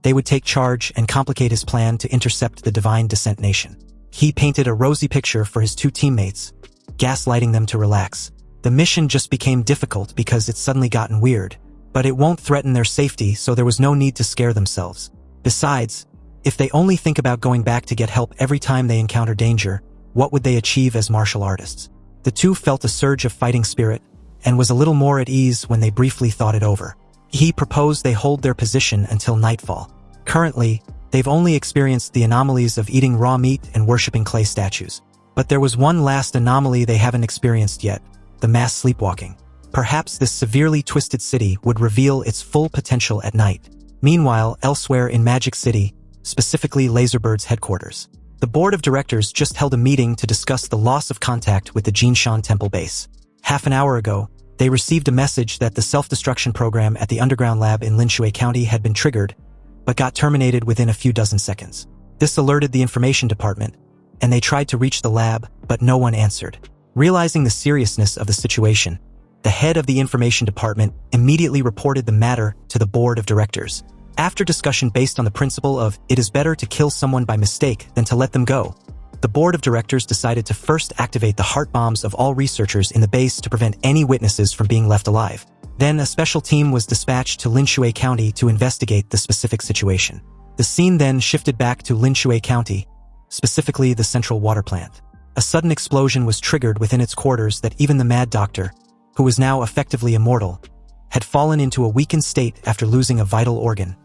they would take charge and complicate his plan to intercept the Divine Descent Nation. He painted a rosy picture for his two teammates, gaslighting them to relax. The mission just became difficult because it's suddenly gotten weird, but it won't threaten their safety, so there was no need to scare themselves. Besides, if they only think about going back to get help every time they encounter danger, what would they achieve as martial artists? The two felt a surge of fighting spirit and was a little more at ease when they briefly thought it over. He proposed they hold their position until nightfall. Currently, they've only experienced the anomalies of eating raw meat and worshipping clay statues. But there was one last anomaly they haven't experienced yet, the mass sleepwalking. Perhaps this severely twisted city would reveal its full potential at night. Meanwhile, elsewhere in Magic City, specifically Laserbird's headquarters, the board of directors just held a meeting to discuss the loss of contact with the Jinshan Temple base. Half an hour ago, they received a message that the self-destruction program at the underground lab in Linshui County had been triggered, but got terminated within a few dozen seconds. This alerted the information department, and they tried to reach the lab, but no one answered. Realizing the seriousness of the situation, the head of the information department immediately reported the matter to the board of directors. After discussion based on the principle of it is better to kill someone by mistake than to let them go, the board of directors decided to first activate the heart bombs of all researchers in the base to prevent any witnesses from being left alive. Then a special team was dispatched to Linshui County to investigate the specific situation. The scene then shifted back to Linshui County, specifically the central water plant. A sudden explosion was triggered within its quarters that even the mad doctor, who was now effectively immortal, had fallen into a weakened state after losing a vital organ,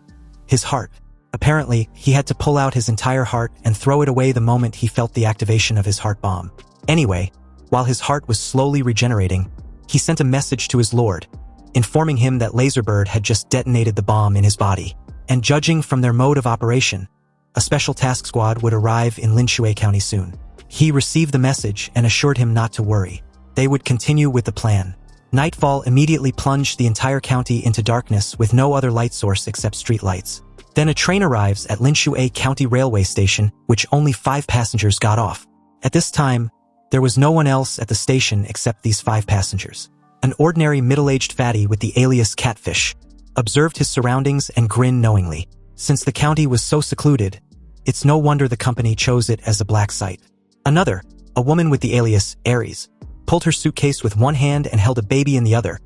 his heart. Apparently, he had to pull out his entire heart and throw it away the moment he felt the activation of his heart bomb. Anyway, while his heart was slowly regenerating, he sent a message to his lord, informing him that Laserbird had just detonated the bomb in his body. And judging from their mode of operation, a special task squad would arrive in Linshui County soon. He received the message and assured him not to worry. They would continue with the plan. Nightfall immediately plunged the entire county into darkness with no other light source except street lights. Then a train arrives at Linshui County Railway Station, which only 5 passengers got off. At this time, there was no one else at the station except these 5 passengers. An ordinary middle-aged fatty with the alias Catfish observed his surroundings and grinned knowingly. Since the county was so secluded, it's no wonder the company chose it as a black site. Another, a woman with the alias Aries, pulled her suitcase with one hand and held a baby in the other,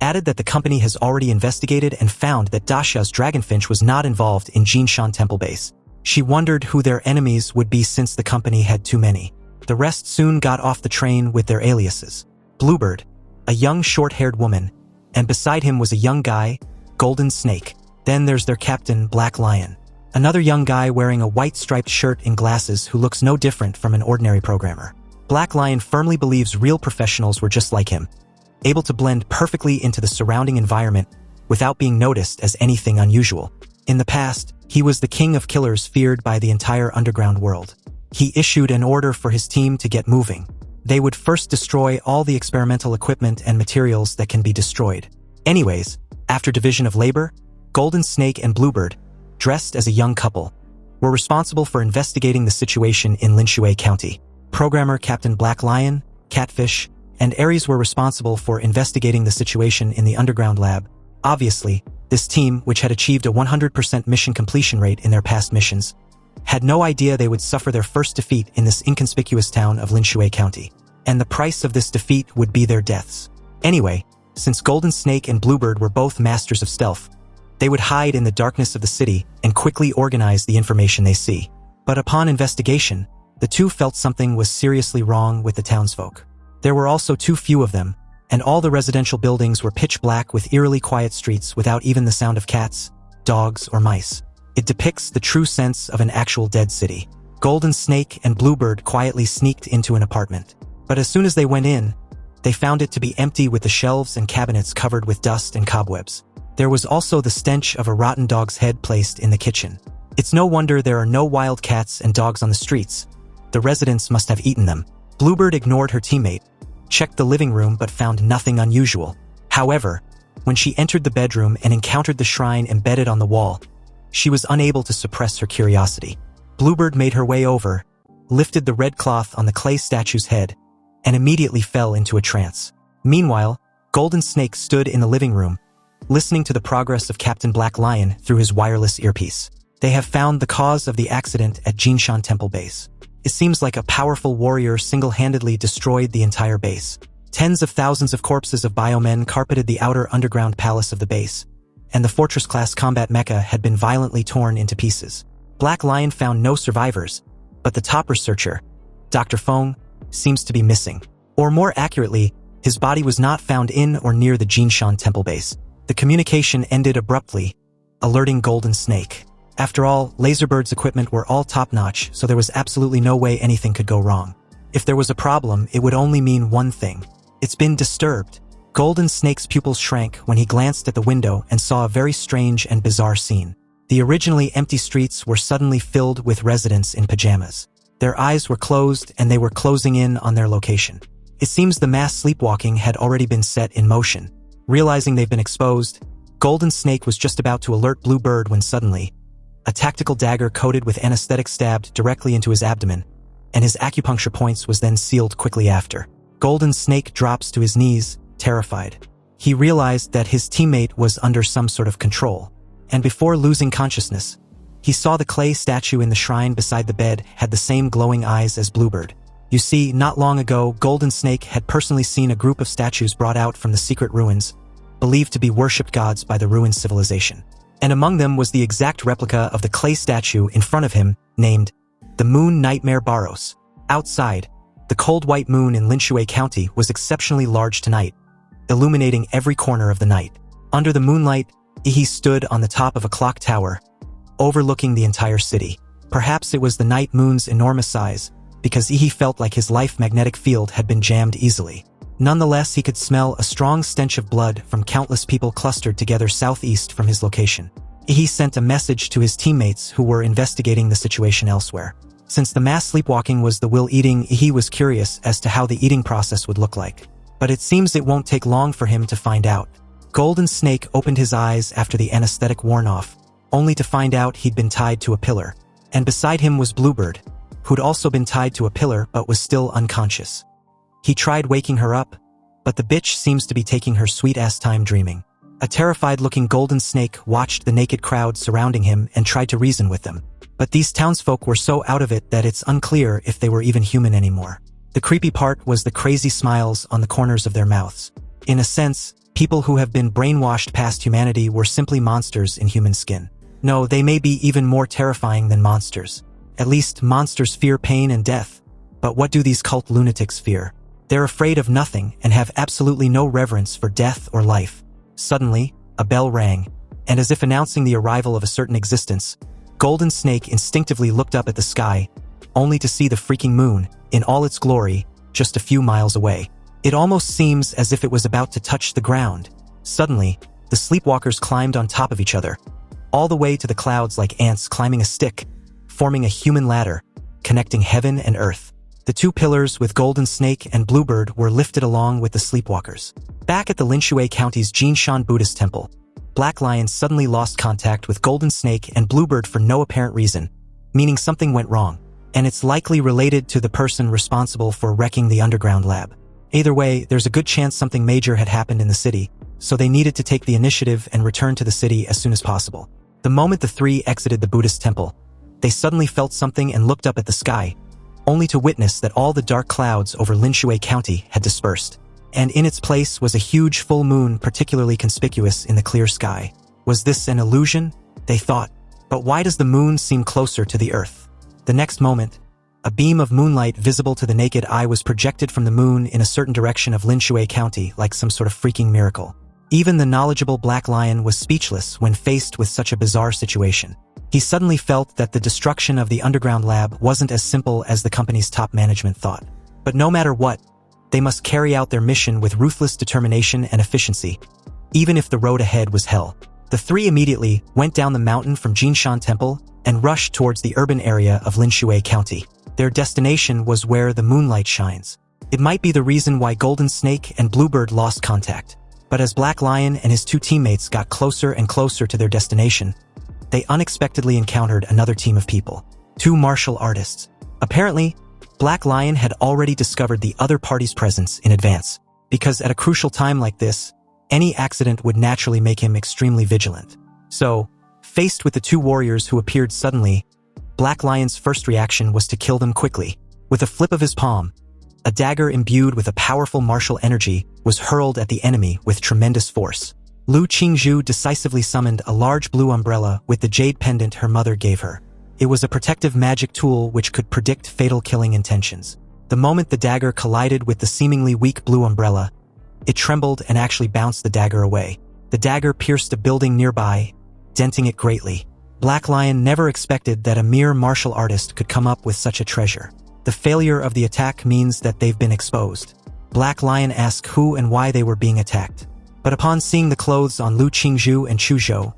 added that the company has already investigated and found that Dasha's Dragonfinch was not involved in Jinshan Temple base. She wondered who their enemies would be since the company had too many. The rest soon got off the train with their aliases. Bluebird, a young short-haired woman, and beside him was a young guy, Golden Snake. Then there's their captain, Black Lion, another young guy wearing a white striped shirt and glasses who looks no different from an ordinary programmer. Black Lion firmly believes real professionals were just like him, able to blend perfectly into the surrounding environment without being noticed as anything unusual. In the past, he was the king of killers feared by the entire underground world. He issued an order for his team to get moving. They would first destroy all the experimental equipment and materials that can be destroyed. Anyways, after division of labor, Golden Snake and Bluebird dressed as a young couple, were responsible for investigating the situation in Linshui County. Programmer Captain Black Lion, Catfish, and Ares were responsible for investigating the situation in the underground lab. Obviously, this team, which had achieved a 100% mission completion rate in their past missions, had no idea they would suffer their first defeat in this inconspicuous town of Linshui County. And the price of this defeat would be their deaths. Anyway, since Golden Snake and Bluebird were both masters of stealth, they would hide in the darkness of the city and quickly organize the information they see. But upon investigation, the two felt something was seriously wrong with the townsfolk. There were also too few of them, and all the residential buildings were pitch black with eerily quiet streets without even the sound of cats, dogs, or mice. It depicts the true sense of an actual dead city. Golden Snake and Bluebird quietly sneaked into an apartment. But as soon as they went in, they found it to be empty with the shelves and cabinets covered with dust and cobwebs. There was also the stench of a rotten dog's head placed in the kitchen. It's no wonder there are no wild cats and dogs on the streets. The residents must have eaten them. Bluebird ignored her teammate, checked the living room but found nothing unusual. However, when she entered the bedroom and encountered the shrine embedded on the wall, she was unable to suppress her curiosity. Bluebird made her way over, lifted the red cloth on the clay statue's head, and immediately fell into a trance. Meanwhile, Golden Snake stood in the living room, listening to the progress of Captain Black Lion through his wireless earpiece. They have found the cause of the accident at Jinshan Temple Base. It seems like a powerful warrior single-handedly destroyed the entire base. Tens of thousands of corpses of biomen carpeted the outer underground palace of the base, and the Fortress-class combat mecha had been violently torn into pieces. Black Lion found no survivors, but the top researcher, Dr. Feng, seems to be missing. Or more accurately, his body was not found in or near the Jinshan Temple Base. The communication ended abruptly, alerting Golden Snake. After all, Laserbird's equipment were all top-notch, so there was absolutely no way anything could go wrong. If there was a problem, it would only mean one thing. It's been disturbed. Golden Snake's pupils shrank when he glanced at the window and saw a very strange and bizarre scene. The originally empty streets were suddenly filled with residents in pajamas. Their eyes were closed and they were closing in on their location. It seems the mass sleepwalking had already been set in motion. Realizing they've been exposed, Golden Snake was just about to alert Bluebird when suddenly, a tactical dagger coated with anesthetic stabbed directly into his abdomen, and his acupuncture points was then sealed quickly after. Golden Snake drops to his knees, terrified. He realized that his teammate was under some sort of control, and before losing consciousness, he saw the clay statue in the shrine beside the bed had the same glowing eyes as Bluebird. You see, not long ago, Golden Snake had personally seen a group of statues brought out from the secret ruins, believed to be worshipped gods by the ruined civilization. And among them was the exact replica of the clay statue in front of him, named the Moon Nightmare Baros. Outside, the cold white moon in Linshui County was exceptionally large tonight, illuminating every corner of the night. Under the moonlight, he stood on the top of a clock tower, overlooking the entire city. Perhaps it was the night moon's enormous size, because he felt like his life magnetic field had been jammed easily. Nonetheless, he could smell a strong stench of blood from countless people clustered together southeast from his location. He sent a message to his teammates who were investigating the situation elsewhere. Since the mass sleepwalking was the will eating, he was curious as to how the eating process would look like. But it seems it won't take long for him to find out. Golden Snake opened his eyes after the anesthetic worn off, only to find out he'd been tied to a pillar. And beside him was Bluebird, who'd also been tied to a pillar but was still unconscious. He tried waking her up, but the bitch seems to be taking her sweet-ass time dreaming. A terrified-looking Golden Snake watched the naked crowd surrounding him and tried to reason with them. But these townsfolk were so out of it that it's unclear if they were even human anymore. The creepy part was the crazy smiles on the corners of their mouths. In a sense, people who have been brainwashed past humanity were simply monsters in human skin. No, they may be even more terrifying than monsters. At least monsters fear pain and death. But what do these cult lunatics fear? They're afraid of nothing and have absolutely no reverence for death or life. Suddenly, a bell rang, and as if announcing the arrival of a certain existence, Golden Snake instinctively looked up at the sky, only to see the freaking moon, in all its glory, just a few miles away. It almost seems as if it was about to touch the ground. Suddenly, the sleepwalkers climbed on top of each other, all the way to the clouds like ants climbing a stick, forming a human ladder, connecting heaven and earth. The two pillars with Golden Snake and Bluebird were lifted along with the sleepwalkers. Back at the Linshui County's Jinshan Buddhist Temple, Black Lion suddenly lost contact with Golden Snake and Bluebird for no apparent reason, meaning something went wrong, and it's likely related to the person responsible for wrecking the underground lab. Either way, there's a good chance something major had happened in the city, so they needed to take the initiative and return to the city as soon as possible. The moment the three exited the Buddhist temple, they suddenly felt something and looked up at the sky, only to witness that all the dark clouds over Linshui County had dispersed, and in its place was a huge full moon particularly conspicuous in the clear sky. Was this an illusion? They thought. But why does the moon seem closer to the earth? The next moment, a beam of moonlight visible to the naked eye was projected from the moon in a certain direction of Linshui County like some sort of freaking miracle. Even the knowledgeable Black Lion was speechless when faced with such a bizarre situation. He suddenly felt that the destruction of the underground lab wasn't as simple as the company's top management thought. But no matter what, they must carry out their mission with ruthless determination and efficiency, even if the road ahead was hell. The three immediately went down the mountain from Jinshan Temple and rushed towards the urban area of Linshui County. Their destination was where the moonlight shines. It might be the reason why Golden Snake and Bluebird lost contact. But as Black Lion and his two teammates got closer and closer to their destination, they unexpectedly encountered another team of people. Two martial artists. Apparently, Black Lion had already discovered the other party's presence in advance, because at a crucial time like this, any accident would naturally make him extremely vigilant. So, faced with the two warriors who appeared suddenly, Black Lion's first reaction was to kill them quickly. With a flip of his palm, a dagger imbued with a powerful martial energy was hurled at the enemy with tremendous force. Lu Qingzhu decisively summoned a large blue umbrella with the jade pendant her mother gave her. It was a protective magic tool which could predict fatal killing intentions. The moment the dagger collided with the seemingly weak blue umbrella, it trembled and actually bounced the dagger away. The dagger pierced a building nearby, denting it greatly. Black Lion never expected that a mere martial artist could come up with such a treasure. The failure of the attack means that they've been exposed. Black Lion asked who and why they were being attacked. But upon seeing the clothes on Lu Qingzhu and Chu Zhou,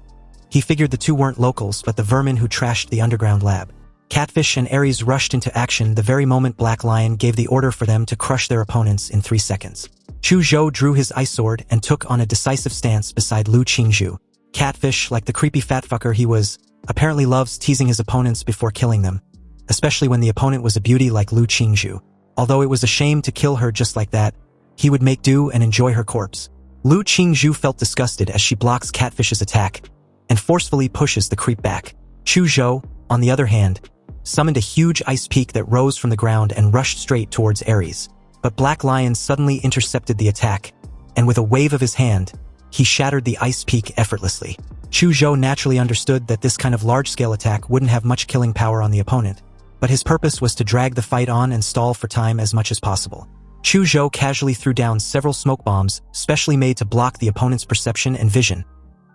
he figured the two weren't locals but the vermin who trashed the underground lab. Catfish and Ares rushed into action the very moment Black Lion gave the order for them to crush their opponents in 3 seconds. Chu Zhou drew his ice sword and took on a decisive stance beside Lu Qingzhu. Catfish, like the creepy fat fucker he was, apparently loves teasing his opponents before killing them, especially when the opponent was a beauty like Lu Qingzhu. Although it was a shame to kill her just like that, he would make do and enjoy her corpse. Lu Qingzhu felt disgusted as she blocks Catfish's attack and forcefully pushes the creep back. Chu Zhou, on the other hand, summoned a huge ice peak that rose from the ground and rushed straight towards Ares. But Black Lion suddenly intercepted the attack, and with a wave of his hand, he shattered the ice peak effortlessly. Chu Zhou naturally understood that this kind of large-scale attack wouldn't have much killing power on the opponent, but his purpose was to drag the fight on and stall for time as much as possible. Chu Zhou casually threw down several smoke bombs, specially made to block the opponent's perception and vision,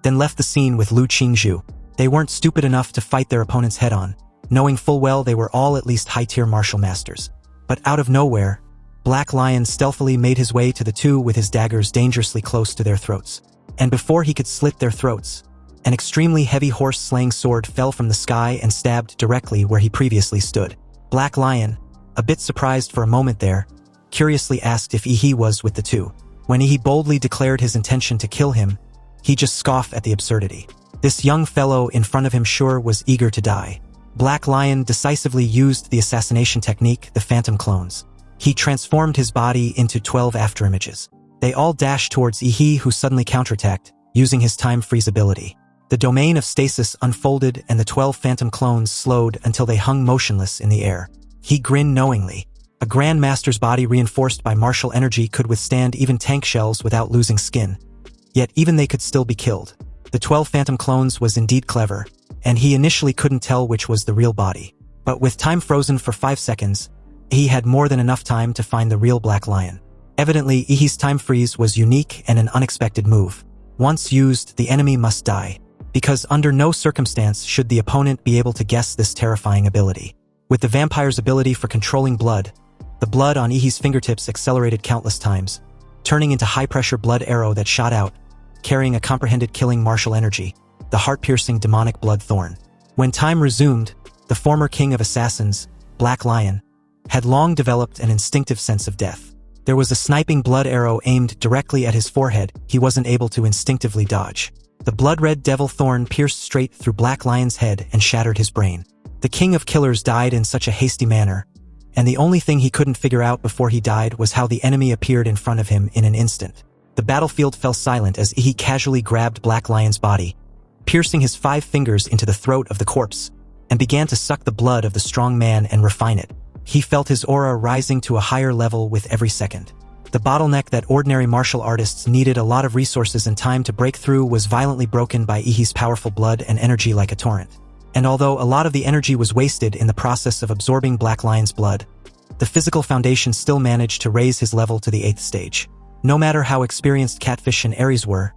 then left the scene with Lu Qingzhu. They weren't stupid enough to fight their opponents head-on, knowing full well they were all at least high-tier martial masters. But out of nowhere, Black Lion stealthily made his way to the two with his daggers dangerously close to their throats. And before he could slit their throats, an extremely heavy horse-slaying sword fell from the sky and stabbed directly where he previously stood. Black Lion, a bit surprised for a moment there, curiously asked if Yi was with the two. When Yi boldly declared his intention to kill him, he just scoffed at the absurdity. This young fellow in front of him sure was eager to die. Black Lion decisively used the assassination technique, the Phantom Clones. He transformed his body into 12 afterimages. They all dashed towards Yi, who suddenly counterattacked, using his time freeze ability. The domain of stasis unfolded and the 12 Phantom Clones slowed until they hung motionless in the air. He grinned knowingly. A Grandmaster's body reinforced by martial energy could withstand even tank shells without losing skin. Yet even they could still be killed. The 12 Phantom Clones was indeed clever, and he initially couldn't tell which was the real body. But with time frozen for 5 seconds, he had more than enough time to find the real Black Lion. Evidently, Ihi's time freeze was unique and an unexpected move. Once used, the enemy must die, because under no circumstance should the opponent be able to guess this terrifying ability. With the vampire's ability for controlling blood, the blood on Ihi's fingertips accelerated countless times, turning into high-pressure blood arrow that shot out, carrying a comprehended killing martial energy, the heart-piercing demonic blood thorn. When time resumed, the former king of assassins, Black Lion, had long developed an instinctive sense of death. There was a sniping blood arrow aimed directly at his forehead he wasn't able to instinctively dodge. The blood-red devil thorn pierced straight through Black Lion's head and shattered his brain. The king of killers died in such a hasty manner, and the only thing he couldn't figure out before he died was how the enemy appeared in front of him in an instant. The battlefield fell silent as he casually grabbed Black Lion's body, piercing his 5 fingers into the throat of the corpse, and began to suck the blood of the strong man and refine it. He felt his aura rising to a higher level with every second. The bottleneck that ordinary martial artists needed a lot of resources and time to break through was violently broken by Ihi's powerful blood and energy like a torrent. And although a lot of the energy was wasted in the process of absorbing Black Lion's blood, the physical foundation still managed to raise his level to the 8th stage. No matter how experienced Catfish and Ares were,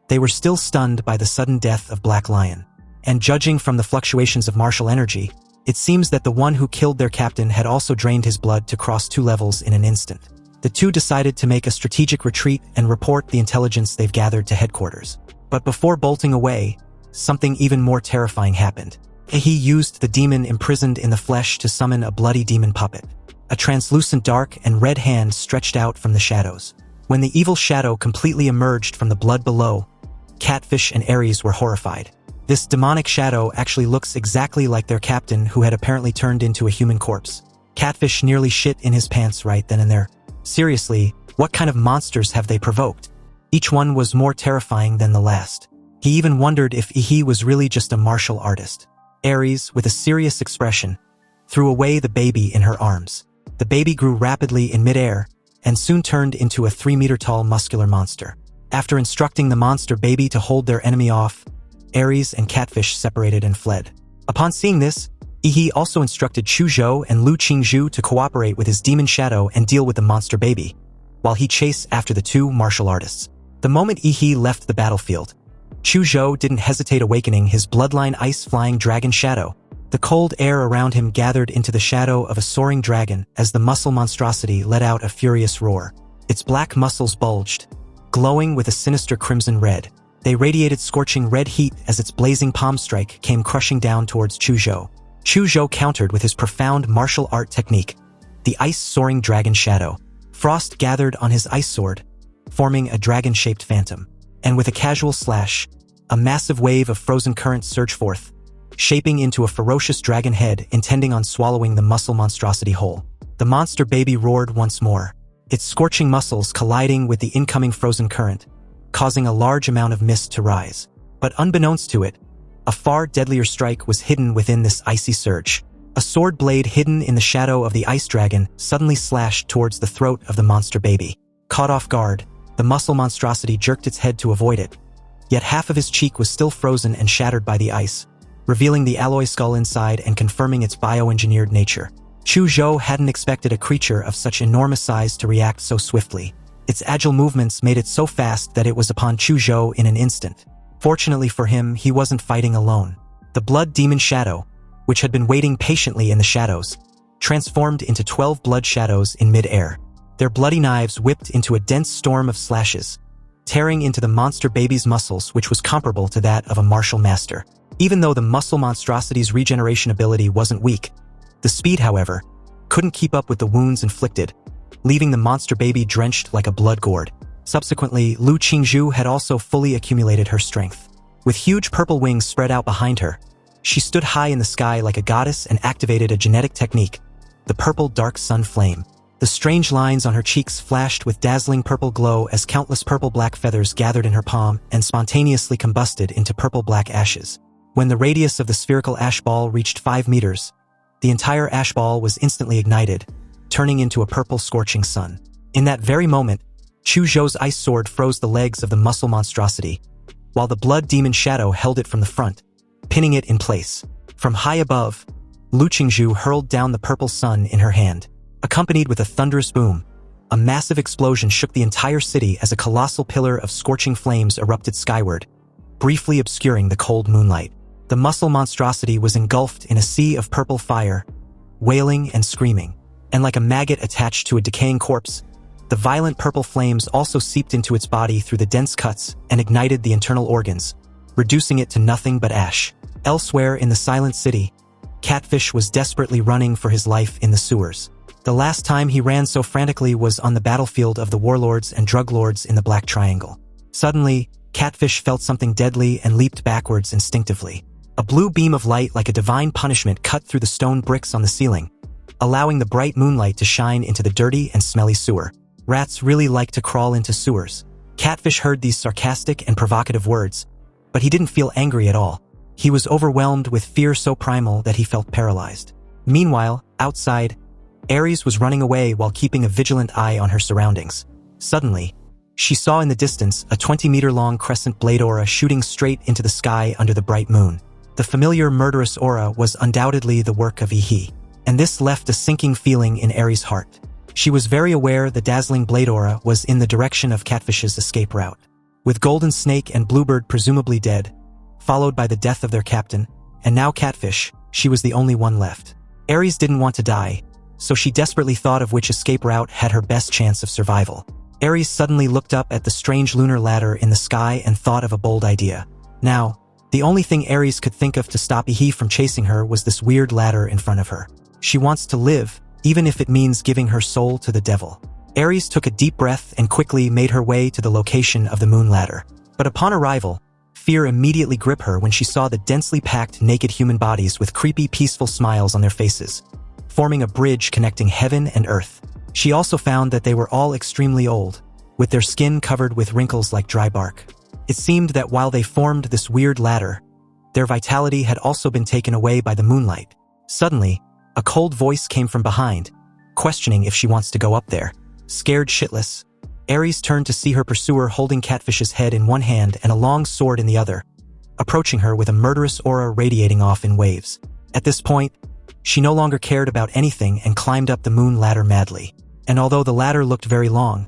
they were still stunned by the sudden death of Black Lion. And judging from the fluctuations of martial energy, it seems that the one who killed their captain had also drained his blood to cross 2 levels in an instant. The two decided to make a strategic retreat and report the intelligence they've gathered to headquarters. But before bolting away, something even more terrifying happened. Ihi used the demon imprisoned in the flesh to summon a bloody demon puppet. A translucent dark and red hand stretched out from the shadows. When the evil shadow completely emerged from the blood below, Catfish and Ares were horrified. This demonic shadow actually looks exactly like their captain, who had apparently turned into a human corpse. Catfish nearly shit in his pants right then and there. Seriously, what kind of monsters have they provoked? Each one was more terrifying than the last. He even wondered if Ihi was really just a martial artist. Ares, with a serious expression, threw away the baby in her arms. The baby grew rapidly in midair and soon turned into a 3-meter-tall muscular monster. After instructing the monster baby to hold their enemy off, Ares and Catfish separated and fled. Upon seeing this, Ihi also instructed Chuzhou and Lu Qingzhu to cooperate with his demon shadow and deal with the monster baby, while he chased after the 2 martial artists. The moment Ihi left the battlefield, Chuzhou didn't hesitate awakening his bloodline ice-flying dragon shadow. The cold air around him gathered into the shadow of a soaring dragon as the muscle monstrosity let out a furious roar. Its black muscles bulged, glowing with a sinister crimson red. They radiated scorching red heat as its blazing palm strike came crushing down towards Chuzhou. Chuzhou countered with his profound martial art technique, the ice-soaring dragon shadow. Frost gathered on his ice sword, forming a dragon-shaped phantom. And with a casual slash, a massive wave of frozen current surged forth, shaping into a ferocious dragon head intending on swallowing the muscle monstrosity whole. The monster baby roared once more, its scorching muscles colliding with the incoming frozen current, causing a large amount of mist to rise. But unbeknownst to it, a far deadlier strike was hidden within this icy surge. A sword blade hidden in the shadow of the ice dragon suddenly slashed towards the throat of the monster baby. Caught off guard, the muscle monstrosity jerked its head to avoid it, yet half of his cheek was still frozen and shattered by the ice, revealing the alloy skull inside and confirming its bioengineered nature. Chuzhou hadn't expected a creature of such enormous size to react so swiftly. Its agile movements made it so fast that it was upon Chuzhou in an instant. Fortunately for him, he wasn't fighting alone. The blood demon shadow, which had been waiting patiently in the shadows, transformed into 12 blood shadows in mid-air. Their bloody knives whipped into a dense storm of slashes, tearing into the monster baby's muscles, which was comparable to that of a martial master. Even though the muscle monstrosity's regeneration ability wasn't weak, the speed, however, couldn't keep up with the wounds inflicted, leaving the monster baby drenched like a blood gourd. Subsequently, Lu Qingzhu had also fully accumulated her strength. With huge purple wings spread out behind her, she stood high in the sky like a goddess and activated a genetic technique, the purple dark sun flame. The strange lines on her cheeks flashed with dazzling purple glow as countless purple-black feathers gathered in her palm and spontaneously combusted into purple-black ashes. When the radius of the spherical ash ball reached 5 meters, the entire ash ball was instantly ignited, turning into a purple scorching sun. In that very moment, Chuzhou's ice sword froze the legs of the muscle monstrosity, while the blood demon shadow held it from the front, pinning it in place. From high above, Lu Qingzhu hurled down the purple sun in her hand. Accompanied with a thunderous boom, a massive explosion shook the entire city as a colossal pillar of scorching flames erupted skyward, briefly obscuring the cold moonlight. The muscle monstrosity was engulfed in a sea of purple fire, wailing and screaming. And like a maggot attached to a decaying corpse, the violent purple flames also seeped into its body through the dense cuts and ignited the internal organs, reducing it to nothing but ash. Elsewhere in the silent city, Catfish was desperately running for his life in the sewers. The last time he ran so frantically was on the battlefield of the warlords and drug lords in the Black Triangle. Suddenly, Catfish felt something deadly and leaped backwards instinctively. A blue beam of light like a divine punishment cut through the stone bricks on the ceiling, allowing the bright moonlight to shine into the dirty and smelly sewer. Rats really like to crawl into sewers. Catfish heard these sarcastic and provocative words, but he didn't feel angry at all. He was overwhelmed with fear so primal that he felt paralyzed. Meanwhile, outside, Aries was running away while keeping a vigilant eye on her surroundings. Suddenly, she saw in the distance a 20-meter-long crescent blade aura shooting straight into the sky under the bright moon. The familiar murderous aura was undoubtedly the work of Ihi, and this left a sinking feeling in Aries' heart. She was very aware the dazzling blade aura was in the direction of Catfish's escape route. With Golden Snake and Bluebird presumably dead, followed by the death of their captain, and now Catfish, she was the only one left. Aries didn't want to die, so she desperately thought of which escape route had her best chance of survival. Aries suddenly looked up at the strange lunar ladder in the sky and thought of a bold idea. Now, the only thing Aries could think of to stop Ihi from chasing her was this weird ladder in front of her. She wants to live, even if it means giving her soul to the devil. Aries took a deep breath and quickly made her way to the location of the moon ladder. But upon arrival, fear immediately gripped her when she saw the densely packed naked human bodies with creepy peaceful smiles on their faces, forming a bridge connecting heaven and earth. She also found that they were all extremely old, with their skin covered with wrinkles like dry bark. It seemed that while they formed this weird ladder, their vitality had also been taken away by the moonlight. Suddenly, a cold voice came from behind, questioning if she wants to go up there. Scared shitless, Aries turned to see her pursuer holding Catfish's head in one hand and a long sword in the other, approaching her with a murderous aura radiating off in waves. At this point, she no longer cared about anything and climbed up the moon ladder madly. And although the ladder looked very long,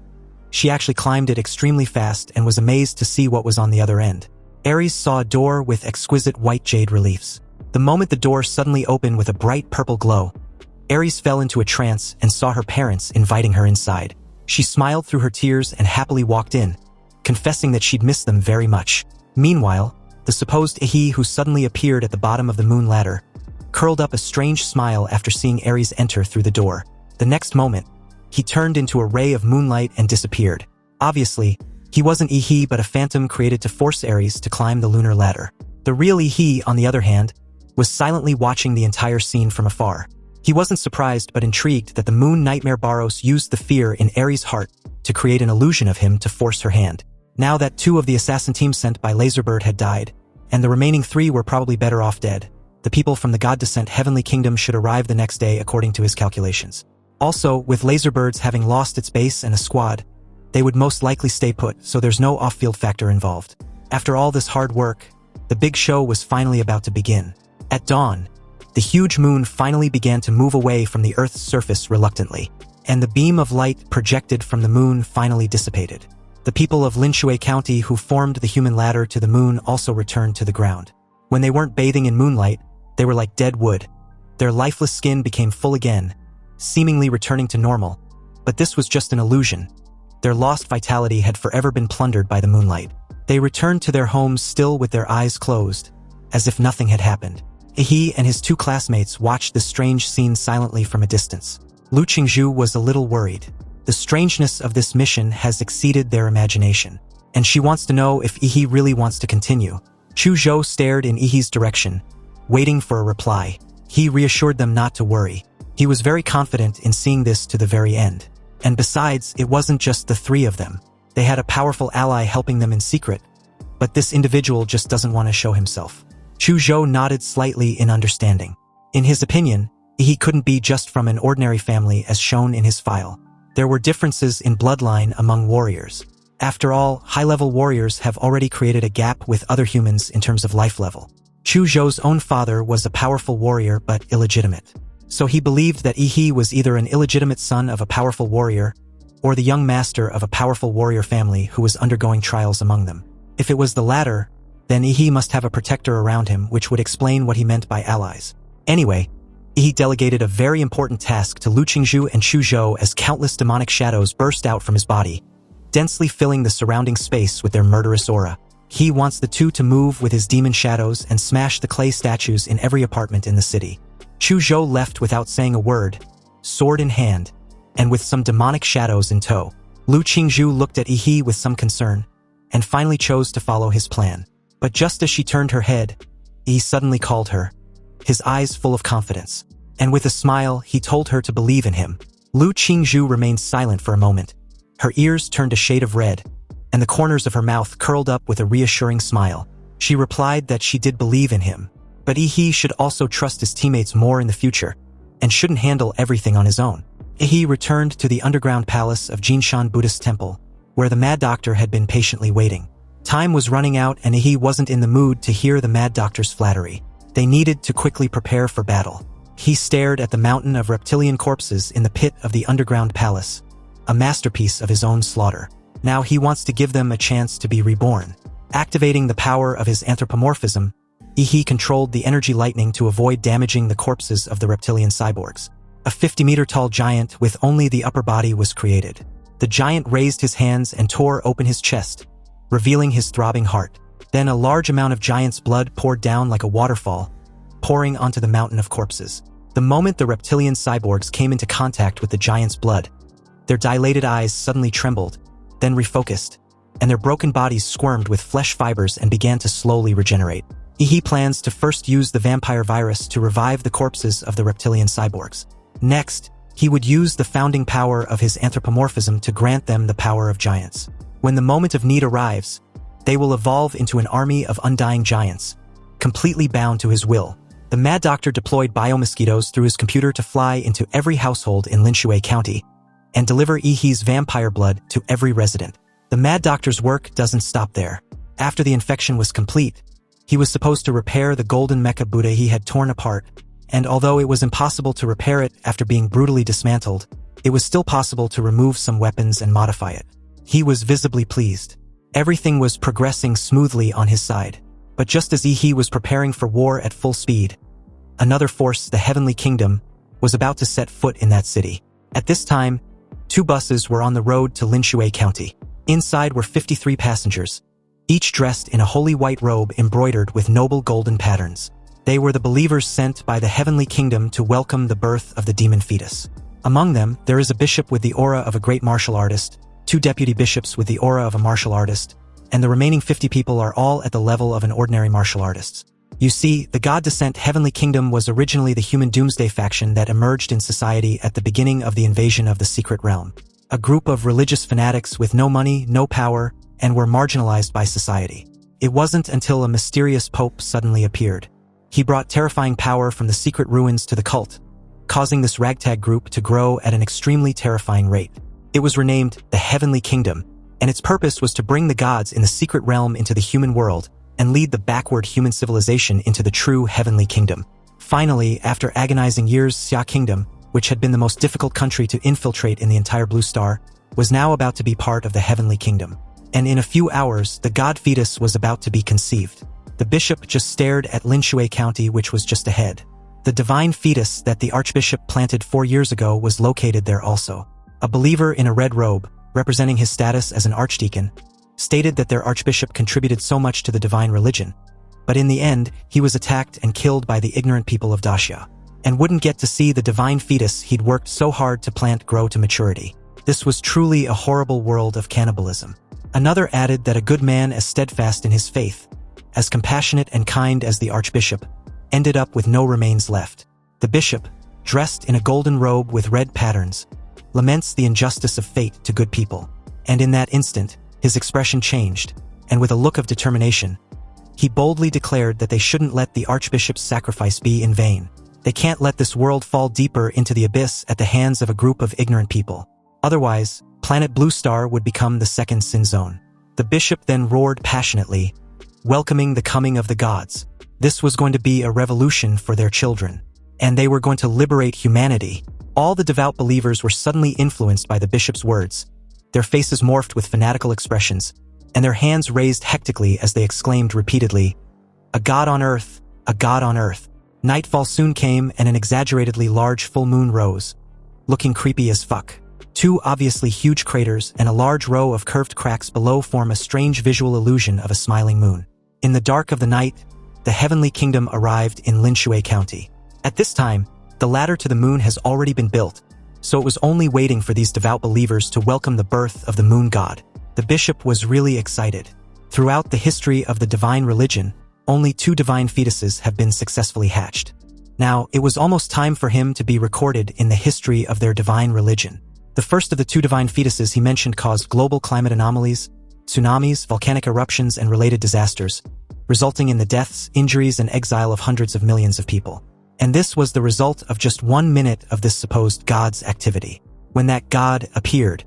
she actually climbed it extremely fast and was amazed to see what was on the other end. Aries saw a door with exquisite white jade reliefs. The moment the door suddenly opened with a bright purple glow, Aries fell into a trance and saw her parents inviting her inside. She smiled through her tears and happily walked in, confessing that she'd missed them very much. Meanwhile, the supposed Ihi who suddenly appeared at the bottom of the moon ladder curled up a strange smile after seeing Aries enter through the door. The next moment, he turned into a ray of moonlight and disappeared. Obviously, he wasn't Ihi but a phantom created to force Aries to climb the lunar ladder. The real Ihi, on the other hand, was silently watching the entire scene from afar. He wasn't surprised but intrigued that the moon nightmare Baros used the fear in Aries' heart to create an illusion of him to force her hand. Now that 2 of the assassin team sent by Laserbird had died, and the remaining 3 were probably better off dead, the people from the God-descent Heavenly Kingdom should arrive the next day according to his calculations. Also, with Laserbird's having lost its base and a squad, they would most likely stay put, so there's no off-field factor involved. After all this hard work, the big show was finally about to begin. At dawn, the huge moon finally began to move away from the Earth's surface reluctantly, and the beam of light projected from the moon finally dissipated. The people of Linshui County who formed the human ladder to the moon also returned to the ground. When they weren't bathing in moonlight, they were like dead wood. Their lifeless skin became full again, seemingly returning to normal. But this was just an illusion. Their lost vitality had forever been plundered by the moonlight. They returned to their homes still with their eyes closed, as if nothing had happened. He and his 2 classmates watched this strange scene silently from a distance. Lu Qingzhu was a little worried. The strangeness of this mission has exceeded their imagination, and she wants to know if Ihi really wants to continue. Chu Zhou stared in Ihi's direction, waiting for a reply. He reassured them not to worry. He was very confident in seeing this to the very end. And besides, it wasn't just the 3 of them. They had a powerful ally helping them in secret, but this individual just doesn't want to show himself. Chu Zhou nodded slightly in understanding. In his opinion, he couldn't be just from an ordinary family as shown in his file. There were differences in bloodline among warriors. After all, high-level warriors have already created a gap with other humans in terms of life level. Chu Zhou's own father was a powerful warrior but illegitimate. So he believed that Ihi was either an illegitimate son of a powerful warrior or the young master of a powerful warrior family who was undergoing trials among them. If it was the latter, then Ihi must have a protector around him, which would explain what he meant by allies. Anyway, Ihi delegated a very important task to Lu Qingzhu and Chu Zhou as countless demonic shadows burst out from his body, densely filling the surrounding space with their murderous aura. He wants the 2 to move with his demon shadows and smash the clay statues in every apartment in the city. Chu Zhou left without saying a word, sword in hand, and with some demonic shadows in tow. Lu Qingzhu looked at Ihi with some concern, and finally chose to follow his plan. But just as she turned her head, he suddenly called her, his eyes full of confidence. And with a smile, he told her to believe in him. Lu Qingzhu remained silent for a moment. Her ears turned a shade of red, and the corners of her mouth curled up with a reassuring smile. She replied that she did believe in him, but he should also trust his teammates more in the future, and shouldn't handle everything on his own. He returned to the underground palace of Jinshan Buddhist Temple, where the Mad Doctor had been patiently waiting. Time was running out and he wasn't in the mood to hear the Mad Doctor's flattery. They needed to quickly prepare for battle. He stared at the mountain of reptilian corpses in the pit of the underground palace, a masterpiece of his own slaughter. Now he wants to give them a chance to be reborn. Activating the power of his anthropomorphism, he controlled the energy lightning to avoid damaging the corpses of the reptilian cyborgs. A 50-meter-tall giant with only the upper body was created. The giant raised his hands and tore open his chest, revealing his throbbing heart. Then a large amount of giant's blood poured down like a waterfall, pouring onto the mountain of corpses. The moment the reptilian cyborgs came into contact with the giant's blood, their dilated eyes suddenly trembled, then refocused, and their broken bodies squirmed with flesh fibers and began to slowly regenerate. He plans to first use the vampire virus to revive the corpses of the reptilian cyborgs. Next, he would use the founding power of his anthropomorphism to grant them the power of giants. When the moment of need arrives, they will evolve into an army of undying giants, completely bound to his will. The Mad Doctor deployed biomosquitoes through his computer to fly into every household in Linshui County and deliver Ihi's vampire blood to every resident. The Mad Doctor's work doesn't stop there. After the infection was complete, he was supposed to repair the golden mecha Buddha he had torn apart, and although it was impossible to repair it after being brutally dismantled, it was still possible to remove some weapons and modify it. He was visibly pleased. Everything was progressing smoothly on his side. But just as Ihi was preparing for war at full speed, another force, the Heavenly Kingdom, was about to set foot in that city. At this time, 2 buses were on the road to Linshui County. Inside were 53 passengers, each dressed in a holy white robe embroidered with noble golden patterns. They were the believers sent by the Heavenly Kingdom to welcome the birth of the demon fetus. Among them, there is a bishop with the aura of a great martial artist, 2 deputy bishops with the aura of a martial artist, and the remaining 50 people are all at the level of an ordinary martial artist. You see, the God Descent Heavenly Kingdom was originally the human doomsday faction that emerged in society at the beginning of the invasion of the Secret Realm. A group of religious fanatics with no money, no power, and were marginalized by society. It wasn't until a mysterious pope suddenly appeared. He brought terrifying power from the secret ruins to the cult, causing this ragtag group to grow at an extremely terrifying rate. It was renamed the Heavenly Kingdom, and its purpose was to bring the gods in the secret realm into the human world and lead the backward human civilization into the true Heavenly Kingdom. Finally, after agonizing years, Xia Kingdom, which had been the most difficult country to infiltrate in the entire Blue Star, was now about to be part of the Heavenly Kingdom. And in a few hours, the god fetus was about to be conceived. The bishop just stared at Linshui County, which was just ahead. The divine fetus that the archbishop planted 4 years ago was located there also. A believer in a red robe, representing his status as an archdeacon, stated that their archbishop contributed so much to the divine religion, but in the end, he was attacked and killed by the ignorant people of Daxia, and wouldn't get to see the divine fetus he'd worked so hard to plant grow to maturity. This was truly a horrible world of cannibalism. Another added that a good man as steadfast in his faith, as compassionate and kind as the archbishop, ended up with no remains left. The bishop, dressed in a golden robe with red patterns, laments the injustice of fate to good people, and in that instant, his expression changed, and with a look of determination, he boldly declared that they shouldn't let the archbishop's sacrifice be in vain. They can't let this world fall deeper into the abyss at the hands of a group of ignorant people. Otherwise, planet Blue Star would become the second sin zone. The bishop then roared passionately, welcoming the coming of the gods. This was going to be a revolution for their children, and they were going to liberate humanity. All the devout believers were suddenly influenced by the bishop's words. Their faces morphed with fanatical expressions, and their hands raised hectically as they exclaimed repeatedly, "A god on earth, a god on earth." Nightfall soon came and an exaggeratedly large full moon rose, looking creepy as fuck. 2 obviously huge craters and a large row of curved cracks below form a strange visual illusion of a smiling moon. In the dark of the night, the Heavenly Kingdom arrived in Linshui County. At this time, the ladder to the moon has already been built, so it was only waiting for these devout believers to welcome the birth of the moon god. The bishop was really excited. Throughout the history of the divine religion, only 2 divine fetuses have been successfully hatched. Now, it was almost time for him to be recorded in the history of their divine religion. The first of the 2 divine fetuses he mentioned caused global climate anomalies, tsunamis, volcanic eruptions, and related disasters, resulting in the deaths, injuries, and exile of hundreds of millions of people. And this was the result of just 1 minute of this supposed God's activity. When that God appeared,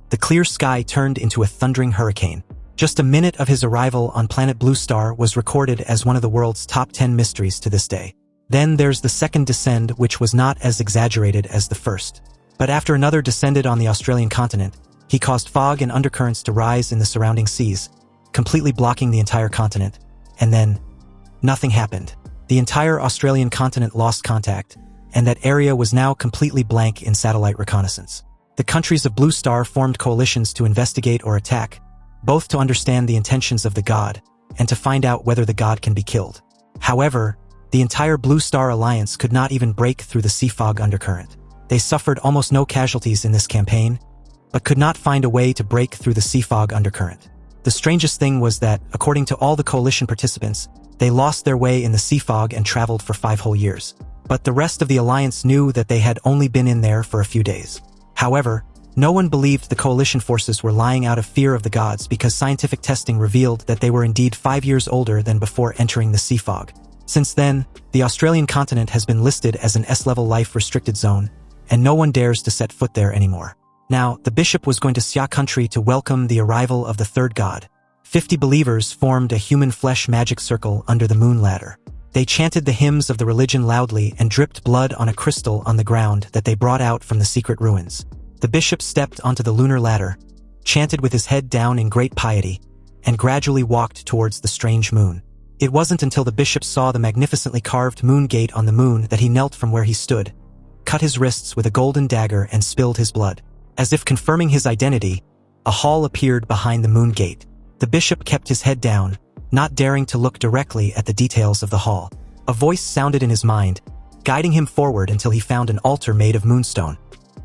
the clear sky turned into a thundering hurricane. Just a minute of his arrival on planet Blue Star was recorded as one of the world's top 10 mysteries to this day. Then there's the second descent, which was not as exaggerated as the first. But after another descended on the Australian continent, he caused fog and undercurrents to rise in the surrounding seas, completely blocking the entire continent. And then, nothing happened. The entire Australian continent lost contact, and that area was now completely blank in satellite reconnaissance. The countries of Blue Star formed coalitions to investigate or attack, both to understand the intentions of the god, and to find out whether the god can be killed. However, the entire Blue Star Alliance could not even break through the sea fog undercurrent. They suffered almost no casualties in this campaign, but could not find a way to break through the sea fog undercurrent. The strangest thing was that, according to all the coalition participants, they lost their way in the sea fog and traveled for 5 whole years. But the rest of the alliance knew that they had only been in there for a few days. However, no one believed the coalition forces were lying out of fear of the gods because scientific testing revealed that they were indeed 5 years older than before entering the sea fog. Since then, the Australian continent has been listed as an S-level life restricted zone, and no one dares to set foot there anymore. Now, the bishop was going to Xia country to welcome the arrival of the third god. 50 believers formed a human flesh magic circle under the moon ladder. They chanted the hymns of the religion loudly and dripped blood on a crystal on the ground that they brought out from the secret ruins. The bishop stepped onto the lunar ladder, chanted with his head down in great piety, and gradually walked towards the strange moon. It wasn't until the bishop saw the magnificently carved moon gate on the moon that he knelt from where he stood, cut his wrists with a golden dagger, and spilled his blood. As if confirming his identity, a hall appeared behind the moon gate. The bishop kept his head down, not daring to look directly at the details of the hall. A voice sounded in his mind, guiding him forward until he found an altar made of moonstone,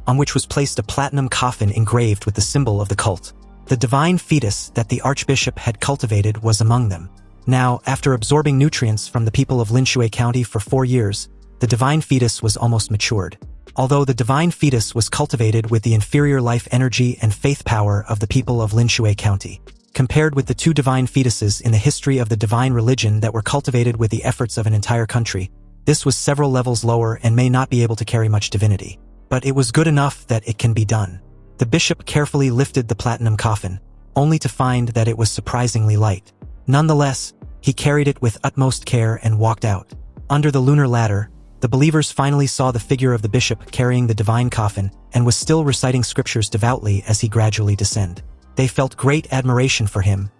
on which was placed a platinum coffin engraved with the symbol of the cult. The divine fetus that the archbishop had cultivated was among them. Now, after absorbing nutrients from the people of Linshui County for 4 years, the divine fetus was almost matured. Although the divine fetus was cultivated with the inferior life energy and faith power of the people of Linshui County, compared with the 2 divine fetuses in the history of the divine religion that were cultivated with the efforts of an entire country, this was several levels lower and may not be able to carry much divinity. But it was good enough that it can be done. The bishop carefully lifted the platinum coffin, only to find that it was surprisingly light. Nonetheless, he carried it with utmost care and walked out. Under the lunar ladder, the believers finally saw the figure of the bishop carrying the divine coffin and was still reciting scriptures devoutly as he gradually descended. They felt great admiration for him,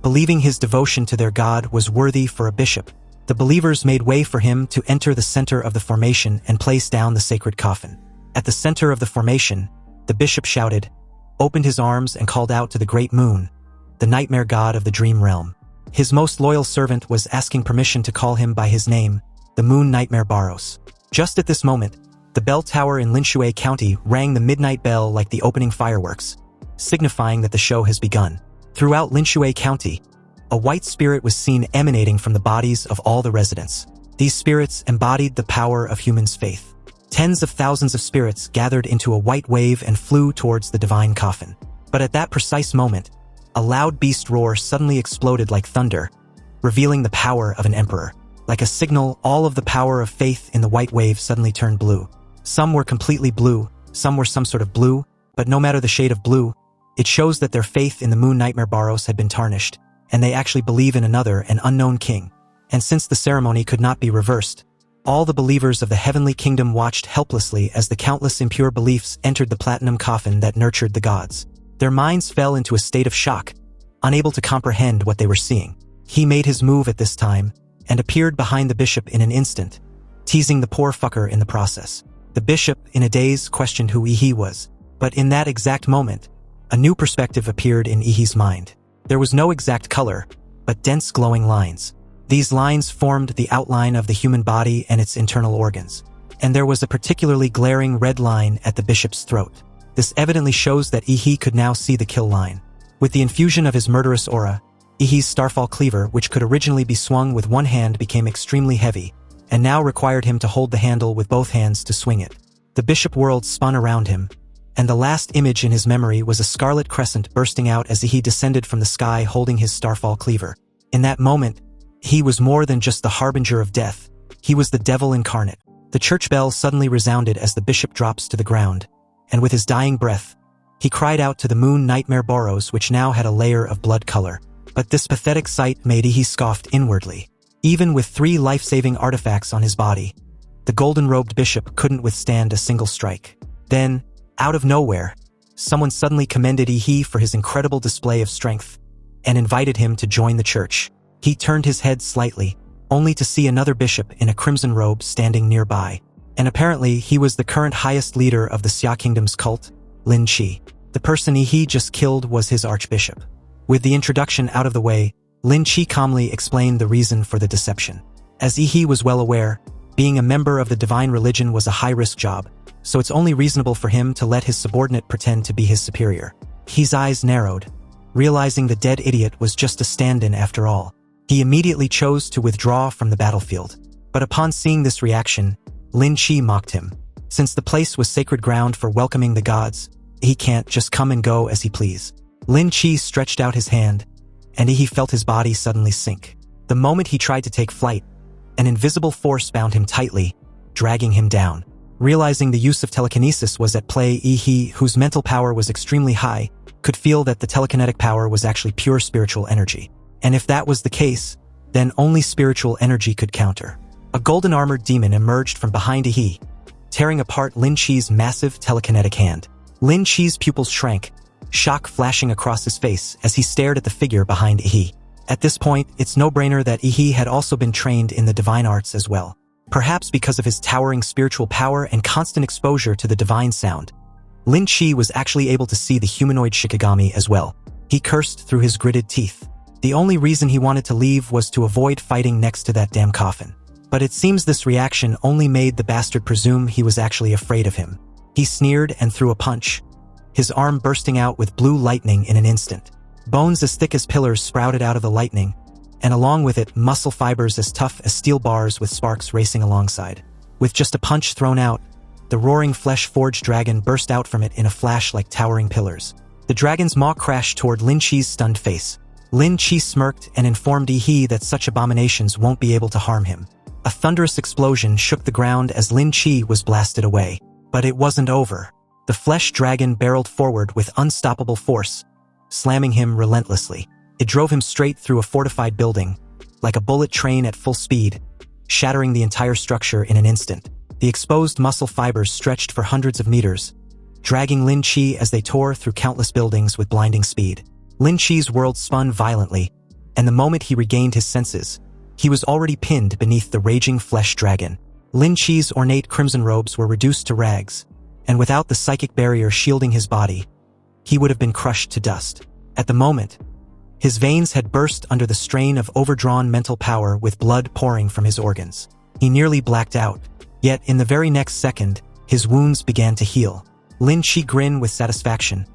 believing his devotion to their god was worthy for a bishop. The believers made way for him to enter the center of the formation and place down the sacred coffin. At the center of the formation, the bishop shouted, opened his arms, and called out to the great moon, the nightmare god of the dream realm. His most loyal servant was asking permission to call him by his name, the moon nightmare Baros. Just at this moment, the bell tower in Linshui County rang the midnight bell like the opening fireworks, signifying that the show has begun. Throughout Linshui County, a white spirit was seen emanating from the bodies of all the residents. These spirits embodied the power of humans' faith. Tens of thousands of spirits gathered into a white wave and flew towards the divine coffin. But at that precise moment, a loud beast roar suddenly exploded like thunder, revealing the power of an emperor. Like a signal, all of the power of faith in the white wave suddenly turned blue. Some were completely blue, some were some sort of blue, but no matter the shade of blue, it shows that their faith in the moon nightmare Baros had been tarnished, and they actually believe in another, an unknown king. And since the ceremony could not be reversed, all the believers of the heavenly kingdom watched helplessly as the countless impure beliefs entered the platinum coffin that nurtured the gods. Their minds fell into a state of shock, unable to comprehend what they were seeing. He made his move at this time, and appeared behind the bishop in an instant, teasing the poor fucker in the process. The bishop, in a daze, questioned who Ihi was. But in that exact moment, a new perspective appeared in Ihi's mind. There was no exact color, but dense glowing lines. These lines formed the outline of the human body and its internal organs. And there was a particularly glaring red line at the bishop's throat. This evidently shows that Ihi could now see the kill line. With the infusion of his murderous aura, Ihi's starfall cleaver, which could originally be swung with one hand, became extremely heavy, and now required him to hold the handle with both hands to swing it. The bishop world spun around him, and the last image in his memory was a scarlet crescent bursting out as Ihi descended from the sky holding his starfall cleaver. In that moment, he was more than just the harbinger of death. He was the devil incarnate. The church bell suddenly resounded as the bishop drops to the ground, and with his dying breath, he cried out to the moon nightmare Boros, which now had a layer of blood color. But this pathetic sight made Ihi scoffed inwardly. Even with 3 life-saving artifacts on his body, the golden-robed bishop couldn't withstand a single strike. Then, out of nowhere, someone suddenly commended Ihi for his incredible display of strength and invited him to join the church. He turned his head slightly, only to see another bishop in a crimson robe standing nearby. And apparently he was the current highest leader of the Xia Kingdom's cult, Lin Qi. The person Ihi just killed was his archbishop. With the introduction out of the way, Lin Qi calmly explained the reason for the deception. As Ihi was well aware, being a member of the divine religion was a high-risk job, so it's only reasonable for him to let his subordinate pretend to be his superior. Ihi's eyes narrowed, realizing the dead idiot was just a stand-in after all. He immediately chose to withdraw from the battlefield. But upon seeing this reaction, Lin Qi mocked him. Since the place was sacred ground for welcoming the gods, he can't just come and go as he please. Lin Qi stretched out his hand, and Ihi felt his body suddenly sink. The moment he tried to take flight, an invisible force bound him tightly, dragging him down. Realizing the use of telekinesis was at play, Ihi, whose mental power was extremely high, could feel that the telekinetic power was actually pure spiritual energy. And if that was the case, then only spiritual energy could counter. A golden-armored demon emerged from behind Ihi, tearing apart Lin Qi's massive telekinetic hand. Lin Qi's pupils shrank, shock flashing across his face as he stared at the figure behind Ihi. At this point, it's no-brainer that Ihi had also been trained in the divine arts as well. Perhaps because of his towering spiritual power and constant exposure to the divine sound, Lin Qi was actually able to see the humanoid Shikigami as well. He cursed through his gritted teeth. The only reason he wanted to leave was to avoid fighting next to that damn coffin. But it seems this reaction only made the bastard presume he was actually afraid of him. He sneered and threw a punch, his arm bursting out with blue lightning in an instant. Bones as thick as pillars sprouted out of the lightning, and along with it, muscle fibers as tough as steel bars with sparks racing alongside. With just a punch thrown out, the roaring flesh-forged dragon burst out from it in a flash like towering pillars. The dragon's maw crashed toward Lin Qi's stunned face. Lin Qi smirked and informed Ihi that such abominations won't be able to harm him. A thunderous explosion shook the ground as Lin Qi was blasted away. But it wasn't over. The flesh dragon barreled forward with unstoppable force, slamming him relentlessly. It drove him straight through a fortified building, like a bullet train at full speed, shattering the entire structure in an instant. The exposed muscle fibers stretched for hundreds of meters, dragging Lin Qi as they tore through countless buildings with blinding speed. Lin Qi's world spun violently, and the moment he regained his senses, he was already pinned beneath the raging flesh dragon. Lin Qi's ornate crimson robes were reduced to rags, and without the psychic barrier shielding his body, he would have been crushed to dust. At the moment, his veins had burst under the strain of overdrawn mental power with blood pouring from his organs. He nearly blacked out, yet in the very next second, his wounds began to heal. Lin Qi grinned with satisfaction,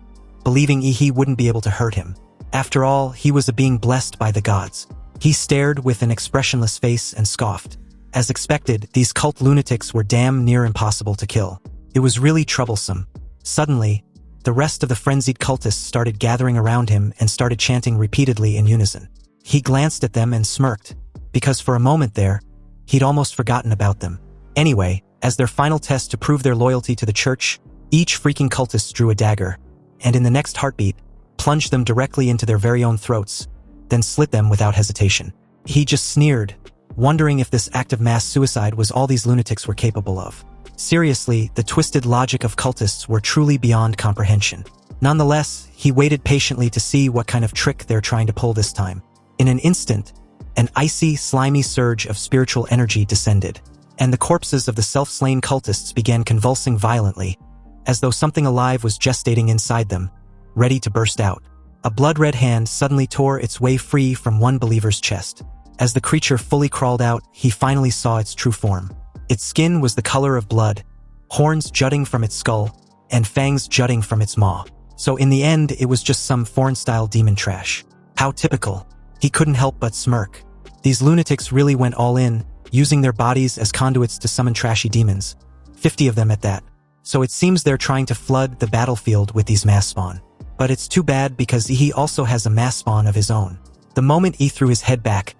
believing Ihi wouldn't be able to hurt him. After all, he was a being blessed by the gods. He stared with an expressionless face and scoffed. As expected, these cult lunatics were damn near impossible to kill. It was really troublesome. Suddenly, the rest of the frenzied cultists started gathering around him and started chanting repeatedly in unison. He glanced at them and smirked, because for a moment there, he'd almost forgotten about them. Anyway, as their final test to prove their loyalty to the church, each freaking cultist drew a dagger, and in the next heartbeat, plunged them directly into their very own throats, then slit them without hesitation. He just sneered, wondering if this act of mass suicide was all these lunatics were capable of. Seriously, the twisted logic of cultists were truly beyond comprehension. Nonetheless, he waited patiently to see what kind of trick they're trying to pull this time. In an instant, an icy, slimy surge of spiritual energy descended, and the corpses of the self-slain cultists began convulsing violently, as though something alive was gestating inside them, ready to burst out. A blood-red hand suddenly tore its way free from one believer's chest. As the creature fully crawled out, he finally saw its true form. Its skin was the color of blood, horns jutting from its skull, and fangs jutting from its maw. So in the end, it was just some foreign-style demon trash. How typical. He couldn't help but smirk. These lunatics really went all in, using their bodies as conduits to summon trashy demons. 50 of them at that. So it seems they're trying to flood the battlefield with these mass spawn. But it's too bad because he also has a mass spawn of his own. The moment he threw his head back,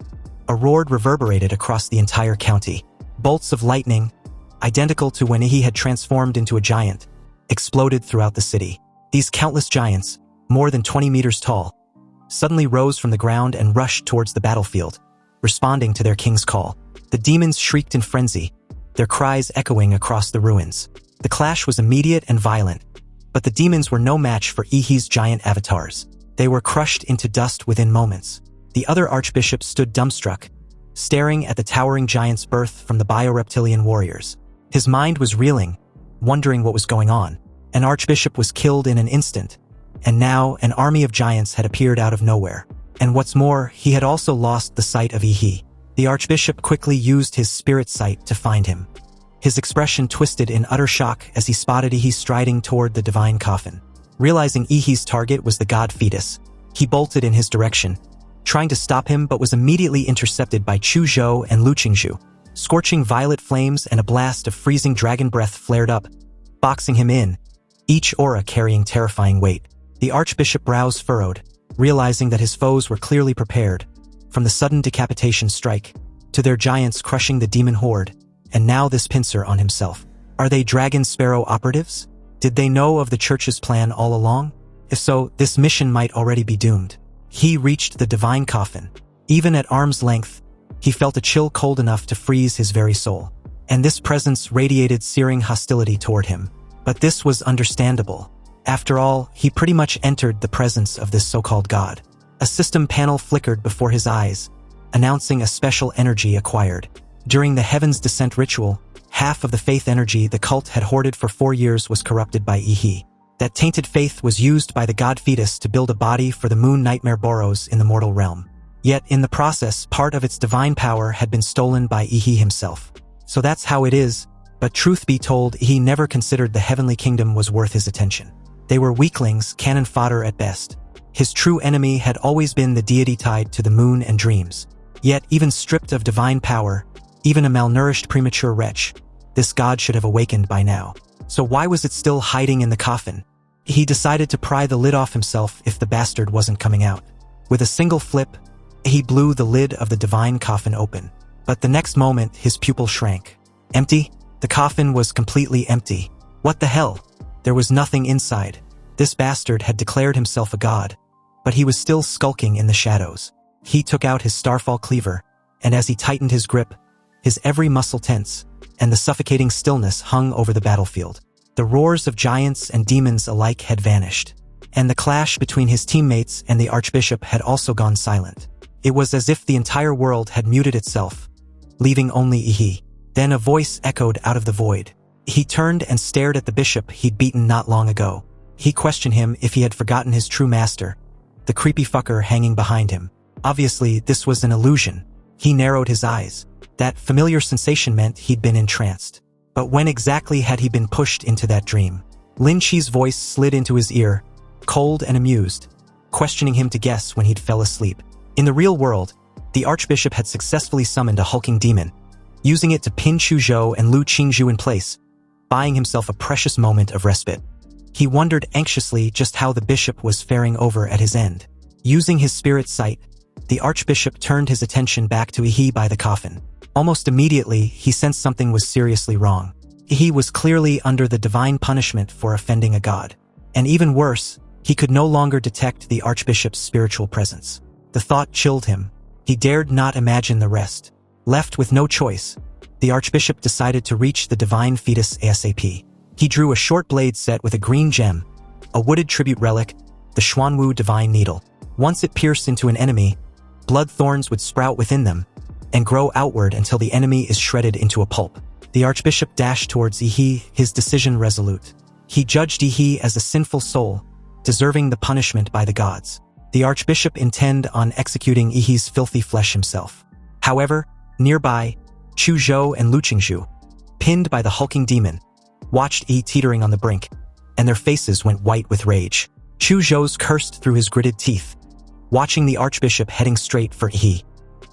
a roar reverberated across the entire county. Bolts of lightning, identical to when he had transformed into a giant, exploded throughout the city. These countless giants, more than 20 meters tall, suddenly rose from the ground and rushed towards the battlefield, responding to their king's call. The demons shrieked in frenzy, their cries echoing across the ruins. The clash was immediate and violent, but the demons were no match for Ihi's giant avatars. They were crushed into dust within moments. The other archbishop stood dumbstruck, staring at the towering giant's birth from the bioreptilian warriors. His mind was reeling, wondering what was going on. An archbishop was killed in an instant, and now an army of giants had appeared out of nowhere. And what's more, he had also lost the sight of Ihi. The archbishop quickly used his spirit sight to find him. His expression twisted in utter shock as he spotted Ihi striding toward the divine coffin. Realizing Ihi's target was the god fetus, he bolted in his direction, trying to stop him but was immediately intercepted by Chu Zhou and Lu Qingzhu. Scorching violet flames and a blast of freezing dragon breath flared up, boxing him in, each aura carrying terrifying weight. The archbishop brows furrowed, realizing that his foes were clearly prepared, from the sudden decapitation strike, to their giants crushing the demon horde, and now this pincer on himself. Are they Dragon Sparrow operatives? Did they know of the church's plan all along? If so, this mission might already be doomed. He reached the divine coffin. Even at arm's length, he felt a chill cold enough to freeze his very soul. And this presence radiated searing hostility toward him. But this was understandable. After all, he pretty much entered the presence of this so-called god. A system panel flickered before his eyes, announcing a special energy acquired. During the Heaven's Descent ritual, half of the faith energy the cult had hoarded for 4 years was corrupted by Ihi. That tainted faith was used by the god fetus to build a body for the moon nightmare Boros in the mortal realm. Yet, in the process, part of its divine power had been stolen by Ihi himself. So that's how it is, but truth be told, he never considered the heavenly kingdom was worth his attention. They were weaklings, cannon fodder at best. His true enemy had always been the deity tied to the moon and dreams. Yet, even stripped of divine power, even a malnourished premature wretch, this god should have awakened by now. So why was it still hiding in the coffin? He decided to pry the lid off himself if the bastard wasn't coming out. With a single flip, he blew the lid of the divine coffin open. But the next moment, his pupil shrank. Empty? The coffin was completely empty. What the hell? There was nothing inside. This bastard had declared himself a god, but he was still skulking in the shadows. He took out his starfall cleaver, and as he tightened his grip, his every muscle tense, and the suffocating stillness hung over the battlefield. The roars of giants and demons alike had vanished, and the clash between his teammates and the archbishop had also gone silent. It was as if the entire world had muted itself, leaving only Ihi. Then a voice echoed out of the void. He turned and stared at the bishop he'd beaten not long ago. He questioned him if he had forgotten his true master, the creepy fucker hanging behind him. Obviously, this was an illusion. He narrowed his eyes. That familiar sensation meant he'd been entranced. But when exactly had he been pushed into that dream? Lin Chi's voice slid into his ear, cold and amused, questioning him to guess when he'd fell asleep. In the real world, the archbishop had successfully summoned a hulking demon, using it to pin Chu Zhou and Lu Qingzhu in place, buying himself a precious moment of respite. He wondered anxiously just how the bishop was faring over at his end. Using his spirit sight, the archbishop turned his attention back to Ihi by the coffin. Almost immediately, he sensed something was seriously wrong. Ihi was clearly under the divine punishment for offending a god. And even worse, he could no longer detect the archbishop's spiritual presence. The thought chilled him. He dared not imagine the rest. Left with no choice, the archbishop decided to reach the divine fetus ASAP. He drew a short blade set with a green gem, a wooded tribute relic, the Xuanwu divine needle. Once it pierced into an enemy, blood thorns would sprout within them and grow outward until the enemy is shredded into a pulp. The archbishop dashed towards Ihi, his decision resolute. He judged Ihi as a sinful soul, deserving the punishment by the gods. The archbishop intended on executing Ihi's filthy flesh himself. However, nearby, Chu Zhou and Lu Qingzhu, pinned by the hulking demon, watched Ihi teetering on the brink, and their faces went white with rage. Chu Zhou's cursed through his gritted teeth, watching the archbishop heading straight for He.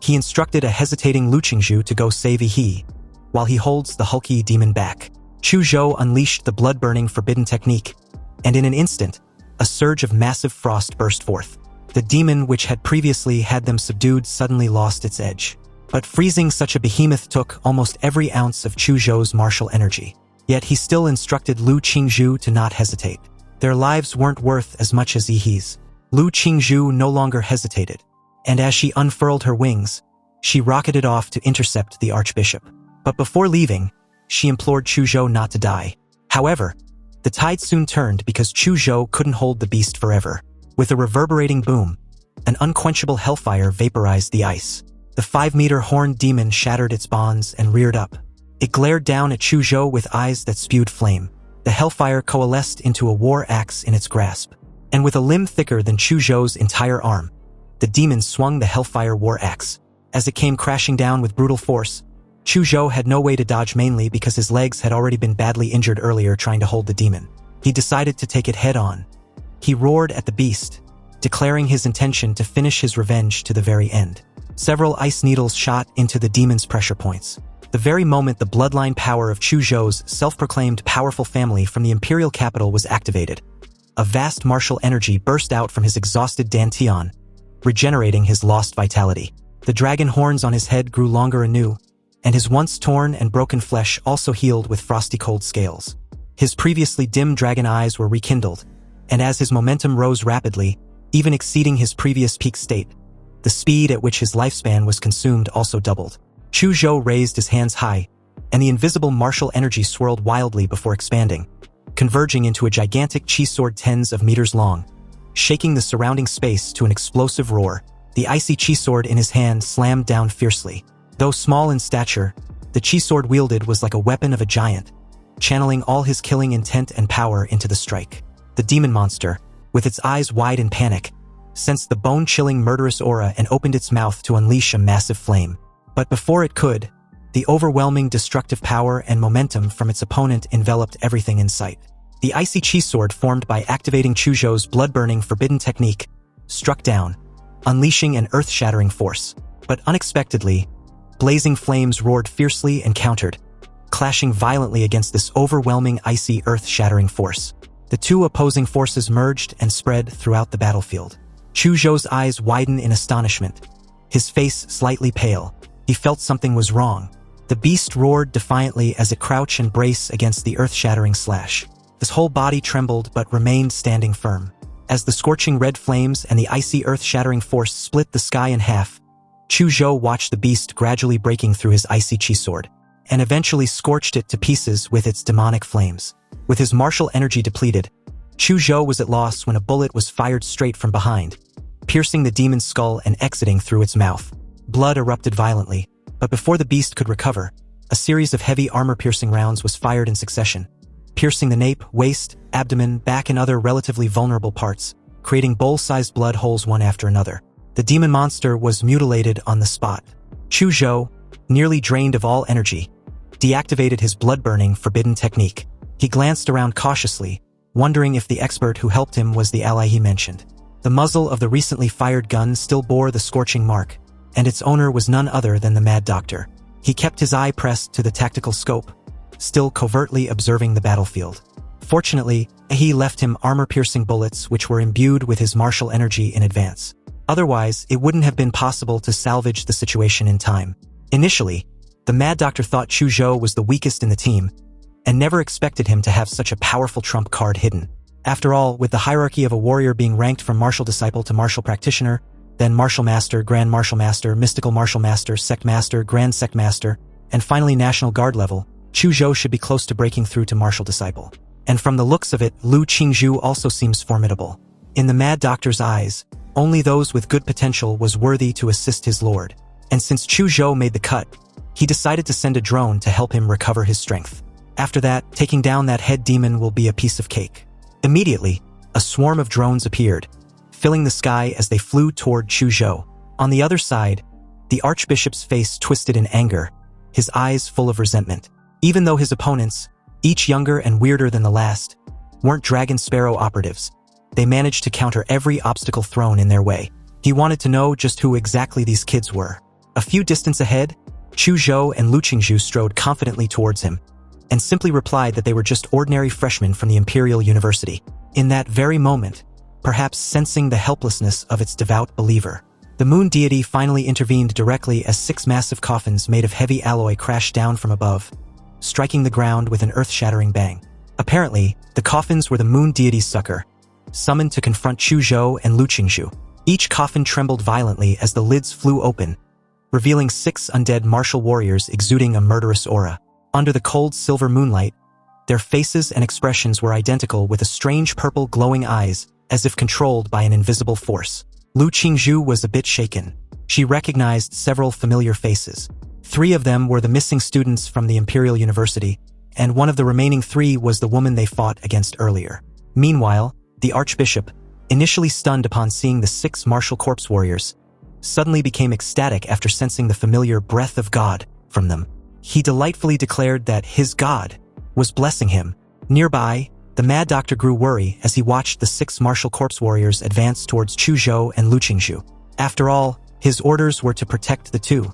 He instructed a hesitating Lu Qingzhu to go save He, while he holds the hulky demon back. Chu Zhou unleashed the blood-burning forbidden technique, and in an instant, a surge of massive frost burst forth. The demon which had previously had them subdued suddenly lost its edge. But freezing such a behemoth took almost every ounce of Chu Zhou's martial energy. Yet he still instructed Lu Qingzhu to not hesitate. Their lives weren't worth as much as Yihe's. Lu Qingzhu no longer hesitated, and as she unfurled her wings, she rocketed off to intercept the archbishop. But before leaving, she implored Chu Zhou not to die. However, the tide soon turned because Chu Zhou couldn't hold the beast forever. With a reverberating boom, an unquenchable hellfire vaporized the ice. The 5-meter horned demon shattered its bonds and reared up. It glared down at Chu Zhou with eyes that spewed flame. The hellfire coalesced into a war axe in its grasp. And with a limb thicker than Chu Zhou's entire arm, the demon swung the hellfire war axe. As it came crashing down with brutal force, Chu Zhou had no way to dodge, mainly because his legs had already been badly injured earlier trying to hold the demon. He decided to take it head-on. He roared at the beast, declaring his intention to finish his revenge to the very end. Several ice needles shot into the demon's pressure points. The very moment the bloodline power of Chu Zhou's self-proclaimed powerful family from the imperial capital was activated, a vast martial energy burst out from his exhausted dantian, regenerating his lost vitality. The dragon horns on his head grew longer anew, and his once torn and broken flesh also healed with frosty cold scales. His previously dim dragon eyes were rekindled, and as his momentum rose rapidly, even exceeding his previous peak state, the speed at which his lifespan was consumed also doubled. Chu Zhou raised his hands high, and the invisible martial energy swirled wildly before expanding, converging into a gigantic chi sword tens of meters long, shaking the surrounding space to an explosive roar. The icy chi sword in his hand slammed down fiercely. Though small in stature, the chi sword wielded was like a weapon of a giant, channeling all his killing intent and power into the strike. The demon monster, with its eyes wide in panic, sensed the bone-chilling murderous aura and opened its mouth to unleash a massive flame. But before it could, the overwhelming destructive power and momentum from its opponent enveloped everything in sight. The icy chi sword, formed by activating Chu Zhou's blood-burning forbidden technique, struck down, unleashing an earth-shattering force. But unexpectedly, blazing flames roared fiercely and countered, clashing violently against this overwhelming icy earth-shattering force. The two opposing forces merged and spread throughout the battlefield. Chu Zhou's eyes widened in astonishment, his face slightly pale. He felt something was wrong. The beast roared defiantly as it crouched and braced against the earth-shattering slash. His whole body trembled but remained standing firm. As the scorching red flames and the icy earth-shattering force split the sky in half, Chu Zhou watched the beast gradually breaking through his icy chi sword, and eventually scorched it to pieces with its demonic flames. With his martial energy depleted, Chu Zhou was at loss when a bullet was fired straight from behind, piercing the demon's skull and exiting through its mouth. Blood erupted violently, but before the beast could recover, a series of heavy armor-piercing rounds was fired in succession, piercing the nape, waist, abdomen, back and other relatively vulnerable parts, creating bowl-sized blood holes one after another. The demon monster was mutilated on the spot. Chu Zhou, nearly drained of all energy, deactivated his blood-burning forbidden technique. He glanced around cautiously, wondering if the expert who helped him was the ally he mentioned. The muzzle of the recently fired gun still bore the scorching mark, and its owner was none other than the Mad Doctor. He kept his eye pressed to the tactical scope, still covertly observing the battlefield. Fortunately, he left him armor-piercing bullets which were imbued with his martial energy in advance. Otherwise, it wouldn't have been possible to salvage the situation in time. Initially, the Mad Doctor thought Chu Zhou was the weakest in the team, and never expected him to have such a powerful trump card hidden. After all, with the hierarchy of a warrior being ranked from martial disciple to martial practitioner, then martial master, grand martial master, mystical martial master, sect master, grand sect master, and finally National Guard level, Chu Zhou should be close to breaking through to martial disciple. And from the looks of it, Lu Qingzhu also seems formidable. In the Mad Doctor's eyes, only those with good potential was worthy to assist his lord. And since Chu Zhou made the cut, he decided to send a drone to help him recover his strength. After that, taking down that head demon will be a piece of cake. Immediately, a swarm of drones appeared, filling the sky as they flew toward Chu Zhou. On the other side, the archbishop's face twisted in anger, his eyes full of resentment. Even though his opponents, each younger and weirder than the last, weren't Dragon Sparrow operatives, they managed to counter every obstacle thrown in their way. He wanted to know just who exactly these kids were. A few distance ahead, Chu Zhou and Lu Qingzhu strode confidently towards him, and simply replied that they were just ordinary freshmen from the Imperial University. In that very moment, perhaps sensing the helplessness of its devout believer, the moon deity finally intervened directly as 6 massive coffins made of heavy alloy crashed down from above, striking the ground with an earth-shattering bang. Apparently, the coffins were the moon deity's succor, summoned to confront Chu Zhou and Lu Qingzhu. Each coffin trembled violently as the lids flew open, revealing 6 undead martial warriors exuding a murderous aura. Under the cold silver moonlight, their faces and expressions were identical, with a strange purple glowing eyes, as if controlled by an invisible force. Lu Qingzhu was a bit shaken. She recognized several familiar faces. 3 of them were the missing students from the Imperial University, and one of the remaining 3 was the woman they fought against earlier. Meanwhile, the Archbishop, initially stunned upon seeing the 6 martial corpse warriors, suddenly became ecstatic after sensing the familiar breath of God from them. He delightfully declared that his God was blessing him. Nearby, the Mad Doctor grew worried as he watched the 6 martial corpse warriors advance towards Chu Zhou and Lu Qingzhu. After all, his orders were to protect the 2,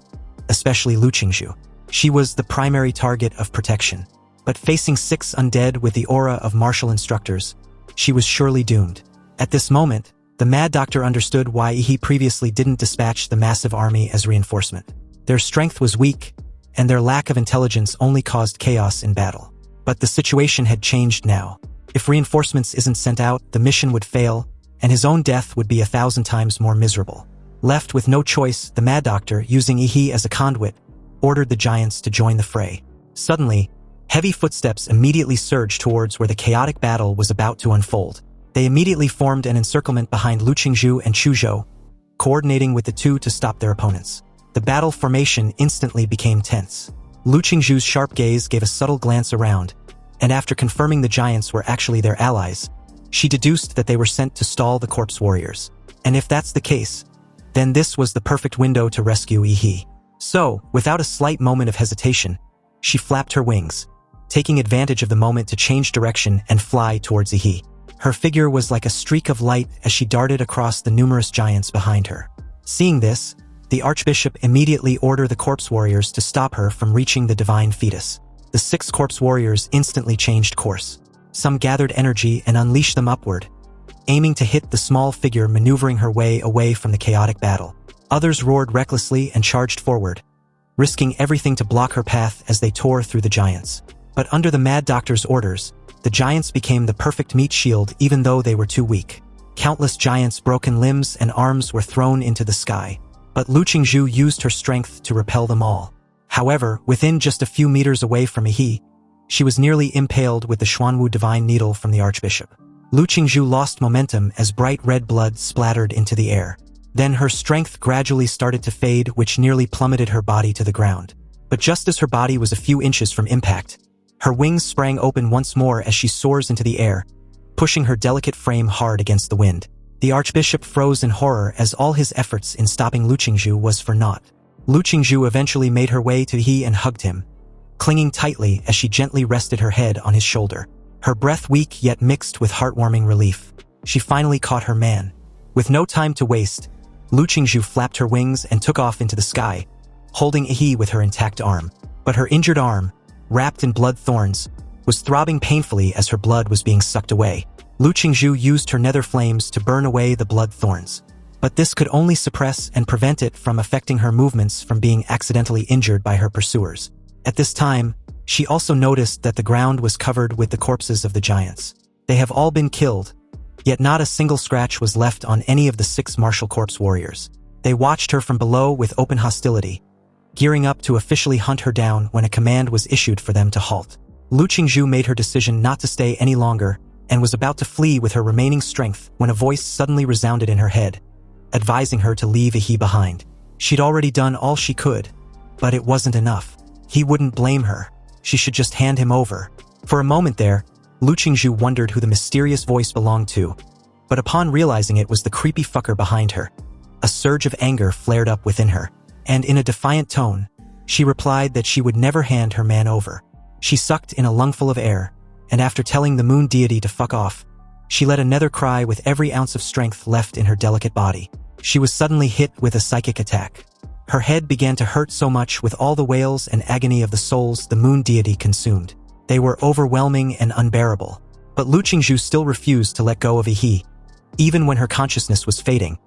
especially Lu Qingzhu. She was the primary target of protection. But facing 6 undead with the aura of martial instructors, she was surely doomed. At this moment, the Mad Doctor understood why he previously didn't dispatch the massive army as reinforcement. Their strength was weak, and their lack of intelligence only caused chaos in battle. But the situation had changed now. If reinforcements isn't sent out, the mission would fail, and his own death would be 1,000 times more miserable. Left with no choice, the Mad Doctor, using Yi as a conduit, ordered the giants to join the fray. Suddenly, heavy footsteps immediately surged towards where the chaotic battle was about to unfold. They immediately formed an encirclement behind Lu Qingzhu and Chu Zhou, coordinating with the 2 to stop their opponents. The battle formation instantly became tense. Lu Qingzhu's sharp gaze gave a subtle glance around, and after confirming the giants were actually their allies, she deduced that they were sent to stall the corpse warriors. And if that's the case, then this was the perfect window to rescue Yi. So, without a slight moment of hesitation, she flapped her wings, taking advantage of the moment to change direction and fly towards Yi. Her figure was like a streak of light as she darted across the numerous giants behind her. Seeing this, the Archbishop immediately ordered the corpse warriors to stop her from reaching the divine fetus. The 6 corpse warriors instantly changed course. Some gathered energy and unleashed them upward, aiming to hit the small figure maneuvering her way away from the chaotic battle. Others roared recklessly and charged forward, risking everything to block her path as they tore through the giants. But under the Mad Doctor's orders, the giants became the perfect meat shield even though they were too weak. Countless giants' broken limbs and arms were thrown into the sky, but Lu Qingzhu used her strength to repel them all. However, within just a few meters away from Yi, she was nearly impaled with the Xuanwu divine needle from the Archbishop. Lu Qingzhu lost momentum as bright red blood splattered into the air. Then her strength gradually started to fade, which nearly plummeted her body to the ground. But just as her body was a few inches from impact, her wings sprang open once more as she soars into the air, pushing her delicate frame hard against the wind. The Archbishop froze in horror as all his efforts in stopping Lu Qingzhu was for naught. Lu Qingzhu eventually made her way to Yi and hugged him, clinging tightly as she gently rested her head on his shoulder. Her breath weak yet mixed with heartwarming relief. She finally caught her man. With no time to waste, Lu Qingzhu flapped her wings and took off into the sky, holding Yi with her intact arm. But her injured arm, wrapped in blood thorns, was throbbing painfully as her blood was being sucked away. Lu Qingzhu used her nether flames to burn away the blood thorns, but this could only suppress and prevent it from affecting her movements from being accidentally injured by her pursuers. At this time, she also noticed that the ground was covered with the corpses of the giants. They have all been killed, yet not a single scratch was left on any of the 6 martial corpse warriors. They watched her from below with open hostility, gearing up to officially hunt her down when a command was issued for them to halt. Lu Qingzhu made her decision not to stay any longer and was about to flee with her remaining strength when a voice suddenly resounded in her head, advising her to leave Yi behind. She'd already done all she could, but it wasn't enough. He wouldn't blame her. She should just hand him over. For a moment there, Lu Qingzhu wondered who the mysterious voice belonged to, but upon realizing it was the creepy fucker behind her, a surge of anger flared up within her, and in a defiant tone, she replied that she would never hand her man over. She sucked in a lungful of air, and after telling the moon deity to fuck off, she let a nether cry with every ounce of strength left in her delicate body. she was suddenly hit with a psychic attack. Her head began to hurt so much with all the wails and agony of the souls the moon deity consumed. They were overwhelming and unbearable. But Lu Qingzhu still refused to let go of Yi. Even when her consciousness was fading,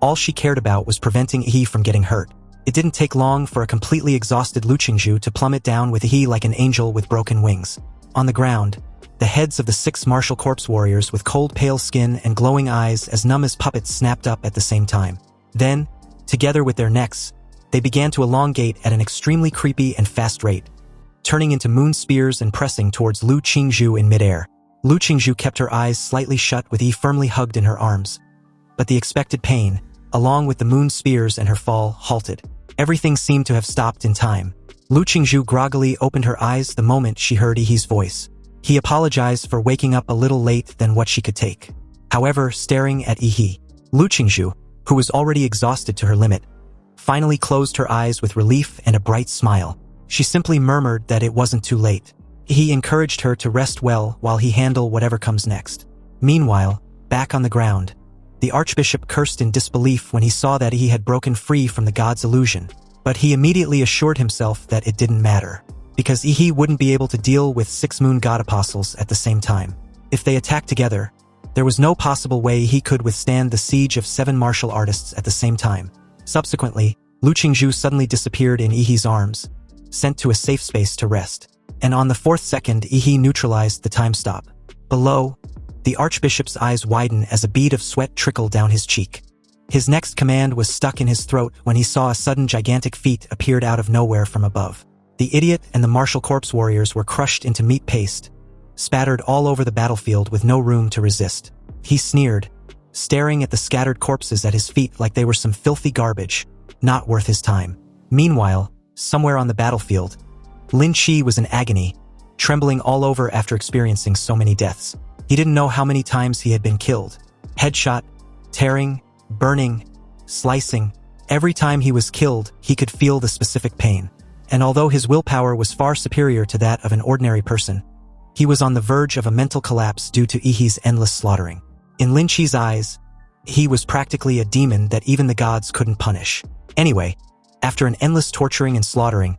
all she cared about was preventing Yi from getting hurt. It didn't take long for a completely exhausted Lu Qingzhu to plummet down with Yi like an angel with broken wings. On the ground, the heads of the 6 martial corpse warriors with cold pale skin and glowing eyes as numb as puppets snapped up at the same time. Then, together with their necks, they began to elongate at an extremely creepy and fast rate, turning into moon spears and pressing towards Lu Qingzhu in midair. Lu Qingzhu kept her eyes slightly shut with Yi firmly hugged in her arms. But the expected pain, along with the moon spears and her fall, halted. Everything seemed to have stopped in time. Lu Qingzhu groggily opened her eyes the moment she heard Yi's voice. He apologized for waking up a little late than what she could take. However, staring at Yi, Lu Qingzhu, who was already exhausted to her limit, finally closed her eyes with relief and a bright smile. She simply murmured that it wasn't too late. He encouraged her to rest well while he handled whatever comes next. Meanwhile, back on the ground, the archbishop cursed in disbelief when he saw that he had broken free from the god's illusion. But he immediately assured himself that it didn't matter, because Yi wouldn't be able to deal with 6 moon god apostles at the same time. If they attacked together, there was no possible way he could withstand the siege of 7 martial artists at the same time. Subsequently, Lu Qingzhu suddenly disappeared in Yi's arms, sent to a safe space to rest. And on the 4th second, Yi neutralized the time stop. Below, the archbishop's eyes widened as a bead of sweat trickled down his cheek. His next command was stuck in his throat when he saw a sudden gigantic feet appeared out of nowhere from above. The idiot and the martial corpse warriors were crushed into meat paste, spattered all over the battlefield with no room to resist. He sneered, staring at the scattered corpses at his feet like they were some filthy garbage, not worth his time. Meanwhile, somewhere on the battlefield, Lin Qi was in agony, trembling all over after experiencing so many deaths. He didn't know how many times he had been killed. Headshot, tearing, burning, slicing. Every time he was killed, he could feel the specific pain. And although his willpower was far superior to that of an ordinary person, he was on the verge of a mental collapse due to Yi's endless slaughtering. In Lin Qi's eyes, he was practically a demon that even the gods couldn't punish. Anyway, after an endless torturing and slaughtering,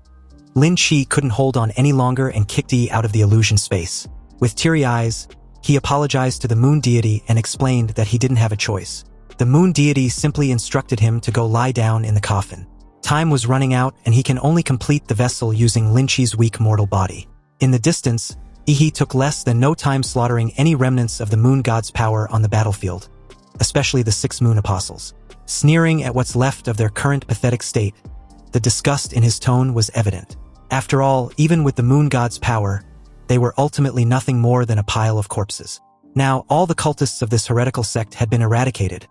Lin Qi couldn't hold on any longer and kicked Yi out of the illusion space. With teary eyes, he apologized to the moon deity and explained that he didn't have a choice. The moon deity simply instructed him to go lie down in the coffin. Time was running out and he can only complete the vessel using Lin Qi's weak mortal body. In the distance, Yi took less than no time slaughtering any remnants of the moon god's power on the battlefield, especially the 6 moon apostles. Sneering at what's left of their current pathetic state, the disgust in his tone was evident. After all, even with the moon god's power, they were ultimately nothing more than a pile of corpses. Now, all the cultists of this heretical sect had been eradicated,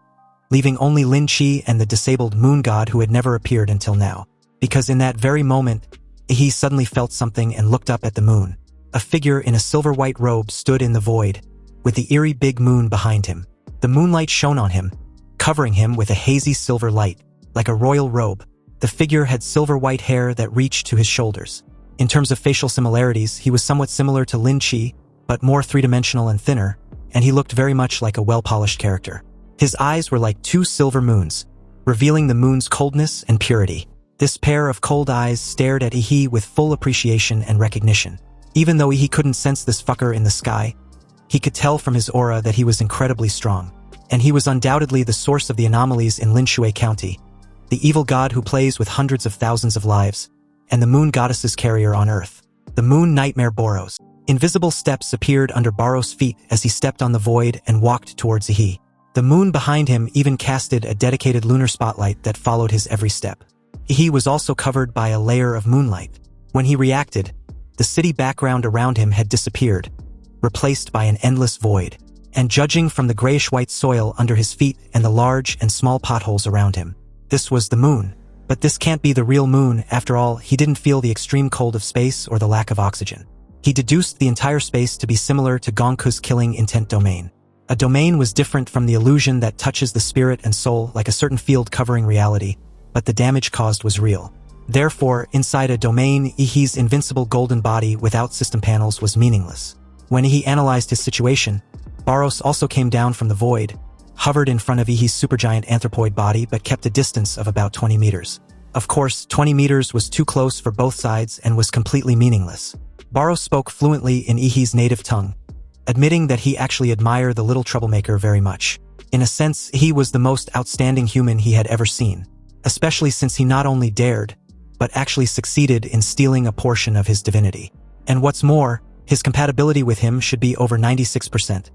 leaving only Lin Qi and the disabled moon god who had never appeared until now. Because in that very moment, he suddenly felt something and looked up at the moon. A figure in a silver-white robe stood in the void, with the eerie big moon behind him. The moonlight shone on him, covering him with a hazy silver light, like a royal robe. The figure had silver-white hair that reached to his shoulders. In terms of facial similarities, he was somewhat similar to Lin Qi, but more three-dimensional and thinner, and he looked very much like a well-polished character. His eyes were like 2 silver moons, revealing the moon's coldness and purity. This pair of cold eyes stared at Yi with full appreciation and recognition. Even though Yi couldn't sense this fucker in the sky, he could tell from his aura that he was incredibly strong. And he was undoubtedly the source of the anomalies in Linshui County, the evil god who plays with hundreds of thousands of lives, and the moon goddess's carrier on Earth, the moon nightmare Boros. Invisible steps appeared under Boros' feet as he stepped on the void and walked towards Yi. The moon behind him even casted a dedicated lunar spotlight that followed his every step. Yi was also covered by a layer of moonlight. When he reacted, the city background around him had disappeared, replaced by an endless void. And judging from the grayish-white soil under his feet and the large and small potholes around him, this was the moon. But this can't be the real moon. After all, he didn't feel the extreme cold of space or the lack of oxygen. He deduced the entire space to be similar to Gongku's killing intent domain. A domain was different from the illusion that touches the spirit and soul like a certain field covering reality, but the damage caused was real. Therefore, inside a domain, Yi's invincible golden body without system panels was meaningless. When he analyzed his situation, Boros also came down from the void, hovered in front of Ihi's supergiant anthropoid body but kept a distance of about 20 meters. Of course, 20 meters was too close for both sides and was completely meaningless. Barros spoke fluently in Ihi's native tongue, admitting that he actually admired the little troublemaker very much. In a sense, he was the most outstanding human he had ever seen, especially since he not only dared, but actually succeeded in stealing a portion of his divinity. And what's more, his compatibility with him should be over 96%,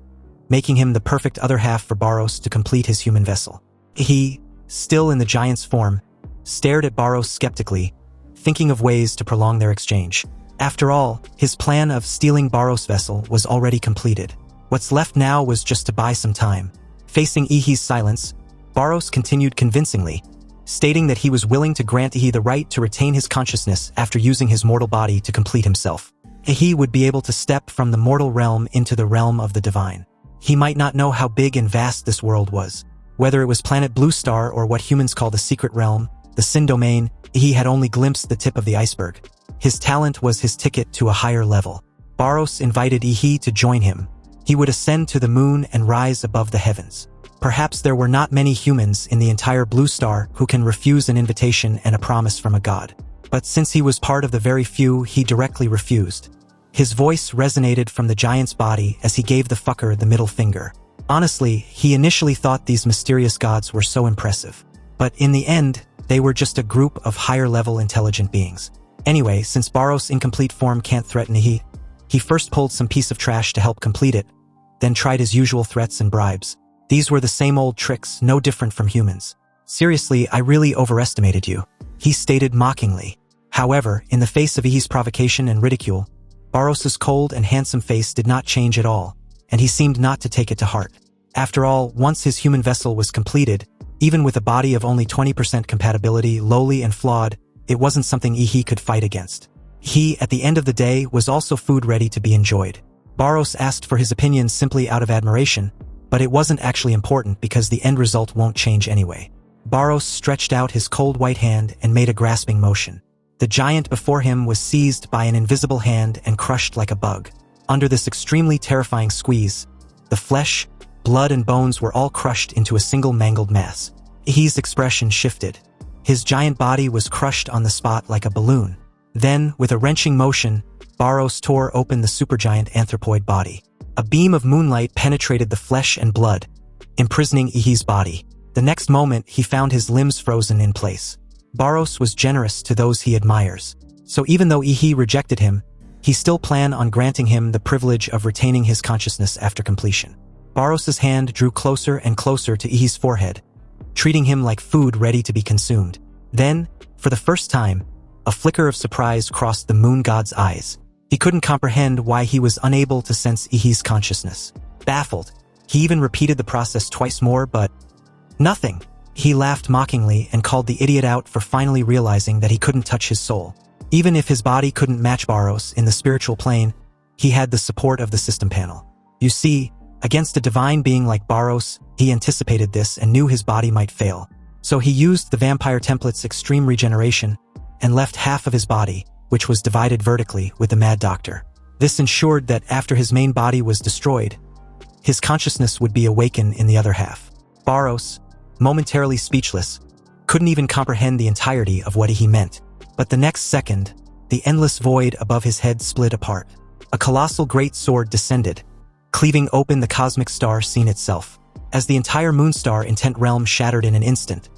making him the perfect other half for Barros to complete his human vessel. He, still in the giant's form, stared at Barros skeptically, thinking of ways to prolong their exchange. After all, his plan of stealing Barros' vessel was already completed. What's left now was just to buy some time. Facing Ihi's silence, Barros continued convincingly, stating that he was willing to grant Ihi the right to retain his consciousness after using his mortal body to complete himself. Ihi would be able to step from the mortal realm into the realm of the divine. He might not know how big and vast this world was. Whether it was planet Blue Star or what humans call the secret realm, the Sin domain, Ihi had only glimpsed the tip of the iceberg. His talent was his ticket to a higher level. Barros invited Ihi to join him. He would ascend to the moon and rise above the heavens. Perhaps there were not many humans in the entire Blue Star who can refuse an invitation and a promise from a god. But since he was part of the very few, he directly refused. His voice resonated from the giant's body as he gave the fucker the middle finger. Honestly, he initially thought these mysterious gods were so impressive. But in the end, they were just a group of higher-level intelligent beings. Anyway, since Barros' incomplete form can't threaten Ihi, he first pulled some piece of trash to help complete it, then tried his usual threats and bribes. These were the same old tricks, no different from humans. Seriously, I really overestimated you, he stated mockingly. However, in the face of Ihi's provocation and ridicule, Barros' cold and handsome face did not change at all, and he seemed not to take it to heart. After all, once his human vessel was completed, even with a body of only 20% compatibility, lowly and flawed, it wasn't something Ihi could fight against. He, at the end of the day, was also food ready to be enjoyed. Barros asked for his opinion simply out of admiration, but it wasn't actually important because the end result won't change anyway. Barros stretched out his cold white hand and made a grasping motion. The giant before him was seized by an invisible hand and crushed like a bug. Under this extremely terrifying squeeze, the flesh, blood and bones were all crushed into a single mangled mass. Ihi's expression shifted. His giant body was crushed on the spot like a balloon. Then, with a wrenching motion, Barros tore open the supergiant anthropoid body. A beam of moonlight penetrated the flesh and blood, imprisoning Ihi's body. The next moment, he found his limbs frozen in place. Barros was generous to those he admires. So even though Ihi rejected him, he still planned on granting him the privilege of retaining his consciousness after completion. Barros' hand drew closer and closer to Ihi's forehead, treating him like food ready to be consumed. Then, for the first time, a flicker of surprise crossed the moon god's eyes. He couldn't comprehend why he was unable to sense Ihi's consciousness. Baffled, he even repeated the process twice more, but nothing. He laughed mockingly and called the idiot out for finally realizing that he couldn't touch his soul. Even if his body couldn't match Barros in the spiritual plane, he had the support of the system panel. You see, against a divine being like Barros, he anticipated this and knew his body might fail. So he used the vampire template's extreme regeneration and left half of his body, which was divided vertically, with the Mad Doctor. This ensured that after his main body was destroyed, his consciousness would be awakened in the other half. Barros, momentarily speechless, couldn't even comprehend the entirety of what he meant. But the next second, the endless void above his head split apart. A colossal great sword descended, cleaving open the cosmic star scene itself. As the entire Moonstar intent realm shattered in an instant,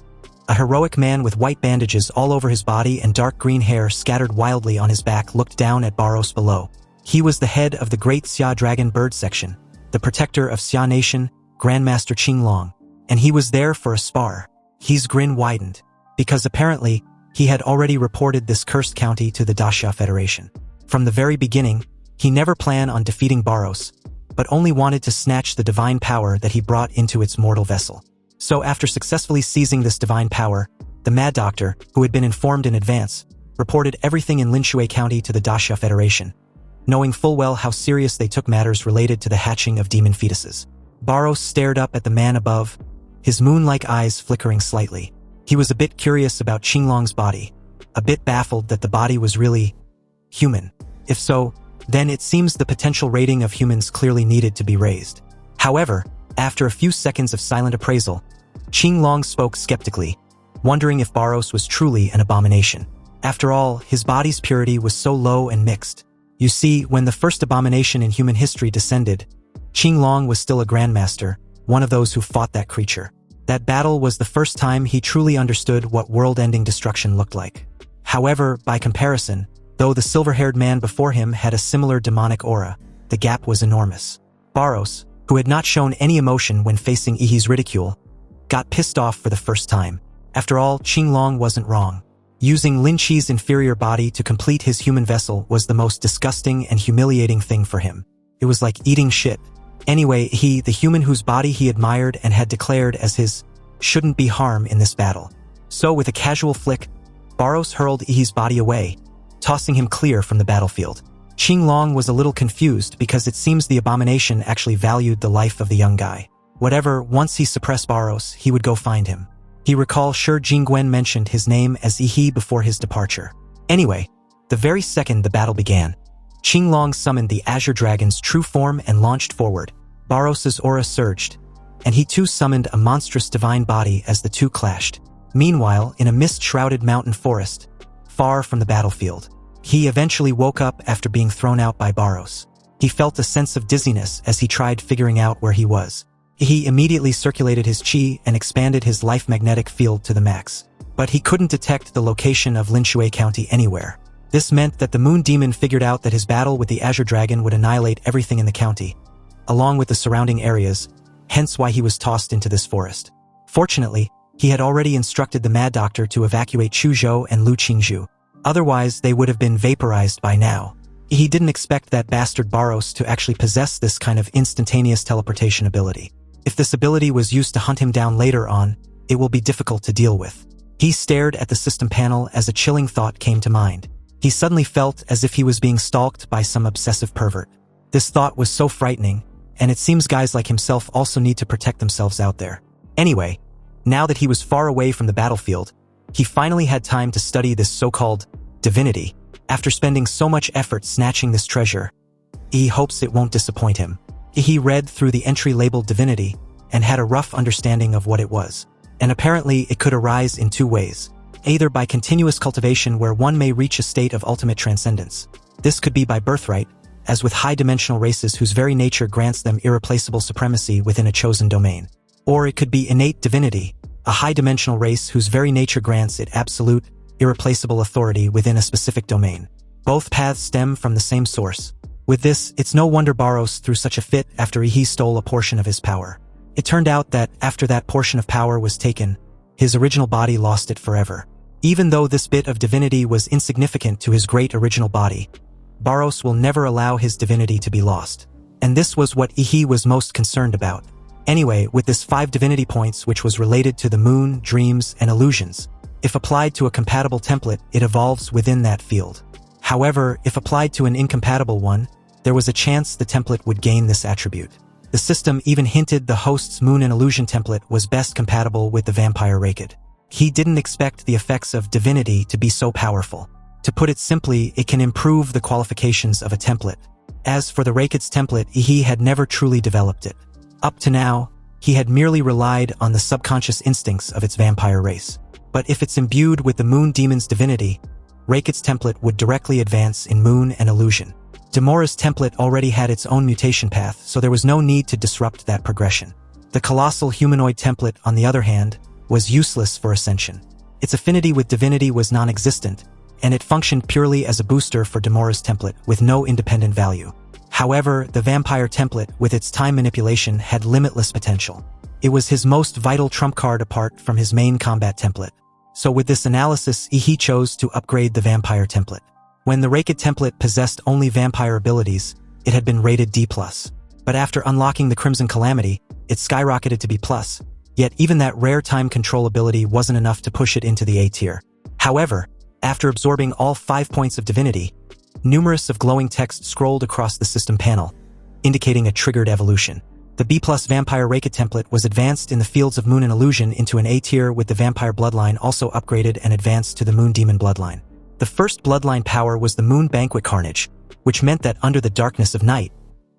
a heroic man with white bandages all over his body and dark green hair scattered wildly on his back looked down at Barros below. He was the head of the Great Xia Dragon Bird Section, the protector of Xia Nation, Grandmaster Qinglong, and he was there for a spar. His grin widened, because apparently, he had already reported this cursed county to the Daxia Federation. From the very beginning, he never planned on defeating Barros, but only wanted to snatch the divine power that he brought into its mortal vessel. So after successfully seizing this divine power, the Mad Doctor, who had been informed in advance, reported everything in Linshui County to the Daxia Federation, knowing full well how serious they took matters related to the hatching of demon fetuses. Barros stared up at the man above, his moon-like eyes flickering slightly. He was a bit curious about Qinglong's body, a bit baffled that the body was really human. If so, then it seems the potential rating of humans clearly needed to be raised. However, After a few seconds of silent appraisal, Qinglong spoke skeptically, wondering if Barros was truly an abomination. After all, his body's purity was so low and mixed. You see, when the first abomination in human history descended, Qinglong was still a grandmaster, one of those who fought that creature. That battle was the first time he truly understood what world-ending destruction looked like. However, by comparison, though the silver-haired man before him had a similar demonic aura, the gap was enormous. Barros, who had not shown any emotion when facing Ihi's ridicule, got pissed off for the first time. After all, Qinglong wasn't wrong. Using Lin Chi's inferior body to complete his human vessel was the most disgusting and humiliating thing for him. It was like eating shit. Anyway, he, the human whose body he admired and had declared as his, shouldn't be harm in this battle. So with a casual flick, Barros hurled Ihi's body away, tossing him clear from the battlefield. Qinglong was a little confused because it seems the abomination actually valued the life of the young guy. Whatever, once he suppressed Barros, he would go find him. He recalled sure Jingwen mentioned his name as Ihi before his departure. Anyway, the very second the battle began, Qinglong summoned the Azure Dragon's true form and launched forward. Barros's aura surged, and he too summoned a monstrous divine body as the two clashed. Meanwhile, in a mist-shrouded mountain forest, far from the battlefield, he eventually woke up after being thrown out by Barros. He felt a sense of dizziness as he tried figuring out where he was. He immediately circulated his chi and expanded his life magnetic field to the max. But he couldn't detect the location of Linshui County anywhere. This meant that the Moon Demon figured out that his battle with the Azure Dragon would annihilate everything in the county, along with the surrounding areas, hence why he was tossed into this forest. Fortunately, he had already instructed the Mad Doctor to evacuate Chuzhou and Lu Qingzhu. Otherwise, they would have been vaporized by now. He didn't expect that bastard Barros to actually possess this kind of instantaneous teleportation ability. If this ability was used to hunt him down later on, it will be difficult to deal with. He stared at the system panel as a chilling thought came to mind. He suddenly felt as if he was being stalked by some obsessive pervert. This thought was so frightening, and it seems guys like himself also need to protect themselves out there. Anyway, now that he was far away from the battlefield, he finally had time to study this so-called divinity. After spending so much effort snatching this treasure, he hopes it won't disappoint him. He read through the entry labeled divinity and had a rough understanding of what it was. And apparently it could arise in two ways. Either by continuous cultivation where one may reach a state of ultimate transcendence. This could be by birthright, as with high-dimensional races whose very nature grants them irreplaceable supremacy within a chosen domain. Or it could be innate divinity, a high-dimensional race whose very nature grants it absolute, irreplaceable authority within a specific domain. Both paths stem from the same source. With this, it's no wonder Barros threw such a fit after he stole a portion of his power. It turned out that, after that portion of power was taken, his original body lost it forever. Even though this bit of divinity was insignificant to his great original body, Barros will never allow his divinity to be lost. And this was what Ihi was most concerned about. Anyway, with this 5 divinity points which was related to the moon, dreams, and illusions, if applied to a compatible template, it evolves within that field. However, if applied to an incompatible one, there was a chance the template would gain this attribute. The system even hinted the host's moon and illusion template was best compatible with the vampire Raked. He didn't expect the effects of divinity to be so powerful. To put it simply, it can improve the qualifications of a template. As for the Raked's template, he had never truly developed it. Up to now, he had merely relied on the subconscious instincts of its vampire race. But if it's imbued with the Moon Demon's divinity, Raked's template would directly advance in moon and illusion. Demora's template already had its own mutation path, so there was no need to disrupt that progression. The colossal humanoid template, on the other hand, was useless for ascension. Its affinity with divinity was non-existent, and it functioned purely as a booster for Demora's template with no independent value. However, the vampire template, with its time manipulation, had limitless potential. It was his most vital trump card apart from his main combat template. So with this analysis, he chose to upgrade the vampire template. When the Raked template possessed only vampire abilities, it had been rated D+. But after unlocking the Crimson Calamity, it skyrocketed to B+. Yet even that rare time control ability wasn't enough to push it into the A tier. However, after absorbing all 5 points of divinity, numerous of glowing text scrolled across the system panel, indicating a triggered evolution. The B+ Vampire Raked template was advanced in the fields of Moon and Illusion into an A tier, with the Vampire Bloodline also upgraded and advanced to the Moon Demon Bloodline. The first Bloodline power was the Moon Banquet Carnage, which meant that under the darkness of night,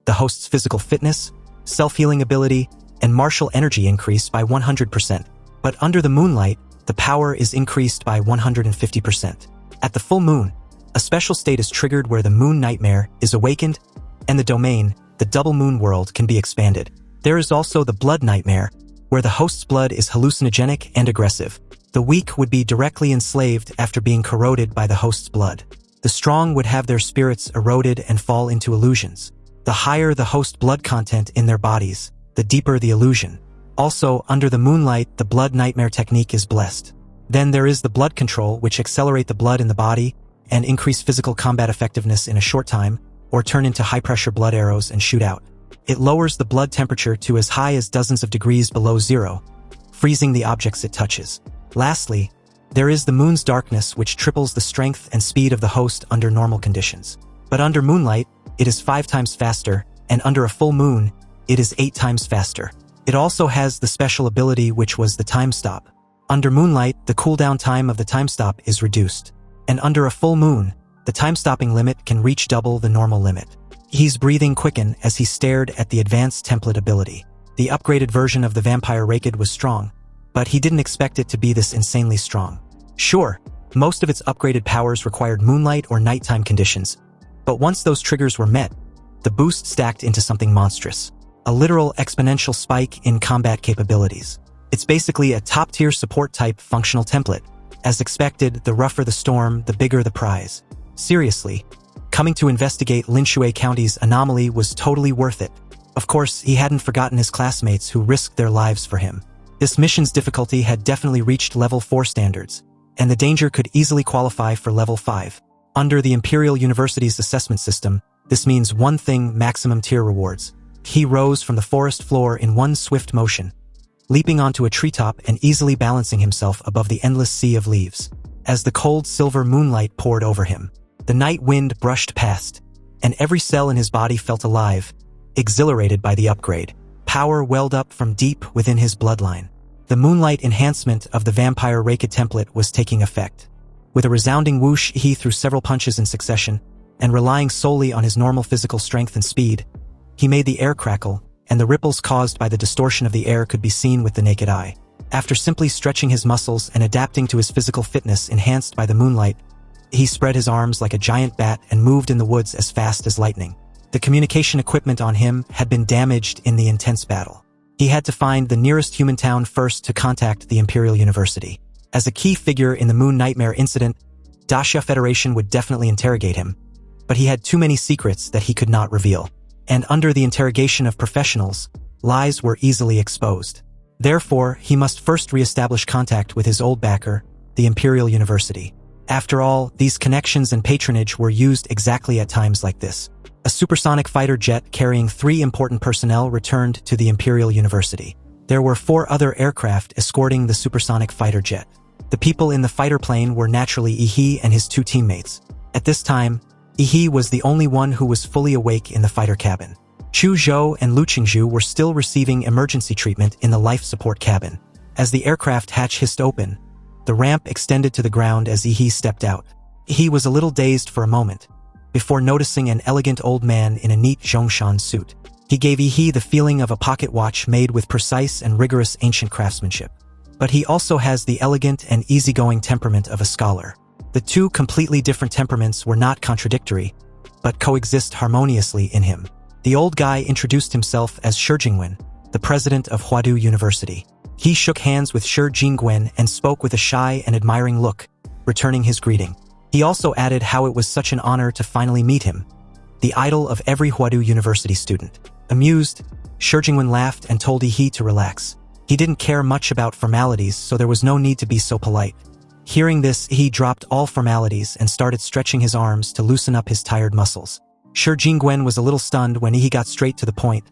the host's physical fitness, self-healing ability, and martial energy increase by 100%. But under the moonlight, the power is increased by 150%. At the full moon, a special state is triggered where the moon nightmare is awakened, and the domain, the double moon world, can be expanded. There is also the blood nightmare, where the host's blood is hallucinogenic and aggressive. The weak would be directly enslaved after being corroded by the host's blood. The strong would have their spirits eroded and fall into illusions. The higher the host blood content in their bodies, the deeper the illusion. Also, under the moonlight, the blood nightmare technique is blessed. Then there is the blood control, which accelerate the blood in the body and increase physical combat effectiveness in a short time, or turn into high-pressure blood arrows and shoot out. It lowers the blood temperature to as high as dozens of degrees below zero, freezing the objects it touches. Lastly, there is the moon's darkness, which triples the strength and speed of the host under normal conditions. But under moonlight, it is 5 times faster, and under a full moon, it is 8 times faster. It also has the special ability, which was the time stop. Under moonlight, the cooldown time of the time stop is reduced. And under a full moon, the time-stopping limit can reach double the normal limit. His breathing quickened as he stared at the advanced template ability. The upgraded version of the vampire Raked was strong, but he didn't expect it to be this insanely strong. Sure, most of its upgraded powers required moonlight or nighttime conditions, but once those triggers were met, the boost stacked into something monstrous. A literal exponential spike in combat capabilities. It's basically a top-tier support-type functional template. As expected, the rougher the storm, the bigger the prize. Seriously, coming to investigate Linshui County's anomaly was totally worth it. Of course, he hadn't forgotten his classmates who risked their lives for him. This mission's difficulty had definitely reached level 4 standards, and the danger could easily qualify for level 5. Under the Imperial University's assessment system, this means one thing: maximum tier rewards. He rose from the forest floor in one swift motion, leaping onto a treetop and easily balancing himself above the endless sea of leaves. As the cold silver moonlight poured over him, the night wind brushed past, and every cell in his body felt alive, exhilarated by the upgrade. Power welled up from deep within his bloodline. The moonlight enhancement of the vampire Raked template was taking effect. With a resounding whoosh, he threw several punches in succession, and relying solely on his normal physical strength and speed, he made the air crackle, and the ripples caused by the distortion of the air could be seen with the naked eye. After simply stretching his muscles and adapting to his physical fitness enhanced by the moonlight, he spread his arms like a giant bat and moved in the woods as fast as lightning. The communication equipment on him had been damaged in the intense battle. He had to find the nearest human town first to contact the Imperial University. As a key figure in the Moon Nightmare incident, Dacia Federation would definitely interrogate him, but he had too many secrets that he could not reveal. And under the interrogation of professionals, lies were easily exposed. Therefore, he must first re-establish contact with his old backer, the Imperial University. After all, these connections and patronage were used exactly at times like this. A supersonic fighter jet carrying 3 important personnel returned to the Imperial University. There were 4 other aircraft escorting the supersonic fighter jet. The people in the fighter plane were naturally Ihi and his 2 teammates. At this time, Ihi was the only one who was fully awake in the fighter cabin. Chu Zhou and Lu Qingzhu were still receiving emergency treatment in the life support cabin. As the aircraft hatch hissed open, the ramp extended to the ground as Ihi stepped out. He was a little dazed for a moment, before noticing an elegant old man in a neat Zhongshan suit. He gave Ihi the feeling of a pocket watch made with precise and rigorous ancient craftsmanship. But he also has the elegant and easygoing temperament of a scholar. The 2 completely different temperaments were not contradictory, but coexist harmoniously in him. The old guy introduced himself as Shi Jingwen, the president of Huadu University. He shook hands with Shi Jingwen and spoke with a shy and admiring look, returning his greeting. He also added how it was such an honor to finally meet him, the idol of every Huadu University student. Amused, Shi Jingwen laughed and told Ihi to relax. He didn't care much about formalities, so there was no need to be so polite. Hearing this, he dropped all formalities and started stretching his arms to loosen up his tired muscles. Shi Jingwen was a little stunned when he got straight to the point,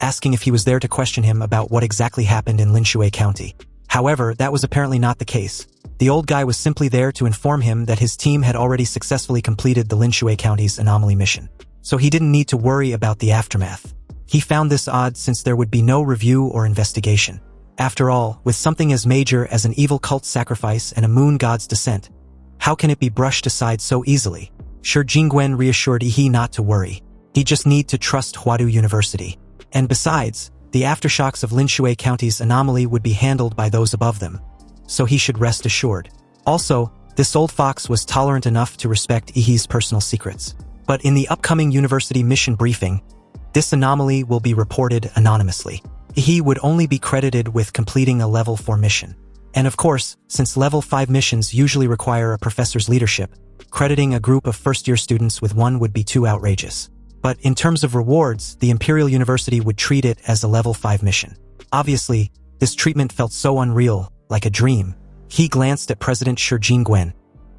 asking if he was there to question him about what exactly happened in Linshui County. However, that was apparently not the case. The old guy was simply there to inform him that his team had already successfully completed the Linshui County's anomaly mission, so he didn't need to worry about the aftermath. He found this odd since there would be no review or investigation. After all, with something as major as an evil cult sacrifice and a moon god's descent, how can it be brushed aside so easily? Shi Jingwen reassured Ihi not to worry. He just need to trust Huadu University. And besides, The aftershocks of Linshui County's anomaly would be handled by those above them, so he should rest assured. Also, this old fox was tolerant enough to respect Ihi's personal secrets. But in the upcoming university mission briefing, this anomaly will be reported anonymously. Ihi would only be credited with completing a level 4 mission. And of course, since level 5 missions usually require a professor's leadership, crediting a group of first-year students with one would be too outrageous. But in terms of rewards, the Imperial University would treat it as a level 5 mission. Obviously, this treatment felt so unreal, like a dream. He glanced at President Shi Jingwen,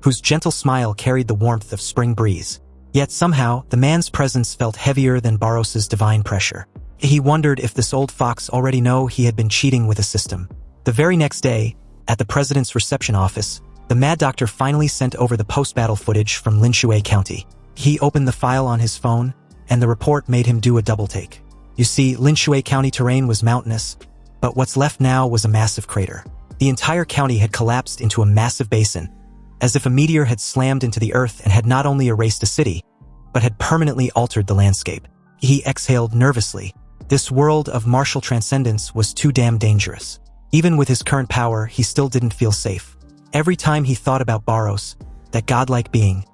whose gentle smile carried the warmth of spring breeze. Yet somehow, the man's presence felt heavier than Barros's divine pressure. He wondered if this old fox already knew he had been cheating with a system. The very next day, at the president's reception office, the Mad Doctor finally sent over the post-battle footage from Linshui County. He opened the file on his phone, and the report made him do a double-take. You see, Linshui County terrain was mountainous, but what's left now was a massive crater. The entire county had collapsed into a massive basin, as if a meteor had slammed into the earth and had not only erased a city, but had permanently altered the landscape. He exhaled nervously. This world of martial transcendence was too damn dangerous. Even with his current power, he still didn't feel safe. Every time he thought about Barros, that godlike being,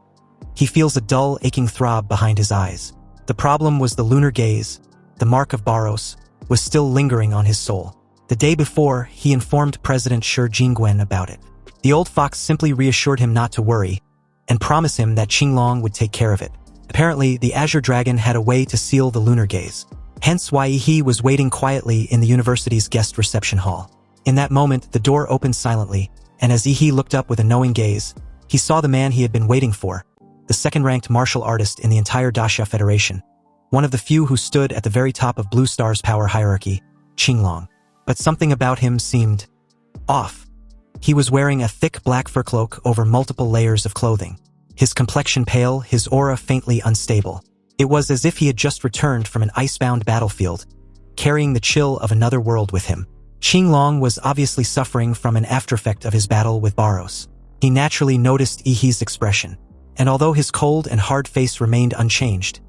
he feels a dull, aching throb behind his eyes. The problem was the lunar gaze, the mark of Barros, was still lingering on his soul. The day before, he informed President Shi Jingwen about it. The old fox simply reassured him not to worry, and promised him that Qinglong would take care of it. Apparently, the Azure Dragon had a way to seal the lunar gaze. Hence why he was waiting quietly in the university's guest reception hall. In that moment, the door opened silently, and as Ihi looked up with a knowing gaze, he saw the man he had been waiting for, the second-ranked martial artist in the entire Daxia Federation, one of the few who stood at the very top of Blue Star's power hierarchy, Qinglong. But something about him seemed off. He was wearing a thick black fur cloak over multiple layers of clothing. His complexion pale, his aura faintly unstable. It was as if he had just returned from an icebound battlefield, carrying the chill of another world with him. Qinglong was obviously suffering from an aftereffect of his battle with Barros. He naturally noticed Ihi's expression, and although his cold and hard face remained unchanged,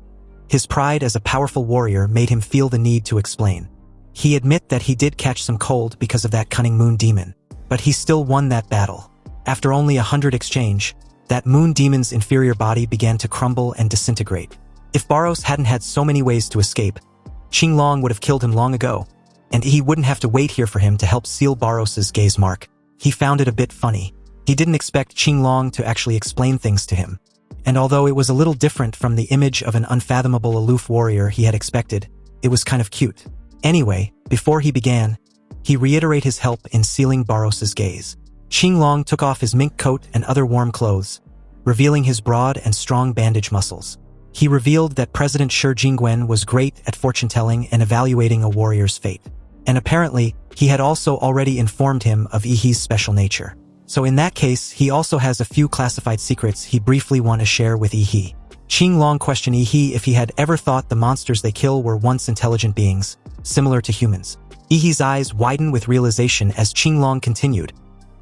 his pride as a powerful warrior made him feel the need to explain. He admitted that he did catch some cold because of that cunning moon demon, but he still won that battle. After only 100 exchange, that moon demon's inferior body began to crumble and disintegrate. If Barros hadn't had so many ways to escape, Qinglong would have killed him long ago, and he wouldn't have to wait here for him to help seal Barros's gaze mark. He found it a bit funny. He didn't expect Qinglong to actually explain things to him, and although it was a little different from the image of an unfathomable aloof warrior he had expected, it was kind of cute. Anyway, before he began, he reiterated his help in sealing Barros's gaze. Qinglong took off his mink coat and other warm clothes, revealing his broad and strong bandage muscles. He revealed that President Shi Jingwen was great at fortune-telling and evaluating a warrior's fate. And apparently, he had also already informed him of Ihi's special nature. So in that case, he also has a few classified secrets he briefly want to share with Ihi. Qinglong questioned Ihi if he had ever thought the monsters they kill were once intelligent beings, similar to humans. Ihi's eyes widened with realization as Qinglong continued,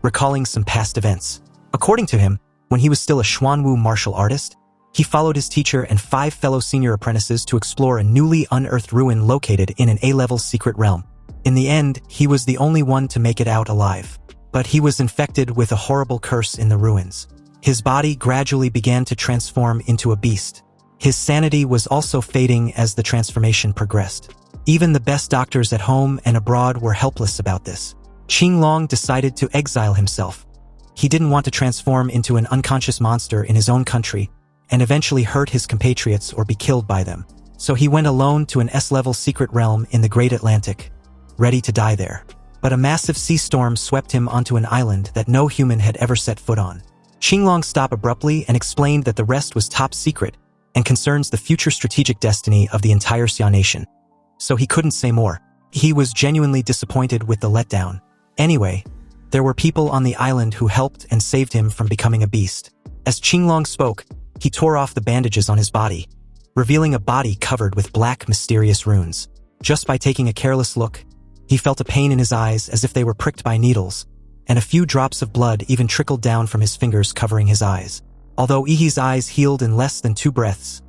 recalling some past events. According to him, when he was still a Xuanwu martial artist, he followed his teacher and 5 fellow senior apprentices to explore a newly unearthed ruin located in an A-level secret realm. In the end, he was the only one to make it out alive. But he was infected with a horrible curse in the ruins. His body gradually began to transform into a beast. His sanity was also fading as the transformation progressed. Even the best doctors at home and abroad were helpless about this. Qinglong decided to exile himself. He didn't want to transform into an unconscious monster in his own country and eventually hurt his compatriots or be killed by them. So he went alone to an S-level secret realm in the Great Atlantic, ready to die there. But a massive sea storm swept him onto an island that no human had ever set foot on. Qinglong stopped abruptly and explained that the rest was top secret and concerns the future strategic destiny of the entire Xia nation. So he couldn't say more. He was genuinely disappointed with the letdown. Anyway, there were people on the island who helped and saved him from becoming a beast. As Qinglong spoke, he tore off the bandages on his body, revealing a body covered with black, mysterious runes. Just by taking a careless look, he felt a pain in his eyes as if they were pricked by needles, and a few drops of blood even trickled down from his fingers covering his eyes. Although Ihi's eyes healed in less than 2 breaths,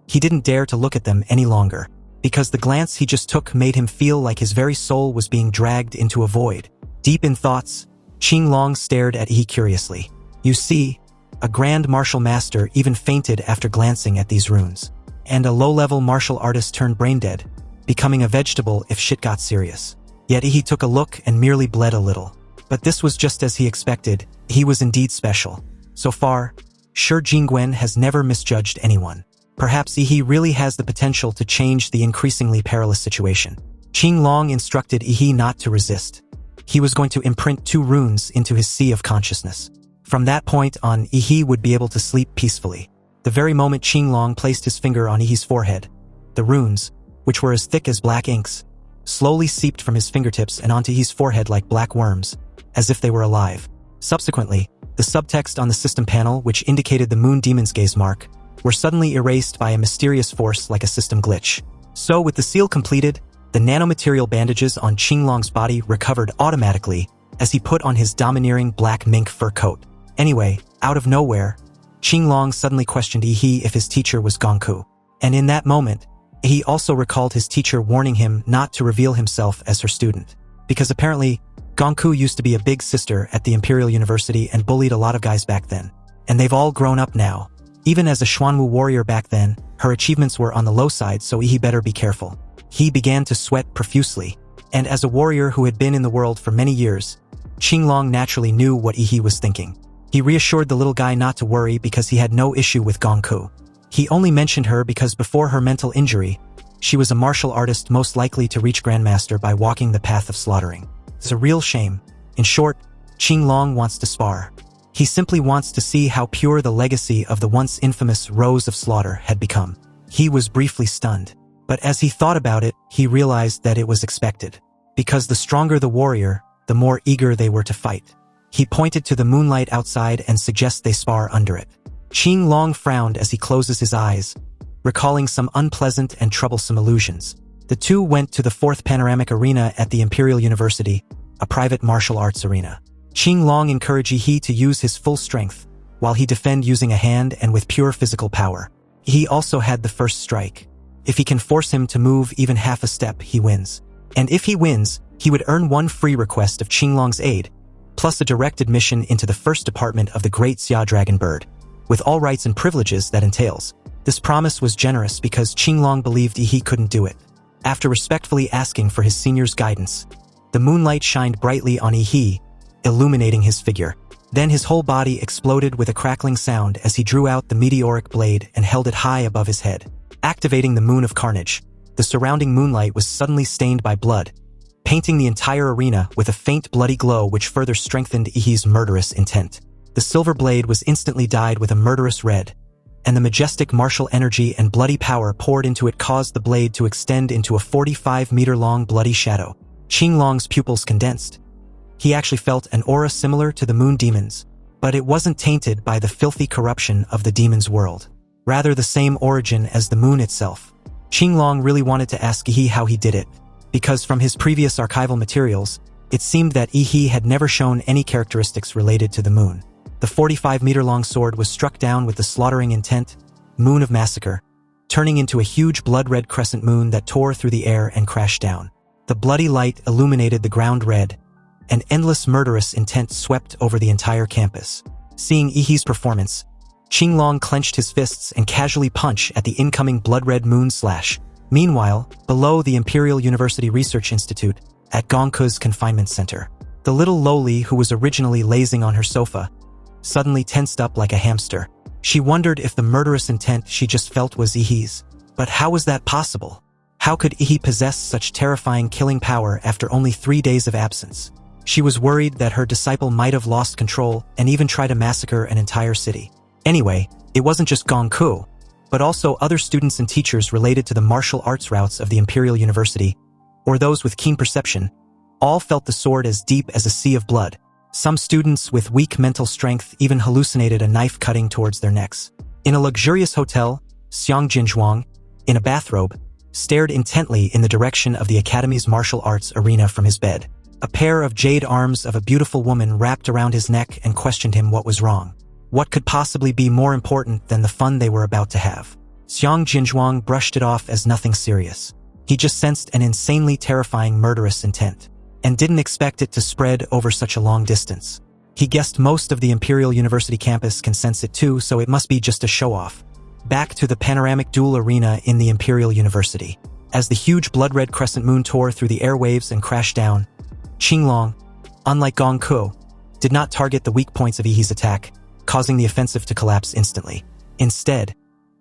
he didn't dare to look at them any longer. because the glance he just took made him feel like his very soul was being dragged into a void. Deep in thoughts, Qinglong stared at Yi curiously. You see, a grand martial master even fainted after glancing at these runes. And a low-level martial artist turned brain-dead, becoming a vegetable if shit got serious. Yet he took a look and merely bled a little. But this was just as he expected. He was indeed special. So far, Shi Jingwen has never misjudged anyone. Perhaps Yi really has the potential to change the increasingly perilous situation. Qinglong instructed Yi not to resist. He was going to imprint 2 runes into his sea of consciousness. From that point on, Yi would be able to sleep peacefully. The very moment Qinglong placed his finger on Yi's forehead, the runes, which were as thick as black inks, slowly seeped from his fingertips and onto Yi's forehead like black worms, as if they were alive. Subsequently, the subtext on the system panel, which indicated the Moon Demon's Gaze mark, were suddenly erased by a mysterious force like a system glitch. So with the seal completed, the nanomaterial bandages on Qinglong's body recovered automatically as he put on his domineering black mink fur coat. Anyway, out of nowhere, Qinglong suddenly questioned Yi if his teacher was Gongku. And in that moment, he also recalled his teacher warning him not to reveal himself as her student. Because apparently, Gongku used to be a big sister at the Imperial University and bullied a lot of guys back then. And they've all grown up now. Even as a Xuanwu warrior back then, her achievements were on the low side, so Yi better be careful. He began to sweat profusely. And as a warrior who had been in the world for many years, Qinglong naturally knew what Yi was thinking. He reassured the little guy not to worry because he had no issue with Gongku. He only mentioned her because before her mental injury, she was a martial artist most likely to reach Grandmaster by walking the path of slaughtering. It's a real shame. In short, Qinglong wants to spar. He simply wants to see how pure the legacy of the once infamous Rose of Slaughter had become. He was briefly stunned. But as he thought about it, he realized that it was expected. Because the stronger the warrior, the more eager they were to fight. He pointed to the moonlight outside and suggested they spar under it. Qinglong frowned as he closes his eyes, recalling some unpleasant and troublesome illusions. The two went to the 4th Panoramic Arena at the Imperial University, a private martial arts arena. Qinglong encouraged Yi to use his full strength, while he defended using a hand and with pure physical power. He also had the first strike. If he can force him to move even half a step, he wins. And if he wins, he would earn 1 free request of Qinglong's aid, plus a direct admission into the first department of the Great Xia Dragon Bird, with all rights and privileges that entails. This promise was generous because Qinglong believed Yi couldn't do it. After respectfully asking for his senior's guidance, the moonlight shined brightly on Yi, illuminating his figure. Then his whole body exploded with a crackling sound as he drew out the meteoric blade and held it high above his head. Activating the Moon of Carnage, the surrounding moonlight was suddenly stained by blood, painting the entire arena with a faint bloody glow which further strengthened Yi's murderous intent. The silver blade was instantly dyed with a murderous red, and the majestic martial energy and bloody power poured into it caused the blade to extend into a 45-meter-long bloody shadow. Qinglong's pupils condensed. He actually felt an aura similar to the moon demons, but it wasn't tainted by the filthy corruption of the demon's world. Rather the same origin as the moon itself. Qinglong really wanted to ask Yi how he did it, because from his previous archival materials, it seemed that Yi had never shown any characteristics related to the moon. The 45-meter-long sword was struck down with the slaughtering intent, Moon of Massacre, turning into a huge blood-red crescent moon that tore through the air and crashed down. The bloody light illuminated the ground red, and endless murderous intent swept over the entire campus. Seeing Yi's performance, Qinglong clenched his fists and casually punched at the incoming blood-red moon slash. Meanwhile, below the Imperial University Research Institute, at Gongku's confinement center, the little lowly who was originally lazing on her sofa suddenly tensed up like a hamster. She wondered if the murderous intent she just felt was Yi's. But how was that possible? How could Yi possess such terrifying killing power after only 3 days of absence? She was worried that her disciple might have lost control and even tried to massacre an entire city. Anyway, it wasn't just Gongku, but also other students and teachers related to the martial arts routes of the Imperial University, or those with keen perception, all felt the sword as deep as a sea of blood. Some students with weak mental strength even hallucinated a knife cutting towards their necks. In a luxurious hotel, Xiang Jinzhuang, in a bathrobe, stared intently in the direction of the Academy's martial arts arena from his bed. A pair of jade arms of a beautiful woman wrapped around his neck and questioned him what was wrong. What could possibly be more important than the fun they were about to have? Xiang Jinzhuang brushed it off as nothing serious. He just sensed an insanely terrifying murderous intent, and didn't expect it to spread over such a long distance. He guessed most of the Imperial University campus can sense it too, so it must be just a show-off. Back to the panoramic duel arena in the Imperial University. As the huge blood-red crescent moon tore through the airwaves and crashed down, Qinglong, unlike Gong Ku, did not target the weak points of Yi's attack, causing the offensive to collapse instantly. Instead,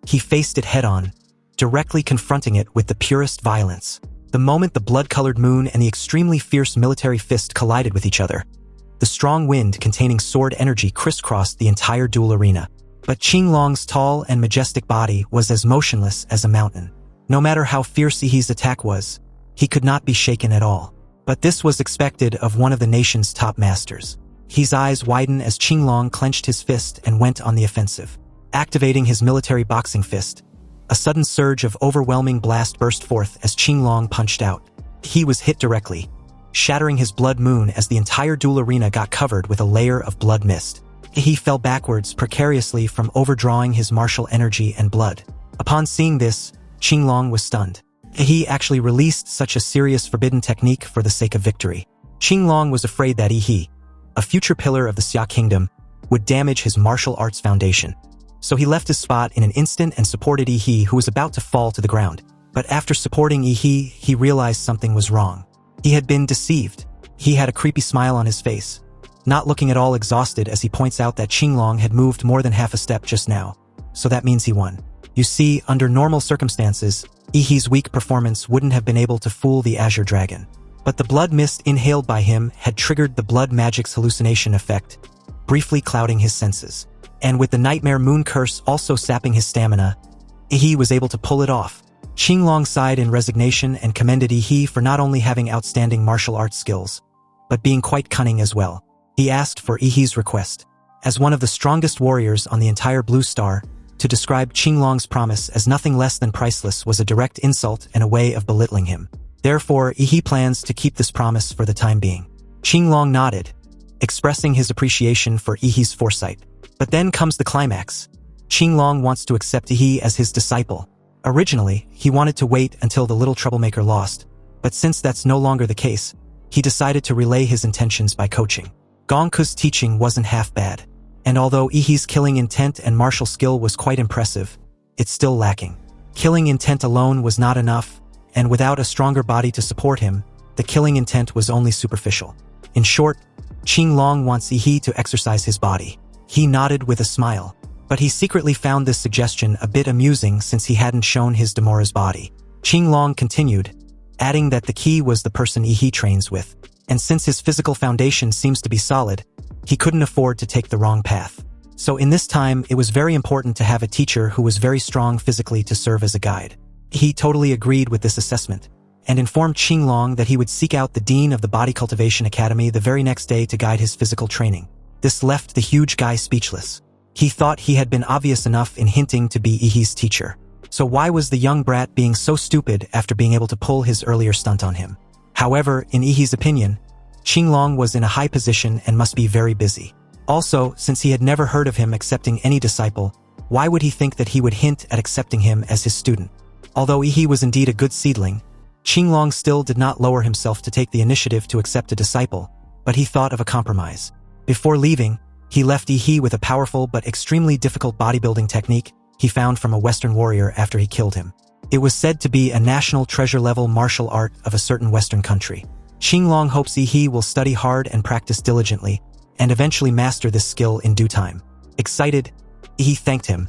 he faced it head-on, directly confronting it with the purest violence. The moment the blood-colored moon and the extremely fierce military fist collided with each other, the strong wind containing sword energy crisscrossed the entire duel arena. But Qinglong's tall and majestic body was as motionless as a mountain. No matter how fierce Yi's attack was, he could not be shaken at all. But this was expected of one of the nation's top masters. Yi's eyes widened as Qinglong clenched his fist and went on the offensive. Activating his military boxing fist, a sudden surge of overwhelming blast burst forth as Qinglong punched out. He was hit directly, shattering his blood moon as the entire duel arena got covered with a layer of blood mist. He fell backwards precariously from overdrawing his martial energy and blood. Upon seeing this, Qinglong was stunned. He actually released such a serious forbidden technique for the sake of victory. Qinglong was afraid that Yi, a future pillar of the Xia Kingdom, would damage his martial arts foundation. So he left his spot in an instant and supported Yi, who was about to fall to the ground. But after supporting Yi, he realized something was wrong. He had been deceived. He had a creepy smile on his face, not looking at all exhausted as he points out that Qinglong had moved more than half a step just now. So that means he won. You see, under normal circumstances, Yi's weak performance wouldn't have been able to fool the Azure Dragon. But the blood mist inhaled by him had triggered the blood magic's hallucination effect, briefly clouding his senses. And with the nightmare moon curse also sapping his stamina, Yi was able to pull it off. Qinglong sighed in resignation and commended Yi for not only having outstanding martial arts skills, but being quite cunning as well. He asked for Yi's request, as one of the strongest warriors on the entire Blue Star, to describe Qinglong's promise as nothing less than priceless was a direct insult and a way of belittling him. Therefore, Yi plans to keep this promise for the time being. Qinglong nodded, expressing his appreciation for Yi's foresight. But then comes the climax. Qinglong wants to accept Yi as his disciple. Originally, he wanted to wait until the little troublemaker lost, but since that's no longer the case, he decided to relay his intentions by coaching. Gong Ku's teaching wasn't half bad, and although Yi's killing intent and martial skill was quite impressive, it's still lacking. Killing intent alone was not enough, and without a stronger body to support him, the killing intent was only superficial. In short, Qinglong wants Yi to exercise his body. He nodded with a smile, but he secretly found this suggestion a bit amusing since he hadn't shown his Demora's body. Qinglong continued, adding that the key was the person Yi trains with, and since his physical foundation seems to be solid, he couldn't afford to take the wrong path. So in this time, it was very important to have a teacher who was very strong physically to serve as a guide. He totally agreed with this assessment, and informed Qinglong that he would seek out the dean of the Body Cultivation Academy the very next day to guide his physical training. This left the huge guy speechless. He thought he had been obvious enough in hinting to be Yi's teacher. So why was the young brat being so stupid after being able to pull his earlier stunt on him? However, in Yi's opinion, Qinglong was in a high position and must be very busy. Also, since he had never heard of him accepting any disciple, why would he think that he would hint at accepting him as his student? Although Yi was indeed a good seedling, Qinglong still did not lower himself to take the initiative to accept a disciple, but he thought of a compromise. Before leaving, he left Yi with a powerful but extremely difficult bodybuilding technique he found from a Western warrior after he killed him. It was said to be a national treasure-level martial art of a certain Western country. Qinglong hopes Yi will study hard and practice diligently, and eventually master this skill in due time. Excited, Yi thanked him,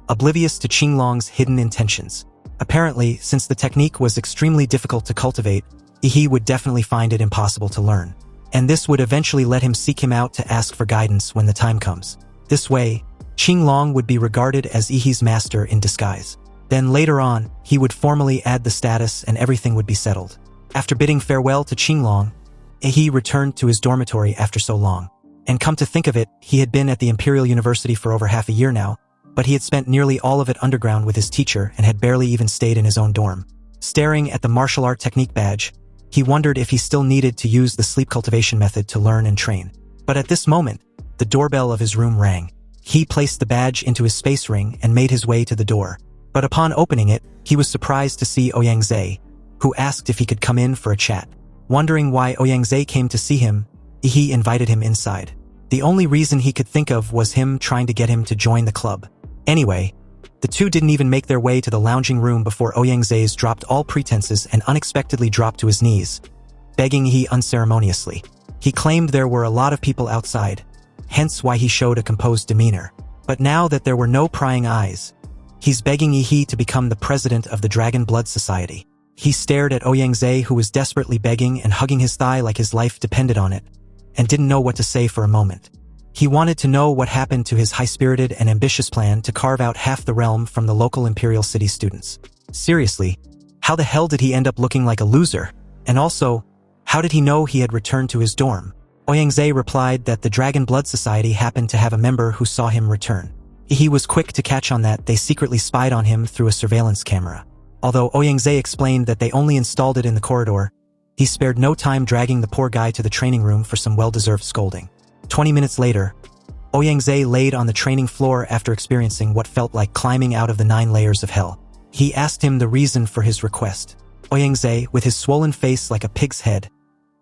oblivious to Qinglong's hidden intentions. Apparently, since the technique was extremely difficult to cultivate, Yi would definitely find it impossible to learn. And this would eventually let him seek him out to ask for guidance when the time comes. This way, Qinglong would be regarded as Yi's master in disguise. Then later on, he would formally add the status and everything would be settled. After bidding farewell to Qinglong, Yi returned to his dormitory after so long. And come to think of it, he had been at the Imperial University for over half a year now, but he had spent nearly all of it underground with his teacher and had barely even stayed in his own dorm. Staring at the martial art technique badge, he wondered if he still needed to use the sleep cultivation method to learn and train. But at this moment, the doorbell of his room rang. He placed the badge into his space ring and made his way to the door. But upon opening it, he was surprised to see Ouyang Zhe, who asked if he could come in for a chat. Wondering why Ouyangze came to see him, he invited him inside. The only reason he could think of was him trying to get him to join the club. Anyway, the two didn't even make their way to the lounging room before Ouyangze dropped all pretenses and unexpectedly dropped to his knees, begging he unceremoniously. He claimed there were a lot of people outside, hence why he showed a composed demeanor. But now that there were no prying eyes, he's begging he to become the president of the Dragon Blood Society. He stared at Ouyangze, who was desperately begging and hugging his thigh like his life depended on it, and didn't know what to say for a moment. He wanted to know what happened to his high-spirited and ambitious plan to carve out half the realm from the local Imperial City students. Seriously, how the hell did he end up looking like a loser? And also, how did he know he had returned to his dorm? Ouyangze replied that the Dragon Blood Society happened to have a member who saw him return. He was quick to catch on that they secretly spied on him through a surveillance camera. Although Ouyangze explained that they only installed it in the corridor, he spared no time dragging the poor guy to the training room for some well-deserved scolding. 20 minutes later, Ouyangze laid on the training floor after experiencing what felt like climbing out of the 9 layers of hell. He asked him the reason for his request. Ouyangze, with his swollen face like a pig's head,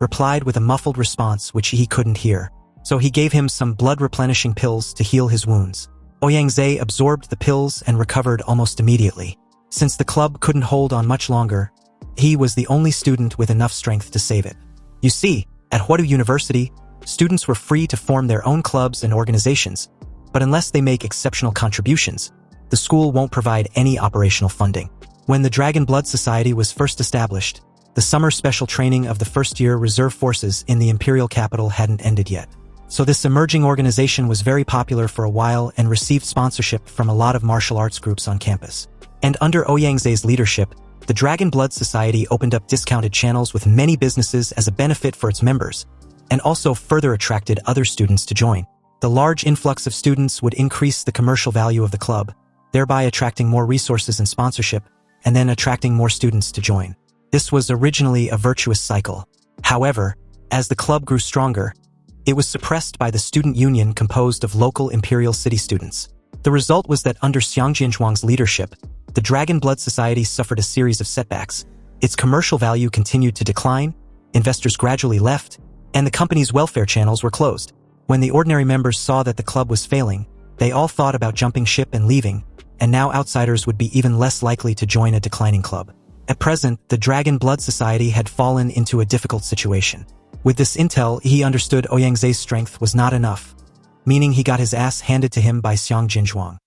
replied with a muffled response which he couldn't hear. So he gave him some blood-replenishing pills to heal his wounds. Ouyangze absorbed the pills and recovered almost immediately. Since the club couldn't hold on much longer, he was the only student with enough strength to save it. You see, at Huadu University, students were free to form their own clubs and organizations, but unless they make exceptional contributions, the school won't provide any operational funding. When the Dragon Blood Society was first established, the summer special training of the first-year reserve forces in the imperial capital hadn't ended yet. So this emerging organization was very popular for a while and received sponsorship from a lot of martial arts groups on campus. And under Ouyangze's leadership, the Dragon Blood Society opened up discounted channels with many businesses as a benefit for its members, and also further attracted other students to join. The large influx of students would increase the commercial value of the club, thereby attracting more resources and sponsorship, and then attracting more students to join. This was originally a virtuous cycle. However, as the club grew stronger, it was suppressed by the student union composed of local Imperial City students. The result was that under Xiang Jianzhuang's leadership, the Dragon Blood Society suffered a series of setbacks. Its commercial value continued to decline, investors gradually left, and the company's welfare channels were closed. When the ordinary members saw that the club was failing, they all thought about jumping ship and leaving, and now outsiders would be even less likely to join a declining club. At present, the Dragon Blood Society had fallen into a difficult situation. With this intel, he understood Ouyangze's strength was not enough, meaning he got his ass handed to him by Xiang Jinzhuang.